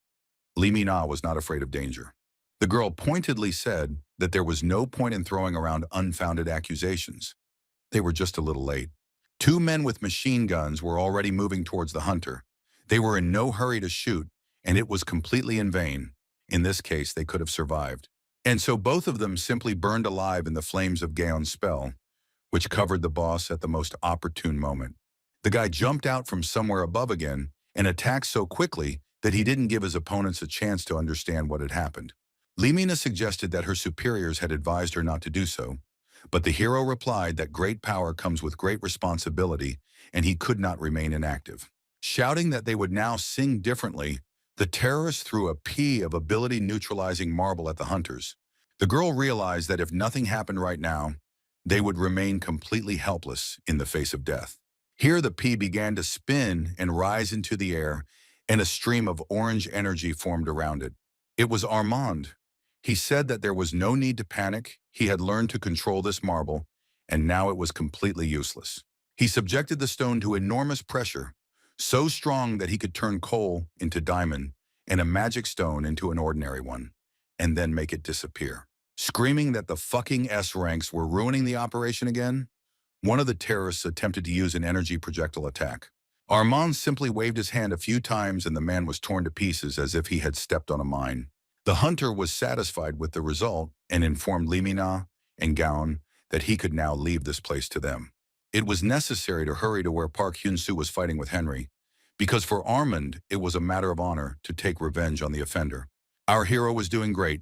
Lee Min-ah was not afraid of danger. The girl pointedly said that there was no point in throwing around unfounded accusations. They were just a little late. Two men with machine guns were already moving towards the hunter. They were in no hurry to shoot, and it was completely in vain. In this case, they could have survived. And so both of them simply burned alive in the flames of Gaon's spell, which covered the boss at the most opportune moment. The guy jumped out from somewhere above again and attacked so quickly that he didn't give his opponents a chance to understand what had happened. Lee Mina suggested that her superiors had advised her not to do so, but the hero replied that great power comes with great responsibility and he could not remain inactive. Shouting that they would now sing differently, the terrorist threw a pea of ability-neutralizing marble at the hunters. The girl realized that if nothing happened right now, they would remain completely helpless in the face of death. Here the pea began to spin and rise into the air, and a stream of orange energy formed around it. It was Armand. He said that there was no need to panic. He had learned to control this marble, and now it was completely useless. He subjected the stone to enormous pressure, so strong that he could turn coal into diamond and a magic stone into an ordinary one, and then make it disappear. Screaming that the fucking S-ranks were ruining the operation again, one of the terrorists attempted to use an energy projectile attack. Armand simply waved his hand a few times and the man was torn to pieces as if he had stepped on a mine. The hunter was satisfied with the result and informed Lee Min-ah and Gaon that he could now leave this place to them. It was necessary to hurry to where Park Hyun Su was fighting with Henry, because for Armand it was a matter of honor to take revenge on the offender. Our hero was doing great.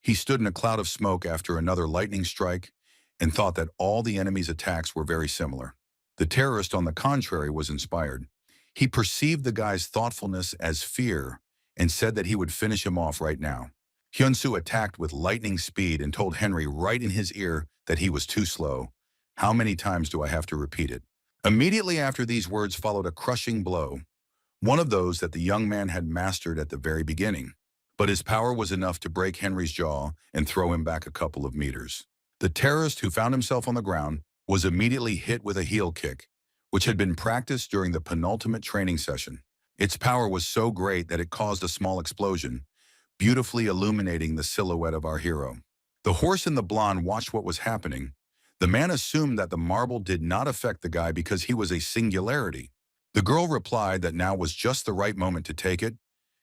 He stood in a cloud of smoke after another lightning strike and thought that all the enemy's attacks were very similar. The terrorist, on the contrary, was inspired. He perceived the guy's thoughtfulness as fear and said that he would finish him off right now. Hyun Su attacked with lightning speed and told Henry right in his ear that he was too slow. How many times do I have to repeat it? Immediately after these words followed a crushing blow, one of those that the young man had mastered at the very beginning. but his power was enough to break Henry's jaw and throw him back a couple of meters. The terrorist, who found himself on the ground, was immediately hit with a heel kick, which had been practiced during the penultimate training session. Its power was so great that it caused a small explosion, beautifully illuminating the silhouette of our hero. The horse and the blonde watched what was happening. The man assumed that the marble did not affect the guy because he was a singularity. The girl replied that now was just the right moment to take it,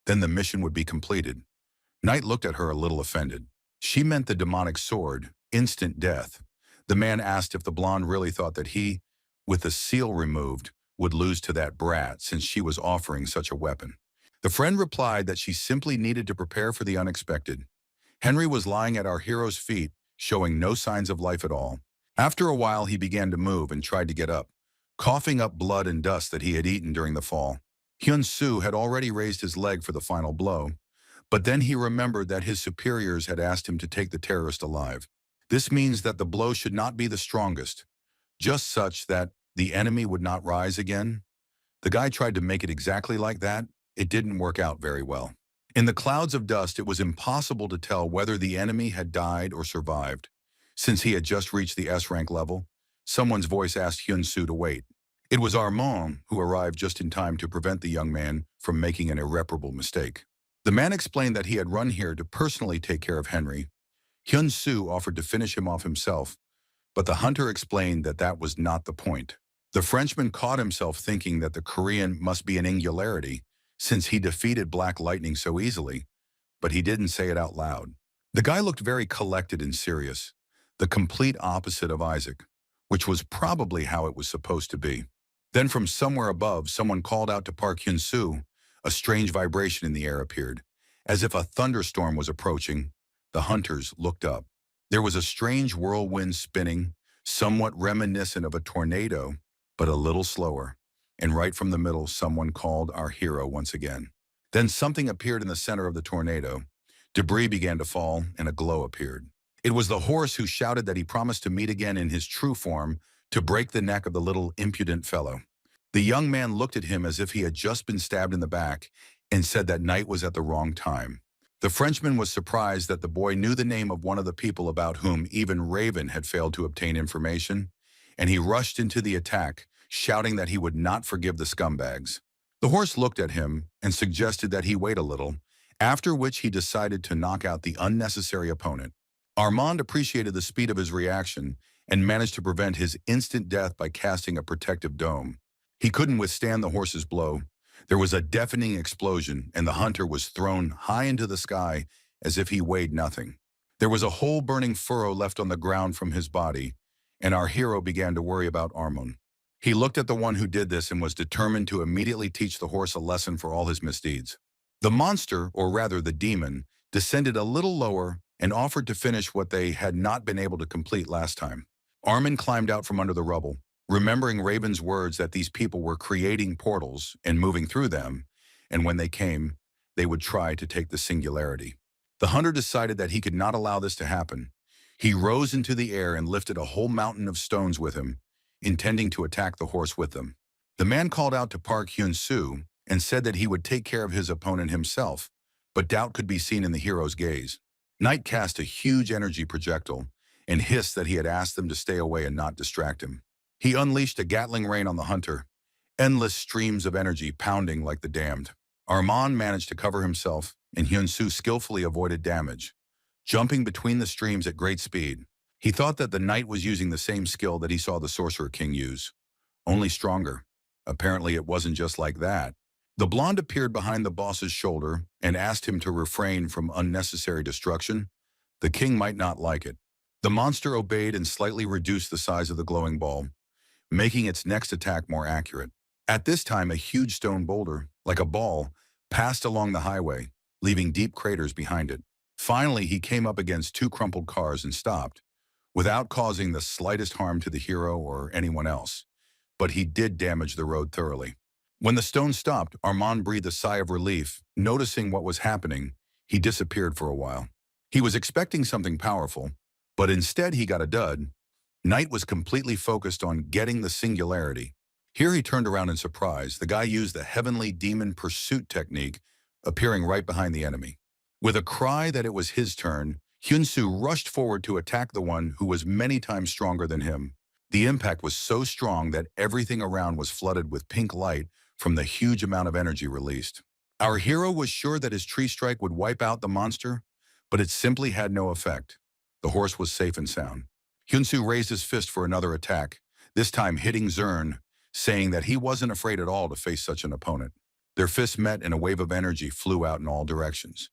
then the mission would be completed. Knight looked at her a little offended. She meant the demonic sword, instant death. The man asked if the blonde really thought that he, with the seal removed, would lose to that brat since she was offering such a weapon. The friend replied that she simply needed to prepare for the unexpected. Henry was lying at our hero's feet, showing no signs of life at all. After a while, he began to move and tried to get up, coughing up blood and dust that he had eaten during the fall. Hyun Su had already raised his leg for the final blow, but then he remembered that his superiors had asked him to take the terrorist alive. This means that the blow should not be the strongest, just such that the enemy would not rise again. The guy tried to make it exactly like that. It didn't work out very well. In the clouds of dust, it was impossible to tell whether the enemy had died or survived. Since he had just reached the S-rank level, someone's voice asked Hyun Su to wait. It was Armand, who arrived just in time to prevent the young man from making an irreparable mistake. The man explained that he had run here to personally take care of Henry. Hyun Su offered to finish him off himself, but the hunter explained that that was not the point. The Frenchman caught himself thinking that the Korean must be an singularity, since he defeated Black Lightning so easily, but he didn't say it out loud. The guy looked very collected and serious, the complete opposite of Isaac, which was probably how it was supposed to be. Then from somewhere above, someone called out to Park Hyun Su. A strange vibration in the air appeared. As if a thunderstorm was approaching, the hunters looked up. There was a strange whirlwind spinning, somewhat reminiscent of a tornado, but a little slower. And right from the middle, someone called our hero once again. Then something appeared in the center of the tornado. Debris began to fall, and a glow appeared. It was the horse, who shouted that he promised to meet again in his true form to break the neck of the little impudent fellow. The young man looked at him as if he had just been stabbed in the back and said that night was at the wrong time. The Frenchman was surprised that the boy knew the name of one of the people about whom even Raven had failed to obtain information, and he rushed into the attack, shouting that he would not forgive the scumbags. The horse looked at him and suggested that he wait a little, after which he decided to knock out the unnecessary opponent. Armand appreciated the speed of his reaction and managed to prevent his instant death by casting a protective dome. He couldn't withstand the horse's blow. There was a deafening explosion, and the hunter was thrown high into the sky as if he weighed nothing. There was a whole burning furrow left on the ground from his body, and our hero began to worry about Armand. He looked at the one who did this and was determined to immediately teach the horse a lesson for all his misdeeds. The monster, or rather the demon, descended a little lower and offered to finish what they had not been able to complete last time. Armand climbed out from under the rubble, remembering Raven's words that these people were creating portals and moving through them, and when they came, they would try to take the singularity. The hunter decided that he could not allow this to happen. He rose into the air and lifted a whole mountain of stones with him, intending to attack the horse with them. The man called out to Park Hyun Su and said that he would take care of his opponent himself, but doubt could be seen in the hero's gaze. Knight cast a huge energy projectile and hissed that he had asked them to stay away and not distract him. He unleashed a Gatling rain on the hunter, endless streams of energy pounding like the damned. Armand managed to cover himself, and Hyun Su skillfully avoided damage, jumping between the streams at great speed. He thought that the knight was using the same skill that he saw the sorcerer king use, only stronger. Apparently it wasn't just like that. The blonde appeared behind the boss's shoulder and asked him to refrain from unnecessary destruction. The king might not like it. The monster obeyed and slightly reduced the size of the glowing ball, making its next attack more accurate. At this time, a huge stone boulder, like a ball, passed along the highway, leaving deep craters behind it. Finally, he came up against two crumpled cars and stopped, without causing the slightest harm to the hero or anyone else. But he did damage the road thoroughly. When the stone stopped, Armand breathed a sigh of relief. Noticing what was happening, he disappeared for a while. He was expecting something powerful, but instead he got a dud. Knight was completely focused on getting the singularity. Here he turned around in surprise. The guy used the heavenly demon pursuit technique, appearing right behind the enemy. With a cry that it was his turn, Hyun Su rushed forward to attack the one who was many times stronger than him. The impact was so strong that everything around was flooded with pink light from the huge amount of energy released. Our hero was sure that his tree strike would wipe out the monster, but it simply had no effect. The horse was safe and sound. Hyun Su raised his fist for another attack, this time hitting Zern, saying that he wasn't afraid at all to face such an opponent. Their fists met and a wave of energy flew out in all directions.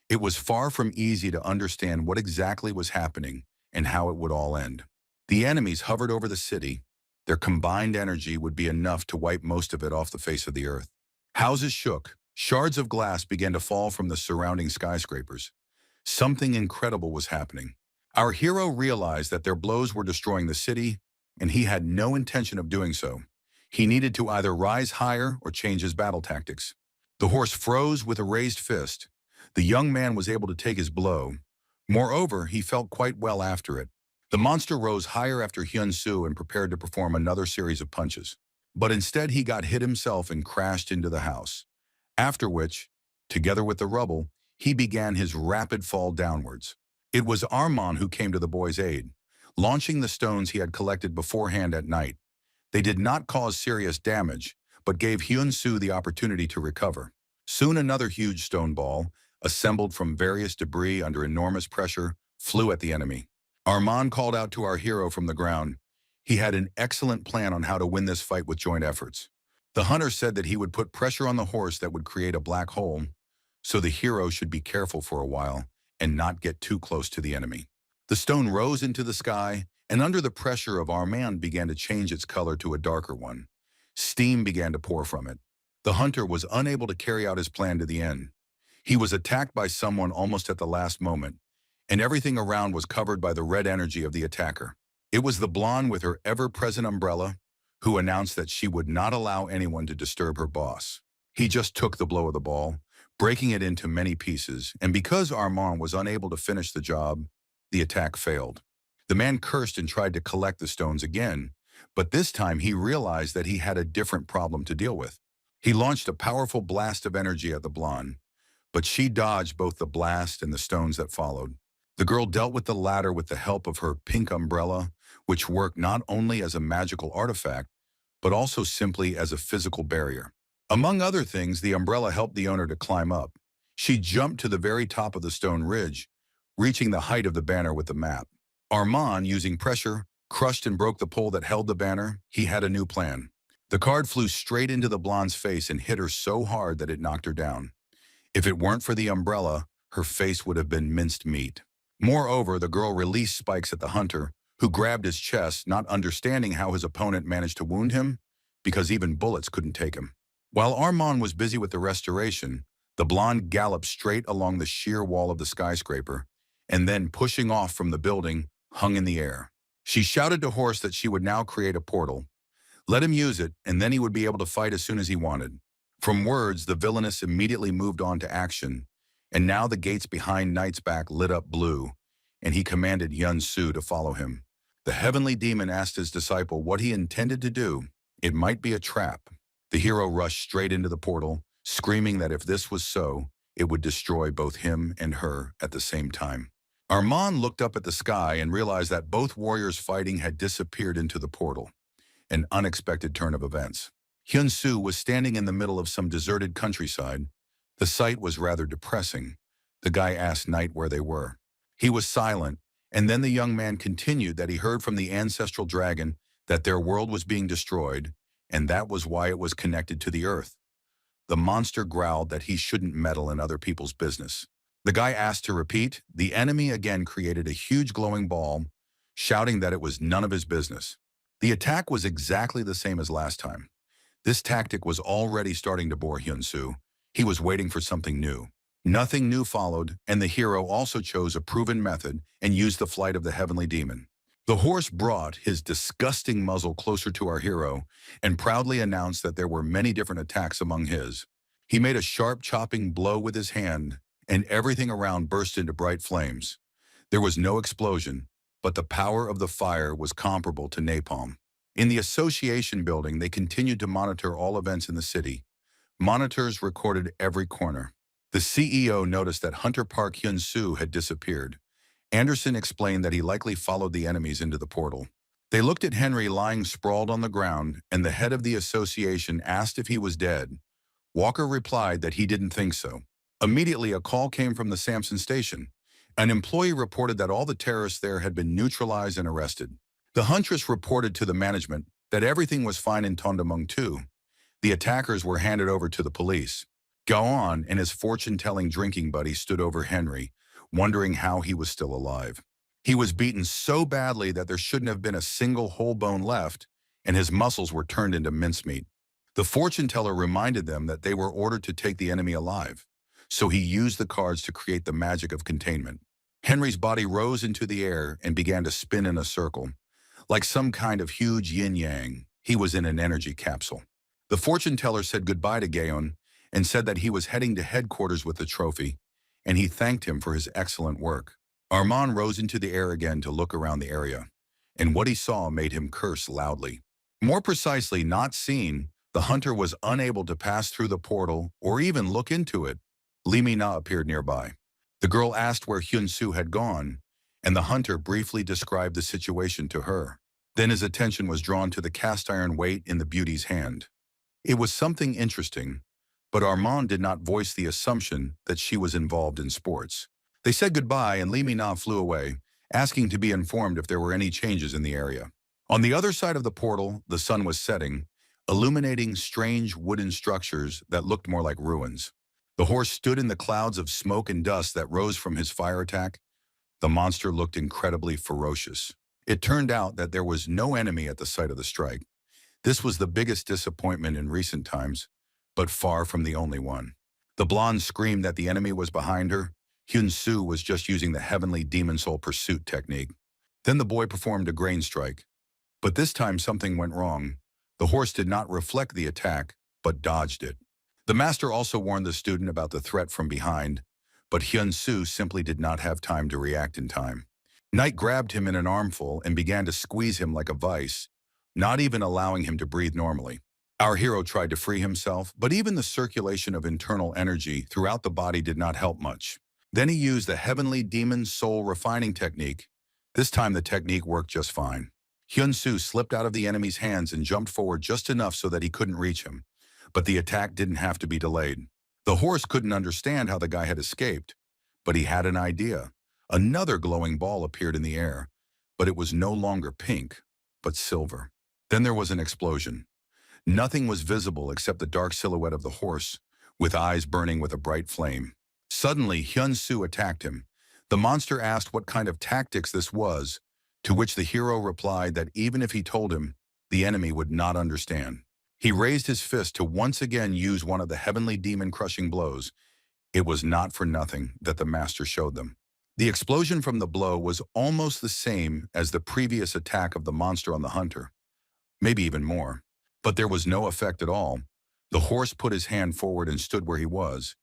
It was far from easy to understand what exactly was happening and how it would all end. The enemies hovered over the city. Their combined energy would be enough to wipe most of it off the face of the earth. Houses shook. Shards of glass began to fall from the surrounding skyscrapers. Something incredible was happening. Our hero realized that their blows were destroying the city, and he had no intention of doing so. He needed to either rise higher or change his battle tactics. The horse froze with a raised fist. The young man was able to take his blow. Moreover, he felt quite well after it. The monster rose higher after Hyun Su and prepared to perform another series of punches. But instead he got hit himself and crashed into the house. After which, together with the rubble, he began his rapid fall downwards. It was Armand who came to the boy's aid, launching the stones he had collected beforehand at night. They did not cause serious damage, but gave Hyun Su the opportunity to recover. Soon another huge stone ball, assembled from various debris under enormous pressure, flew at the enemy. Armand called out to our hero from the ground. He had an excellent plan on how to win this fight with joint efforts. The hunter said that he would put pressure on the horse that would create a black hole, so the hero should be careful for a while and not get too close to the enemy. The stone rose into the sky, and under the pressure of Armand began to change its color to a darker one. Steam began to pour from it. The hunter was unable to carry out his plan to the end. He was attacked by someone almost at the last moment, and everything around was covered by the red energy of the attacker. It was the blonde with her ever-present umbrella who announced that she would not allow anyone to disturb her boss. He just took the blow of the ball, breaking it into many pieces, and because Armand was unable to finish the job, the attack failed. The man cursed and tried to collect the stones again, but this time he realized that he had a different problem to deal with. He launched a powerful blast of energy at the blonde, but she dodged both the blast and the stones that followed. The girl dealt with the latter with the help of her pink umbrella, which worked not only as a magical artifact, but also simply as a physical barrier. Among other things, the umbrella helped the owner to climb up. She jumped to the very top of the stone ridge, reaching the height of the banner with the map. Armand, using pressure, crushed and broke the pole that held the banner. He had a new plan. The card flew straight into the blonde's face and hit her so hard that it knocked her down. If it weren't for the umbrella, her face would have been minced meat. Moreover, the girl released spikes at the hunter, who grabbed his chest, not understanding how his opponent managed to wound him, because even bullets couldn't take him. While Armand was busy with the restoration, the blonde galloped straight along the sheer wall of the skyscraper, and then, pushing off from the building, hung in the air. She shouted to Horse that she would now create a portal. Let him use it, and then he would be able to fight as soon as he wanted. From words, the villainess immediately moved on to action, and now the gates behind Knight's back lit up blue, and he commanded Hyun Su to follow him. The heavenly demon asked his disciple what he intended to do. It might be a trap. The hero rushed straight into the portal, screaming that if this was so, it would destroy both him and her at the same time. Armand looked up at the sky and realized that both warriors fighting had disappeared into the portal. An unexpected turn of events. Hyun Su was standing in the middle of some deserted countryside. The sight was rather depressing. The guy asked Knight where they were. He was silent, and then the young man continued that he heard from the ancestral dragon that their world was being destroyed, and that was why it was connected to the earth. The monster growled that he shouldn't meddle in other people's business. The guy asked to repeat. The enemy again created a huge glowing ball, shouting that it was none of his business. The attack was exactly the same as last time. This tactic was already starting to bore Hyun Su. He was waiting for something new. Nothing new followed, and the hero also chose a proven method and used the flight of the heavenly demon. The horse brought his disgusting muzzle closer to our hero and proudly announced that there were many different attacks among his. He made a sharp chopping blow with his hand, and everything around burst into bright flames. There was no explosion, but the power of the fire was comparable to napalm. In the association building, they continued to monitor all events in the city. Monitors recorded every corner. The CEO noticed that Hunter Park Hyun Su had disappeared. Anderson explained that he likely followed the enemies into the portal. They looked at Henry lying sprawled on the ground, and the head of the association asked if he was dead. Walker replied that he didn't think so. Immediately, a call came from the Samson station. An employee reported that all the terrorists there had been neutralized and arrested. The huntress reported to the management that everything was fine in Tondamung too. The attackers were handed over to the police. Gaon and his fortune-telling drinking buddy stood over Henry, wondering how he was still alive. He was beaten so badly that there shouldn't have been a single whole bone left, and his muscles were turned into mincemeat. The fortune-teller reminded them that they were ordered to take the enemy alive, so he used the cards to create the magic of containment. Henry's body rose into the air and began to spin in a circle. Like some kind of huge yin-yang, he was in an energy capsule. The fortune-teller said goodbye to Gaon and said that he was heading to headquarters with the trophy, and he thanked him for his excellent work. Armand rose into the air again to look around the area, and what he saw made him curse loudly. More precisely, not seen, the hunter was unable to pass through the portal or even look into it. Lee Mina appeared nearby. The girl asked where Hyun Su had gone, and the hunter briefly described the situation to her. Then his attention was drawn to the cast iron weight in the beauty's hand. It was something interesting, but Armand did not voice the assumption that she was involved in sports. They said goodbye and Lee Mina flew away, asking to be informed if there were any changes in the area. On the other side of the portal, the sun was setting, illuminating strange wooden structures that looked more like ruins. The horse stood in the clouds of smoke and dust that rose from his fire attack. The monster looked incredibly ferocious. It turned out that there was no enemy at the site of the strike. This was the biggest disappointment in recent times, but far from the only one. The blonde screamed that the enemy was behind her. Hyun Su was just using the heavenly demon soul pursuit technique. Then the boy performed a grain strike. But this time something went wrong. The horse did not reflect the attack, but dodged it. The master also warned the student about the threat from behind, but Hyun Su simply did not have time to react in time. Knight grabbed him in an armful and began to squeeze him like a vice, not even allowing him to breathe normally. Our hero tried to free himself, but even the circulation of internal energy throughout the body did not help much. Then he used the heavenly demon soul refining technique. This time the technique worked just fine. Hyun Su slipped out of the enemy's hands and jumped forward just enough so that he couldn't reach him. But the attack didn't have to be delayed. The horse couldn't understand how the guy had escaped, but he had an idea. Another glowing ball appeared in the air, but it was no longer pink, but silver. Then there was an explosion. Nothing was visible except the dark silhouette of the horse, with eyes burning with a bright flame. Suddenly, Hyun Su attacked him. The monster asked what kind of tactics this was, to which the hero replied that even if he told him, the enemy would not understand. He raised his fist to once again use one of the heavenly demon-crushing blows. It was not for nothing that the master showed them. The explosion from the blow was almost the same as the previous attack of the monster on the hunter, maybe even more. But there was no effect at all. The horse put his hand forward and stood where he was.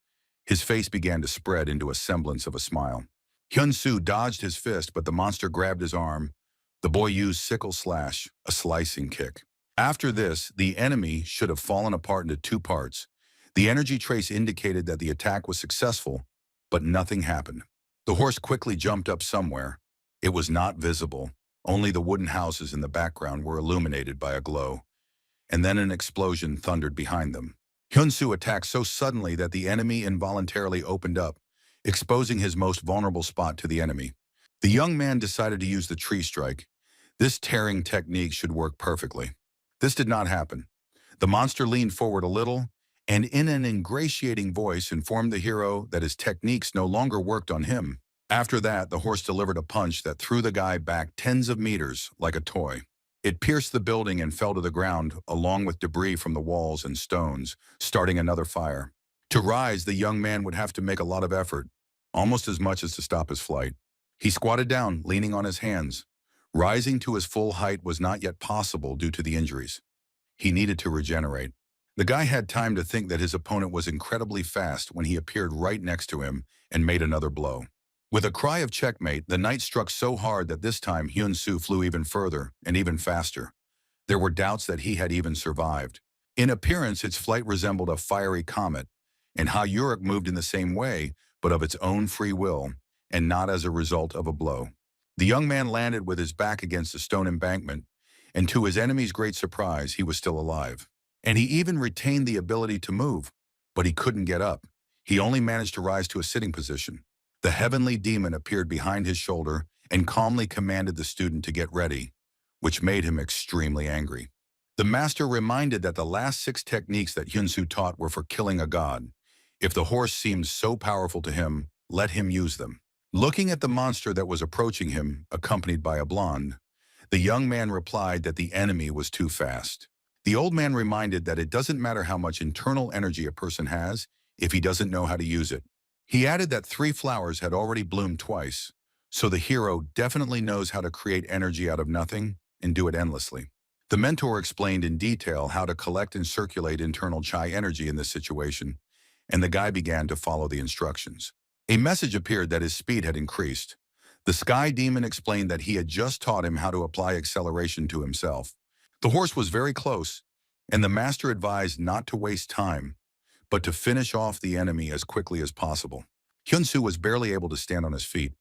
His face began to spread into a semblance of a smile. Hyun Su dodged his fist, but the monster grabbed his arm. The boy used sickle slash, a slicing kick. After this, the enemy should have fallen apart into two parts. The energy trace indicated that the attack was successful, but nothing happened. The horse quickly jumped up somewhere. It was not visible. Only the wooden houses in the background were illuminated by a glow. And then an explosion thundered behind them. Hyun Su attacked so suddenly that the enemy involuntarily opened up, exposing his most vulnerable spot to the enemy. The young man decided to use the tree strike. This tearing technique should work perfectly. This did not happen. The monster leaned forward a little, and in an ingratiating voice informed the hero that his techniques no longer worked on him. After that, the horse delivered a punch that threw the guy back tens of meters like a toy. It pierced the building and fell to the ground, along with debris from the walls and stones, starting another fire. To rise, the young man would have to make a lot of effort, almost as much as to stop his flight. He squatted down, leaning on his hands. Rising to his full height was not yet possible due to the injuries. He needed to regenerate. The guy had time to think that his opponent was incredibly fast when he appeared right next to him and made another blow. With a cry of checkmate, the knight struck so hard that this time Hyun Su flew even further and even faster. There were doubts that he had even survived. In appearance, its flight resembled a fiery comet, and how Uruk moved in the same way, but of its own free will, and not as a result of a blow. The young man landed with his back against a stone embankment, and to his enemy's great surprise, he was still alive. And he even retained the ability to move, but he couldn't get up. He only managed to rise to a sitting position. The heavenly demon appeared behind his shoulder and calmly commanded the student to get ready, which made him extremely angry. The master reminded that the last 6 techniques that Hyun Su taught were for killing a god. If the horse seemed so powerful to him, let him use them. Looking at the monster that was approaching him, accompanied by a blonde, the young man replied that the enemy was too fast. The old man reminded that it doesn't matter how much internal energy a person has if he doesn't know how to use it. He added that 3 flowers had already bloomed twice, so the hero definitely knows how to create energy out of nothing and do it endlessly. The mentor explained in detail how to collect and circulate internal chi energy in this situation, and the guy began to follow the instructions. A message appeared that his speed had increased. The sky demon explained that he had just taught him how to apply acceleration to himself. The horse was very close, and the master advised not to waste time, but to finish off the enemy as quickly as possible. Hyun Su was barely able to stand on his feet,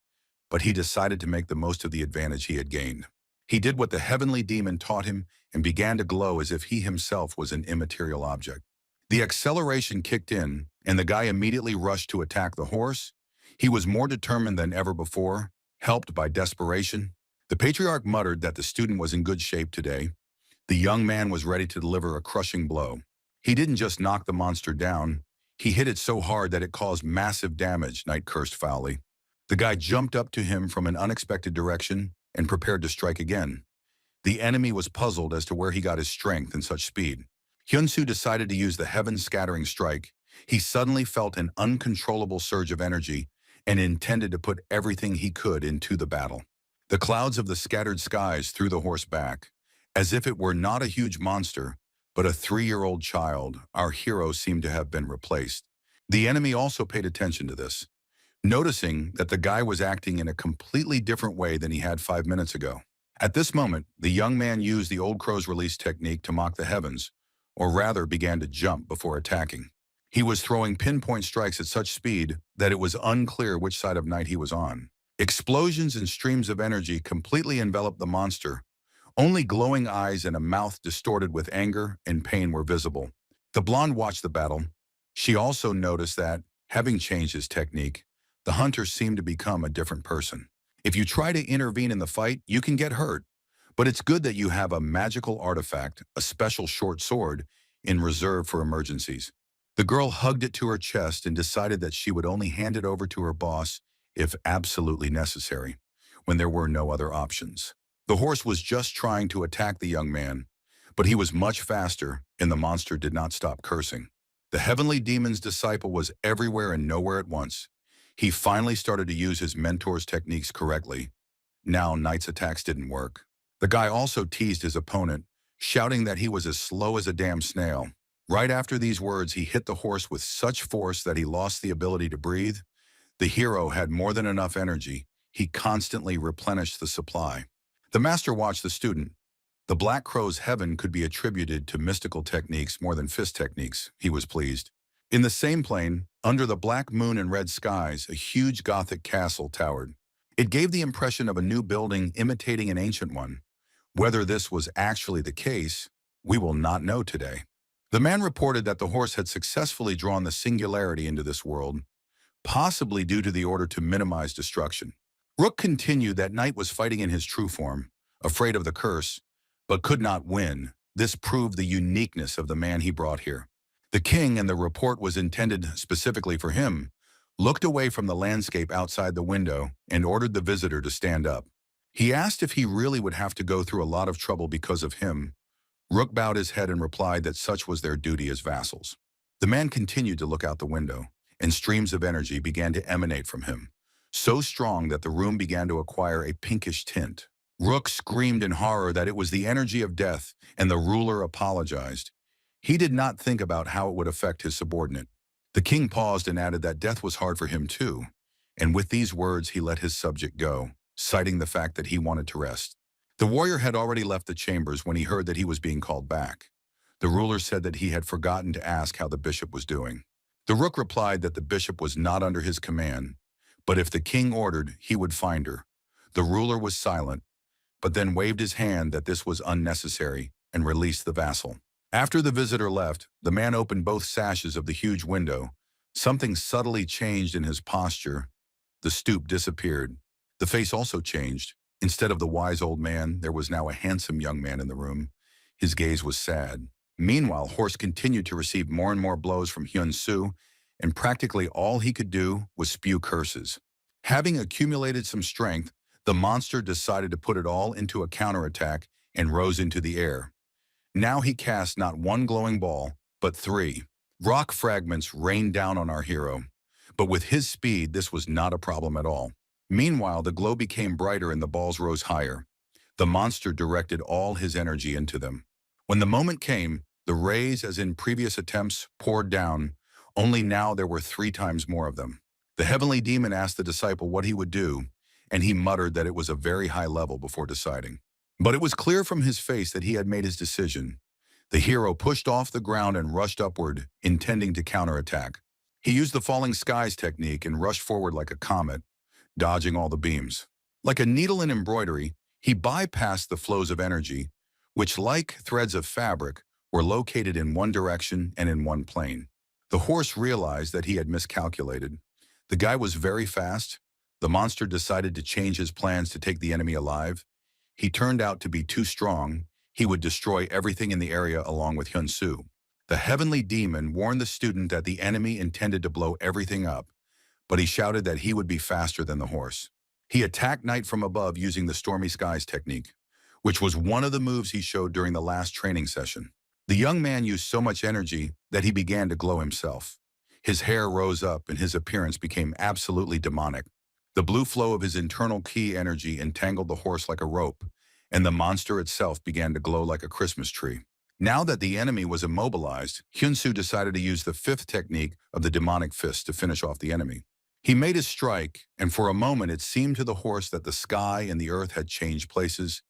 but he decided to make the most of the advantage he had gained. He did what the heavenly demon taught him and began to glow as if he himself was an immaterial object. The acceleration kicked in, and the guy immediately rushed to attack the horse. He was more determined than ever before, helped by desperation. The patriarch muttered that the student was in good shape today. The young man was ready to deliver a crushing blow. He didn't just knock the monster down, he hit it so hard that it caused massive damage, Knight cursed foully. The guy jumped up to him from an unexpected direction and prepared to strike again. The enemy was puzzled as to where he got his strength and such speed. Hyun Su decided to use the heaven-scattering strike. He suddenly felt an uncontrollable surge of energy and intended to put everything he could into the battle. The clouds of the scattered skies threw the horse back. As if it were not a huge monster, but a 3-year-old child, our hero seemed to have been replaced. The enemy also paid attention to this, noticing that the guy was acting in a completely different way than he had 5 minutes ago. At this moment, the young man used the old crow's release technique to mock the heavens, or rather began to jump before attacking. He was throwing pinpoint strikes at such speed that it was unclear which side of night he was on. Explosions and streams of energy completely enveloped the monster. Only glowing eyes and a mouth distorted with anger and pain were visible. The blonde watched the battle. She also noticed that, having changed his technique, the hunter seemed to become a different person. If you try to intervene in the fight, you can get hurt. But it's good that you have a magical artifact, a special short sword, in reserve for emergencies. The girl hugged it to her chest and decided that she would only hand it over to her boss if absolutely necessary, when there were no other options. The horse was just trying to attack the young man, but he was much faster, and the monster did not stop cursing. The heavenly demon's disciple was everywhere and nowhere at once. He finally started to use his mentor's techniques correctly. Now Knight's attacks didn't work. The guy also teased his opponent, shouting that he was as slow as a damn snail. Right after these words, he hit the horse with such force that he lost the ability to breathe. The hero had more than enough energy. He constantly replenished the supply. The master watched the student. The Black Crow's heaven could be attributed to mystical techniques more than fist techniques. He was pleased. In the same plane, under the black moon and red skies, a huge Gothic castle towered. It gave the impression of a new building imitating an ancient one. Whether this was actually the case, we will not know today. The man reported that the horse had successfully drawn the singularity into this world, possibly due to the order to minimize destruction. Rook continued that Knight was fighting in his true form, afraid of the curse, but could not win. This proved the uniqueness of the man he brought here. The king, and the report was intended specifically for him, looked away from the landscape outside the window and ordered the visitor to stand up. He asked if he really would have to go through a lot of trouble because of him. Rook bowed his head and replied that such was their duty as vassals. The man continued to look out the window, and streams of energy began to emanate from him, so strong that the room began to acquire a pinkish tint. Rook screamed in horror that it was the energy of death, and the ruler apologized. He did not think about how it would affect his subordinate. The king paused and added that death was hard for him too, and with these words he let his subject go, citing the fact that he wanted to rest. The warrior had already left the chambers when he heard that he was being called back. The ruler said that he had forgotten to ask how the bishop was doing. The rook replied that the bishop was not under his command, but if the king ordered, he would find her. The ruler was silent, but then waved his hand that this was unnecessary and released the vassal. After the visitor left, the man opened both sashes of the huge window. Something subtly changed in his posture. The stoop disappeared. The face also changed. Instead of the wise old man, there was now a handsome young man in the room. His gaze was sad. Meanwhile, Horse continued to receive more and more blows from Hyun Su, and practically all he could do was spew curses. Having accumulated some strength, the monster decided to put it all into a counterattack and rose into the air. Now he cast not one glowing ball, but three. Rock fragments rained down on our hero, but with his speed, this was not a problem at all. Meanwhile, the glow became brighter and the balls rose higher. The monster directed all his energy into them. When the moment came, the rays, as in previous attempts, poured down, only now there were 3 times more of them. The heavenly demon asked the disciple what he would do, and he muttered that it was a very high level before deciding. But it was clear from his face that he had made his decision. The hero pushed off the ground and rushed upward, intending to counterattack. He used the falling skies technique and rushed forward like a comet, dodging all the beams. Like a needle in embroidery, he bypassed the flows of energy, which, like threads of fabric, were located in one direction and in one plane. The horse realized that he had miscalculated. The guy was very fast. The monster decided to change his plans to take the enemy alive. He turned out to be too strong. He would destroy everything in the area along with Hyun Su. The heavenly demon warned the student that the enemy intended to blow everything up, but he shouted that he would be faster than the horse. He attacked Night from above using the stormy skies technique, which was one of the moves he showed during the last training session. The young man used so much energy that he began to glow himself. His hair rose up and his appearance became absolutely demonic. The blue flow of his internal ki energy entangled the horse like a rope, and the monster itself began to glow like a Christmas tree. Now that the enemy was immobilized, Hyun Su decided to use the 5th technique of the demonic fist to finish off the enemy. He made his strike, and for a moment it seemed to the horse that the sky and the earth had changed places.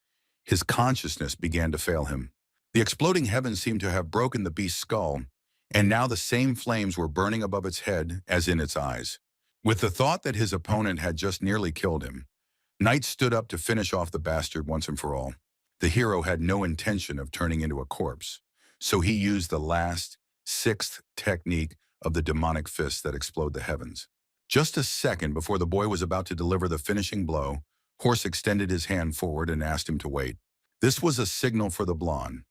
His consciousness began to fail him. The exploding heavens seemed to have broken the beast's skull, and now the same flames were burning above its head as in its eyes. With the thought that his opponent had just nearly killed him, Knight stood up to finish off the bastard once and for all. The hero had no intention of turning into a corpse, so he used the last, 6th technique of the demonic fist that explode the heavens. Just a second before the boy was about to deliver the finishing blow, Horse extended his hand forward and asked him to wait. This was a signal for the blonde.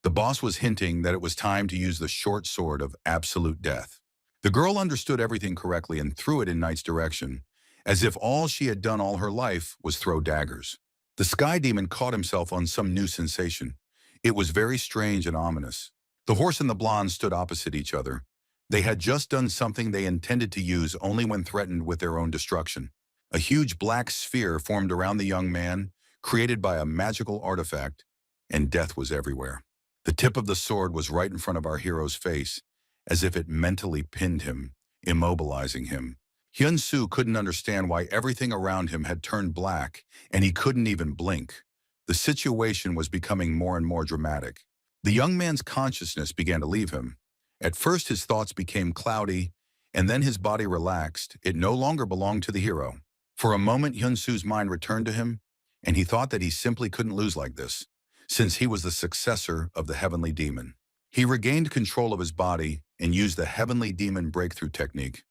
The boss was hinting that it was time to use the short sword of absolute death. The girl understood everything correctly and threw it in Knight's direction, as if all she had done all her life was throw daggers. The sky demon caught himself on some new sensation. It was very strange and ominous. The horse and the blonde stood opposite each other. They had just done something they intended to use only when threatened with their own destruction. A huge black sphere formed around the young man, created by a magical artifact, and death was everywhere. The tip of the sword was right in front of our hero's face, as if it mentally pinned him, immobilizing him. Hyun Su couldn't understand why everything around him had turned black, and he couldn't even blink. The situation was becoming more and more dramatic. The young man's consciousness began to leave him. At first his thoughts became cloudy, and then his body relaxed. It no longer belonged to the hero. For a moment Hyun Su's mind returned to him, and he thought that he simply couldn't lose like this, since he was the successor of the heavenly demon. He regained control of his body and used the heavenly demon breakthrough technique,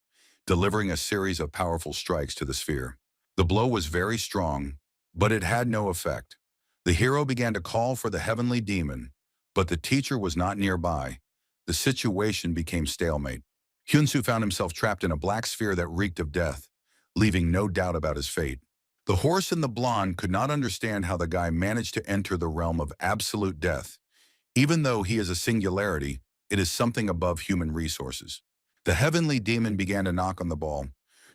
delivering a series of powerful strikes to the sphere. The blow was very strong, but it had no effect. The hero began to call for the heavenly demon, but the teacher was not nearby. The situation became stalemate. Hyun Su found himself trapped in a black sphere that reeked of death, leaving no doubt about his fate. The horse and the blonde could not understand how the guy managed to enter the realm of absolute death. Even though he is a singularity, it is something above human resources. The heavenly demon began to knock on the ball,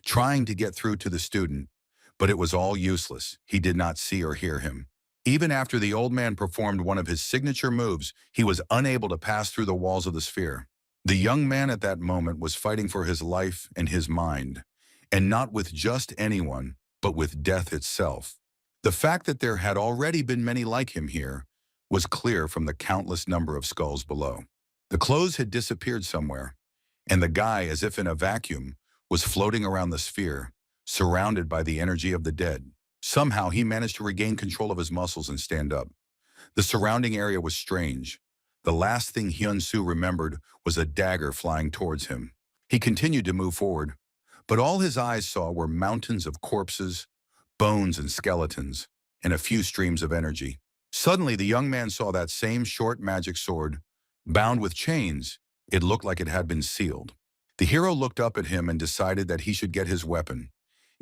trying to get through to the student, but it was all useless. He did not see or hear him. Even after the old man performed one of his signature moves, he was unable to pass through the walls of the sphere. The young man at that moment was fighting for his life and his mind, and not with just anyone, but with death itself. The fact that there had already been many like him here was clear from the countless number of skulls below. The clothes had disappeared somewhere, And the guy, as if in a vacuum, was floating around the sphere, surrounded by the energy of the dead. Somehow he managed to regain control of his muscles and stand up. The surrounding area was strange. The last thing Hyun Su remembered was a dagger flying towards him. He continued to move forward, but all his eyes saw were mountains of corpses, bones and skeletons, and a few streams of energy. Suddenly, the young man saw that same short magic sword, bound with chains. It looked like it had been sealed. The hero looked up at him and decided that he should get his weapon.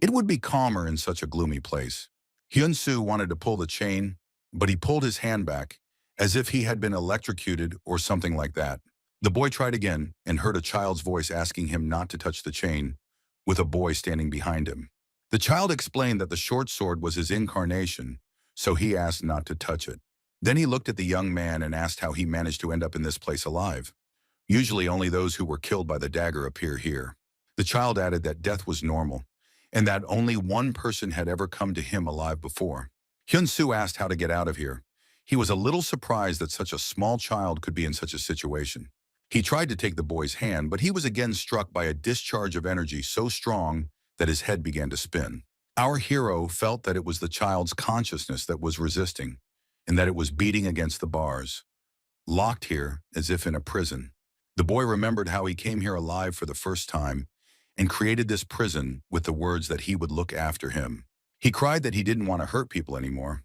It would be calmer in such a gloomy place. Hyun Su wanted to pull the chain, but he pulled his hand back, as if he had been electrocuted or something like that. The boy tried again and heard a child's voice asking him not to touch the chain, with a boy standing behind him. The child explained that the short sword was his incarnation, so he asked not to touch it. Then he looked at the young man and asked how he managed to end up in this place alive. Usually only those who were killed by the dagger appear here. The child added that death was normal, and that only one person had ever come to him alive before. Hyun Su asked how to get out of here. He was a little surprised that such a small child could be in such a situation. He tried to take the boy's hand, but he was again struck by a discharge of energy so strong that his head began to spin. Our hero felt that it was the child's consciousness that was resisting, and that it was beating against the bars, locked here as if in a prison. The boy remembered how he came here alive for the first time and created this prison with the words that he would look after him. He cried that he didn't want to hurt people anymore,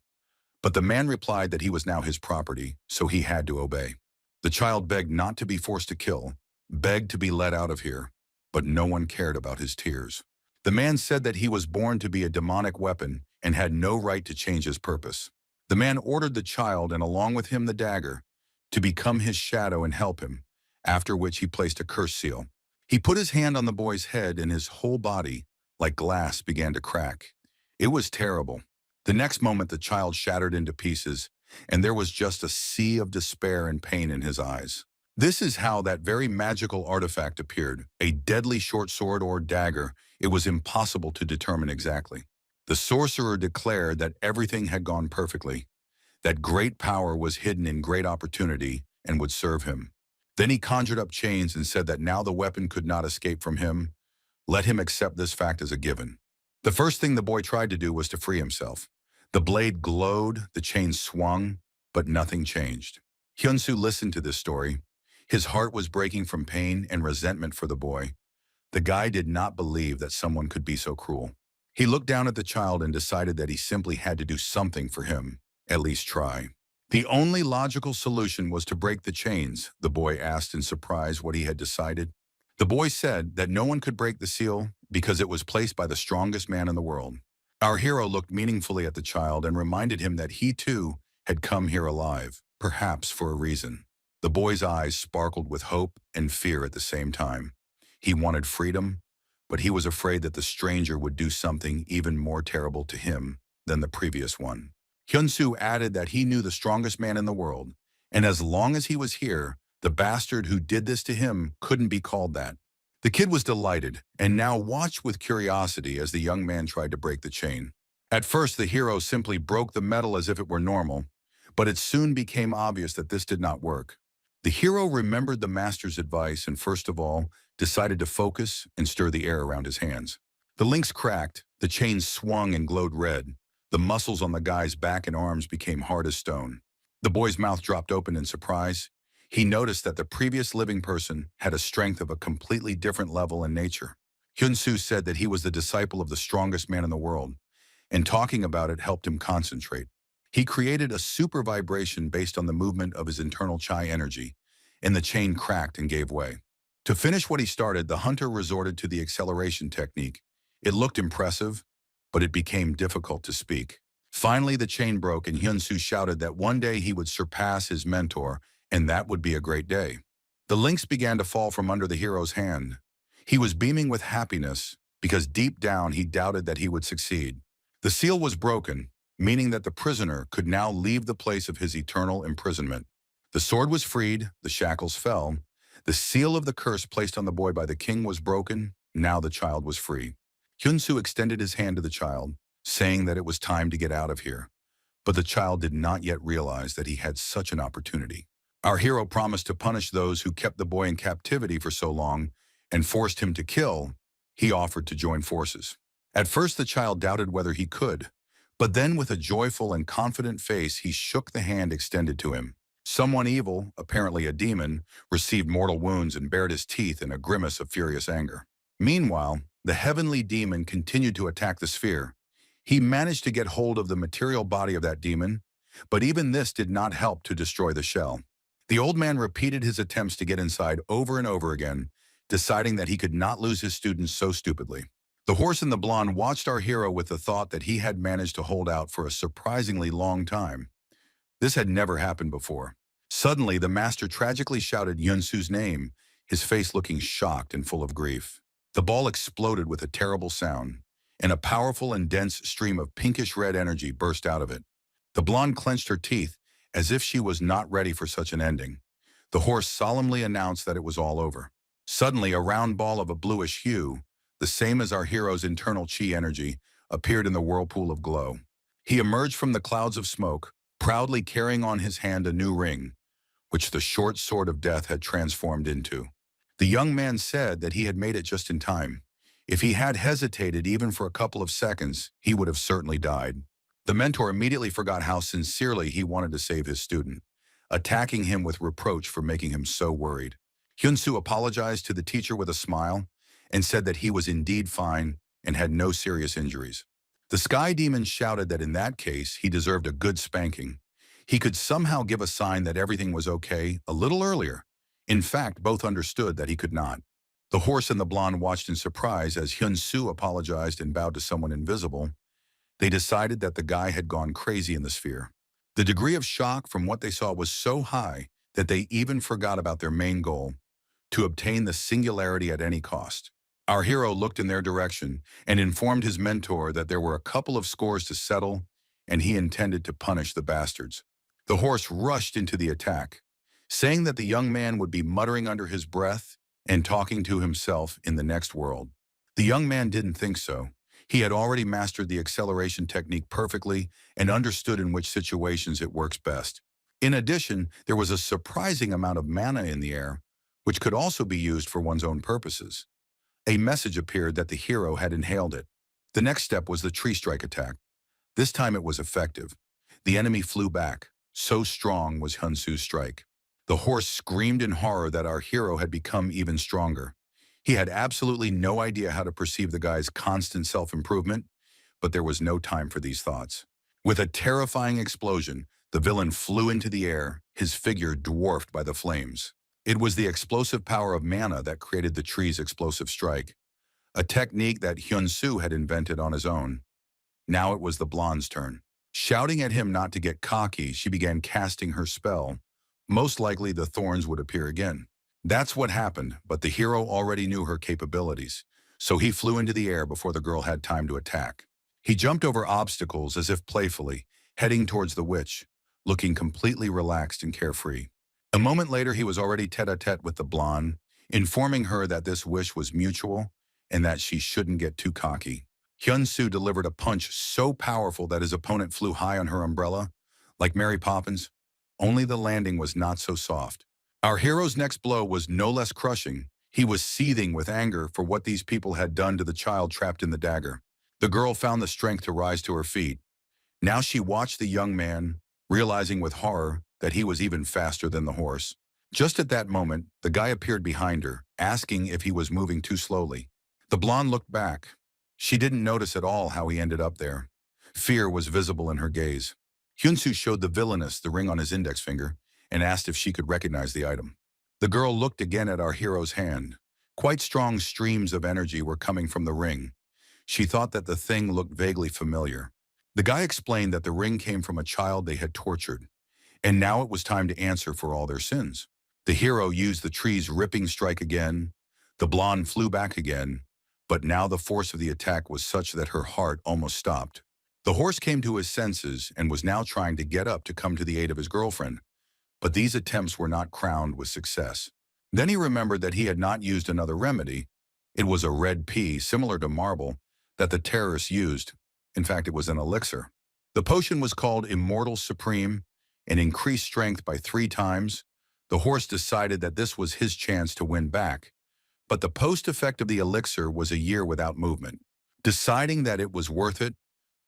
but the man replied that he was now his property, so he had to obey. The child begged not to be forced to kill, begged to be let out of here, but no one cared about his tears. The man said that he was born to be a demonic weapon and had no right to change his purpose. The man ordered the child, and along with him the dagger, to become his shadow and help him, after which he placed a curse seal. He put his hand on the boy's head, and his whole body, like glass, began to crack. It was terrible. The next moment the child shattered into pieces, and there was just a sea of despair and pain in his eyes. This is how that very magical artifact appeared, a deadly short sword or dagger. It was impossible to determine exactly. The sorcerer declared that everything had gone perfectly, that great power was hidden in great opportunity and would serve him. Then he conjured up chains and said that now the weapon could not escape from him. Let him accept this fact as a given. The first thing the boy tried to do was to free himself. The blade glowed, the chain swung, but nothing changed. Hyun Su listened to this story. His heart was breaking from pain and resentment for the boy. The guy did not believe that someone could be so cruel. He looked down at the child and decided that he simply had to do something for him, at least try. The only logical solution was to break the chains. The boy asked in surprise what he had decided. The boy said that no one could break the seal because it was placed by the strongest man in the world. Our hero looked meaningfully at the child and reminded him that he too had come here alive, perhaps for a reason. The boy's eyes sparkled with hope and fear at the same time. He wanted freedom, but he was afraid that the stranger would do something even more terrible to him than the previous one. Hyun Su added that he knew the strongest man in the world, and as long as he was here, the bastard who did this to him couldn't be called that. The kid was delighted, and now watched with curiosity as the young man tried to break the chain. At first, the hero simply broke the metal as if it were normal, but it soon became obvious that this did not work. The hero remembered the master's advice and first of all, decided to focus and stir the air around his hands. The links cracked, the chain swung and glowed red. The muscles on the guy's back and arms became hard as stone. The boy's mouth dropped open in surprise. He noticed that the previous living person had a strength of a completely different level in nature. Hyun Su said that he was the disciple of the strongest man in the world, and talking about it helped him concentrate. He created a super vibration based on the movement of his internal chi energy, and the chain cracked and gave way. To finish what he started, the hunter resorted to the acceleration technique. It looked impressive, but it became difficult to speak. Finally, the chain broke, and Hyun Su shouted that one day he would surpass his mentor, and that would be a great day. The links began to fall from under the hero's hand. He was beaming with happiness, because deep down he doubted that he would succeed. The seal was broken, meaning that the prisoner could now leave the place of his eternal imprisonment. The sword was freed, the shackles fell. The seal of the curse placed on the boy by the king was broken. Now the child was free. Hyun Su extended his hand to the child, saying that it was time to get out of here. But the child did not yet realize that he had such an opportunity. Our hero promised to punish those who kept the boy in captivity for so long and forced him to kill, he offered to join forces. At first the child doubted whether he could, but then with a joyful and confident face he shook the hand extended to him. Someone evil, apparently a demon, received mortal wounds and bared his teeth in a grimace of furious anger. Meanwhile, the heavenly demon continued to attack the sphere. He managed to get hold of the material body of that demon, but even this did not help to destroy the shell. The old man repeated his attempts to get inside over and over again, deciding that he could not lose his students so stupidly. The horse and the blonde watched our hero with the thought that he had managed to hold out for a surprisingly long time. This had never happened before. Suddenly, the master tragically shouted Hyun Su's name, his face looking shocked and full of grief. The ball exploded with a terrible sound, and a powerful and dense stream of pinkish-red energy burst out of it. The blonde clenched her teeth, as if she was not ready for such an ending. The horse solemnly announced that it was all over. Suddenly, a round ball of a bluish hue, the same as our hero's internal chi energy, appeared in the whirlpool of glow. He emerged from the clouds of smoke, proudly carrying on his hand a new ring, which the short sword of death had transformed into. The young man said that he had made it just in time. If he had hesitated even for a couple of seconds, he would have certainly died. The mentor immediately forgot how sincerely he wanted to save his student, attacking him with reproach for making him so worried. Hyun Su apologized to the teacher with a smile and said that he was indeed fine and had no serious injuries. The sky demon shouted that in that case, he deserved a good spanking. He could somehow give a sign that everything was okay a little earlier. In fact, both understood that he could not. The horse and the blonde watched in surprise as Hyun Su apologized and bowed to someone invisible. They decided that the guy had gone crazy in the sphere. The degree of shock from what they saw was so high that they even forgot about their main goal, to obtain the singularity at any cost. Our hero looked in their direction and informed his mentor that there were a couple of scores to settle and he intended to punish the bastards. The horse rushed into the attack, saying that the young man would be muttering under his breath and talking to himself in the next world. The young man didn't think so. He had already mastered the acceleration technique perfectly and understood in which situations it works best. In addition, there was a surprising amount of mana in the air, which could also be used for one's own purposes. A message appeared that the hero had inhaled it. The next step was the tree strike attack. This time it was effective. The enemy flew back. So strong was Hyun Su's strike. The horse screamed in horror that our hero had become even stronger. He had absolutely no idea how to perceive the guy's constant self-improvement, but there was no time for these thoughts. With a terrifying explosion, the villain flew into the air, his figure dwarfed by the flames. It was the explosive power of mana that created the tree's explosive strike, a technique that Hyun Su had invented on his own. Now it was the blonde's turn. Shouting at him not to get cocky, she began casting her spell. Most likely the thorns would appear again. That's what happened, but the hero already knew her capabilities, so he flew into the air before the girl had time to attack. He jumped over obstacles as if playfully, heading towards the witch, looking completely relaxed and carefree. A moment later, he was already tête-à-tête with the blonde, informing her that this wish was mutual and that she shouldn't get too cocky. Hyun Su delivered a punch so powerful that his opponent flew high on her umbrella, like Mary Poppins, only the landing was not so soft. Our hero's next blow was no less crushing. He was seething with anger for what these people had done to the child trapped in the dagger. The girl found the strength to rise to her feet. Now she watched the young man, realizing with horror that he was even faster than the horse. Just at that moment, the guy appeared behind her, asking if he was moving too slowly. The blonde looked back. She didn't notice at all how he ended up there. Fear was visible in her gaze. Hyun Su showed the villainess the ring on his index finger and asked if she could recognize the item. The girl looked again at our hero's hand. Quite strong streams of energy were coming from the ring. She thought that the thing looked vaguely familiar. The guy explained that the ring came from a child they had tortured, and now it was time to answer for all their sins. The hero used the tree's ripping strike again. The blonde flew back again, but now the force of the attack was such that her heart almost stopped. The horse came to his senses and was now trying to get up to come to the aid of his girlfriend, but these attempts were not crowned with success. Then he remembered that he had not used another remedy. It was a red pea, similar to marble, that the terrorists used. In fact, it was an elixir. The potion was called Immortal Supreme and increased strength by 3 times. The horse decided that this was his chance to win back, But the post-effect of the elixir was a year without movement. Deciding that it was worth it,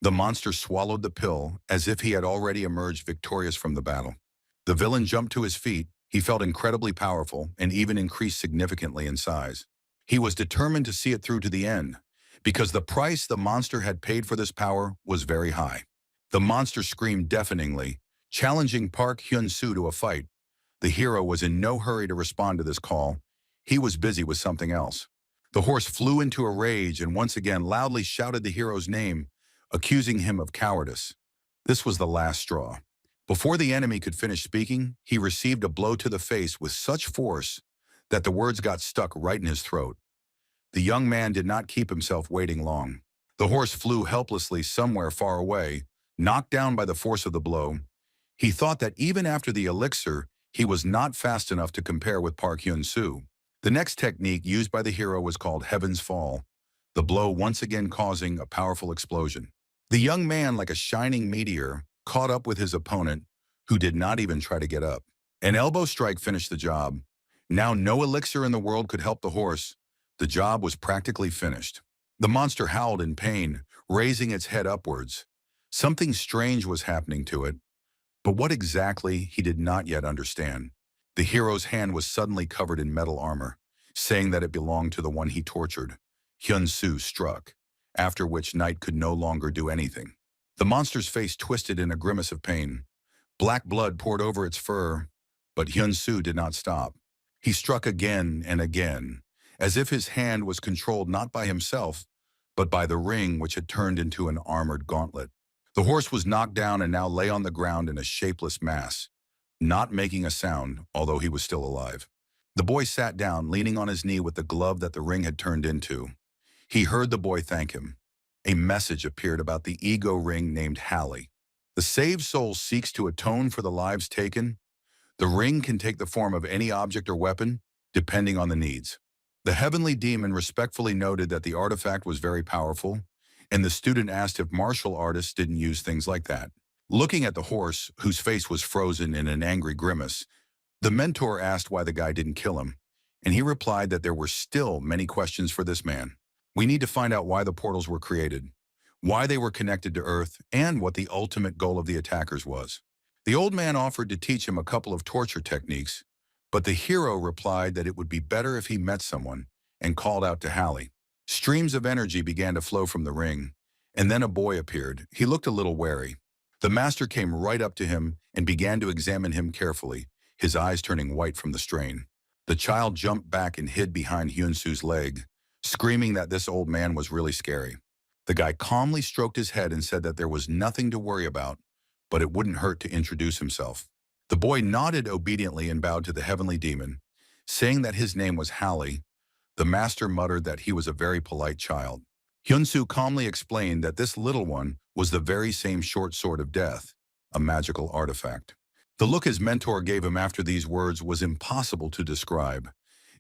the monster swallowed the pill as if he had already emerged victorious from the battle. The villain jumped to his feet. He felt incredibly powerful and even increased significantly in size. He was determined to see it through to the end, because the price the monster had paid for this power was very high. The monster screamed deafeningly, challenging Park Hyun Su to a fight. The hero was in no hurry to respond to this call. He was busy with something else. The horse flew into a rage and once again loudly shouted the hero's name, accusing him of cowardice. This was the last straw. Before the enemy could finish speaking, he received a blow to the face with such force that the words got stuck right in his throat. The young man did not keep himself waiting long. The horse flew helplessly somewhere far away, knocked down by the force of the blow. He thought that even after the elixir, he was not fast enough to compare with Park Hyun Su. The next technique used by the hero was called Heaven's Fall, the blow once again causing a powerful explosion. The young man, like a shining meteor, caught up with his opponent, who did not even try to get up. An elbow strike finished the job. Now no elixir in the world could help the horse. The job was practically finished. The monster howled in pain, raising its head upwards. Something strange was happening to it, but what exactly he did not yet understand. The hero's hand was suddenly covered in metal armor, saying that it belonged to the one he tortured. Hyun Su struck, after which Knight could no longer do anything. The monster's face twisted in a grimace of pain. Black blood poured over its fur, but Hyun Su did not stop. He struck again and again, as if his hand was controlled not by himself, but by the ring which had turned into an armored gauntlet. The horse was knocked down and now lay on the ground in a shapeless mass, not making a sound, although he was still alive. The boy sat down, leaning on his knee with the glove that the ring had turned into. He heard the boy thank him. A message appeared about the ego ring named Hallie. The saved soul seeks to atone for the lives taken. The ring can take the form of any object or weapon, depending on the needs. The heavenly demon respectfully noted that the artifact was very powerful, and the student asked if martial artists didn't use things like that. Looking at the horse, whose face was frozen in an angry grimace, the mentor asked why the guy didn't kill him, and he replied that there were still many questions for this man. We need to find out why the portals were created, why they were connected to Earth, and what the ultimate goal of the attackers was. The old man offered to teach him a couple of torture techniques, but the hero replied that it would be better if he met someone and called out to Hallie. Streams of energy began to flow from the ring, and then a boy appeared. He looked a little wary. The master came right up to him and began to examine him carefully, his eyes turning white from the strain. The child jumped back and hid behind Hyun Su's leg, screaming that this old man was really scary. The guy calmly stroked his head and said that there was nothing to worry about, but it wouldn't hurt to introduce himself. The boy nodded obediently and bowed to the heavenly demon, saying that his name was Hallie. The master muttered that he was a very polite child. Hyun Su calmly explained that this little one was the very same short sword of death, a magical artifact. The look his mentor gave him after these words was impossible to describe.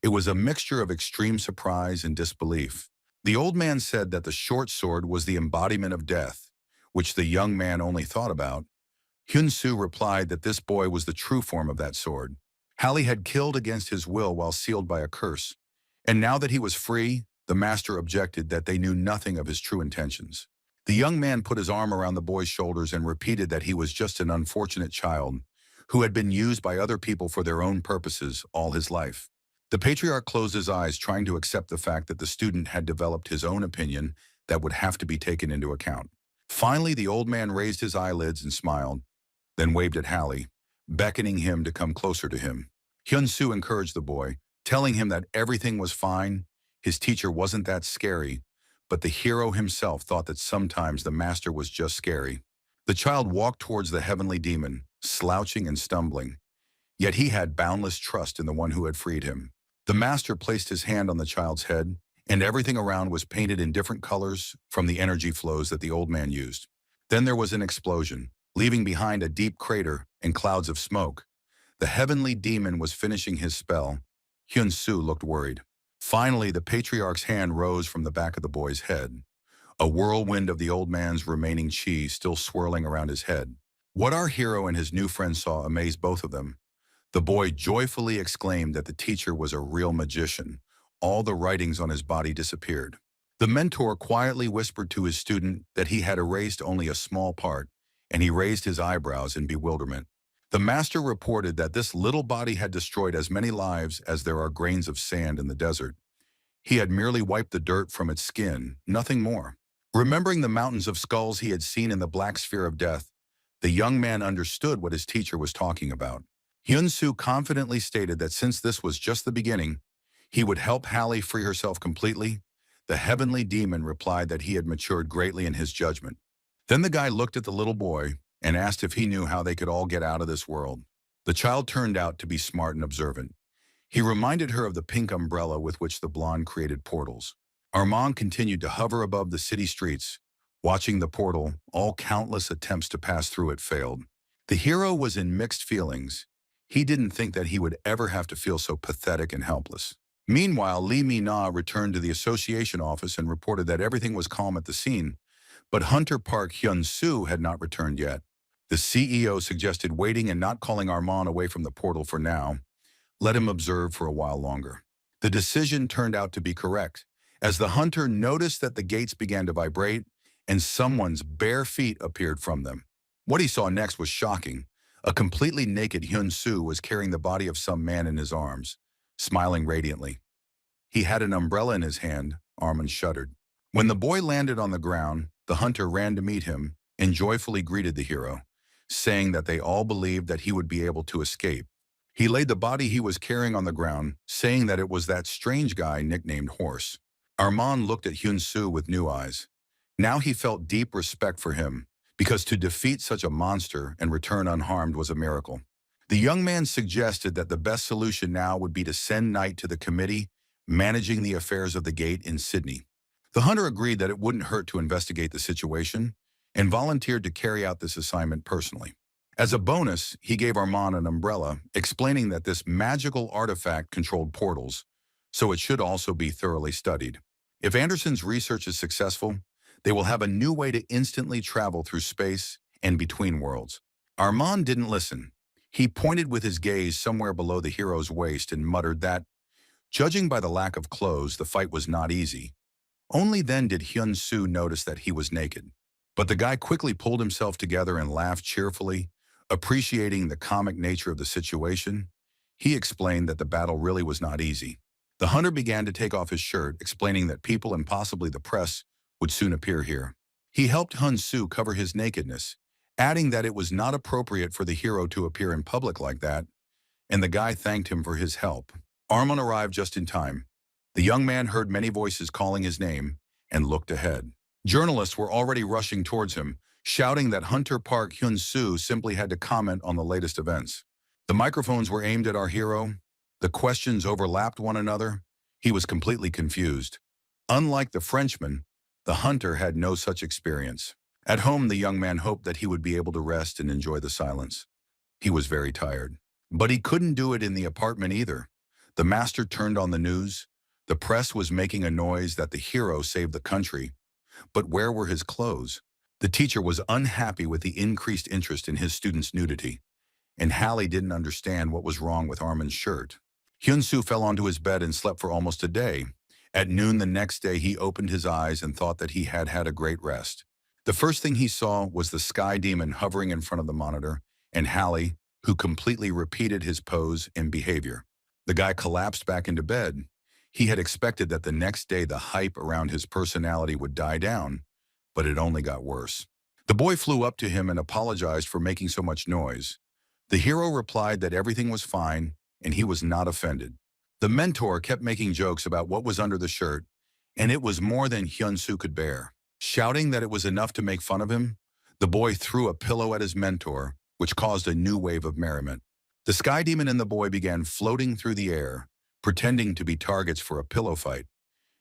It was a mixture of extreme surprise and disbelief. The old man said that the short sword was the embodiment of death, which the young man only thought about. Hyun Su replied that this boy was the true form of that sword. Hallie had killed against his will while sealed by a curse, and now that he was free, the master objected that they knew nothing of his true intentions. The young man put his arm around the boy's shoulders and repeated that he was just an unfortunate child who had been used by other people for their own purposes all his life. The patriarch closed his eyes, trying to accept the fact that the student had developed his own opinion that would have to be taken into account. Finally, the old man raised his eyelids and smiled, then waved at Hallie, beckoning him to come closer to him. Hyun Su encouraged the boy, telling him that everything was fine. His teacher wasn't that scary, but the hero himself thought that sometimes the master was just scary. The child walked towards the heavenly demon, slouching and stumbling, yet he had boundless trust in the one who had freed him. The master placed his hand on the child's head, and everything around was painted in different colors from the energy flows that the old man used. Then there was an explosion, leaving behind a deep crater and clouds of smoke. The heavenly demon was finishing his spell. Hyun Su looked worried. Finally, the patriarch's hand rose from the back of the boy's head, a whirlwind of the old man's remaining chi still swirling around his head. What our hero and his new friend saw amazed both of them. The boy joyfully exclaimed that the teacher was a real magician, all the writings on his body disappeared. The mentor quietly whispered to his student that he had erased only a small part, and he raised his eyebrows in bewilderment. The master reported that this little body had destroyed as many lives as there are grains of sand in the desert. He had merely wiped the dirt from its skin, nothing more. Remembering the mountains of skulls he had seen in the black sphere of death, the young man understood what his teacher was talking about. Hyun Su confidently stated that since this was just the beginning, he would help Hallie free herself completely. The heavenly demon replied that he had matured greatly in his judgment. Then the guy looked at the little boy and asked if he knew how they could all get out of this world. The child turned out to be smart and observant. He reminded her of the pink umbrella with which the blonde created portals. Armand continued to hover above the city streets, watching the portal. All countless attempts to pass through it failed. The hero was in mixed feelings. He didn't think that he would ever have to feel so pathetic and helpless. Meanwhile, Lee Mi-na returned to the association office and reported that everything was calm at the scene, but Hunter Park Hyun Su had not returned yet. The CEO suggested waiting and not calling Armand away from the portal for now. Let him observe for a while longer. The decision turned out to be correct, as the hunter noticed that the gates began to vibrate and someone's bare feet appeared from them. What he saw next was shocking. A completely naked Hyun Su was carrying the body of some man in his arms, smiling radiantly. He had an umbrella in his hand. Armand shuddered. When the boy landed on the ground, the hunter ran to meet him and joyfully greeted the hero, saying that they all believed that he would be able to escape. He laid the body he was carrying on the ground, saying that it was that strange guy nicknamed Horse. Armand looked at Hyun Su with new eyes. Now he felt deep respect for him, because to defeat such a monster and return unharmed was a miracle. The young man suggested that the best solution now would be to send Knight to the committee managing the affairs of the gate in Sydney. The hunter agreed that it wouldn't hurt to investigate the situation and volunteered to carry out this assignment personally. As a bonus, he gave Armand an umbrella, explaining that this magical artifact controlled portals, so it should also be thoroughly studied. If Anderson's research is successful, they will have a new way to instantly travel through space and between worlds. Armand didn't listen. He pointed with his gaze somewhere below the hero's waist and muttered that, judging by the lack of clothes, the fight was not easy. Only then did Hyun Su notice that he was naked. But the guy quickly pulled himself together and laughed cheerfully, appreciating the comic nature of the situation. He explained that the battle really was not easy. The hunter began to take off his shirt, explaining that people and possibly the press would soon appear here. He helped Hyun Su cover his nakedness, adding that it was not appropriate for the hero to appear in public like that, and the guy thanked him for his help. Armand arrived just in time. The young man heard many voices calling his name and looked ahead. Journalists were already rushing towards him, shouting that Hunter Park Hyun Su simply had to comment on the latest events. The microphones were aimed at our hero. The questions overlapped one another. He was completely confused. Unlike the Frenchman, the hunter had no such experience. At home, the young man hoped that he would be able to rest and enjoy the silence. He was very tired. But he couldn't do it in the apartment either. The master turned on the news. The press was making a noise that the hero saved the country. But where were his clothes? The teacher was unhappy with the increased interest in his students' nudity, and Hallie didn't understand what was wrong with Armand's shirt. Hyun Su fell onto his bed and slept for almost a day. At noon the next day, he opened his eyes and thought that he had had a great rest. The first thing he saw was the sky demon hovering in front of the monitor, and Hallie, who completely repeated his pose and behavior. The guy collapsed back into bed. He had expected that the next day the hype around his personality would die down, but it only got worse. The boy flew up to him and apologized for making so much noise. The hero replied that everything was fine and he was not offended. The mentor kept making jokes about what was under the shirt, and it was more than Hyun Su could bear. Shouting that it was enough to make fun of him, the boy threw a pillow at his mentor, which caused a new wave of merriment. The sky demon and the boy began floating through the air, pretending to be targets for a pillow fight.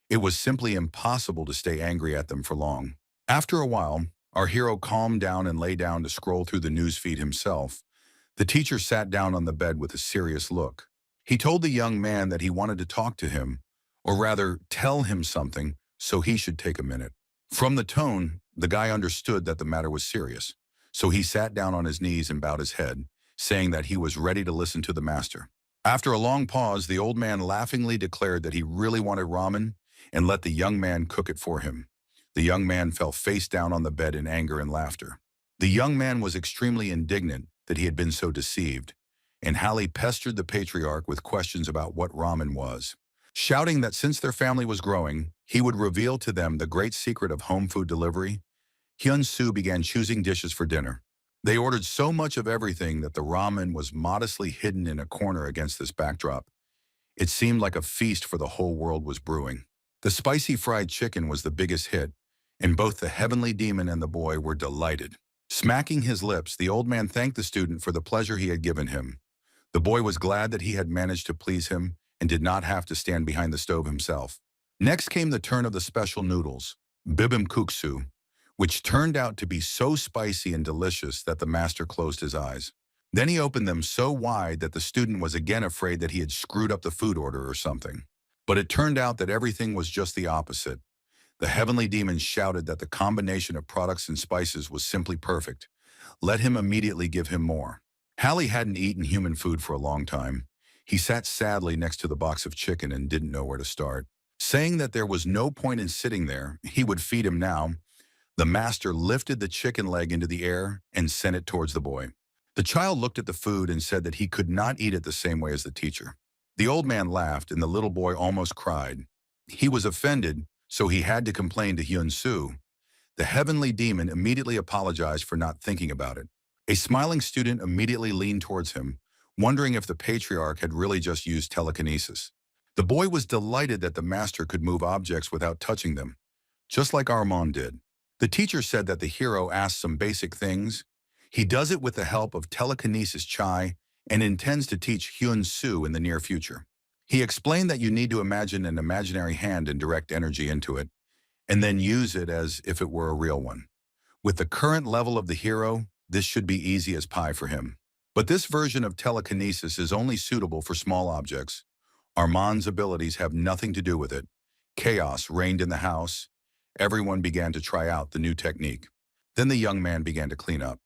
It was simply impossible to stay angry at them for long. After a while, our hero calmed down and lay down to scroll through the newsfeed himself. The teacher sat down on the bed with a serious look. He told the young man that he wanted to talk to him, or rather tell him something, so he should take a minute. From the tone, the guy understood that the matter was serious, so he sat down on his knees and bowed his head, saying that he was ready to listen to the master. After a long pause, the old man laughingly declared that he really wanted ramen and let the young man cook it for him. The young man fell face down on the bed in anger and laughter. The young man was extremely indignant that he had been so deceived, and Hallie pestered the patriarch with questions about what ramen was, shouting that since their family was growing, he would reveal to them the great secret of home food delivery. Hyun Su began choosing dishes for dinner. They ordered so much of everything that the ramen was modestly hidden in a corner against this backdrop. It seemed like a feast for the whole world was brewing. The spicy fried chicken was the biggest hit, and both the heavenly demon and the boy were delighted. Smacking his lips, the old man thanked the student for the pleasure he had given him. The boy was glad that he had managed to please him and did not have to stand behind the stove himself. Next came the turn of the special noodles, bibimbapsu, which turned out to be so spicy and delicious that the master closed his eyes. Then he opened them so wide that the student was again afraid that he had screwed up the food order or something. But it turned out that everything was just the opposite. The heavenly demon shouted that the combination of products and spices was simply perfect. Let him immediately give him more. Hallie hadn't eaten human food for a long time. He sat sadly next to the box of chicken and didn't know where to start. Saying that there was no point in sitting there, he would feed him now. The master lifted the chicken leg into the air and sent it towards the boy. The child looked at the food and said that he could not eat it the same way as the teacher. The old man laughed and the little boy almost cried. He was offended, so he had to complain to Hyun Su. The heavenly demon immediately apologized for not thinking about it. A smiling student immediately leaned towards him, wondering if the patriarch had really just used telekinesis. The boy was delighted that the master could move objects without touching them, just like Armand did. The teacher said that the hero asked some basic things. He does it with the help of telekinesis chai and intends to teach Hyun Su in the near future. He explained that you need to imagine an imaginary hand and direct energy into it, and then use it as if it were a real one. With the current level of the hero, this should be easy as pie for him. But this version of telekinesis is only suitable for small objects. Armand's abilities have nothing to do with it. Chaos reigned in the house. Everyone began to try out the new technique. Then the young man began to clean up,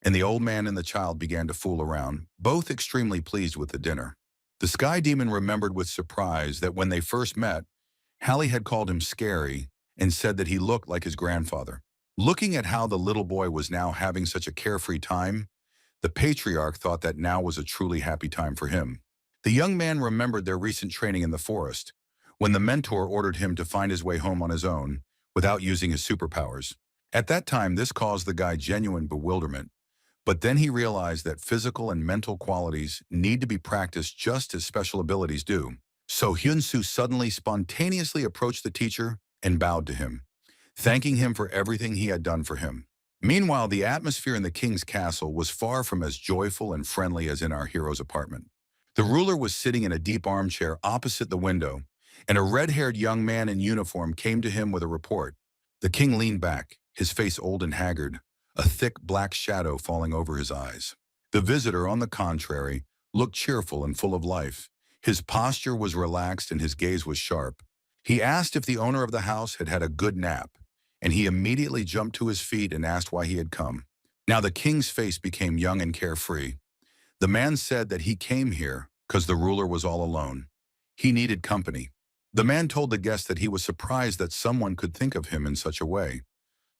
and the old man and the child began to fool around, both extremely pleased with the dinner. The sky demon remembered with surprise that when they first met, Hallie had called him scary and said that he looked like his grandfather. Looking at how the little boy was now having such a carefree time, the patriarch thought that now was a truly happy time for him. The young man remembered their recent training in the forest, when the mentor ordered him to find his way home on his own, without using his superpowers. At that time, this caused the guy genuine bewilderment. But then he realized that physical and mental qualities need to be practiced just as special abilities do. So Hyun Su suddenly spontaneously approached the teacher and bowed to him, thanking him for everything he had done for him. Meanwhile, the atmosphere in the king's castle was far from as joyful and friendly as in our hero's apartment. The ruler was sitting in a deep armchair opposite the window, and a red-haired young man in uniform came to him with a report. The king leaned back, his face old and haggard, a thick black shadow falling over his eyes. The visitor, on the contrary, looked cheerful and full of life. His posture was relaxed and his gaze was sharp. He asked if the owner of the house had had a good nap, and he immediately jumped to his feet and asked why he had come. Now the king's face became young and carefree. The man said that he came here because the ruler was all alone. He needed company. The man told the guest that he was surprised that someone could think of him in such a way.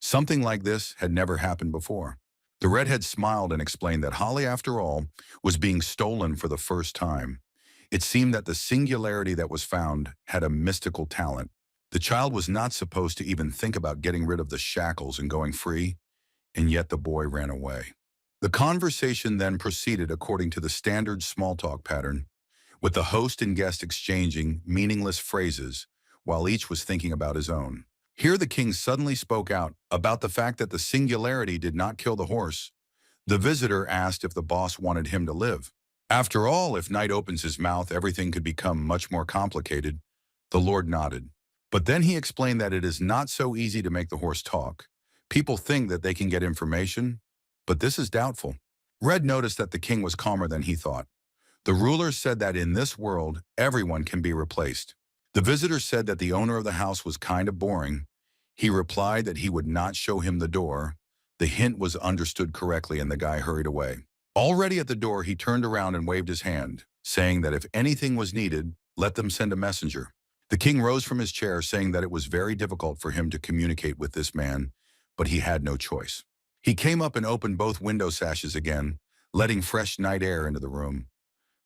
Something like this had never happened before. The redhead smiled and explained that Holly, after all, was being stolen for the first time. It seemed that the singularity that was found had a mystical talent. The child was not supposed to even think about getting rid of the shackles and going free, and yet the boy ran away. The conversation then proceeded according to the standard small talk pattern, with the host and guest exchanging meaningless phrases while each was thinking about his own. Here the king suddenly spoke out about the fact that the singularity did not kill the horse. The visitor asked if the boss wanted him to live. After all, if Knight opens his mouth, everything could become much more complicated. The Lord nodded. But then he explained that it is not so easy to make the horse talk. People think that they can get information, but this is doubtful. Red noticed that the king was calmer than he thought. The ruler said that in this world, everyone can be replaced. The visitor said that the owner of the house was kind of boring. He replied that he would not show him the door. The hint was understood correctly and the guy hurried away. Already at the door, he turned around and waved his hand. saying that if anything was needed, let them send a messenger. The king rose from his chair, saying that it was very difficult for him to communicate with this man, but he had no choice. He came up and opened both window sashes again, letting fresh night air into the room.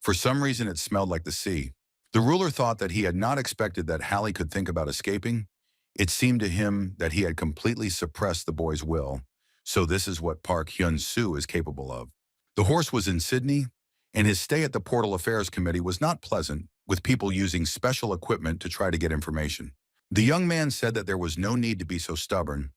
For some reason, it smelled like the sea. The ruler thought that he had not expected that Hallie could think about escaping. It seemed to him that he had completely suppressed the boy's will. So this is what Park Hyun Su is capable of. The horse was in Sydney, and his stay at the Portal Affairs Committee was not pleasant, with people using special equipment to try to get information. The young man said that there was no need to be so stubborn.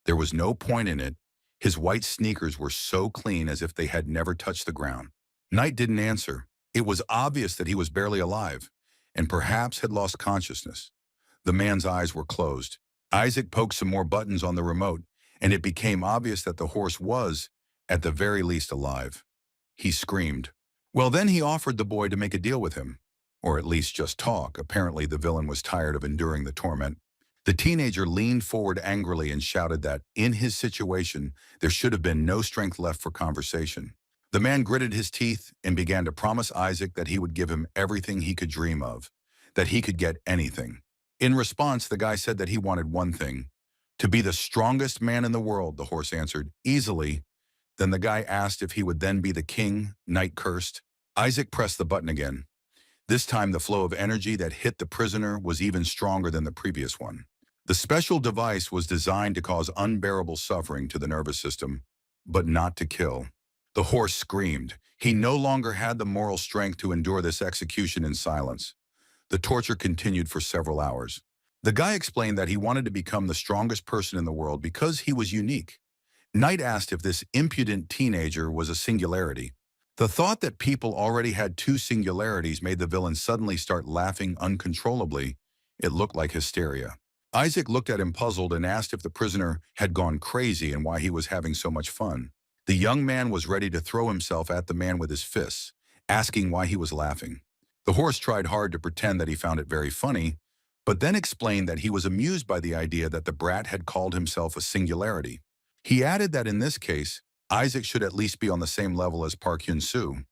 There was no point in it. His white sneakers were so clean as if they had never touched the ground. Knight didn't answer. It was obvious that he was barely alive, and perhaps had lost consciousness. The man's eyes were closed. Isaac poked some more buttons on the remote, and it became obvious that the horse was, at the very least, alive. He screamed. Well, then he offered the boy to make a deal with him, or at least just talk. Apparently, the villain was tired of enduring the torment. The teenager leaned forward angrily and shouted that, in his situation, there should have been no strength left for conversation. The man gritted his teeth and began to promise Isaac that he would give him everything he could dream of, that he could get anything. In response, the guy said that he wanted one thing, to be the strongest man in the world, the horse answered, easily. Then the guy asked if he would then be the king. Knight cursed. Isaac pressed the button again. This time the flow of energy that hit the prisoner was even stronger than the previous one. The special device was designed to cause unbearable suffering to the nervous system, but not to kill. The horse screamed. He no longer had the moral strength to endure this execution in silence. The torture continued for several hours. The guy explained that he wanted to become the strongest person in the world because he was unique. Knight asked if this impudent teenager was a singularity. The thought that people already had two singularities made the villain suddenly start laughing uncontrollably. It looked like hysteria. Isaac looked at him puzzled and asked if the prisoner had gone crazy and why he was having so much fun. The young man was ready to throw himself at the man with his fists, asking why he was laughing. The horse tried hard to pretend that he found it very funny, but then explained that he was amused by the idea that the brat had called himself a singularity. He added that in this case, Isaac should at least be on the same level as Park Hyun Su.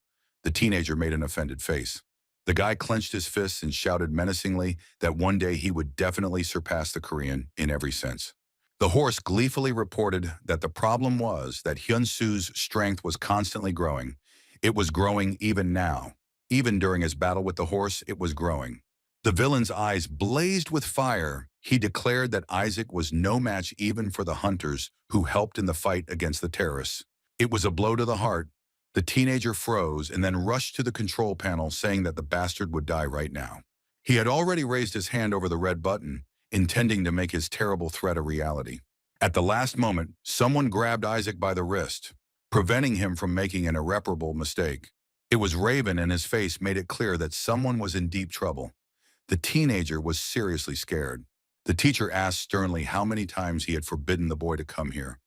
The teenager made an offended face. The guy clenched his fists and shouted menacingly that one day he would definitely surpass the Korean in every sense. The horse gleefully reported that the problem was that Hyun Su's strength was constantly growing. It was growing even now. Even during his battle with the horse, it was growing. The villain's eyes blazed with fire. He declared that Isaac was no match even for the hunters who helped in the fight against the terrorists. It was a blow to the heart. The teenager froze and then rushed to the control panel, saying that the bastard would die right now. He had already raised his hand over the red button, intending to make his terrible threat a reality. At the last moment, someone grabbed Isaac by the wrist, preventing him from making an irreparable mistake. It was Raven, and his face made it clear that someone was in deep trouble. The teenager was seriously scared. The teacher asked sternly how many times he had forbidden the boy to come here.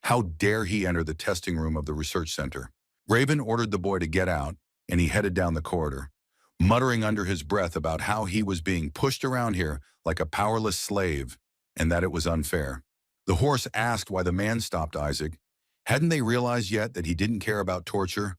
How dare he enter the testing room of the research center? Raven ordered the boy to get out, and he headed down the corridor, muttering under his breath about how he was being pushed around here like a powerless slave, and that it was unfair. The horse asked why the man stopped Isaac. Hadn't they realized yet that he didn't care about torture?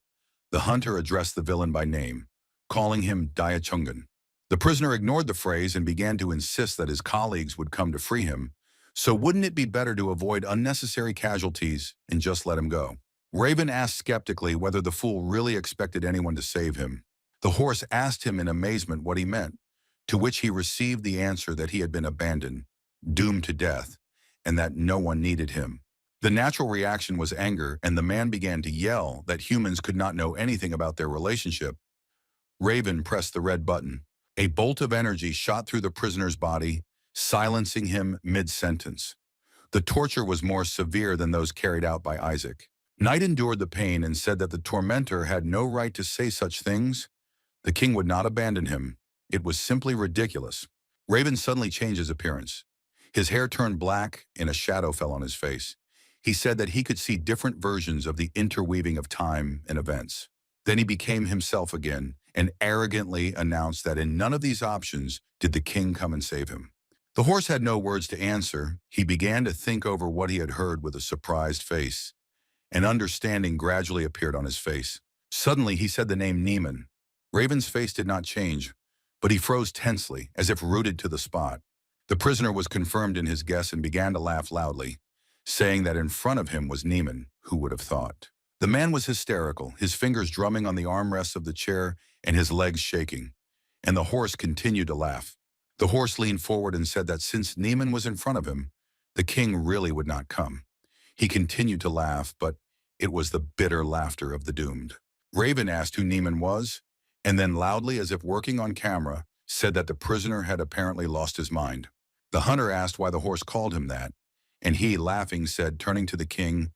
The hunter addressed the villain by name, calling him Diachungan. The prisoner ignored the phrase and began to insist that his colleagues would come to free him. So wouldn't it be better to avoid unnecessary casualties and just let him go? Raven asked skeptically whether the fool really expected anyone to save him. The horse asked him in amazement what he meant, to which he received the answer that he had been abandoned, doomed to death, and that no one needed him. The natural reaction was anger, and the man began to yell that humans could not know anything about their relationship. Raven pressed the red button. A bolt of energy shot through the prisoner's body, silencing him mid-sentence. The torture was more severe than those carried out by Isaac. Knight endured the pain and said that the tormentor had no right to say such things. The king would not abandon him. It was simply ridiculous. Raven suddenly changed his appearance. His hair turned black and a shadow fell on his face. He said that he could see different versions of the interweaving of time and events. Then he became himself again and arrogantly announced that in none of these options did the king come and save him. The horse had no words to answer. He began to think over what he had heard with a surprised face. An understanding gradually appeared on his face. Suddenly he said the name Neiman. Raven's face did not change, but he froze tensely, as if rooted to the spot. The prisoner was confirmed in his guess and began to laugh loudly, saying that in front of him was Neiman, who would have thought. The man was hysterical, his fingers drumming on the armrests of the chair and his legs shaking. And the horse continued to laugh. The horse leaned forward and said that since Neiman was in front of him, the king really would not come. He continued to laugh, but it was the bitter laughter of the doomed. Raven asked who Neiman was, and then loudly, as if working on camera, said that the prisoner had apparently lost his mind. The hunter asked why the horse called him that, and he, laughing, said, turning to the king,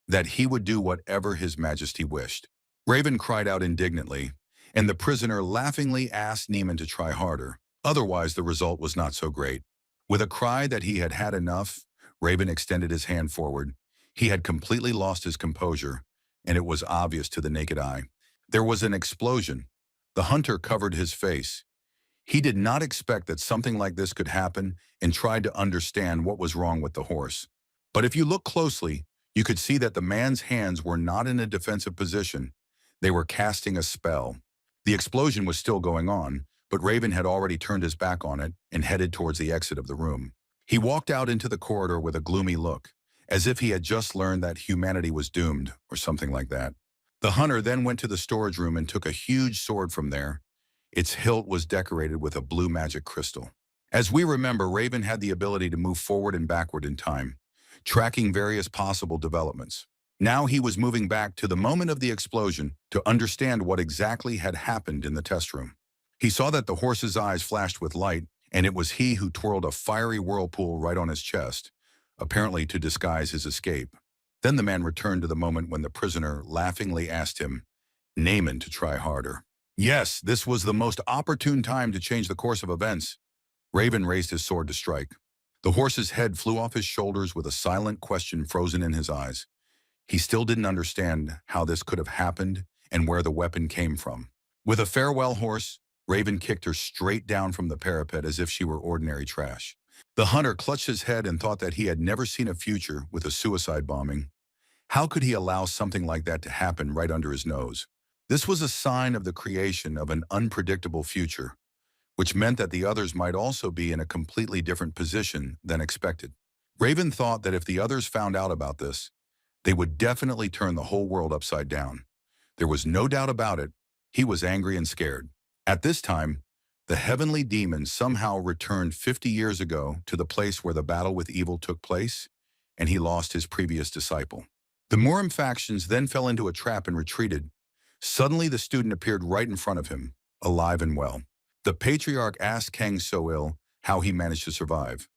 that he would do whatever his majesty wished. Raven cried out indignantly, and the prisoner laughingly asked Neiman to try harder. Otherwise, the result was not so great. With a cry that he had had enough, Raven extended his hand forward. He had completely lost his composure, and it was obvious to the naked eye. There was an explosion. The hunter covered his face. He did not expect that something like this could happen and tried to understand what was wrong with the horse. But if you look closely, you could see that the man's hands were not in a defensive position. They were casting a spell. The explosion was still going on, but Raven had already turned his back on it and headed towards the exit of the room. He walked out into the corridor with a gloomy look, as if he had just learned that humanity was doomed, or something like that. The hunter then went to the storage room and took a huge sword from there. Its hilt was decorated with a blue magic crystal. As we remember, Raven had the ability to move forward and backward in time, tracking various possible developments. Now he was moving back to the moment of the explosion to understand what exactly had happened in the test room. He saw that the horse's eyes flashed with light, and it was he who twirled a fiery whirlpool right on his chest, apparently to disguise his escape. Then the man returned to the moment when the prisoner laughingly asked him, Neiman, to try harder. Yes, this was the most opportune time to change the course of events. Raven raised his sword to strike. The horse's head flew off his shoulders with a silent question frozen in his eyes. He still didn't understand how this could have happened and where the weapon came from. With a farewell horse, Raven kicked her straight down from the parapet as if she were ordinary trash. The hunter clutched his head and thought that he had never seen a future with a suicide bombing. How could he allow something like that to happen right under his nose? This was a sign of the creation of an unpredictable future, which meant that the others might also be in a completely different position than expected. Raven thought that if the others found out about this, they would definitely turn the whole world upside down. There was no doubt about it. He was angry and scared. At this time, the heavenly demon somehow returned 50 years ago to the place where the battle with evil took place, and he lost his previous disciple. The Murim factions then fell into a trap and retreated. Suddenly, the student appeared right in front of him, alive and well. The patriarch asked Kang So-il how he managed to survive,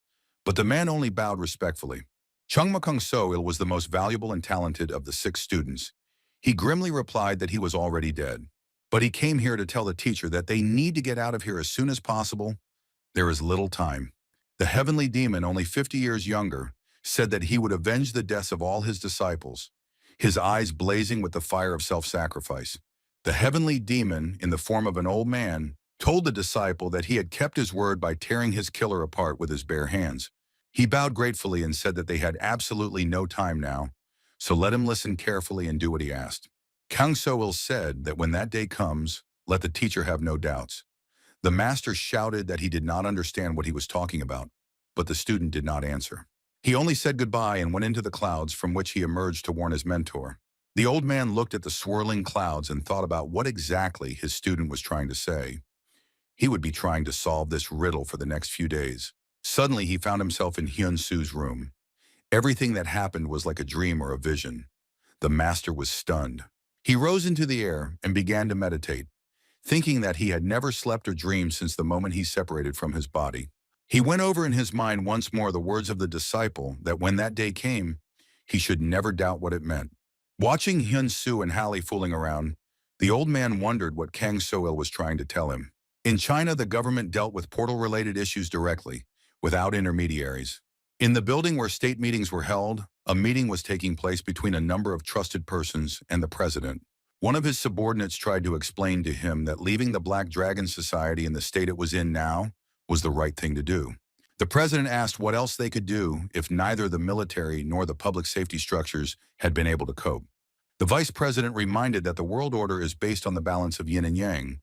but the man only bowed respectfully. Chungmakung So-il was the most valuable and talented of the 6 students. He grimly replied that he was already dead. But he came here to tell the teacher that they need to get out of here as soon as possible. There is little time. The heavenly demon, only 50 years younger, said that he would avenge the deaths of all his disciples, his eyes blazing with the fire of self-sacrifice. The heavenly demon, in the form of an old man, told the disciple that he had kept his word by tearing his killer apart with his bare hands. He bowed gratefully and said that they had absolutely no time now, so let him listen carefully and do what he asked. Kang So-il said that when that day comes, let the teacher have no doubts. The master shouted that he did not understand what he was talking about, but the student did not answer. He only said goodbye and went into the clouds from which he emerged to warn his mentor. The old man looked at the swirling clouds and thought about what exactly his student was trying to say. He would be trying to solve this riddle for the next few days. Suddenly, he found himself in Hyun Su's room. Everything that happened was like a dream or a vision. The master was stunned. He rose into the air and began to meditate, thinking that he had never slept or dreamed since the moment he separated from his body. He went over in his mind once more the words of the disciple that when that day came, he should never doubt what it meant. Watching Hyun Su and Hallie fooling around, the old man wondered what Kang So-il was trying to tell him. In China, the government dealt with portal-related issues directly, without intermediaries. In the building where state meetings were held, a meeting was taking place between a number of trusted persons and the president. One of his subordinates tried to explain to him that leaving the Black Dragon Society in the state it was in now was the right thing to do. The president asked what else they could do if neither the military nor the public safety structures had been able to cope. The vice president reminded that the world order is based on the balance of yin and yang,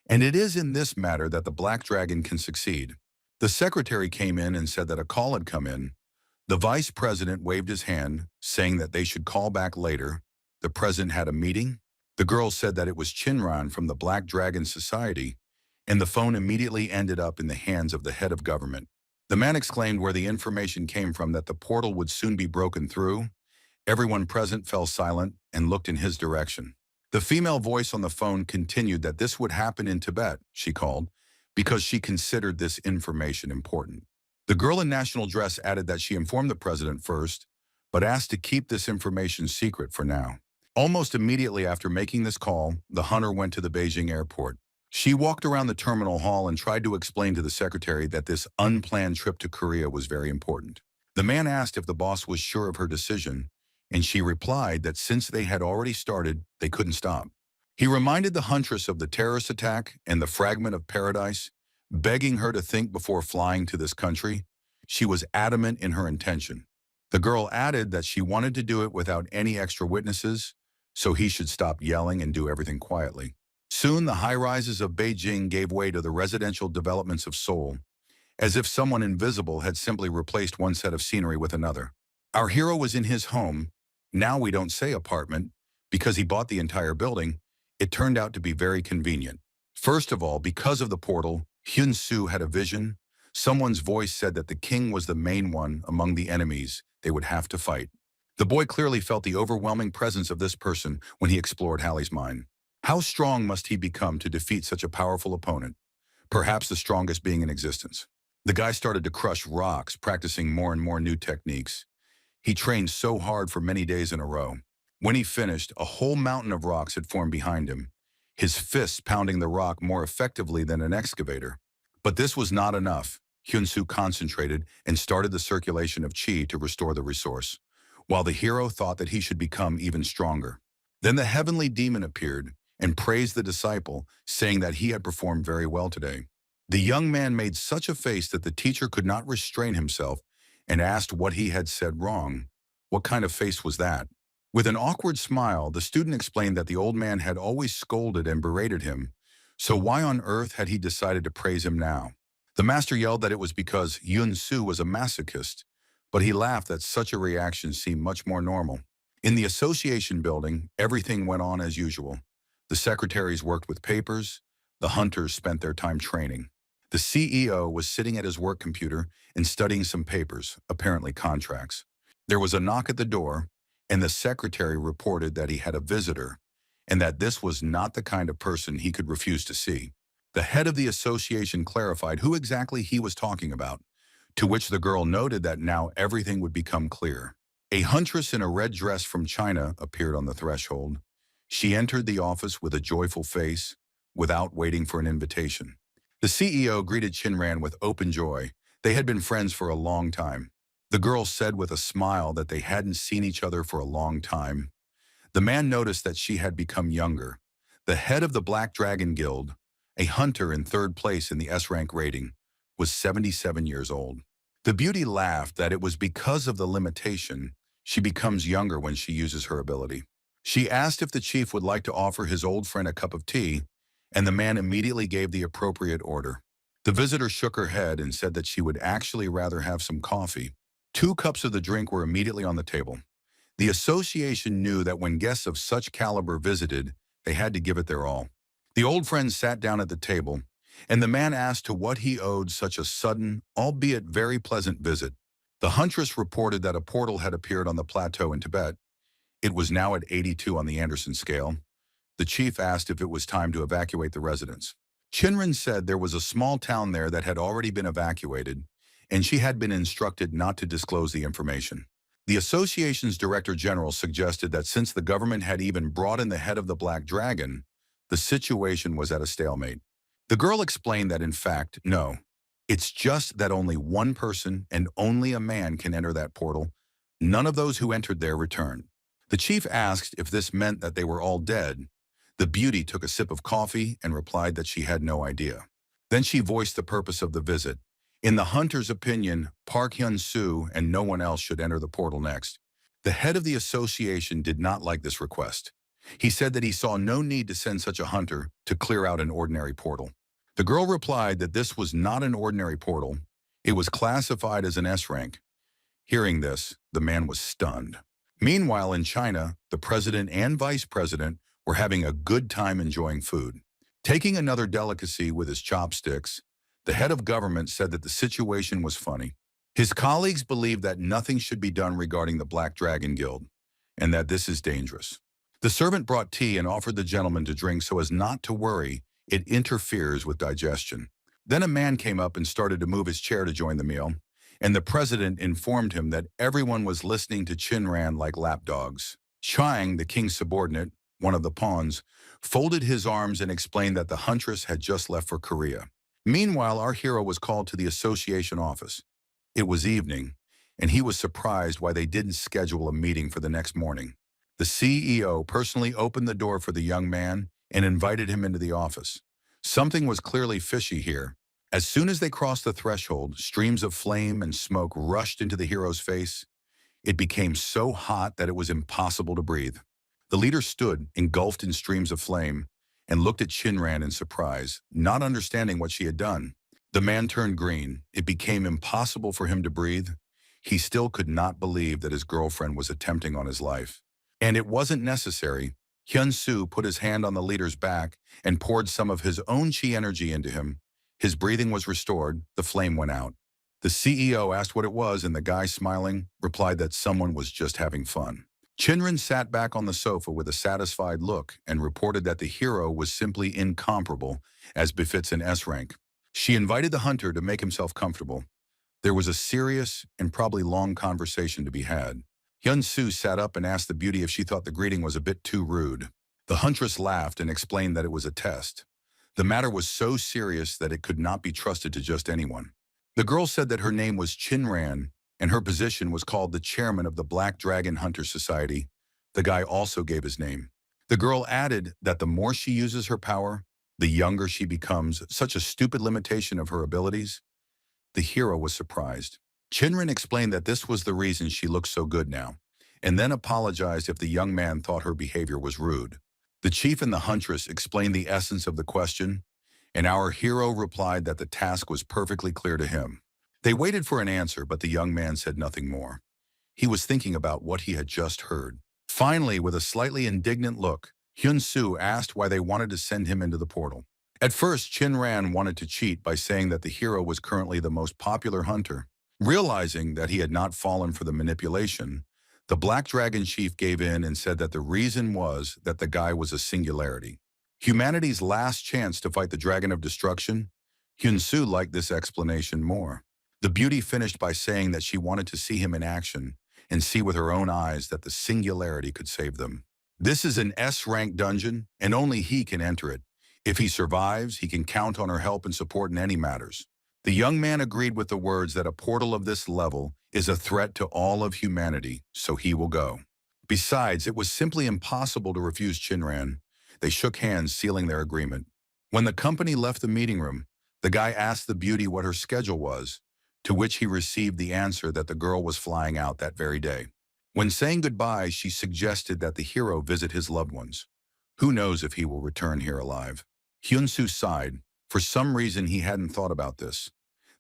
And it is in this matter that the Black Dragon can succeed. The secretary came in and said that a call had come in. The vice president waved his hand, saying that they should call back later. The president had a meeting. The girl said that it was Chinran from the Black Dragon Society, and the phone immediately ended up in the hands of the head of government. The man exclaimed where the information came from that the portal would soon be broken through. Everyone present fell silent and looked in his direction. The female voice on the phone continued that this would happen in Tibet, she called, because she considered this information important. The girl in national dress added that she informed the president first, but asked to keep this information secret for now. Almost immediately after making this call, the hunter went to the Beijing airport. She walked around the terminal hall and tried to explain to the secretary that this unplanned trip to Korea was very important. The man asked if the boss was sure of her decision, and she replied that since they had already started, they couldn't stop. He reminded the huntress of the terrorist attack and the fragment of paradise, begging her to think before flying to this country. She was adamant in her intention. The girl added that she wanted to do it without any extra witnesses, so he should stop yelling and do everything quietly. Soon the high-rises of Beijing gave way to the residential developments of Seoul, as if someone invisible had simply replaced one set of scenery with another. Our hero was in his home. Now we don't say apartment, because he bought the entire building. It turned out to be very convenient. First of all, because of the portal, Hyun Su had a vision. Someone's voice said that the king was the main one among the enemies they would have to fight. The boy clearly felt the overwhelming presence of this person when he explored Hallie's mind. How strong must he become to defeat such a powerful opponent, perhaps the strongest being in existence? The guy started to crush rocks, practicing more and more new techniques. He trained so hard for many days in a row. When he finished, a whole mountain of rocks had formed behind him, his fists pounding the rock more effectively than an excavator. But this was not enough. Hyun Su concentrated and started the circulation of chi to restore the resource, while the hero thought that he should become even stronger. Then the heavenly demon appeared and praised the disciple, saying that he had performed very well today. The young man made such a face that the teacher could not restrain himself and asked what he had said wrong. What kind of face was that? With an awkward smile, the student explained that the old man had always scolded and berated him, so why on earth had he decided to praise him now? The master yelled that it was because Hyun Su was a masochist, but he laughed that such a reaction seemed much more normal. In the association building, everything went on as usual. The secretaries worked with papers. The hunters spent their time training. The CEO was sitting at his work computer and studying some papers, apparently contracts. There was a knock at the door, and the secretary reported that he had a visitor, and that this was not the kind of person he could refuse to see. The head of the association clarified who exactly he was talking about, to which the girl noted that now everything would become clear. A huntress in a red dress from China appeared on the threshold. She entered the office with a joyful face, without waiting for an invitation. The CEO greeted Chinran with open joy. They had been friends for a long time. The girl said with a smile that they hadn't seen each other for a long time. The man noticed that she had become younger. The head of the Black Dragon Guild, a hunter in third place in the S-Rank rating, was 77 years old. The beauty laughed that it was because of the limitation she becomes younger when she uses her ability. She asked if the chief would like to offer his old friend a cup of tea, and the man immediately gave the appropriate order. The visitor shook her head and said that she would actually rather have some coffee. 2 cups of the drink were immediately on the table. The association knew that when guests of such caliber visited, they had to give it their all. The old friend sat down at the table, and the man asked to what he owed such a sudden, albeit very pleasant visit. The huntress reported that a portal had appeared on the plateau in Tibet. It was now at 82 on the Anderson scale. The chief asked if it was time to evacuate the residents. Chinran said there was a small town there that had already been evacuated, and she had been instructed not to disclose the information. The association's director general suggested that since the government had even brought in the head of the Black Dragon, the situation was at a stalemate. The girl explained that in fact, no, it's just that only one person and only a man can enter that portal. None of those who entered there returned. The chief asked if this meant that they were all dead. The beauty took a sip of coffee and replied that she had no idea. Then she voiced the purpose of the visit. In the hunter's opinion, Park Hyun Su and no one else should enter the portal next. The head of the association did not like this request. He said that he saw no need to send such a hunter to clear out an ordinary portal. The girl replied that this was not an ordinary portal. It was classified as an S-rank. Hearing this, the man was stunned. Meanwhile, in China, the president and vice president were having a good time enjoying food. Taking another delicacy with his chopsticks, the head of government said that the situation was funny. His colleagues believed that nothing should be done regarding the Black Dragon Guild, and that this is dangerous. The servant brought tea and offered the gentleman to drink so as not to worry, it interferes with digestion. Then a man came up and started to move his chair to join the meal, and the president informed him that everyone was listening to Chinran like lapdogs. Chang, the king's subordinate, one of the pawns, folded his arms and explained that the huntress had just left for Korea. Meanwhile, our hero was called to the association office. It was evening, and he was surprised why they didn't schedule a meeting for the next morning. The CEO personally opened the door for the young man and invited him into the office. Something was clearly fishy here. As soon as they crossed the threshold, streams of flame and smoke rushed into the hero's face. It became so hot that it was impossible to breathe. The leader stood, engulfed in streams of flame, and looked at Chinran in surprise, not understanding what she had done. The man turned green. It became impossible for him to breathe. He still could not believe that his girlfriend was attempting on his life. And it wasn't necessary. Hyun Su put his hand on the leader's back and poured some of his own chi energy into him. His breathing was restored. The flame went out. The CEO asked what it was, and the guy, smiling, replied that someone was just having fun. Chinran sat back on the sofa with a satisfied look and reported that the hero was simply incomparable, as befits an S-rank. She invited the hunter to make himself comfortable. There was a serious and probably long conversation to be had. Hyun Su sat up and asked the beauty if she thought the greeting was a bit too rude. The huntress laughed and explained that it was a test. The matter was so serious that it could not be trusted to just anyone. The girl said that her name was Chinran, and her position was called the chairman of the Black Dragon Hunter Society. The guy also gave his name. The girl added that the more she uses her power, the younger she becomes, such a stupid limitation of her abilities. The hero was surprised. Chinran explained that this was the reason she looked so good now, and then apologized if the young man thought her behavior was rude. The chief and the huntress explained the essence of the question, and our hero replied that the task was perfectly clear to him. They waited for an answer, but the young man said nothing more. He was thinking about what he had just heard. Finally, with a slightly indignant look, Hyun Su asked why they wanted to send him into the portal. At first, Chinran wanted to cheat by saying that the hero was currently the most popular hunter. Realizing that he had not fallen for the manipulation, the Black Dragon chief gave in and said that the reason was that the guy was a singularity. Humanity's last chance to fight the Dragon of Destruction? Hyun Su liked this explanation more. The beauty finished by saying that she wanted to see him in action and see with her own eyes that the singularity could save them. This is an S-rank dungeon, and only he can enter it. If he survives, he can count on her help and support in any matters. The young man agreed with the words that a portal of this level is a threat to all of humanity, so he will go. Besides, it was simply impossible to refuse Chinran. They shook hands, sealing their agreement. When the company left the meeting room, the guy asked the beauty what her schedule was, to which he received the answer that the girl was flying out that very day. When saying goodbye, she suggested that the hero visit his loved ones. Who knows if he will return here alive? Hyun Su sighed. For some reason, he hadn't thought about this.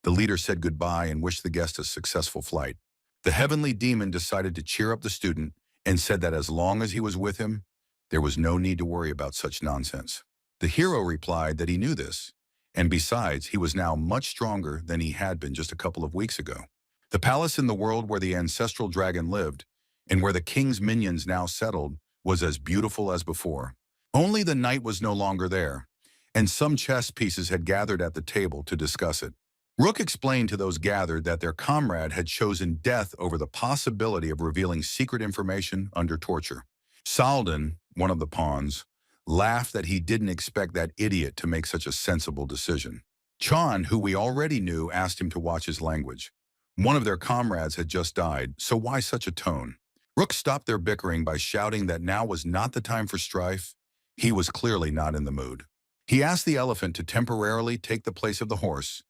The leader said goodbye and wished the guest a successful flight. The heavenly demon decided to cheer up the student and said that as long as he was with him, there was no need to worry about such nonsense. The hero replied that he knew this, and besides, he was now much stronger than he had been just a couple of weeks ago. The palace in the world where the ancestral dragon lived, and where the king's minions now settled, was as beautiful as before. Only the knight was no longer there, and some chess pieces had gathered at the table to discuss it. Rook explained to those gathered that their comrade had chosen death over the possibility of revealing secret information under torture. Salden, one of the pawns, laughed that he didn't expect that idiot to make such a sensible decision. Chan, who we already knew, asked him to watch his language. One of their comrades had just died, so why such a tone? Rook stopped their bickering by shouting that now was not the time for strife. He was clearly not in the mood. He asked the elephant to temporarily take the place of the horse.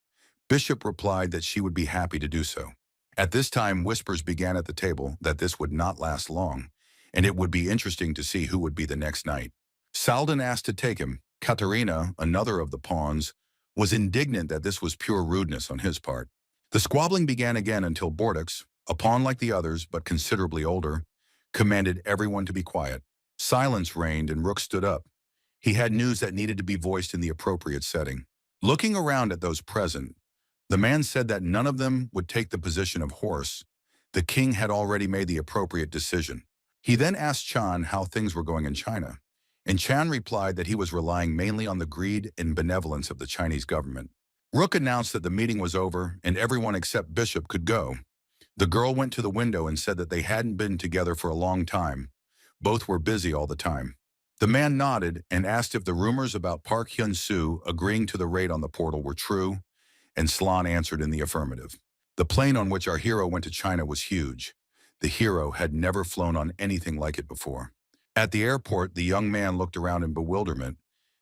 Bishop replied that she would be happy to do so. At this time, whispers began at the table that this would not last long, and it would be interesting to see who would be the next knight. Saladin asked to take him. Katerina, another of the pawns, was indignant that this was pure rudeness on his part. The squabbling began again until Bordeaux, a pawn like the others but considerably older, commanded everyone to be quiet. Silence reigned and Rook stood up. He had news that needed to be voiced in the appropriate setting. Looking around at those present, the man said that none of them would take the position of horse. The king had already made the appropriate decision. He then asked Chan how things were going in China, and Chan replied that he was relying mainly on the greed and benevolence of the Chinese government. Rook announced that the meeting was over and everyone except Bishop could go. The girl went to the window and said that they hadn't been together for a long time. Both were busy all the time. The man nodded and asked if the rumors about Park Hyun Su agreeing to the raid on the portal were true, and Slan answered in the affirmative. The plane on which our hero went to China was huge. The hero had never flown on anything like it before. At the airport, the young man looked around in bewilderment,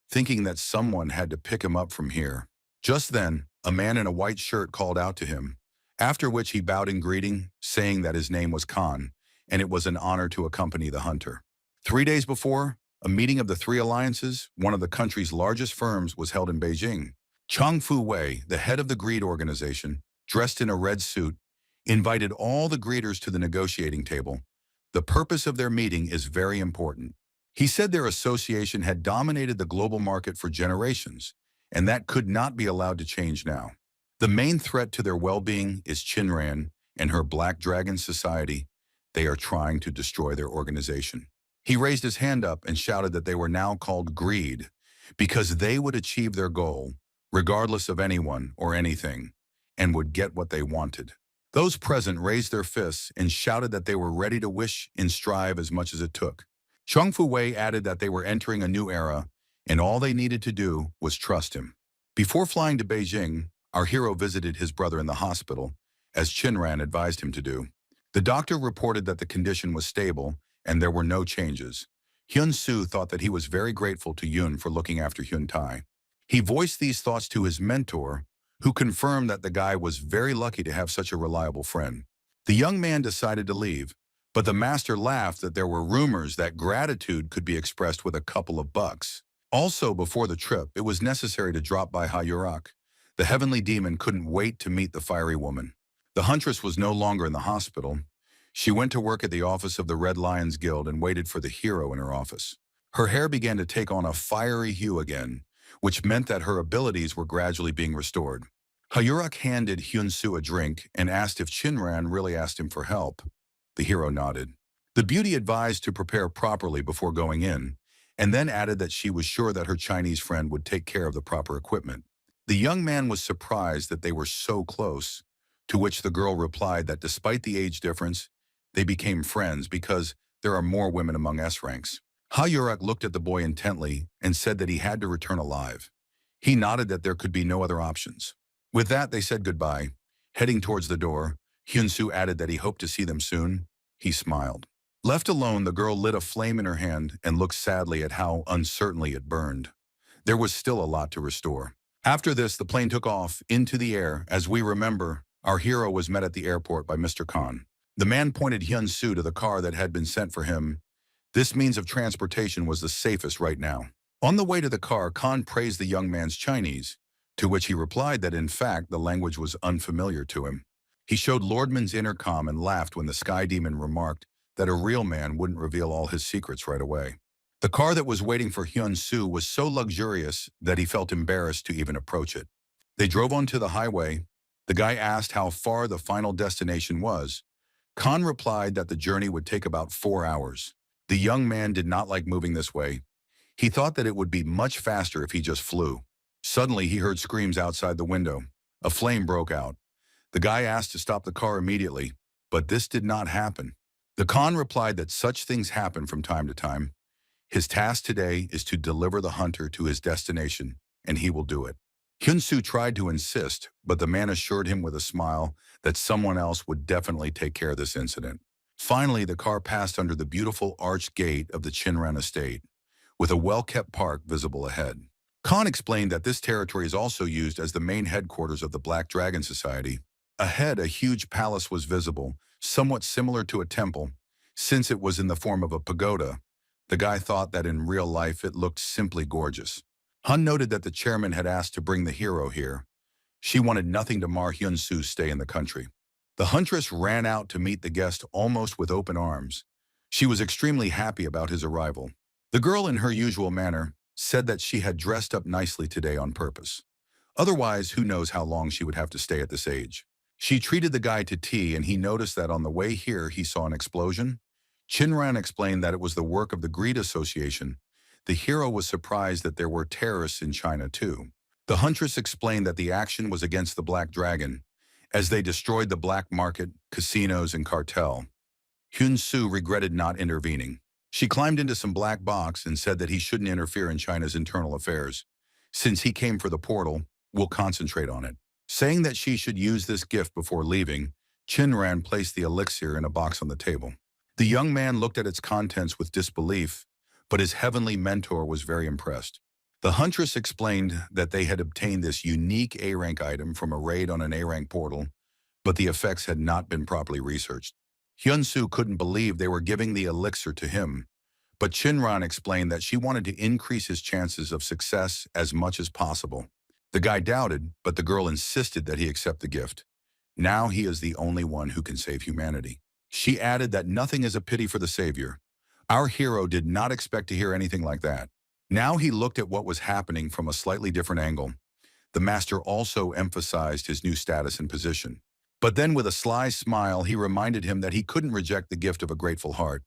thinking that someone had to pick him up from here. Just then, a man in a white shirt called out to him, after which he bowed in greeting, saying that his name was Khan, and it was an honor to accompany the hunter. 3 days before, a meeting of the three alliances, one of the country's largest firms, was held in Beijing. Chang Fu Wei, the head of the greed organization, dressed in a red suit, invited all the greeters to the negotiating table. The purpose of their meeting is very important. He said their association had dominated the global market for generations, and that could not be allowed to change now. The main threat to their well-being is Chinran and her Black Dragon Society. They are trying to destroy their organization. He raised his hand up and shouted that they were now called Greed because they would achieve their goal, regardless of anyone or anything, and would get what they wanted. Those present raised their fists and shouted that they were ready to wish and strive as much as it took. Chang Fu Wei added that they were entering a new era, and all they needed to do was trust him. Before flying to Beijing, our hero visited his brother in the hospital, as Chinran advised him to do. The doctor reported that the condition was stable and there were no changes. Hyun Su thought that he was very grateful to Yoon for looking after Hyun Tai. He voiced these thoughts to his mentor, who confirmed that the guy was very lucky to have such a reliable friend. The young man decided to leave, but the master laughed that there were rumors that gratitude could be expressed with a couple of bucks. Also, before the trip, it was necessary to drop by Hayurak. The heavenly demon couldn't wait to meet the fiery woman. The huntress was no longer in the hospital. She went to work at the office of the Red Lions Guild and waited for the hero in her office. Her hair began to take on a fiery hue again, which meant that her abilities were gradually being restored. Hayurak handed Hyun Su a drink and asked if Chinran really asked him for help. The hero nodded. The beauty advised to prepare properly before going in, and then added that she was sure that her Chinese friend would take care of the proper equipment. The young man was surprised that they were so close, to which the girl replied that despite the age difference, they became friends because there are more women among S-ranks. Hayurak looked at the boy intently and said that he had to return alive. He nodded that there could be no other options. With that, they said goodbye. Heading towards the door, Hyun Su added that he hoped to see them soon. He smiled. Left alone, the girl lit a flame in her hand and looked sadly at how uncertainly it burned. There was still a lot to restore. After this, the plane took off into the air. As we remember, our hero was met at the airport by Mr. Khan. The man pointed Hyun Su to the car that had been sent for him. This means of transportation was the safest right now. On the way to the car, Khan praised the young man's Chinese, to which he replied that in fact the language was unfamiliar to him. He showed Lordman's intercom and laughed when the sky demon remarked that a real man wouldn't reveal all his secrets right away. The car that was waiting for Hyun Su was so luxurious that he felt embarrassed to even approach it. They drove onto the highway. The guy asked how far the final destination was. Khan replied that the journey would take about 4 hours. The young man did not like moving this way. He thought that it would be much faster if he just flew. Suddenly, he heard screams outside the window. A flame broke out. The guy asked to stop the car immediately, but this did not happen. The Khan replied that such things happen from time to time. His task today is to deliver the hunter to his destination, and he will do it. Hyun Su tried to insist, but the man assured him with a smile that someone else would definitely take care of this incident. Finally, the car passed under the beautiful arched gate of the Chinran estate, with a well-kept park visible ahead. Khan explained that this territory is also used as the main headquarters of the Black Dragon Society. Ahead, a huge palace was visible, somewhat similar to a temple. Since it was in the form of a pagoda, the guy thought that in real life it looked simply gorgeous. Hun noted that the chairman had asked to bring the hero here. She wanted nothing to mar Hyun Su's stay in the country. The huntress ran out to meet the guest almost with open arms. She was extremely happy about his arrival. The girl, in her usual manner, said that she had dressed up nicely today on purpose. Otherwise, who knows how long she would have to stay at this age. She treated the guy to tea, and he noticed that on the way here he saw an explosion. Chinran explained that it was the work of the Greed Association. The hero was surprised that there were terrorists in China too. The huntress explained that the action was against the Black Dragon, as they destroyed the black market, casinos, and cartel. Hyun Su regretted not intervening. She climbed into some black box and said that he shouldn't interfere in China's internal affairs. Since he came for the portal, we'll concentrate on it. Saying that she should use this gift before leaving, Chinran placed the elixir in a box on the table. The young man looked at its contents with disbelief, but his heavenly mentor was very impressed. The huntress explained that they had obtained this unique A-rank item from a raid on an A-rank portal, but the effects had not been properly researched. Hyun Su couldn't believe they were giving the elixir to him, but Chinran explained that she wanted to increase his chances of success as much as possible. The guy doubted, but the girl insisted that he accept the gift. Now he is the only one who can save humanity. She added that nothing is a pity for the savior. Our hero did not expect to hear anything like that. Now he looked at what was happening from a slightly different angle. The master also emphasized his new status and position. But then with a sly smile, he reminded him that he couldn't reject the gift of a grateful heart.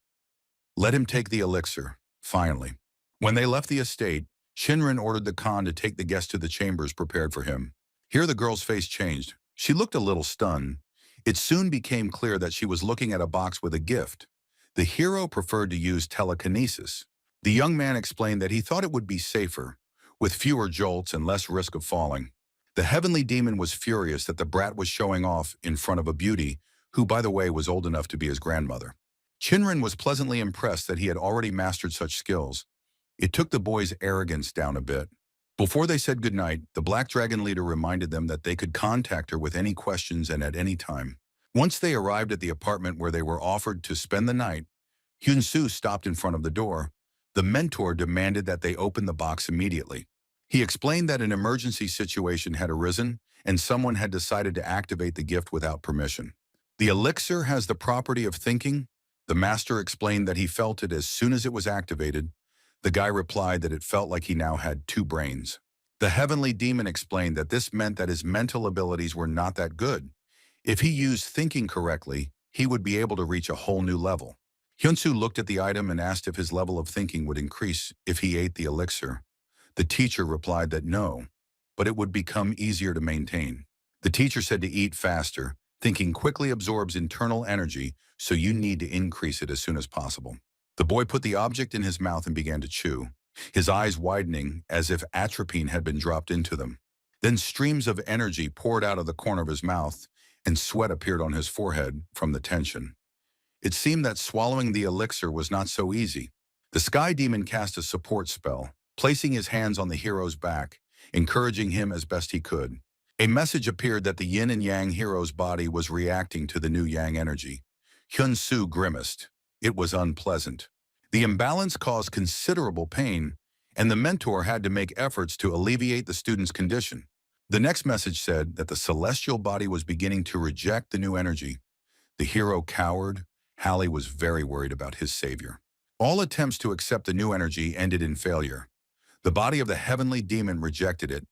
Let him take the elixir, finally. When they left the estate, Shinran ordered the Khan to take the guest to the chambers prepared for him. Here the girl's face changed. She looked a little stunned. It soon became clear that she was looking at a box with a gift. The hero preferred to use telekinesis. The young man explained that he thought it would be safer, with fewer jolts and less risk of falling. The heavenly demon was furious that the brat was showing off in front of a beauty, who by the way was old enough to be his grandmother. Chinran was pleasantly impressed that he had already mastered such skills. It took the boys' arrogance down a bit. Before they said goodnight, the Black Dragon leader reminded them that they could contact her with any questions and at any time. Once they arrived at the apartment where they were offered to spend the night, Hyun Su stopped in front of the door. The mentor demanded that they open the box immediately. He explained that an emergency situation had arisen and someone had decided to activate the gift without permission. The elixir has the property of thinking. The master explained that he felt it as soon as it was activated. The guy replied that it felt like he now had two brains. The heavenly demon explained that this meant that his mental abilities were not that good. If he used thinking correctly, he would be able to reach a whole new level. Hyun Su looked at the item and asked if his level of thinking would increase if he ate the elixir. The teacher replied that no, but it would become easier to maintain. The teacher said to eat faster. Thinking quickly absorbs internal energy, so you need to increase it as soon as possible. The boy put the object in his mouth and began to chew, his eyes widening as if atropine had been dropped into them. Then streams of energy poured out of the corner of his mouth, and sweat appeared on his forehead from the tension. It seemed that swallowing the elixir was not so easy. The sky demon cast a support spell, placing his hands on the hero's back, encouraging him as best he could. A message appeared that the yin and yang hero's body was reacting to the new yang energy. Hyun Su grimaced. It was unpleasant. The imbalance caused considerable pain, and the mentor had to make efforts to alleviate the student's condition. The next message said that the celestial body was beginning to reject the new energy. The hero cowered. Hallie was very worried about his savior. All attempts to accept the new energy ended in failure. The body of the heavenly demon rejected it.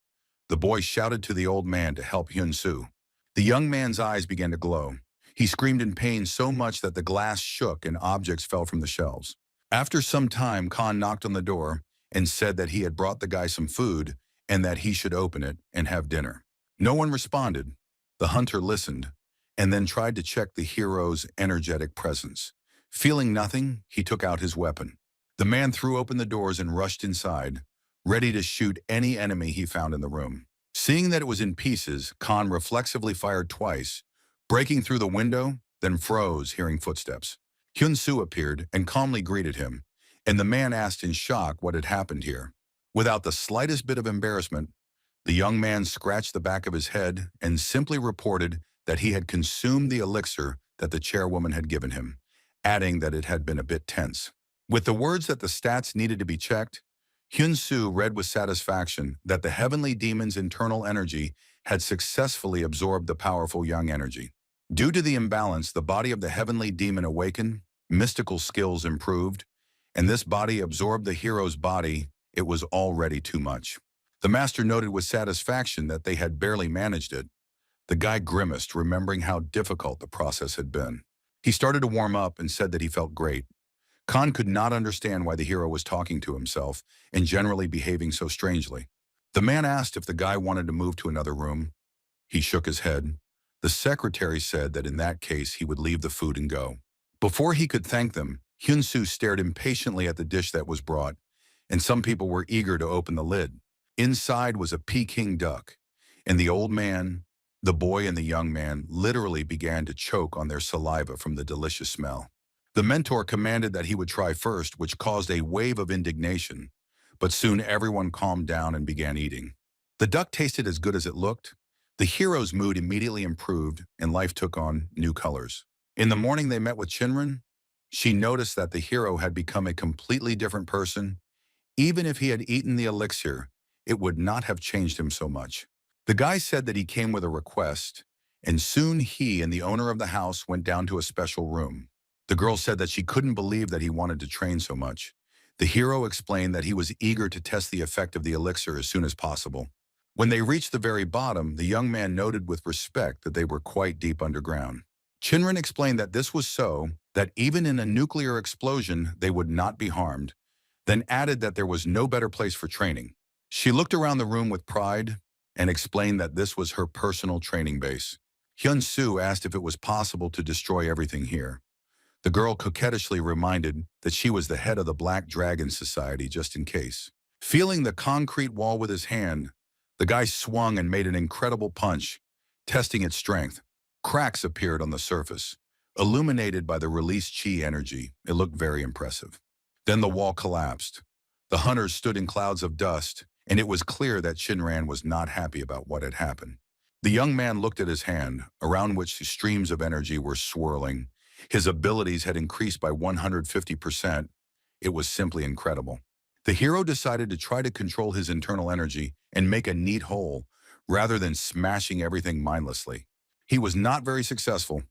The boy shouted to the old man to help Hyun Su. The young man's eyes began to glow. He screamed in pain so much that the glass shook and objects fell from the shelves. After some time, Khan knocked on the door and said that he had brought the guy some food and that he should open it and have dinner. No one responded. The hunter listened and then tried to check the hero's energetic presence. Feeling nothing, he took out his weapon. The man threw open the doors and rushed inside, ready to shoot any enemy he found in the room. Seeing that it was in pieces, Khan reflexively fired twice, breaking through the window, then froze, hearing footsteps. Hyun Su appeared and calmly greeted him, and the man asked in shock what had happened here. Without the slightest bit of embarrassment, the young man scratched the back of his head and simply reported that he had consumed the elixir that the chairwoman had given him. adding that it had been a bit tense. With the words that the stats needed to be checked, Hyun Su read with satisfaction that the heavenly demon's internal energy had successfully absorbed the powerful young energy. Due to the imbalance, the body of the heavenly demon awakened, mystical skills improved, and this body absorbed the hero's body. It was already too much. The master noted with satisfaction that they had barely managed it. The guy grimaced, remembering how difficult the process had been. He started to warm up and said that he felt great. Khan could not understand why the hero was talking to himself and generally behaving so strangely. The man asked if the guy wanted to move to another room. He shook his head. The secretary said that in that case he would leave the food and go. Before he could thank them, Hyun Su stared impatiently at the dish that was brought, and some people were eager to open the lid. Inside was a Peking duck, and the old man, the boy and the young man literally began to choke on their saliva from the delicious smell. The mentor commanded that he would try first, which caused a wave of indignation, but soon everyone calmed down and began eating. The duck tasted as good as it looked. The hero's mood immediately improved, and life took on new colors. In the morning they met with Chinran. She noticed that the hero had become a completely different person. Even if he had eaten the elixir, it would not have changed him so much. The guy said that he came with a request, and soon he and the owner of the house went down to a special room. The girl said that she couldn't believe that he wanted to train so much. The hero explained that he was eager to test the effect of the elixir as soon as possible. When they reached the very bottom, the young man noted with respect that they were quite deep underground. Chinran explained that this was so that even in a nuclear explosion they would not be harmed, then added that there was no better place for training. She looked around the room with pride and explained that this was her personal training base. Hyun Su asked if it was possible to destroy everything here. The girl coquettishly reminded that she was the head of the Black Dragon Society just in case. Feeling the concrete wall with his hand, the guy swung and made an incredible punch, testing its strength. Cracks appeared on the surface, illuminated by the released chi energy. It looked very impressive. Then the wall collapsed. The hunters stood in clouds of dust, and it was clear that Shinran was not happy about what had happened. The young man looked at his hand, around which streams of energy were swirling. His abilities had increased by 150%. It was simply incredible. The hero decided to try to control his internal energy and make a neat hole, rather than smashing everything mindlessly. He was not very successful.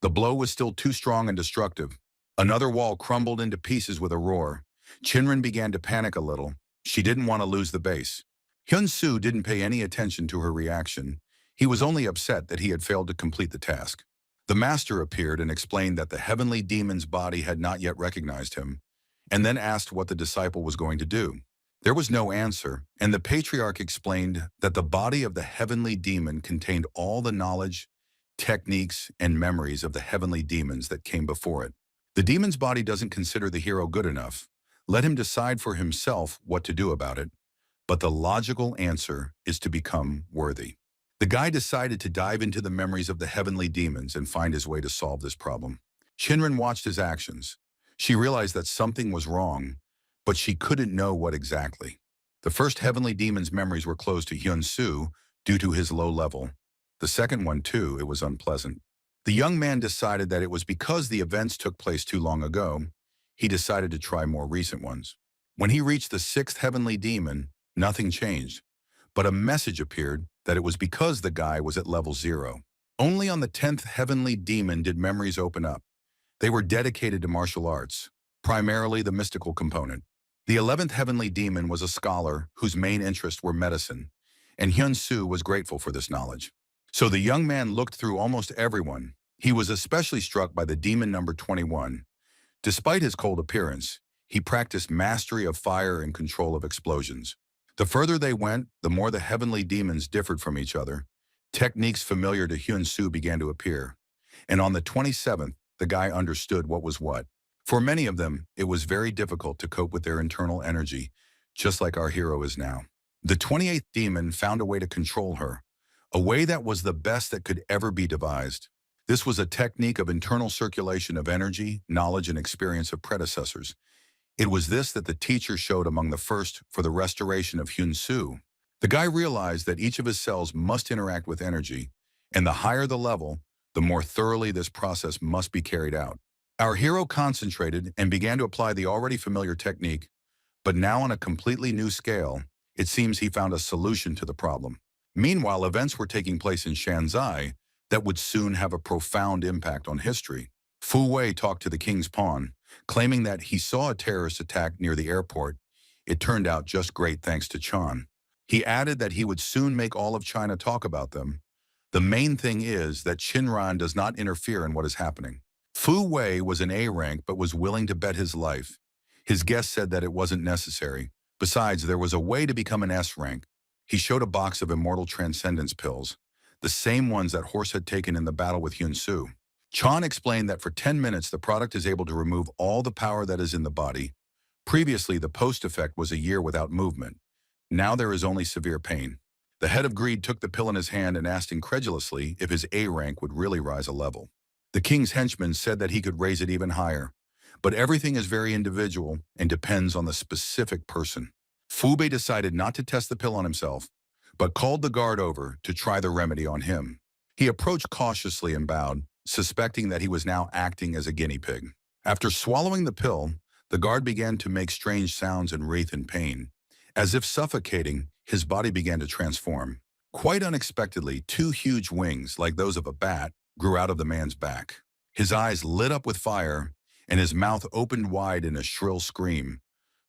The blow was still too strong and destructive. Another wall crumbled into pieces with a roar. Chinran began to panic a little. She didn't want to lose the base. Hyun Su didn't pay any attention to her reaction. He was only upset that he had failed to complete the task. The master appeared and explained that the heavenly demon's body had not yet recognized him, and then asked what the disciple was going to do. There was no answer, and the patriarch explained that the body of the heavenly demon contained all the knowledge, techniques, and memories of the heavenly demons that came before it. The demon's body doesn't consider the hero good enough. Let him decide for himself what to do about it, but the logical answer is to become worthy. The guy decided to dive into the memories of the heavenly demons and find his way to solve this problem. Shinran watched his actions. She realized that something was wrong, but she couldn't know what exactly. The first heavenly demon's memories were closed to Hyun Su due to his low level. The second one, too, it was unpleasant. The young man decided that it was because the events took place too long ago. He decided to try more recent ones. When he reached the sixth heavenly demon, nothing changed, but a message appeared that it was because the guy was at level 0. Only on the 10th heavenly demon did memories open up. They were dedicated to martial arts, primarily the mystical component. The 11th heavenly demon was a scholar whose main interests were medicine, and Hyun Su was grateful for this knowledge. So the young man looked through almost everyone. He was especially struck by the demon number 21. Despite his cold appearance, he practiced mastery of fire and control of explosions. The further they went, the more the heavenly demons differed from each other. Techniques familiar to Hyun Su began to appear. And on the 27th, the guy understood what was what. For many of them, it was very difficult to cope with their internal energy, just like our hero is now. The 28th demon found a way to control her, a way that was the best that could ever be devised. This was a technique of internal circulation of energy, knowledge, and experience of predecessors. It was this that the teacher showed among the first for the restoration of Hyun Su. The guy realized that each of his cells must interact with energy, and the higher the level, the more thoroughly this process must be carried out. Our hero concentrated and began to apply the already familiar technique, but now on a completely new scale. It seems he found a solution to the problem. Meanwhile, events were taking place in Shanzai that would soon have a profound impact on history. Fu Wei talked to the king's pawn, claiming that he saw a terrorist attack near the airport. It turned out just great thanks to Chan. He added that he would soon make all of China talk about them. The main thing is that Qinran does not interfere in what is happening. Fu Wei was an A rank but was willing to bet his life. His guest said that it wasn't necessary. Besides, there was a way to become an S rank. He showed a box of immortal transcendence pills, the same ones that Horse had taken in the battle with Hyun Su. Chan explained that for 10 minutes the product is able to remove all the power that is in the body. Previously, the post-effect was a year without movement. Now there is only severe pain. The head of greed took the pill in his hand and asked incredulously if his A rank would really rise a level. The king's henchman said that he could raise it even higher. But everything is very individual and depends on the specific person. Fu Bei decided not to test the pill on himself, but called the guard over to try the remedy on him. He approached cautiously and bowed, suspecting that he was now acting as a guinea pig. After swallowing the pill, the guard began to make strange sounds and writhe in pain. As if suffocating, his body began to transform. Quite unexpectedly, two huge wings, like those of a bat, grew out of the man's back. His eyes lit up with fire, and his mouth opened wide in a shrill scream.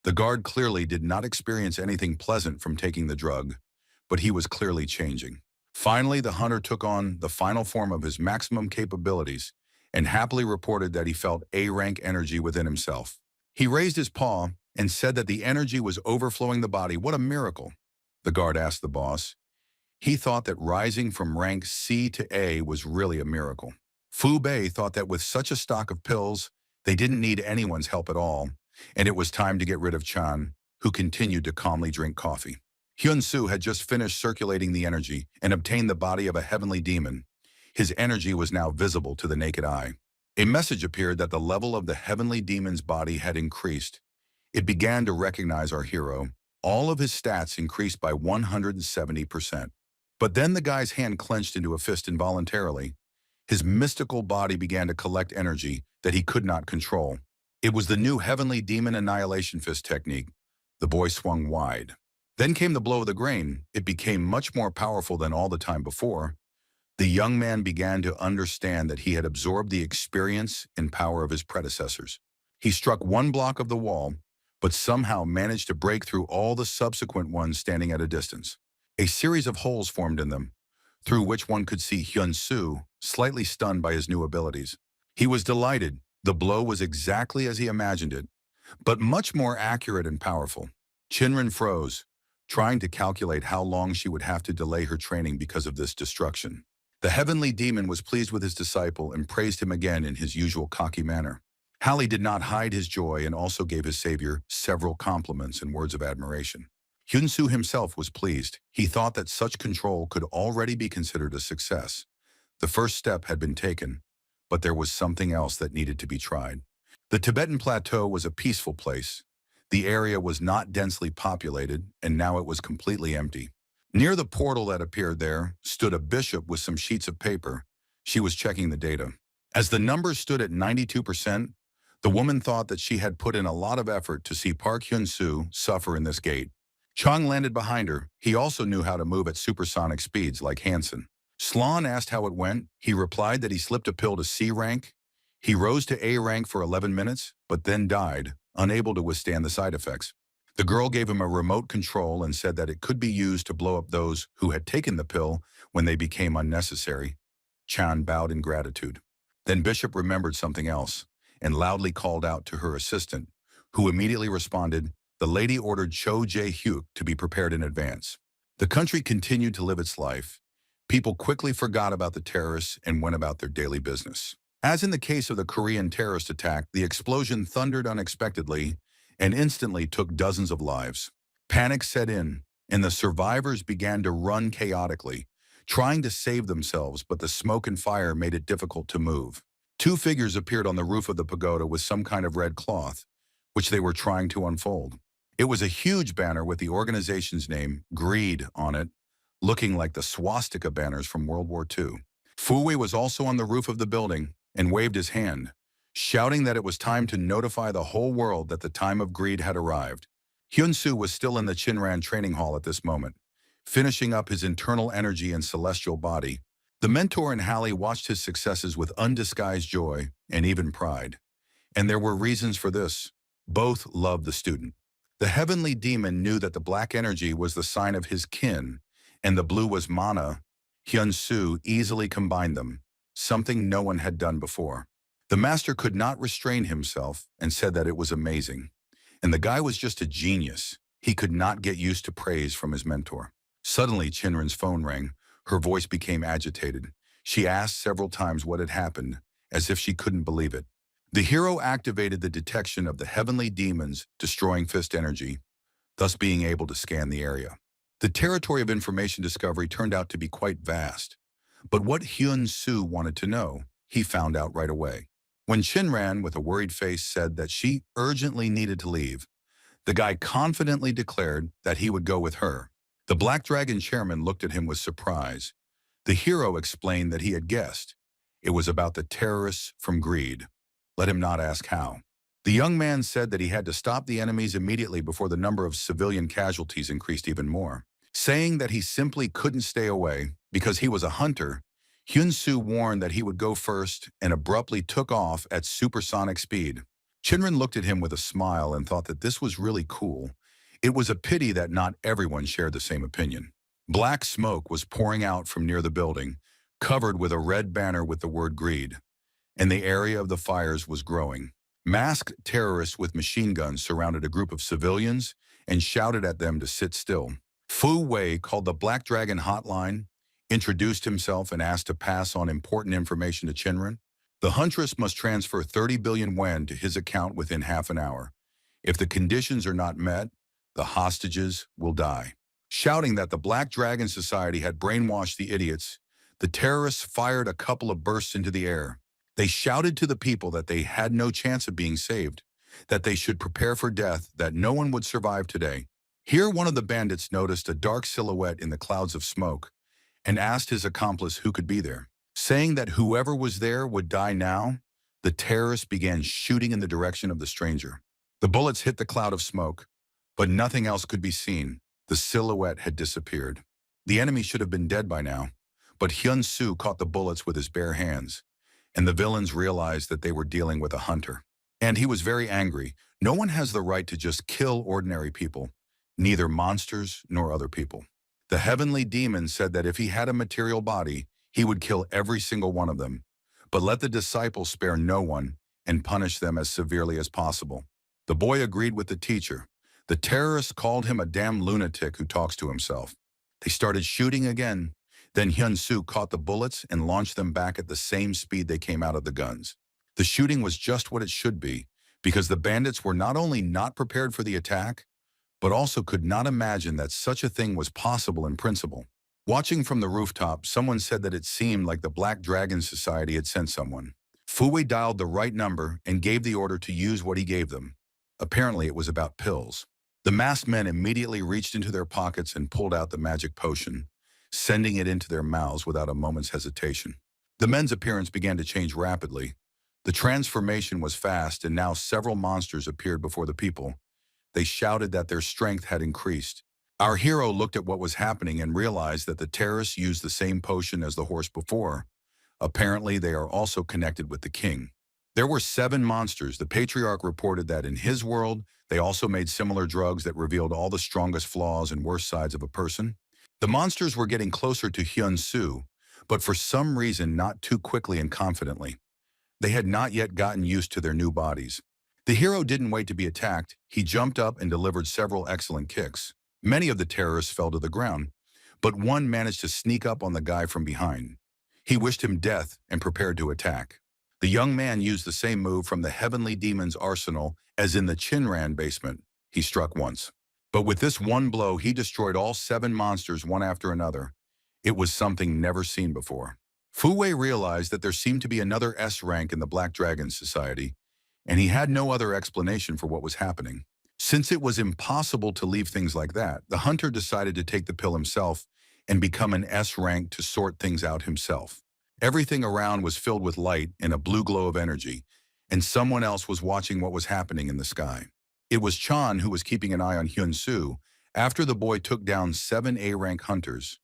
The guard clearly did not experience anything pleasant from taking the drug, but he was clearly changing. Finally, the hunter took on the final form of his maximum capabilities and happily reported that he felt A-rank energy within himself. He raised his paw and said that the energy was overflowing the body. What a miracle, the guard asked the boss. He thought that rising from rank C to A was really a miracle. Fu Bei thought that with such a stock of pills, they didn't need anyone's help at all, and it was time to get rid of Chan, who continued to calmly drink coffee. Hyun Su had just finished circulating the energy and obtained the body of a heavenly demon. His energy was now visible to the naked eye. A message appeared that the level of the heavenly demon's body had increased. It began to recognize our hero. All of his stats increased by 170%. But then the guy's hand clenched into a fist involuntarily. His mystical body began to collect energy that he could not control. It was the new heavenly demon annihilation fist technique. The boy swung wide. Then came the blow of the grain. It became much more powerful than all the time before. The young man began to understand that he had absorbed the experience and power of his predecessors. He struck one block of the wall, but somehow managed to break through all the subsequent ones standing at a distance. A series of holes formed in them, through which one could see Hyun Su, slightly stunned by his new abilities. He was delighted. The blow was exactly as he imagined it, but much more accurate and powerful. Chinran froze, trying to calculate how long she would have to delay her training because of this destruction. The heavenly demon was pleased with his disciple and praised him again in his usual cocky manner. Halley did not hide his joy and also gave his savior several compliments and words of admiration. Hyun Su himself was pleased. He thought that such control could already be considered a success. The first step had been taken, but there was something else that needed to be tried. The Tibetan Plateau was a peaceful place. The area was not densely populated, and now it was completely empty. Near the portal that appeared there stood a bishop with some sheets of paper. She was checking the data. As the numbers stood at 92%, the woman thought that she had put in a lot of effort to see Park Hyun Su suffer in this gate. Chang landed behind her. He also knew how to move at supersonic speeds like Hansen. Slon asked how it went. He replied that he slipped a pill to C rank. He rose to A rank for 11 minutes, but then died, unable to withstand the side effects. The girl gave him a remote control and said that it could be used to blow up those who had taken the pill when they became unnecessary. Chan bowed in gratitude. Then Bishop remembered something else and loudly called out to her assistant, who immediately responded, "The lady ordered Cho Jae-hyuk to be prepared in advance." The country continued to live its life. People quickly forgot about the terrorists and went about their daily business. As in the case of the Korean terrorist attack, the explosion thundered unexpectedly and instantly took dozens of lives. Panic set in, and the survivors began to run chaotically, trying to save themselves, but the smoke and fire made it difficult to move. Two figures appeared on the roof of the pagoda with some kind of red cloth, which they were trying to unfold. It was a huge banner with the organization's name, Greed, on it, looking like the swastika banners from World War II. Fu Wei was also on the roof of the building and waved his hand, shouting that it was time to notify the whole world that the time of greed had arrived. Hyun Su was still in the Chinran training hall at this moment, finishing up his internal energy and celestial body. The mentor and Hallie watched his successes with undisguised joy and even pride. And there were reasons for this. Both loved the student. The heavenly demon knew that the black energy was the sign of his kin, and the blue was mana. Hyun Su easily combined them, something no one had done before. The master could not restrain himself and said that it was amazing. And the guy was just a genius. He could not get used to praise from his mentor. Suddenly, Chinran's phone rang. Her voice became agitated. She asked several times what had happened, as if she couldn't believe it. The hero activated the detection of the heavenly demons, destroying fist energy, thus being able to scan the area. The territory of information discovery turned out to be quite vast. But what Hyun Su wanted to know, he found out right away. When Chinran, with a worried face, said that she urgently needed to leave, the guy confidently declared that he would go with her. The Black Dragon chairman looked at him with surprise. The hero explained that he had guessed. It was about the terrorists from greed. Let him not ask how. The young man said that he had to stop the enemies immediately before the number of civilian casualties increased even more. Saying that he simply couldn't stay away because he was a hunter, Hyun Su warned that he would go first and abruptly took off at supersonic speed. Chinran looked at him with a smile and thought that this was really cool. It was a pity that not everyone shared the same opinion. Black smoke was pouring out from near the building, covered with a red banner with the word greed, and the area of the fires was growing. Masked terrorists with machine guns surrounded a group of civilians and shouted at them to sit still. Fu Wei called the Black Dragon hotline, introduced himself and asked to pass on important information to Chinran. The huntress must transfer 30 billion yen to his account within half an hour. If the conditions are not met, the hostages will die. Shouting that the Black Dragon Society had brainwashed the idiots, the terrorists fired a couple of bursts into the air. They shouted to the people that they had no chance of being saved, that they should prepare for death, that no one would survive today. Here one of the bandits noticed a dark silhouette in the clouds of smoke and asked his accomplice who could be there. Saying that whoever was there would die now, the terrorists began shooting in the direction of the stranger. The bullets hit the cloud of smoke, but nothing else could be seen. The silhouette had disappeared. The enemy should have been dead by now, but Hyun Su caught the bullets with his bare hands, and the villains realized that they were dealing with a hunter. And he was very angry. No one has the right to just kill ordinary people, neither monsters nor other people. The heavenly demon said that if he had a material body, he would kill every single one of them, but let the disciples spare no one and punish them as severely as possible. The boy agreed with the teacher. The terrorists called him a damn lunatic who talks to himself. They started shooting again. Then Hyun Su caught the bullets and launched them back at the same speed they came out of the guns. The shooting was just what it should be, because the bandits were not only not prepared for the attack, but also could not imagine that such a thing was possible in principle. Watching from the rooftop, someone said that it seemed like the Black Dragon Society had sent someone. Fu Wei dialed the right number and gave the order to use what he gave them. Apparently it was about pills. The masked men immediately reached into their pockets and pulled out the magic potion, sending it into their mouths without a moment's hesitation. The men's appearance began to change rapidly. The transformation was fast, and now several monsters appeared before the people. They shouted that their strength had increased. Our hero looked at what was happening and realized that the terrorists used the same potion as the horse before. Apparently, they are also connected with the king. There were 7 monsters. The patriarch reported that in his world, they also made similar drugs that revealed all the strongest flaws and worst sides of a person. The monsters were getting closer to Hyun Su, but for some reason not too quickly and confidently. They had not yet gotten used to their new bodies. The hero didn't wait to be attacked. He jumped up and delivered several excellent kicks. Many of the terrorists fell to the ground, but one managed to sneak up on the guy from behind. He wished him death and prepared to attack. The young man used the same move from the heavenly demon's arsenal as in the Chinran basement. He struck once. But with this one blow, he destroyed all 7 monsters one after another. It was something never seen before. Fu Wei realized that there seemed to be another S rank in the Black Dragon Society, and he had no other explanation for what was happening. Since it was impossible to leave things like that, the hunter decided to take the pill himself and become an S rank to sort things out himself. Everything around was filled with light and a blue glow of energy, and someone else was watching what was happening in the sky. It was Chan who was keeping an eye on Hyun Su after the boy took down 7 A-rank hunters.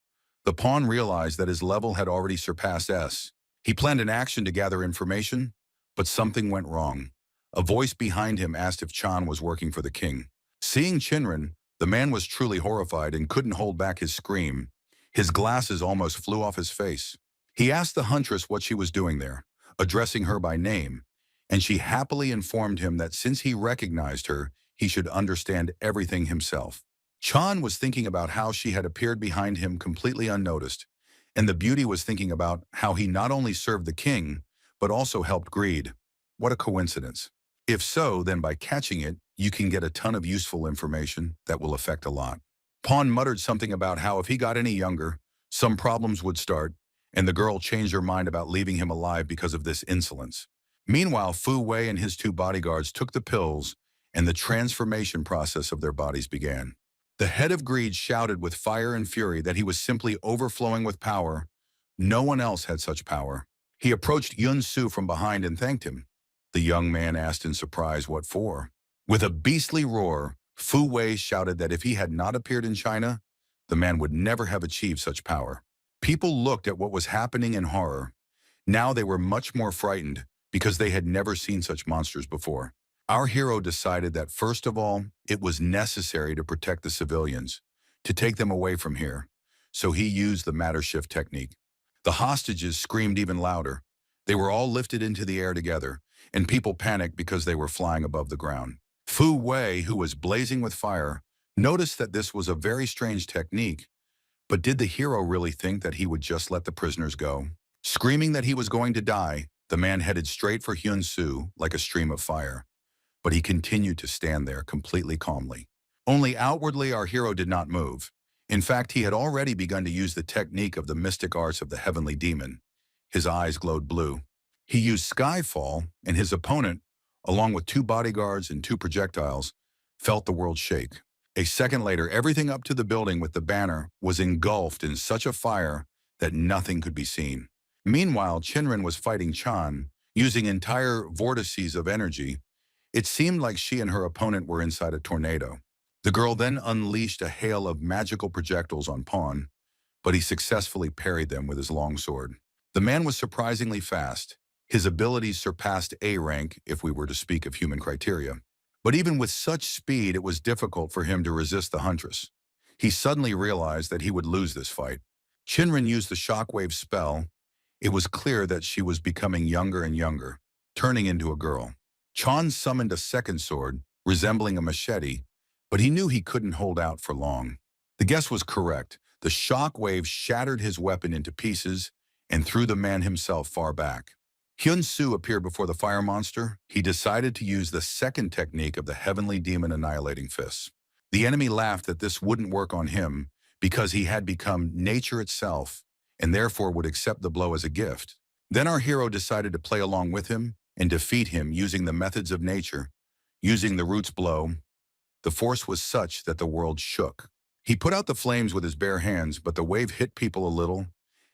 The pawn realized that his level had already surpassed S. He planned an action to gather information, but something went wrong. A voice behind him asked if Chan was working for the king. Seeing Chinran, the man was truly horrified and couldn't hold back his scream. His glasses almost flew off his face. He asked the huntress what she was doing there, addressing her by name, and she happily informed him that since he recognized her, he should understand everything himself. Chan was thinking about how she had appeared behind him completely unnoticed, and the beauty was thinking about how he not only served the king, but also helped greed. What a coincidence. If so, then by catching it, you can get a ton of useful information that will affect a lot. Pawn muttered something about how if he got any younger, some problems would start, and the girl changed her mind about leaving him alive because of this insolence. Meanwhile, Fu Wei and his 2 bodyguards took the pills, and the transformation process of their bodies began. The head of greed shouted with fire and fury that he was simply overflowing with power. No one else had such power. He approached Hyun Su from behind and thanked him. The young man asked in surprise what for. With a beastly roar, Fu Wei shouted that if he had not appeared in China, the man would never have achieved such power. People looked at what was happening in horror. Now they were much more frightened because they had never seen such monsters before. Our hero decided that first of all, it was necessary to protect the civilians, to take them away from here. So he used the matter shift technique. The hostages screamed even louder. They were all lifted into the air together, and people panicked because they were flying above the ground. Fu Wei, who was blazing with fire, noticed that this was a very strange technique. But did the hero really think that he would just let the prisoners go? Screaming that he was going to die, the man headed straight for Hyun Su like a stream of fire. But he continued to stand there completely calmly. Only outwardly our hero did not move. In fact, he had already begun to use the technique of the mystic arts of the heavenly demon. His eyes glowed blue. He used Skyfall, and his opponent, along with 2 bodyguards and 2 projectiles, felt the world shake. A second later, everything up to the building with the banner was engulfed in such a fire that nothing could be seen. Meanwhile, Chinran was fighting Chan, using entire vortices of energy. It seemed like she and her opponent were inside a tornado. The girl then unleashed a hail of magical projectiles on Pawn, but he successfully parried them with his long sword. The man was surprisingly fast. His abilities surpassed A rank if we were to speak of human criteria. But even with such speed, it was difficult for him to resist the huntress. He suddenly realized that he would lose this fight. Chinran used the shockwave spell. It was clear that she was becoming younger and younger, turning into a girl. Chan summoned a second sword, resembling a machete, but he knew he couldn't hold out for long. The guess was correct. The shockwave shattered his weapon into pieces and threw the man himself far back. Hyun Su appeared before the fire monster. He decided to use the second technique of the heavenly demon annihilating fists. The enemy laughed that this wouldn't work on him because he had become nature itself and therefore would accept the blow as a gift. Then our hero decided to play along with him and defeat him using the methods of nature. Using the root's blow, the force was such that the world shook. He put out the flames with his bare hands, but the wave hit people a little,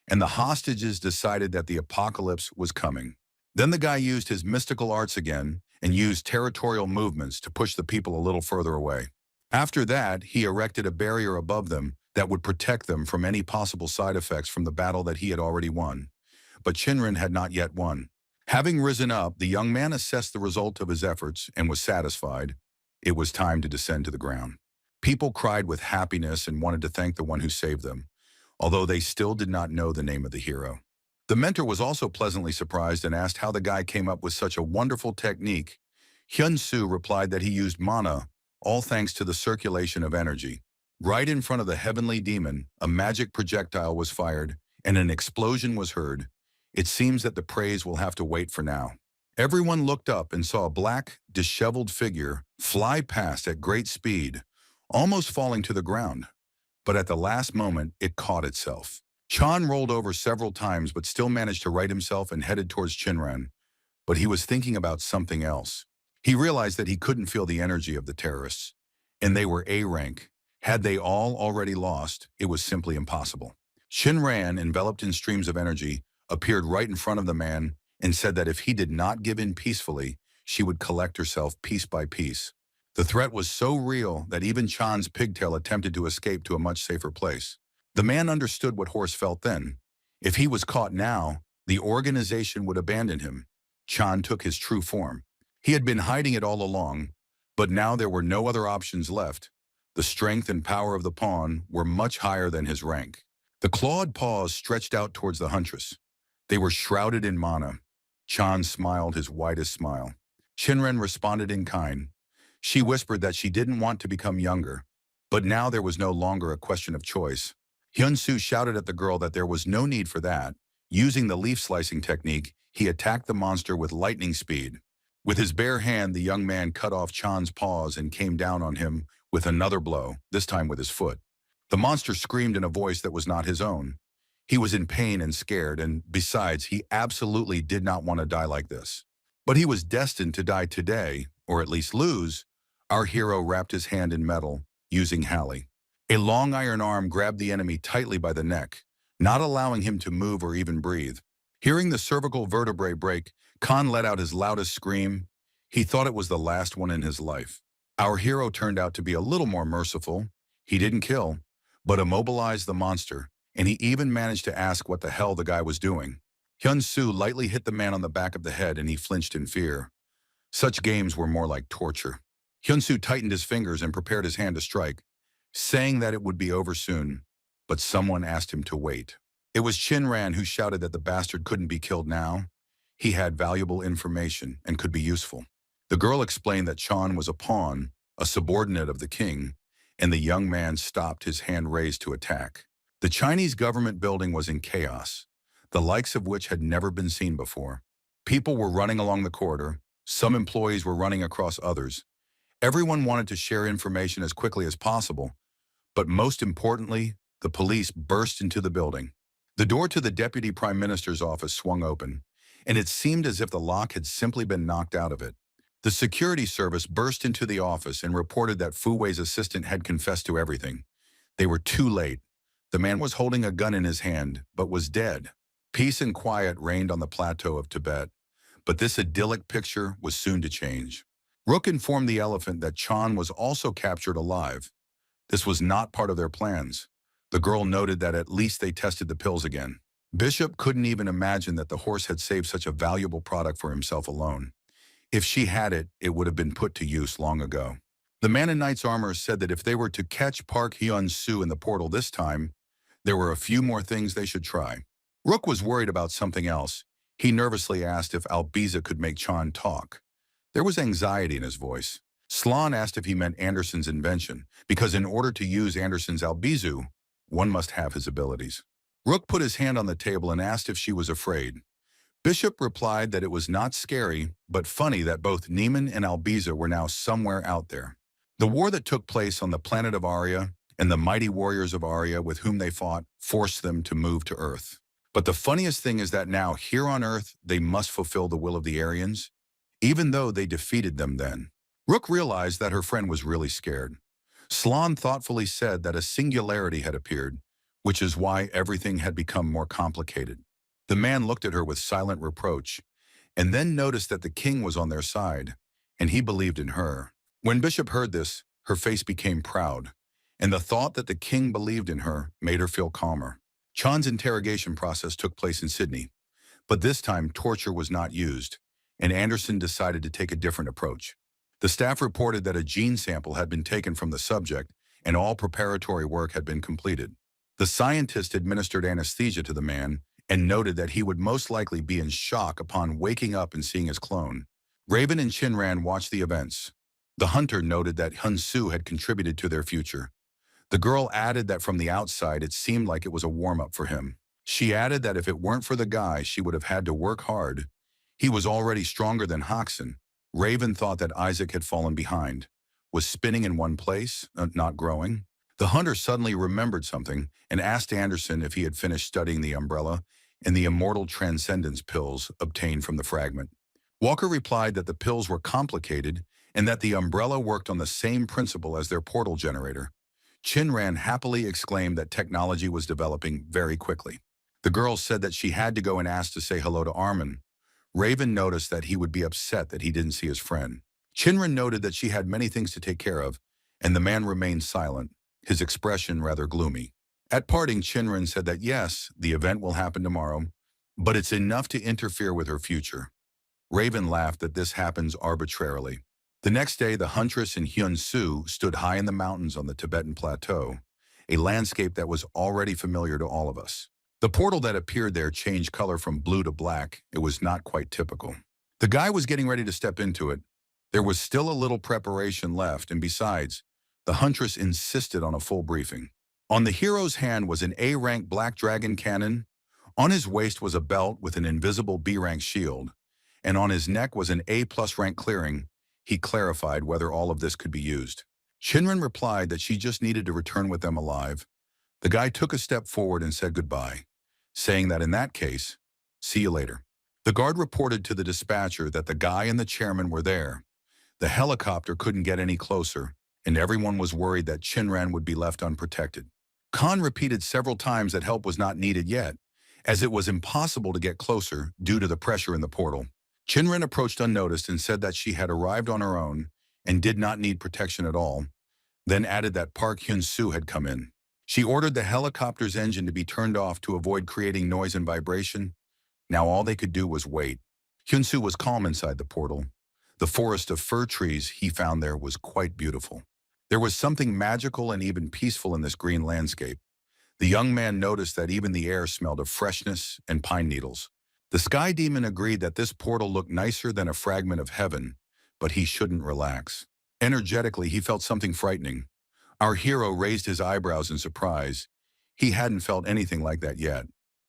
and the hostages decided that the apocalypse was coming. Then the guy used his mystical arts again and used territorial movements to push the people a little further away. After that, he erected a barrier above them that would protect them from any possible side effects from the battle that he had already won. But Chinran had not yet won. Having risen up, the young man assessed the result of his efforts and was satisfied. It was time to descend to the ground. People cried with happiness and wanted to thank the one who saved them, although they still did not know the name of the hero. The mentor was also pleasantly surprised and asked how the guy came up with such a wonderful technique. Hyun Su replied that he used mana, all thanks to the circulation of energy. Right in front of the heavenly demon, a magic projectile was fired, and an explosion was heard. It seems that the praise will have to wait for now. Everyone looked up and saw a black, disheveled figure fly past at great speed, almost falling to the ground. But at the last moment, it caught itself. Chan rolled over several times but still managed to right himself and headed towards Chinran. But he was thinking about something else. He realized that he couldn't feel the energy of the terrorists, and they were A rank. Had they all already lost, it was simply impossible. Chinran, enveloped in streams of energy, appeared right in front of the man and said that if he did not give in peacefully, she would collect herself piece by piece. The threat was so real that even Chan's pigtail attempted to escape to a much safer place. The man understood what Horse felt then. If he was caught now, the organization would abandon him. Chan took his true form. He had been hiding it all along, but now there were no other options left. The strength and power of the pawn were much higher than his rank. The clawed paws stretched out towards the huntress. They were shrouded in mana. Chan smiled his widest smile. Shinren responded in kind. She whispered that she didn't want to become younger, but now there was no longer a question of choice. Hyun Su shouted at the girl that there was no need for that. Using the leaf slicing technique, he attacked the monster with lightning speed. With his bare hand, the young man cut off Chan's paws and came down on him with another blow, this time with his foot. The monster screamed in a voice that was not his own. He was in pain and scared, and besides, he absolutely did not want to die like this. But he was destined to die today, or at least lose. Our hero wrapped his hand in metal, using Hallie. A long iron arm grabbed the enemy tightly by the neck, not allowing him to move or even breathe. Hearing the cervical vertebrae break, Khan let out his loudest scream. He thought it was the last one in his life. Our hero turned out to be a little more merciful. He didn't kill, but immobilized the monster, and he even managed to ask what the hell the guy was doing. Hyun Su lightly hit the man on the back of the head and he flinched in fear. Such games were more like torture. Hyun Su tightened his fingers and prepared his hand to strike, saying that it would be over soon, but someone asked him to wait. It was Shinran who shouted that the bastard couldn't be killed now. He had valuable information and could be useful. The girl explained that Chan was a pawn, a subordinate of the king, and the young man stopped, his hand raised to attack. The Chinese government building was in chaos, the likes of which had never been seen before. People were running along the corridor. Some employees were running across others. Everyone wanted to share information as quickly as possible, but most importantly, the police burst into the building. The door to the Deputy Prime Minister's office swung open, and it seemed as if the lock had simply been knocked out of it. The security service burst into the office and reported that Fu Wei's assistant had confessed to everything. They were too late. The man was holding a gun in his hand, but was dead. Peace and quiet reigned on the plateau of Tibet, but this idyllic picture was soon to change. Rook informed the elephant that Chan was also captured alive. This was not part of their plans. The girl noted that at least they tested the pills again. Bishop couldn't even imagine that the horse had saved such a valuable product for himself alone. If she had it, it would have been put to use long ago. The man in knight's armor said that if they were to catch Park Hyun Su in the portal this time, there were a few more things they should try. Rook was worried about something else. He nervously asked if Albiza could make Chan talk. There was anxiety in his voice. Slan asked if he meant Anderson's invention, because in order to use Anderson's Albizu, one must have his abilities. Rook put his hand on the table and asked if she was afraid. Bishop replied that it was not scary, but funny that both Neiman and Albiza were now somewhere out there. The war that took place on the planet of Arya and the mighty warriors of Arya with whom they fought forced them to move to Earth. But the funniest thing is that now, here on Earth, they must fulfill the will of the Aryans, even though they defeated them then. Rook realized that her friend was really scared. Slan thoughtfully said that a singularity had appeared, which is why everything had become more complicated. The man looked at her with silent reproach, and then noticed that the king was on their side, and he believed in her. When Bishop heard this, her face became proud, and the thought that the king believed in her made her feel calmer. Chan's interrogation process took place in Sydney, but this time torture was not used, and Anderson decided to take a different approach. The staff reported that a gene sample had been taken from the subject, and all preparatory work had been completed. The scientist administered anesthesia to the man and noted that he would most likely be in shock upon waking up and seeing his clone. Raven and Shinran watched the events. The hunter noted that Hyun Su had contributed to their future. The girl added that from the outside it seemed like it was a warm-up for him. She added that if it weren't for the guy, she would have had to work hard. He was already stronger than Hoxton. Raven thought that Isaac had fallen behind, was spinning in one place, not growing. The hunter suddenly remembered something and asked Anderson if he had finished studying the umbrella and the immortal transcendence pills obtained from the fragment. Walker replied that the pills were complicated and that the umbrella worked on the same principle as their portal generator. Chinran happily exclaimed that technology was developing very quickly. The girl said that she had to go and ask to say hello to Armin. Raven noticed that he would be upset that he didn't see his friend. Shinran noted that she had many things to take care of, and the man remained silent, his expression rather gloomy. At parting, Shinran said that yes, the event will happen tomorrow, but it's enough to interfere with her future. Raven laughed that this happens arbitrarily. The next day, the huntress and Hyun Su stood high in the mountains on the Tibetan plateau, a landscape that was already familiar to all of us. The portal that appeared there changed color from blue to black. It was not quite typical. The guy was getting ready to step into it. There was still a little preparation left, and besides, the huntress insisted on a full briefing. On the hero's hand was an A-rank black dragon cannon. On his waist was a belt with an invisible B-rank shield, and on his neck was an A+ rank clearing. He clarified whether all of this could be used. Shinran replied that she just needed to return with them alive. The guy took a step forward and said goodbye, saying that in that case, see you later. The guard reported to the dispatcher that the guy and the chairman were there. The helicopter couldn't get any closer, and everyone was worried that Shinran would be left unprotected. Khan repeated several times that help was not needed yet, as it was impossible to get closer due to the pressure in the portal. Shinran approached unnoticed and said that she had arrived on her own and did not need protection at all, then added that Park Hyun Su had come in. She ordered the helicopter's engine to be turned off to avoid creating noise and vibration. Now all they could do was wait. Hyun Su was calm inside the portal. The forest of fir trees he found there was quite beautiful. There was something magical and even peaceful in this green landscape. The young man noticed that even the air smelled of freshness and pine needles. The sky demon agreed that this portal looked nicer than a fragment of heaven, but he shouldn't relax. Energetically, he felt something frightening. Our hero raised his eyebrows in surprise. He hadn't felt anything like that yet.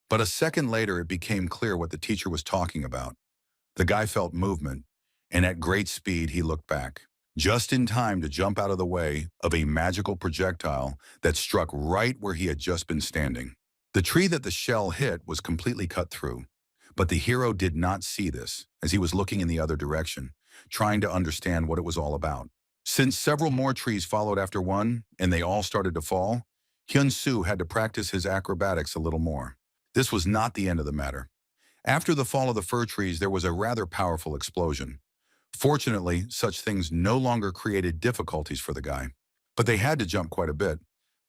But a second later, it became clear what the teacher was talking about. The guy felt movement, and at great speed, he looked back, just in time to jump out of the way of a magical projectile that struck right where he had just been standing. The tree that the shell hit was completely cut through, but the hero did not see this, as he was looking in the other direction, trying to understand what it was all about. Since several more trees followed after one, and they all started to fall, Hyun Su had to practice his acrobatics a little more. This was not the end of the matter. After the fall of the fir trees, there was a rather powerful explosion. Fortunately, such things no longer created difficulties for the guy, but they had to jump quite a bit.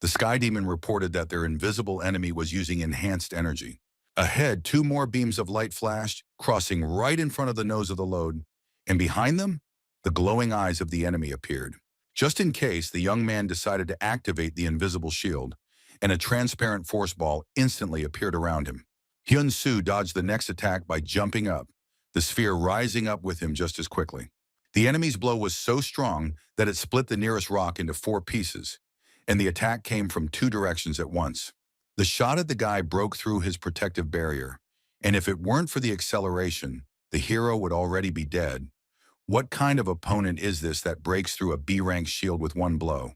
The Sky Demon reported that their invisible enemy was using enhanced energy. Ahead, two more beams of light flashed, crossing right in front of the nose of the load, and behind them, the glowing eyes of the enemy appeared. Just in case, the young man decided to activate the invisible shield, and a transparent force ball instantly appeared around him. Hyun Su dodged the next attack by jumping up, the sphere rising up with him just as quickly. The enemy's blow was so strong that it split the nearest rock into 4 pieces, and the attack came from 2 directions at once. The shot at the guy broke through his protective barrier, and if it weren't for the acceleration, the hero would already be dead. What kind of opponent is this that breaks through a B-rank shield with one blow?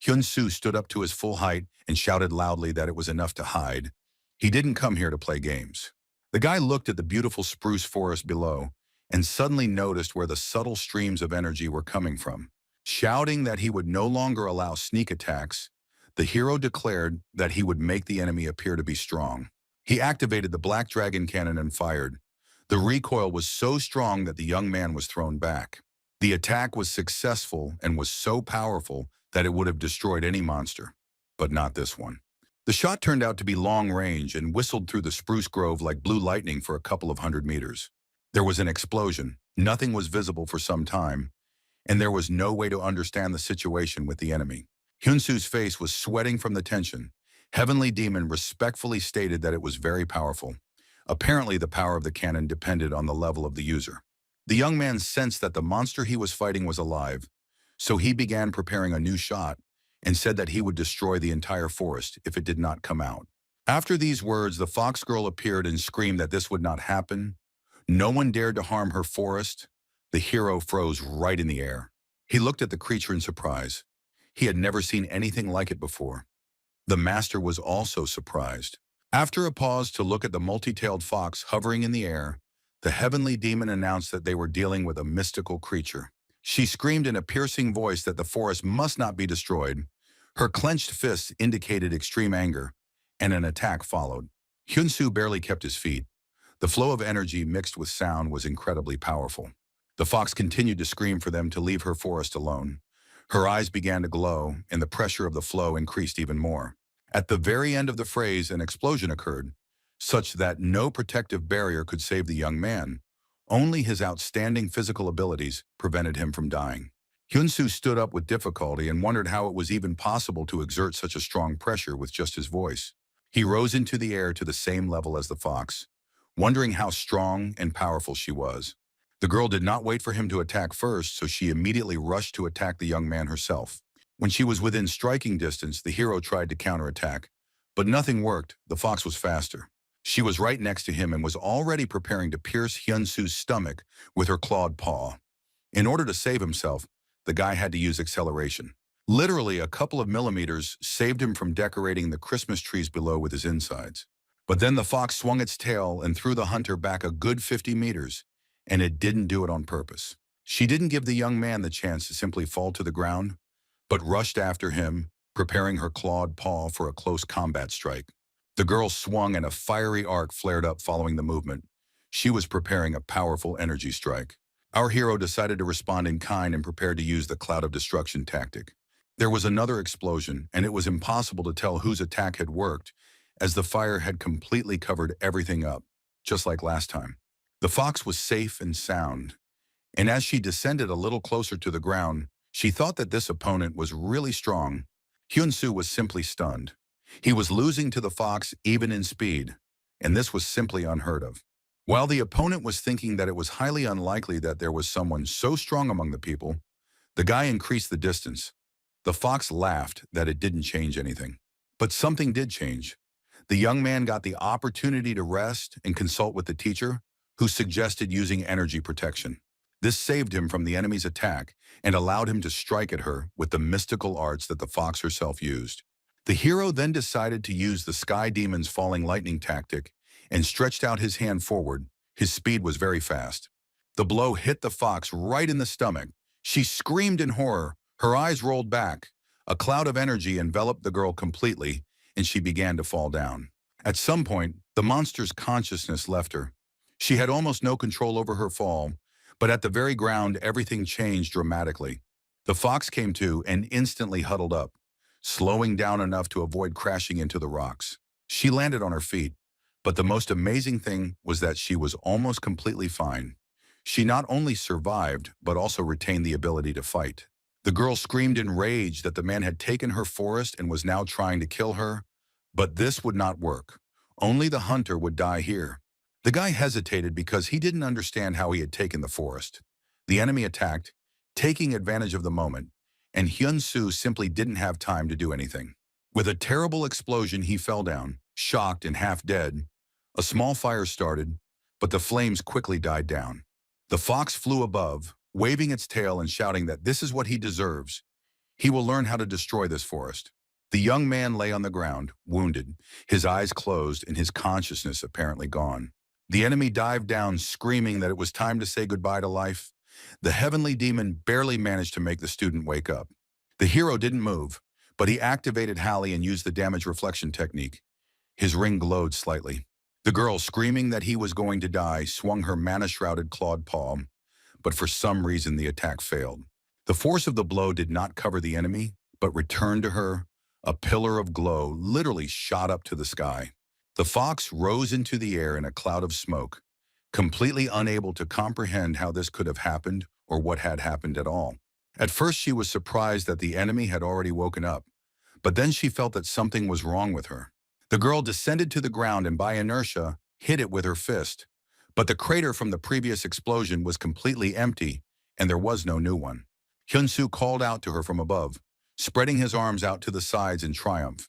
Hyun Su stood up to his full height and shouted loudly that it was enough to hide. He didn't come here to play games. The guy looked at the beautiful spruce forest below and suddenly noticed where the subtle streams of energy were coming from. Shouting that he would no longer allow sneak attacks, the hero declared that he would make the enemy appear to be strong. He activated the black dragon cannon and fired. The recoil was so strong that the young man was thrown back. The attack was successful and was so powerful that it would have destroyed any monster, but not this one. The shot turned out to be long range and whistled through the spruce grove like blue lightning for a couple of 100 meters. There was an explosion. Nothing was visible for some time, and there was no way to understand the situation with the enemy. Hyun Su's face was sweating from the tension. Heavenly Demon respectfully stated that it was very powerful. Apparently, the power of the cannon depended on the level of the user. The young man sensed that the monster he was fighting was alive, so he began preparing a new shot and said that he would destroy the entire forest if it did not come out. After these words, the fox girl appeared and screamed that this would not happen. No one dared to harm her forest. The hero froze right in the air. He looked at the creature in surprise. He had never seen anything like it before. The master was also surprised. After a pause to look at the multi-tailed fox hovering in the air, the heavenly demon announced that they were dealing with a mystical creature. She screamed in a piercing voice that the forest must not be destroyed. Her clenched fists indicated extreme anger, and an attack followed. Hyun Su barely kept his feet. The flow of energy mixed with sound was incredibly powerful. The fox continued to scream for them to leave her forest alone. Her eyes began to glow, and the pressure of the flow increased even more. At the very end of the phrase, an explosion occurred, such that no protective barrier could save the young man. Only his outstanding physical abilities prevented him from dying. Hyun Su stood up with difficulty and wondered how it was even possible to exert such a strong pressure with just his voice. He rose into the air to the same level as the fox, wondering how strong and powerful she was. The girl did not wait for him to attack first, so she immediately rushed to attack the young man herself. When she was within striking distance, the hero tried to counterattack, but nothing worked. The fox was faster. She was right next to him and was already preparing to pierce Hyun Su's stomach with her clawed paw. In order to save himself, the guy had to use acceleration. Literally, a couple of millimeters saved him from decorating the Christmas trees below with his insides. But then the fox swung its tail and threw the hunter back a good 50 meters, and it didn't do it on purpose. She didn't give the young man the chance to simply fall to the ground, but rushed after him, preparing her clawed paw for a close combat strike. The girl swung and a fiery arc flared up following the movement. She was preparing a powerful energy strike. Our hero decided to respond in kind and prepared to use the cloud of destruction tactic. There was another explosion, and it was impossible to tell whose attack had worked, as the fire had completely covered everything up, just like last time. The fox was safe and sound, and as she descended a little closer to the ground, she thought that this opponent was really strong. Hyun Su was simply stunned. He was losing to the fox even in speed, and this was simply unheard of. While the opponent was thinking that it was highly unlikely that there was someone so strong among the people, the guy increased the distance. The fox laughed that it didn't change anything. But something did change. The young man got the opportunity to rest and consult with the teacher, who suggested using energy protection. This saved him from the enemy's attack and allowed him to strike at her with the mystical arts that the fox herself used. The hero then decided to use the Sky Demon's falling lightning tactic and stretched out his hand forward. His speed was very fast. The blow hit the fox right in the stomach. She screamed in horror. Her eyes rolled back. A cloud of energy enveloped the girl completely, and she began to fall down. At some point, the monster's consciousness left her. She had almost no control over her fall, but at the very ground, everything changed dramatically. The fox came to and instantly huddled up, slowing down enough to avoid crashing into the rocks. She landed on her feet, but the most amazing thing was that she was almost completely fine. She not only survived, but also retained the ability to fight. The girl screamed in rage that the man had taken her forest and was now trying to kill her, but this would not work. Only the hunter would die here. The guy hesitated because he didn't understand how he had taken the forest. The enemy attacked, taking advantage of the moment, and Hyun Su simply didn't have time to do anything. With a terrible explosion, he fell down, shocked and half dead. A small fire started, but the flames quickly died down. The fox flew above, waving its tail and shouting that this is what he deserves. He will learn how to destroy this forest. The young man lay on the ground, wounded, his eyes closed and his consciousness apparently gone. The enemy dived down, screaming that it was time to say goodbye to life. The heavenly demon barely managed to make the student wake up. The hero didn't move, but he activated Hallie and used the damage reflection technique. His ring glowed slightly. The girl, screaming that he was going to die, swung her mana-shrouded clawed paw, but for some reason the attack failed. The force of the blow did not cover the enemy, but returned to her. A pillar of glow literally shot up to the sky. The fox rose into the air in a cloud of smoke, completely unable to comprehend how this could have happened or what had happened at all. At first she was surprised that the enemy had already woken up, but then she felt that something was wrong with her. The girl descended to the ground and by inertia hit it with her fist. But the crater from the previous explosion was completely empty, and there was no new one. Hyun Su called out to her from above, spreading his arms out to the sides in triumph.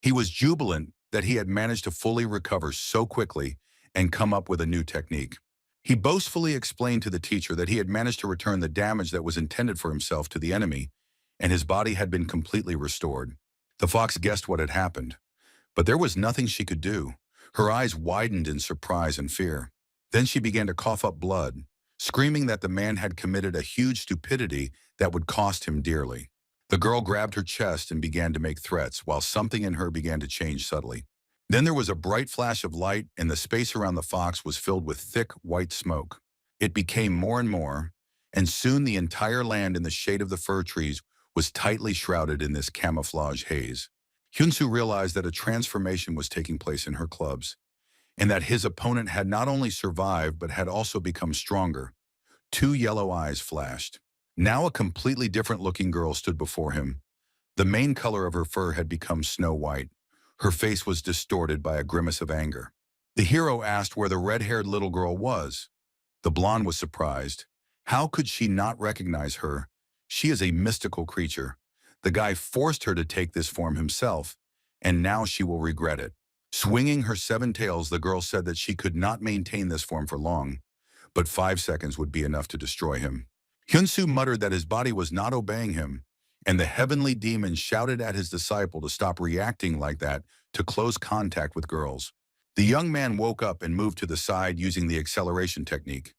He was jubilant that he had managed to fully recover so quickly and come up with a new technique. He boastfully explained to the teacher that he had managed to return the damage that was intended for himself to the enemy, and his body had been completely restored. The fox guessed what had happened, but there was nothing she could do. Her eyes widened in surprise and fear. Then she began to cough up blood, screaming that the man had committed a huge stupidity that would cost him dearly. The girl grabbed her chest and began to make threats, while something in her began to change subtly. Then there was a bright flash of light, and the space around the fox was filled with thick, white smoke. It became more and more, and soon the entire land in the shade of the fir trees was tightly shrouded in this camouflage haze. Hyun Su realized that a transformation was taking place in her clubs, and that his opponent had not only survived but had also become stronger. Two yellow eyes flashed. Now a completely different-looking girl stood before him. The main color of her fur had become snow white. Her face was distorted by a grimace of anger. The hero asked where the red-haired little girl was. The blonde was surprised. How could she not recognize her? She is a mystical creature. The guy forced her to take this form himself, and now she will regret it. Swinging her seven tails, the girl said that she could not maintain this form for long, but 5 seconds would be enough to destroy him. Hyun Su muttered that his body was not obeying him, and the heavenly demon shouted at his disciple to stop reacting like that to close contact with girls. The young man woke up and moved to the side using the acceleration technique.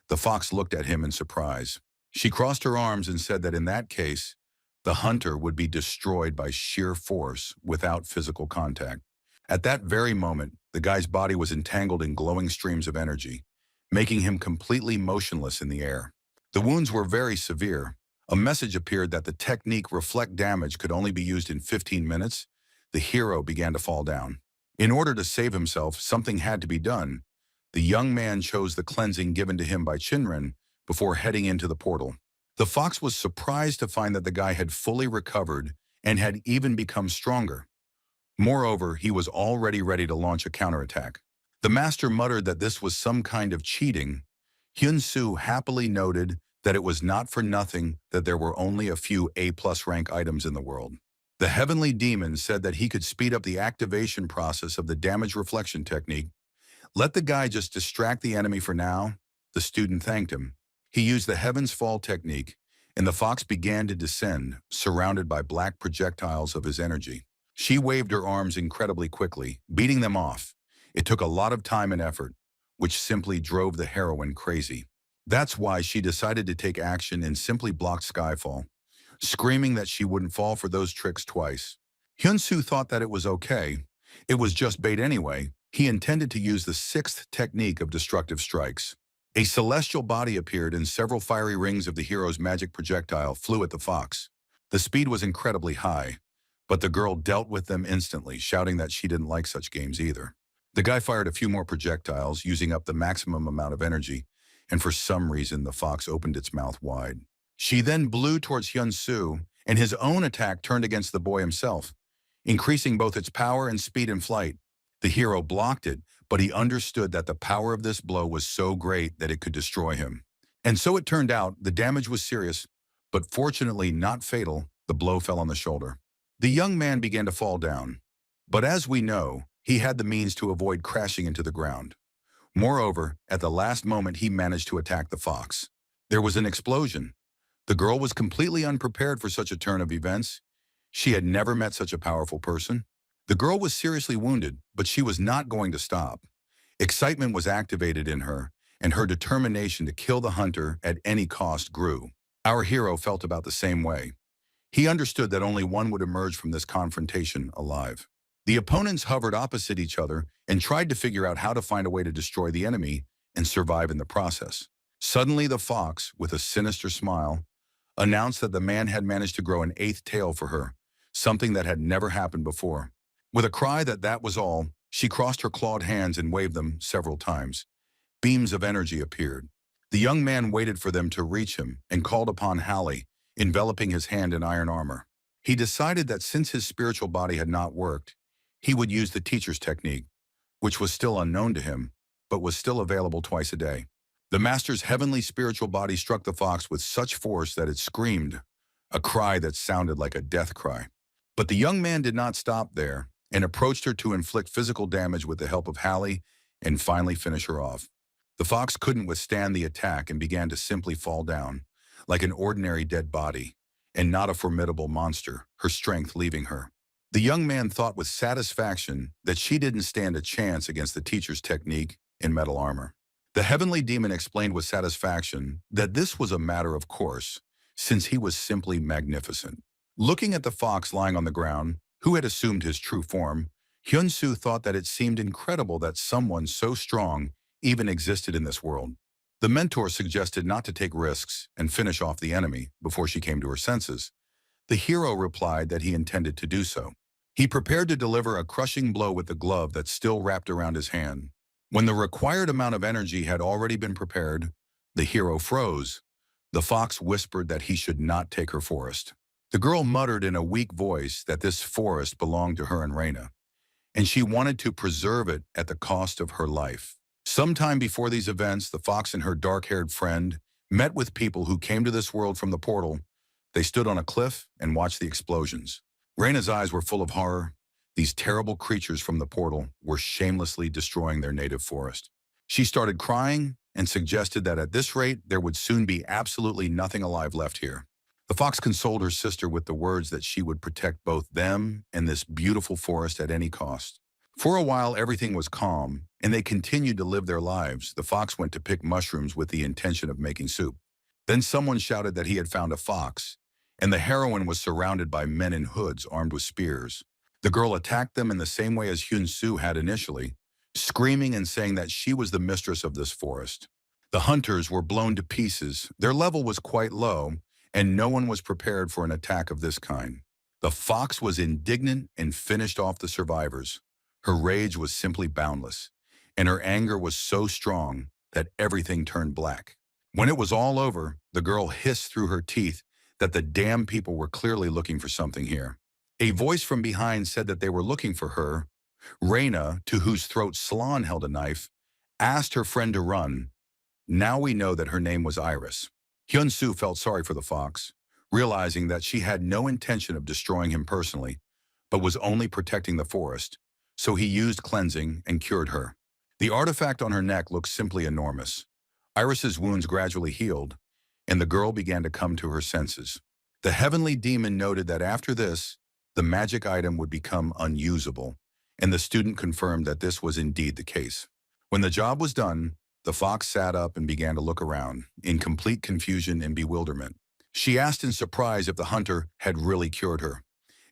The fox looked at him in surprise. She crossed her arms and said that in that case, the hunter would be destroyed by sheer force without physical contact. At that very moment, the guy's body was entangled in glowing streams of energy, making him completely motionless in the air. The wounds were very severe. A message appeared that the technique reflect damage could only be used in 15 minutes. The hero began to fall down. In order to save himself, something had to be done. The young man chose the cleansing given to him by Chinren before heading into the portal. The fox was surprised to find that the guy had fully recovered and had even become stronger. Moreover, he was already ready to launch a counterattack. The master muttered that this was some kind of cheating. Hyun Su happily noted that it was not for nothing that there were only a few A+ rank items in the world. The heavenly demon said that he could speed up the activation process of the damage reflection technique. Let the guy just distract the enemy for now. The student thanked him. He used the heavens fall technique, and the fox began to descend, surrounded by black projectiles of his energy. She waved her arms incredibly quickly, beating them off. It took a lot of time and effort, which simply drove the heroine crazy. That's why she decided to take action and simply blocked Skyfall, screaming that she wouldn't fall for those tricks twice. Hyun Su thought that it was okay. It was just bait anyway. He intended to use the sixth technique of destructive strikes. A celestial body appeared and several fiery rings of the hero's magic projectile flew at the fox. The speed was incredibly high, but the girl dealt with them instantly, shouting that she didn't like such games either. The guy fired a few more projectiles, using up the maximum amount of energy, and for some reason the fox opened its mouth wide. She then blew towards Hyun Su, and his own attack turned against the boy himself, increasing both its power and speed in flight. The hero blocked it, but he understood that the power of this blow was so great that it could destroy him. And so it turned out, the damage was serious, but fortunately not fatal. The blow fell on the shoulder. The young man began to fall down, but as we know, he had the means to avoid crashing into the ground. Moreover, at the last moment he managed to attack the fox. There was an explosion. The girl was completely unprepared for such a turn of events. She had never met such a powerful person. The girl was seriously wounded, but she was not going to stop. Excitement was activated in her, and her determination to kill the hunter at any cost grew. Our hero felt about the same way. He understood that only one would emerge from this confrontation alive. The opponents hovered opposite each other and tried to figure out how to find a way to destroy the enemy and survive in the process. Suddenly the fox, with a sinister smile, announced that the man had managed to grow an eighth tail for her, something that had never happened before. With a cry that was all, she crossed her clawed hands and waved them several times. Beams of energy appeared. The young man waited for them to reach him and called upon Hallie, enveloping his hand in iron armor. He decided that since his spiritual body had not worked, he would use the teacher's technique, which was still unknown to him, but was still available twice a day. The master's heavenly spiritual body struck the fox with such force that it screamed, a cry that sounded like a death cry. But the young man did not stop there and approached her to inflict physical damage with the help of Hallie and finally finish her off. The fox couldn't withstand the attack and began to simply fall down, like an ordinary dead body, and not a formidable monster, her strength leaving her. The young man thought with satisfaction that she didn't stand a chance against the teacher's technique in metal armor. The heavenly demon explained with satisfaction that this was a matter of course, since he was simply magnificent. Looking at the fox lying on the ground, who had assumed his true form, Hyun Su thought that it seemed incredible that someone so strong even existed in this world. The mentor suggested not to take risks and finish off the enemy before she came to her senses. The hero replied that he intended to do so. He prepared to deliver a crushing blow with the glove that still wrapped around his hand. When the required amount of energy had already been prepared, the hero froze. The fox whispered that he should not take her forest. The girl muttered in a weak voice that this forest belonged to her and Reina, and she wanted to preserve it at the cost of her life. Sometime before these events, the fox and her dark-haired friend met with people who came to this world from the portal. They stood on a cliff and watched the explosions. Reina's eyes were full of horror. These terrible creatures from the portal were shamelessly destroying their native forest. She started crying and suggested that at this rate, there would soon be absolutely nothing alive left here. The fox consoled her sister with the words that she would protect both them and this beautiful forest at any cost. For a while, everything was calm, and they continued to live their lives. The fox went to pick mushrooms with the intention of making soup. Then someone shouted that he had found a fox, and the heroine was surrounded by men in hoods armed with spears. The girl attacked them in the same way as Hyun Su had initially, screaming and saying that she was the mistress of this forest. The hunters were blown to pieces. Their level was quite low, and no one was prepared for an attack of this kind. The fox was indignant and finished off the survivors. Her rage was simply boundless, and her anger was so strong that everything turned black. When it was all over, the girl hissed through her teeth that the damn people were clearly looking for something here. A voice from behind said that they were looking for her. Reina, to whose throat Salon held a knife, asked her friend to run. Now we know that her name was Iris. Hyun Su felt sorry for the fox, realizing that she had no intention of destroying him personally, but was only protecting the forest, so he used cleansing and cured her. The artifact on her neck looked simply enormous. Iris's wounds gradually healed, and the girl began to come to her senses. The heavenly demon noted that after this, the magic item would become unusable, and the student confirmed that this was indeed the case. When the job was done, the fox sat up and began to look around, in complete confusion and bewilderment. She asked in surprise if the hunter had really cured her,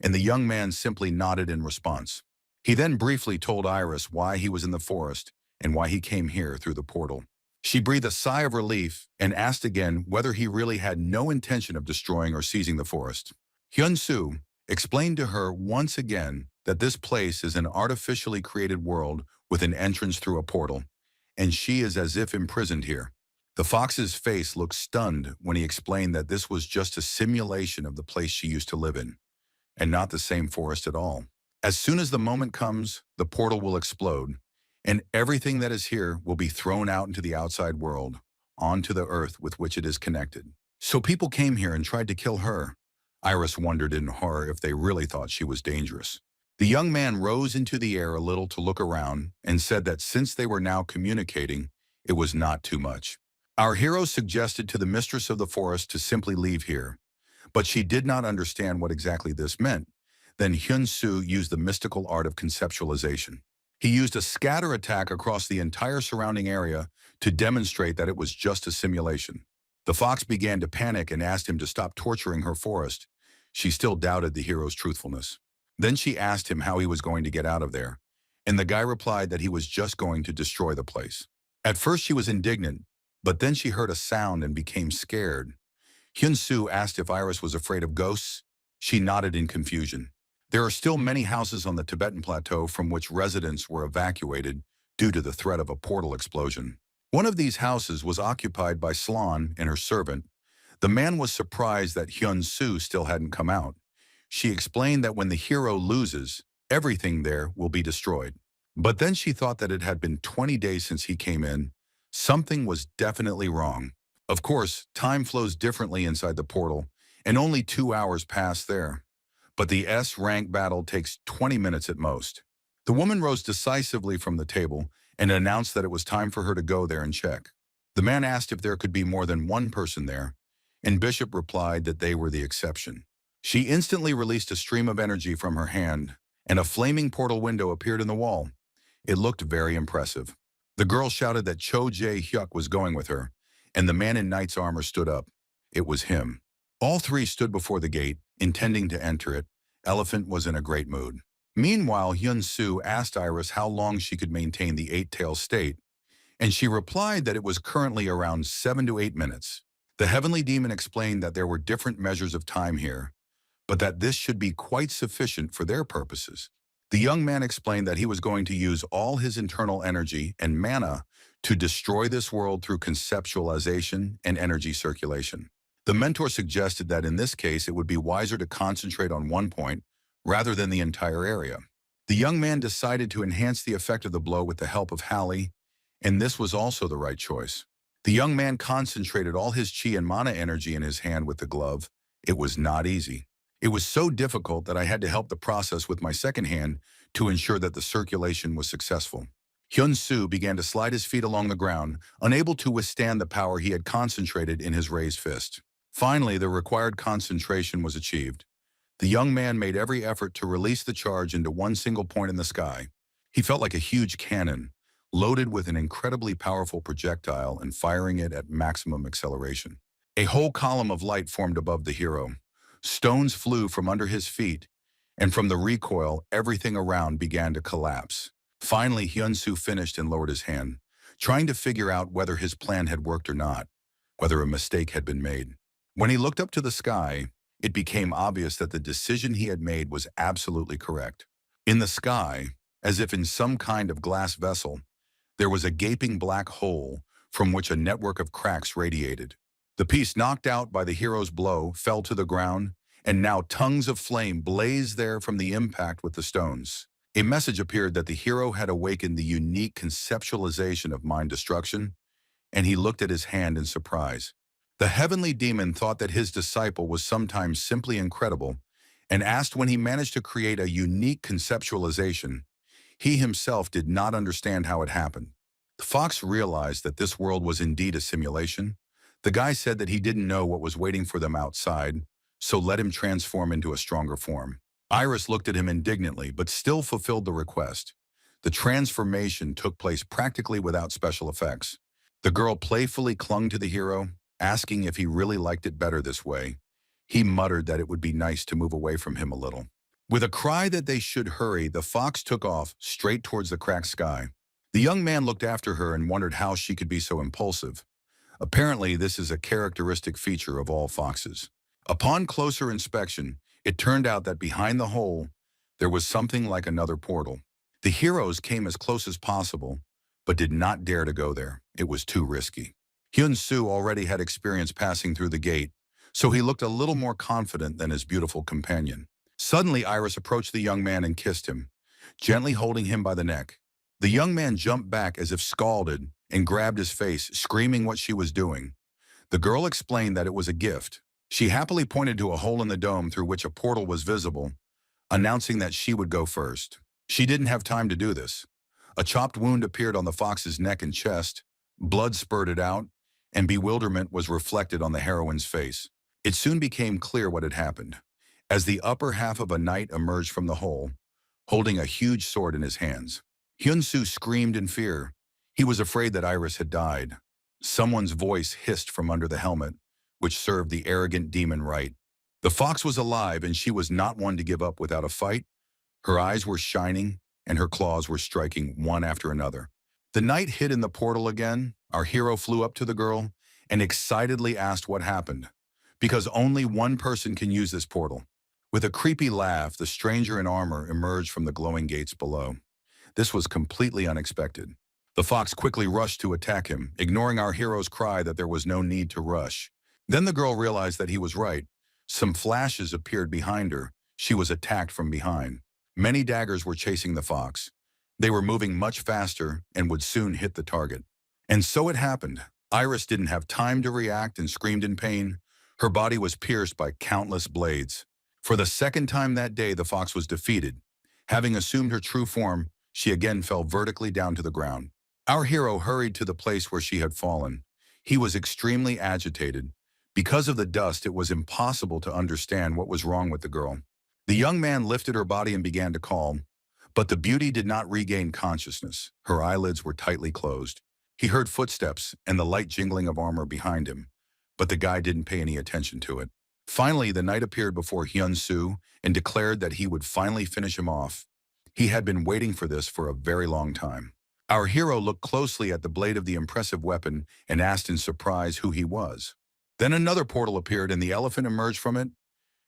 and the young man simply nodded in response. He then briefly told Iris why he was in the forest and why he came here through the portal. She breathed a sigh of relief and asked again whether he really had no intention of destroying or seizing the forest. Hyun Su explained to her once again that this place is an artificially created world with an entrance through a portal, and she is as if imprisoned here. The fox's face looked stunned when he explained that this was just a simulation of the place she used to live in, and not the same forest at all. As soon as the moment comes, the portal will explode, and everything that is here will be thrown out into the outside world, onto the earth with which it is connected. So people came here and tried to kill her. Iris wondered in horror if they really thought she was dangerous. The young man rose into the air a little to look around and said that since they were now communicating, it was not too much. Our hero suggested to the mistress of the forest to simply leave here, but she did not understand what exactly this meant. Then Hyun Su used the mystical art of conceptualization. He used a scatter attack across the entire surrounding area to demonstrate that it was just a simulation. The fox began to panic and asked him to stop torturing her forest. She still doubted the hero's truthfulness. Then she asked him how he was going to get out of there, and the guy replied that he was just going to destroy the place. At first she was indignant, but then she heard a sound and became scared. Hyun Su asked if Iris was afraid of ghosts. She nodded in confusion. There are still many houses on the Tibetan plateau from which residents were evacuated due to the threat of a portal explosion. One of these houses was occupied by Slan and her servant. The man was surprised that Hyun Su still hadn't come out. She explained that when the hero loses, everything there will be destroyed. But then she thought that it had been 20 days since he came in. Something was definitely wrong. Of course, time flows differently inside the portal, and only 2 hours pass there. But the S-rank battle takes 20 minutes at most. The woman rose decisively from the table and announced that it was time for her to go there and check. The man asked if there could be more than one person there, and Bishop replied that they were the exception. She instantly released a stream of energy from her hand, and a flaming portal window appeared in the wall. It looked very impressive. The girl shouted that Cho Jae-hyuk was going with her, and the man in knight's armor stood up. It was him. All three stood before the gate, intending to enter it. Elephant was in a great mood. Meanwhile, Hyun Su asked Iris how long she could maintain the eight-tail state, and she replied that it was currently around 7 to 8 minutes. The heavenly demon explained that there were different measures of time here, but that this should be quite sufficient for their purposes. The young man explained that he was going to use all his internal energy and mana to destroy this world through conceptualization and energy circulation. The mentor suggested that in this case it would be wiser to concentrate on one point rather than the entire area. The young man decided to enhance the effect of the blow with the help of Hallie, and this was also the right choice. The young man concentrated all his chi and mana energy in his hand with the glove. It was not easy. It was so difficult that I had to help the process with my second hand to ensure that the circulation was successful. Hyun Su began to slide his feet along the ground, unable to withstand the power he had concentrated in his raised fist. Finally, the required concentration was achieved. The young man made every effort to release the charge into one single point in the sky. He felt like a huge cannon, loaded with an incredibly powerful projectile and firing it at maximum acceleration. A whole column of light formed above the hero. Stones flew from under his feet, and from the recoil, everything around began to collapse. Finally, Hyun Su finished and lowered his hand, trying to figure out whether his plan had worked or not, whether a mistake had been made. When he looked up to the sky, it became obvious that the decision he had made was absolutely correct. In the sky, as if in some kind of glass vessel, there was a gaping black hole from which a network of cracks radiated. The piece knocked out by the hero's blow fell to the ground, and now tongues of flame blazed there from the impact with the stones. A message appeared that the hero had awakened the unique conceptualization of mind destruction, and he looked at his hand in surprise. The heavenly demon thought that his disciple was sometimes simply incredible, and asked when he managed to create a unique conceptualization. He himself did not understand how it happened. The fox realized that this world was indeed a simulation. The guy said that he didn't know what was waiting for them outside, so let him transform into a stronger form. Iris looked at him indignantly, but still fulfilled the request. The transformation took place practically without special effects. The girl playfully clung to the hero, asking if he really liked it better this way. He muttered that it would be nice to move away from him a little. With a cry that they should hurry, the fox took off straight towards the cracked sky. The young man looked after her and wondered how she could be so impulsive. Apparently, this is a characteristic feature of all foxes. Upon closer inspection, it turned out that behind the hole, there was something like another portal. The heroes came as close as possible, but did not dare to go there. It was too risky. Hyun Su already had experience passing through the gate, so he looked a little more confident than his beautiful companion. Suddenly, Iris approached the young man and kissed him, gently holding him by the neck. The young man jumped back as if scalded and grabbed his face, screaming what she was doing. The girl explained that it was a gift. She happily pointed to a hole in the dome through which a portal was visible, announcing that she would go first. She didn't have time to do this. A chopped wound appeared on the fox's neck and chest, blood spurted out, and bewilderment was reflected on the heroine's face. It soon became clear what had happened, as the upper half of a knight emerged from the hole, holding a huge sword in his hands. Hyun Su screamed in fear. He was afraid that Iris had died. Someone's voice hissed from under the helmet, which served the arrogant demon right. The fox was alive, and she was not one to give up without a fight. Her eyes were shining, and her claws were striking one after another. The knight hid in the portal again. Our hero flew up to the girl and excitedly asked what happened, because only one person can use this portal. With a creepy laugh, the stranger in armor emerged from the glowing gates below. This was completely unexpected. The fox quickly rushed to attack him, ignoring our hero's cry that there was no need to rush. Then the girl realized that he was right. Some flashes appeared behind her. She was attacked from behind. Many daggers were chasing the fox. They were moving much faster and would soon hit the target. And so it happened. Iris didn't have time to react and screamed in pain. Her body was pierced by countless blades. For the second time that day, the fox was defeated. Having assumed her true form, she again fell vertically down to the ground. Our hero hurried to the place where she had fallen. He was extremely agitated. Because of the dust, it was impossible to understand what was wrong with the girl. The young man lifted her body and began to calm, but the beauty did not regain consciousness. Her eyelids were tightly closed. He heard footsteps and the light jingling of armor behind him, but the guy didn't pay any attention to it. Finally, the knight appeared before Hyun Su and declared that he would finally finish him off. He had been waiting for this for a very long time. Our hero looked closely at the blade of the impressive weapon and asked in surprise who he was. Then another portal appeared and the elephant emerged from it.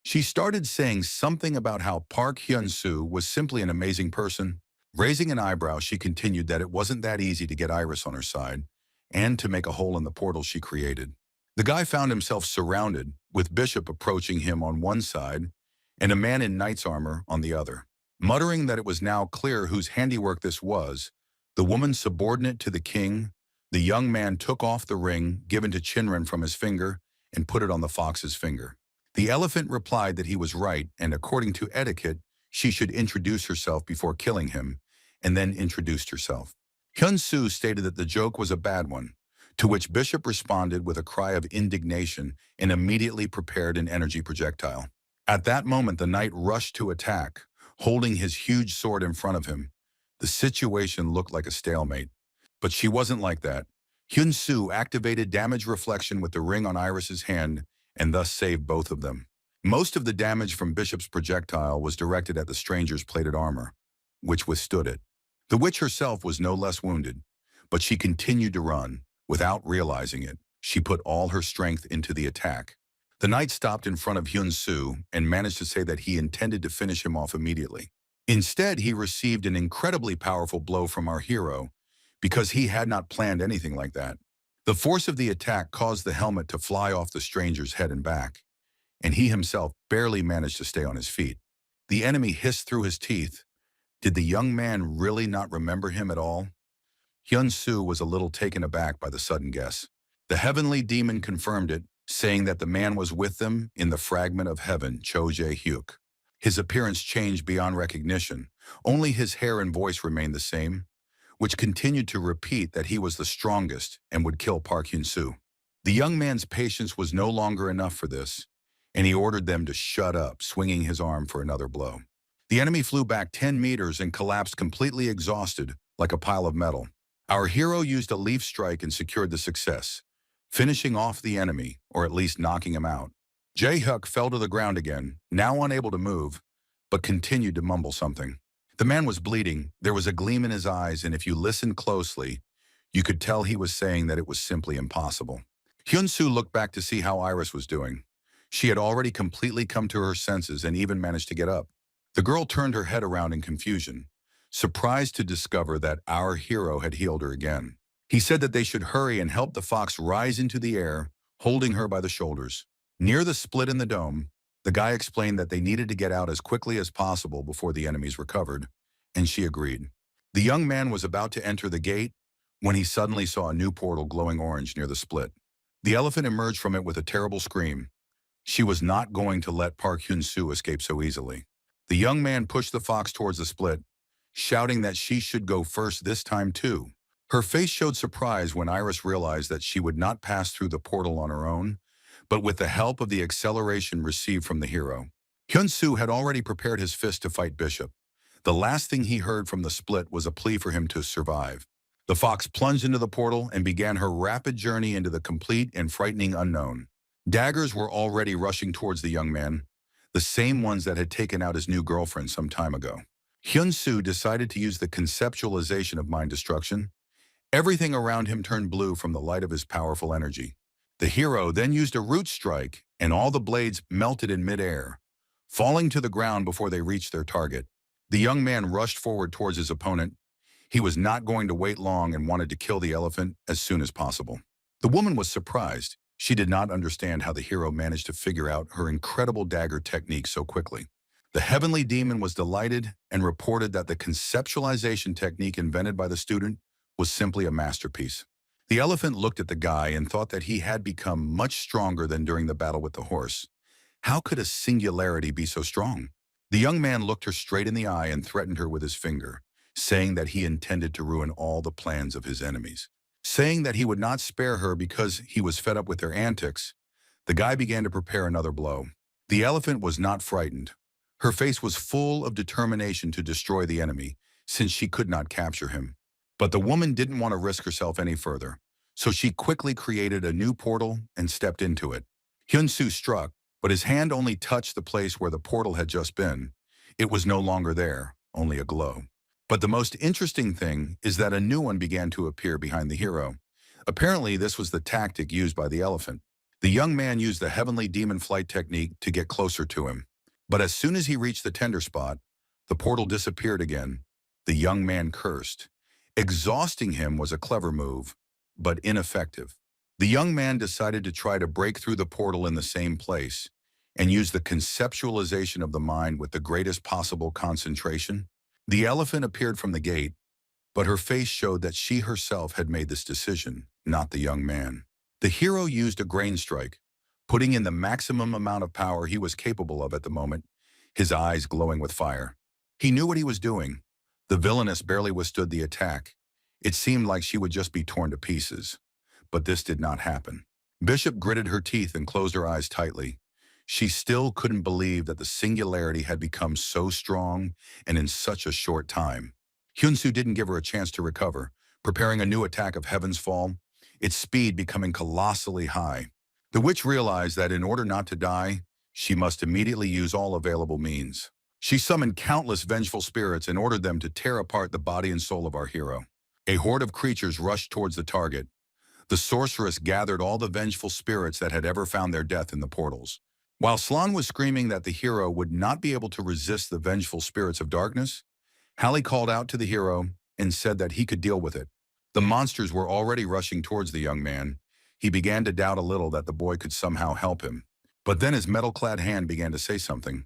She started saying something about how Park Hyun Su was simply an amazing person. Raising an eyebrow, she continued that it wasn't that easy to get Iris on her side and to make a hole in the portal she created. The guy found himself surrounded, with Bishop approaching him on one side and a man in knight's armor on the other. Muttering that it was now clear whose handiwork this was, the woman subordinate to the king, the young man took off the ring given to Chinran from his finger and put it on the fox's finger. The elephant replied that he was right, and according to etiquette, she should introduce herself before killing him, and then introduced herself. Hyun Su stated that the joke was a bad one, to which Bishop responded with a cry of indignation and immediately prepared an energy projectile. At that moment, the knight rushed to attack, holding his huge sword in front of him. The situation looked like a stalemate, but she wasn't like that. Hyun Su activated damage reflection with the ring on Iris's hand and thus saved both of them. Most of the damage from Bishop's projectile was directed at the stranger's plated armor, which withstood it. The witch herself was no less wounded, but she continued to run. Without realizing it, she put all her strength into the attack. The knight stopped in front of Hyun Su and managed to say that he intended to finish him off immediately. Instead, he received an incredibly powerful blow from our hero because he had not planned anything like that. The force of the attack caused the helmet to fly off the stranger's head and back, and he himself barely managed to stay on his feet. The enemy hissed through his teeth. Did the young man really not remember him at all? Hyun Su was a little taken aback by the sudden guess. The heavenly demon confirmed it, saying that the man was with them in the fragment of heaven, Cho Jae-hyuk. His appearance changed beyond recognition. Only his hair and voice remained the same, which continued to repeat that he was the strongest and would kill Park Hyun Su. The young man's patience was no longer enough for this, and he ordered them to shut up, swinging his arm for another blow. The enemy flew back 10 meters and collapsed completely exhausted, like a pile of metal. Our hero used a leaf strike and secured the success, finishing off the enemy, or at least knocking him out. Jae-hyuk fell to the ground again, now unable to move, but continued to mumble something. The man was bleeding, there was a gleam in his eyes, and if you listened closely, you could tell he was saying that it was simply impossible. Hyun Su looked back to see how Iris was doing. She had already completely come to her senses and even managed to get up. The girl turned her head around in confusion, surprised to discover that our hero had healed her again. He said that they should hurry and help the fox rise into the air, holding her by the shoulders. Near the split in the dome, the guy explained that they needed to get out as quickly as possible before the enemies recovered, and she agreed. The young man was about to enter the gate when he suddenly saw a new portal glowing orange near the split. The elephant emerged from it with a terrible scream. She was not going to let Park Hyun Su escape so easily. The young man pushed the fox towards the split, shouting that she should go first this time too. Her face showed surprise when Iris realized that she would not pass through the portal on her own, but with the help of the acceleration received from the hero. Hyun Su had already prepared his fist to fight Bishop. The last thing he heard from the split was a plea for him to survive. The fox plunged into the portal and began her rapid journey into the complete and frightening unknown. Daggers were already rushing towards the young man, the same ones that had taken out his new girlfriend some time ago. Hyun Su decided to use the conceptualization of mind destruction. Everything around him turned blue from the light of his powerful energy. The hero then used a root strike, and all the blades melted in midair, falling to the ground before they reached their target. The young man rushed forward towards his opponent. He was not going to wait long and wanted to kill the elephant as soon as possible. The woman was surprised. She did not understand how the hero managed to figure out her incredible dagger technique so quickly. The heavenly demon was delighted and reported that the conceptualization technique invented by the student was simply a masterpiece. The elephant looked at the guy and thought that he had become much stronger than during the battle with the horse. How could a singularity be so strong? The young man looked her straight in the eye and threatened her with his finger, saying that he intended to ruin all the plans of his enemies. Saying that he would not spare her because he was fed up with their antics, the guy began to prepare another blow. The elephant was not frightened. Her face was full of determination to destroy the enemy, since she could not capture him. But the woman didn't want to risk herself any further, so she quickly created a new portal and stepped into it. Hyun Su struck, but his hand only touched the place where the portal had just been. It was no longer there. only a glow. But the most interesting thing is that a new one began to appear behind the hero. Apparently, this was the tactic used by the elephant. The young man used the heavenly demon flight technique to get closer to him. But as soon as he reached the tender spot, the portal disappeared again. The young man cursed. Exhausting him was a clever move, but ineffective. The young man decided to try to break through the portal in the same place and use the conceptualization of the mind with the greatest possible concentration. The elephant appeared from the gate, but her face showed that she herself had made this decision, not the young man. The hero used a grain strike, putting in the maximum amount of power he was capable of at the moment, his eyes glowing with fire. He knew what he was doing. The villainess barely withstood the attack. It seemed like she would just be torn to pieces. But this did not happen. Bishop gritted her teeth and closed her eyes tightly. She still couldn't believe that the singularity had become so strong and in such a short time. Hyun Su didn't give her a chance to recover, preparing a new attack of Heaven's Fall, its speed becoming colossally high. The witch realized that in order not to die, she must immediately use all available means. She summoned countless vengeful spirits and ordered them to tear apart the body and soul of our hero. A horde of creatures rushed towards the target. The sorceress gathered all the vengeful spirits that had ever found their death in the portals. While Slan was screaming that the hero would not be able to resist the vengeful spirits of darkness, Hallie called out to the hero and said that he could deal with it. The monsters were already rushing towards the young man. He began to doubt a little that the boy could somehow help him. But then his metal-clad hand began to say something,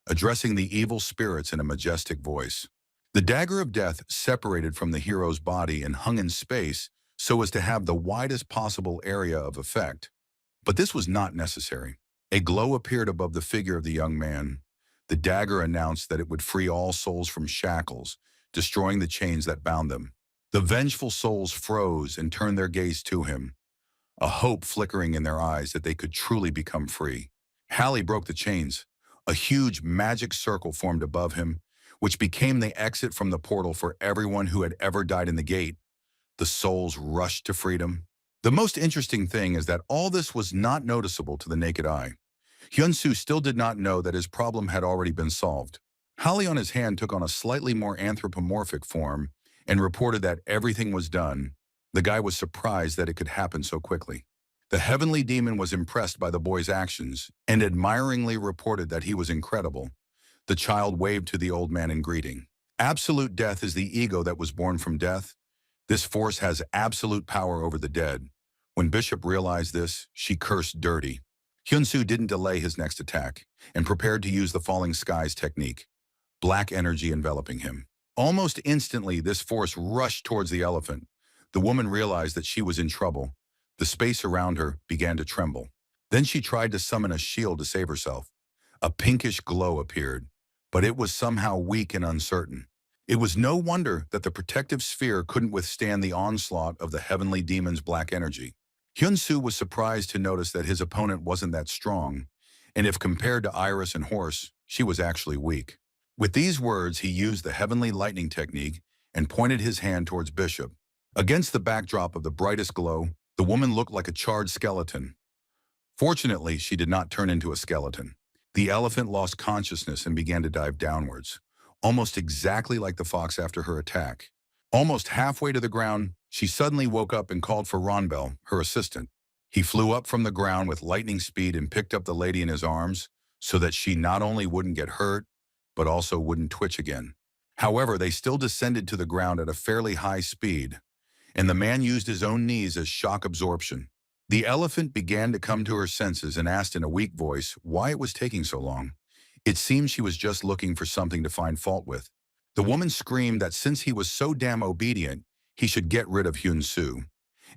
addressing the evil spirits in a majestic voice. The dagger of death separated from the hero's body and hung in space so as to have the widest possible area of effect. But this was not necessary. A glow appeared above the figure of the young man. The dagger announced that it would free all souls from shackles, destroying the chains that bound them. The vengeful souls froze and turned their gaze to him, a hope flickering in their eyes that they could truly become free. Hallie broke the chains. A huge magic circle formed above him, which became the exit from the portal for everyone who had ever died in the gate. The souls rushed to freedom. The most interesting thing is that all this was not noticeable to the naked eye. Hyun Su still did not know that his problem had already been solved. Hallie on his hand took on a slightly more anthropomorphic form and reported that everything was done. The guy was surprised that it could happen so quickly. The heavenly demon was impressed by the boy's actions and admiringly reported that he was incredible. The child waved to the old man in greeting. Absolute death is the ego that was born from death. This force has absolute power over the dead. When Bishop realized this, she cursed dirty. Hyun Su didn't delay his next attack and prepared to use the falling skies technique, black energy enveloping him. Almost instantly, this force rushed towards the elephant. The woman realized that she was in trouble. The space around her began to tremble. Then she tried to summon a shield to save herself. A pinkish glow appeared, but it was somehow weak and uncertain. It was no wonder that the protective sphere couldn't withstand the onslaught of the heavenly demon's black energy. Hyun Su was surprised to notice that his opponent wasn't that strong, and if compared to Iris and Horse, she was actually weak. With these words, he used the heavenly lightning technique and pointed his hand towards Bishop. Against the backdrop of the brightest glow, the woman looked like a charred skeleton. Fortunately, she did not turn into a skeleton. The elephant lost consciousness and began to dive downwards, almost exactly like the fox after her attack. Almost halfway to the ground, she suddenly woke up and called for Ronbel, her assistant. He flew up from the ground with lightning speed and picked up the lady in his arms so that she not only wouldn't get hurt, but also wouldn't twitch again. However, they still descended to the ground at a fairly high speed, and the man used his own knees as shock absorption. The elephant began to come to her senses and asked in a weak voice why it was taking so long. It seemed she was just looking for something to find fault with. The woman screamed that since he was so damn obedient, he should get rid of Hyun Su.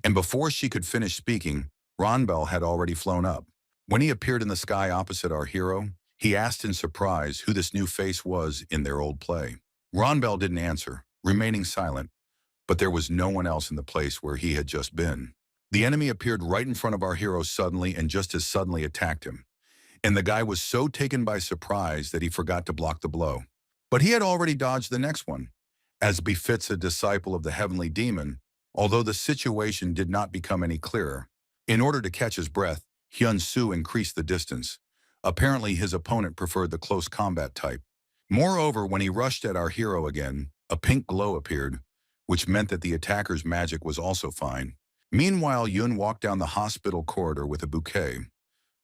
And before she could finish speaking, Ronbel had already flown up. When he appeared in the sky opposite our hero, he asked in surprise who this new face was in their old play. Ronbel didn't answer, remaining silent, but there was no one else in the place where he had just been. The enemy appeared right in front of our hero suddenly and just as suddenly attacked him. And the guy was so taken by surprise that he forgot to block the blow. But he had already dodged the next one. As befits a disciple of the heavenly demon, although the situation did not become any clearer. In order to catch his breath, Hyun Su increased the distance. Apparently his opponent preferred the close combat type. Moreover, when he rushed at our hero again, a pink glow appeared, which meant that the attacker's magic was also fine. Meanwhile, Yun walked down the hospital corridor with a bouquet.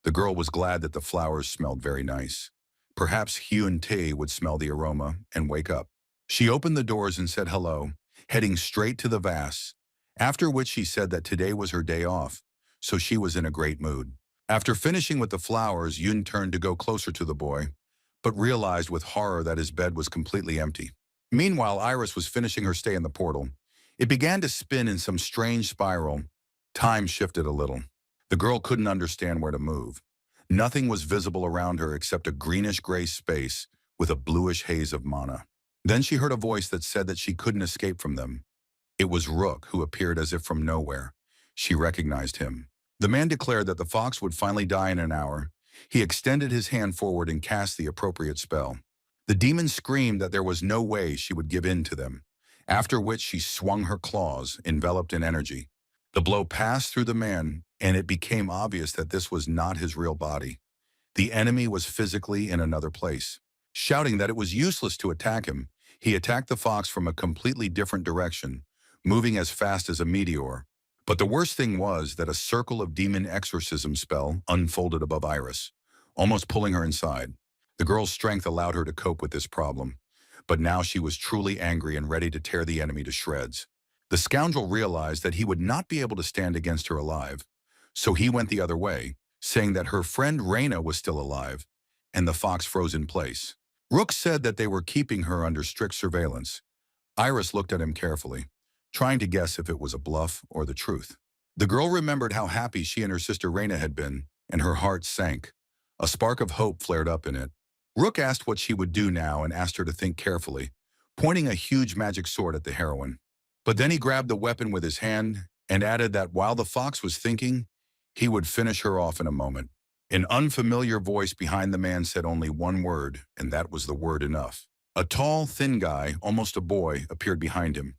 The girl was glad that the flowers smelled very nice. Perhaps Hyun Tae would smell the aroma and wake up. She opened the doors and said hello, heading straight to the vase, after which she said that today was her day off, so she was in a great mood. After finishing with the flowers, Yun turned to go closer to the boy, but realized with horror that his bed was completely empty. Meanwhile, Iris was finishing her stay in the portal. It began to spin in some strange spiral. Time shifted a little. The girl couldn't understand where to move. Nothing was visible around her except a greenish-gray space with a bluish haze of mana. Then she heard a voice that said that she couldn't escape from them. It was Rook, who appeared as if from nowhere. She recognized him. The man declared that the fox would finally die in an hour. He extended his hand forward and cast the appropriate spell. The demon screamed that there was no way she would give in to them, after which she swung her claws, enveloped in energy. The blow passed through the man, and it became obvious that this was not his real body. The enemy was physically in another place. Shouting that it was useless to attack him, he attacked the fox from a completely different direction, moving as fast as a meteor. But the worst thing was that a circle of demon exorcism spell unfolded above Iris, almost pulling her inside. The girl's strength allowed her to cope with this problem, but now she was truly angry and ready to tear the enemy to shreds. The scoundrel realized that he would not be able to stand against her alive, so he went the other way, saying that her friend Reina was still alive, and the fox froze in place. Rook said that they were keeping her under strict surveillance. Iris looked at him carefully, trying to guess if it was a bluff or the truth. The girl remembered how happy she and her sister Reina had been, and her heart sank. A spark of hope flared up in it. Rook asked what she would do now and asked her to think carefully, pointing a huge magic sword at the heroine. But then he grabbed the weapon with his hand and added that while the fox was thinking, he would finish her off in a moment. An unfamiliar voice behind the man said only one word, and that was the word enough. A tall, thin guy, almost a boy, appeared behind him.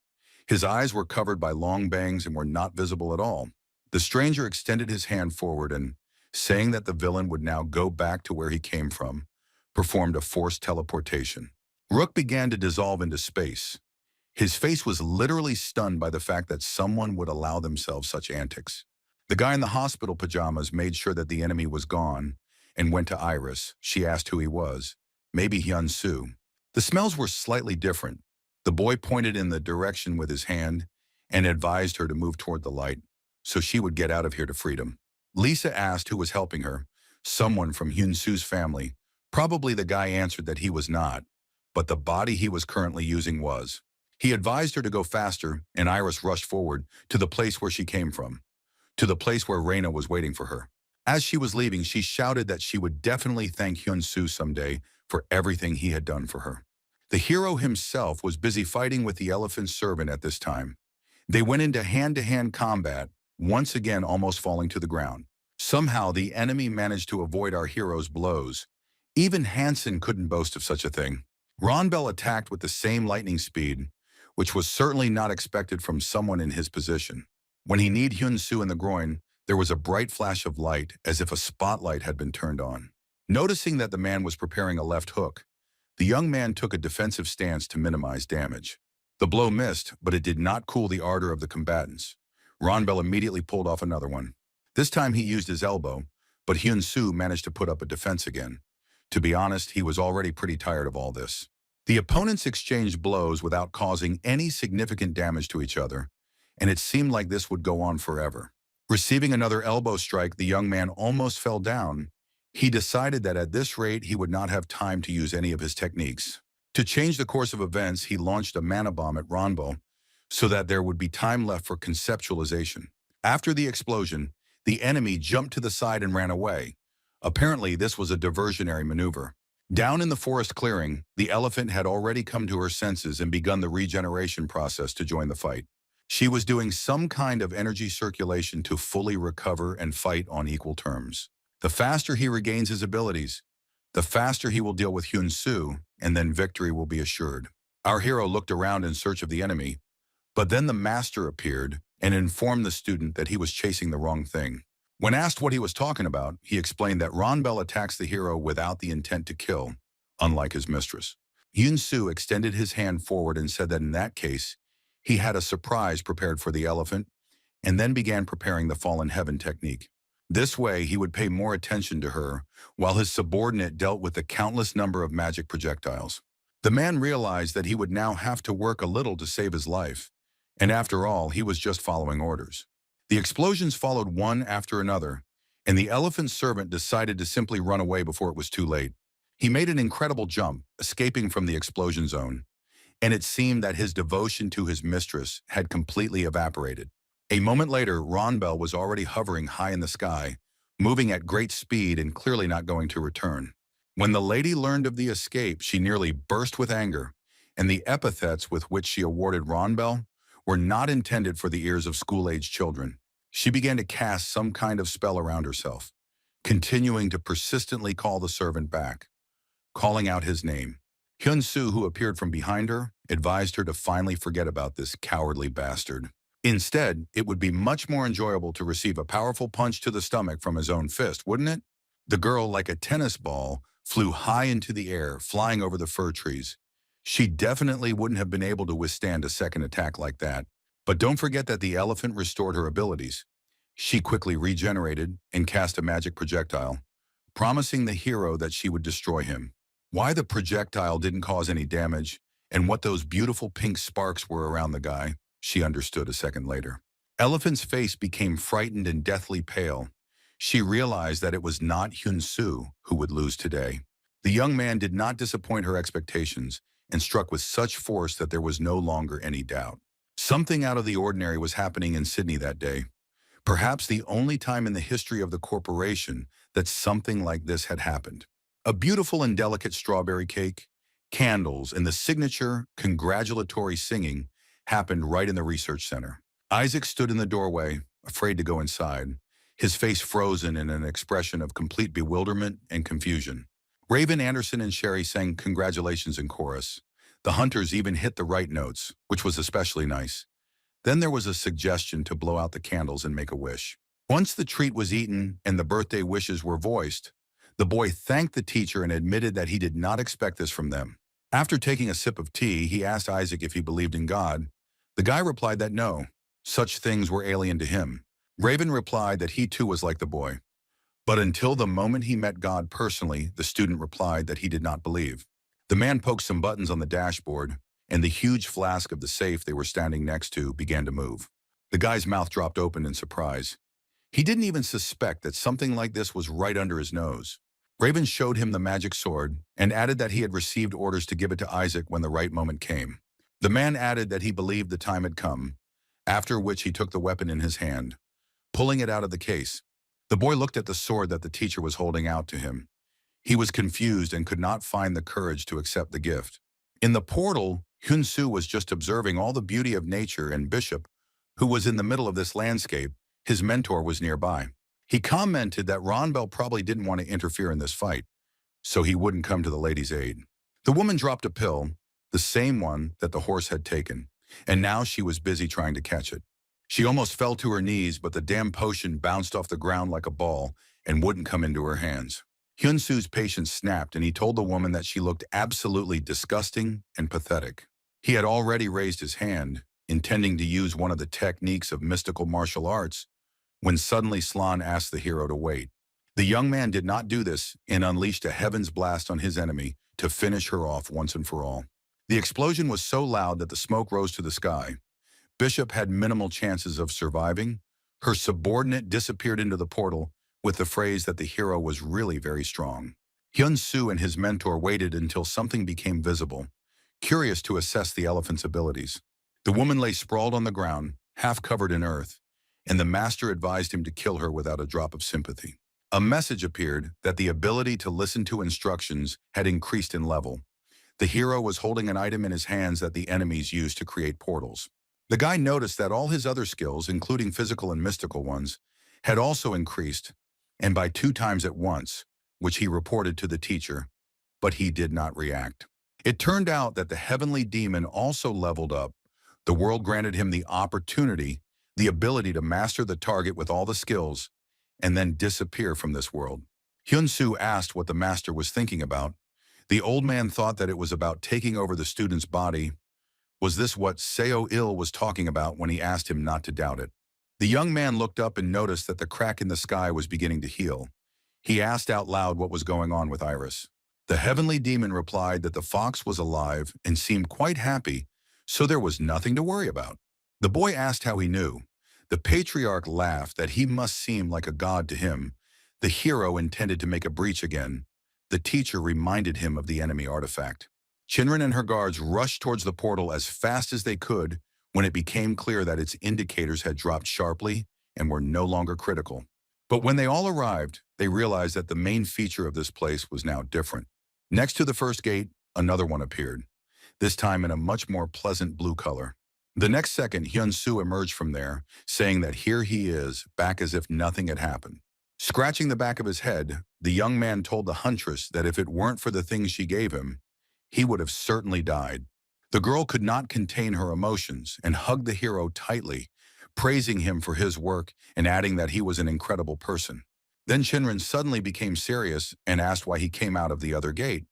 His eyes were covered by long bangs and were not visible at all. The stranger extended his hand forward and, saying that the villain would now go back to where he came from, performed a forced teleportation. Rook began to dissolve into space. His face was literally stunned by the fact that someone would allow themselves such antics. The guy in the hospital pajamas made sure that the enemy was gone and went to Iris. She asked who he was. Maybe Hyun Su. The smells were slightly different. The boy pointed in the direction with his hand and advised her to move toward the light so she would get out of here to freedom. Lisa asked who was helping her. Someone from Hyun Su's family. Probably the guy answered that he was not, but the body he was currently using was. He advised her to go faster, and Iris rushed forward to the place where she came from, to the place where Reina was waiting for her. As she was leaving, she shouted that she would definitely thank Hyun Su someday for everything he had done for her. The hero himself was busy fighting with the elephant servant at this time. They went into hand-to-hand combat, once again almost falling to the ground. Somehow, the enemy managed to avoid our hero's blows. Even Hansen couldn't boast of such a thing. Ronbell attacked with the same lightning speed, which was certainly not expected from someone in his position. When he kneed Hyun Su in the groin, there was a bright flash of light as if a spotlight had been turned on. Noticing that the man was preparing a left hook, the young man took a defensive stance to minimize damage. The blow missed, but it did not cool the ardor of the combatants. Ronbell immediately pulled off another one. This time he used his elbow, but Hyun Su managed to put up a defense again. To be honest, he was already pretty tired of all this. The opponents exchanged blows without causing any significant damage to each other, and it seemed like this would go on forever. Receiving another elbow strike, the young man almost fell down. He decided that at this rate he would not have time to use any of his techniques. To change the course of events, he launched a mana bomb at Ronbell so that there would be time left for conceptualization. After the explosion, the enemy jumped to the side and ran away. Apparently, this was a diversionary maneuver. Down in the forest clearing, the elephant had already come to her senses and begun the regeneration process to join the fight. She was doing some kind of energy circulation to fully recover and fight on equal terms. The faster he regains his abilities, the faster he will deal with Hyun Su, and then victory will be assured. Our hero looked around in search of the enemy, but then the master appeared and informed the student that he was chasing the wrong thing. When asked what he was talking about, he explained that Ronbell attacks the hero without the intent to kill, unlike his mistress. Hyun Su extended his hand forward and said that in that case, he had a surprise prepared for the elephant, and then began preparing the fallen heaven technique. This way, he would pay more attention to her, while his subordinate dealt with the countless number of magic projectiles. The man realized that he would now have to work a little to save his life, and after all, he was just following orders. The explosions followed one after another, and the elephant's servant decided to simply run away before it was too late. He made an incredible jump, escaping from the explosion zone, and it seemed that his devotion to his mistress had completely evaporated. A moment later, Ronbel was already hovering high in the sky, moving at great speed and clearly not going to return. When the lady learned of the escape, she nearly burst with anger, and the epithets with which she awarded Ronbel were not intended for the ears of school-aged children. She began to cast some kind of spell around herself, continuing to persistently call the servant back, calling out his name. Hyun Su, who appeared from behind her, advised her to finally forget about this cowardly bastard. Instead, it would be much more enjoyable to receive a powerful punch to the stomach from his own fist, wouldn't it? The girl, like a tennis ball, flew high into the air, flying over the fir trees. She definitely wouldn't have been able to withstand a second attack like that. But don't forget that the elephant restored her abilities. She quickly regenerated and cast a magic projectile, promising the hero that she would destroy him. Why the projectile didn't cause any damage, and what those beautiful pink sparks were around the guy, she understood a second later. Elephant's face became frightened and deathly pale. She realized that it was not Hyun Su who would lose today. The young man did not disappoint her expectations and struck with such force that there was no longer any doubt. Something out of the ordinary was happening in Sydney that day. Perhaps the only time in the history of the corporation that something like this had happened. A beautiful and delicate strawberry cake, candles, and the signature congratulatory singing happened right in the research center. Isaac stood in the doorway, afraid to go inside, his face frozen in an expression of complete bewilderment and confusion. Raven, Anderson, and Sherry sang congratulations in chorus. The hunters even hit the right notes, which was especially nice. Then there was a suggestion to blow out the candles and make a wish. Once the treat was eaten and the birthday wishes were voiced, the boy thanked the teacher and admitted that he did not expect this from them. After taking a sip of tea, he asked Isaac if he believed in God. The guy replied that no, such things were alien to him. Raven replied that he too was like the boy. But until the moment he met God personally, the student replied that he did not believe. The man poked some buttons on the dashboard, and the huge flask of the safe they were standing next to began to move. The guy's mouth dropped open in surprise. He didn't even suspect that something like this was right under his nose. Raven showed him the magic sword and added that he had received orders to give it to Isaac when the right moment came. The man added that he believed the time had come, after which he took the weapon in his hand, pulling it out of the case. The boy looked at the sword that the teacher was holding out to him. He was confused and could not find the courage to accept the gift. In the portal, Hyun Su was just observing all the beauty of nature, and Bishop, who was in the middle of this landscape, his mentor, was nearby. He commented that Ronbel probably didn't want to interfere in this fight, so he wouldn't come to the lady's aid. The woman dropped a pill, the same one that the horse had taken, and now she was busy trying to catch it. She almost fell to her knees, but the damn potion bounced off the ground like a ball and wouldn't come into her hands. Hyun Su's patience snapped, and he told the woman that she looked absolutely disgusting and pathetic. He had already raised his hand, intending to use one of the techniques of mystical martial arts, when suddenly Slan asked the hero to wait. The young man did not do this and unleashed a heaven's blast on his enemy to finish her off once and for all. The explosion was so loud that the smoke rose to the sky. Bishop had minimal chances of surviving. Her subordinate disappeared into the portal with the phrase that the hero was really very strong. Hyun Su and his mentor waited until something became visible, curious to assess the elephant's abilities. The woman lay sprawled on the ground, half covered in earth, and the master advised him to kill her without a drop of sympathy. A message appeared that the ability to listen to instructions had increased in level. The hero was holding an item in his hands that the enemies used to create portals. The guy noticed that all his other skills, including physical and mystical ones, had also increased, and by 2 times at once, which he reported to the teacher, but he did not react. It turned out that the heavenly demon also leveled up. The world granted him the opportunity, the ability to master the target with all the skills, and then disappear from this world. Hyun Su asked what the master was thinking about. The old man thought that it was about taking over the student's body. Was this what Seo-il was talking about when he asked him not to doubt it? The young man looked up and noticed that the crack in the sky was beginning to heal. He asked out loud what was going on with Iris. The heavenly demon replied that the fox was alive and seemed quite happy, so there was nothing to worry about. The boy asked how he knew. The patriarch laughed that he must seem like a god to him. The hero intended to make a breach again. The teacher reminded him of the enemy artifact. Shinran and her guards rushed towards the portal as fast as they could when it became clear that its indicators had dropped sharply and were no longer critical. But when they all arrived, they realized that the main feature of this place was now different. Next to the first gate, another one appeared, this time in a much more pleasant blue color. The next second, Hyun Su emerged from there, saying that here he is, back as if nothing had happened. Scratching the back of his head, the young man told the huntress that if it weren't for the things she gave him, he would have certainly died. The girl could not contain her emotions and hugged the hero tightly, praising him for his work and adding that he was an incredible person. Then Shinran suddenly became serious and asked why he came out of the other gate.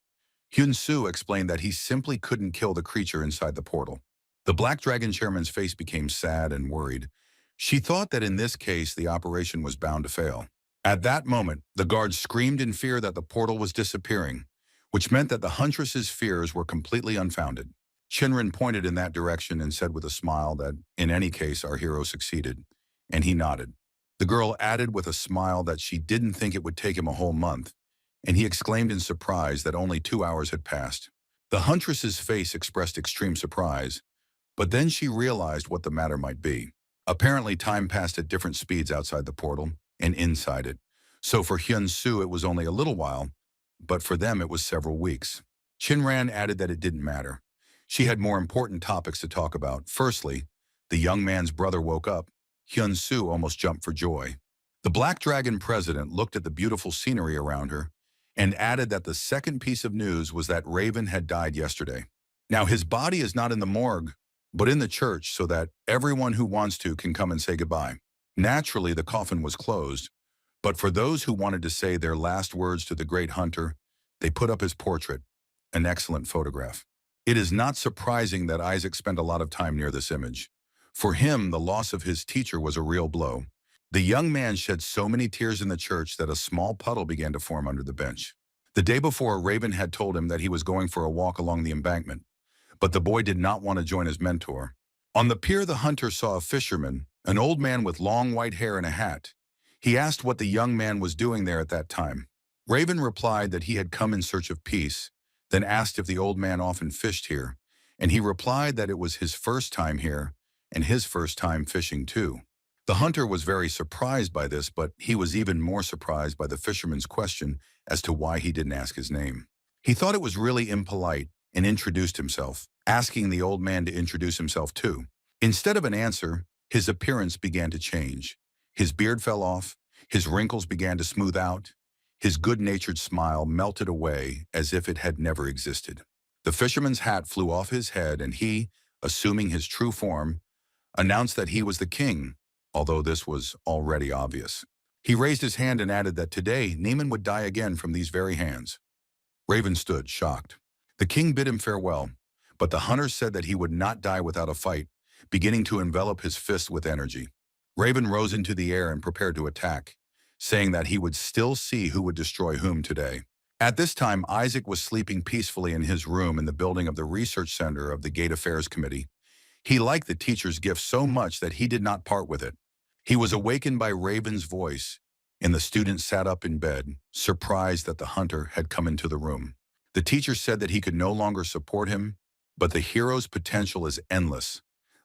Hyun Su explained that he simply couldn't kill the creature inside the portal. The Black Dragon chairman's face became sad and worried. She thought that in this case the operation was bound to fail. At that moment, the guards screamed in fear that the portal was disappearing, which meant that the huntress's fears were completely unfounded. Shinran pointed in that direction and said with a smile that, in any case, our hero succeeded, and he nodded. The girl added with a smile that she didn't think it would take him a whole month, and he exclaimed in surprise that only 2 hours had passed. The huntress's face expressed extreme surprise, but then she realized what the matter might be. Apparently, time passed at different speeds outside the portal and inside it. So for Hyun Su, it was only a little while, but for them it was several weeks. Shinran added that it didn't matter. She had more important topics to talk about. Firstly, the young man's brother woke up. Hyun Su almost jumped for joy. The Black Dragon president looked at the beautiful scenery around her and added that the second piece of news was that Raven had died yesterday. Now his body is not in the morgue, but in the church so that everyone who wants to can come and say goodbye. Naturally, the coffin was closed, but for those who wanted to say their last words to the great hunter, they put up his portrait, an excellent photograph. It is not surprising that Isaac spent a lot of time near this image. For him, the loss of his teacher was a real blow. The young man shed so many tears in the church that a small puddle began to form under the bench. The day before, Raven had told him that he was going for a walk along the embankment, but the boy did not want to join his mentor. On the pier, the hunter saw a fisherman, an old man with long white hair and a hat. He asked what the young man was doing there at that time. Raven replied that he had come in search of peace, then asked if the old man often fished here, and he replied that it was his first time here and his first time fishing too. The hunter was very surprised by this, but he was even more surprised by the fisherman's question as to why he didn't ask his name. He thought it was really impolite and introduced himself, asking the old man to introduce himself too. Instead of an answer, his appearance began to change. His beard fell off, his wrinkles began to smooth out, his good-natured smile melted away as if it had never existed. The fisherman's hat flew off his head and he, assuming his true form, announced that he was the king, although this was already obvious. He raised his hand and added that today Neiman would die again from these very hands. Raven stood, shocked. The king bid him farewell, but the hunter said that he would not die without a fight, beginning to envelop his fist with energy. Raven rose into the air and prepared to attack, saying that he would still see who would destroy whom today. At this time, Isaac was sleeping peacefully in his room in the building of the research center of the Gate Affairs Committee. He liked the teacher's gift so much that he did not part with it. He was awakened by Raven's voice, and the student sat up in bed, surprised that the hunter had come into the room. The teacher said that he could no longer support him, but the hero's potential is endless.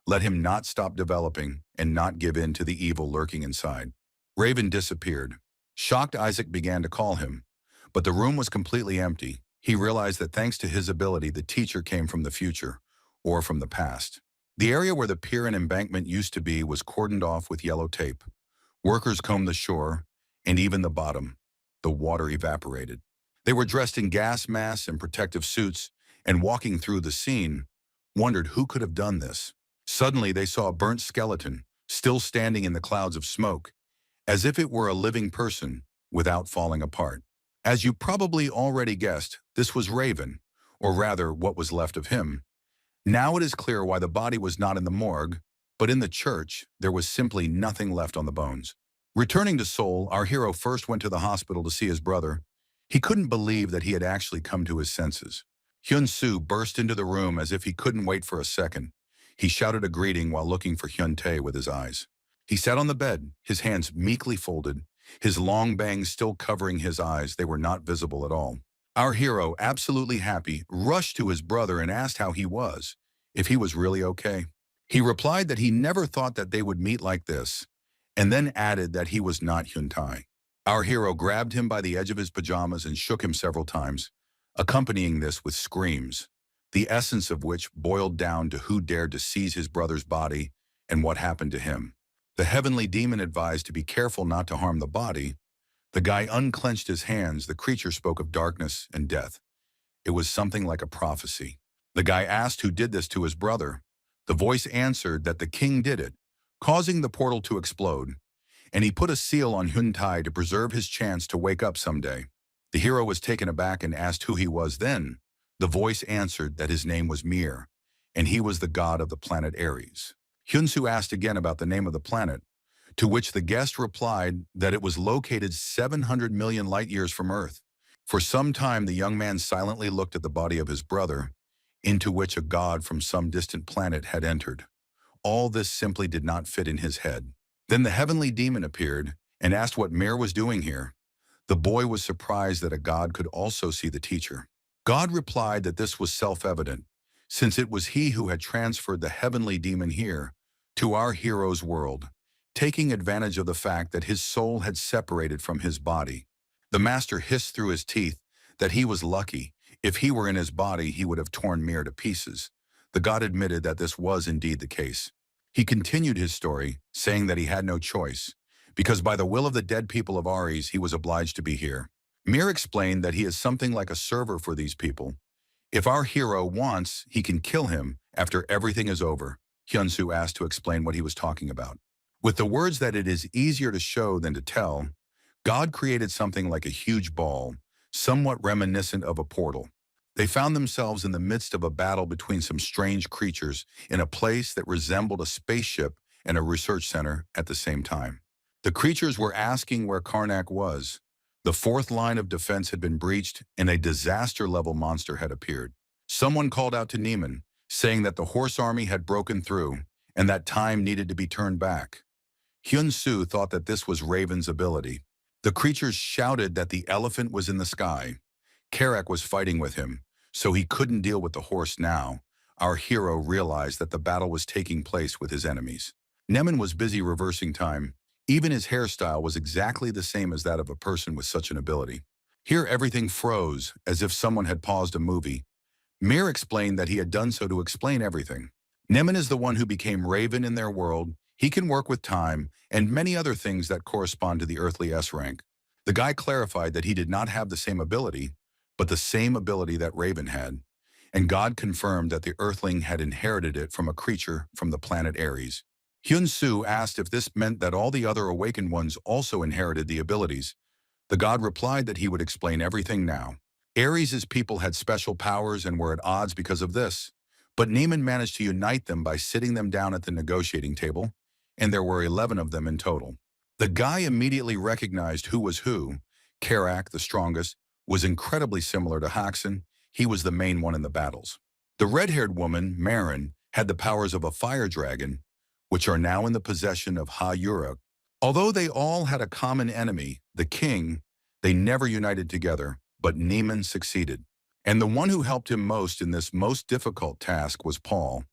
Let him not stop developing and not give in to the evil lurking inside. Raven disappeared. Shocked, Isaac began to call him, but the room was completely empty. He realized that thanks to his ability, the teacher came from the future, or from the past. The area where the pier and embankment used to be was cordoned off with yellow tape. Workers combed the shore, and even the bottom. The water evaporated. They were dressed in gas masks and protective suits, and walking through the scene, wondered who could have done this. Suddenly, they saw a burnt skeleton, still standing in the clouds of smoke, as if it were a living person, without falling apart. As you probably already guessed, this was Raven, or rather what was left of him. Now it is clear why the body was not in the morgue, but in the church. There was simply nothing left on the bones. Returning to Seoul, our hero first went to the hospital to see his brother. He couldn't believe that he had actually come to his senses. Hyun Su burst into the room as if he couldn't wait for a second. He shouted a greeting while looking for Hyun Tae with his eyes. He sat on the bed, his hands meekly folded, his long bangs still covering his eyes. They were not visible at all. Our hero, absolutely happy, rushed to his brother and asked how he was, if he was really okay. He replied that he never thought that they would meet like this, and then added that he was not Hyun Tae. Our hero grabbed him by the edge of his pajamas and shook him several times, accompanying this with screams, the essence of which boiled down to who dared to seize his brother's body and what happened to him. The heavenly demon advised to be careful not to harm the body. The guy unclenched his hands. The creature spoke of darkness and death. It was something like a prophecy. The guy asked who did this to his brother. The voice answered that the king did it, causing the portal to explode, and he put a seal on Hyun Tae to preserve his chance to wake up someday. The hero was taken aback and asked who he was then. The voice answered that his name was Mir, and he was the god of the planet Ares. Hyun Su asked again about the name of the planet, to which the guest replied that it was located 700 million light-years from Earth. For some time, the young man silently looked at the body of his brother, into which a god from some distant planet had entered. All this simply did not fit in his head. Then the heavenly demon appeared and asked what Mir was doing here. The boy was surprised that a god could also see the teacher. God replied that this was self-evident, since it was he who had transferred the heavenly demon here to our hero's world, taking advantage of the fact that his soul had separated from his body. The master hissed through his teeth that he was lucky. If he were in his body, he would have torn Mir to pieces. The god admitted that this was indeed the case. He continued his story, saying that he had no choice, because by the will of the dead people of Ares, he was obliged to be here. Mir explained that he is something like a server for these people. If our hero wants, he can kill him after everything is over. Hyun Su asked to explain what he was talking about. With the words that it is easier to show than to tell, God created something like a huge ball, somewhat reminiscent of a portal. They found themselves in the midst of a battle between some strange creatures in a place that resembled a spaceship and a research center at the same time. The creatures were asking where Karnak was. The fourth line of defense had been breached and a disaster-level monster had appeared. Someone called out to Neiman, saying that the horse army had broken through and that time needed to be turned back. Hyun Su thought that this was Raven's ability. The creatures shouted that the elephant was in the sky. Karak was fighting with him, so he couldn't deal with the horse now. Our hero realized that the battle was taking place with his enemies. Nemen was busy reversing time. Even his hairstyle was exactly the same as that of a person with such an ability. Here everything froze, as if someone had paused a movie. Mir explained that he had done so to explain everything. Nemen is the one who became Raven in their world. He can work with time and many other things that correspond to the earthly S-rank. The guy clarified that he did not have the same ability, but the same ability that Raven had, and God confirmed that the earthling had inherited it from a creature from the planet Ares. Hyun Su asked if this meant that all the other awakened ones also inherited the abilities. The god replied that he would explain everything now. Ares' people had special powers and were at odds because of this, but Neiman managed to unite them by sitting them down at the negotiating table, and there were 11 of them in total. The guy immediately recognized who was who. Karak, the strongest, was incredibly similar to Haxan. He was the main one in the battles. The red-haired woman, Marin, had the powers of a fire dragon, which are now in the possession of Ha Yuruk. Although they all had a common enemy, the king, they never united together, but Neiman succeeded. And the one who helped him most in this most difficult task was Paul,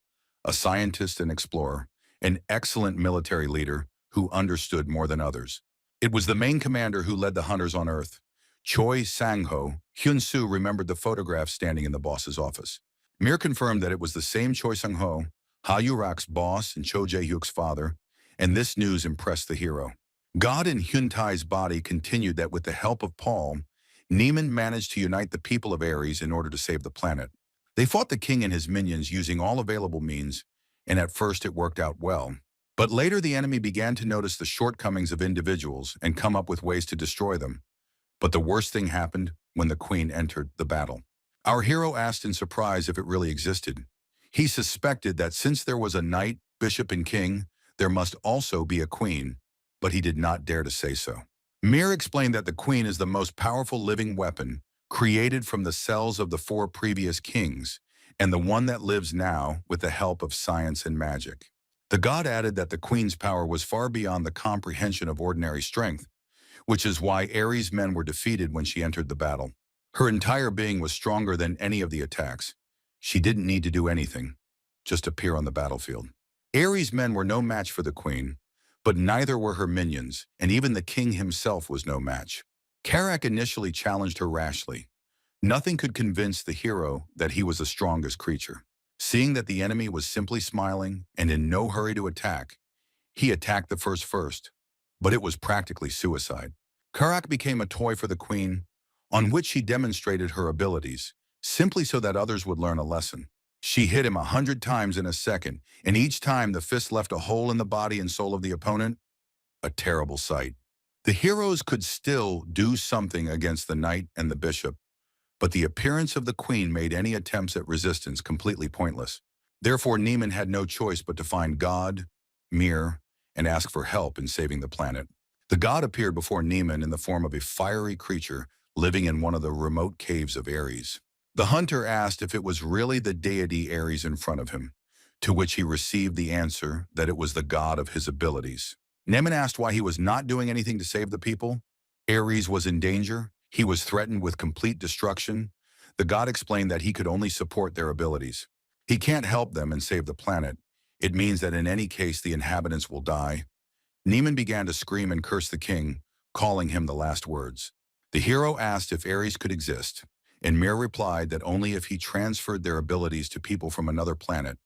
a scientist and explorer, an excellent military leader who understood more than others. It was the main commander who led the hunters on Earth. Choi Sang-ho. Hyun Su remembered the photograph standing in the boss's office. Mir confirmed that it was the same Choi Sang-ho, Ha Yurak's boss and Cho Jae-hyuk's father, and this news impressed the hero. God in Hyun Tae's body continued that with the help of Paul, Neiman managed to unite the people of Ares in order to save the planet. They fought the king and his minions using all available means, and at first it worked out well. But later the enemy began to notice the shortcomings of individuals and come up with ways to destroy them. But the worst thing happened when the queen entered the battle. Our hero asked in surprise if it really existed. He suspected that since there was a knight, bishop, and king, there must also be a queen, but he did not dare to say so. Mir explained that the queen is the most powerful living weapon created from the cells of the four previous kings, and the one that lives now with the help of science and magic. The god added that the queen's power was far beyond the comprehension of ordinary strength, which is why Ares' men were defeated when she entered the battle. Her entire being was stronger than any of the attacks. She didn't need to do anything, just appear on the battlefield. Ares' men were no match for the queen, but neither were her minions, and even the king himself was no match. Karak initially challenged her rashly. Nothing could convince the hero that he was the strongest creature. Seeing that the enemy was simply smiling and in no hurry to attack, he attacked the first, but it was practically suicide. Karak became a toy for the queen, on which she demonstrated her abilities, simply so that others would learn a lesson. She hit him 100 times in a second, and each time the fist left a hole in the body and soul of the opponent. A terrible sight. The heroes could still do something against the knight and the bishop, but the appearance of the queen made any attempts at resistance completely pointless. Therefore, Neiman had no choice but to find God, Mir, and ask for help in saving the planet. The god appeared before Neiman in the form of a fiery creature living in one of the remote caves of Ares. The hunter asked if it was really the deity Ares in front of him, to which he received the answer that it was the god of his abilities. Neiman asked why he was not doing anything to save the people. Ares was in danger. He was threatened with complete destruction. The god explained that he could only support their abilities. He can't help them and save the planet. It means that in any case the inhabitants will die. Neiman began to scream and curse the king, calling him the last words. The hero asked if Ares could exist, and Mir replied that only if he transferred their abilities to people from another planet.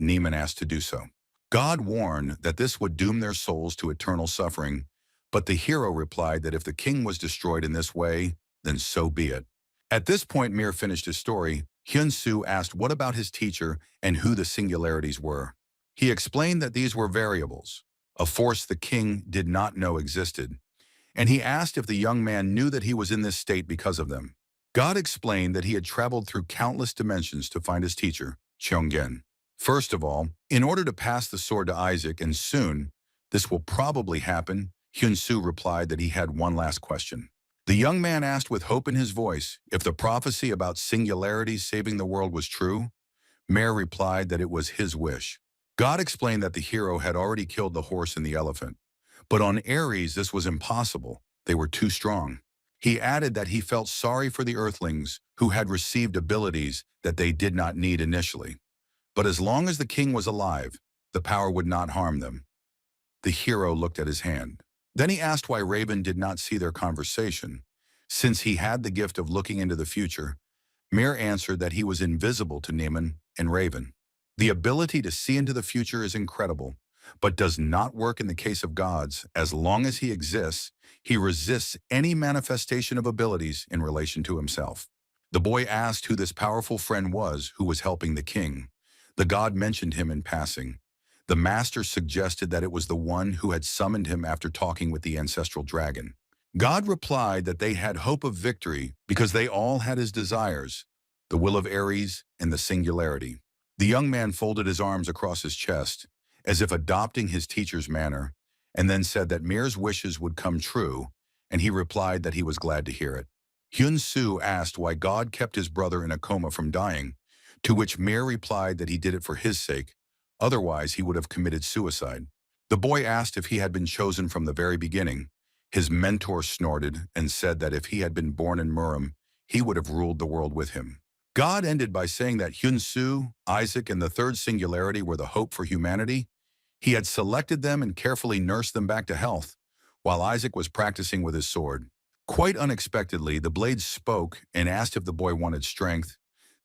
Neiman asked to do so. God warned that this would doom their souls to eternal suffering, but the hero replied that if the king was destroyed in this way, then so be it. At this point, Mir finished his story. Hyun Su asked what about his teacher and who the singularities were. He explained that these were variables, a force the king did not know existed, and he asked if the young man knew that he was in this state because of them. God explained that he had traveled through countless dimensions to find his teacher, Cheonggen. First of all, in order to pass the sword to Isaac, and soon, this will probably happen, Hyun Su replied that he had one last question. The young man asked with hope in his voice if the prophecy about singularities saving the world was true. Mir replied that it was his wish. God explained that the hero had already killed the horse and the elephant, but on Ares this was impossible. They were too strong. He added that he felt sorry for the earthlings who had received abilities that they did not need initially. But as long as the king was alive, the power would not harm them. The hero looked at his hand. Then he asked why Raven did not see their conversation. Since he had the gift of looking into the future, Mir answered that he was invisible to Neiman and Raven. The ability to see into the future is incredible, but does not work in the case of gods. As long as he exists, he resists any manifestation of abilities in relation to himself. The boy asked who this powerful friend was who was helping the king. The god mentioned him in passing. The master suggested that it was the one who had summoned him after talking with the ancestral dragon. God replied that they had hope of victory because they all had his desires, the will of Ares and the singularity. The young man folded his arms across his chest, as if adopting his teacher's manner, and then said that Mir's wishes would come true, and he replied that he was glad to hear it. Hyun Su asked why God kept his brother in a coma from dying, to which Mir replied that he did it for his sake, otherwise he would have committed suicide. The boy asked if he had been chosen from the very beginning. His mentor snorted and said that if he had been born in Murim, he would have ruled the world with him. God ended by saying that Hyun Su, Isaac, and the third singularity were the hope for humanity. He had selected them and carefully nursed them back to health, while Isaac was practicing with his sword. Quite unexpectedly, the blade spoke and asked if the boy wanted strength.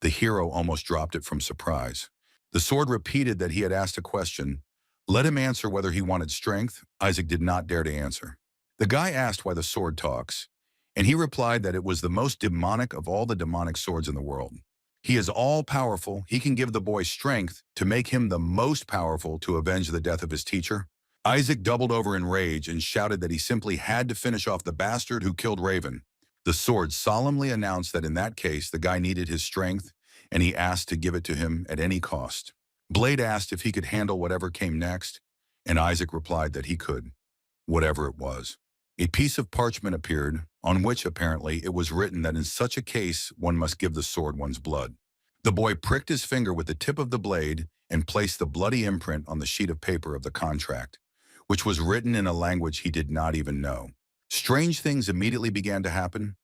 The hero almost dropped it from surprise. The sword repeated that he had asked a question. Let him answer whether he wanted strength. Isaac did not dare to answer. The guy asked why the sword talks, and he replied that it was the most demonic of all the demonic swords in the world. He is all-powerful. He can give the boy strength to make him the most powerful to avenge the death of his teacher. Isaac doubled over in rage and shouted that he simply had to finish off the bastard who killed Raven. The sword solemnly announced that in that case, the guy needed his strength, and he asked to give it to him at any cost. Blade asked if he could handle whatever came next, and Isaac replied that he could, whatever it was. A piece of parchment appeared, on which apparently it was written that in such a case one must give the sword one's blood. The boy pricked his finger with the tip of the blade and placed the bloody imprint on the sheet of paper of the contract, which was written in a language he did not even know. Strange things immediately began to happen.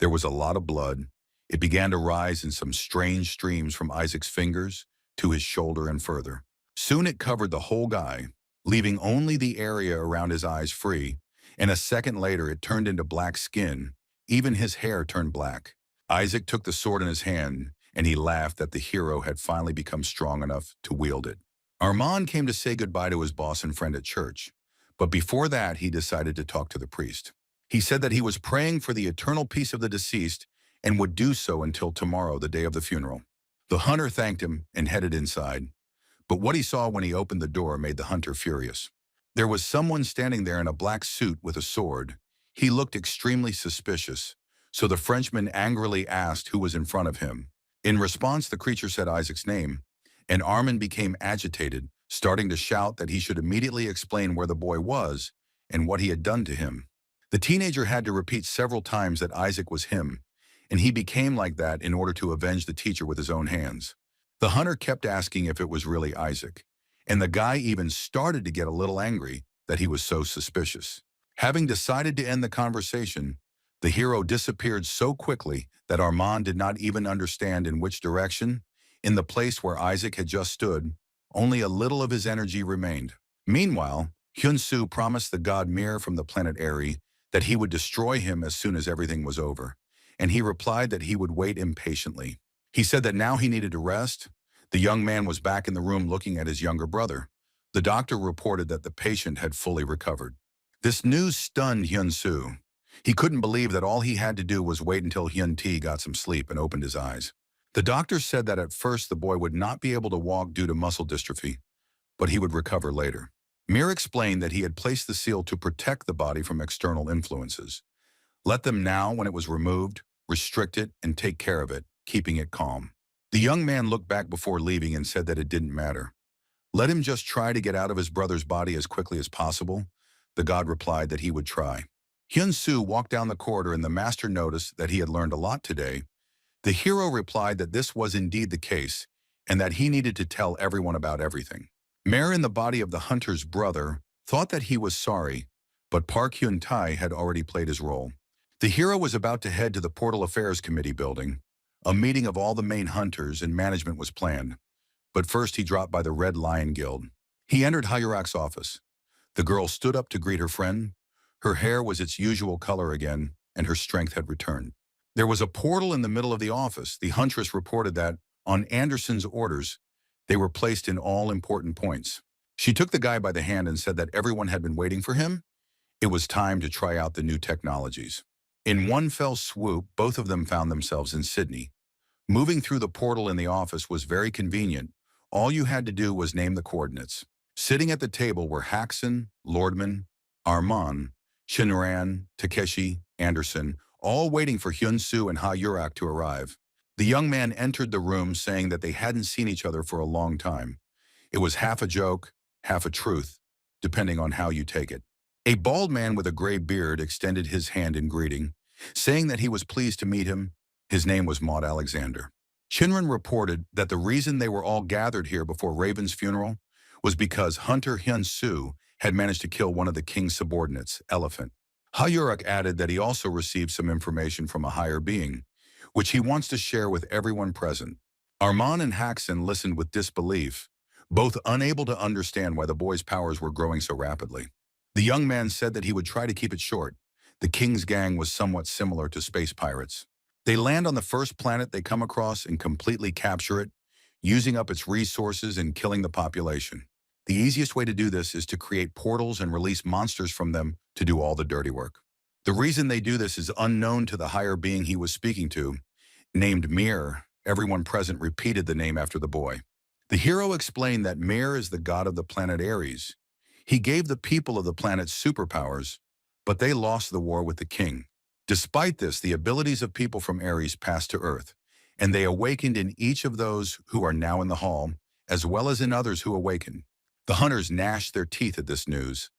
There was a lot of blood. It began to rise in some strange streams from Isaac's fingers to his shoulder and further. Soon it covered the whole guy, leaving only the area around his eyes free, and a second later it turned into black skin. Even his hair turned black. Isaac took the sword in his hand, and he laughed that the hero had finally become strong enough to wield it. Armand came to say goodbye to his boss and friend at church, but before that he decided to talk to the priest. He said that he was praying for the eternal peace of the deceased and would do so until tomorrow, the day of the funeral. The hunter thanked him and headed inside, but what he saw when he opened the door made the hunter furious. There was someone standing there in a black suit with a sword. He looked extremely suspicious, so the Frenchman angrily asked who was in front of him. In response, the creature said Isaac's name, and Armand became agitated, starting to shout that he should immediately explain where the boy was and what he had done to him. The teenager had to repeat several times that Isaac was him, and he became like that in order to avenge the teacher with his own hands. The hunter kept asking if it was really Isaac, and the guy even started to get a little angry that he was so suspicious. Having decided to end the conversation, the hero disappeared so quickly that Armand did not even understand in which direction. In the place where Isaac had just stood, only a little of his energy remained. Meanwhile, Hyun Su promised the god Mir from the planet Eri that he would destroy him as soon as everything was over, and he replied that he would wait impatiently. He said that now he needed to rest. The young man was back in the room looking at his younger brother. The doctor reported that the patient had fully recovered. This news stunned Hyun Su. He couldn't believe that all he had to do was wait until Hyun T got some sleep and opened his eyes. The doctor said that at first the boy would not be able to walk due to muscle dystrophy, but he would recover later. Mir explained that he had placed the seal to protect the body from external influences. Let them now, when it was removed, restrict it and take care of it, keeping it calm. The young man looked back before leaving and said that it didn't matter. Let him just try to get out of his brother's body as quickly as possible. The god replied that he would try. Hyun Su walked down the corridor and the master noticed that he had learned a lot today. The hero replied that this was indeed the case and that he needed to tell everyone about everything. Mir, in the body of the hunter's brother, thought that he was sorry, but Park Hyun Tae had already played his role. The hero was about to head to the Portal Affairs Committee building. A meeting of all the main hunters and management was planned, but first he dropped by the Red Lion Guild. He entered Hayurak's office. The girl stood up to greet her friend. Her hair was its usual color again, and her strength had returned. There was a portal in the middle of the office. The huntress reported that, on Anderson's orders, they were placed in all important points. She took the guy by the hand and said that everyone had been waiting for him. It was time to try out the new technologies. In one fell swoop, both of them found themselves in Sydney. Moving through the portal in the office was very convenient. All you had to do was name the coordinates. Sitting at the table were Haxon, Lordman, Armand, Shinran, Takeshi, Anderson, all waiting for Hyun Su and Hayurak to arrive. The young man entered the room saying that they hadn't seen each other for a long time. It was half a joke, half a truth, depending on how you take it. A bald man with a gray beard extended his hand in greeting, saying that he was pleased to meet him. His name was Maud Alexander. Shinran reported that the reason they were all gathered here before Raven's funeral was because Hunter Hyun Su had managed to kill one of the king's subordinates, Elephant. Hayurak added that he also received some information from a higher being, which he wants to share with everyone present. Armand and Haxon listened with disbelief, both unable to understand why the boy's powers were growing so rapidly. The young man said that he would try to keep it short. The king's gang was somewhat similar to space pirates. They land on the first planet they come across and completely capture it, using up its resources and killing the population. The easiest way to do this is to create portals and release monsters from them to do all the dirty work. The reason they do this is unknown to the higher being he was speaking to. Named Mir, everyone present repeated the name after the boy. The hero explained that Mir is the god of the planet Ares. He gave the people of the planet superpowers, but they lost the war with the king. Despite this, the abilities of people from Ares passed to Earth, and they awakened in each of those who are now in the hall, as well as in others who awakened. The hunters gnashed their teeth at this news.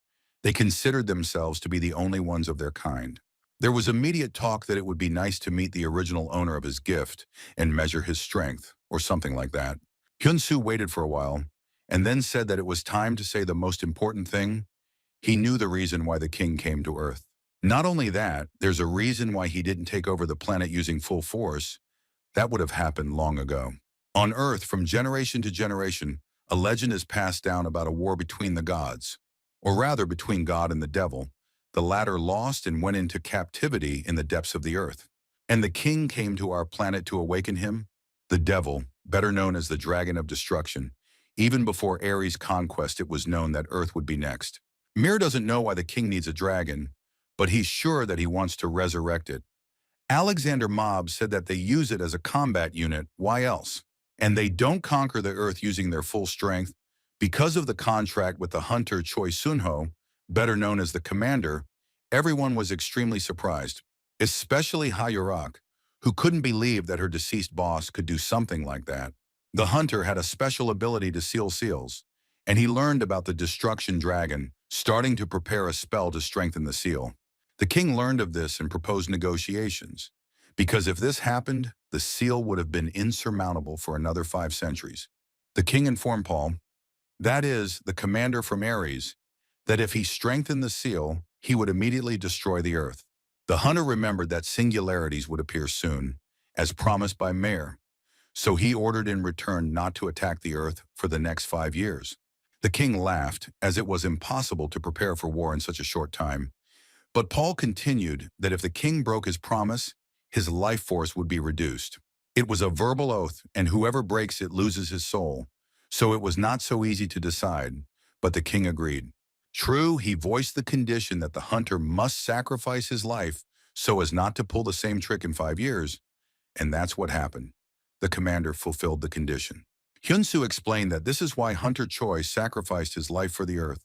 They considered themselves to be the only ones of their kind. There was immediate talk that it would be nice to meet the original owner of his gift and measure his strength, or something like that. Hyun Su waited for a while, and then said that it was time to say the most important thing. He knew the reason why the king came to Earth. Not only that, there's a reason why he didn't take over the planet using full force. That would have happened long ago. On Earth, from generation to generation, a legend is passed down about a war between the gods, or rather between God and the devil. The latter lost and went into captivity in the depths of the earth. And the king came to our planet to awaken him, the devil, better known as the dragon of destruction. Even before Ares' conquest, it was known that Earth would be next. Mir doesn't know why the king needs a dragon, but he's sure that he wants to resurrect it. Alexander Mobb said that they use it as a combat unit. Why else? And they don't conquer the Earth using their full strength. Because of the contract with the hunter Choi Sunho, better known as the commander, everyone was extremely surprised, especially Hayurak, who couldn't believe that her deceased boss could do something like that. The hunter had a special ability to seal seals, and he learned about the destruction dragon, starting to prepare a spell to strengthen the seal. The king learned of this and proposed negotiations, because if this happened, the seal would have been insurmountable for another 5 centuries. The king informed Paul, that is, the commander from Ares, that if he strengthened the seal, he would immediately destroy the earth. The hunter remembered that singularities would appear soon, as promised by Mayor, so he ordered in return not to attack the earth for the next 5 years. The king laughed, as it was impossible to prepare for war in such a short time. But Paul continued that if the king broke his promise, his life force would be reduced. It was a verbal oath, and whoever breaks it loses his soul. So it was not so easy to decide, but the king agreed. True, he voiced the condition that the hunter must sacrifice his life so as not to pull the same trick in 5 years, and that's what happened. The commander fulfilled the condition. Hyun Su explained that this is why Hunter Choi sacrificed his life for the earth,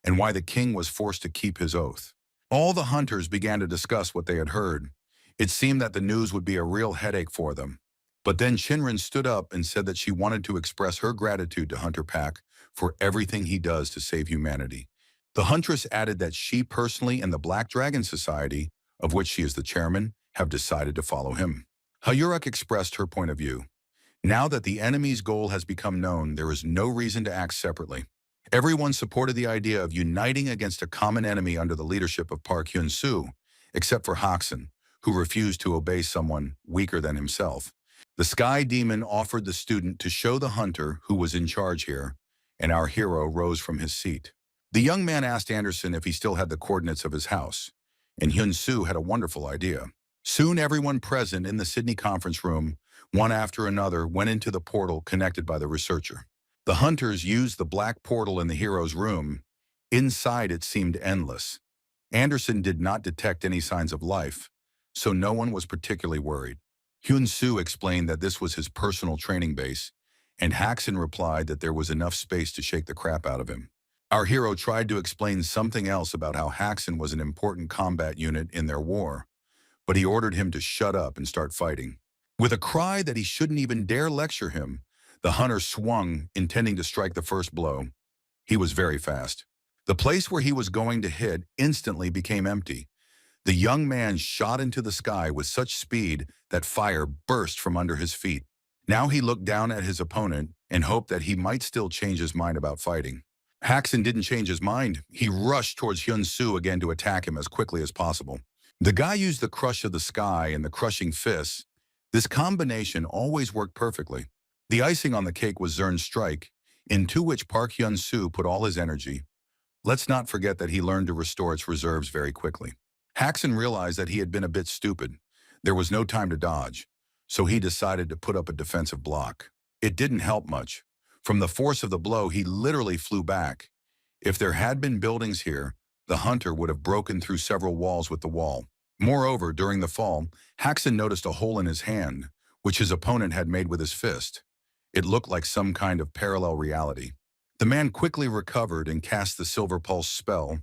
and why the king was forced to keep his oath. All the hunters began to discuss what they had heard. It seemed that the news would be a real headache for them. But then Shinrin stood up and said that she wanted to express her gratitude to Hunter Pak for everything he does to save humanity. The huntress added that she personally and the Black Dragon Society, of which she is the chairman, have decided to follow him. Hayurak expressed her point of view. Now that the enemy's goal has become known, there is no reason to act separately. Everyone supported the idea of uniting against a common enemy under the leadership of Park Hyun Su, except for Haksun, who refused to obey someone weaker than himself. The Sky Demon offered the student to show the hunter who was in charge here, and our hero rose from his seat. The young man asked Anderson if he still had the coordinates of his house, and Hyun Su had a wonderful idea. Soon everyone present in the Sydney conference room, one after another, went into the portal connected by the researcher. The hunters used the black portal in the hero's room. Inside it seemed endless. Anderson did not detect any signs of life, so no one was particularly worried. Hyun Su explained that this was his personal training base, and Haksun replied that there was enough space to shake the crap out of him. Our hero tried to explain something else about how Haksun was an important combat unit in their war, but he ordered him to shut up and start fighting. With a cry that he shouldn't even dare lecture him, the hunter swung, intending to strike the first blow. He was very fast. The place where he was going to hit instantly became empty. The young man shot into the sky with such speed that fire burst from under his feet. Now he looked down at his opponent and hoped that he might still change his mind about fighting. Haksun didn't change his mind. He rushed towards Hyun Su again to attack him as quickly as possible. The guy used the crush of the sky and the crushing fists. This combination always worked perfectly. The icing on the cake was Zern's strike, into which Park Hyun Su put all his energy. Let's not forget that he learned to restore its reserves very quickly. Haksun realized that he had been a bit stupid. There was no time to dodge, so he decided to put up a defensive block. It didn't help much. From the force of the blow, he literally flew back. If there had been buildings here, the hunter would have broken through several walls with the wall. Moreover, during the fall, Haksun noticed a hole in his hand, which his opponent had made with his fist. It looked like some kind of parallel reality. The man quickly recovered and cast the Silver Pulse spell,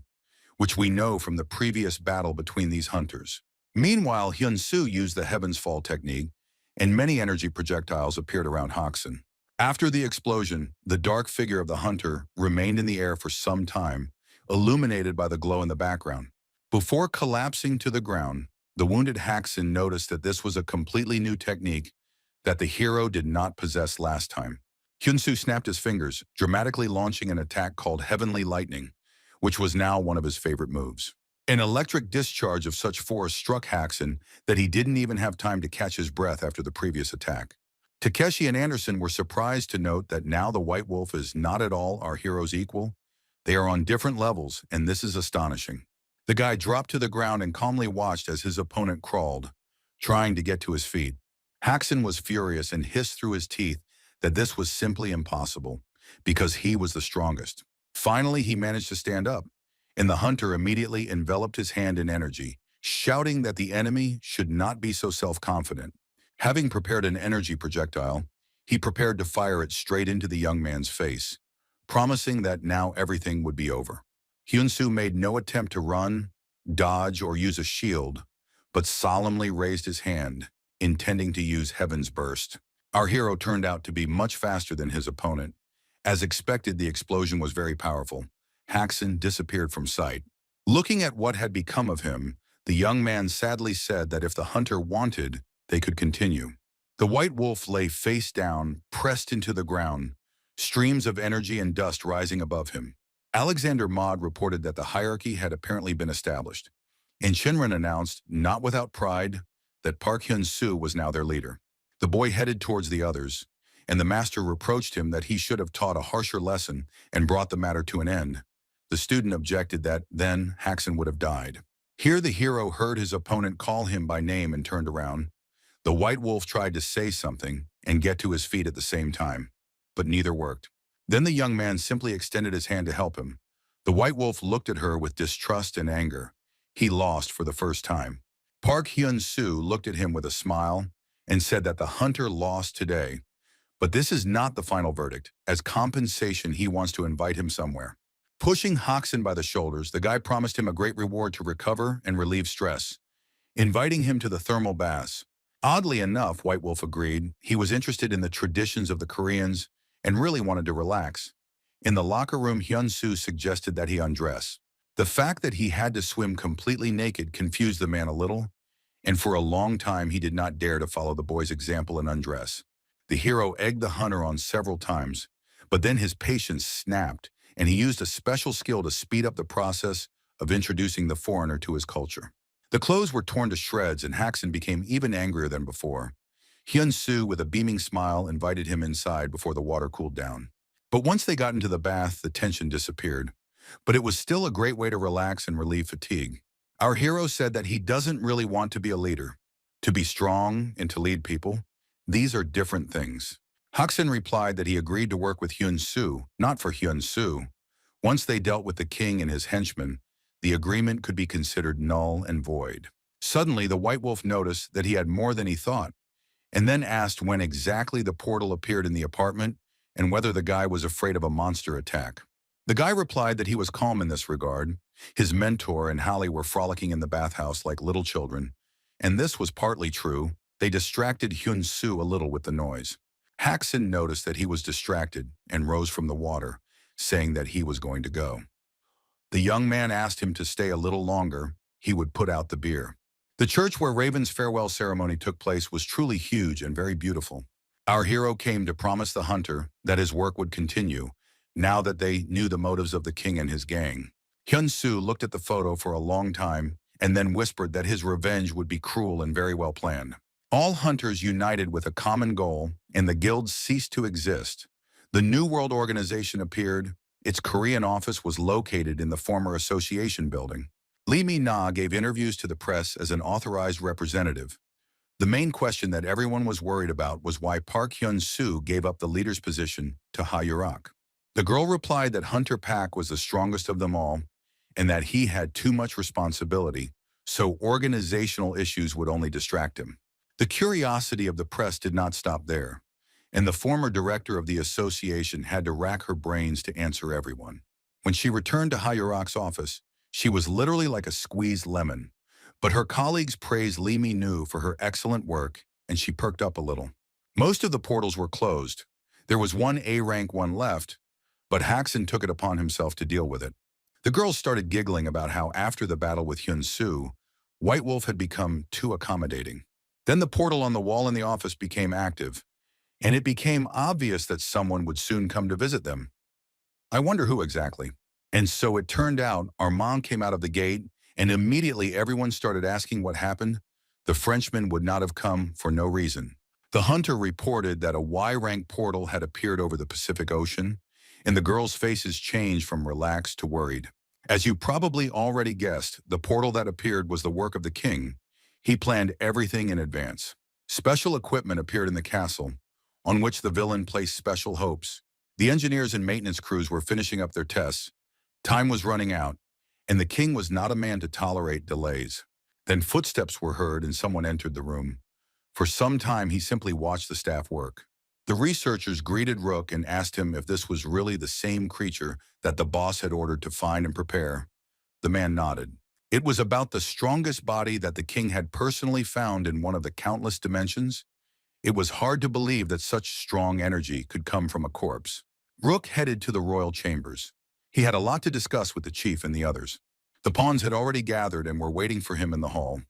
which we know from the previous battle between these hunters. Meanwhile, Hyun Su used the Heaven's Fall technique, and many energy projectiles appeared around Hoxon. After the explosion, the dark figure of the hunter remained in the air for some time, illuminated by the glow in the background. Before collapsing to the ground, the wounded Haxon noticed that this was a completely new technique that the hero did not possess last time. Hyun Su snapped his fingers, dramatically launching an attack called Heavenly Lightning, which was now one of his favorite moves. An electric discharge of such force struck Haxon that he didn't even have time to catch his breath after the previous attack. Takeshi and Anderson were surprised to note that now the White Wolf is not at all our hero's equal. They are on different levels, and this is astonishing. The guy dropped to the ground and calmly watched as his opponent crawled, trying to get to his feet. Haxon was furious and hissed through his teeth that this was simply impossible, because he was the strongest. Finally, he managed to stand up, and the hunter immediately enveloped his hand in energy, shouting that the enemy should not be so self-confident. Having prepared an energy projectile, he prepared to fire it straight into the young man's face, promising that now everything would be over. Hyun Su made no attempt to run, dodge, or use a shield, but solemnly raised his hand, intending to use Heaven's Burst. Our hero turned out to be much faster than his opponent. As expected, the explosion was very powerful. Haxon disappeared from sight. Looking at what had become of him, the young man sadly said that if the hunter wanted, they could continue. The White Wolf lay face down, pressed into the ground, streams of energy and dust rising above him. Alexander Maude reported that the hierarchy had apparently been established, and Shinran announced, not without pride, that Park Hyun Su was now their leader. The boy headed towards the others, and the master reproached him that he should have taught a harsher lesson and brought the matter to an end. The student objected that then Haxon would have died. Here the hero heard his opponent call him by name and turned around. The White Wolf tried to say something and get to his feet at the same time, but neither worked. Then the young man simply extended his hand to help him. The White Wolf looked at her with distrust and anger. He lost for the first time. Park Hyun Su looked at him with a smile and said that the hunter lost today. But this is not the final verdict. As compensation, he wants to invite him somewhere. Pushing Hoxon by the shoulders, the guy promised him a great reward to recover and relieve stress, inviting him to the thermal baths. Oddly enough, White Wolf agreed. He was interested in the traditions of the Koreans and really wanted to relax. In the locker room, Hyun Su suggested that he undress. The fact that he had to swim completely naked confused the man a little, and for a long time he did not dare to follow the boy's example and undress. The hero egged the hunter on several times, but then his patience snapped, and he used a special skill to speed up the process of introducing the foreigner to his culture. The clothes were torn to shreds, and Haxon became even angrier than before. Hyun Su, with a beaming smile, invited him inside before the water cooled down. But once they got into the bath, the tension disappeared. But it was still a great way to relax and relieve fatigue. Our hero said that he doesn't really want to be a leader. To be strong and to lead people, these are different things. Haxon replied that he agreed to work with Hyun Su, not for Hyun Su. Once they dealt with the king and his henchmen, the agreement could be considered null and void. Suddenly, the White Wolf noticed that he had more than he thought, and then asked when exactly the portal appeared in the apartment and whether the guy was afraid of a monster attack. The guy replied that he was calm in this regard. His mentor and Hallie were frolicking in the bathhouse like little children, and this was partly true. They distracted Hyun Su a little with the noise. Haxon noticed that he was distracted and rose from the water, saying that he was going to go. The young man asked him to stay a little longer. He would put out the beer. The church where Raven's farewell ceremony took place was truly huge and very beautiful. Our hero came to promise the hunter that his work would continue, now that they knew the motives of the king and his gang. Hyun Su looked at the photo for a long time and then whispered that his revenge would be cruel and very well planned. All hunters united with a common goal, and the guilds ceased to exist. The New World Organization appeared. Its Korean office was located in the former association building. Lee Mi-na gave interviews to the press as an authorized representative. The main question that everyone was worried about was why Park Hyun Su gave up the leader's position to Ha Yurak. The girl replied that Hunter Pak was the strongest of them all and that he had too much responsibility, so organizational issues would only distract him. The curiosity of the press did not stop there, and the former director of the association had to rack her brains to answer everyone. When she returned to Ha Yurak's office, she was literally like a squeezed lemon. But her colleagues praised Lee Mi-nu for her excellent work, and she perked up a little. Most of the portals were closed. There was one A-rank one left, but Haxon took it upon himself to deal with it. The girls started giggling about how after the battle with Hyun Su, White Wolf had become too accommodating. Then the portal on the wall in the office became active, and it became obvious that someone would soon come to visit them. I wonder who exactly. And so it turned out Armand came out of the gate, and immediately everyone started asking what happened. The Frenchman would not have come for no reason. The hunter reported that a Y-rank portal had appeared over the Pacific Ocean, and the girls' faces changed from relaxed to worried. As you probably already guessed, the portal that appeared was the work of the king. He planned everything in advance. Special equipment appeared in the castle, on which the villain placed special hopes. The engineers and maintenance crews were finishing up their tests. Time was running out, and the king was not a man to tolerate delays. Then footsteps were heard and someone entered the room. For some time, he simply watched the staff work. The researchers greeted Rook and asked him if this was really the same creature that the boss had ordered to find and prepare. The man nodded. It was about the strongest body that the king had personally found in one of the countless dimensions. It was hard to believe that such strong energy could come from a corpse. Rook headed to the royal chambers. He had a lot to discuss with the chief and the others. The pawns had already gathered and were waiting for him in the hall.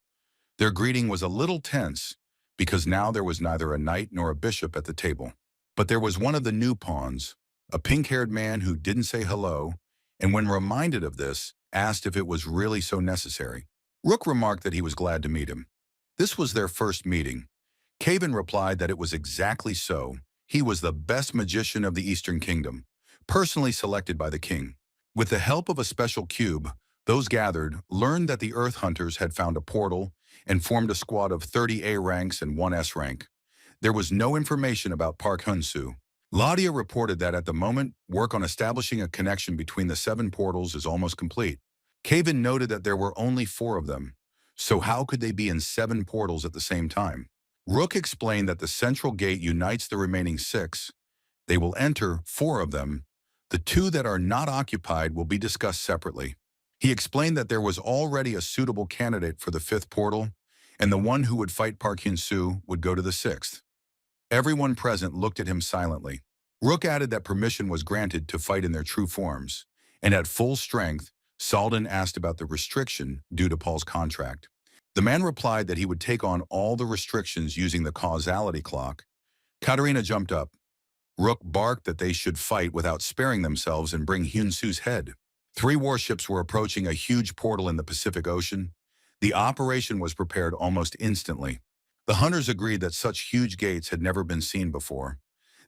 Their greeting was a little tense, because now there was neither a knight nor a bishop at the table. But there was one of the new pawns, a pink-haired man who didn't say hello, and when reminded of this, asked if it was really so necessary. Rook remarked that he was glad to meet him. This was their first meeting. Caven replied that it was exactly so. He was the best magician of the Eastern Kingdom, personally selected by the king. With the help of a special cube, those gathered learned that the Earth Hunters had found a portal and formed a squad of 30 A ranks and 1 S rank. There was no information about Park Hyun Su. Ladia reported that at the moment, work on establishing a connection between the 7 portals is almost complete. Caven noted that there were only 4 of them, so how could they be in 7 portals at the same time? Rook explained that the central gate unites the remaining 6. They will enter 4 of them. The 2 that are not occupied will be discussed separately. He explained that there was already a suitable candidate for the 5th portal, and the one who would fight Park Hyun Su would go to the 6th. Everyone present looked at him silently. Rook added that permission was granted to fight in their true forms, and at full strength, Salden asked about the restriction due to Paul's contract. The man replied that he would take on all the restrictions using the causality clock. Katarina jumped up. Rook barked that they should fight without sparing themselves and bring Hyun Su's head. 3 warships were approaching a huge portal in the Pacific Ocean. The operation was prepared almost instantly. The hunters agreed that such huge gates had never been seen before.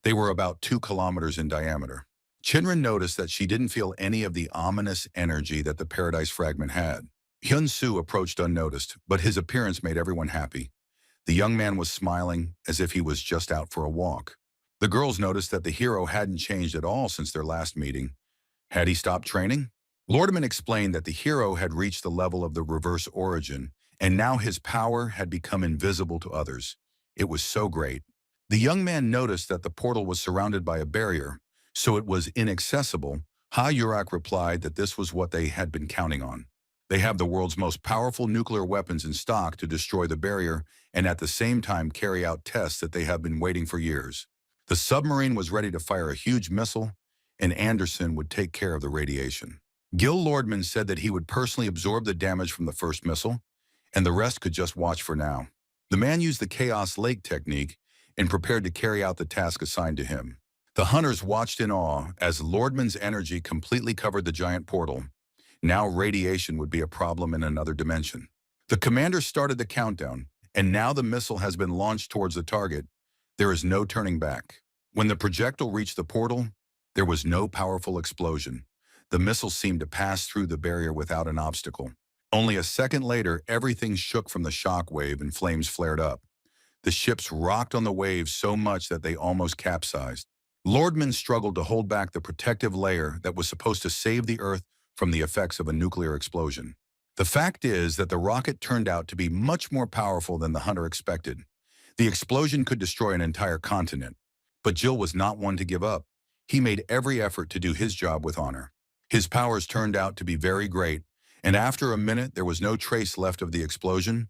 They were about 2 kilometers in diameter. Chinran noticed that she didn't feel any of the ominous energy that the Paradise Fragment had. Hyun Su approached unnoticed, but his appearance made everyone happy. The young man was smiling as if he was just out for a walk. The girls noticed that the hero hadn't changed at all since their last meeting. Had he stopped training? Lordman explained that the hero had reached the level of the reverse origin, and now his power had become invisible to others. It was so great. The young man noticed that the portal was surrounded by a barrier, so it was inaccessible. Ha Yurak replied that this was what they had been counting on. They have the world's most powerful nuclear weapons in stock to destroy the barrier and at the same time carry out tests that they have been waiting for years. The submarine was ready to fire a huge missile, and Anderson would take care of the radiation. Gil Lordman said that he would personally absorb the damage from the first missile, and the rest could just watch for now. The man used the Chaos Lake technique and prepared to carry out the task assigned to him. The hunters watched in awe as Lordman's energy completely covered the giant portal. Now radiation would be a problem in another dimension. The commander started the countdown, and now the missile has been launched towards the target. There is no turning back. When the projectile reached the portal, there was no powerful explosion. The missile seemed to pass through the barrier without an obstacle. Only a second later, everything shook from the shock wave and flames flared up. The ships rocked on the waves so much that they almost capsized. Lordman struggled to hold back the protective layer that was supposed to save the Earth from the effects of a nuclear explosion. The fact is that the rocket turned out to be much more powerful than the hunter expected. The explosion could destroy an entire continent. But Jill was not one to give up. He made every effort to do his job with honor. His powers turned out to be very great, And after a minute, there was no trace left of the explosion.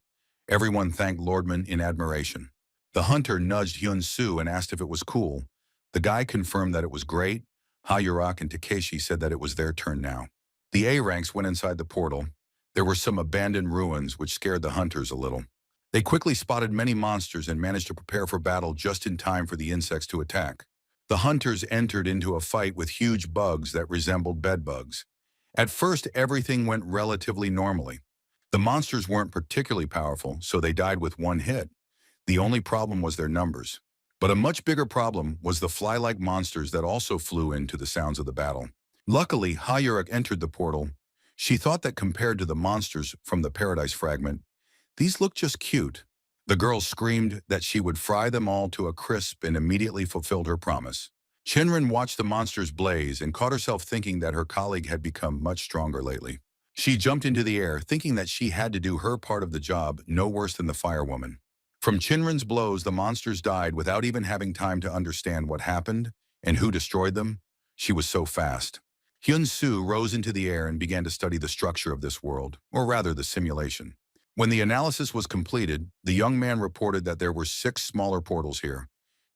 Everyone thanked Lordman in admiration. The hunter nudged Hyun Su and asked if it was cool. The guy confirmed that it was great. Hayurak and Takeshi said that it was their turn now. The A-ranks went inside the portal. There were some abandoned ruins which scared the hunters a little. They quickly spotted many monsters and managed to prepare for battle just in time for the insects to attack. The hunters entered into a fight with huge bugs that resembled bedbugs. At first, everything went relatively normally. The monsters weren't particularly powerful, so they died with one hit. The only problem was their numbers. But a much bigger problem was the fly-like monsters that also flew into the sounds of the battle. Luckily, Hayurak entered the portal. She thought that compared to the monsters from the Paradise Fragment, these looked just cute. The girl screamed that she would fry them all to a crisp and immediately fulfilled her promise. Shinrin watched the monsters blaze and caught herself thinking that her colleague had become much stronger lately. She jumped into the air, thinking that she had to do her part of the job no worse than the firewoman. From Shinrin's blows, the monsters died without even having time to understand what happened and who destroyed them. She was so fast. Hyun Su rose into the air and began to study the structure of this world, or rather the simulation. When the analysis was completed, the young man reported that there were 6 smaller portals here,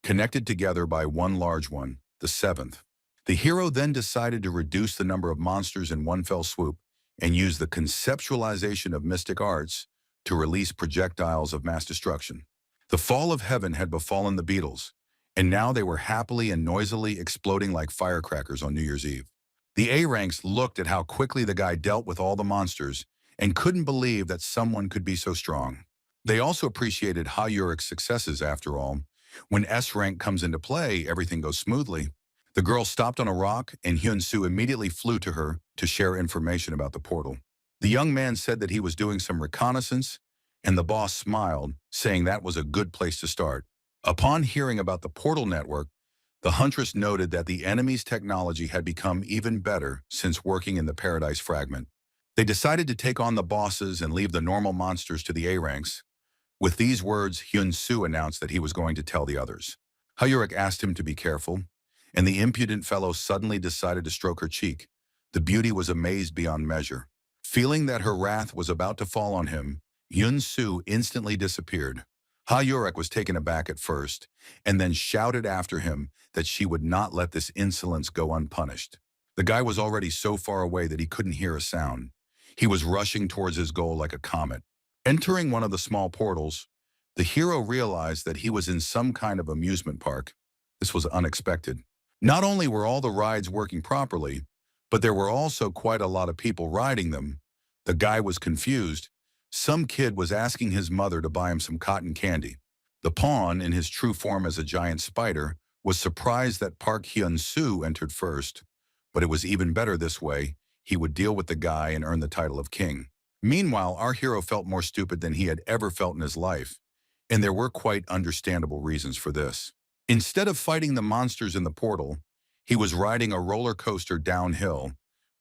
connected together by one large one, the 7th. The hero then decided to reduce the number of monsters in one fell swoop and use the conceptualization of mystic arts to release projectiles of mass destruction. The fall of heaven had befallen the beetles, and now they were happily and noisily exploding like firecrackers on New Year's Eve. The A-ranks looked at how quickly the guy dealt with all the monsters and couldn't believe that someone could be so strong. They also appreciated Hayurik's successes after all. When S-rank comes into play, everything goes smoothly. The girl stopped on a rock, and Hyun Su immediately flew to her to share information about the portal. The young man said that he was doing some reconnaissance, and the boss smiled, saying that was a good place to start. Upon hearing about the portal network, the huntress noted that the enemy's technology had become even better since working in the Paradise Fragment. They decided to take on the bosses and leave the normal monsters to the A-ranks. With these words, Hyun Su announced that he was going to tell the others. Hayurik asked him to be careful, and the impudent fellow suddenly decided to stroke her cheek. The beauty was amazed beyond measure. Feeling that her wrath was about to fall on him, Hyun Su instantly disappeared. Hayurik was taken aback at first, and then shouted after him that she would not let this insolence go unpunished. The guy was already so far away that he couldn't hear a sound. He was rushing towards his goal like a comet. Entering one of the small portals, the hero realized that he was in some kind of amusement park. This was unexpected. Not only were all the rides working properly, but there were also quite a lot of people riding them. The guy was confused. Some kid was asking his mother to buy him some cotton candy. The pawn, in his true form as a giant spider, was surprised that Park Hyun Su entered first. But it was even better this way. He would deal with the guy and earn the title of king. Meanwhile, our hero felt more stupid than he had ever felt in his life, and there were quite understandable reasons for this. Instead of fighting the monsters in the portal, he was riding a roller coaster downhill,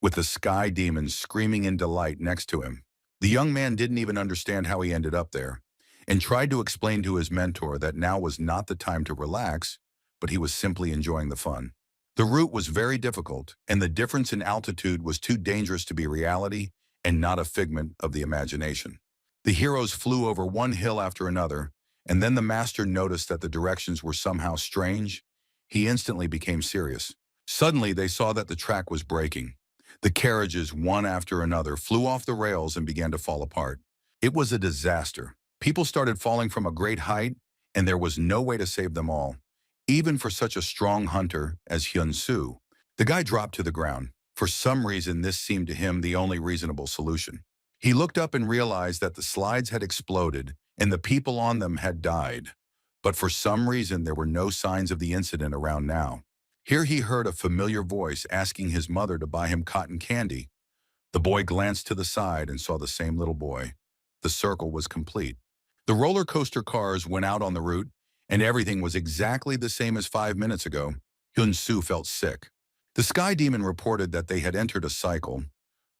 with the sky demon screaming in delight next to him. The young man didn't even understand how he ended up there, and tried to explain to his mentor that now was not the time to relax, but he was simply enjoying the fun. The route was very difficult, and the difference in altitude was too dangerous to be reality and not a figment of the imagination. The heroes flew over one hill after another, and then the master noticed that the directions were somehow strange. He instantly became serious. Suddenly, they saw that the track was breaking. The carriages, one after another, flew off the rails and began to fall apart. It was a disaster. People started falling from a great height, and there was no way to save them all, even for such a strong hunter as Hyun Su. The guy dropped to the ground. For some reason, this seemed to him the only reasonable solution. He looked up and realized that the slides had exploded and the people on them had died. But for some reason, there were no signs of the incident around now. Here he heard a familiar voice asking his mother to buy him cotton candy. The boy glanced to the side and saw the same little boy. The circle was complete. The roller coaster cars went out on the route, and everything was exactly the same as 5 minutes ago. Hyun Su felt sick. The Sky Demon reported that they had entered a cycle.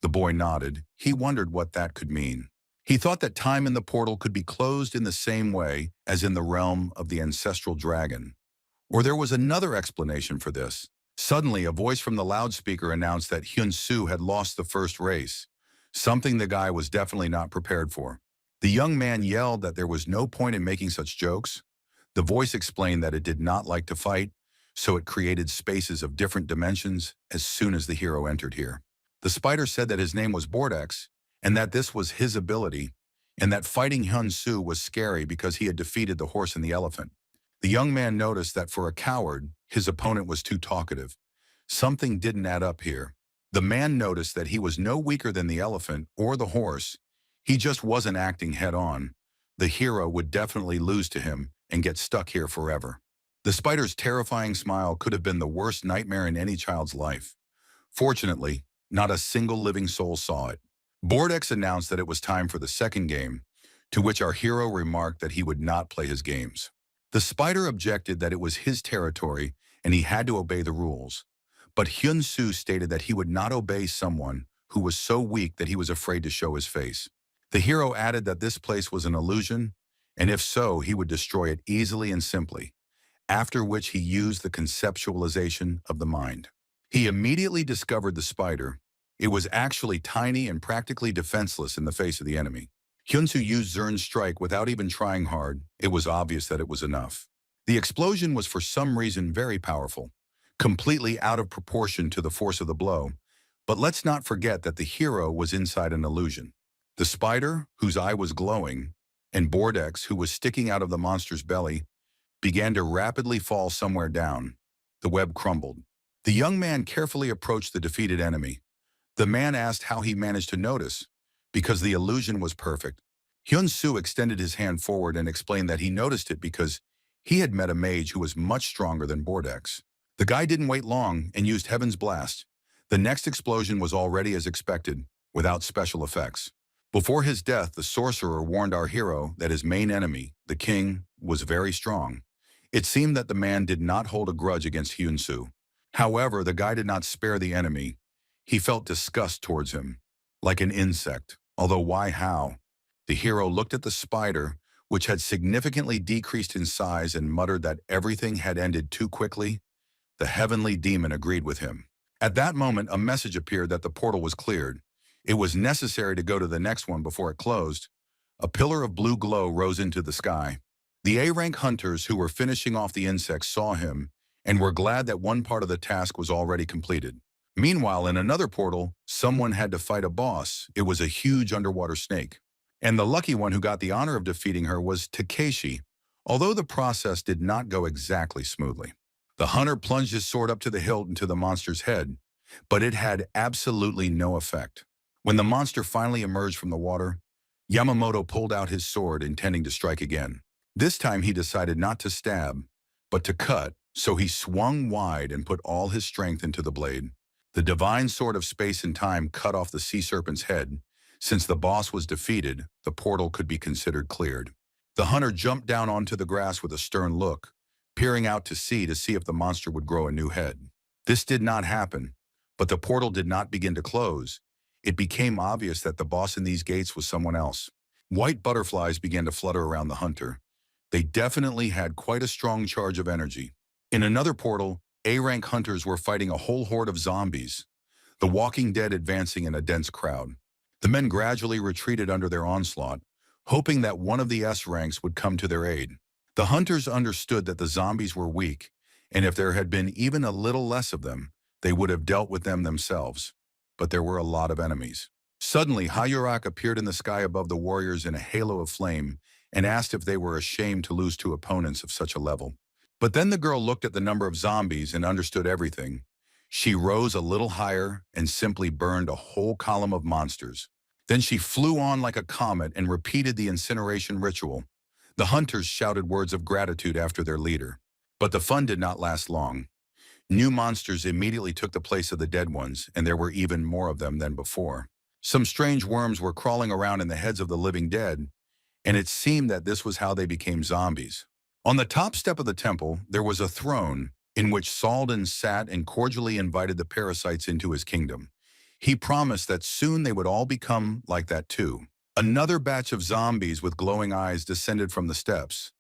The boy nodded. He wondered what that could mean. He thought that time in the portal could be closed in the same way as in the realm of the ancestral dragon. Or there was another explanation for this. Suddenly, a voice from the loudspeaker announced that Hyun Su had lost the first race. something the guy was definitely not prepared for. The young man yelled that there was no point in making such jokes. The voice explained that it did not like to fight, so it created spaces of different dimensions as soon as the hero entered here. The spider said that his name was Bordex, and that this was his ability, and that fighting Hyun Su was scary because he had defeated the horse and the elephant. The young man noticed that for a coward, his opponent was too talkative. Something didn't add up here. The man noticed that he was no weaker than the elephant or the horse. He just wasn't acting head-on. The hero would definitely lose to him and get stuck here forever. The spider's terrifying smile could have been the worst nightmare in any child's life. Fortunately, not a single living soul saw it. Bordex announced that it was time for the second game, to which our hero remarked that he would not play his games. The spider objected that it was his territory and he had to obey the rules. But Hyun Su stated that he would not obey someone who was so weak that he was afraid to show his face. The hero added that this place was an illusion, and if so, he would destroy it easily and simply, after which he used the conceptualization of the mind. He immediately discovered the spider. It was actually tiny and practically defenseless in the face of the enemy. Hyun Su used Zern's strike without even trying hard. It was obvious that it was enough. The explosion was for some reason very powerful, completely out of proportion to the force of the blow. But let's not forget that the hero was inside an illusion. The spider, whose eye was glowing, and Bordex, who was sticking out of the monster's belly, began to rapidly fall somewhere down. The web crumbled. The young man carefully approached the defeated enemy. The man asked how he managed to notice, because the illusion was perfect. Hyun Su extended his hand forward and explained that he noticed it because he had met a mage who was much stronger than Bordex. The guy didn't wait long and used Heaven's Blast. The next explosion was already as expected, without special effects. Before his death, the sorcerer warned our hero that his main enemy, the king, was very strong. It seemed that the man did not hold a grudge against Hyun Su. However, the guy did not spare the enemy. He felt disgust towards him, like an insect, although why how? The hero looked at the spider, which had significantly decreased in size, and muttered that everything had ended too quickly. The heavenly demon agreed with him. At that moment, a message appeared that the portal was cleared. It was necessary to go to the next one before it closed. A pillar of blue glow rose into the sky. The A-rank hunters who were finishing off the insects saw him and were glad that one part of the task was already completed. Meanwhile, in another portal, someone had to fight a boss. It was a huge underwater snake. And the lucky one who got the honor of defeating her was Takeshi, although the process did not go exactly smoothly. The hunter plunged his sword up to the hilt into the monster's head, but it had absolutely no effect. When the monster finally emerged from the water, Yamamoto pulled out his sword, intending to strike again. This time he decided not to stab, but to cut, so he swung wide and put all his strength into the blade. The divine sword of space and time cut off the sea serpent's head. Since the boss was defeated, the portal could be considered cleared. The hunter jumped down onto the grass with a stern look, peering out to sea to see if the monster would grow a new head. This did not happen, but the portal did not begin to close. It became obvious that the boss in these gates was someone else. White butterflies began to flutter around the hunter. They definitely had quite a strong charge of energy. In another portal, A-rank hunters were fighting a whole horde of zombies, the walking dead advancing in a dense crowd. The men gradually retreated under their onslaught, hoping that one of the S-ranks would come to their aid. The hunters understood that the zombies were weak, and if there had been even a little less of them, they would have dealt with them themselves. But there were a lot of enemies. Suddenly, Hayurak appeared in the sky above the warriors in a halo of flame and asked if they were ashamed to lose to opponents of such a level. But then the girl looked at the number of zombies and understood everything. She rose a little higher and simply burned a whole column of monsters. Then she flew on like a comet and repeated the incineration ritual. The hunters shouted words of gratitude after their leader. But the fun did not last long. New monsters immediately took the place of the dead ones, and there were even more of them than before. Some strange worms were crawling around in the heads of the living dead, and it seemed that this was how they became zombies. On the top step of the temple, there was a throne in which Salden sat and cordially invited the parasites into his kingdom. He promised that soon they would all become like that too. Another batch of zombies with glowing eyes descended from the steps.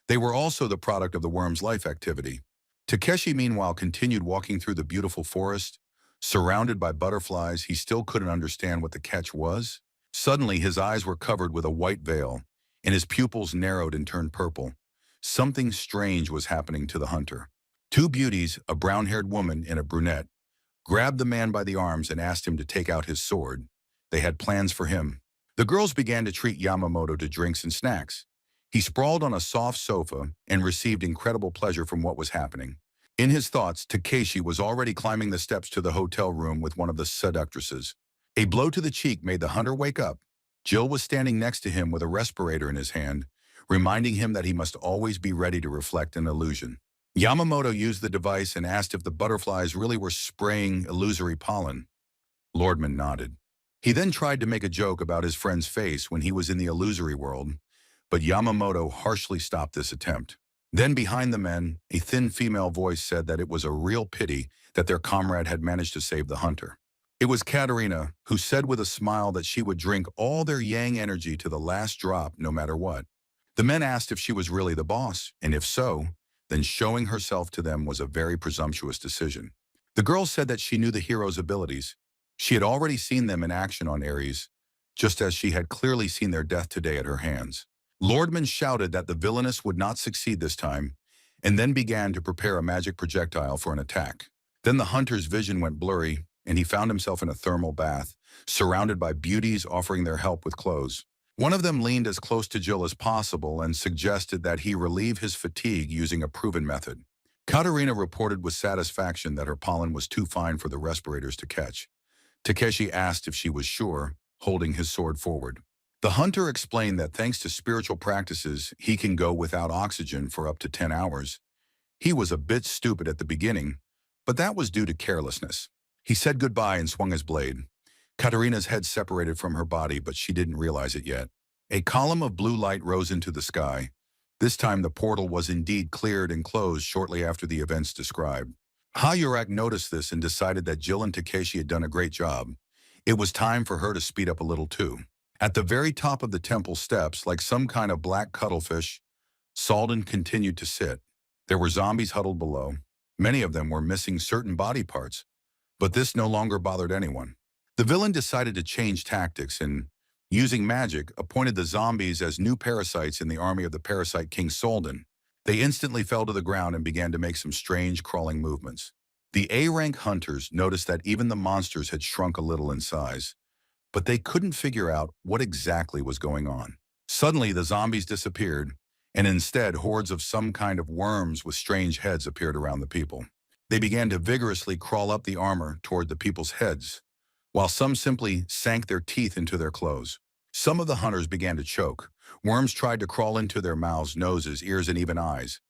They were also the product of the worm's life activity. Takeshi, meanwhile, continued walking through the beautiful forest, Surrounded by butterflies, he still couldn't understand what the catch was. Suddenly, his eyes were covered with a white veil, and his pupils narrowed and turned purple. Something strange was happening to the hunter. Two beauties, a brown-haired woman and a brunette, grabbed the man by the arms and asked him to take out his sword. They had plans for him. The girls began to treat Yamamoto to drinks and snacks. He sprawled on a soft sofa and received incredible pleasure from what was happening. In his thoughts, Takeshi was already climbing the steps to the hotel room with one of the seductresses. A blow to the cheek made the hunter wake up. Jill was standing next to him with a respirator in his hand, reminding him that he must always be ready to reflect an illusion. Yamamoto used the device and asked if the butterflies really were spraying illusory pollen. Lordman nodded. He then tried to make a joke about his friend's face when he was in the illusory world, but Yamamoto harshly stopped this attempt. Then behind the men, a thin female voice said that it was a real pity that their comrade had managed to save the hunter. It was Katerina, who said with a smile that she would drink all their yang energy to the last drop no matter what. The men asked if she was really the boss, and if so, then showing herself to them was a very presumptuous decision. The girl said that she knew the hero's abilities. She had already seen them in action on Ares, just as she had clearly seen their death today at her hands. Lordman shouted that the villainess would not succeed this time, and then began to prepare a magic projectile for an attack. Then the hunter's vision went blurry, and he found himself in a thermal bath, surrounded by beauties offering their help with clothes. One of them leaned as close to Jill as possible and suggested that he relieve his fatigue using a proven method. Katerina reported with satisfaction that her pollen was too fine for the respirators to catch. Takeshi asked if she was sure, holding his sword forward. The hunter explained that thanks to spiritual practices, he can go without oxygen for up to 10 hours. He was a bit stupid at the beginning, but that was due to carelessness. He said goodbye and swung his blade. Katerina's head separated from her body, but she didn't realize it yet. A column of blue light rose into the sky. This time the portal was indeed cleared and closed shortly after the events described. Hayurak noticed this and decided that Jill and Takeshi had done a great job. It was time for her to speed up a little too. At the very top of the temple steps, like some kind of black cuttlefish, Salden continued to sit. There were zombies huddled below. Many of them were missing certain body parts, but this no longer bothered anyone. The villain decided to change tactics and, using magic, appointed the zombies as new parasites in the army of the parasite king Salden. They instantly fell to the ground and began to make some strange crawling movements. The A-rank hunters noticed that even the monsters had shrunk a little in size, but they couldn't figure out what exactly was going on. Suddenly, the zombies disappeared, and instead, hordes of some kind of worms with strange heads appeared around the people. They began to vigorously crawl up the armor toward the people's heads, while some simply sank their teeth into their clothes. Some of the hunters began to choke. Worms tried to crawl into their mouths, noses, ears, and even eyes.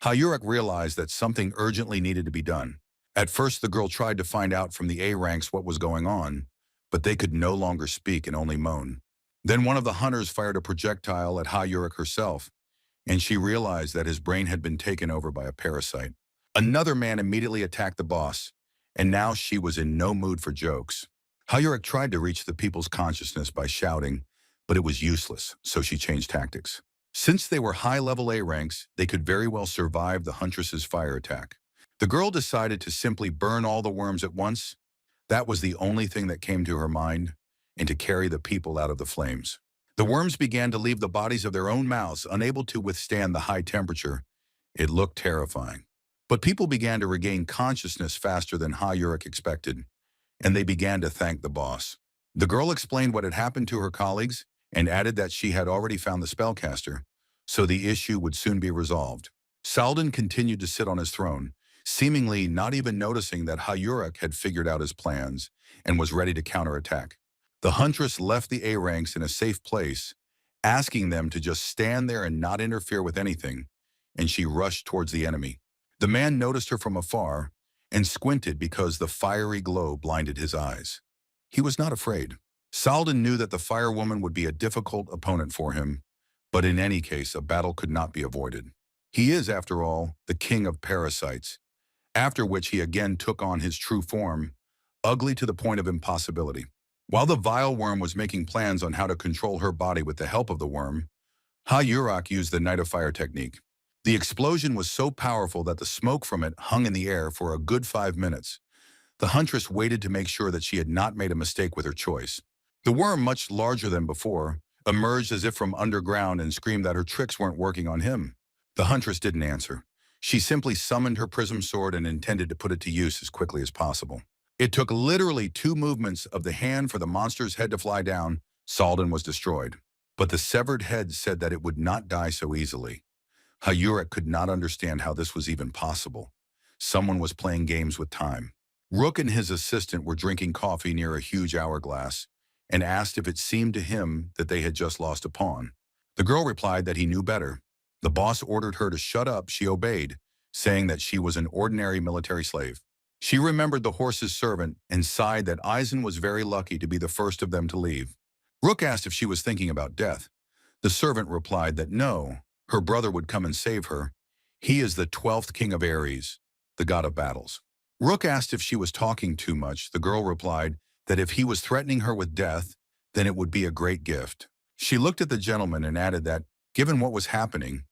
Hayurak realized that something urgently needed to be done. At first, the girl tried to find out from the A-ranks what was going on, but they could no longer speak and only moan. Then one of the hunters fired a projectile at Hayurak herself, and she realized that his brain had been taken over by a parasite. Another man immediately attacked the boss, and now she was in no mood for jokes. Hayurak tried to reach the people's consciousness by shouting, but it was useless, so she changed tactics. Since they were high-level A-ranks, they could very well survive the huntress's fire attack. The girl decided to simply burn all the worms at once. That was the only thing that came to her mind, and to carry the people out of the flames. The worms began to leave the bodies of their own mouths, unable to withstand the high temperature. It looked terrifying. But people began to regain consciousness faster than Hayurak expected, and they began to thank the boss. The girl explained what had happened to her colleagues and added that she had already found the spellcaster, so the issue would soon be resolved. Salden continued to sit on his throne, seemingly not even noticing that Hayurak had figured out his plans and was ready to counterattack. The huntress left the A-ranks in a safe place, asking them to just stand there and not interfere with anything, and she rushed towards the enemy. The man noticed her from afar and squinted because the fiery glow blinded his eyes. He was not afraid. Salden knew that the firewoman would be a difficult opponent for him, but in any case, a battle could not be avoided. He is, after all, the king of parasites, after which he again took on his true form, ugly to the point of impossibility. While the vile worm was making plans on how to control her body with the help of the worm, Hayurak used the Night of Fire technique. The explosion was so powerful that the smoke from it hung in the air for a good 5 minutes. The huntress waited to make sure that she had not made a mistake with her choice. The worm, much larger than before, emerged as if from underground and screamed that her tricks weren't working on him. The huntress didn't answer. She simply summoned her prism sword and intended to put it to use as quickly as possible. It took literally 2 movements of the hand for the monster's head to fly down. Salden was destroyed. But the severed head said that it would not die so easily. Hayurek could not understand how this was even possible. Someone was playing games with time. Rook and his assistant were drinking coffee near a huge hourglass and asked if it seemed to him that they had just lost a pawn. The girl replied that he knew better. The boss ordered her to shut up. She obeyed, saying that she was an ordinary military slave. She remembered the horse's servant and sighed that Eisen was very lucky to be the first of them to leave. Rook asked if she was thinking about death. The servant replied that no, her brother would come and save her. He is the 12th king of Ares, the god of battles. Rook asked if she was talking too much. The girl replied that if he was threatening her with death, then it would be a great gift. She looked at the gentleman and added that, given what was happening,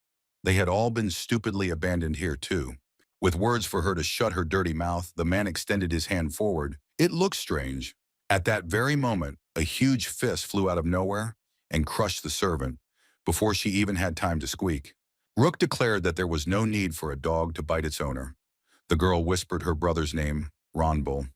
they had all been stupidly abandoned here too. With words for her to shut her dirty mouth, the man extended his hand forward. It looked strange. At that very moment, a huge fist flew out of nowhere and crushed the servant before she even had time to squeak. Rook declared that there was no need for a dog to bite its owner. The girl whispered her brother's name, Ronbul,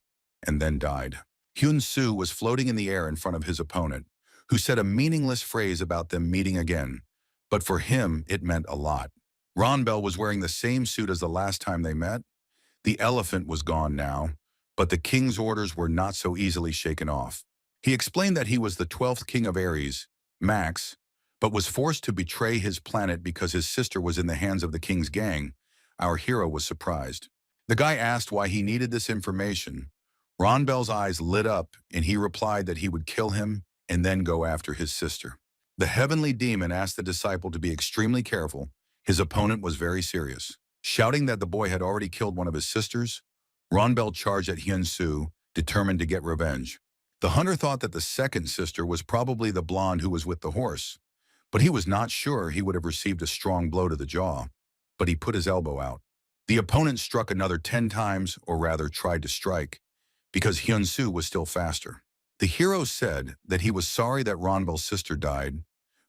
and then died. Hyun Su was floating in the air in front of his opponent, who said a meaningless phrase about them meeting again, but for him it meant a lot. Ronbel was wearing the same suit as the last time they met. The elephant was gone now, but the king's orders were not so easily shaken off. He explained that he was the 12th king of Ares, Max, but was forced to betray his planet because his sister was in the hands of the king's gang. Our hero was surprised. The guy asked why he needed this information. Ronbel's eyes lit up, and he replied that he would kill him and then go after his sister. The heavenly demon asked the disciple to be extremely careful. His opponent was very serious. Shouting that the boy had already killed one of his sisters, Ronbel charged at Hyun Su, determined to get revenge. The hunter thought that the second sister was probably the blonde who was with the horse, but he was not sure he would have received a strong blow to the jaw. But he put his elbow out. The opponent struck another 10 times, or rather tried to strike, because Hyun Su was still faster. The hero said that he was sorry that Ronbel's sister died,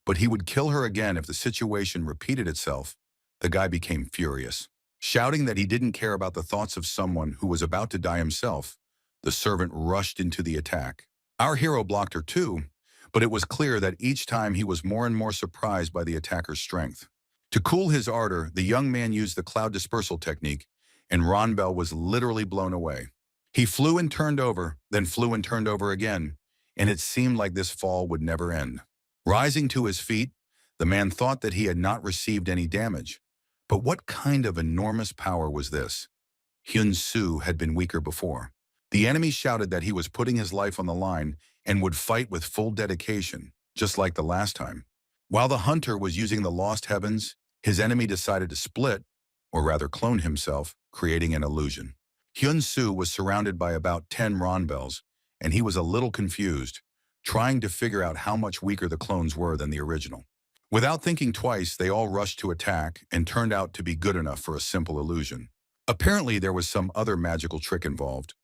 but he would kill her again if the situation repeated itself. The guy became furious. Shouting that he didn't care about the thoughts of someone who was about to die himself, the servant rushed into the attack. Our hero blocked her too, but it was clear that each time he was more and more surprised by the attacker's strength. To cool his ardor, the young man used the cloud dispersal technique, and Ronbel was literally blown away. He flew and turned over, then flew and turned over again, and it seemed like this fall would never end. Rising to his feet, the man thought that he had not received any damage. But what kind of enormous power was this? Hyun Su had been weaker before. The enemy shouted that he was putting his life on the line and would fight with full dedication, just like the last time. While the hunter was using the lost heavens, his enemy decided to split, or rather clone himself, creating an illusion. Hyun Su was surrounded by about 10 Ronbels, and he was a little confused, trying to figure out how much weaker the clones were than the original. Without thinking twice, they all rushed to attack and turned out to be good enough for a simple illusion. Apparently, there was some other magical trick involved,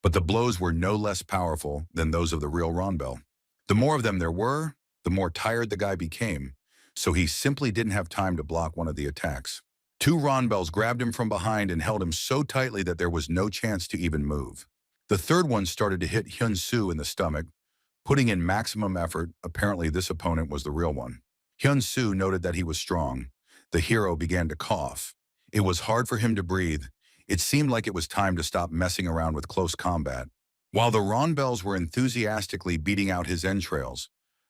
but the blows were no less powerful than those of the real Ronbel. The more of them there were, the more tired the guy became, so he simply didn't have time to block one of the attacks. 2 Ronbels grabbed him from behind and held him so tightly that there was no chance to even move. The third one started to hit Hyun Su in the stomach, putting in maximum effort. Apparently this opponent was the real one. Hyun Su noted that he was strong. The hero began to cough. It was hard for him to breathe. It seemed like it was time to stop messing around with close combat. While the Ronbels were enthusiastically beating out his entrails,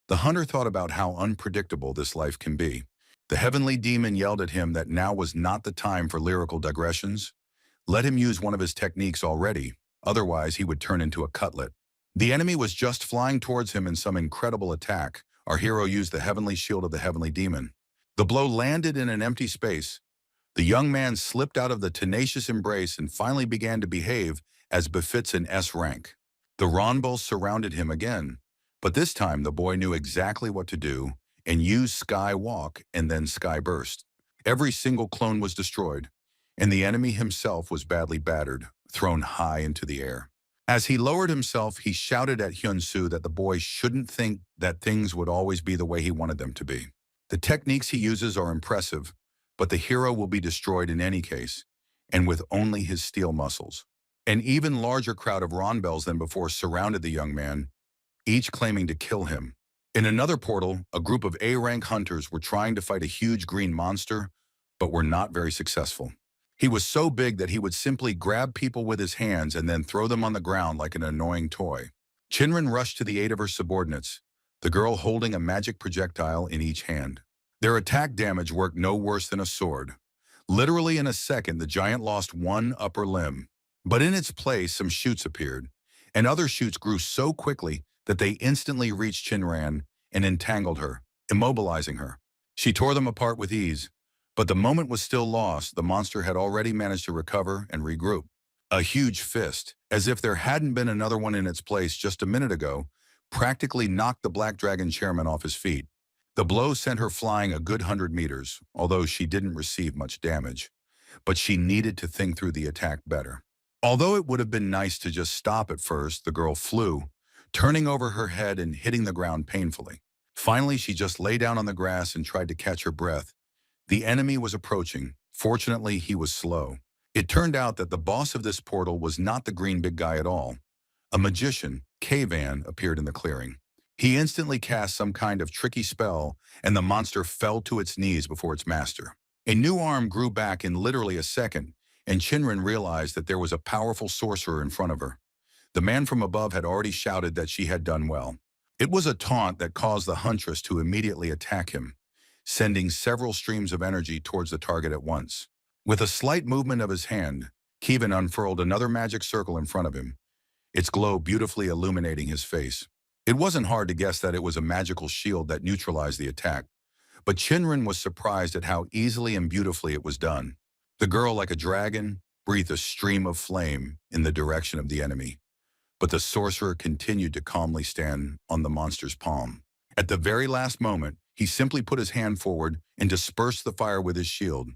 the hunter thought about how unpredictable this life can be. The heavenly demon yelled at him that now was not the time for lyrical digressions. Let him use one of his techniques already, otherwise he would turn into a cutlet. The enemy was just flying towards him in some incredible attack. Our hero used the heavenly shield of the heavenly demon. The blow landed in an empty space. The young man slipped out of the tenacious embrace and finally began to behave as befits an S rank. The Ronbels surrounded him again, but this time the boy knew exactly what to do and used Sky Walk and then Sky Burst. Every single clone was destroyed, and the enemy himself was badly battered, thrown high into the air. As he lowered himself, he shouted at Hyun Su that the boy shouldn't think that things would always be the way he wanted them to be. The techniques he uses are impressive, but the hero will be destroyed in any case, and with only his steel muscles. An even larger crowd of Ronbels than before surrounded the young man, each claiming to kill him. In another portal, a group of A-rank hunters were trying to fight a huge green monster, but were not very successful. He was so big that he would simply grab people with his hands and then throw them on the ground like an annoying toy. Chinren rushed to the aid of her subordinates, the girl holding a magic projectile in each hand. Their attack damage worked no worse than a sword. Literally in a second, the giant lost one upper limb. But in its place, some shoots appeared, and other shoots grew so quickly that they instantly reached Chinran and entangled her, immobilizing her. She tore them apart with ease, but the moment was still lost. The monster had already managed to recover and regroup. A huge fist, as if there hadn't been another one in its place just a minute ago, practically knocked the Black Dragon chairman off his feet. The blow sent her flying a good 100 meters, although she didn't receive much damage. But she needed to think through the attack better. Although it would have been nice to just stop at first, the girl flew, turning over her head and hitting the ground painfully. Finally, she just lay down on the grass and tried to catch her breath. The enemy was approaching. Fortunately, he was slow. It turned out that the boss of this portal was not the green big guy at all. A magician, Kavan, appeared in the clearing. He instantly cast some kind of tricky spell, and the monster fell to its knees before its master. A new arm grew back in literally a second, and Chinren realized that there was a powerful sorcerer in front of her. The man from above had already shouted that she had done well. It was a taunt that caused the huntress to immediately attack him, sending several streams of energy towards the target at once. With a slight movement of his hand, Kevin unfurled another magic circle in front of him, its glow beautifully illuminating his face. It wasn't hard to guess that it was a magical shield that neutralized the attack, but Chinren was surprised at how easily and beautifully it was done. The girl, like a dragon, breathed a stream of flame in the direction of the enemy, but the sorcerer continued to calmly stand on the monster's palm. At the very last moment, he simply put his hand forward and dispersed the fire with his shield,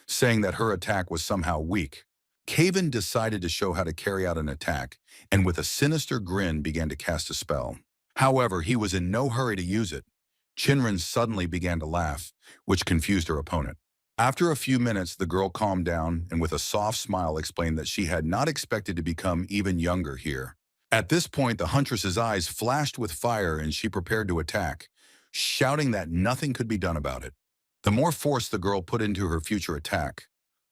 saying that her attack was somehow weak. Kavan decided to show how to carry out an attack, and with a sinister grin began to cast a spell. However, he was in no hurry to use it. Chinren suddenly began to laugh, which confused her opponent. After a few minutes, the girl calmed down and with a soft smile explained that she had not expected to become even younger here. At this point, the huntress's eyes flashed with fire and she prepared to attack, shouting that nothing could be done about it. The more force the girl put into her future attack,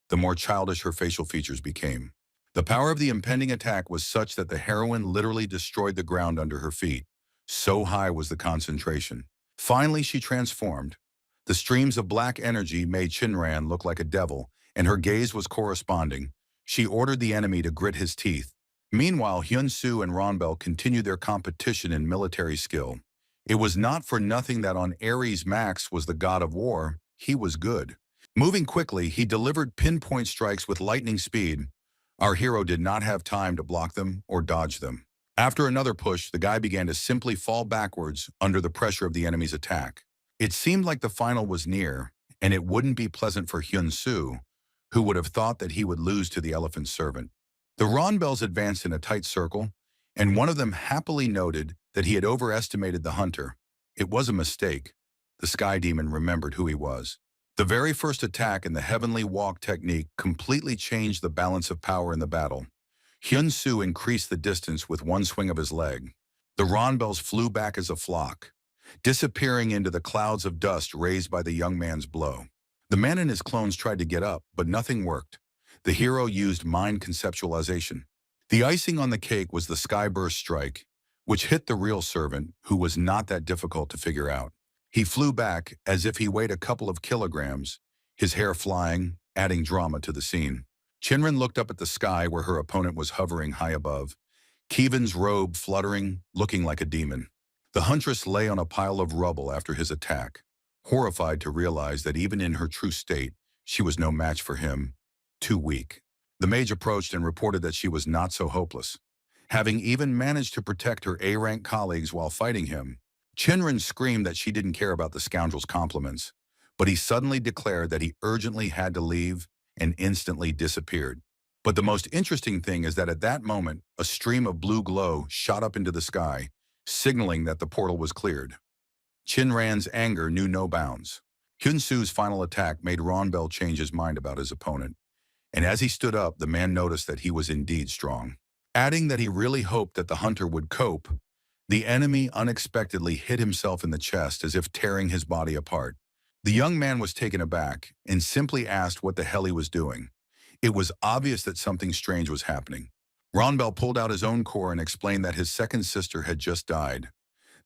the more childish her facial features became. The power of the impending attack was such that the heroine literally destroyed the ground under her feet. So high was the concentration. Finally, she transformed. The streams of black energy made Chinran look like a devil, and her gaze was corresponding. She ordered the enemy to grit his teeth. Meanwhile, Hyun Su and Ronbel continued their competition in military skill. It was not for nothing that on Ares Max was the god of war. He was good. Moving quickly, he delivered pinpoint strikes with lightning speed. Our hero did not have time to block them or dodge them. After another push, the guy began to simply fall backwards under the pressure of the enemy's attack. It seemed like the final was near, and it wouldn't be pleasant for Hyun Su, who would have thought that he would lose to the elephant servant. The Ronbels advanced in a tight circle, and one of them happily noted that he had overestimated the hunter. It was a mistake. The Sky Demon remembered who he was. The very first attack in the Heavenly Walk technique completely changed the balance of power in the battle. Hyun Su increased the distance with one swing of his leg. The Ronbels flew back as a flock, disappearing into the clouds of dust raised by the young man's blow. The man and his clones tried to get up, but nothing worked. The hero used mind conceptualization. The icing on the cake was the Skyburst strike, which hit the real servant, who was not that difficult to figure out. He flew back as if he weighed a couple of kilograms, his hair flying, adding drama to the scene. Chinren looked up at the sky where her opponent was hovering high above, Kevin's robe fluttering, looking like a demon. The huntress lay on a pile of rubble after his attack, horrified to realize that even in her true state, she was no match for him, too weak. The mage approached and reported that she was not so hopeless. Having even managed to protect her A-rank colleagues while fighting him, Chinren screamed that she didn't care about the scoundrel's compliments, but he suddenly declared that he urgently had to leave and instantly disappeared. But the most interesting thing is that at that moment, a stream of blue glow shot up into the sky, signaling that the portal was cleared. Chinran's anger knew no bounds. Hyun Su's final attack made Ronbel change his mind about his opponent, and as he stood up, the man noticed that he was indeed strong. Adding that he really hoped that the hunter would cope, the enemy unexpectedly hit himself in the chest as if tearing his body apart. The young man was taken aback and simply asked what the hell he was doing. It was obvious that something strange was happening. Ronbel pulled out his own core and explained that his second sister had just died.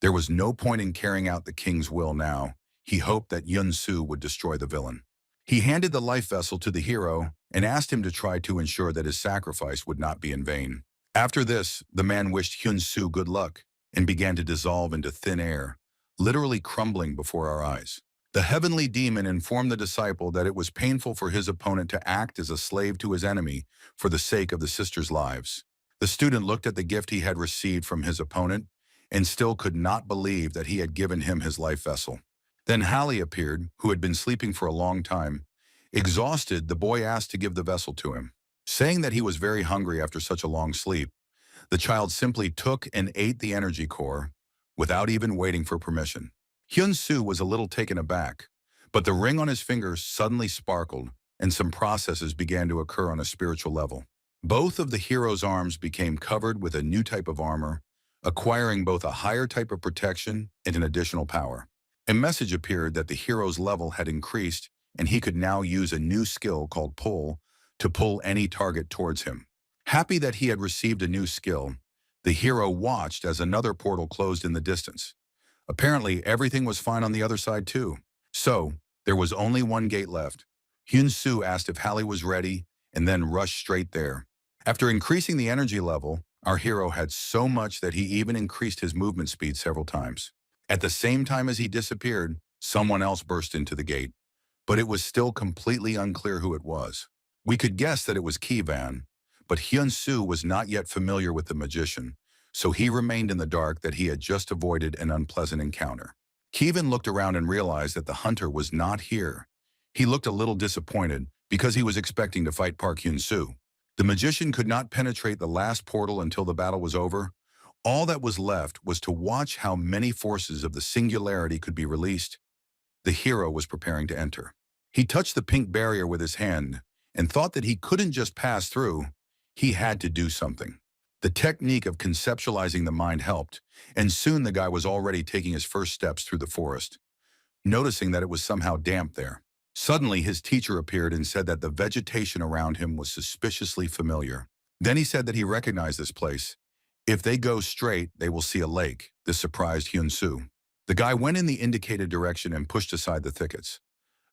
There was no point in carrying out the king's will now. He hoped that Hyun Su would destroy the villain. He handed the life vessel to the hero and asked him to try to ensure that his sacrifice would not be in vain. After this, the man wished Hyun Su good luck and began to dissolve into thin air, literally crumbling before our eyes. The heavenly demon informed the disciple that it was painful for his opponent to act as a slave to his enemy for the sake of the sisters' lives. The student looked at the gift he had received from his opponent and still could not believe that he had given him his life vessel. Then Hallie appeared, who had been sleeping for a long time. Exhausted, the boy asked to give the vessel to him. Saying that he was very hungry after such a long sleep, the child simply took and ate the energy core without even waiting for permission. Hyun Su was a little taken aback, but the ring on his finger suddenly sparkled and some processes began to occur on a spiritual level. Both of the hero's arms became covered with a new type of armor, acquiring both a higher type of protection and an additional power. A message appeared that the hero's level had increased and he could now use a new skill called Pull to pull any target towards him. Happy that he had received a new skill, the hero watched as another portal closed in the distance. Apparently, everything was fine on the other side too. So, there was only one gate left. Hyun Su asked if Hallie was ready and then rushed straight there. After increasing the energy level, our hero had so much that he even increased his movement speed several times. At the same time as he disappeared, someone else burst into the gate, but it was still completely unclear who it was. We could guess that it was Kivan, but Hyun Su was not yet familiar with the magician, so he remained in the dark that he had just avoided an unpleasant encounter. Kivan looked around and realized that the hunter was not here. He looked a little disappointed because he was expecting to fight Park Hyun Su. The magician could not penetrate the last portal until the battle was over. All that was left was to watch how many forces of the singularity could be released. The hero was preparing to enter. He touched the pink barrier with his hand and thought that he couldn't just pass through. He had to do something. The technique of conceptualizing the mind helped, and soon the guy was already taking his first steps through the forest, noticing that it was somehow damp there. Suddenly, his teacher appeared and said that the vegetation around him was suspiciously familiar. Then he said that he recognized this place. If they go straight, they will see a lake. This surprised Hyun Su. The guy went in the indicated direction and pushed aside the thickets.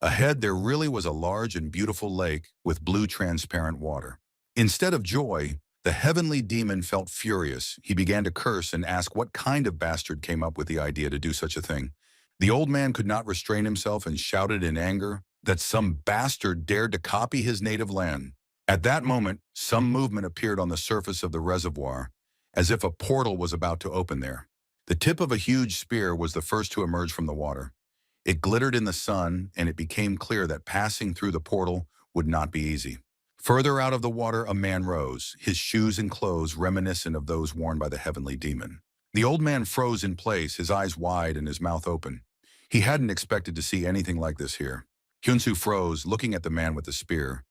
Ahead, there really was a large and beautiful lake with blue transparent water. Instead of joy, the heavenly demon felt furious. He began to curse and ask what kind of bastard came up with the idea to do such a thing. The old man could not restrain himself and shouted in anger that some bastard dared to copy his native land. At that moment, some movement appeared on the surface of the reservoir, as if a portal was about to open there. The tip of a huge spear was the first to emerge from the water. It glittered in the sun, and it became clear that passing through the portal would not be easy. Further out of the water, a man rose, his shoes and clothes reminiscent of those worn by the heavenly demon. The old man froze in place, his eyes wide and his mouth open. He hadn't expected to see anything like this here. Hyun Su froze, looking at the man with the spear.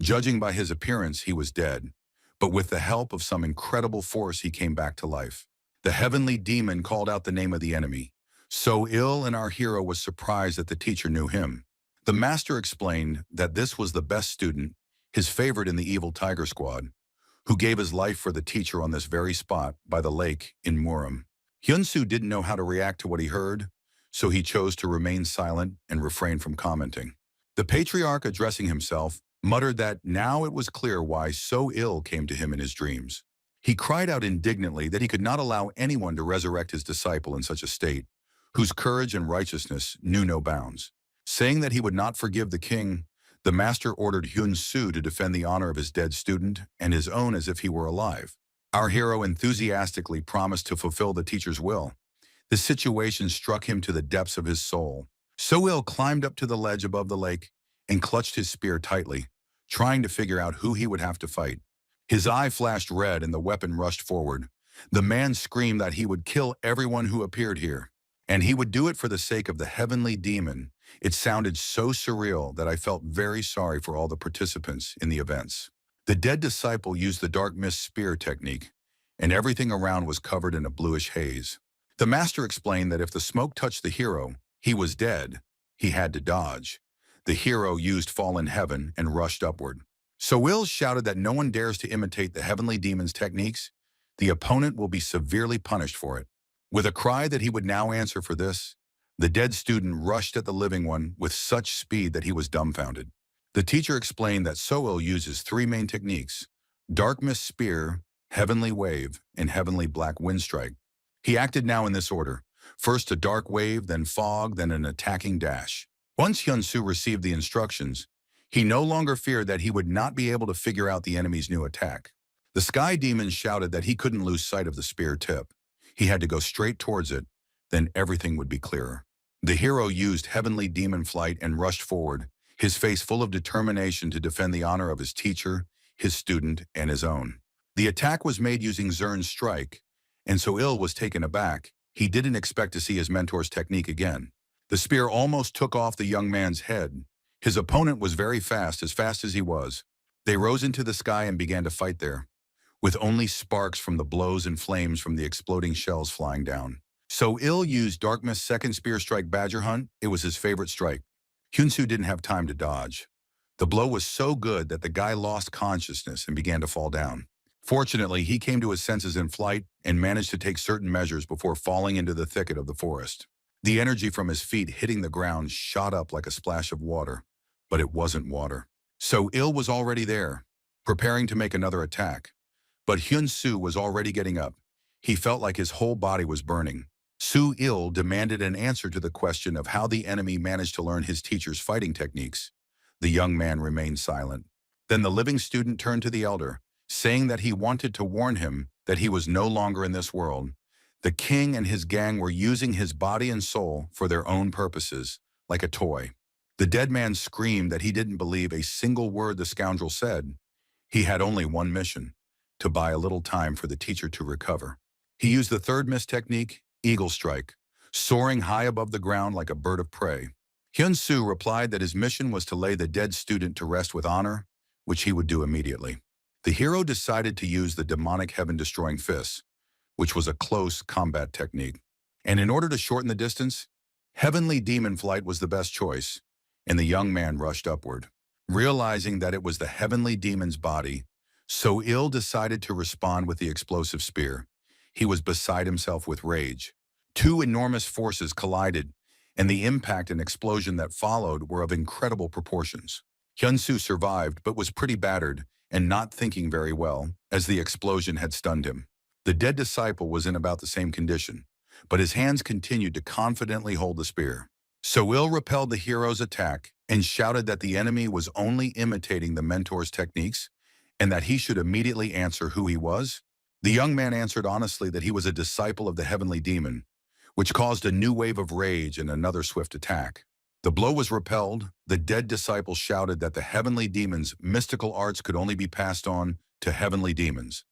Judging by his appearance, he was dead, but with the help of some incredible force, he came back to life. The heavenly demon called out the name of the enemy. So ill, and our hero was surprised that the teacher knew him. The master explained that this was the best student, his favorite in the evil tiger squad, who gave his life for the teacher on this very spot by the lake in Murom. Hyun Su didn't know how to react to what he heard, so he chose to remain silent and refrain from commenting. The patriarch, addressing himself, muttered that now it was clear why so ill came to him in his dreams. He cried out indignantly that he could not allow anyone to resurrect his disciple in such a state, whose courage and righteousness knew no bounds. Saying that he would not forgive the king, the master ordered Hyun Su to defend the honor of his dead student and his own as if he were alive. Our hero enthusiastically promised to fulfill the teacher's will. The situation struck him to the depths of his soul. So ill climbed up to the ledge above the lake and clutched his spear tightly, trying to figure out who he would have to fight. His eye flashed red and the weapon rushed forward. The man screamed that he would kill everyone who appeared here, and he would do it for the sake of the heavenly demon. It sounded so surreal that I felt very sorry for all the participants in the events. The dead disciple used the dark mist spear technique, and everything around was covered in a bluish haze. The master explained that if the smoke touched the hero, he was dead. He had to dodge. The hero used fallen heaven and rushed upward. So Will shouted that no one dares to imitate the heavenly demon's techniques. The opponent will be severely punished for it. With a cry that he would now answer for this, the dead student rushed at the living one with such speed that he was dumbfounded. The teacher explained that Soil uses three main techniques: Dark Mist Spear, Heavenly Wave, and Heavenly Black Wind Strike. He acted now in this order: first a dark wave, then fog, then an attacking dash. Once Hyun Su received the instructions, he no longer feared that he would not be able to figure out the enemy's new attack. The Sky Demon shouted that he couldn't lose sight of the spear tip. He had to go straight towards it, then everything would be clearer. The hero used Heavenly Demon Flight and rushed forward, his face full of determination to defend the honor of his teacher, his student, and his own. The attack was made using Zern's strike, and so Il was taken aback. He didn't expect to see his mentor's technique again. The spear almost took off the young man's head. His opponent was very fast as he was. They rose into the sky and began to fight there, with only sparks from the blows and flames from the exploding shells flying down. So Il used Dark Mist's second spear strike, Badger Hunt. It was his favorite strike. Hyun Su didn't have time to dodge. The blow was so good that the guy lost consciousness and began to fall down. Fortunately, he came to his senses in flight and managed to take certain measures before falling into the thicket of the forest. The energy from his feet hitting the ground shot up like a splash of water, but it wasn't water. So Il was already there, preparing to make another attack. But Hyun Su was already getting up. He felt like his whole body was burning. Su Il demanded an answer to the question of how the enemy managed to learn his teacher's fighting techniques. The young man remained silent. Then the living student turned to the elder, saying that he wanted to warn him that he was no longer in this world. The king and his gang were using his body and soul for their own purposes, like a toy. The dead man screamed that he didn't believe a single word the scoundrel said. He had only one mission: to buy a little time for the teacher to recover. He used the third mist technique, Eagle Strike, soaring high above the ground like a bird of prey. Hyun Su replied that his mission was to lay the dead student to rest with honor, which he would do immediately. The hero decided to use the demonic heaven-destroying fists, which was a close combat technique. And in order to shorten the distance, Heavenly Demon Flight was the best choice, and the young man rushed upward. Realizing that it was the heavenly demon's body, So Il decided to respond with the explosive spear. He was beside himself with rage. Two enormous forces collided, and the impact and explosion that followed were of incredible proportions. Hyun Su survived, but was pretty battered and not thinking very well, as the explosion had stunned him. The dead disciple was in about the same condition, but his hands continued to confidently hold the spear. So Il repelled the hero's attack and shouted that the enemy was only imitating the mentor's techniques and that he should immediately answer who he was. The young man answered honestly that he was a disciple of the heavenly demon, which caused a new wave of rage and another swift attack. The blow was repelled. The dead disciple shouted that the heavenly demon's mystical arts could only be passed on to heavenly demons.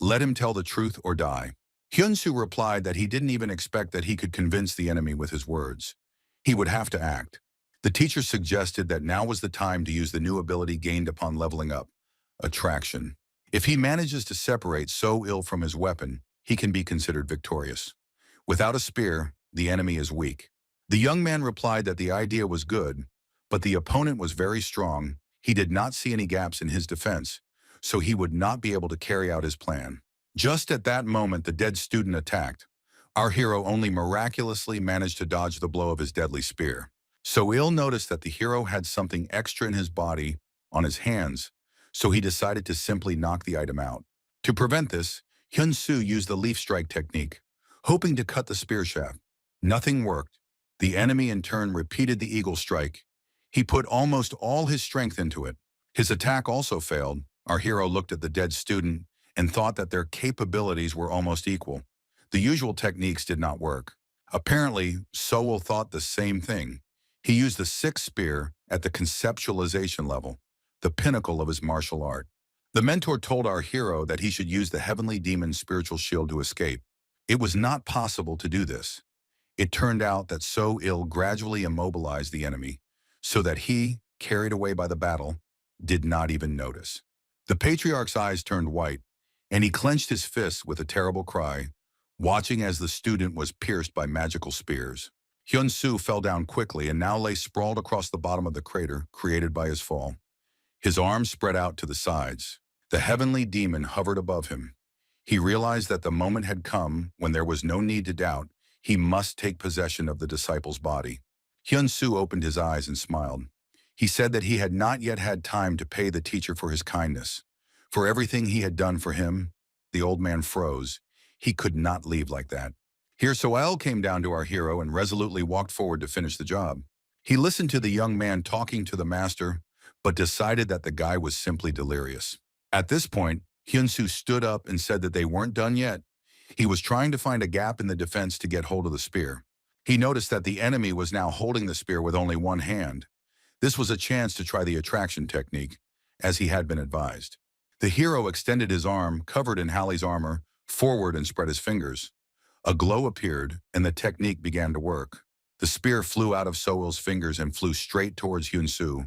Let him tell the truth or die. Hyun Su replied that he didn't even expect that he could convince the enemy with his words. He would have to act. The teacher suggested that now was the time to use the new ability gained upon leveling up, attraction. If he manages to separate So Il from his weapon, he can be considered victorious. Without a spear, the enemy is weak. The young man replied that the idea was good, but the opponent was very strong. He did not see any gaps in his defense, so he would not be able to carry out his plan. Just at that moment, the dead student attacked. Our hero only miraculously managed to dodge the blow of his deadly spear. So Il noticed that the hero had something extra in his body, on his hands, so he decided to simply knock the item out. To prevent this, Hyun Su used the leaf strike technique, hoping to cut the spear shaft. Nothing worked. The enemy in turn repeated the eagle strike. He put almost all his strength into it. His attack also failed. Our hero looked at the dead student and thought that their capabilities were almost equal. The usual techniques did not work. Apparently, Soul thought the same thing. He used the sixth spear at the conceptualization level. the pinnacle of his martial art. The mentor told our hero that he should use the heavenly demon's spiritual shield to escape. It was not possible to do this. It turned out that So Il gradually immobilized the enemy, so that he, carried away by the battle, did not even notice. The patriarch's eyes turned white, and he clenched his fists with a terrible cry, watching as the student was pierced by magical spears. Hyun Su fell down quickly and now lay sprawled across the bottom of the crater created by his fall. His arms spread out to the sides. The heavenly demon hovered above him. He realized that the moment had come when there was no need to doubt. He must take possession of the disciple's body. Hyun Su opened his eyes and smiled. He said that he had not yet had time to pay the teacher for his kindness. For everything he had done for him, the old man froze. He could not leave like that. Here Soel came down to our hero and resolutely walked forward to finish the job. He listened to the young man talking to the master, but decided that the guy was simply delirious. At this point, Hyun Su stood up and said that they weren't done yet. He was trying to find a gap in the defense to get hold of the spear. He noticed that the enemy was now holding the spear with only one hand. This was a chance to try the attraction technique, as he had been advised. The hero extended his arm, covered in Hallie's armor, forward and spread his fingers. A glow appeared, and the technique began to work. The spear flew out of Soil's fingers and flew straight towards Hyun Su.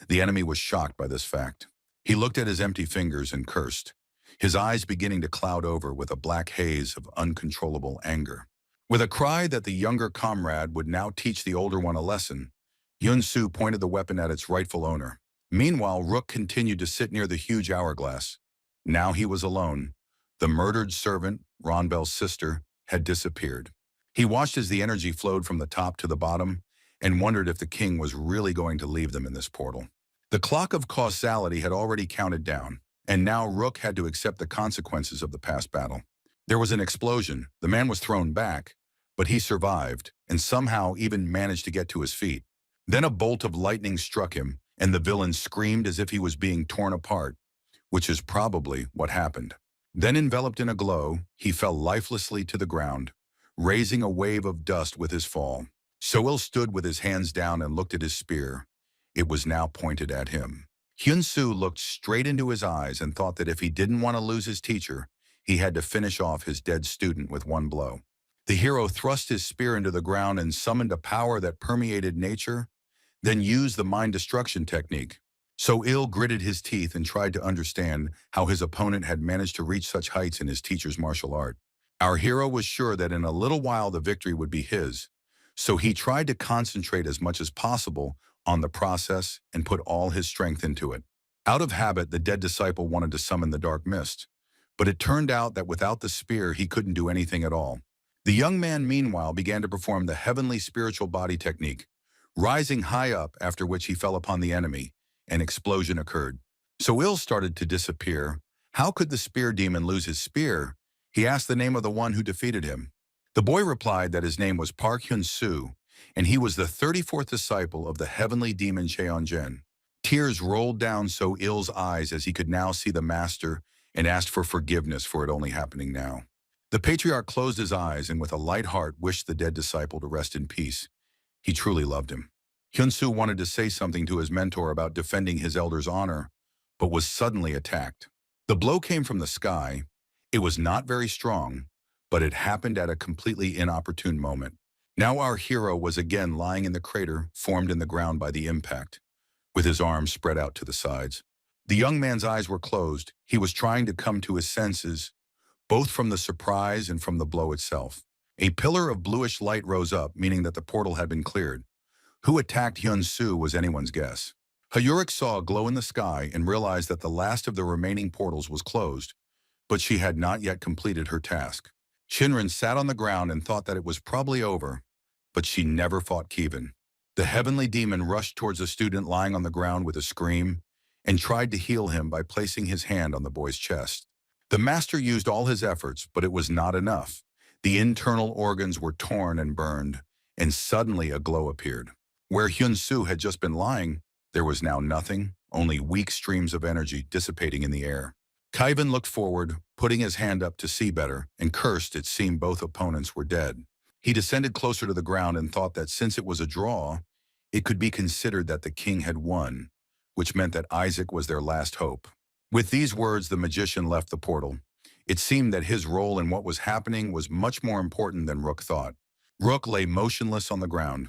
The enemy was shocked by this fact. He looked at his empty fingers and cursed, his eyes beginning to cloud over with a black haze of uncontrollable anger. With a cry that the younger comrade would now teach the older one a lesson, Hyun Su pointed the weapon at its rightful owner. Meanwhile, Rook continued to sit near the huge hourglass. Now he was alone. The murdered servant, Ronbel's sister, had disappeared. He watched as the energy flowed from the top to the bottom and wondered if the king was really going to leave them in this portal. The clock of causality had already counted down, and now Rook had to accept the consequences of the past battle. There was an explosion. The man was thrown back, but he survived and somehow even managed to get to his feet. Then a bolt of lightning struck him, and the villain screamed as if he was being torn apart, which is probably what happened. Then, enveloped in a glow, he fell lifelessly to the ground, raising a wave of dust with his fall. Soil stood with his hands down and looked at his spear. It was now pointed at him. Hyun Su looked straight into his eyes and thought that if he didn't want to lose his teacher, he had to finish off his dead student with one blow. The hero thrust his spear into the ground and summoned a power that permeated nature, then used the mind destruction technique. So Il gritted his teeth and tried to understand how his opponent had managed to reach such heights in his teacher's martial art. Our hero was sure that in a little while the victory would be his, so he tried to concentrate as much as possible on the process and put all his strength into it. Out of habit, the dead disciple wanted to summon the dark mist, but it turned out that without the spear he couldn't do anything at all. The young man meanwhile began to perform the heavenly spiritual body technique, rising high up, after which he fell upon the enemy. An explosion occurred. So Il started to disappear. How could the spear demon lose his spear? He asked the name of the one who defeated him. The boy replied that his name was Park Hyun Su, and he was the 34th disciple of the heavenly demon Cheonjen. Tears rolled down So Il's eyes as he could now see the master and asked for forgiveness for it only happening now. The patriarch closed his eyes and with a light heart wished the dead disciple to rest in peace. He truly loved him. Hyun Su wanted to say something to his mentor about defending his elder's honor, but was suddenly attacked. The blow came from the sky. It was not very strong, but it happened at a completely inopportune moment. Now our hero was again lying in the crater formed in the ground by the impact, with his arms spread out to the sides. The young man's eyes were closed. He was trying to come to his senses, both from the surprise and from the blow itself. A pillar of bluish light rose up, meaning that the portal had been cleared. Who attacked Hyun Su was anyone's guess. Hyurik saw a glow in the sky and realized that the last of the remaining portals was closed, but she had not yet completed her task. Shinran sat on the ground and thought that it was probably over, but she never fought Kevin. The heavenly demon rushed towards the student lying on the ground with a scream and tried to heal him by placing his hand on the boy's chest. The master used all his efforts, but it was not enough. The internal organs were torn and burned, and suddenly a glow appeared. Where Hyun Su had just been lying, there was now nothing, only weak streams of energy dissipating in the air. Kaivan looked forward, putting his hand up to see better, and cursed it seemed both opponents were dead. He descended closer to the ground and thought that since it was a draw, it could be considered that the king had won, which meant that Isaac was their last hope. With these words, the magician left the portal. It seemed that his role in what was happening was much more important than Rook thought. Rook lay motionless on the ground.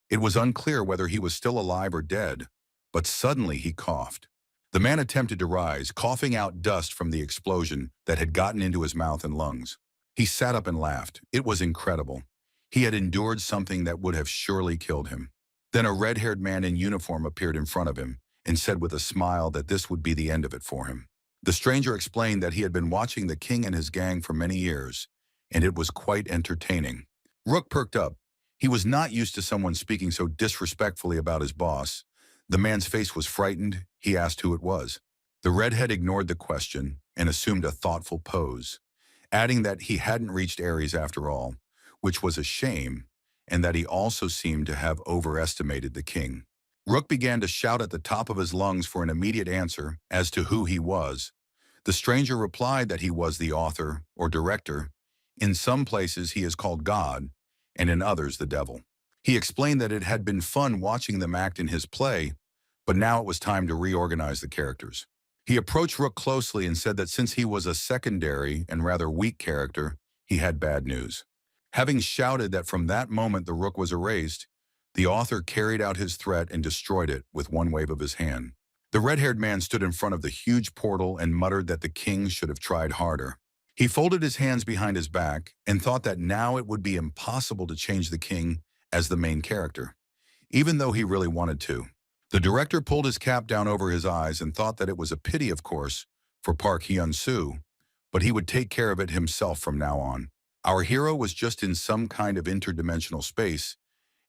It was unclear whether he was still alive or dead, but suddenly he coughed. The man attempted to rise, coughing out dust from the explosion that had gotten into his mouth and lungs. He sat up and laughed. It was incredible. He had endured something that would have surely killed him. Then a red-haired man in uniform appeared in front of him and said with a smile that this would be the end of it for him. The stranger explained that he had been watching the king and his gang for many years, and it was quite entertaining. Rook perked up. He was not used to someone speaking so disrespectfully about his boss. The man's face was frightened. He asked who it was. The redhead ignored the question and assumed a thoughtful pose, adding that he hadn't reached Ares after all, which was a shame, and that he also seemed to have overestimated the king. Rook began to shout at the top of his lungs for an immediate answer as to who he was. The stranger replied that he was the author or director. In some places he is called God, and in others the devil. He explained that it had been fun watching them act in his play, but now it was time to reorganize the characters. He approached Rook closely and said that since he was a secondary and rather weak character, he had bad news. Having shouted that from that moment the Rook was erased, the author carried out his threat and destroyed it with one wave of his hand. The red-haired man stood in front of the huge portal and muttered that the king should have tried harder. He folded his hands behind his back and thought that now it would be impossible to change the king as the main character, even though he really wanted to. The director pulled his cap down over his eyes and thought that it was a pity, of course, for Park Hyun Su, but he would take care of it himself from now on. Our hero was just in some kind of interdimensional space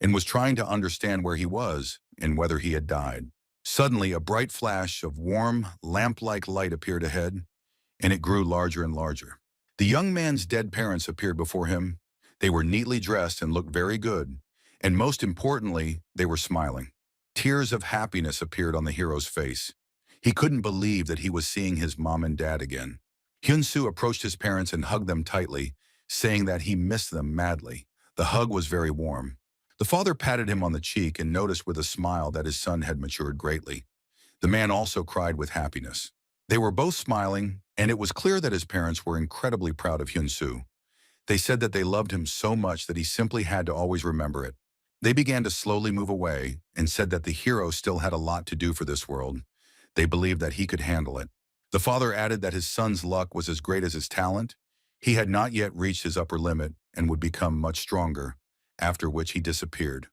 and was trying to understand where he was and whether he had died. Suddenly, a bright flash of warm, lamp-like light appeared ahead, and it grew larger and larger. The young man's dead parents appeared before him. They were neatly dressed and looked very good, and most importantly, they were smiling. Tears of happiness appeared on the hero's face. He couldn't believe that he was seeing his mom and dad again. Hyun Su approached his parents and hugged them tightly, saying that he missed them madly. The hug was very warm. The father patted him on the cheek and noticed with a smile that his son had matured greatly. The man also cried with happiness. They were both smiling, and it was clear that his parents were incredibly proud of Hyun Su. They said that they loved him so much that he simply had to always remember it. They began to slowly move away and said that the hero still had a lot to do for this world. They believed that he could handle it. The father added that his son's luck was as great as his talent. He had not yet reached his upper limit and would become much stronger, after which he disappeared,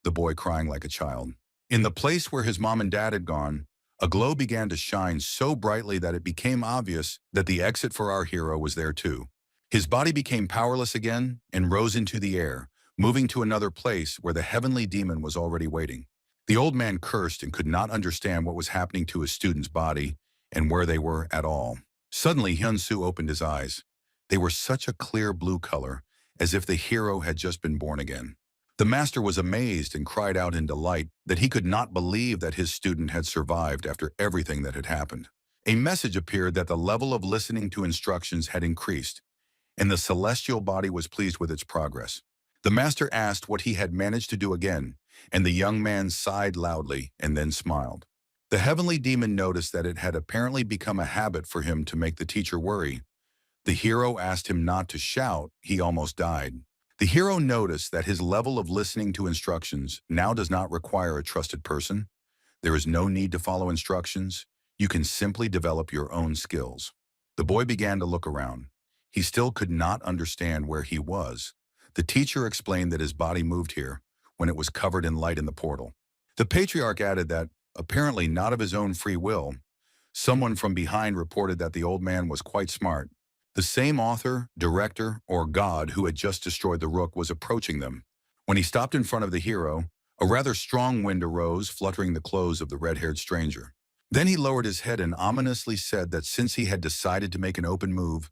the boy crying like a child. In the place where his mom and dad had gone, a glow began to shine so brightly that it became obvious that the exit for our hero was there too. His body became powerless again and rose into the air, moving to another place where the heavenly demon was already waiting. The old man cursed and could not understand what was happening to his student's body and where they were at all. Suddenly, Hyun Su opened his eyes. They were such a clear blue color, as if the hero had just been born again. The master was amazed and cried out in delight that he could not believe that his student had survived after everything that had happened. A message appeared that the level of listening to instructions had increased, and the celestial body was pleased with its progress. The master asked what he had managed to do again, and the young man sighed loudly and then smiled. The heavenly demon noticed that it had apparently become a habit for him to make the teacher worry. The hero asked him not to shout. He almost died. The hero noticed that his level of listening to instructions now does not require a trusted person. There is no need to follow instructions. You can simply develop your own skills. The boy began to look around. He still could not understand where he was. The teacher explained that his body moved here when it was covered in light in the portal. The patriarch added that, apparently not of his own free will, someone from behind reported that the old man was quite smart. The same author, director, or god who had just destroyed the Rook was approaching them. When he stopped in front of the hero, a rather strong wind arose, fluttering the clothes of the red-haired stranger. Then he lowered his head and ominously said that since he had decided to make an open move,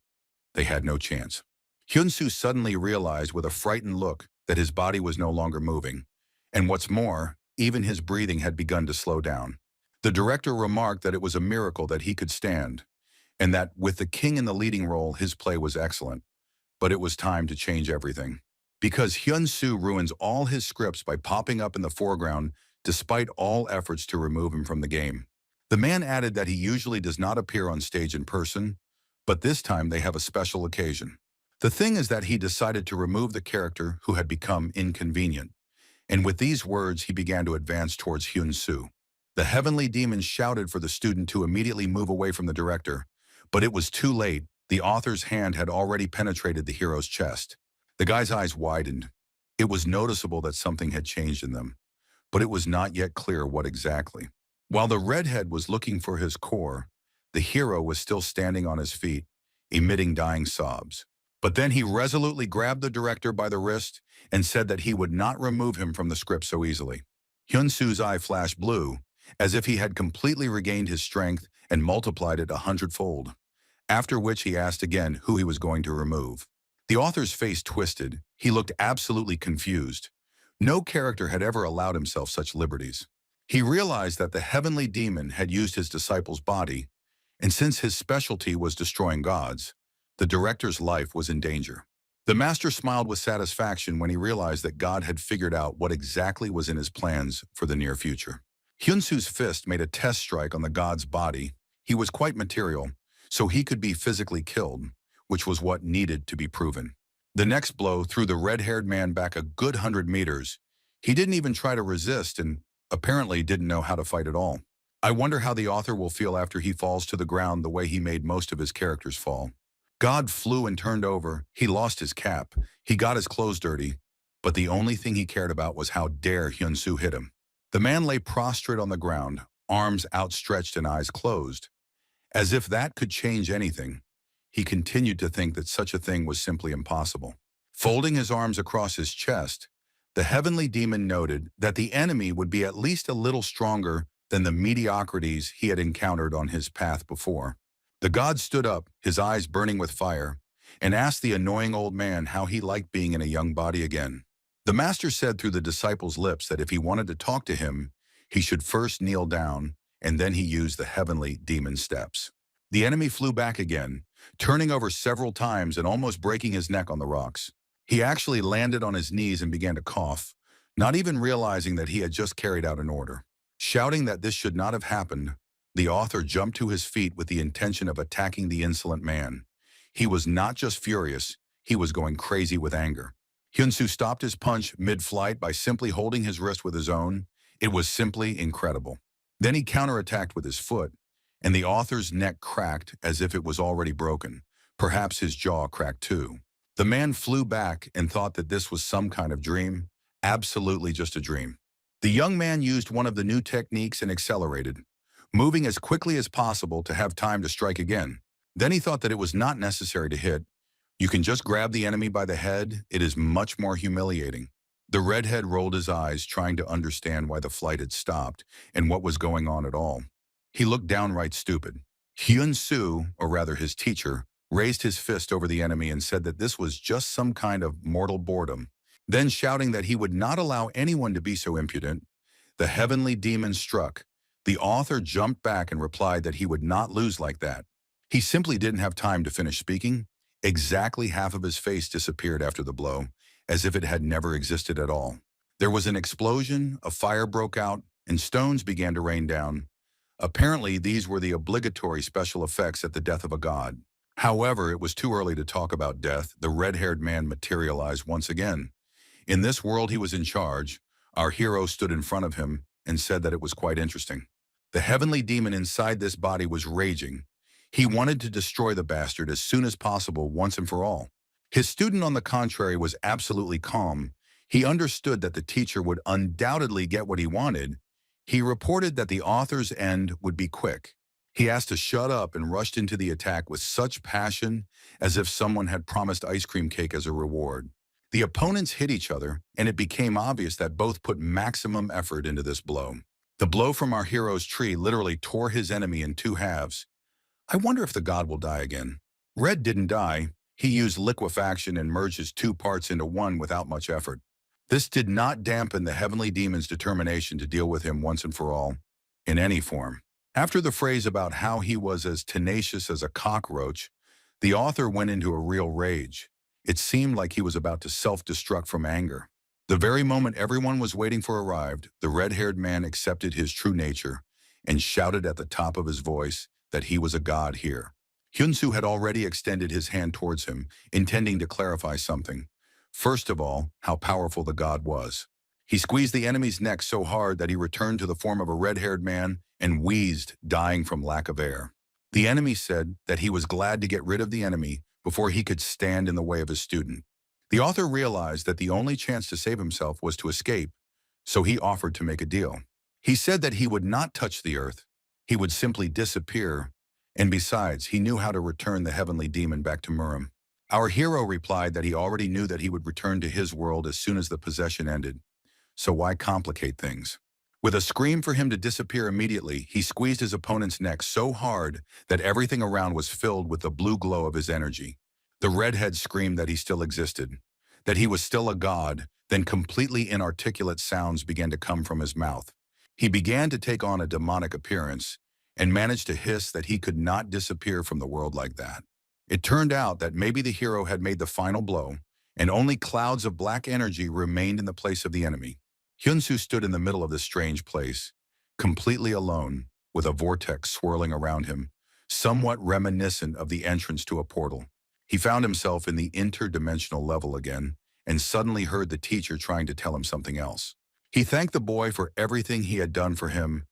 they had no chance. Hyun Su suddenly realized with a frightened look that his body was no longer moving, and what's more, even his breathing had begun to slow down. The director remarked that it was a miracle that he could stand, and that with the king in the leading role, his play was excellent. But it was time to change everything. Because Hyun Su ruins all his scripts by popping up in the foreground despite all efforts to remove him from the game. The man added that he usually does not appear on stage in person, but this time they have a special occasion. The thing is that he decided to remove the character who had become inconvenient, and with these words he began to advance towards Hyun Su. The heavenly demon shouted for the student to immediately move away from the director, but it was too late. The author's hand had already penetrated the hero's chest. The guy's eyes widened. It was noticeable that something had changed in them, but it was not yet clear what exactly. While the redhead was looking for his core, the hero was still standing on his feet, emitting dying sobs. But then he resolutely grabbed the director by the wrist and said that he would not remove him from the script so easily. Hyun Su's eye flashed blue, as if he had completely regained his strength and multiplied it 100-fold, after which he asked again who he was going to remove. The author's face twisted. He looked absolutely confused. No character had ever allowed himself such liberties. He realized that the heavenly demon had used his disciple's body, and since his specialty was destroying gods, the director's life was in danger. The master smiled with satisfaction when he realized that God had figured out what exactly was in his plans for the near future. Hyun Su's fist made a test strike on the god's body. He was quite material, so he could be physically killed, which was what needed to be proven. The next blow threw the red-haired man back a good 100 meters. He didn't even try to resist and apparently didn't know how to fight at all. I wonder how the author will feel after he falls to the ground the way he made most of his characters fall. God flew and turned over. He lost his cap. He got his clothes dirty. But the only thing he cared about was how dare Hyun Su hit him. The man lay prostrate on the ground, arms outstretched and eyes closed. As if that could change anything, he continued to think that such a thing was simply impossible. Folding his arms across his chest, the heavenly demon noted that the enemy would be at least a little stronger than the mediocrities he had encountered on his path before. The god stood up, his eyes burning with fire, and asked the annoying old man how he liked being in a young body again. The master said through the disciple's lips that if he wanted to talk to him, he should first kneel down, and then he used the heavenly demon steps. The enemy flew back again, turning over several times and almost breaking his neck on the rocks. He actually landed on his knees and began to cough, not even realizing that he had just carried out an order. Shouting that this should not have happened, the author jumped to his feet with the intention of attacking the insolent man. He was not just furious, he was going crazy with anger. Hyun Su stopped his punch mid-flight by simply holding his wrist with his own. It was simply incredible. Then he counterattacked with his foot, and the author's neck cracked as if it was already broken. Perhaps his jaw cracked too. The man flew back and thought that this was some kind of dream. Absolutely just a dream. The young man used one of the new techniques and accelerated, moving as quickly as possible to have time to strike again. Then he thought that it was not necessary to hit. You can just grab the enemy by the head. It is much more humiliating. The redhead rolled his eyes, trying to understand why the flight had stopped and what was going on at all. He looked downright stupid. Hyun Su, or rather his teacher, raised his fist over the enemy and said that this was just some kind of mortal boredom. Then shouting that he would not allow anyone to be so impudent, the heavenly demon struck. The author jumped back and replied that he would not lose like that. He simply didn't have time to finish speaking. Exactly half of his face disappeared after the blow, as if it had never existed at all. There was an explosion, a fire broke out, and stones began to rain down. Apparently, these were the obligatory special effects at the death of a god. However, it was too early to talk about death. The red-haired man materialized once again. In this world he was in charge. Our hero stood in front of him and said that it was quite interesting. The heavenly demon inside this body was raging. He wanted to destroy the bastard as soon as possible, once and for all. His student, on the contrary, was absolutely calm. He understood that the teacher would undoubtedly get what he wanted. He reported that the author's end would be quick. He asked to shut up and rushed into the attack with such passion as if someone had promised ice cream cake as a reward. The opponents hit each other, and it became obvious that both put maximum effort into this blow. The blow from our hero's tree literally tore his enemy in two halves. I wonder if the god will die again. Red didn't die. He used liquefaction and merged his two parts into one without much effort. This did not dampen the heavenly demon's determination to deal with him once and for all, in any form. After the phrase about how he was as tenacious as a cockroach, the author went into a real rage. It seemed like he was about to self-destruct from anger. The very moment everyone was waiting for arrived, the red-haired man accepted his true nature and shouted at the top of his voice that he was a god here. Hyun Su had already extended his hand towards him, intending to clarify something. First of all, how powerful the god was. He squeezed the enemy's neck so hard that he returned to the form of a red-haired man and wheezed, dying from lack of air. The enemy said that he was glad to get rid of the enemy before he could stand in the way of his student. The author realized that the only chance to save himself was to escape, so he offered to make a deal. He said that he would not touch the earth, he would simply disappear, and besides, he knew how to return the heavenly demon back to Murim. Our hero replied that he already knew that he would return to his world as soon as the possession ended, so why complicate things? With a scream for him to disappear immediately, he squeezed his opponent's neck so hard that everything around was filled with the blue glow of his energy. The redhead screamed that he still existed, that he was still a god, then completely inarticulate sounds began to come from his mouth. He began to take on a demonic appearance and managed to hiss that he could not disappear from the world like that. It turned out that maybe the hero had made the final blow, and only clouds of black energy remained in the place of the enemy. Hyun Su stood in the middle of this strange place, completely alone, with a vortex swirling around him, somewhat reminiscent of the entrance to a portal. He found himself in the interdimensional level again, and suddenly heard the teacher trying to tell him something else. He thanked the boy for everything he had done for him,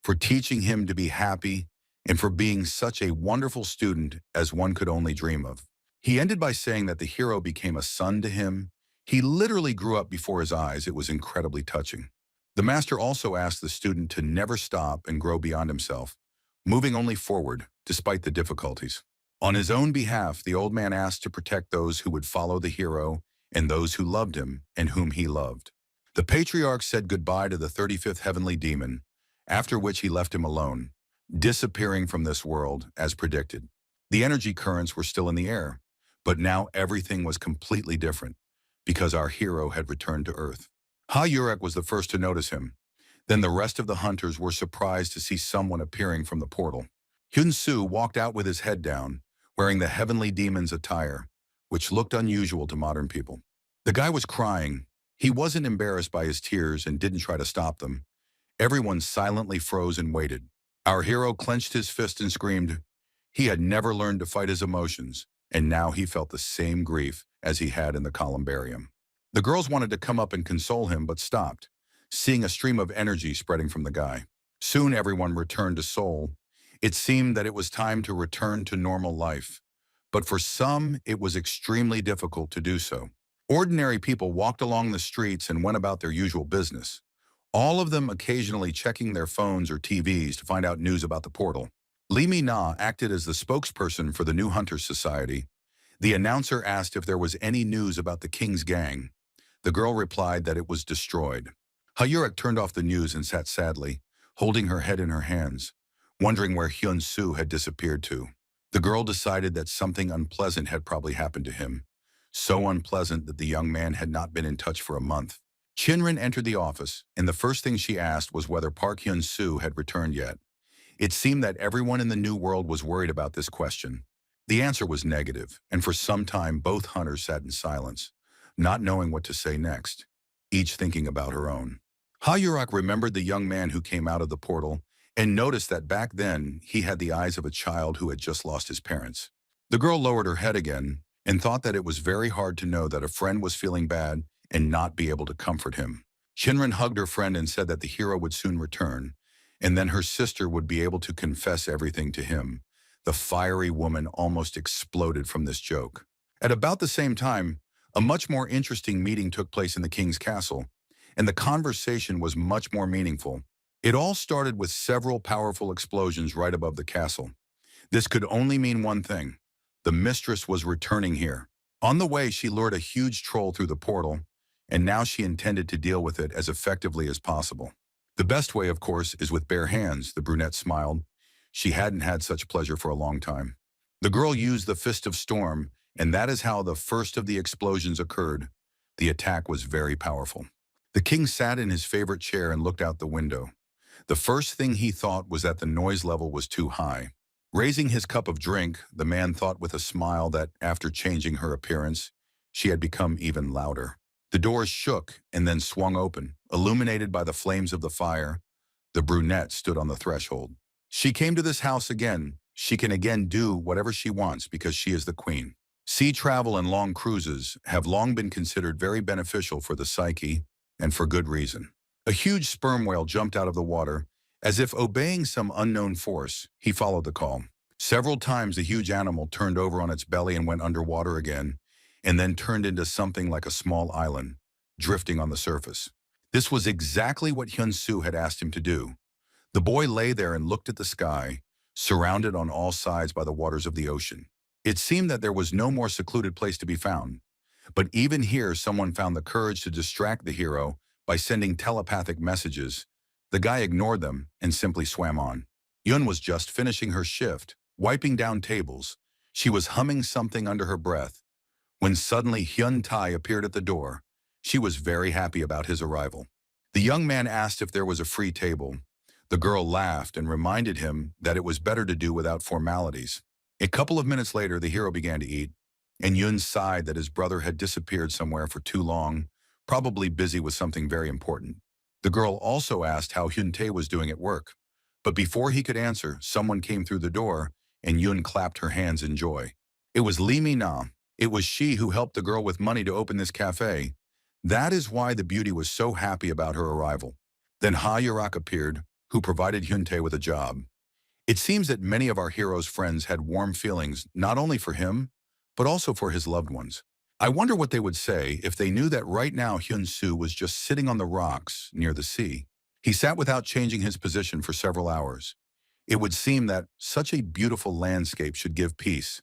for teaching him to be happy, and for being such a wonderful student as one could only dream of. He ended by saying that the hero became a son to him. He literally grew up before his eyes. It was incredibly touching. The master also asked the student to never stop and grow beyond himself, moving only forward despite the difficulties. On his own behalf, the old man asked to protect those who would follow the hero and those who loved him and whom he loved. The patriarch said goodbye to the 35th heavenly demon, after which he left him alone, disappearing from this world as predicted. The energy currents were still in the air, but now everything was completely different, because our hero had returned to Earth. Hyun was the first to notice him. Then the rest of the hunters were surprised to see someone appearing from the portal. Hyun Su walked out with his head down, wearing the heavenly demon's attire, which looked unusual to modern people. The guy was crying. He wasn't embarrassed by his tears and didn't try to stop them. Everyone silently froze and waited. Our hero clenched his fist and screamed. He had never learned to fight his emotions, and now he felt the same grief as he had in the columbarium. The girls wanted to come up and console him, but stopped, seeing a stream of energy spreading from the guy. Soon everyone returned to Seoul. It seemed that it was time to return to normal life, but for some, it was extremely difficult to do so. Ordinary people walked along the streets and went about their usual business, all of them occasionally checking their phones or TVs to find out news about the portal. Lee Mi-na acted as the spokesperson for the New Hunters Society. The announcer asked if there was any news about the King's gang. The girl replied that it was destroyed. Hyun turned off the news and sat sadly, holding her head in her hands, wondering where Hyun Su had disappeared to. The girl decided that something unpleasant had probably happened to him, so unpleasant that the young man had not been in touch for a month. Chinrin entered the office, and the first thing she asked was whether Park Hyun Su had returned yet. It seemed that everyone in the new world was worried about this question. The answer was negative, and for some time both hunters sat in silence, not knowing what to say next, each thinking about her own. Hyun remembered the young man who came out of the portal and noticed that back then he had the eyes of a child who had just lost his parents. The girl lowered her head again and thought that it was very hard to know that a friend was feeling bad and not be able to comfort him. Chinrin hugged her friend and said that the hero would soon return, and then her sister would be able to confess everything to him. The fiery woman almost exploded from this joke. At about the same time, a much more interesting meeting took place in the king's castle, and the conversation was much more meaningful. It all started with several powerful explosions right above the castle. This could only mean one thing. The mistress was returning here. On the way, she lured a huge troll through the portal, and now she intended to deal with it as effectively as possible. The best way, of course, is with bare hands, the brunette smiled. She hadn't had such pleasure for a long time. The girl used the Fist of Storm, and that is how the first of the explosions occurred. The attack was very powerful. The king sat in his favorite chair and looked out the window. The first thing he thought was that the noise level was too high. Raising his cup of drink, the man thought with a smile that, after changing her appearance, she had become even louder. The doors shook and then swung open, illuminated by the flames of the fire. The brunette stood on the threshold. She came to this house again. She can again do whatever she wants because she is the queen. Sea travel and long cruises have long been considered very beneficial for the psyche, and for good reason. A huge sperm whale jumped out of the water. As if obeying some unknown force, he followed the call. Several times the huge animal turned over on its belly and went underwater again, and then turned into something like a small island, drifting on the surface. This was exactly what Hyun Su had asked him to do. The boy lay there and looked at the sky, surrounded on all sides by the waters of the ocean. It seemed that there was no more secluded place to be found. But even here, someone found the courage to distract the hero by sending telepathic messages. The guy ignored them and simply swam on. Yun was just finishing her shift, wiping down tables. She was humming something under her breath, when suddenly Hyun Tai appeared at the door. She was very happy about his arrival. The young man asked if there was a free table. The girl laughed and reminded him that it was better to do without formalities. A couple of minutes later, the hero began to eat, and Yun sighed that his brother had disappeared somewhere for too long, probably busy with something very important. The girl also asked how Hyun Tae was doing at work. But before he could answer, someone came through the door, and Yun clapped her hands in joy. It was Lee Mi-na. It was she who helped the girl with money to open this cafe. That is why the beauty was so happy about her arrival. Then Ha Yurak appeared, who provided Hyun Tae with a job. It seems that many of our hero's friends had warm feelings not only for him, but also for his loved ones. I wonder what they would say if they knew that right now Hyun Su was just sitting on the rocks near the sea. He sat without changing his position for several hours. It would seem that such a beautiful landscape should give peace,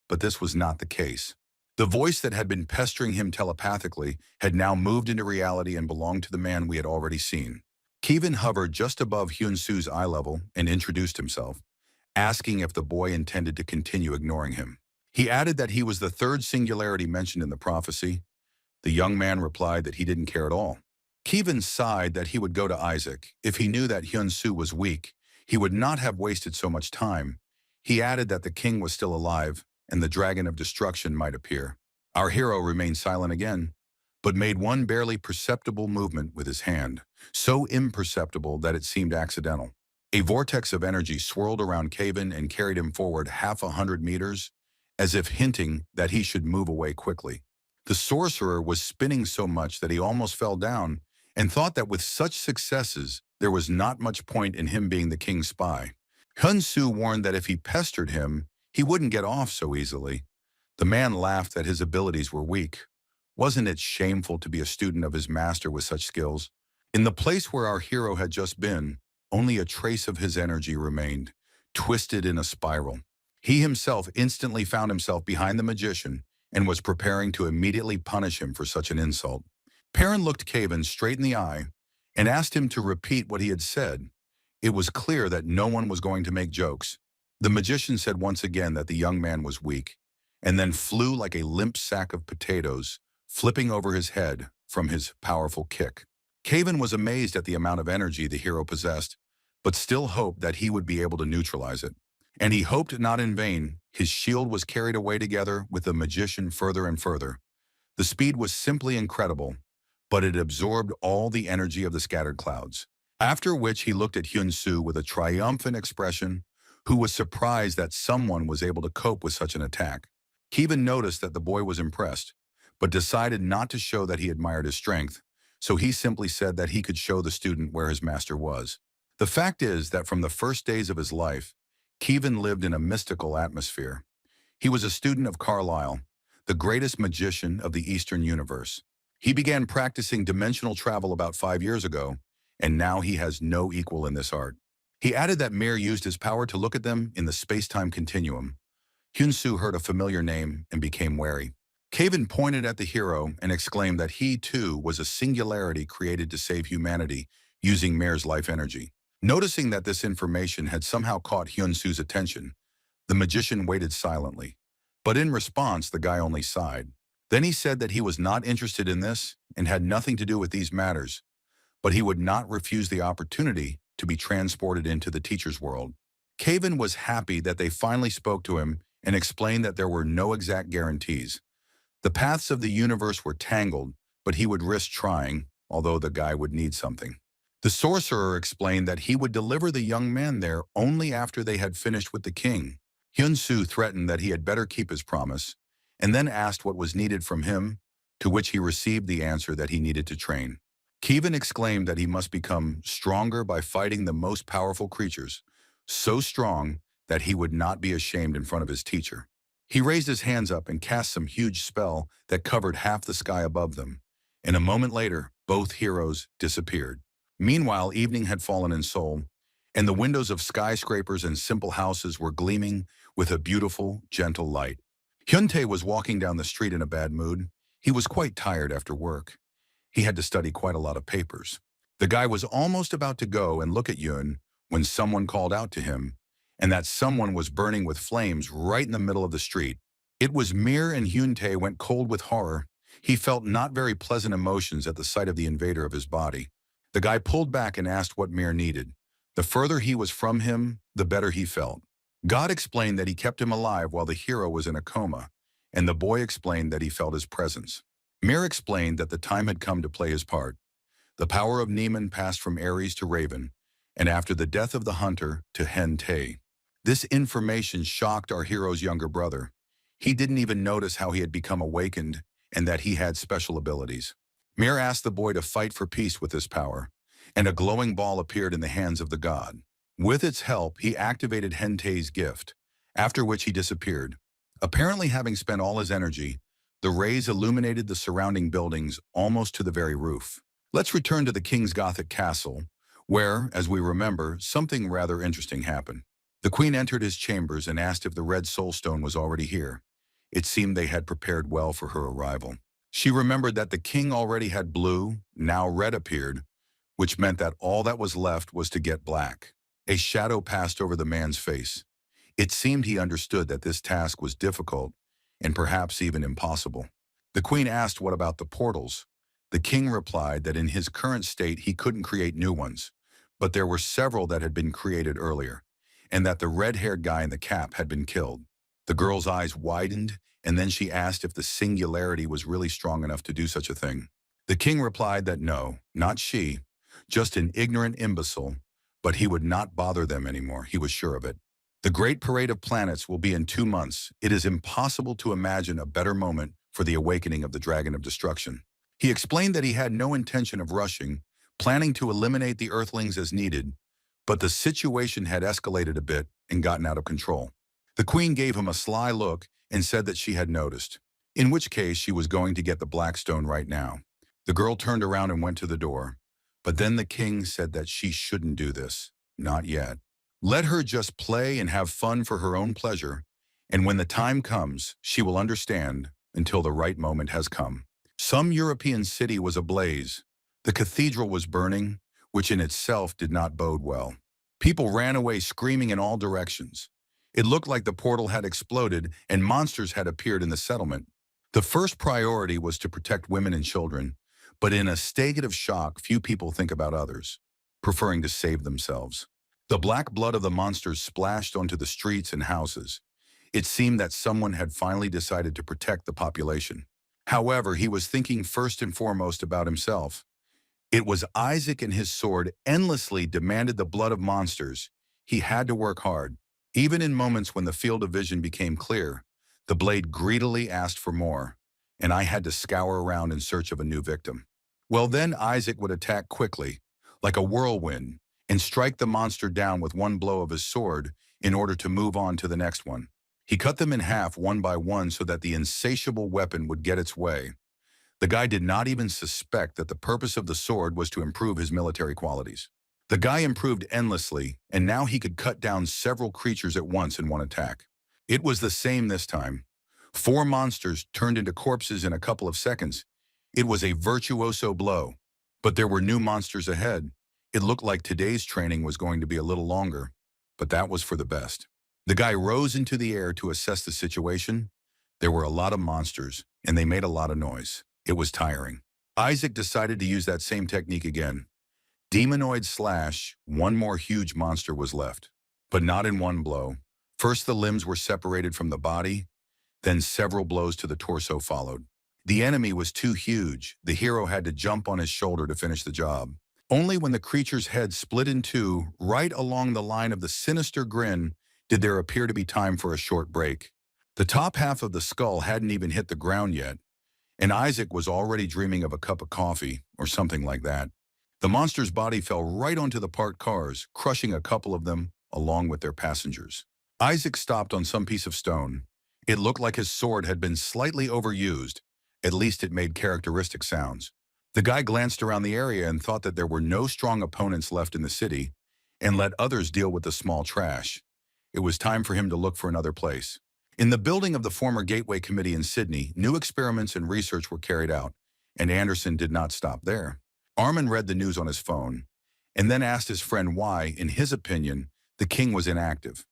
but this was not the case. The voice that had been pestering him telepathically had now moved into reality and belonged to the man we had already seen. Kevin hovered just above Hyun Su's eye level and introduced himself, asking if the boy intended to continue ignoring him. He added that he was the third singularity mentioned in the prophecy. The young man replied that he didn't care at all. Kevin sighed that he would go to Isaac. If he knew that Hyun Su was weak, he would not have wasted so much time. He added that the king was still alive, and the dragon of destruction might appear. Our hero remained silent again, but made one barely perceptible movement with his hand, so imperceptible that it seemed accidental. A vortex of energy swirled around Kevin and carried him forward 100 meters, as if hinting that he should move away quickly. The sorcerer was spinning so much that he almost fell down and thought that with such successes, there was not much point in him being the king's spy. Hyun Su warned that if he pestered him, he wouldn't get off so easily. The man laughed that his abilities were weak. Wasn't it shameful to be a student of his master with such skills? In the place where our hero had just been, only a trace of his energy remained, twisted in a spiral. He himself instantly found himself behind the magician and was preparing to immediately punish him for such an insult. Perrin looked Kevin straight in the eye and asked him to repeat what he had said. It was clear that no one was going to make jokes. The magician said once again that the young man was weak, and then flew like a limp sack of potatoes, flipping over his head from his powerful kick. Kevin was amazed at the amount of energy the hero possessed, but still hoped that he would be able to neutralize it. And he hoped not in vain. His shield was carried away together with the magician further and further. The speed was simply incredible, but it absorbed all the energy of the scattered clouds. After which he looked at Hyun Su with a triumphant expression, who was surprised that someone was able to cope with such an attack. Kevin noticed that the boy was impressed, but decided not to show that he admired his strength, so he simply said that he could show the student where his master was. The fact is that from the first days of his life, Kevin lived in a mystical atmosphere. He was a student of Carlyle, the greatest magician of the Eastern universe. He began practicing dimensional travel about 5 years ago, and now he has no equal in this art. He added that Mir used his power to look at them in the space-time continuum. Hyun Su heard a familiar name and became wary. Kevin pointed at the hero and exclaimed that he too was a singularity created to save humanity using Mir's life energy. Noticing that this information had somehow caught Hyun Su's attention, the magician waited silently. But in response, the guy only sighed. Then he said that he was not interested in this and had nothing to do with these matters, but he would not refuse the opportunity to be transported into the teacher's world. Kevin was happy that they finally spoke to him and explained that there were no exact guarantees. The paths of the universe were tangled, but he would risk trying, although the guy would need something. The sorcerer explained that he would deliver the young man there only after they had finished with the king. Hyun Su threatened that he had better keep his promise, and then asked what was needed from him, to which he received the answer that he needed to train. Kevin exclaimed that he must become stronger by fighting the most powerful creatures, so strong that he would not be ashamed in front of his teacher. He raised his hands up and cast some huge spell that covered half the sky above them, and a moment later, both heroes disappeared. Meanwhile, evening had fallen in Seoul, and the windows of skyscrapers and simple houses were gleaming with a beautiful, gentle light. Hyuntae was walking down the street in a bad mood. He was quite tired after work. He had to study quite a lot of papers. The guy was almost about to go and look at Yun when someone called out to him, and that someone was burning with flames right in the middle of the street. It was Mir, and Hyuntae went cold with horror. He felt not very pleasant emotions at the sight of the invader of his body. The guy pulled back and asked what Mir needed. The further he was from him, the better he felt. God explained that he kept him alive while the hero was in a coma, and the boy explained that he felt his presence. Mir explained that the time had come to play his part. The power of Neiman passed from Aries to Raven, and after the death of the hunter to Hen Tae. This information shocked our hero's younger brother. He didn't even notice how he had become awakened and that he had special abilities. Mir asked the boy to fight for peace with this power, and a glowing ball appeared in the hands of the god. With its help, he activated Hente's gift, after which he disappeared. Apparently having spent all his energy, the rays illuminated the surrounding buildings almost to the very roof. Let's return to the king's Gothic castle, where, as we remember, something rather interesting happened. The queen entered his chambers and asked if the red soulstone was already here. It seemed they had prepared well for her arrival. She remembered that the king already had blue, now red appeared, which meant that all that was left was to get black. A shadow passed over the man's face. It seemed he understood that this task was difficult and perhaps even impossible. The queen asked what about the portals. The king replied that in his current state he couldn't create new ones, but there were several that had been created earlier, and that the red-haired guy in the cap had been killed. The girl's eyes widened, and then she asked if the singularity was really strong enough to do such a thing. The king replied that no, not she, just an ignorant imbecile, but he would not bother them anymore, he was sure of it. The Great Parade of Planets will be in 2 months. It is impossible to imagine a better moment for the awakening of the Dragon of Destruction. He explained that he had no intention of rushing, planning to eliminate the Earthlings as needed, but the situation had escalated a bit and gotten out of control. The queen gave him a sly look and said that she had noticed, in which case she was going to get the black stone right now. The girl turned around and went to the door, but then the king said that she shouldn't do this, not yet. Let her just play and have fun for her own pleasure, and when the time comes, she will understand until the right moment has come. Some European city was ablaze. The cathedral was burning, which in itself did not bode well. People ran away screaming in all directions. It looked like the portal had exploded and monsters had appeared in the settlement. The first priority was to protect women and children, but in a state of shock, few people think about others, preferring to save themselves. The black blood of the monsters splashed onto the streets and houses. It seemed that someone had finally decided to protect the population. However, he was thinking first and foremost about himself. It was Isaac, and his sword endlessly demanded the blood of monsters. He had to work hard. Even in moments when the field of vision became clear, the blade greedily asked for more, and I had to scour around in search of a new victim. Well, then Isaac would attack quickly, like a whirlwind, and strike the monster down with one blow of his sword in order to move on to the next one. He cut them in half one by one so that the insatiable weapon would get its way. The guy did not even suspect that the purpose of the sword was to improve his military qualities. The guy improved endlessly, and now he could cut down several creatures at once in one attack. It was the same this time. 4 monsters turned into corpses in a couple of seconds. It was a virtuoso blow. But there were new monsters ahead. It looked like today's training was going to be a little longer, but that was for the best. The guy rose into the air to assess the situation. There were a lot of monsters, and they made a lot of noise. It was tiring. Isaac decided to use that same technique again. Demonoid slash, one more huge monster was left, but not in one blow. First the limbs were separated from the body, then several blows to the torso followed. The enemy was too huge. The hero had to jump on his shoulder to finish the job. Only when the creature's head split in two, right along the line of the sinister grin, did there appear to be time for a short break. The top half of the skull hadn't even hit the ground yet, and Isaac was already dreaming of a cup of coffee, or something like that. The monster's body fell right onto the parked cars, crushing a couple of them, along with their passengers. Isaac stopped on some piece of stone. It looked like his sword had been slightly overused. At least it made characteristic sounds. The guy glanced around the area and thought that there were no strong opponents left in the city, and let others deal with the small trash. It was time for him to look for another place. In the building of the former Gateway Committee in Sydney, new experiments and research were carried out, and Anderson did not stop there. Armin read the news on his phone, and then asked his friend why, in his opinion, the king was inactive.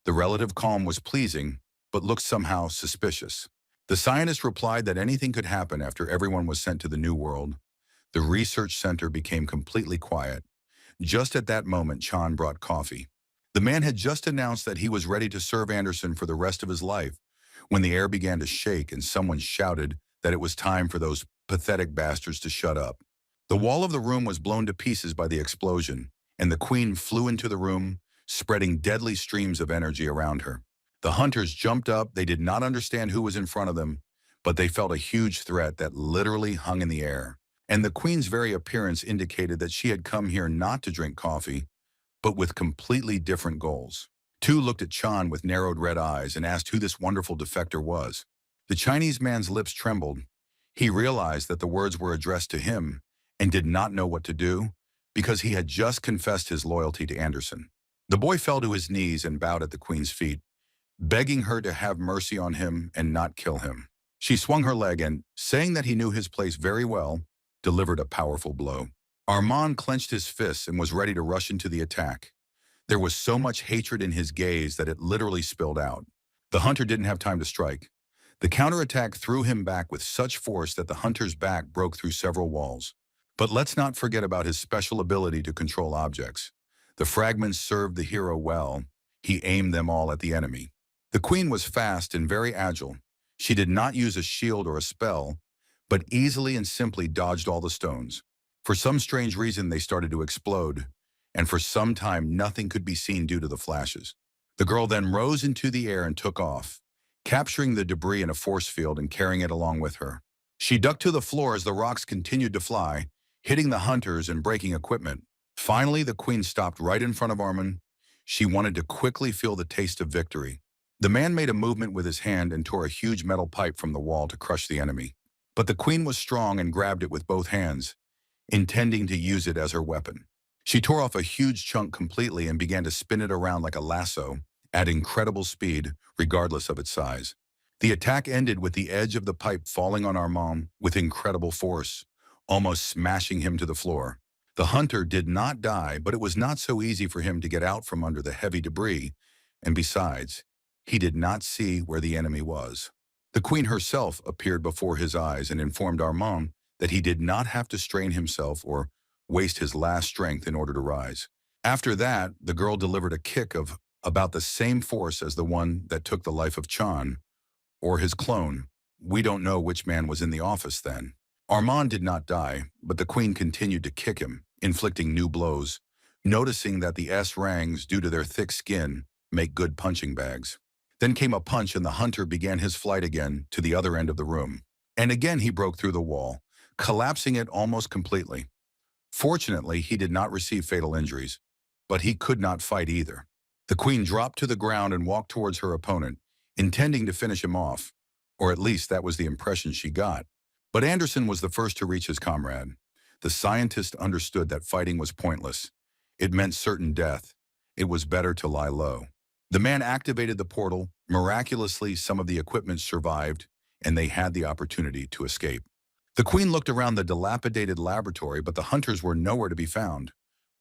The relative calm was pleasing, but looked somehow suspicious. The scientist replied that anything could happen after everyone was sent to the New World. The research center became completely quiet. Just at that moment, Chan brought coffee. The man had just announced that he was ready to serve Anderson for the rest of his life, when the air began to shake and someone shouted that it was time for those pathetic bastards to shut up. The wall of the room was blown to pieces by the explosion, and the queen flew into the room, spreading deadly streams of energy around her. The hunters jumped up. They did not understand who was in front of them, but they felt a huge threat that literally hung in the air. And the queen's very appearance indicated that she had come here not to drink coffee, but with completely different goals. Tu looked at Chan with narrowed red eyes and asked who this wonderful defector was. The Chinese man's lips trembled. He realized that the words were addressed to him and did not know what to do because he had just confessed his loyalty to Anderson. The boy fell to his knees and bowed at the queen's feet, begging her to have mercy on him and not kill him. She swung her leg and, saying that he knew his place very well, delivered a powerful blow. Armand clenched his fists and was ready to rush into the attack. There was so much hatred in his gaze that it literally spilled out. The hunter didn't have time to strike. The counterattack threw him back with such force that the hunter's back broke through several walls. But let's not forget about his special ability to control objects. The fragments served the hero well. He aimed them all at the enemy. The queen was fast and very agile. She did not use a shield or a spell, but easily and simply dodged all the stones. For some strange reason, they started to explode, and for some time nothing could be seen due to the flashes. The girl then rose into the air and took off, capturing the debris in a force field and carrying it along with her. She ducked to the floor as the rocks continued to fly, hitting the hunters and breaking equipment. Finally, the queen stopped right in front of Armin. She wanted to quickly feel the taste of victory. The man made a movement with his hand and tore a huge metal pipe from the wall to crush the enemy. But the queen was strong and grabbed it with both hands, intending to use it as her weapon. She tore off a huge chunk completely and began to spin it around like a lasso, at incredible speed, regardless of its size. The attack ended with the edge of the pipe falling on Armand with incredible force, almost smashing him to the floor. The hunter did not die, but it was not so easy for him to get out from under the heavy debris, and besides, he did not see where the enemy was. The queen herself appeared before his eyes and informed Armand that he did not have to strain himself or waste his last strength in order to rise. After that, the girl delivered a kick of about the same force as the one that took the life of Chan, or his clone. We don't know which man was in the office then. Armand did not die, but the queen continued to kick him, inflicting new blows, noticing that the S-Rangs, due to their thick skin, make good punching bags. Then came a punch and the hunter began his flight again to the other end of the room. And again he broke through the wall, collapsing it almost completely. Fortunately, he did not receive fatal injuries, but he could not fight either. The queen dropped to the ground and walked towards her opponent, intending to finish him off, or at least that was the impression she got. But Anderson was the first to reach his comrade. The scientist understood that fighting was pointless. It meant certain death. It was better to lie low. The man activated the portal. Miraculously, some of the equipment survived, and they had the opportunity to escape. The queen looked around the dilapidated laboratory, but the hunters were nowhere to be found.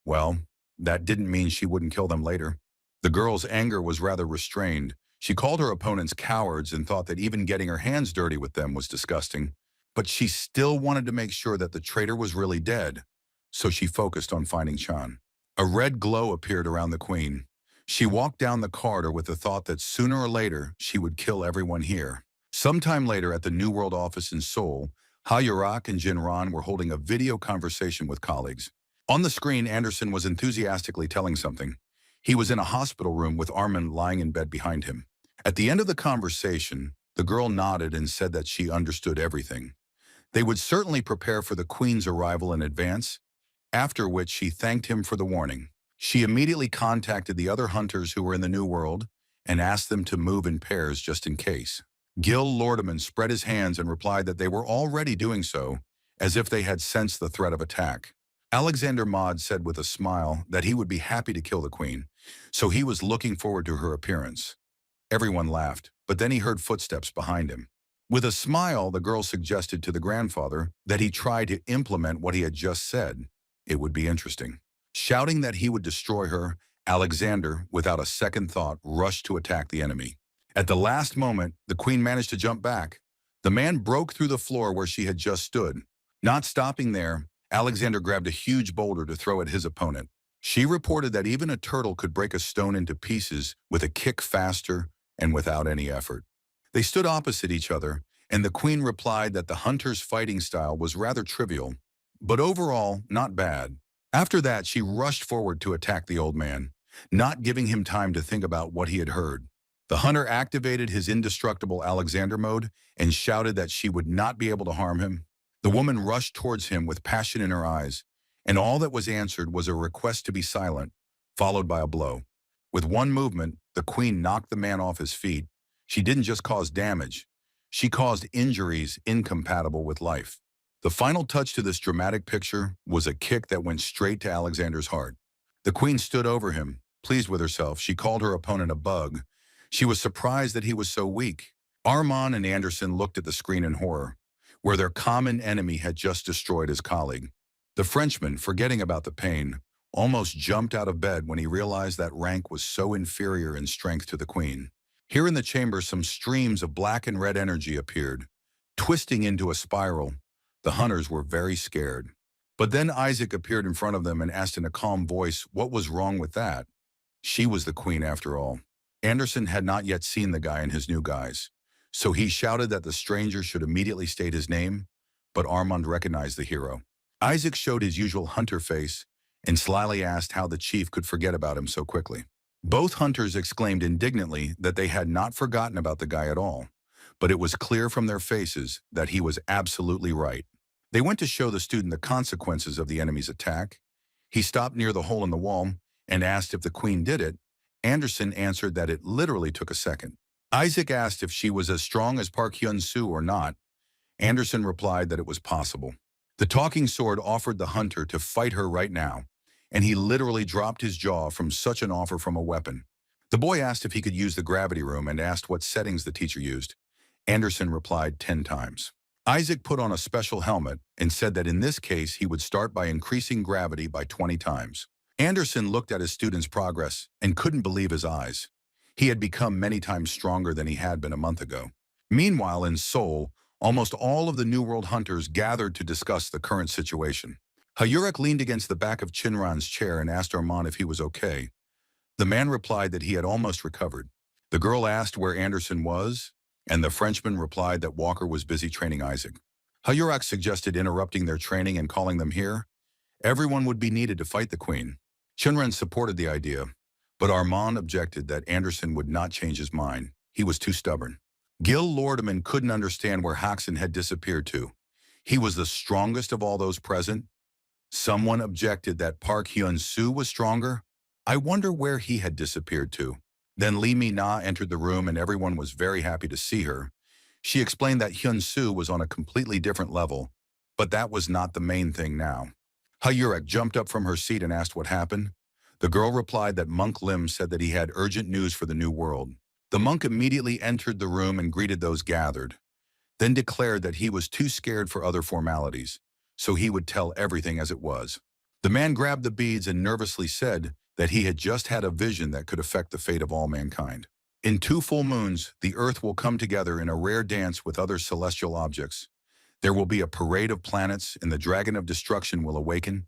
Well, that didn't mean she wouldn't kill them later. The girl's anger was rather restrained. She called her opponents cowards and thought that even getting her hands dirty with them was disgusting. But she still wanted to make sure that the traitor was really dead, so she focused on finding Chan. A red glow appeared around the queen. She walked down the corridor with the thought that sooner or later she would kill everyone here. Sometime later at the New World office in Seoul, Ha Yurak and Jinran were holding a video conversation with colleagues. On the screen, Anderson was enthusiastically telling something. He was in a hospital room with Armand lying in bed behind him. At the end of the conversation, the girl nodded and said that she understood everything. They would certainly prepare for the Queen's arrival in advance, after which she thanked him for the warning. She immediately contacted the other hunters who were in the New World and asked them to move in pairs just in case. Gil Lordeman spread his hands and replied that they were already doing so, as if they had sensed the threat of attack. Alexander Maud said with a smile that he would be happy to kill the Queen, so he was looking forward to her appearance. Everyone laughed, but then he heard footsteps behind him. With a smile, the girl suggested to the grandfather that he try to implement what he had just said. It would be interesting. Shouting that he would destroy her, Alexander, without a second thought, rushed to attack the enemy. At the last moment, the Queen managed to jump back. The man broke through the floor where she had just stood. Not stopping there, Alexander grabbed a huge boulder to throw at his opponent. She reported that even a turtle could break a stone into pieces with a kick faster and without any effort. They stood opposite each other, and the Queen replied that the hunter's fighting style was rather trivial, but overall not bad. After that, she rushed forward to attack the old man, not giving him time to think about what he had heard. The hunter activated his indestructible Alexander mode and shouted that she would not be able to harm him. The woman rushed towards him with passion in her eyes, and all that was answered was a request to be silent, followed by a blow. With one movement, the Queen knocked the man off his feet. She didn't just cause damage, she caused injuries incompatible with life. The final touch to this dramatic picture was a kick that went straight to Alexander's heart. The Queen stood over him, pleased with herself. She called her opponent a bug. She was surprised that he was so weak. Armand and Anderson looked at the screen in horror, where their common enemy had just destroyed his colleague. The Frenchman, forgetting about the pain, almost jumped out of bed when he realized that Rank was so inferior in strength to the Queen. Here in the chamber, some streams of black and red energy appeared, twisting into a spiral. The hunters were very scared. But then Isaac appeared in front of them and asked in a calm voice what was wrong with that. She was the Queen after all. Anderson had not yet seen the guy in his new guise, so he shouted that the stranger should immediately state his name, but Armand recognized the hero. Isaac showed his usual hunter face and slyly asked how the chief could forget about him so quickly. Both hunters exclaimed indignantly that they had not forgotten about the guy at all, but it was clear from their faces that he was absolutely right. They went to show the student the consequences of the enemy's attack. He stopped near the hole in the wall and asked if the Queen did it. Anderson answered that it literally took a second. Isaac asked if she was as strong as Park Hyun Su or not. Anderson replied that it was possible. The talking sword offered the hunter to fight her right now, and he literally dropped his jaw from such an offer from a weapon. The boy asked if he could use the gravity room and asked what settings the teacher used. Anderson replied 10 times. Isaac put on a special helmet and said that in this case he would start by increasing gravity by 20 times. Anderson looked at his student's progress and couldn't believe his eyes. He had become many times stronger than he had been a month ago. Meanwhile, in Seoul, almost all of the New World hunters gathered to discuss the current situation. Hyurek leaned against the back of Chinran's chair and asked Armand if he was okay. The man replied that he had almost recovered. The girl asked where Anderson was, and the Frenchman replied that Walker was busy training Isaac. Hyurek suggested interrupting their training and calling them here. Everyone would be needed to fight the Queen. Chinran supported the idea, but Armand objected that Anderson would not change his mind. He was too stubborn. Gil Lordeman couldn't understand where Haxon had disappeared to. He was the strongest of all those present. Someone objected that Park Hyun Su was stronger. I wonder where he had disappeared to. Then Lee Mi-na entered the room and everyone was very happy to see her. She explained that Hyun Su was on a completely different level, but that was not the main thing now. Hyurek jumped up from her seat and asked what happened. The girl replied that Monk Lim said that he had urgent news for the New World. The monk immediately entered the room and greeted those gathered, then declared that he was too scared for other formalities, so he would tell everything as it was. The man grabbed the beads and nervously said that he had just had a vision that could affect the fate of all mankind. In 2 full moons, the earth will come together in a rare dance with other celestial objects. There will be a parade of planets and the dragon of destruction will awaken.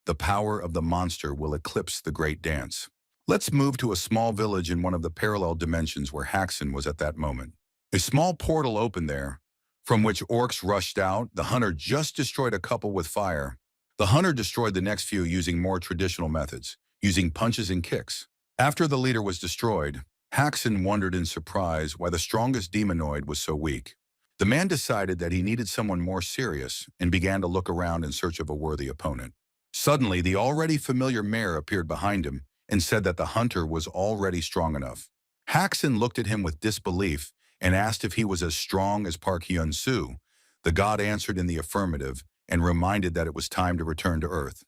The power of the monster will eclipse the great dance. Let's move to a small village in one of the parallel dimensions where Haxon was at that moment. A small portal opened there, from which orcs rushed out. The hunter just destroyed a couple with fire. The hunter destroyed the next few using more traditional methods, using punches and kicks. After the leader was destroyed, Haxon wondered in surprise why the strongest demonoid was so weak. The man decided that he needed someone more serious and began to look around in search of a worthy opponent. Suddenly, the already familiar mare appeared behind him and said that the hunter was already strong enough. Haxon looked at him with disbelief and asked if he was as strong as Park Hyun Su. The god answered in the affirmative and reminded that it was time to return to Earth.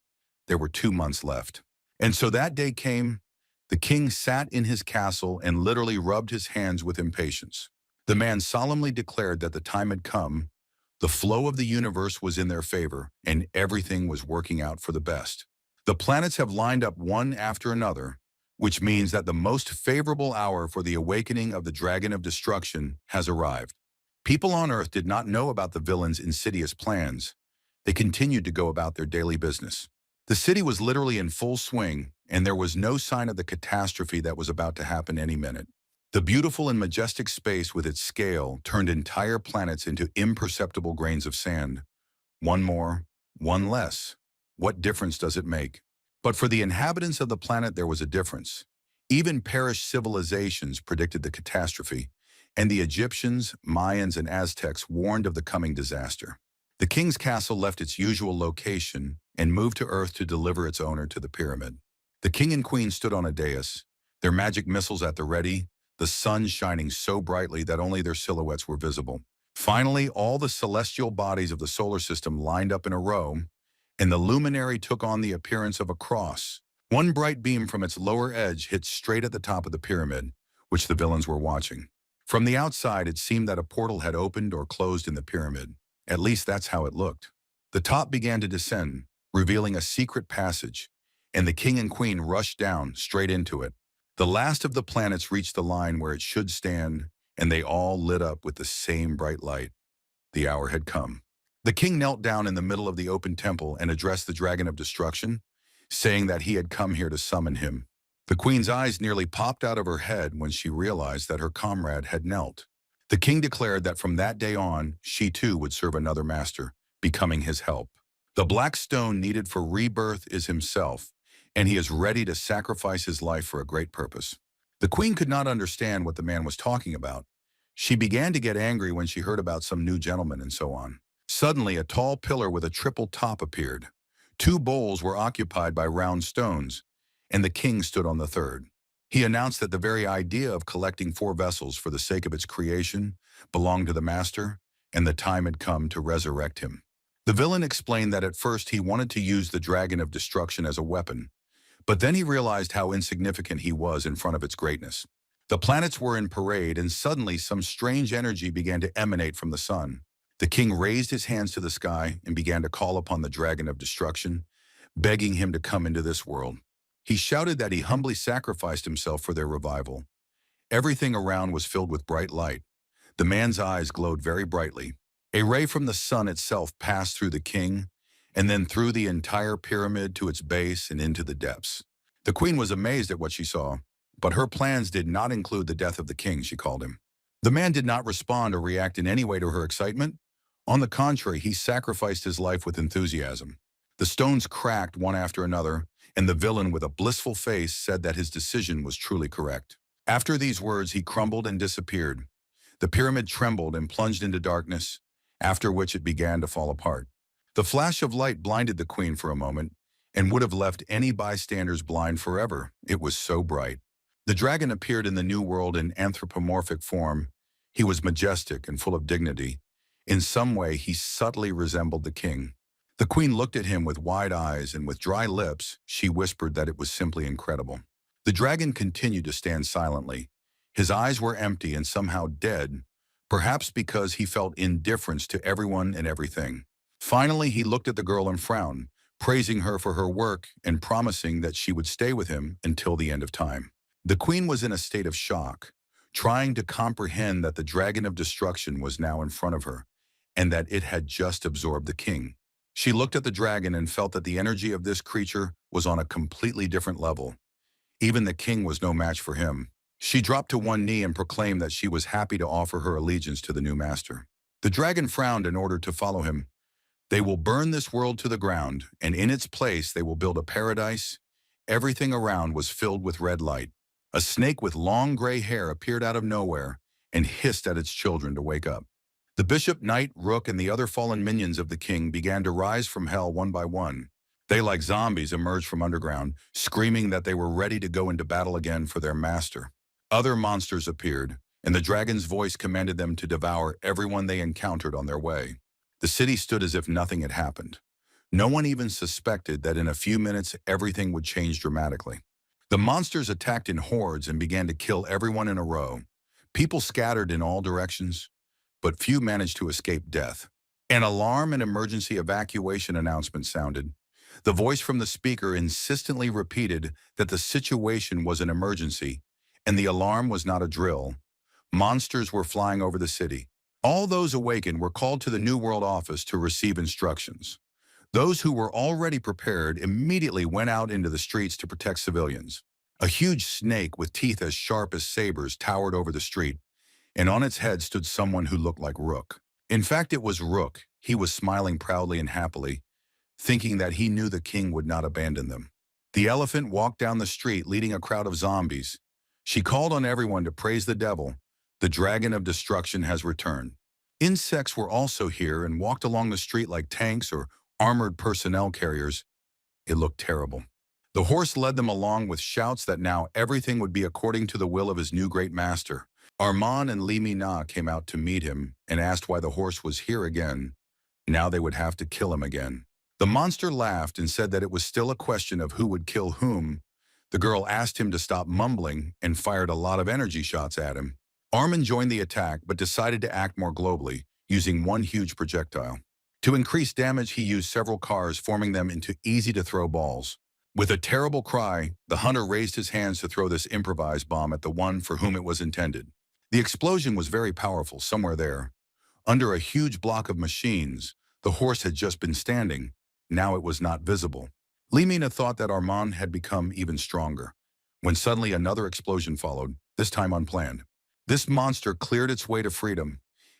There were 2 months left. And so that day came. The king sat in his castle and literally rubbed his hands with impatience. The man solemnly declared that the time had come, the flow of the universe was in their favor, and everything was working out for the best. The planets have lined up one after another, which means that the most favorable hour for the awakening of the Dragon of Destruction has arrived. People on Earth did not know about the villain's insidious plans. They continued to go about their daily business. The city was literally in full swing, and there was no sign of the catastrophe that was about to happen any minute. The beautiful and majestic space with its scale turned entire planets into imperceptible grains of sand. One more, one less. What difference does it make? But for the inhabitants of the planet, there was a difference. Even perished civilizations predicted the catastrophe, and the Egyptians, Mayans, and Aztecs warned of the coming disaster. The king's castle left its usual location and moved to Earth to deliver its owner to the pyramid. The king and queen stood on a dais, their magic missiles at the ready, the sun shining so brightly that only their silhouettes were visible. Finally, all the celestial bodies of the solar system lined up in a row, and the luminary took on the appearance of a cross. One bright beam from its lower edge hit straight at the top of the pyramid, which the villains were watching. From the outside, it seemed that a portal had opened or closed in the pyramid. At least that's how it looked. The top began to descend, revealing a secret passage, and the king and queen rushed down, straight into it. The last of the planets reached the line where it should stand, and they all lit up with the same bright light. The hour had come. The king knelt down in the middle of the open temple and addressed the Dragon of Destruction, saying that he had come here to summon him. The queen's eyes nearly popped out of her head when she realized that her comrade had knelt. The king declared that from that day on, she too would serve another master, becoming his help. The black stone needed for rebirth is himself, and he is ready to sacrifice his life for a great purpose. The queen could not understand what the man was talking about. She began to get angry when she heard about some new gentleman and so on. Suddenly, a tall pillar with a triple top appeared. 2 bowls were occupied by round stones, and the king stood on the third. He announced that the very idea of collecting 4 vessels for the sake of its creation belonged to the master, and the time had come to resurrect him. The villain explained that at first he wanted to use the Dragon of Destruction as a weapon, but then he realized how insignificant he was in front of its greatness. The planets were in parade, and suddenly some strange energy began to emanate from the sun. The king raised his hands to the sky and began to call upon the Dragon of Destruction, begging him to come into this world. He shouted that he humbly sacrificed himself for their revival. Everything around was filled with bright light. The man's eyes glowed very brightly. A ray from the sun itself passed through the king, and then through the entire pyramid to its base and into the depths. The queen was amazed at what she saw, but her plans did not include the death of the king, she called him. The man did not respond or react in any way to her excitement. On the contrary, he sacrificed his life with enthusiasm. The stones cracked one after another, and the villain with a blissful face said that his decision was truly correct. After these words, he crumbled and disappeared. The pyramid trembled and plunged into darkness, after which it began to fall apart. The flash of light blinded the queen for a moment and would have left any bystanders blind forever. It was so bright. The dragon appeared in the new world in anthropomorphic form. He was majestic and full of dignity. In some way, he subtly resembled the king. The queen looked at him with wide eyes, and with dry lips, she whispered that it was simply incredible. The dragon continued to stand silently. His eyes were empty and somehow dead, perhaps because he felt indifference to everyone and everything. Finally, he looked at the girl and frowned, praising her for her work and promising that she would stay with him until the end of time. The queen was in a state of shock, trying to comprehend that the Dragon of Destruction was now in front of her, and that it had just absorbed the king. She looked at the dragon and felt that the energy of this creature was on a completely different level. Even the king was no match for him. She dropped to one knee and proclaimed that she was happy to offer her allegiance to the new master. The dragon frowned in order to follow him, They will burn this world to the ground, and in its place they will build a paradise. Everything around was filled with red light. A snake with long gray hair appeared out of nowhere and hissed at its children to wake up. The bishop, knight, rook, and the other fallen minions of the king began to rise from hell one by one. They, like zombies, emerged from underground, screaming that they were ready to go into battle again for their master. Other monsters appeared, and the dragon's voice commanded them to devour everyone they encountered on their way. The city stood as if nothing had happened. No one even suspected that in a few minutes everything would change dramatically. The monsters attacked in hordes and began to kill everyone in a row. People scattered in all directions, but few managed to escape death. An alarm and emergency evacuation announcement sounded. The voice from the speaker insistently repeated that the situation was an emergency, and the alarm was not a drill. Monsters were flying over the city. All those awakened were called to the New World office to receive instructions. Those who were already prepared immediately went out into the streets to protect civilians. A huge snake with teeth as sharp as sabers towered over the street, and on its head stood someone who looked like Rook. In fact, it was Rook. He was smiling proudly and happily, thinking that he knew the king would not abandon them. The elephant walked down the street leading a crowd of zombies. She called on everyone to praise the devil. The dragon of destruction has returned. Insects were also here and walked along the street like tanks or armored personnel carriers. It looked terrible. The horse led them along with shouts that now everything would be according to the will of his new great master. Armand and Li Mina came out to meet him and asked why the horse was here again. Now they would have to kill him again. The monster laughed and said that it was still a question of who would kill whom. The girl asked him to stop mumbling and fired a lot of energy shots at him. Armand joined the attack but decided to act more globally, using one huge projectile. To increase damage, he used several cars, forming them into easy-to-throw balls. With a terrible cry, the hunter raised his hands to throw this improvised bomb at the one for whom it was intended. The explosion was very powerful somewhere there. Under a huge block of machines, the horse had just been standing. Now it was not visible. Limina thought that Armand had become even stronger, when suddenly another explosion followed, this time unplanned. This monster cleared its way to freedom.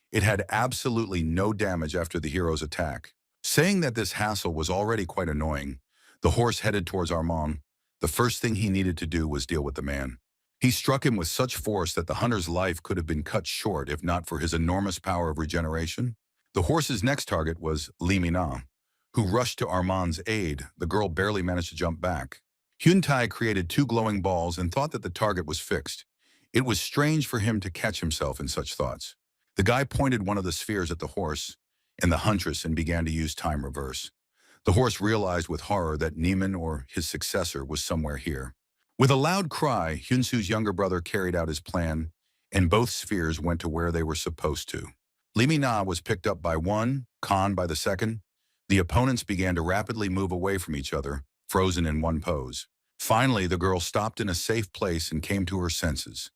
It had absolutely no damage after the hero's attack. Saying that this hassle was already quite annoying, the horse headed towards Armand. The first thing he needed to do was deal with the man. He struck him with such force that the hunter's life could have been cut short if not for his enormous power of regeneration. The horse's next target was Limina, who rushed to Armand's aid. The girl barely managed to jump back. Hyun Tai created two glowing balls and thought that the target was fixed. It was strange for him to catch himself in such thoughts. The guy pointed one of the spheres at the horse and the huntress and began to use time reverse. The horse realized with horror that Neiman, or his successor, was somewhere here. With a loud cry, Hyun Su's younger brother carried out his plan, and both spheres went to where they were supposed to. Li Mina was picked up by one, Khan by the second. The opponents began to rapidly move away from each other, frozen in one pose. Finally, the girl stopped in a safe place and came to her senses.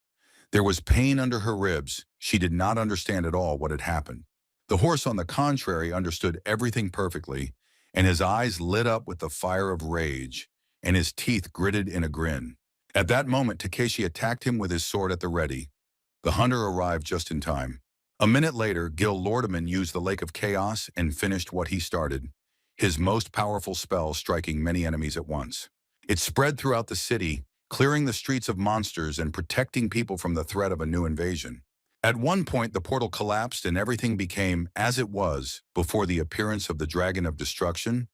There was pain under her ribs. She did not understand at all what had happened. The horse, on the contrary, understood everything perfectly, and his eyes lit up with the fire of rage, and his teeth gritted in a grin. At that moment, Takeshi attacked him with his sword at the ready. The hunter arrived just in time. A minute later, Gil Lordeman used the Lake of Chaos and finished what he started, his most powerful spell striking many enemies at once. It spread throughout the city, clearing the streets of monsters and protecting people from the threat of a new invasion. At one point, the portal collapsed and everything became as it was before the appearance of the Dragon of Destruction.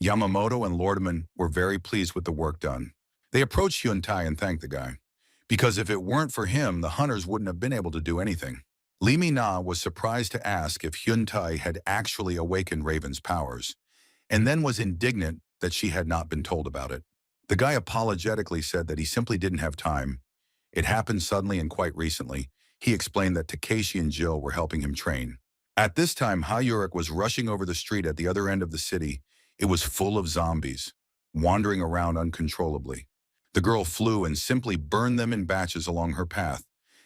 Yamamoto and Lordeman were very pleased with the work done. They approached Hyun Tai and thanked the guy, because if it weren't for him, the hunters wouldn't have been able to do anything. Li Mina was surprised to ask if Hyun Tai had actually awakened Raven's powers, and then was indignant that she had not been told about it. The guy apologetically said that he simply didn't have time. It happened suddenly and quite recently. He explained that Takeshi and Jill were helping him train. At this time, Hayurek was rushing over the street at the other end of the city. It was full of zombies, wandering around uncontrollably. The girl flew and simply burned them in batches along her path,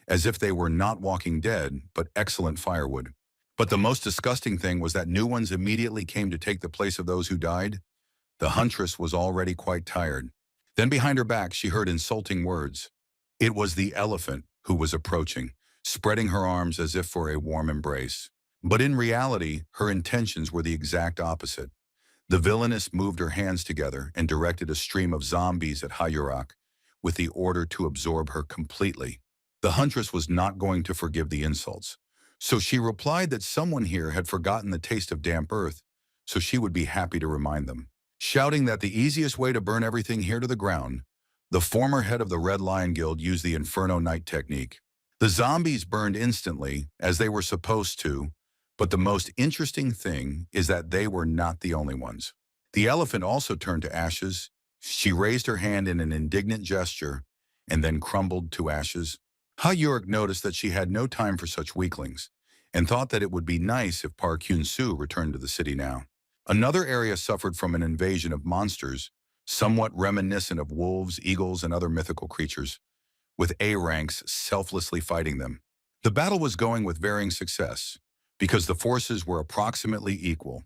as if they were not walking dead, but excellent firewood. But the most disgusting thing was that new ones immediately came to take the place of those who died. The huntress was already quite tired. Then behind her back, she heard insulting words. It was the elephant who was approaching, spreading her arms as if for a warm embrace. But in reality, her intentions were the exact opposite. The villainess moved her hands together and directed a stream of zombies at Hayurak with the order to absorb her completely. The huntress was not going to forgive the insults, so she replied that someone here had forgotten the taste of damp earth, so she would be happy to remind them. Shouting that the easiest way to burn everything here to the ground, the former head of the Red Lion Guild used the Inferno Night technique. The zombies burned instantly, as they were supposed to, but the most interesting thing is that they were not the only ones. The elephant also turned to ashes. She raised her hand in an indignant gesture and then crumbled to ashes. Ha-Yurik noticed that she had no time for such weaklings and thought that it would be nice if Park Hyun Su returned to the city now. Another area suffered from an invasion of monsters, somewhat reminiscent of wolves, eagles, and other mythical creatures, with A-ranks selflessly fighting them. The battle was going with varying success, because the forces were approximately equal,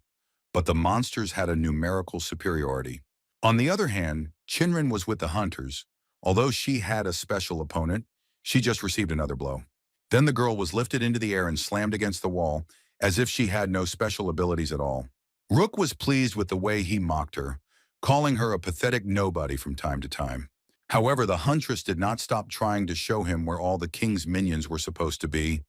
but the monsters had a numerical superiority. On the other hand, Chinrin was with the hunters. Although she had a special opponent, she just received another blow. Then the girl was lifted into the air and slammed against the wall, as if she had no special abilities at all. Rook was pleased with the way he mocked her, calling her a pathetic nobody from time to time. However, the huntress did not stop trying to show him where all the king's minions were supposed to be.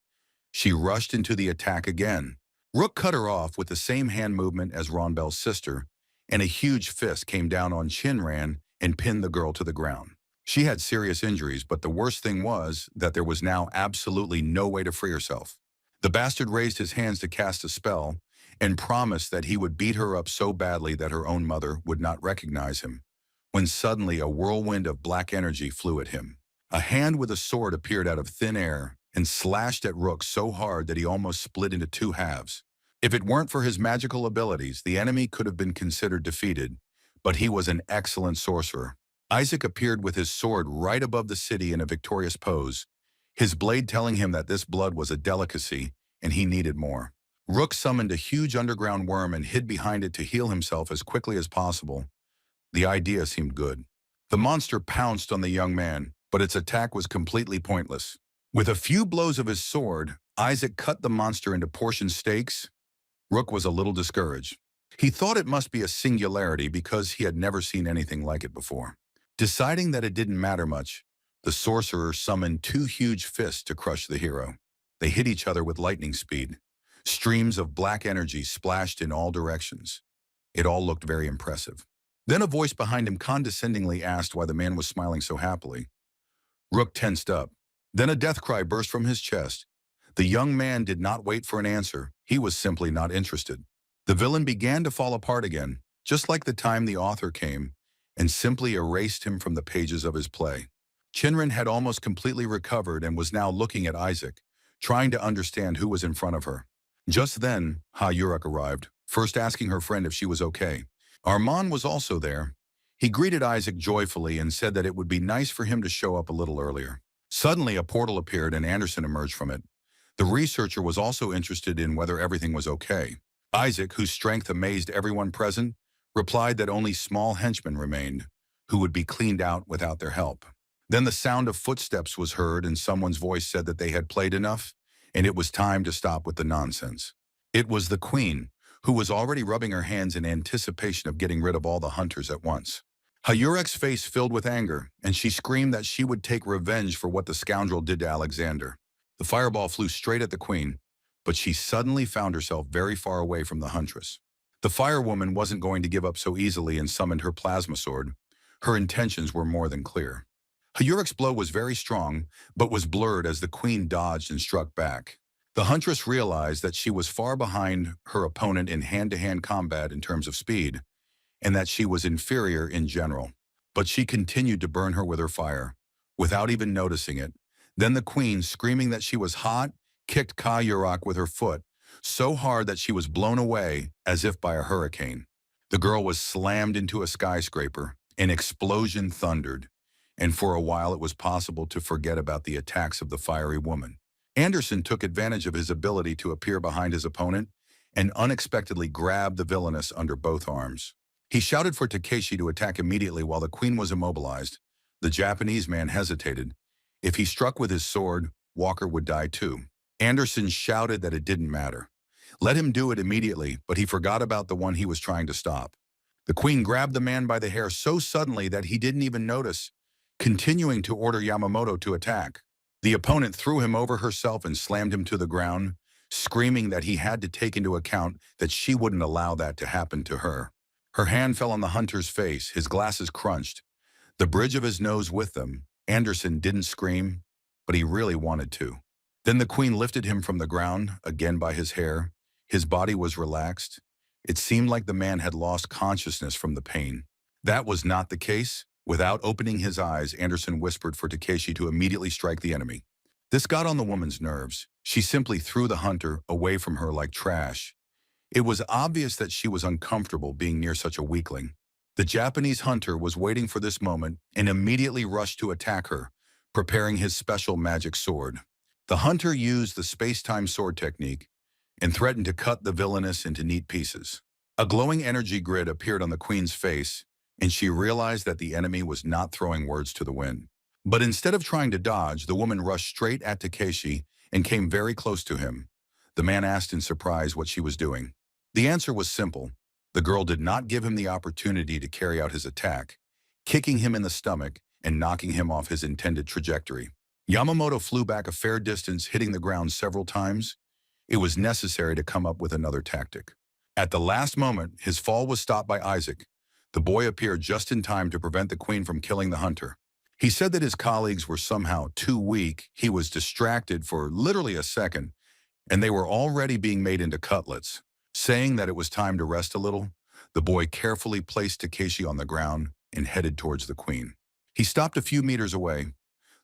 She rushed into the attack again. Rook cut her off with the same hand movement as Ronbel's sister, and a huge fist came down on Shinran and pinned the girl to the ground. She had serious injuries, but the worst thing was that there was now absolutely no way to free herself. The bastard raised his hands to cast a spell and promised that he would beat her up so badly that her own mother would not recognize him, when suddenly a whirlwind of black energy flew at him. A hand with a sword appeared out of thin air and slashed at Rook so hard that he almost split into two halves. If it weren't for his magical abilities, the enemy could have been considered defeated, but he was an excellent sorcerer. Isaac appeared with his sword right above the city in a victorious pose, his blade telling him that this blood was a delicacy and he needed more. Rook summoned a huge underground worm and hid behind it to heal himself as quickly as possible. The idea seemed good. The monster pounced on the young man, but its attack was completely pointless. With a few blows of his sword, Isaac cut the monster into portion steaks. Rook was a little discouraged. He thought it must be a singularity because he had never seen anything like it before. Deciding that it didn't matter much, the sorcerer summoned two huge fists to crush the hero. They hit each other with lightning speed. Streams of black energy splashed in all directions. It all looked very impressive. Then a voice behind him condescendingly asked why the man was smiling so happily. Rook tensed up. Then a death cry burst from his chest. The young man did not wait for an answer. He was simply not interested. The villain began to fall apart again, just like the time the author came, and simply erased him from the pages of his play. Chinrin had almost completely recovered and was now looking at Isaac, trying to understand who was in front of her. Just then, Ha-Yurik arrived, first asking her friend if she was okay. Armand was also there. He greeted Isaac joyfully and said that it would be nice for him to show up a little earlier. Suddenly, a portal appeared and Anderson emerged from it. The researcher was also interested in whether everything was okay. Isaac, whose strength amazed everyone present, replied that only small henchmen remained, who would be cleaned out without their help. Then the sound of footsteps was heard and someone's voice said that they had played enough, and it was time to stop with the nonsense. It was the queen, who was already rubbing her hands in anticipation of getting rid of all the hunters at once. Hayurek's face filled with anger, and she screamed that she would take revenge for what the scoundrel did to Alexander. The fireball flew straight at the queen, but she suddenly found herself very far away from the huntress. The firewoman wasn't going to give up so easily and summoned her plasma sword. Her intentions were more than clear. Hayurek's blow was very strong, but was blurred as the queen dodged and struck back. The huntress realized that she was far behind her opponent in hand-to-hand combat in terms of speed, and that she was inferior in general. But she continued to burn her with her fire, without even noticing it. Then the queen, screaming that she was hot, kicked Ka-Yurik with her foot, so hard that she was blown away as if by a hurricane. The girl was slammed into a skyscraper. An explosion thundered, and for a while it was possible to forget about the attacks of the fiery woman. Anderson took advantage of his ability to appear behind his opponent and unexpectedly grabbed the villainess under both arms. He shouted for Takeshi to attack immediately while the queen was immobilized. The Japanese man hesitated. If he struck with his sword, Walker would die too. Anderson shouted that it didn't matter. Let him do it immediately, but he forgot about the one he was trying to stop. The queen grabbed the man by the hair so suddenly that he didn't even notice, continuing to order Yamamoto to attack. The opponent threw him over herself and slammed him to the ground, screaming that he had to take into account that she wouldn't allow that to happen to her. Her hand fell on the hunter's face, his glasses crunched, the bridge of his nose with them. Anderson didn't scream, but he really wanted to. Then the queen lifted him from the ground, again by his hair. His body was relaxed. It seemed like the man had lost consciousness from the pain. That was not the case. Without opening his eyes, Anderson whispered for Takeshi to immediately strike the enemy. This got on the woman's nerves. She simply threw the hunter away from her like trash. It was obvious that she was uncomfortable being near such a weakling. The Japanese hunter was waiting for this moment and immediately rushed to attack her, preparing his special magic sword. The hunter used the space-time sword technique and threatened to cut the villainess into neat pieces. A glowing energy grid appeared on the queen's face, and she realized that the enemy was not throwing words to the wind. But instead of trying to dodge, the woman rushed straight at Takeshi and came very close to him. The man asked in surprise what she was doing. The answer was simple. The girl did not give him the opportunity to carry out his attack, kicking him in the stomach and knocking him off his intended trajectory. Yamamoto flew back a fair distance, hitting the ground several times. It was necessary to come up with another tactic. At the last moment, his fall was stopped by Isaac. The boy appeared just in time to prevent the queen from killing the hunter. He said that his colleagues were somehow too weak. He was distracted for literally a second, and they were already being made into cutlets. Saying that it was time to rest a little, the boy carefully placed Takeshi on the ground and headed towards the queen. He stopped a few meters away.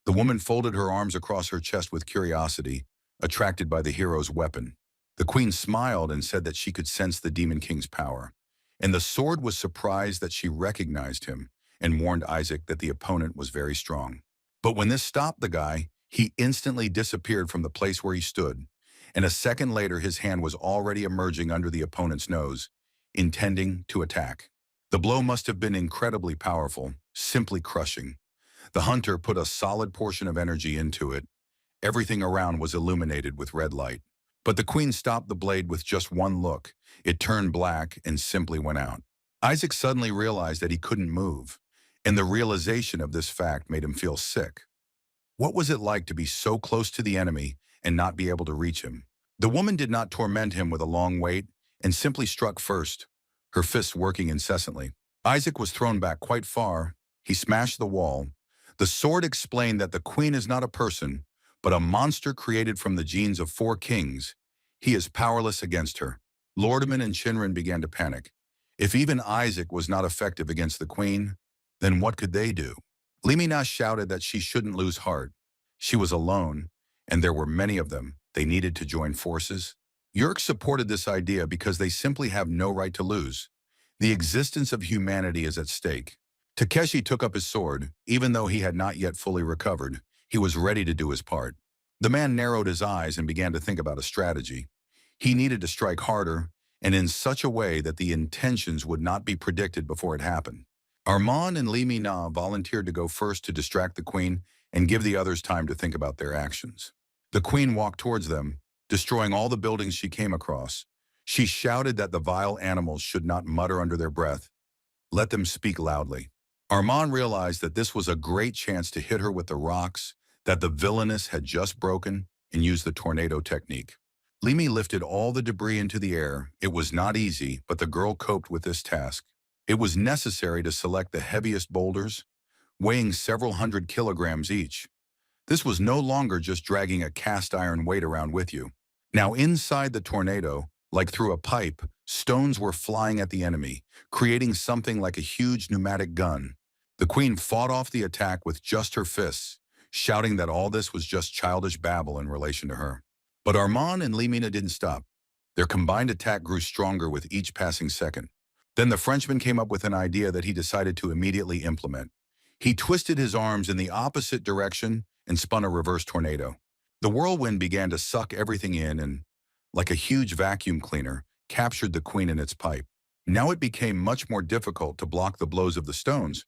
The woman folded her arms across her chest with curiosity, attracted by the hero's weapon. The queen smiled and said that she could sense the Demon King's power. And the sword was surprised that she recognized him and warned Isaac that the opponent was very strong. But when this stopped the guy, he instantly disappeared from the place where he stood, and a second later his hand was already emerging under the opponent's nose, intending to attack. The blow must have been incredibly powerful, simply crushing. The hunter put a solid portion of energy into it. Everything around was illuminated with red light. But the queen stopped the blade with just one look. It turned black and simply went out. Isaac suddenly realized that he couldn't move, and the realization of this fact made him feel sick. What was it like to be so close to the enemy and not be able to reach him? The woman did not torment him with a long wait and simply struck first, her fists working incessantly. Isaac was thrown back quite far. He smashed the wall. The sword explained that the queen is not a person, but a monster created from the genes of 4 kings. He is powerless against her. Lordaman and Shinran began to panic. If even Isaac was not effective against the queen, then what could they do? Limina shouted that she shouldn't lose heart. She was alone, and there were many of them. They needed to join forces. Yerk supported this idea because they simply have no right to lose. The existence of humanity is at stake. Takeshi took up his sword. Even though he had not yet fully recovered, he was ready to do his part. The man narrowed his eyes and began to think about a strategy. He needed to strike harder, and in such a way that the intentions would not be predicted before it happened. Armand and Li Mina volunteered to go first to distract the queen and give the others time to think about their actions. The queen walked towards them, destroying all the buildings she came across. She shouted that the vile animals should not mutter under their breath. Let them speak loudly. Armand realized that this was a great chance to hit her with the rocks that the villainess had just broken and used the tornado technique. Limi lifted all the debris into the air. It was not easy, but the girl coped with this task. It was necessary to select the heaviest boulders, weighing several hundred kilograms each. This was no longer just dragging a cast iron weight around with you. Now inside the tornado, like through a pipe, stones were flying at the enemy, creating something like a huge pneumatic gun. The queen fought off the attack with just her fists, shouting that all this was just childish babble in relation to her. But Armand and Limina didn't stop. Their combined attack grew stronger with each passing second. Then the Frenchman came up with an idea that he decided to immediately implement. He twisted his arms in the opposite direction and spun a reverse tornado. The whirlwind began to suck everything in and, like a huge vacuum cleaner, captured the queen in its pipe. Now it became much more difficult to block the blows of the stones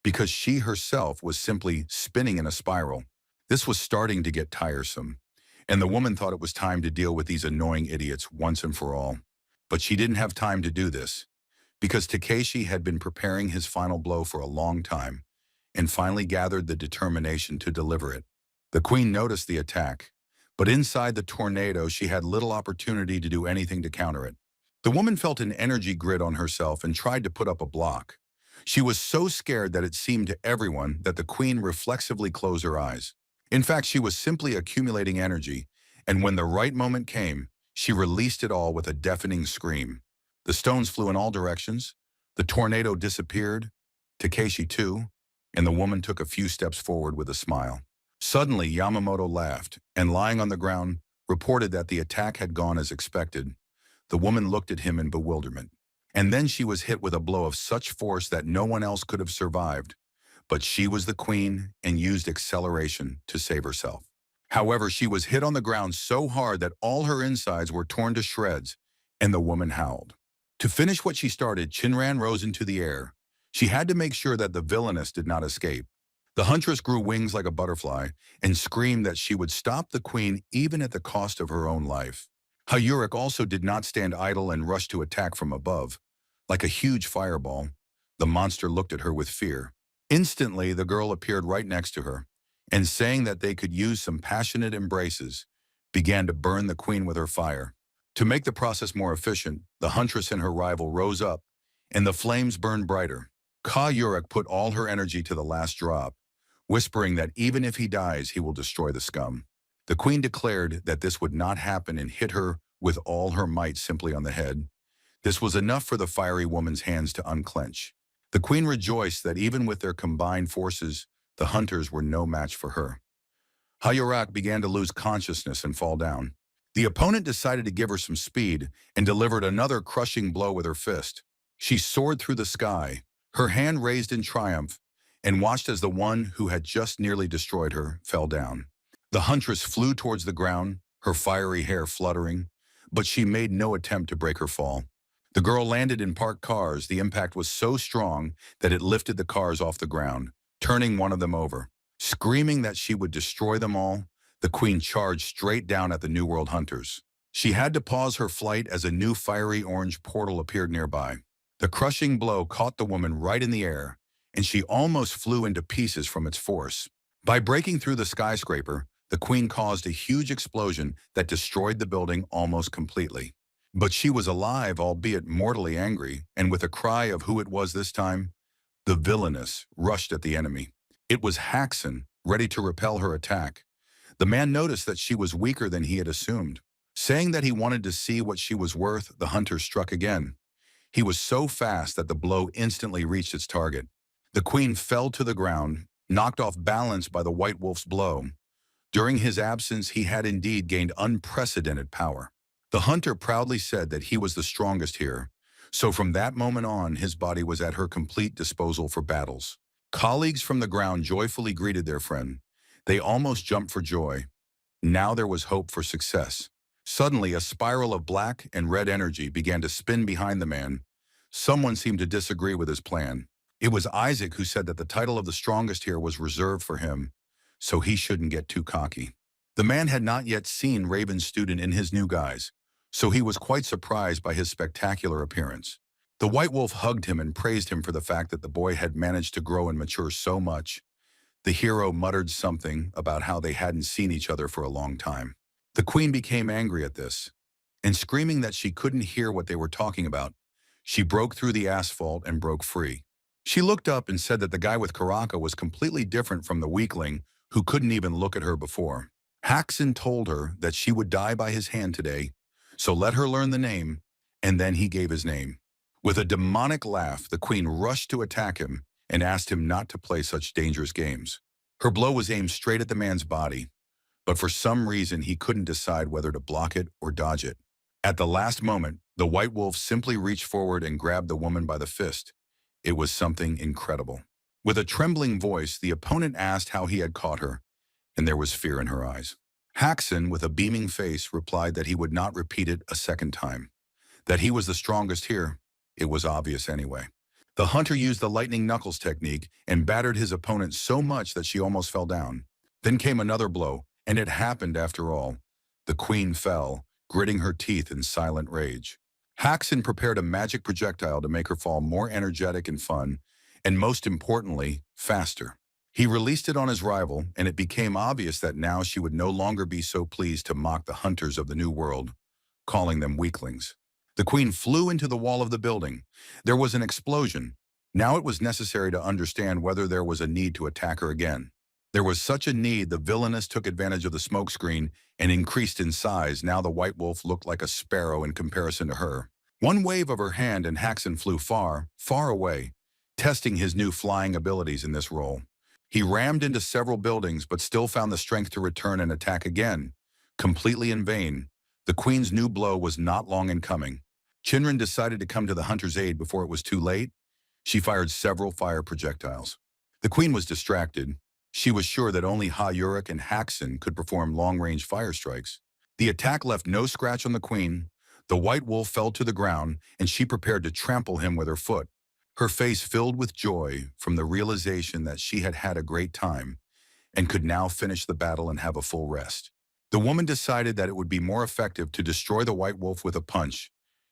because she herself was simply spinning in a spiral. This was starting to get tiresome. and the woman thought it was time to deal with these annoying idiots once and for all. But she didn't have time to do this, because Takeshi had been preparing his final blow for a long time, and finally gathered the determination to deliver it. The queen noticed the attack, but inside the tornado she had little opportunity to do anything to counter it. The woman felt an energy grid on herself and tried to put up a block. She was so scared that it seemed to everyone that the queen reflexively closed her eyes. In fact, she was simply accumulating energy, and when the right moment came, she released it all with a deafening scream. The stones flew in all directions, the tornado disappeared, Takeshi too, and the woman took a few steps forward with a smile. Suddenly, Yamamoto laughed, and lying on the ground, reported that the attack had gone as expected. The woman looked at him in bewilderment. And then she was hit with a blow of such force that no one else could have survived. But she was the queen and used acceleration to save herself. However, she was hit on the ground so hard that all her insides were torn to shreds, and the woman howled. To finish what she started, Chinran rose into the air. She had to make sure that the villainess did not escape. The huntress grew wings like a butterfly and screamed that she would stop the queen even at the cost of her own life. Hyurik also did not stand idle and rushed to attack from above. Like a huge fireball, the monster looked at her with fear. Instantly, the girl appeared right next to her, and saying that they could use some passionate embraces, began to burn the queen with her fire. To make the process more efficient, the huntress and her rival rose up, and the flames burned brighter. Hyurik put all her energy to the last drop, whispering that even if he dies, he will destroy the scum. The queen declared that this would not happen and hit her with all her might simply on the head. This was enough for the fiery woman's hands to unclench. The queen rejoiced that even with their combined forces, the hunters were no match for her. Hyurik began to lose consciousness and fall down. The opponent decided to give her some speed and delivered another crushing blow with her fist. She soared through the sky, her hand raised in triumph, and watched as the one who had just nearly destroyed her fell down. The huntress flew towards the ground, her fiery hair fluttering, but she made no attempt to break her fall. The girl landed in parked cars. The impact was so strong that it lifted the cars off the ground, turning one of them over. Screaming that she would destroy them all, the queen charged straight down at the New World hunters. She had to pause her flight as a new fiery orange portal appeared nearby. The crushing blow caught the woman right in the air, and she almost flew into pieces from its force. By breaking through the skyscraper, the queen caused a huge explosion that destroyed the building almost completely. But she was alive, albeit mortally angry, and with a cry of who it was this time, the villainess rushed at the enemy. It was Haxon, ready to repel her attack. The man noticed that she was weaker than he had assumed. Saying that he wanted to see what she was worth, the hunter struck again. He was so fast that the blow instantly reached its target. The queen fell to the ground, knocked off balance by the White Wolf's blow. During his absence, he had indeed gained unprecedented power. The hunter proudly said that he was the strongest here, so from that moment on, his body was at her complete disposal for battles. Colleagues from the ground joyfully greeted their friend. They almost jumped for joy. Now there was hope for success. Suddenly, a spiral of black and red energy began to spin behind the man. Someone seemed to disagree with his plan. It was Isaac who said that the title of the strongest here was reserved for him, so he shouldn't get too cocky. The man had not yet seen Raven's student in his new guise, so he was quite surprised by his spectacular appearance. The White Wolf hugged him and praised him for the fact that the boy had managed to grow and mature so much. The hero muttered something about how they hadn't seen each other for a long time. The queen became angry at this, and screaming that she couldn't hear what they were talking about, she broke through the asphalt and broke free. She looked up and said that the guy with Karaka was completely different from the weakling who couldn't even look at her before. Haxon told her that she would die by his hand today, so let her learn the name, and then he gave his name. With a demonic laugh, the queen rushed to attack him and asked him not to play such dangerous games. Her blow was aimed straight at the man's body, but for some reason he couldn't decide whether to block it or dodge it. At the last moment, the White Wolf simply reached forward and grabbed the woman by the fist. It was something incredible. With a trembling voice, the opponent asked how he had caught her, and there was fear in her eyes. Haxon, with a beaming face, replied that he would not repeat it a second time. That he was the strongest here, it was obvious anyway. The hunter used the lightning knuckles technique and battered his opponent so much that she almost fell down. Then came another blow, and it happened after all. The queen fell, gritting her teeth in silent rage. Haxon prepared a magic projectile to make her fall more energetic and fun, and most importantly, faster. He released it on his rival, and it became obvious that now she would no longer be so pleased to mock the hunters of the New World, calling them weaklings. The queen flew into the wall of the building. There was an explosion. Now it was necessary to understand whether there was a need to attack her again. There was such a need, the villainess took advantage of the smokescreen and increased in size. Now the white wolf looked like a sparrow in comparison to her. One wave of her hand and Haxon flew far, far away, testing his new flying abilities in this role. He rammed into several buildings but still found the strength to return and attack again, completely in vain. The queen's new blow was not long in coming. Chinran decided to come to the hunter's aid before it was too late. She fired several fire projectiles. The queen was distracted. She was sure that only Hyun and Haxon could perform long-range fire strikes. The attack left no scratch on the queen. The white wolf fell to the ground, and she prepared to trample him with her foot. Her face filled with joy from the realization that she had had a great time and could now finish the battle and have a full rest. The woman decided that it would be more effective to destroy the white wolf with a punch,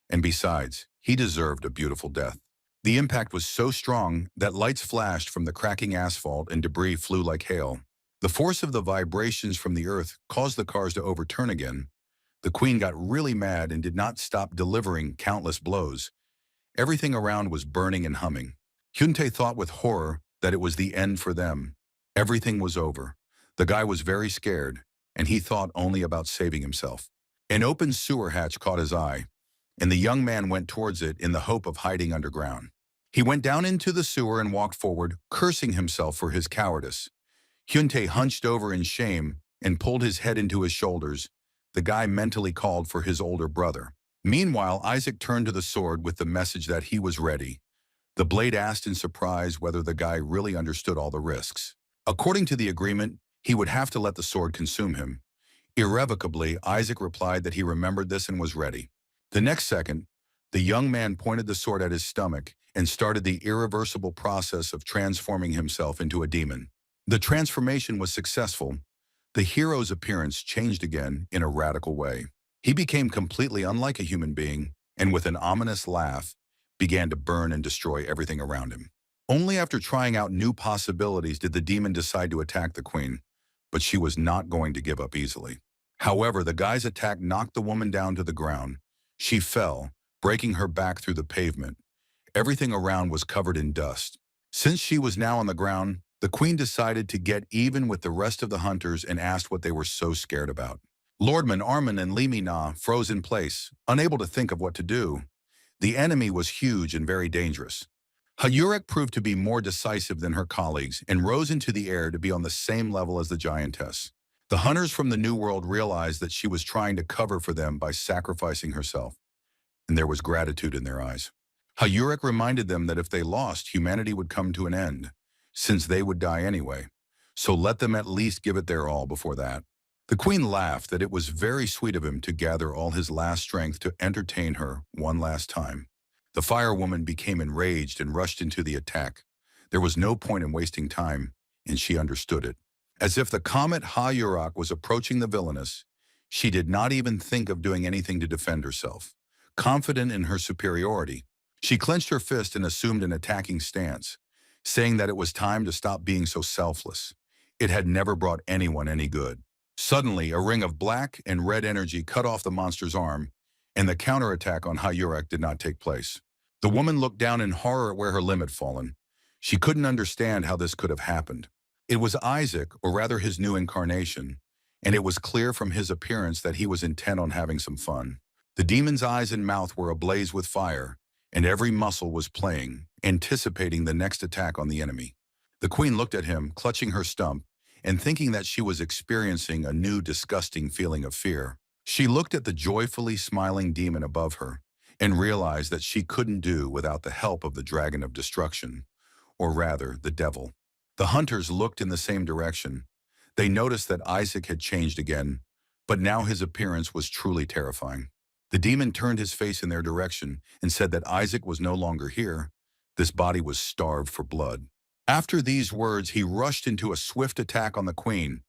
and besides, he deserved a beautiful death. The impact was so strong that lights flashed from the cracking asphalt and debris flew like hail. The force of the vibrations from the earth caused the cars to overturn again. The queen got really mad and did not stop delivering countless blows. Everything around was burning and humming. Hyun thought with horror that it was the end for them. Everything was over. The guy was very scared, and he thought only about saving himself. An open sewer hatch caught his eye, and the young man went towards it in the hope of hiding underground. He went down into the sewer and walked forward, cursing himself for his cowardice. Hyun hunched over in shame and pulled his head into his shoulders. The guy mentally called for his older brother. Meanwhile, Isaac turned to the sword with the message that he was ready. The blade asked in surprise whether the guy really understood all the risks. According to the agreement, he would have to let the sword consume him. Irrevocably, Isaac replied that he remembered this and was ready. The next second, the young man pointed the sword at his stomach and started the irreversible process of transforming himself into a demon. The transformation was successful. The hero's appearance changed again in a radical way. He became completely unlike a human being, and with an ominous laugh, began to burn and destroy everything around him. Only after trying out new possibilities did the demon decide to attack the queen, but she was not going to give up easily. However, the guy's attack knocked the woman down to the ground. She fell, breaking her back through the pavement. Everything around was covered in dust. Since she was now on the ground, the queen decided to get even with the rest of the hunters and asked what they were so scared about. Lordman, Armin, and Li Na froze in place, unable to think of what to do. The enemy was huge and very dangerous. Hyun proved to be more decisive than her colleagues and rose into the air to be on the same level as the giantess. The hunters from the New World realized that she was trying to cover for them by sacrificing herself, and there was gratitude in their eyes. Hyun reminded them that if they lost, humanity would come to an end, since they would die anyway. So let them at least give it their all before that. The queen laughed that it was very sweet of him to gather all his last strength to entertain her one last time. The firewoman became enraged and rushed into the attack. There was no point in wasting time, and she understood it. As if the comet Ha-Yurak was approaching the villainess, she did not even think of doing anything to defend herself. Confident in her superiority, she clenched her fist and assumed an attacking stance, saying that it was time to stop being so selfless. It had never brought anyone any good. Suddenly, a ring of black and red energy cut off the monster's arm, and the counterattack on Ha-Yurak did not take place. The woman looked down in horror at where her limb had fallen. She couldn't understand how this could have happened. It was Isaac, or rather his new incarnation, and it was clear from his appearance that he was intent on having some fun. The demon's eyes and mouth were ablaze with fire, and every muscle was playing, anticipating the next attack on the enemy. The queen looked at him, clutching her stump, and thinking that she was experiencing a new disgusting feeling of fear. She looked at the joyfully smiling demon above her, and realized that she couldn't do without the help of the dragon of destruction, or rather, the devil. The hunters looked in the same direction. They noticed that Isaac had changed again, but now his appearance was truly terrifying. The demon turned his face in their direction and said that Isaac was no longer here. This body was starved for blood. After these words, he rushed into a swift attack on the queen.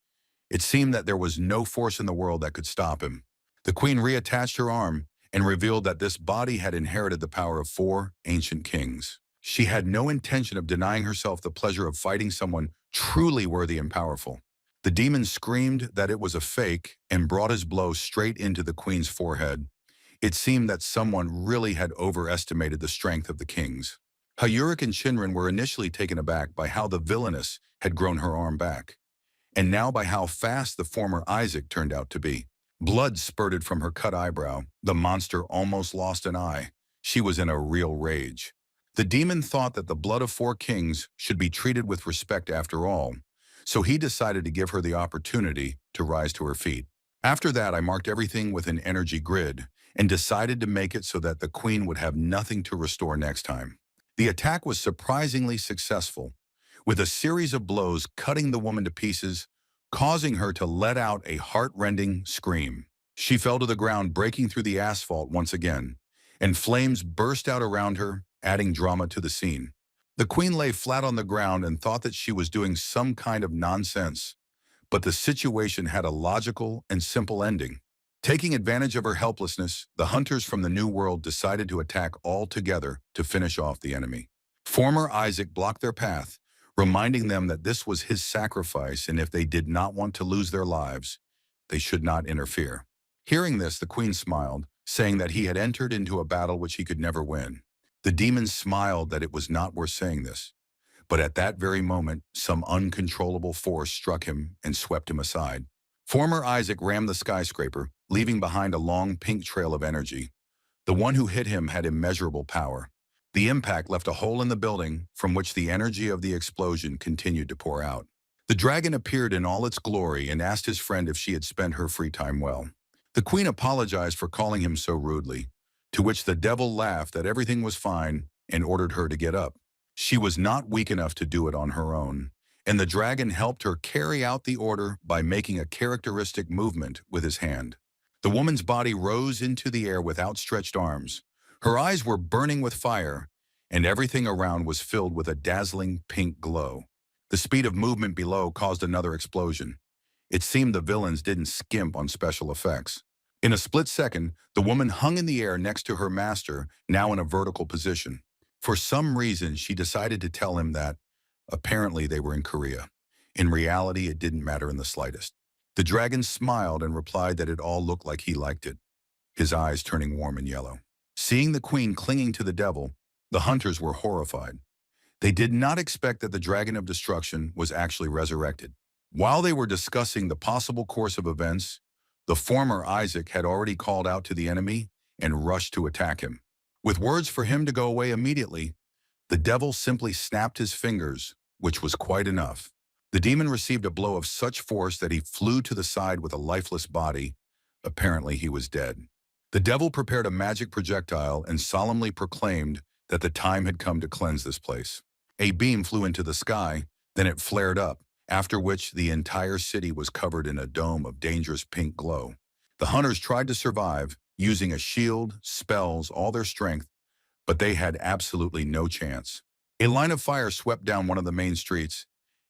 It seemed that there was no force in the world that could stop him. The queen reattached her arm and revealed that this body had inherited the power of 4 ancient kings. She had no intention of denying herself the pleasure of fighting someone truly worthy and powerful. The demon screamed that it was a fake and brought his blow straight into the queen's forehead. It seemed that someone really had overestimated the strength of the kings. Hyurik and Shinran were initially taken aback by how the villainess had grown her arm back, and now by how fast the former Isaac turned out to be. Blood spurted from her cut eyebrow. The monster almost lost an eye. She was in a real rage. The demon thought that the blood of 4 kings should be treated with respect after all, so he decided to give her the opportunity to rise to her feet. After that, I marked everything with an energy grid and decided to make it so that the queen would have nothing to restore next time. The attack was surprisingly successful, with a series of blows cutting the woman to pieces, causing her to let out a heart-rending scream. She fell to the ground, breaking through the asphalt once again, and flames burst out around her, adding drama to the scene. The queen lay flat on the ground and thought that she was doing some kind of nonsense, but the situation had a logical and simple ending. Taking advantage of her helplessness, the hunters from the New World decided to attack all together to finish off the enemy. Former Isaac blocked their path, reminding them that this was his sacrifice, and if they did not want to lose their lives, they should not interfere. Hearing this, the queen smiled, saying that he had entered into a battle which he could never win. The demon smiled that it was not worth saying this, but at that very moment, some uncontrollable force struck him and swept him aside. Former Isaac rammed the skyscraper, leaving behind a long pink trail of energy. The one who hit him had immeasurable power. The impact left a hole in the building from which the energy of the explosion continued to pour out. The dragon appeared in all its glory and asked his friend if she had spent her free time well. The queen apologized for calling him so rudely, to which the devil laughed that everything was fine and ordered her to get up. She was not weak enough to do it on her own, and the dragon helped her carry out the order by making a characteristic movement with his hand. The woman's body rose into the air with outstretched arms. Her eyes were burning with fire, and everything around was filled with a dazzling pink glow. The speed of movement below caused another explosion. It seemed the villains didn't skimp on special effects. In a split second, the woman hung in the air next to her master, now in a vertical position. For some reason, she decided to tell him that, apparently, they were in Korea. In reality, it didn't matter in the slightest. The dragon smiled and replied that it all looked like he liked it, his eyes turning warm and yellow. Seeing the queen clinging to the devil, the hunters were horrified. They did not expect that the dragon of destruction was actually resurrected. While they were discussing the possible course of events, the former Isaac had already called out to the enemy and rushed to attack him. With words for him to go away immediately, the devil simply snapped his fingers, which was quite enough. The demon received a blow of such force that he flew to the side with a lifeless body. Apparently, he was dead. The devil prepared a magic projectile and solemnly proclaimed that the time had come to cleanse this place. A beam flew into the sky, then it flared up, after which the entire city was covered in a dome of dangerous pink glow. The hunters tried to survive, using a shield, spells, all their strength, but they had absolutely no chance. A line of fire swept down one of the main streets,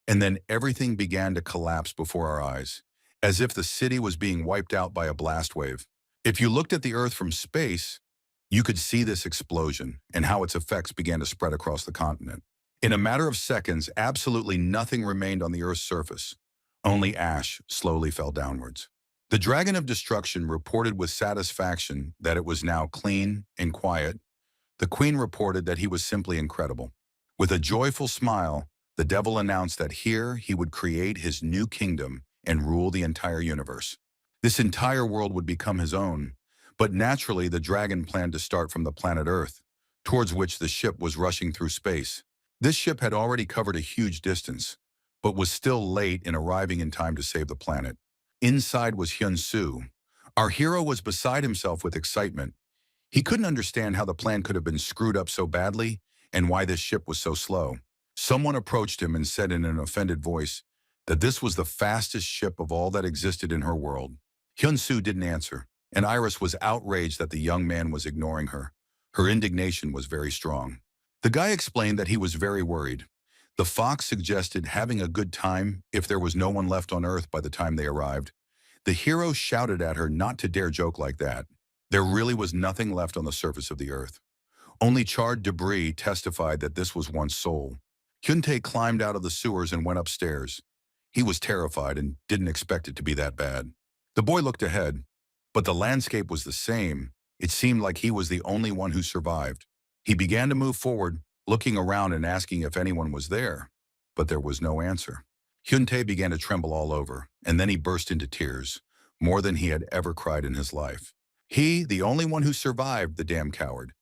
and then everything began to collapse before our eyes, as if the city was being wiped out by a blast wave. If you looked at the Earth from space, you could see this explosion and how its effects began to spread across the continent. In a matter of seconds, absolutely nothing remained on the Earth's surface. Only ash slowly fell downwards. The dragon of destruction reported with satisfaction that it was now clean and quiet. The queen reported that he was simply incredible. With a joyful smile, the devil announced that here he would create his new kingdom and rule the entire universe. This entire world would become his own, but naturally the dragon planned to start from the planet Earth, towards which the ship was rushing through space. This ship had already covered a huge distance, but was still late in arriving in time to save the planet. Inside was Hyun Su. Our hero was beside himself with excitement. He couldn't understand how the plan could have been screwed up so badly and why this ship was so slow. Someone approached him and said in an offended voice that this was the fastest ship of all that existed in her world. Hyun Su didn't answer, and Iris was outraged that the young man was ignoring her. Her indignation was very strong. The guy explained that he was very worried. The fox suggested having a good time if there was no one left on Earth by the time they arrived. The hero shouted at her not to dare joke like that. There really was nothing left on the surface of the Earth. Only charred debris testified that this was once Seoul. Hyun-tae climbed out of the sewers and went upstairs. He was terrified and didn't expect it to be that bad. The boy looked ahead, but the landscape was the same. It seemed like he was the only one who survived. He began to move forward, looking around and asking if anyone was there, but there was no answer. Hyun-tae began to tremble all over, and then he burst into tears, more than he had ever cried in his life. He, the only one who survived, the damn coward,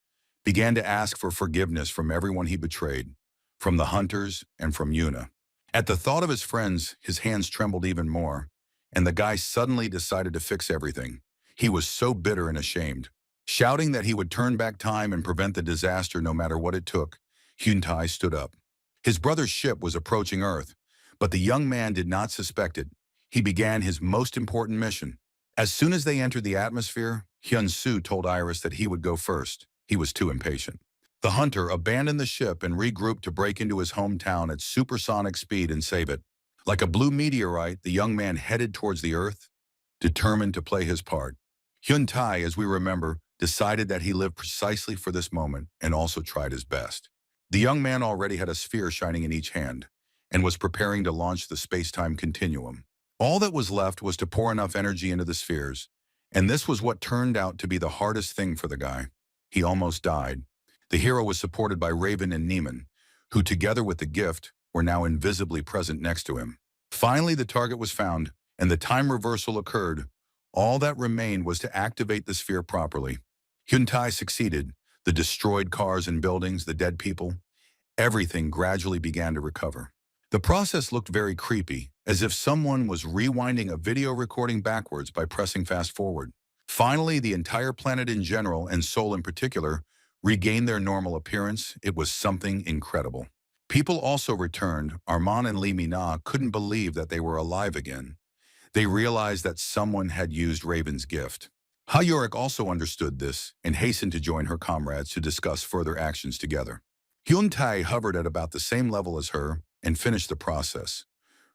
began to ask for forgiveness from everyone he betrayed, from the hunters and from Yuna. At the thought of his friends, his hands trembled even more, and the guy suddenly decided to fix everything. He was so bitter and ashamed. Shouting that he would turn back time and prevent the disaster no matter what it took, Hyun-tae stood up. His brother's ship was approaching Earth, but the young man did not suspect it. He began his most important mission. As soon as they entered the atmosphere, Hyun Su told Iris that he would go first. He was too impatient. The hunter abandoned the ship and regrouped to break into his hometown at supersonic speed and save it. Like a blue meteorite, the young man headed towards the Earth, determined to play his part. Hyun-tae, as we remember, decided that he lived precisely for this moment and also tried his best. The young man already had a sphere shining in each hand and was preparing to launch the space-time continuum. All that was left was to pour enough energy into the spheres, and this was what turned out to be the hardest thing for the guy. He almost died. The hero was supported by Raven and Neiman, who together with the gift were now invisibly present next to him. Finally, the target was found, and the time reversal occurred. All that remained was to activate the sphere properly. Hyun-tae succeeded. The destroyed cars and buildings, the dead people, everything gradually began to recover. The process looked very creepy, as if someone was rewinding a video recording backwards by pressing fast forward. Finally, the entire planet in general, and Seoul in particular, regained their normal appearance. It was something incredible. People also returned. Arman and Lee Mina couldn't believe that they were alive again. They realized that someone had used Raven's gift. Hyoric also understood this and hastened to join her comrades to discuss further actions together. Hyun-tae hovered at about the same level as her and finished the process.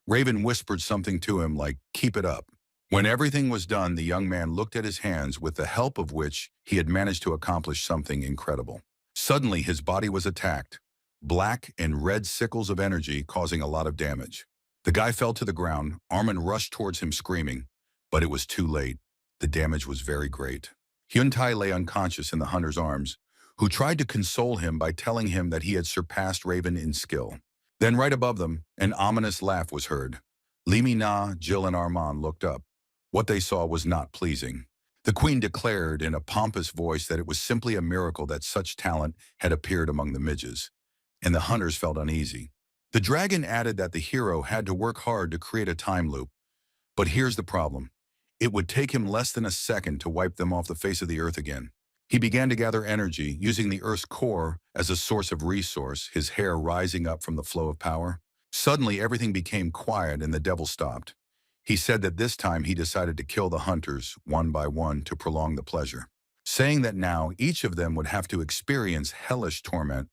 Raven whispered something to him like, "Keep it up." When everything was done, the young man looked at his hands, with the help of which he had managed to accomplish something incredible. Suddenly, his body was attacked, black and red sickles of energy causing a lot of damage. The guy fell to the ground. Armin rushed towards him screaming, but it was too late. The damage was very great. Hyun-tae lay unconscious in the hunter's arms, who tried to console him by telling him that he had surpassed Raven in skill. Then right above them, an ominous laugh was heard. Lee Mina, Jill, and Arman looked up. What they saw was not pleasing. The queen declared in a pompous voice that it was simply a miracle that such talent had appeared among the midges, and the hunters felt uneasy. The dragon added that the hero had to work hard to create a time loop. But here's the problem. It would take him less than a second to wipe them off the face of the Earth again. He began to gather energy, using the Earth's core as a source of resource, his hair rising up from the flow of power. Suddenly, everything became quiet and the devil stopped. He said that this time he decided to kill the hunters, one by one, to prolong the pleasure. Saying that now each of them would have to experience hellish torment,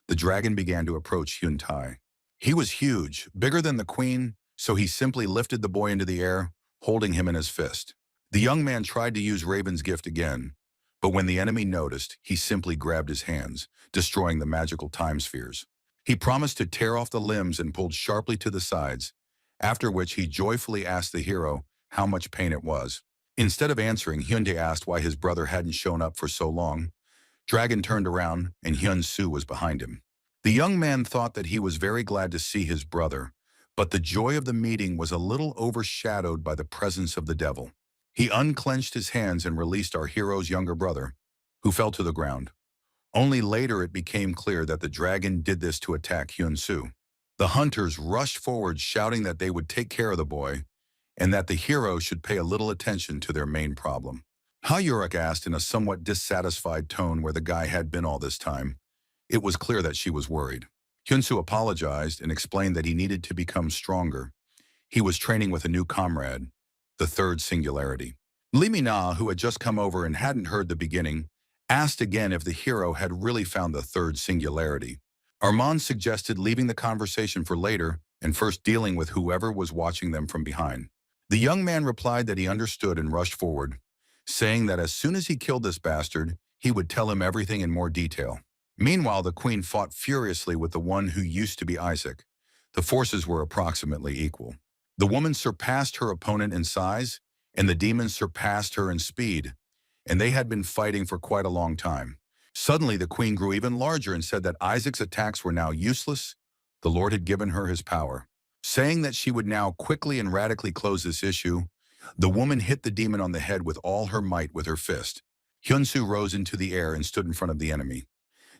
the dragon began to approach Hyun-tae. He was huge, bigger than the queen, so he simply lifted the boy into the air, holding him in his fist. The young man tried to use Raven's gift again, but when the enemy noticed, he simply grabbed his hands, destroying the magical time spheres. He promised to tear off the limbs and pulled sharply to the sides, after which he joyfully asked the hero how much pain it was. Instead of answering, Hyun-tae asked why his brother hadn't shown up for so long. Dragon turned around, and Hyun Su was behind him. The young man thought that he was very glad to see his brother, but the joy of the meeting was a little overshadowed by the presence of the devil. He unclenched his hands and released our hero's younger brother, who fell to the ground. Only later it became clear that the dragon did this to attack Hyun Su. The hunters rushed forward, shouting that they would take care of the boy and that the hero should pay a little attention to their main problem. Hyoric asked in a somewhat dissatisfied tone where the guy had been all this time. It was clear that she was worried. Hyun Su apologized and explained that he needed to become stronger. He was training with a new comrade, the third singularity. Lee Mina, who had just come over and hadn't heard the beginning, asked again if the hero had really found the third singularity. Armand suggested leaving the conversation for later and first dealing with whoever was watching them from behind. The young man replied that he understood and rushed forward, saying that as soon as he killed this bastard, he would tell him everything in more detail. Meanwhile, the queen fought furiously with the one who used to be Isaac. The forces were approximately equal. The woman surpassed her opponent in size, and the demon surpassed her in speed, and they had been fighting for quite a long time. Suddenly, the queen grew even larger and said that Isaac's attacks were now useless. The Lord had given her his power. Saying that she would now quickly and radically close this issue, the woman hit the demon on the head with all her might with her fist. Hyun Su rose into the air and stood in front of the enemy,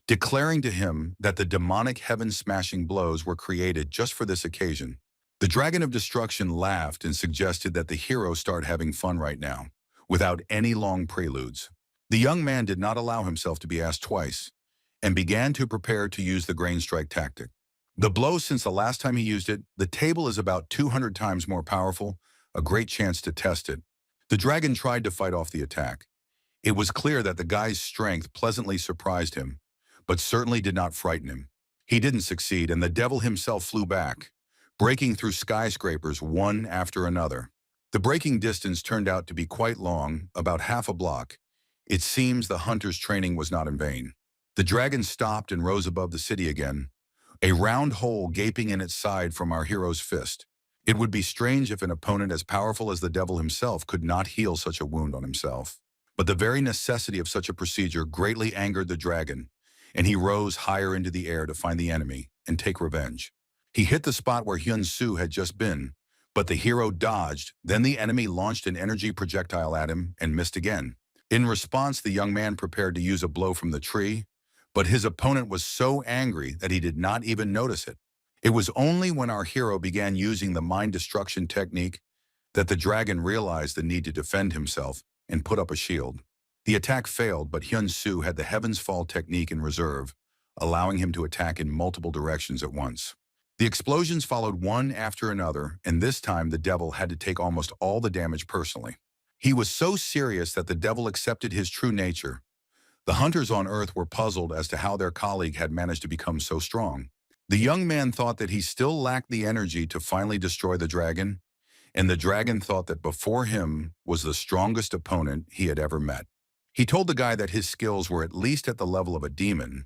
declaring to him that the demonic heaven-smashing blows were created just for this occasion. The Dragon of Destruction laughed and suggested that the hero start having fun right now, without any long preludes. The young man did not allow himself to be asked twice, and began to prepare to use the grain strike tactic. The blow, since the last time he used it, the table is about 200 times more powerful, a great chance to test it. The dragon tried to fight off the attack. It was clear that the guy's strength pleasantly surprised him, but certainly did not frighten him. He didn't succeed, and the devil himself flew back, breaking through skyscrapers one after another. The breaking distance turned out to be quite long, about half a block. It seems the hunter's training was not in vain. The dragon stopped and rose above the city again, a round hole gaping in its side from our hero's fist. It would be strange if an opponent as powerful as the devil himself could not heal such a wound on himself. But the very necessity of such a procedure greatly angered the dragon, and he rose higher into the air to find the enemy and take revenge. He hit the spot where Hyun Su had just been, but the hero dodged. Then the enemy launched an energy projectile at him and missed again. In response, the young man prepared to use a blow from the tree, but his opponent was so angry that he did not even notice it. It was only when our hero began using the mind destruction technique that the dragon realized the need to defend himself and put up a shield. The attack failed, but Hyun Su had the Heavens Fall technique in reserve, allowing him to attack in multiple directions at once. The explosions followed one after another, and this time the devil had to take almost all the damage personally. He was so serious that the devil accepted his true nature. The hunters on Earth were puzzled as to how their colleague had managed to become so strong. The young man thought that he still lacked the energy to finally destroy the dragon, and the dragon thought that before him was the strongest opponent he had ever met. He told the guy that his skills were at least at the level of a demon.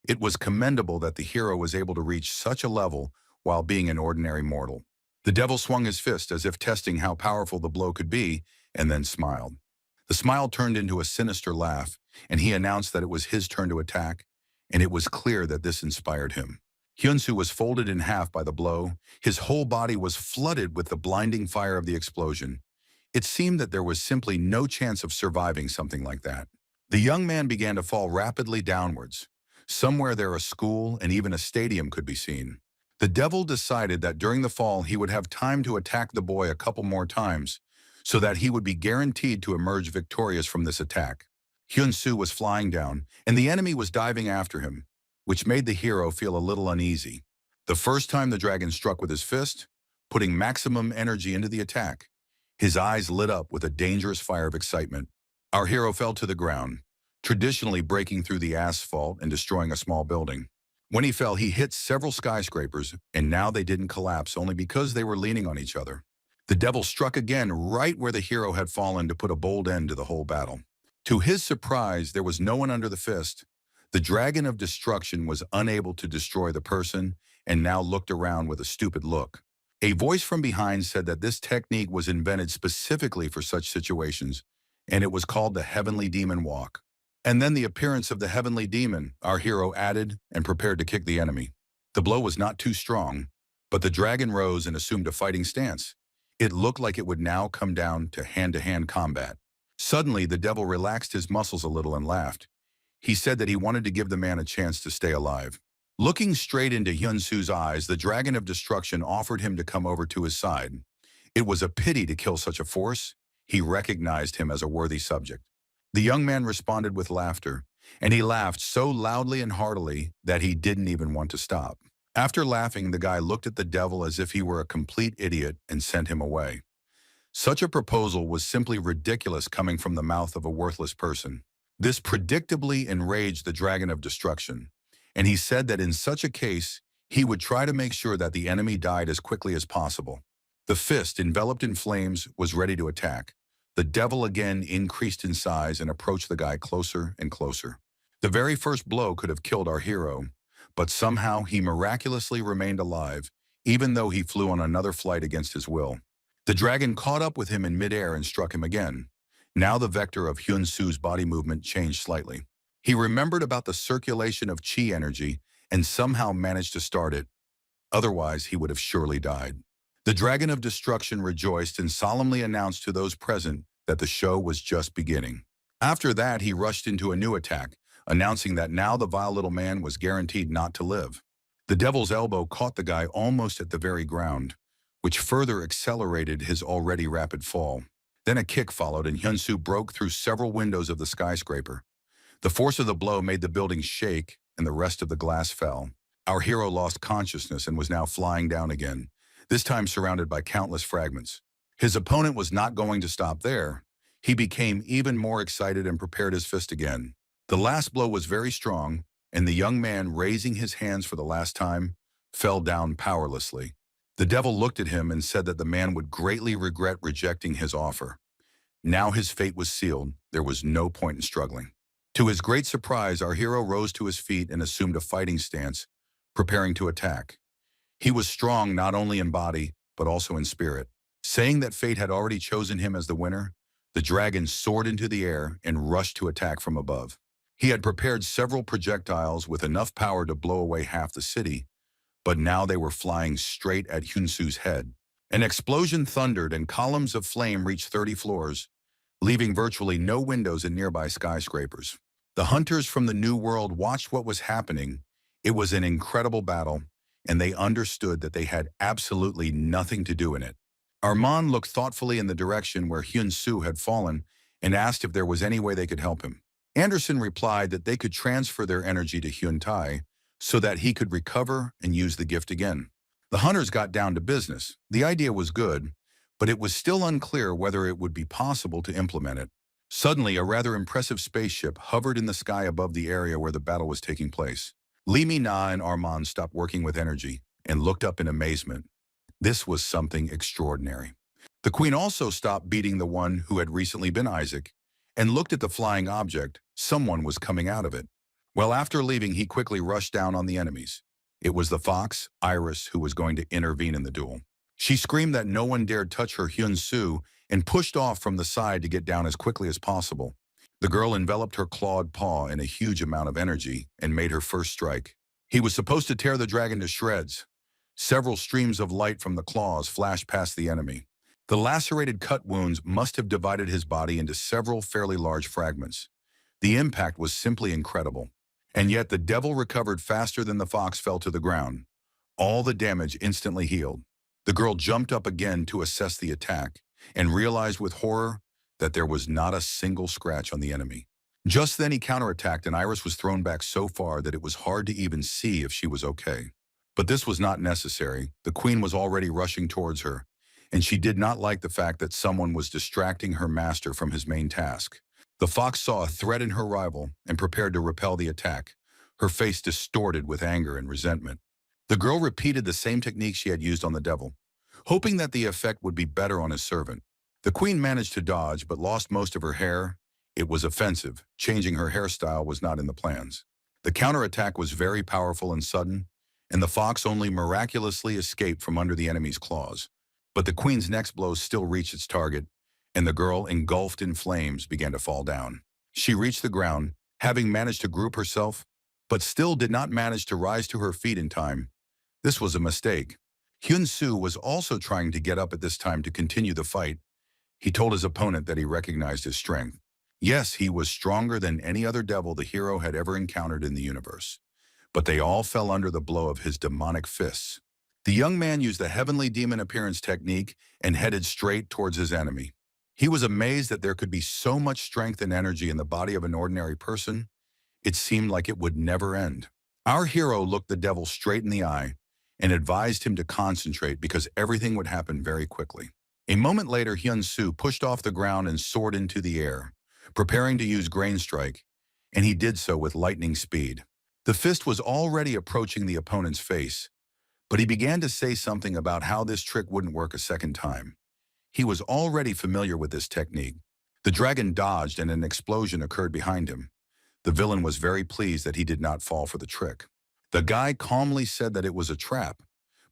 It was commendable that the hero was able to reach such a level while being an ordinary mortal. The devil swung his fist as if testing how powerful the blow could be, and then smiled. The smile turned into a sinister laugh, and he announced that it was his turn to attack, and it was clear that this inspired him. Hyun Su was folded in half by the blow. His whole body was flooded with the blinding fire of the explosion. It seemed that there was simply no chance of surviving something like that. The young man began to fall rapidly downwards. Somewhere there a school and even a stadium could be seen. The devil decided that during the fall he would have time to attack the boy a couple more times, so that he would be guaranteed to emerge victorious from this attack. Hyun Su was flying down, and the enemy was diving after him, which made the hero feel a little uneasy. The first time the dragon struck with his fist, putting maximum energy into the attack, his eyes lit up with a dangerous fire of excitement. Our hero fell to the ground, traditionally breaking through the asphalt and destroying a small building. When he fell, he hit several skyscrapers, and now they didn't collapse only because they were leaning on each other. The devil struck again right where the hero had fallen to put a bold end to the whole battle. To his surprise, there was no one under the fist. The Dragon of Destruction was unable to destroy the person and now looked around with a stupid look. A voice from behind said that this technique was invented specifically for such situations, and it was called the Heavenly Demon Walk. And then the appearance of the Heavenly Demon, our hero added and prepared to kick the enemy. The blow was not too strong, but the dragon rose and assumed a fighting stance. It looked like it would now come down to hand-to-hand combat. Suddenly, the devil relaxed his muscles a little and laughed. He said that he wanted to give the man a chance to stay alive. Looking straight into Hyun Su's eyes, the Dragon of Destruction offered him to come over to his side. It was a pity to kill such a force. He recognized him as a worthy subject. The young man responded with laughter, and he laughed so loudly and heartily that he didn't even want to stop. After laughing, the guy looked at the devil as if he were a complete idiot and sent him away. Such a proposal was simply ridiculous coming from the mouth of a worthless person. This predictably enraged the Dragon of Destruction, and he said that in such a case, he would try to make sure that the enemy died as quickly as possible. The fist, enveloped in flames, was ready to attack. The devil again increased in size and approached the guy closer and closer. The very first blow could have killed our hero, but somehow he miraculously remained alive, even though he flew on another flight against his will. The dragon caught up with him in midair and struck him again. Now the vector of Hyun Su's body movement changed slightly. He remembered about the circulation of chi energy and somehow managed to start it. Otherwise, he would have surely died. The dragon of destruction rejoiced and solemnly announced to those present that the show was just beginning. After that, he rushed into a new attack, announcing that now the vile little man was guaranteed not to live. The devil's elbow caught the guy almost at the very ground, which further accelerated his already rapid fall. Then a kick followed and Hyun Su broke through several windows of the skyscraper. The force of the blow made the building shake and the rest of the glass fell. Our hero lost consciousness and was now flying down again, this time surrounded by countless fragments. His opponent was not going to stop there. He became even more excited and prepared his fist again. The last blow was very strong, and the young man, raising his hands for the last time, fell down powerlessly. The devil looked at him and said that the man would greatly regret rejecting his offer. Now his fate was sealed. There was no point in struggling. To his great surprise, our hero rose to his feet and assumed a fighting stance, preparing to attack. He was strong not only in body, but also in spirit. Saying that fate had already chosen him as the winner, the dragon soared into the air and rushed to attack from above. He had prepared several projectiles with enough power to blow away half the city, but now they were flying straight at Hyun Su's head. An explosion thundered and columns of flame reached 30 floors, leaving virtually no windows in nearby skyscrapers. The hunters from the New World watched what was happening. It was an incredible battle, and they understood that they had absolutely nothing to do in it. Armand looked thoughtfully in the direction where Hyun Su had fallen and asked if there was any way they could help him. Anderson replied that they could transfer their energy to Hyun Tai so that he could recover and use the gift again. The hunters got down to business. The idea was good, but it was still unclear whether it would be possible to implement it. Suddenly, a rather impressive spaceship hovered in the sky above the area where the battle was taking place. Li Mi-na and Armand stopped working with energy and looked up in amazement. This was something extraordinary. The queen also stopped beating the one who had recently been Isaac and looked at the flying object. Someone was coming out of it. Well, after leaving, he quickly rushed down on the enemies. It was the fox, Iris, who was going to intervene in the duel. She screamed that no one dared touch her Hyun Su and pushed off from the side to get down as quickly as possible. The girl enveloped her clawed paw in a huge amount of energy and made her first strike. He was supposed to tear the dragon to shreds. Several streams of light from the claws flashed past the enemy. The lacerated cut wounds must have divided his body into several fairly large fragments. The impact was simply incredible. And yet the devil recovered faster than the fox fell to the ground. All the damage instantly healed. The girl jumped up again to assess the attack and realized with horror that there was not a single scratch on the enemy. Just then he counterattacked and Iris was thrown back so far that it was hard to even see if she was okay. But this was not necessary. The queen was already rushing towards her, and she did not like the fact that someone was distracting her master from his main task. The fox saw a threat in her rival and prepared to repel the attack, her face distorted with anger and resentment. The girl repeated the same technique she had used on the devil, hoping that the effect would be better on his servant. The queen managed to dodge but lost most of her hair. It was offensive. Changing her hairstyle was not in the plans. The counterattack was very powerful and sudden, and the fox only miraculously escaped from under the enemy's claws. But the queen's next blow still reached its target, and the girl, engulfed in flames, began to fall down. She reached the ground, having managed to group herself, but still did not manage to rise to her feet in time. This was a mistake. Hyun Su was also trying to get up at this time to continue the fight. He told his opponent that he recognized his strength. Yes, he was stronger than any other devil the hero had ever encountered in the universe. But they all fell under the blow of his demonic fists. The young man used the heavenly demon appearance technique and headed straight towards his enemy. He was amazed that there could be so much strength and energy in the body of an ordinary person. It seemed like it would never end. Our hero looked the devil straight in the eye and advised him to concentrate because everything would happen very quickly. A moment later, Hyun Su pushed off the ground and soared into the air, preparing to use Grain Strike, and he did so with lightning speed. The fist was already approaching the opponent's face, but he began to say something about how this trick wouldn't work a second time. He was already familiar with this technique. The dragon dodged and an explosion occurred behind him. The villain was very pleased that he did not fall for the trick. The guy calmly said that it was a trap,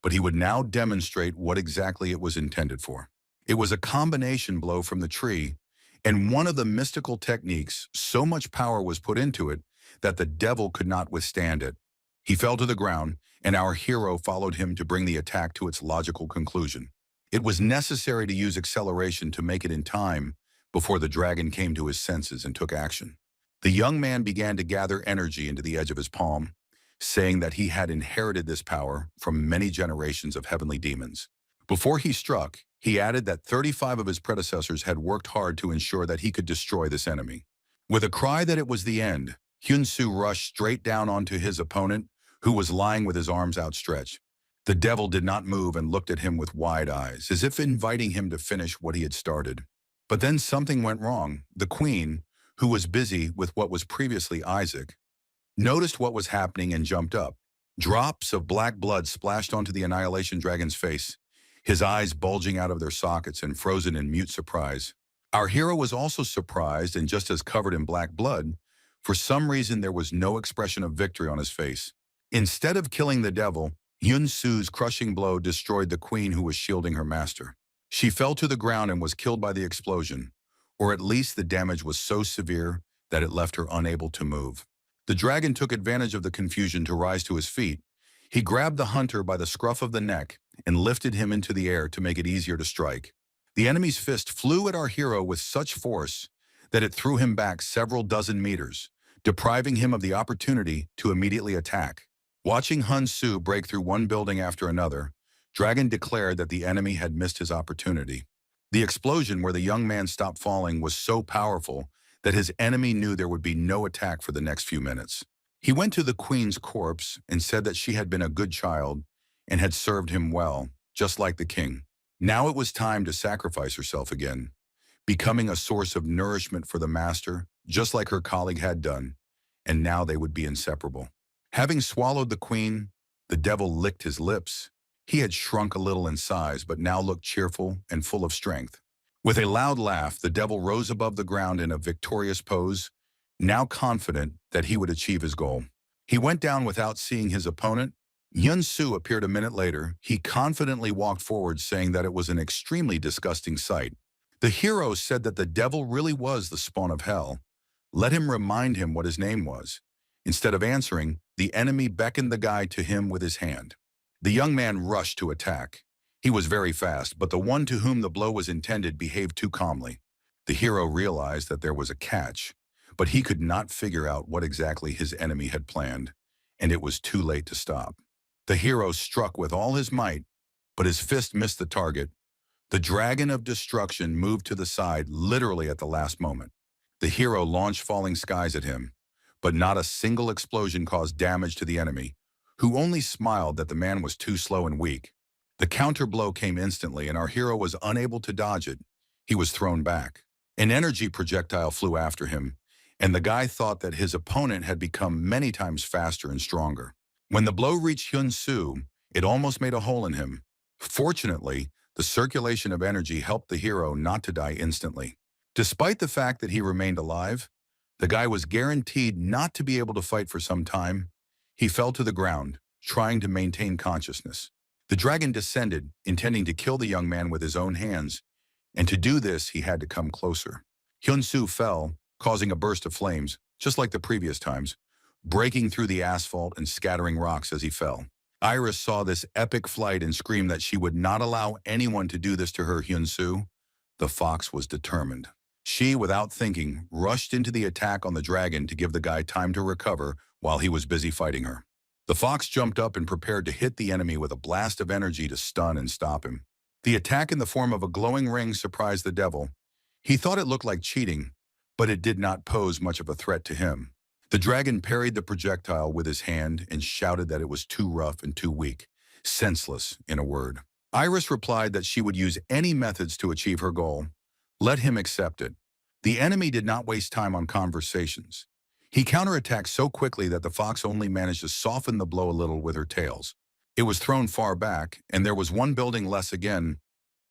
but he would now demonstrate what exactly it was intended for. It was a combination blow from the tree, and one of the mystical techniques, so much power was put into it that the devil could not withstand it. He fell to the ground, and our hero followed him to bring the attack to its logical conclusion. It was necessary to use acceleration to make it in time before the dragon came to his senses and took action. The young man began to gather energy into the edge of his palm, saying that he had inherited this power from many generations of heavenly demons. Before he struck, he added that 35 of his predecessors had worked hard to ensure that he could destroy this enemy. With a cry that it was the end, Hyun Su rushed straight down onto his opponent, who was lying with his arms outstretched. The devil did not move and looked at him with wide eyes, as if inviting him to finish what he had started. But then something went wrong. The queen, who was busy with what was previously Isaac, noticed what was happening and jumped up. Drops of black blood splashed onto the Annihilation Dragon's face, his eyes bulging out of their sockets and frozen in mute surprise. Our hero was also surprised and just as covered in black blood. For some reason, there was no expression of victory on his face. Instead of killing the devil, Hyun Su's crushing blow destroyed the queen who was shielding her master. She fell to the ground and was killed by the explosion, or at least the damage was so severe that it left her unable to move. The dragon took advantage of the confusion to rise to his feet. He grabbed the hunter by the scruff of the neck and lifted him into the air to make it easier to strike. The enemy's fist flew at our hero with such force that it threw him back several dozen meters, depriving him of the opportunity to immediately attack. Watching Hyun Su break through one building after another, Dragon declared that the enemy had missed his opportunity. The explosion where the young man stopped falling was so powerful that his enemy knew there would be no attack for the next few minutes. He went to the queen's corpse and said that she had been a good child and had served him well, just like the king. Now it was time to sacrifice herself again, becoming a source of nourishment for the master, just like her colleague had done, and now they would be inseparable. Having swallowed the queen, the devil licked his lips. He had shrunk a little in size, but now looked cheerful and full of strength. With a loud laugh, the devil rose above the ground in a victorious pose, now confident that he would achieve his goal. He went down without seeing his opponent. Hyun Su appeared a minute later. He confidently walked forward, saying that it was an extremely disgusting sight. The hero said that the devil really was the spawn of hell. Let him remind him what his name was. Instead of answering, the enemy beckoned the guy to him with his hand. The young man rushed to attack. He was very fast, but the one to whom the blow was intended behaved too calmly. The hero realized that there was a catch, but he could not figure out what exactly his enemy had planned, and it was too late to stop. The hero struck with all his might, but his fist missed the target. The dragon of destruction moved to the side literally at the last moment. The hero launched falling skies at him, but not a single explosion caused damage to the enemy, who only smiled that the man was too slow and weak. The counter blow came instantly, and our hero was unable to dodge it. He was thrown back. An energy projectile flew after him, and the guy thought that his opponent had become many times faster and stronger. When the blow reached Hyun Su, it almost made a hole in him. Fortunately, the circulation of energy helped the hero not to die instantly. Despite the fact that he remained alive, the guy was guaranteed not to be able to fight for some time. He fell to the ground, trying to maintain consciousness. The dragon descended, intending to kill the young man with his own hands, and to do this, he had to come closer. Hyun Su fell, causing a burst of flames, just like the previous times, breaking through the asphalt and scattering rocks as he fell. Iris saw this epic flight and screamed that she would not allow anyone to do this to her. Hyun Su. The fox was determined. She, without thinking, rushed into the attack on the dragon to give the guy time to recover while he was busy fighting her. The fox jumped up and prepared to hit the enemy with a blast of energy to stun and stop him. The attack in the form of a glowing ring surprised the devil. He thought it looked like cheating, but it did not pose much of a threat to him. The dragon parried the projectile with his hand and shouted that it was too rough and too weak, senseless, in a word. Iris replied that she would use any methods to achieve her goal. Let him accept it. The enemy did not waste time on conversations. He counterattacked so quickly that the fox only managed to soften the blow a little with her tails. It was thrown far back, and there was one building less again.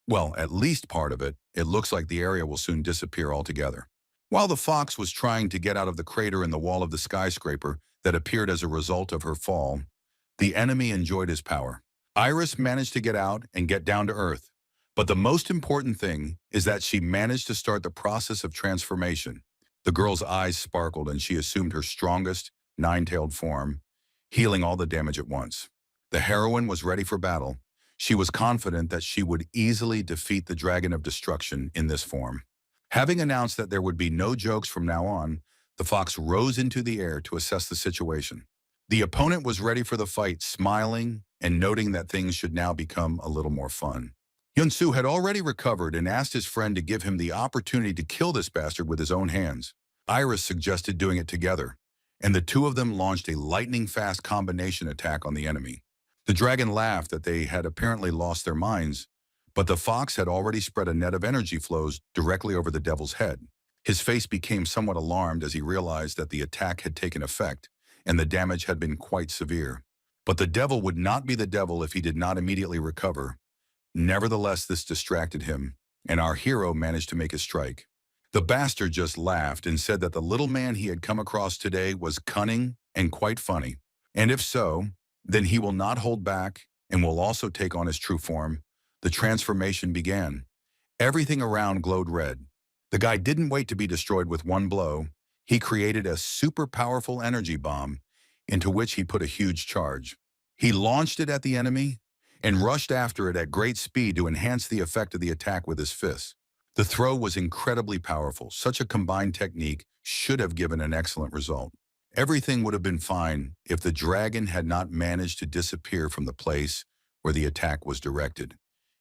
Well, at least part of it. It looks like the area will soon disappear altogether. While the fox was trying to get out of the crater in the wall of the skyscraper that appeared as a result of her fall, the enemy enjoyed his power. Iris managed to get out and get down to earth. But the most important thing is that she managed to start the process of transformation. The girl's eyes sparkled and she assumed her strongest, nine-tailed form, healing all the damage at once. The heroine was ready for battle. She was confident that she would easily defeat the Dragon of Destruction in this form. Having announced that there would be no jokes from now on, the fox rose into the air to assess the situation. The opponent was ready for the fight, smiling and noting that things should now become a little more fun. Hyun Su had already recovered and asked his friend to give him the opportunity to kill this bastard with his own hands. Iris suggested doing it together, and the two of them launched a lightning-fast combination attack on the enemy. The dragon laughed that they had apparently lost their minds, but the fox had already spread a net of energy flows directly over the devil's head. His face became somewhat alarmed as he realized that the attack had taken effect, and the damage had been quite severe. But the devil would not be the devil if he did not immediately recover. Nevertheless, this distracted him, and our hero managed to make his strike. The bastard just laughed and said that the little man he had come across today was cunning and quite funny. And if so, then he will not hold back and will also take on his true form. The transformation began. Everything around glowed red. The guy didn't wait to be destroyed with one blow. He created a super powerful energy bomb into which he put a huge charge. He launched it at the enemy and rushed after it at great speed to enhance the effect of the attack with his fists. The throw was incredibly powerful. Such a combined technique should have given an excellent result. Everything would have been fine if the dragon had not managed to disappear from the place where the attack was directed,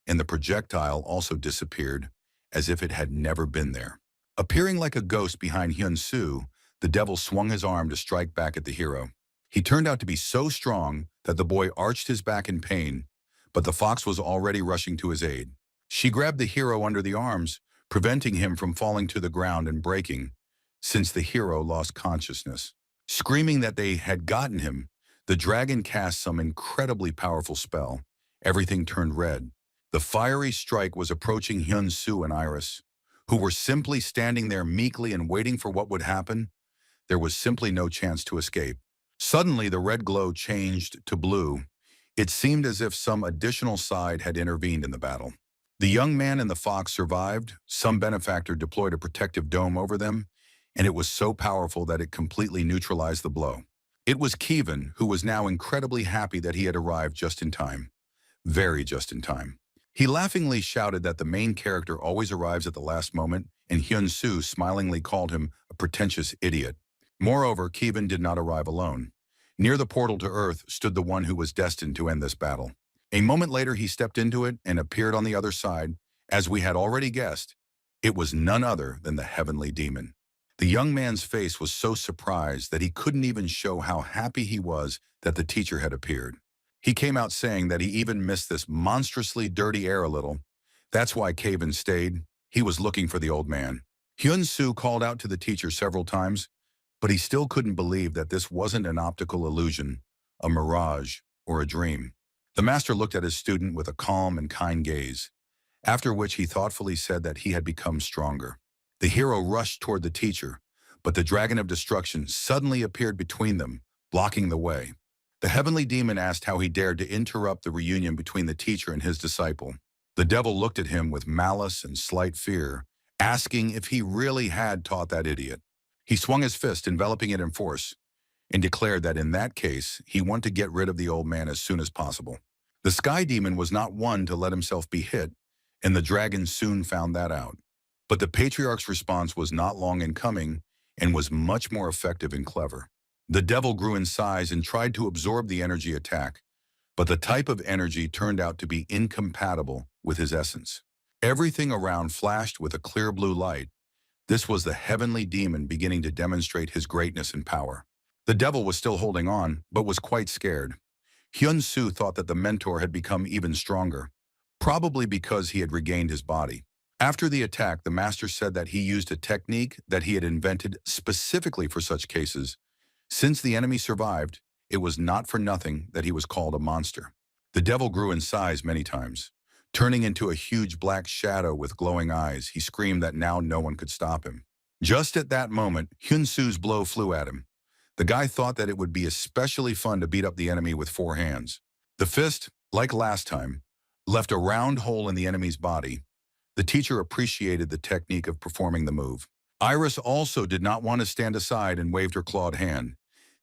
and the projectile also disappeared as if it had never been there. Appearing like a ghost behind Hyun Su, the devil swung his arm to strike back at the hero. He turned out to be so strong that the boy arched his back in pain, but the fox was already rushing to his aid. She grabbed the hero under the arms, preventing him from falling to the ground and breaking, since the hero lost consciousness. Screaming that they had gotten him, the dragon cast some incredibly powerful spell. Everything turned red. The fiery strike was approaching Hyun Su and Iris, who were simply standing there meekly and waiting for what would happen. There was simply no chance to escape. Suddenly, the red glow changed to blue. It seemed as if some additional side had intervened in the battle. The young man and the fox survived. Some benefactor deployed a protective dome over them, and it was so powerful that it completely neutralized the blow. It was Kevin, who was now incredibly happy that he had arrived just in time. Very just in time. He laughingly shouted that the main character always arrives at the last moment, and Hyun Su smilingly called him a pretentious idiot. Moreover, Kevin did not arrive alone. Near the portal to Earth stood the one who was destined to end this battle. A moment later, he stepped into it and appeared on the other side. As we had already guessed, it was none other than the heavenly demon. The young man's face was so surprised that he couldn't even show how happy he was that the teacher had appeared. He came out saying that he even missed this monstrously dirty air a little. That's why Kevin stayed. He was looking for the old man. Hyun Su called out to the teacher several times, but he still couldn't believe that this wasn't an optical illusion, a mirage, or a dream. The master looked at his student with a calm and kind gaze, after which he thoughtfully said that he had become stronger. The hero rushed toward the teacher, but the Dragon of Destruction suddenly appeared between them, blocking the way. The heavenly demon asked how he dared to interrupt the reunion between the teacher and his disciple. The devil looked at him with malice and slight fear, asking if he really had taught that idiot. He swung his fist, enveloping it in force, and declared that in that case, he wanted to get rid of the old man as soon as possible. The sky demon was not one to let himself be hit, and the dragon soon found that out. But the patriarch's response was not long in coming and was much more effective and clever. The devil grew in size and tried to absorb the energy attack, but the type of energy turned out to be incompatible with his essence. Everything around flashed with a clear blue light. This was the heavenly demon beginning to demonstrate his greatness and power. The devil was still holding on, but was quite scared. Hyun Su thought that the mentor had become even stronger, probably because he had regained his body. After the attack, the master said that he used a technique that he had invented specifically for such cases. Since the enemy survived, it was not for nothing that he was called a monster. The devil grew in size many times. Turning into a huge black shadow with glowing eyes, he screamed that now no one could stop him. Just at that moment, Hyun Su's blow flew at him. The guy thought that it would be especially fun to beat up the enemy with 4 hands. The fist, like last time, left a round hole in the enemy's body. The teacher appreciated the technique of performing the move. Iris also did not want to stand aside and waved her clawed hand,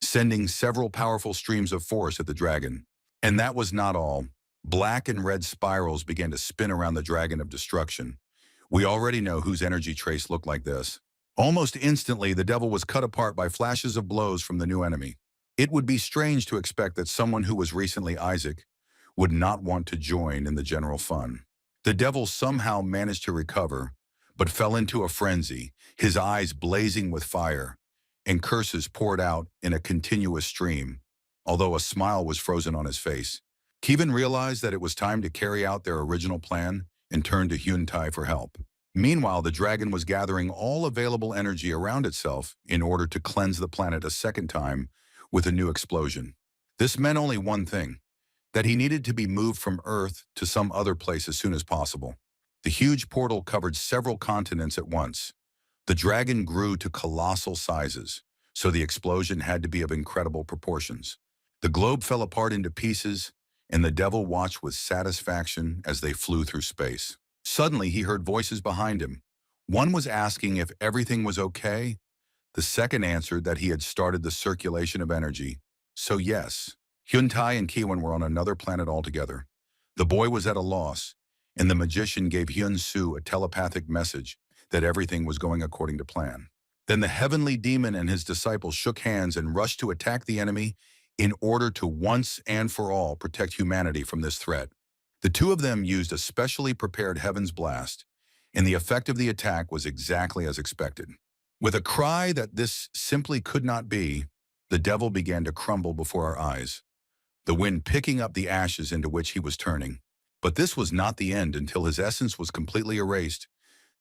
sending several powerful streams of force at the dragon. And that was not all. Black and red spirals began to spin around the dragon of destruction. We already know whose energy trace looked like this. Almost instantly, the devil was cut apart by flashes of blows from the new enemy. It would be strange to expect that someone who was recently Isaac would not want to join in the general fun. The devil somehow managed to recover, but fell into a frenzy, his eyes blazing with fire, and curses poured out in a continuous stream, although a smile was frozen on his face. Kevin realized that it was time to carry out their original plan and turned to Hyun Tai for help. Meanwhile, the dragon was gathering all available energy around itself in order to cleanse the planet a second time with a new explosion. This meant only one thing, that he needed to be moved from Earth to some other place as soon as possible. The huge portal covered several continents at once. The dragon grew to colossal sizes, so the explosion had to be of incredible proportions. The globe fell apart into pieces, and the devil watched with satisfaction as they flew through space. Suddenly, he heard voices behind him. One was asking if everything was okay. The second answered that he had started the circulation of energy. So yes, Hyun Tai and Kiwon were on another planet altogether. The boy was at a loss, and the magician gave Hyun Su a telepathic message that everything was going according to plan. Then the heavenly demon and his disciples shook hands and rushed to attack the enemy in order to once and for all protect humanity from this threat. The two of them used a specially prepared Heaven's Blast, and the effect of the attack was exactly as expected. With a cry that this simply could not be, the devil began to crumble before our eyes, the wind picking up the ashes into which he was turning. But this was not the end until his essence was completely erased.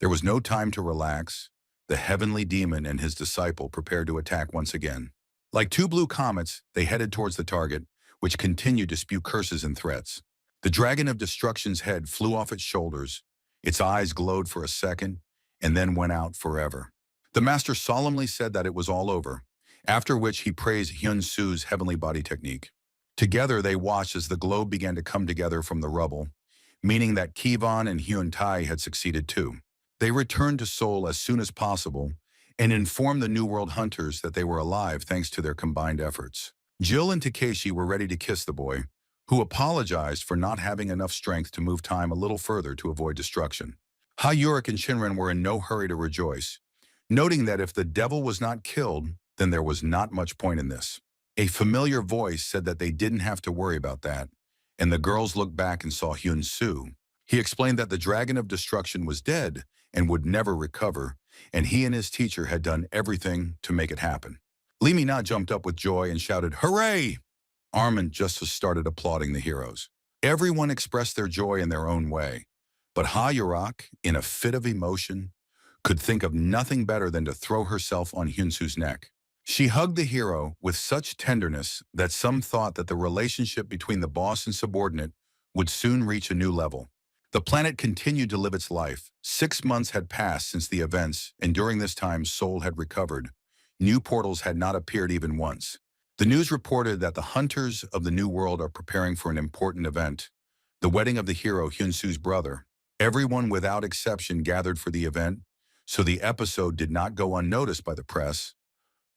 There was no time to relax. The heavenly demon and his disciple prepared to attack once again. Like two blue comets, they headed towards the target, which continued to spew curses and threats. The dragon of destruction's head flew off its shoulders. Its eyes glowed for a second, and then went out forever. The master solemnly said that it was all over, after which he praised Hyun Su's heavenly body technique. Together they watched as the globe began to come together from the rubble, meaning that Kevon and Hyun Tai had succeeded too. They returned to Seoul as soon as possible and informed the New World hunters that they were alive thanks to their combined efforts. Jill and Takeshi were ready to kiss the boy, who apologized for not having enough strength to move time a little further to avoid destruction. Hayurik and Shinran were in no hurry to rejoice, noting that if the devil was not killed, then there was not much point in this. A familiar voice said that they didn't have to worry about that, and the girls looked back and saw Hyun Su. He explained that the dragon of destruction was dead and would never recover, and he and his teacher had done everything to make it happen. Lee Mina jumped up with joy and shouted, "Hooray!" Armin just started applauding the heroes. Everyone expressed their joy in their own way, but Ha-Yurak, in a fit of emotion, could think of nothing better than to throw herself on Hyun Su's neck. She hugged the hero with such tenderness that some thought that the relationship between the boss and subordinate would soon reach a new level. The planet continued to live its life. 6 months had passed since the events, and during this time Seoul had recovered. New portals had not appeared even once. The news reported that the hunters of the New World are preparing for an important event, the wedding of the hero Hyun Su's brother. Everyone without exception gathered for the event, so the episode did not go unnoticed by the press.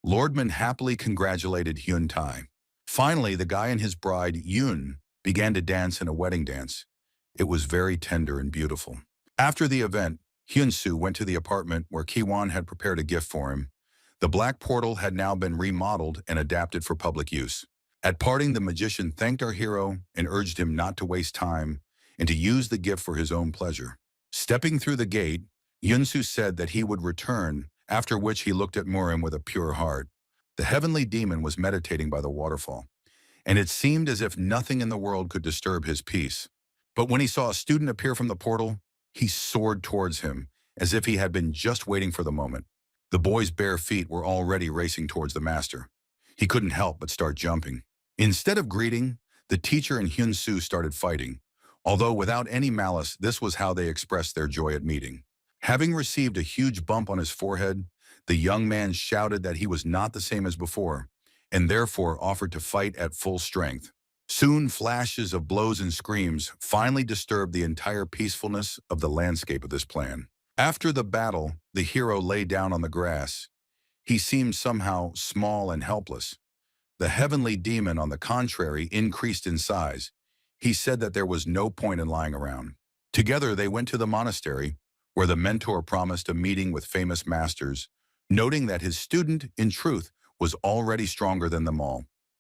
Lordman happily congratulated Hyun Tai. Finally, the guy and his bride, Yoon, began to dance in a wedding dance. It was very tender and beautiful. After the event, Hyun Su went to the apartment where Kiwon had prepared a gift for him. The black portal had now been remodeled and adapted for public use. At parting, the magician thanked our hero and urged him not to waste time and to use the gift for his own pleasure. Stepping through the gate, Hyun Su said that he would return, after which he looked at Murim with a pure heart. The heavenly demon was meditating by the waterfall, and it seemed as if nothing in the world could disturb his peace. But when he saw a student appear from the portal, He soared towards him, as if he had been just waiting for the moment. The boy's bare feet were already racing towards the master. He couldn't help but start jumping. Instead of greeting, the teacher and Hyun Su started fighting. Although without any malice, this was how they expressed their joy at meeting. Having received a huge bump on his forehead, the young man shouted that he was not the same as before, and therefore offered to fight at full strength. Soon, flashes of blows and screams finally disturbed the entire peacefulness of the landscape of this plan. After the battle, the hero lay down on the grass. He seemed somehow small and helpless. The heavenly demon, on the contrary, increased in size. He said that there was no point in lying around. Together, they went to the monastery, where the mentor promised a meeting with famous masters, noting that his student, in truth, was already stronger than them all.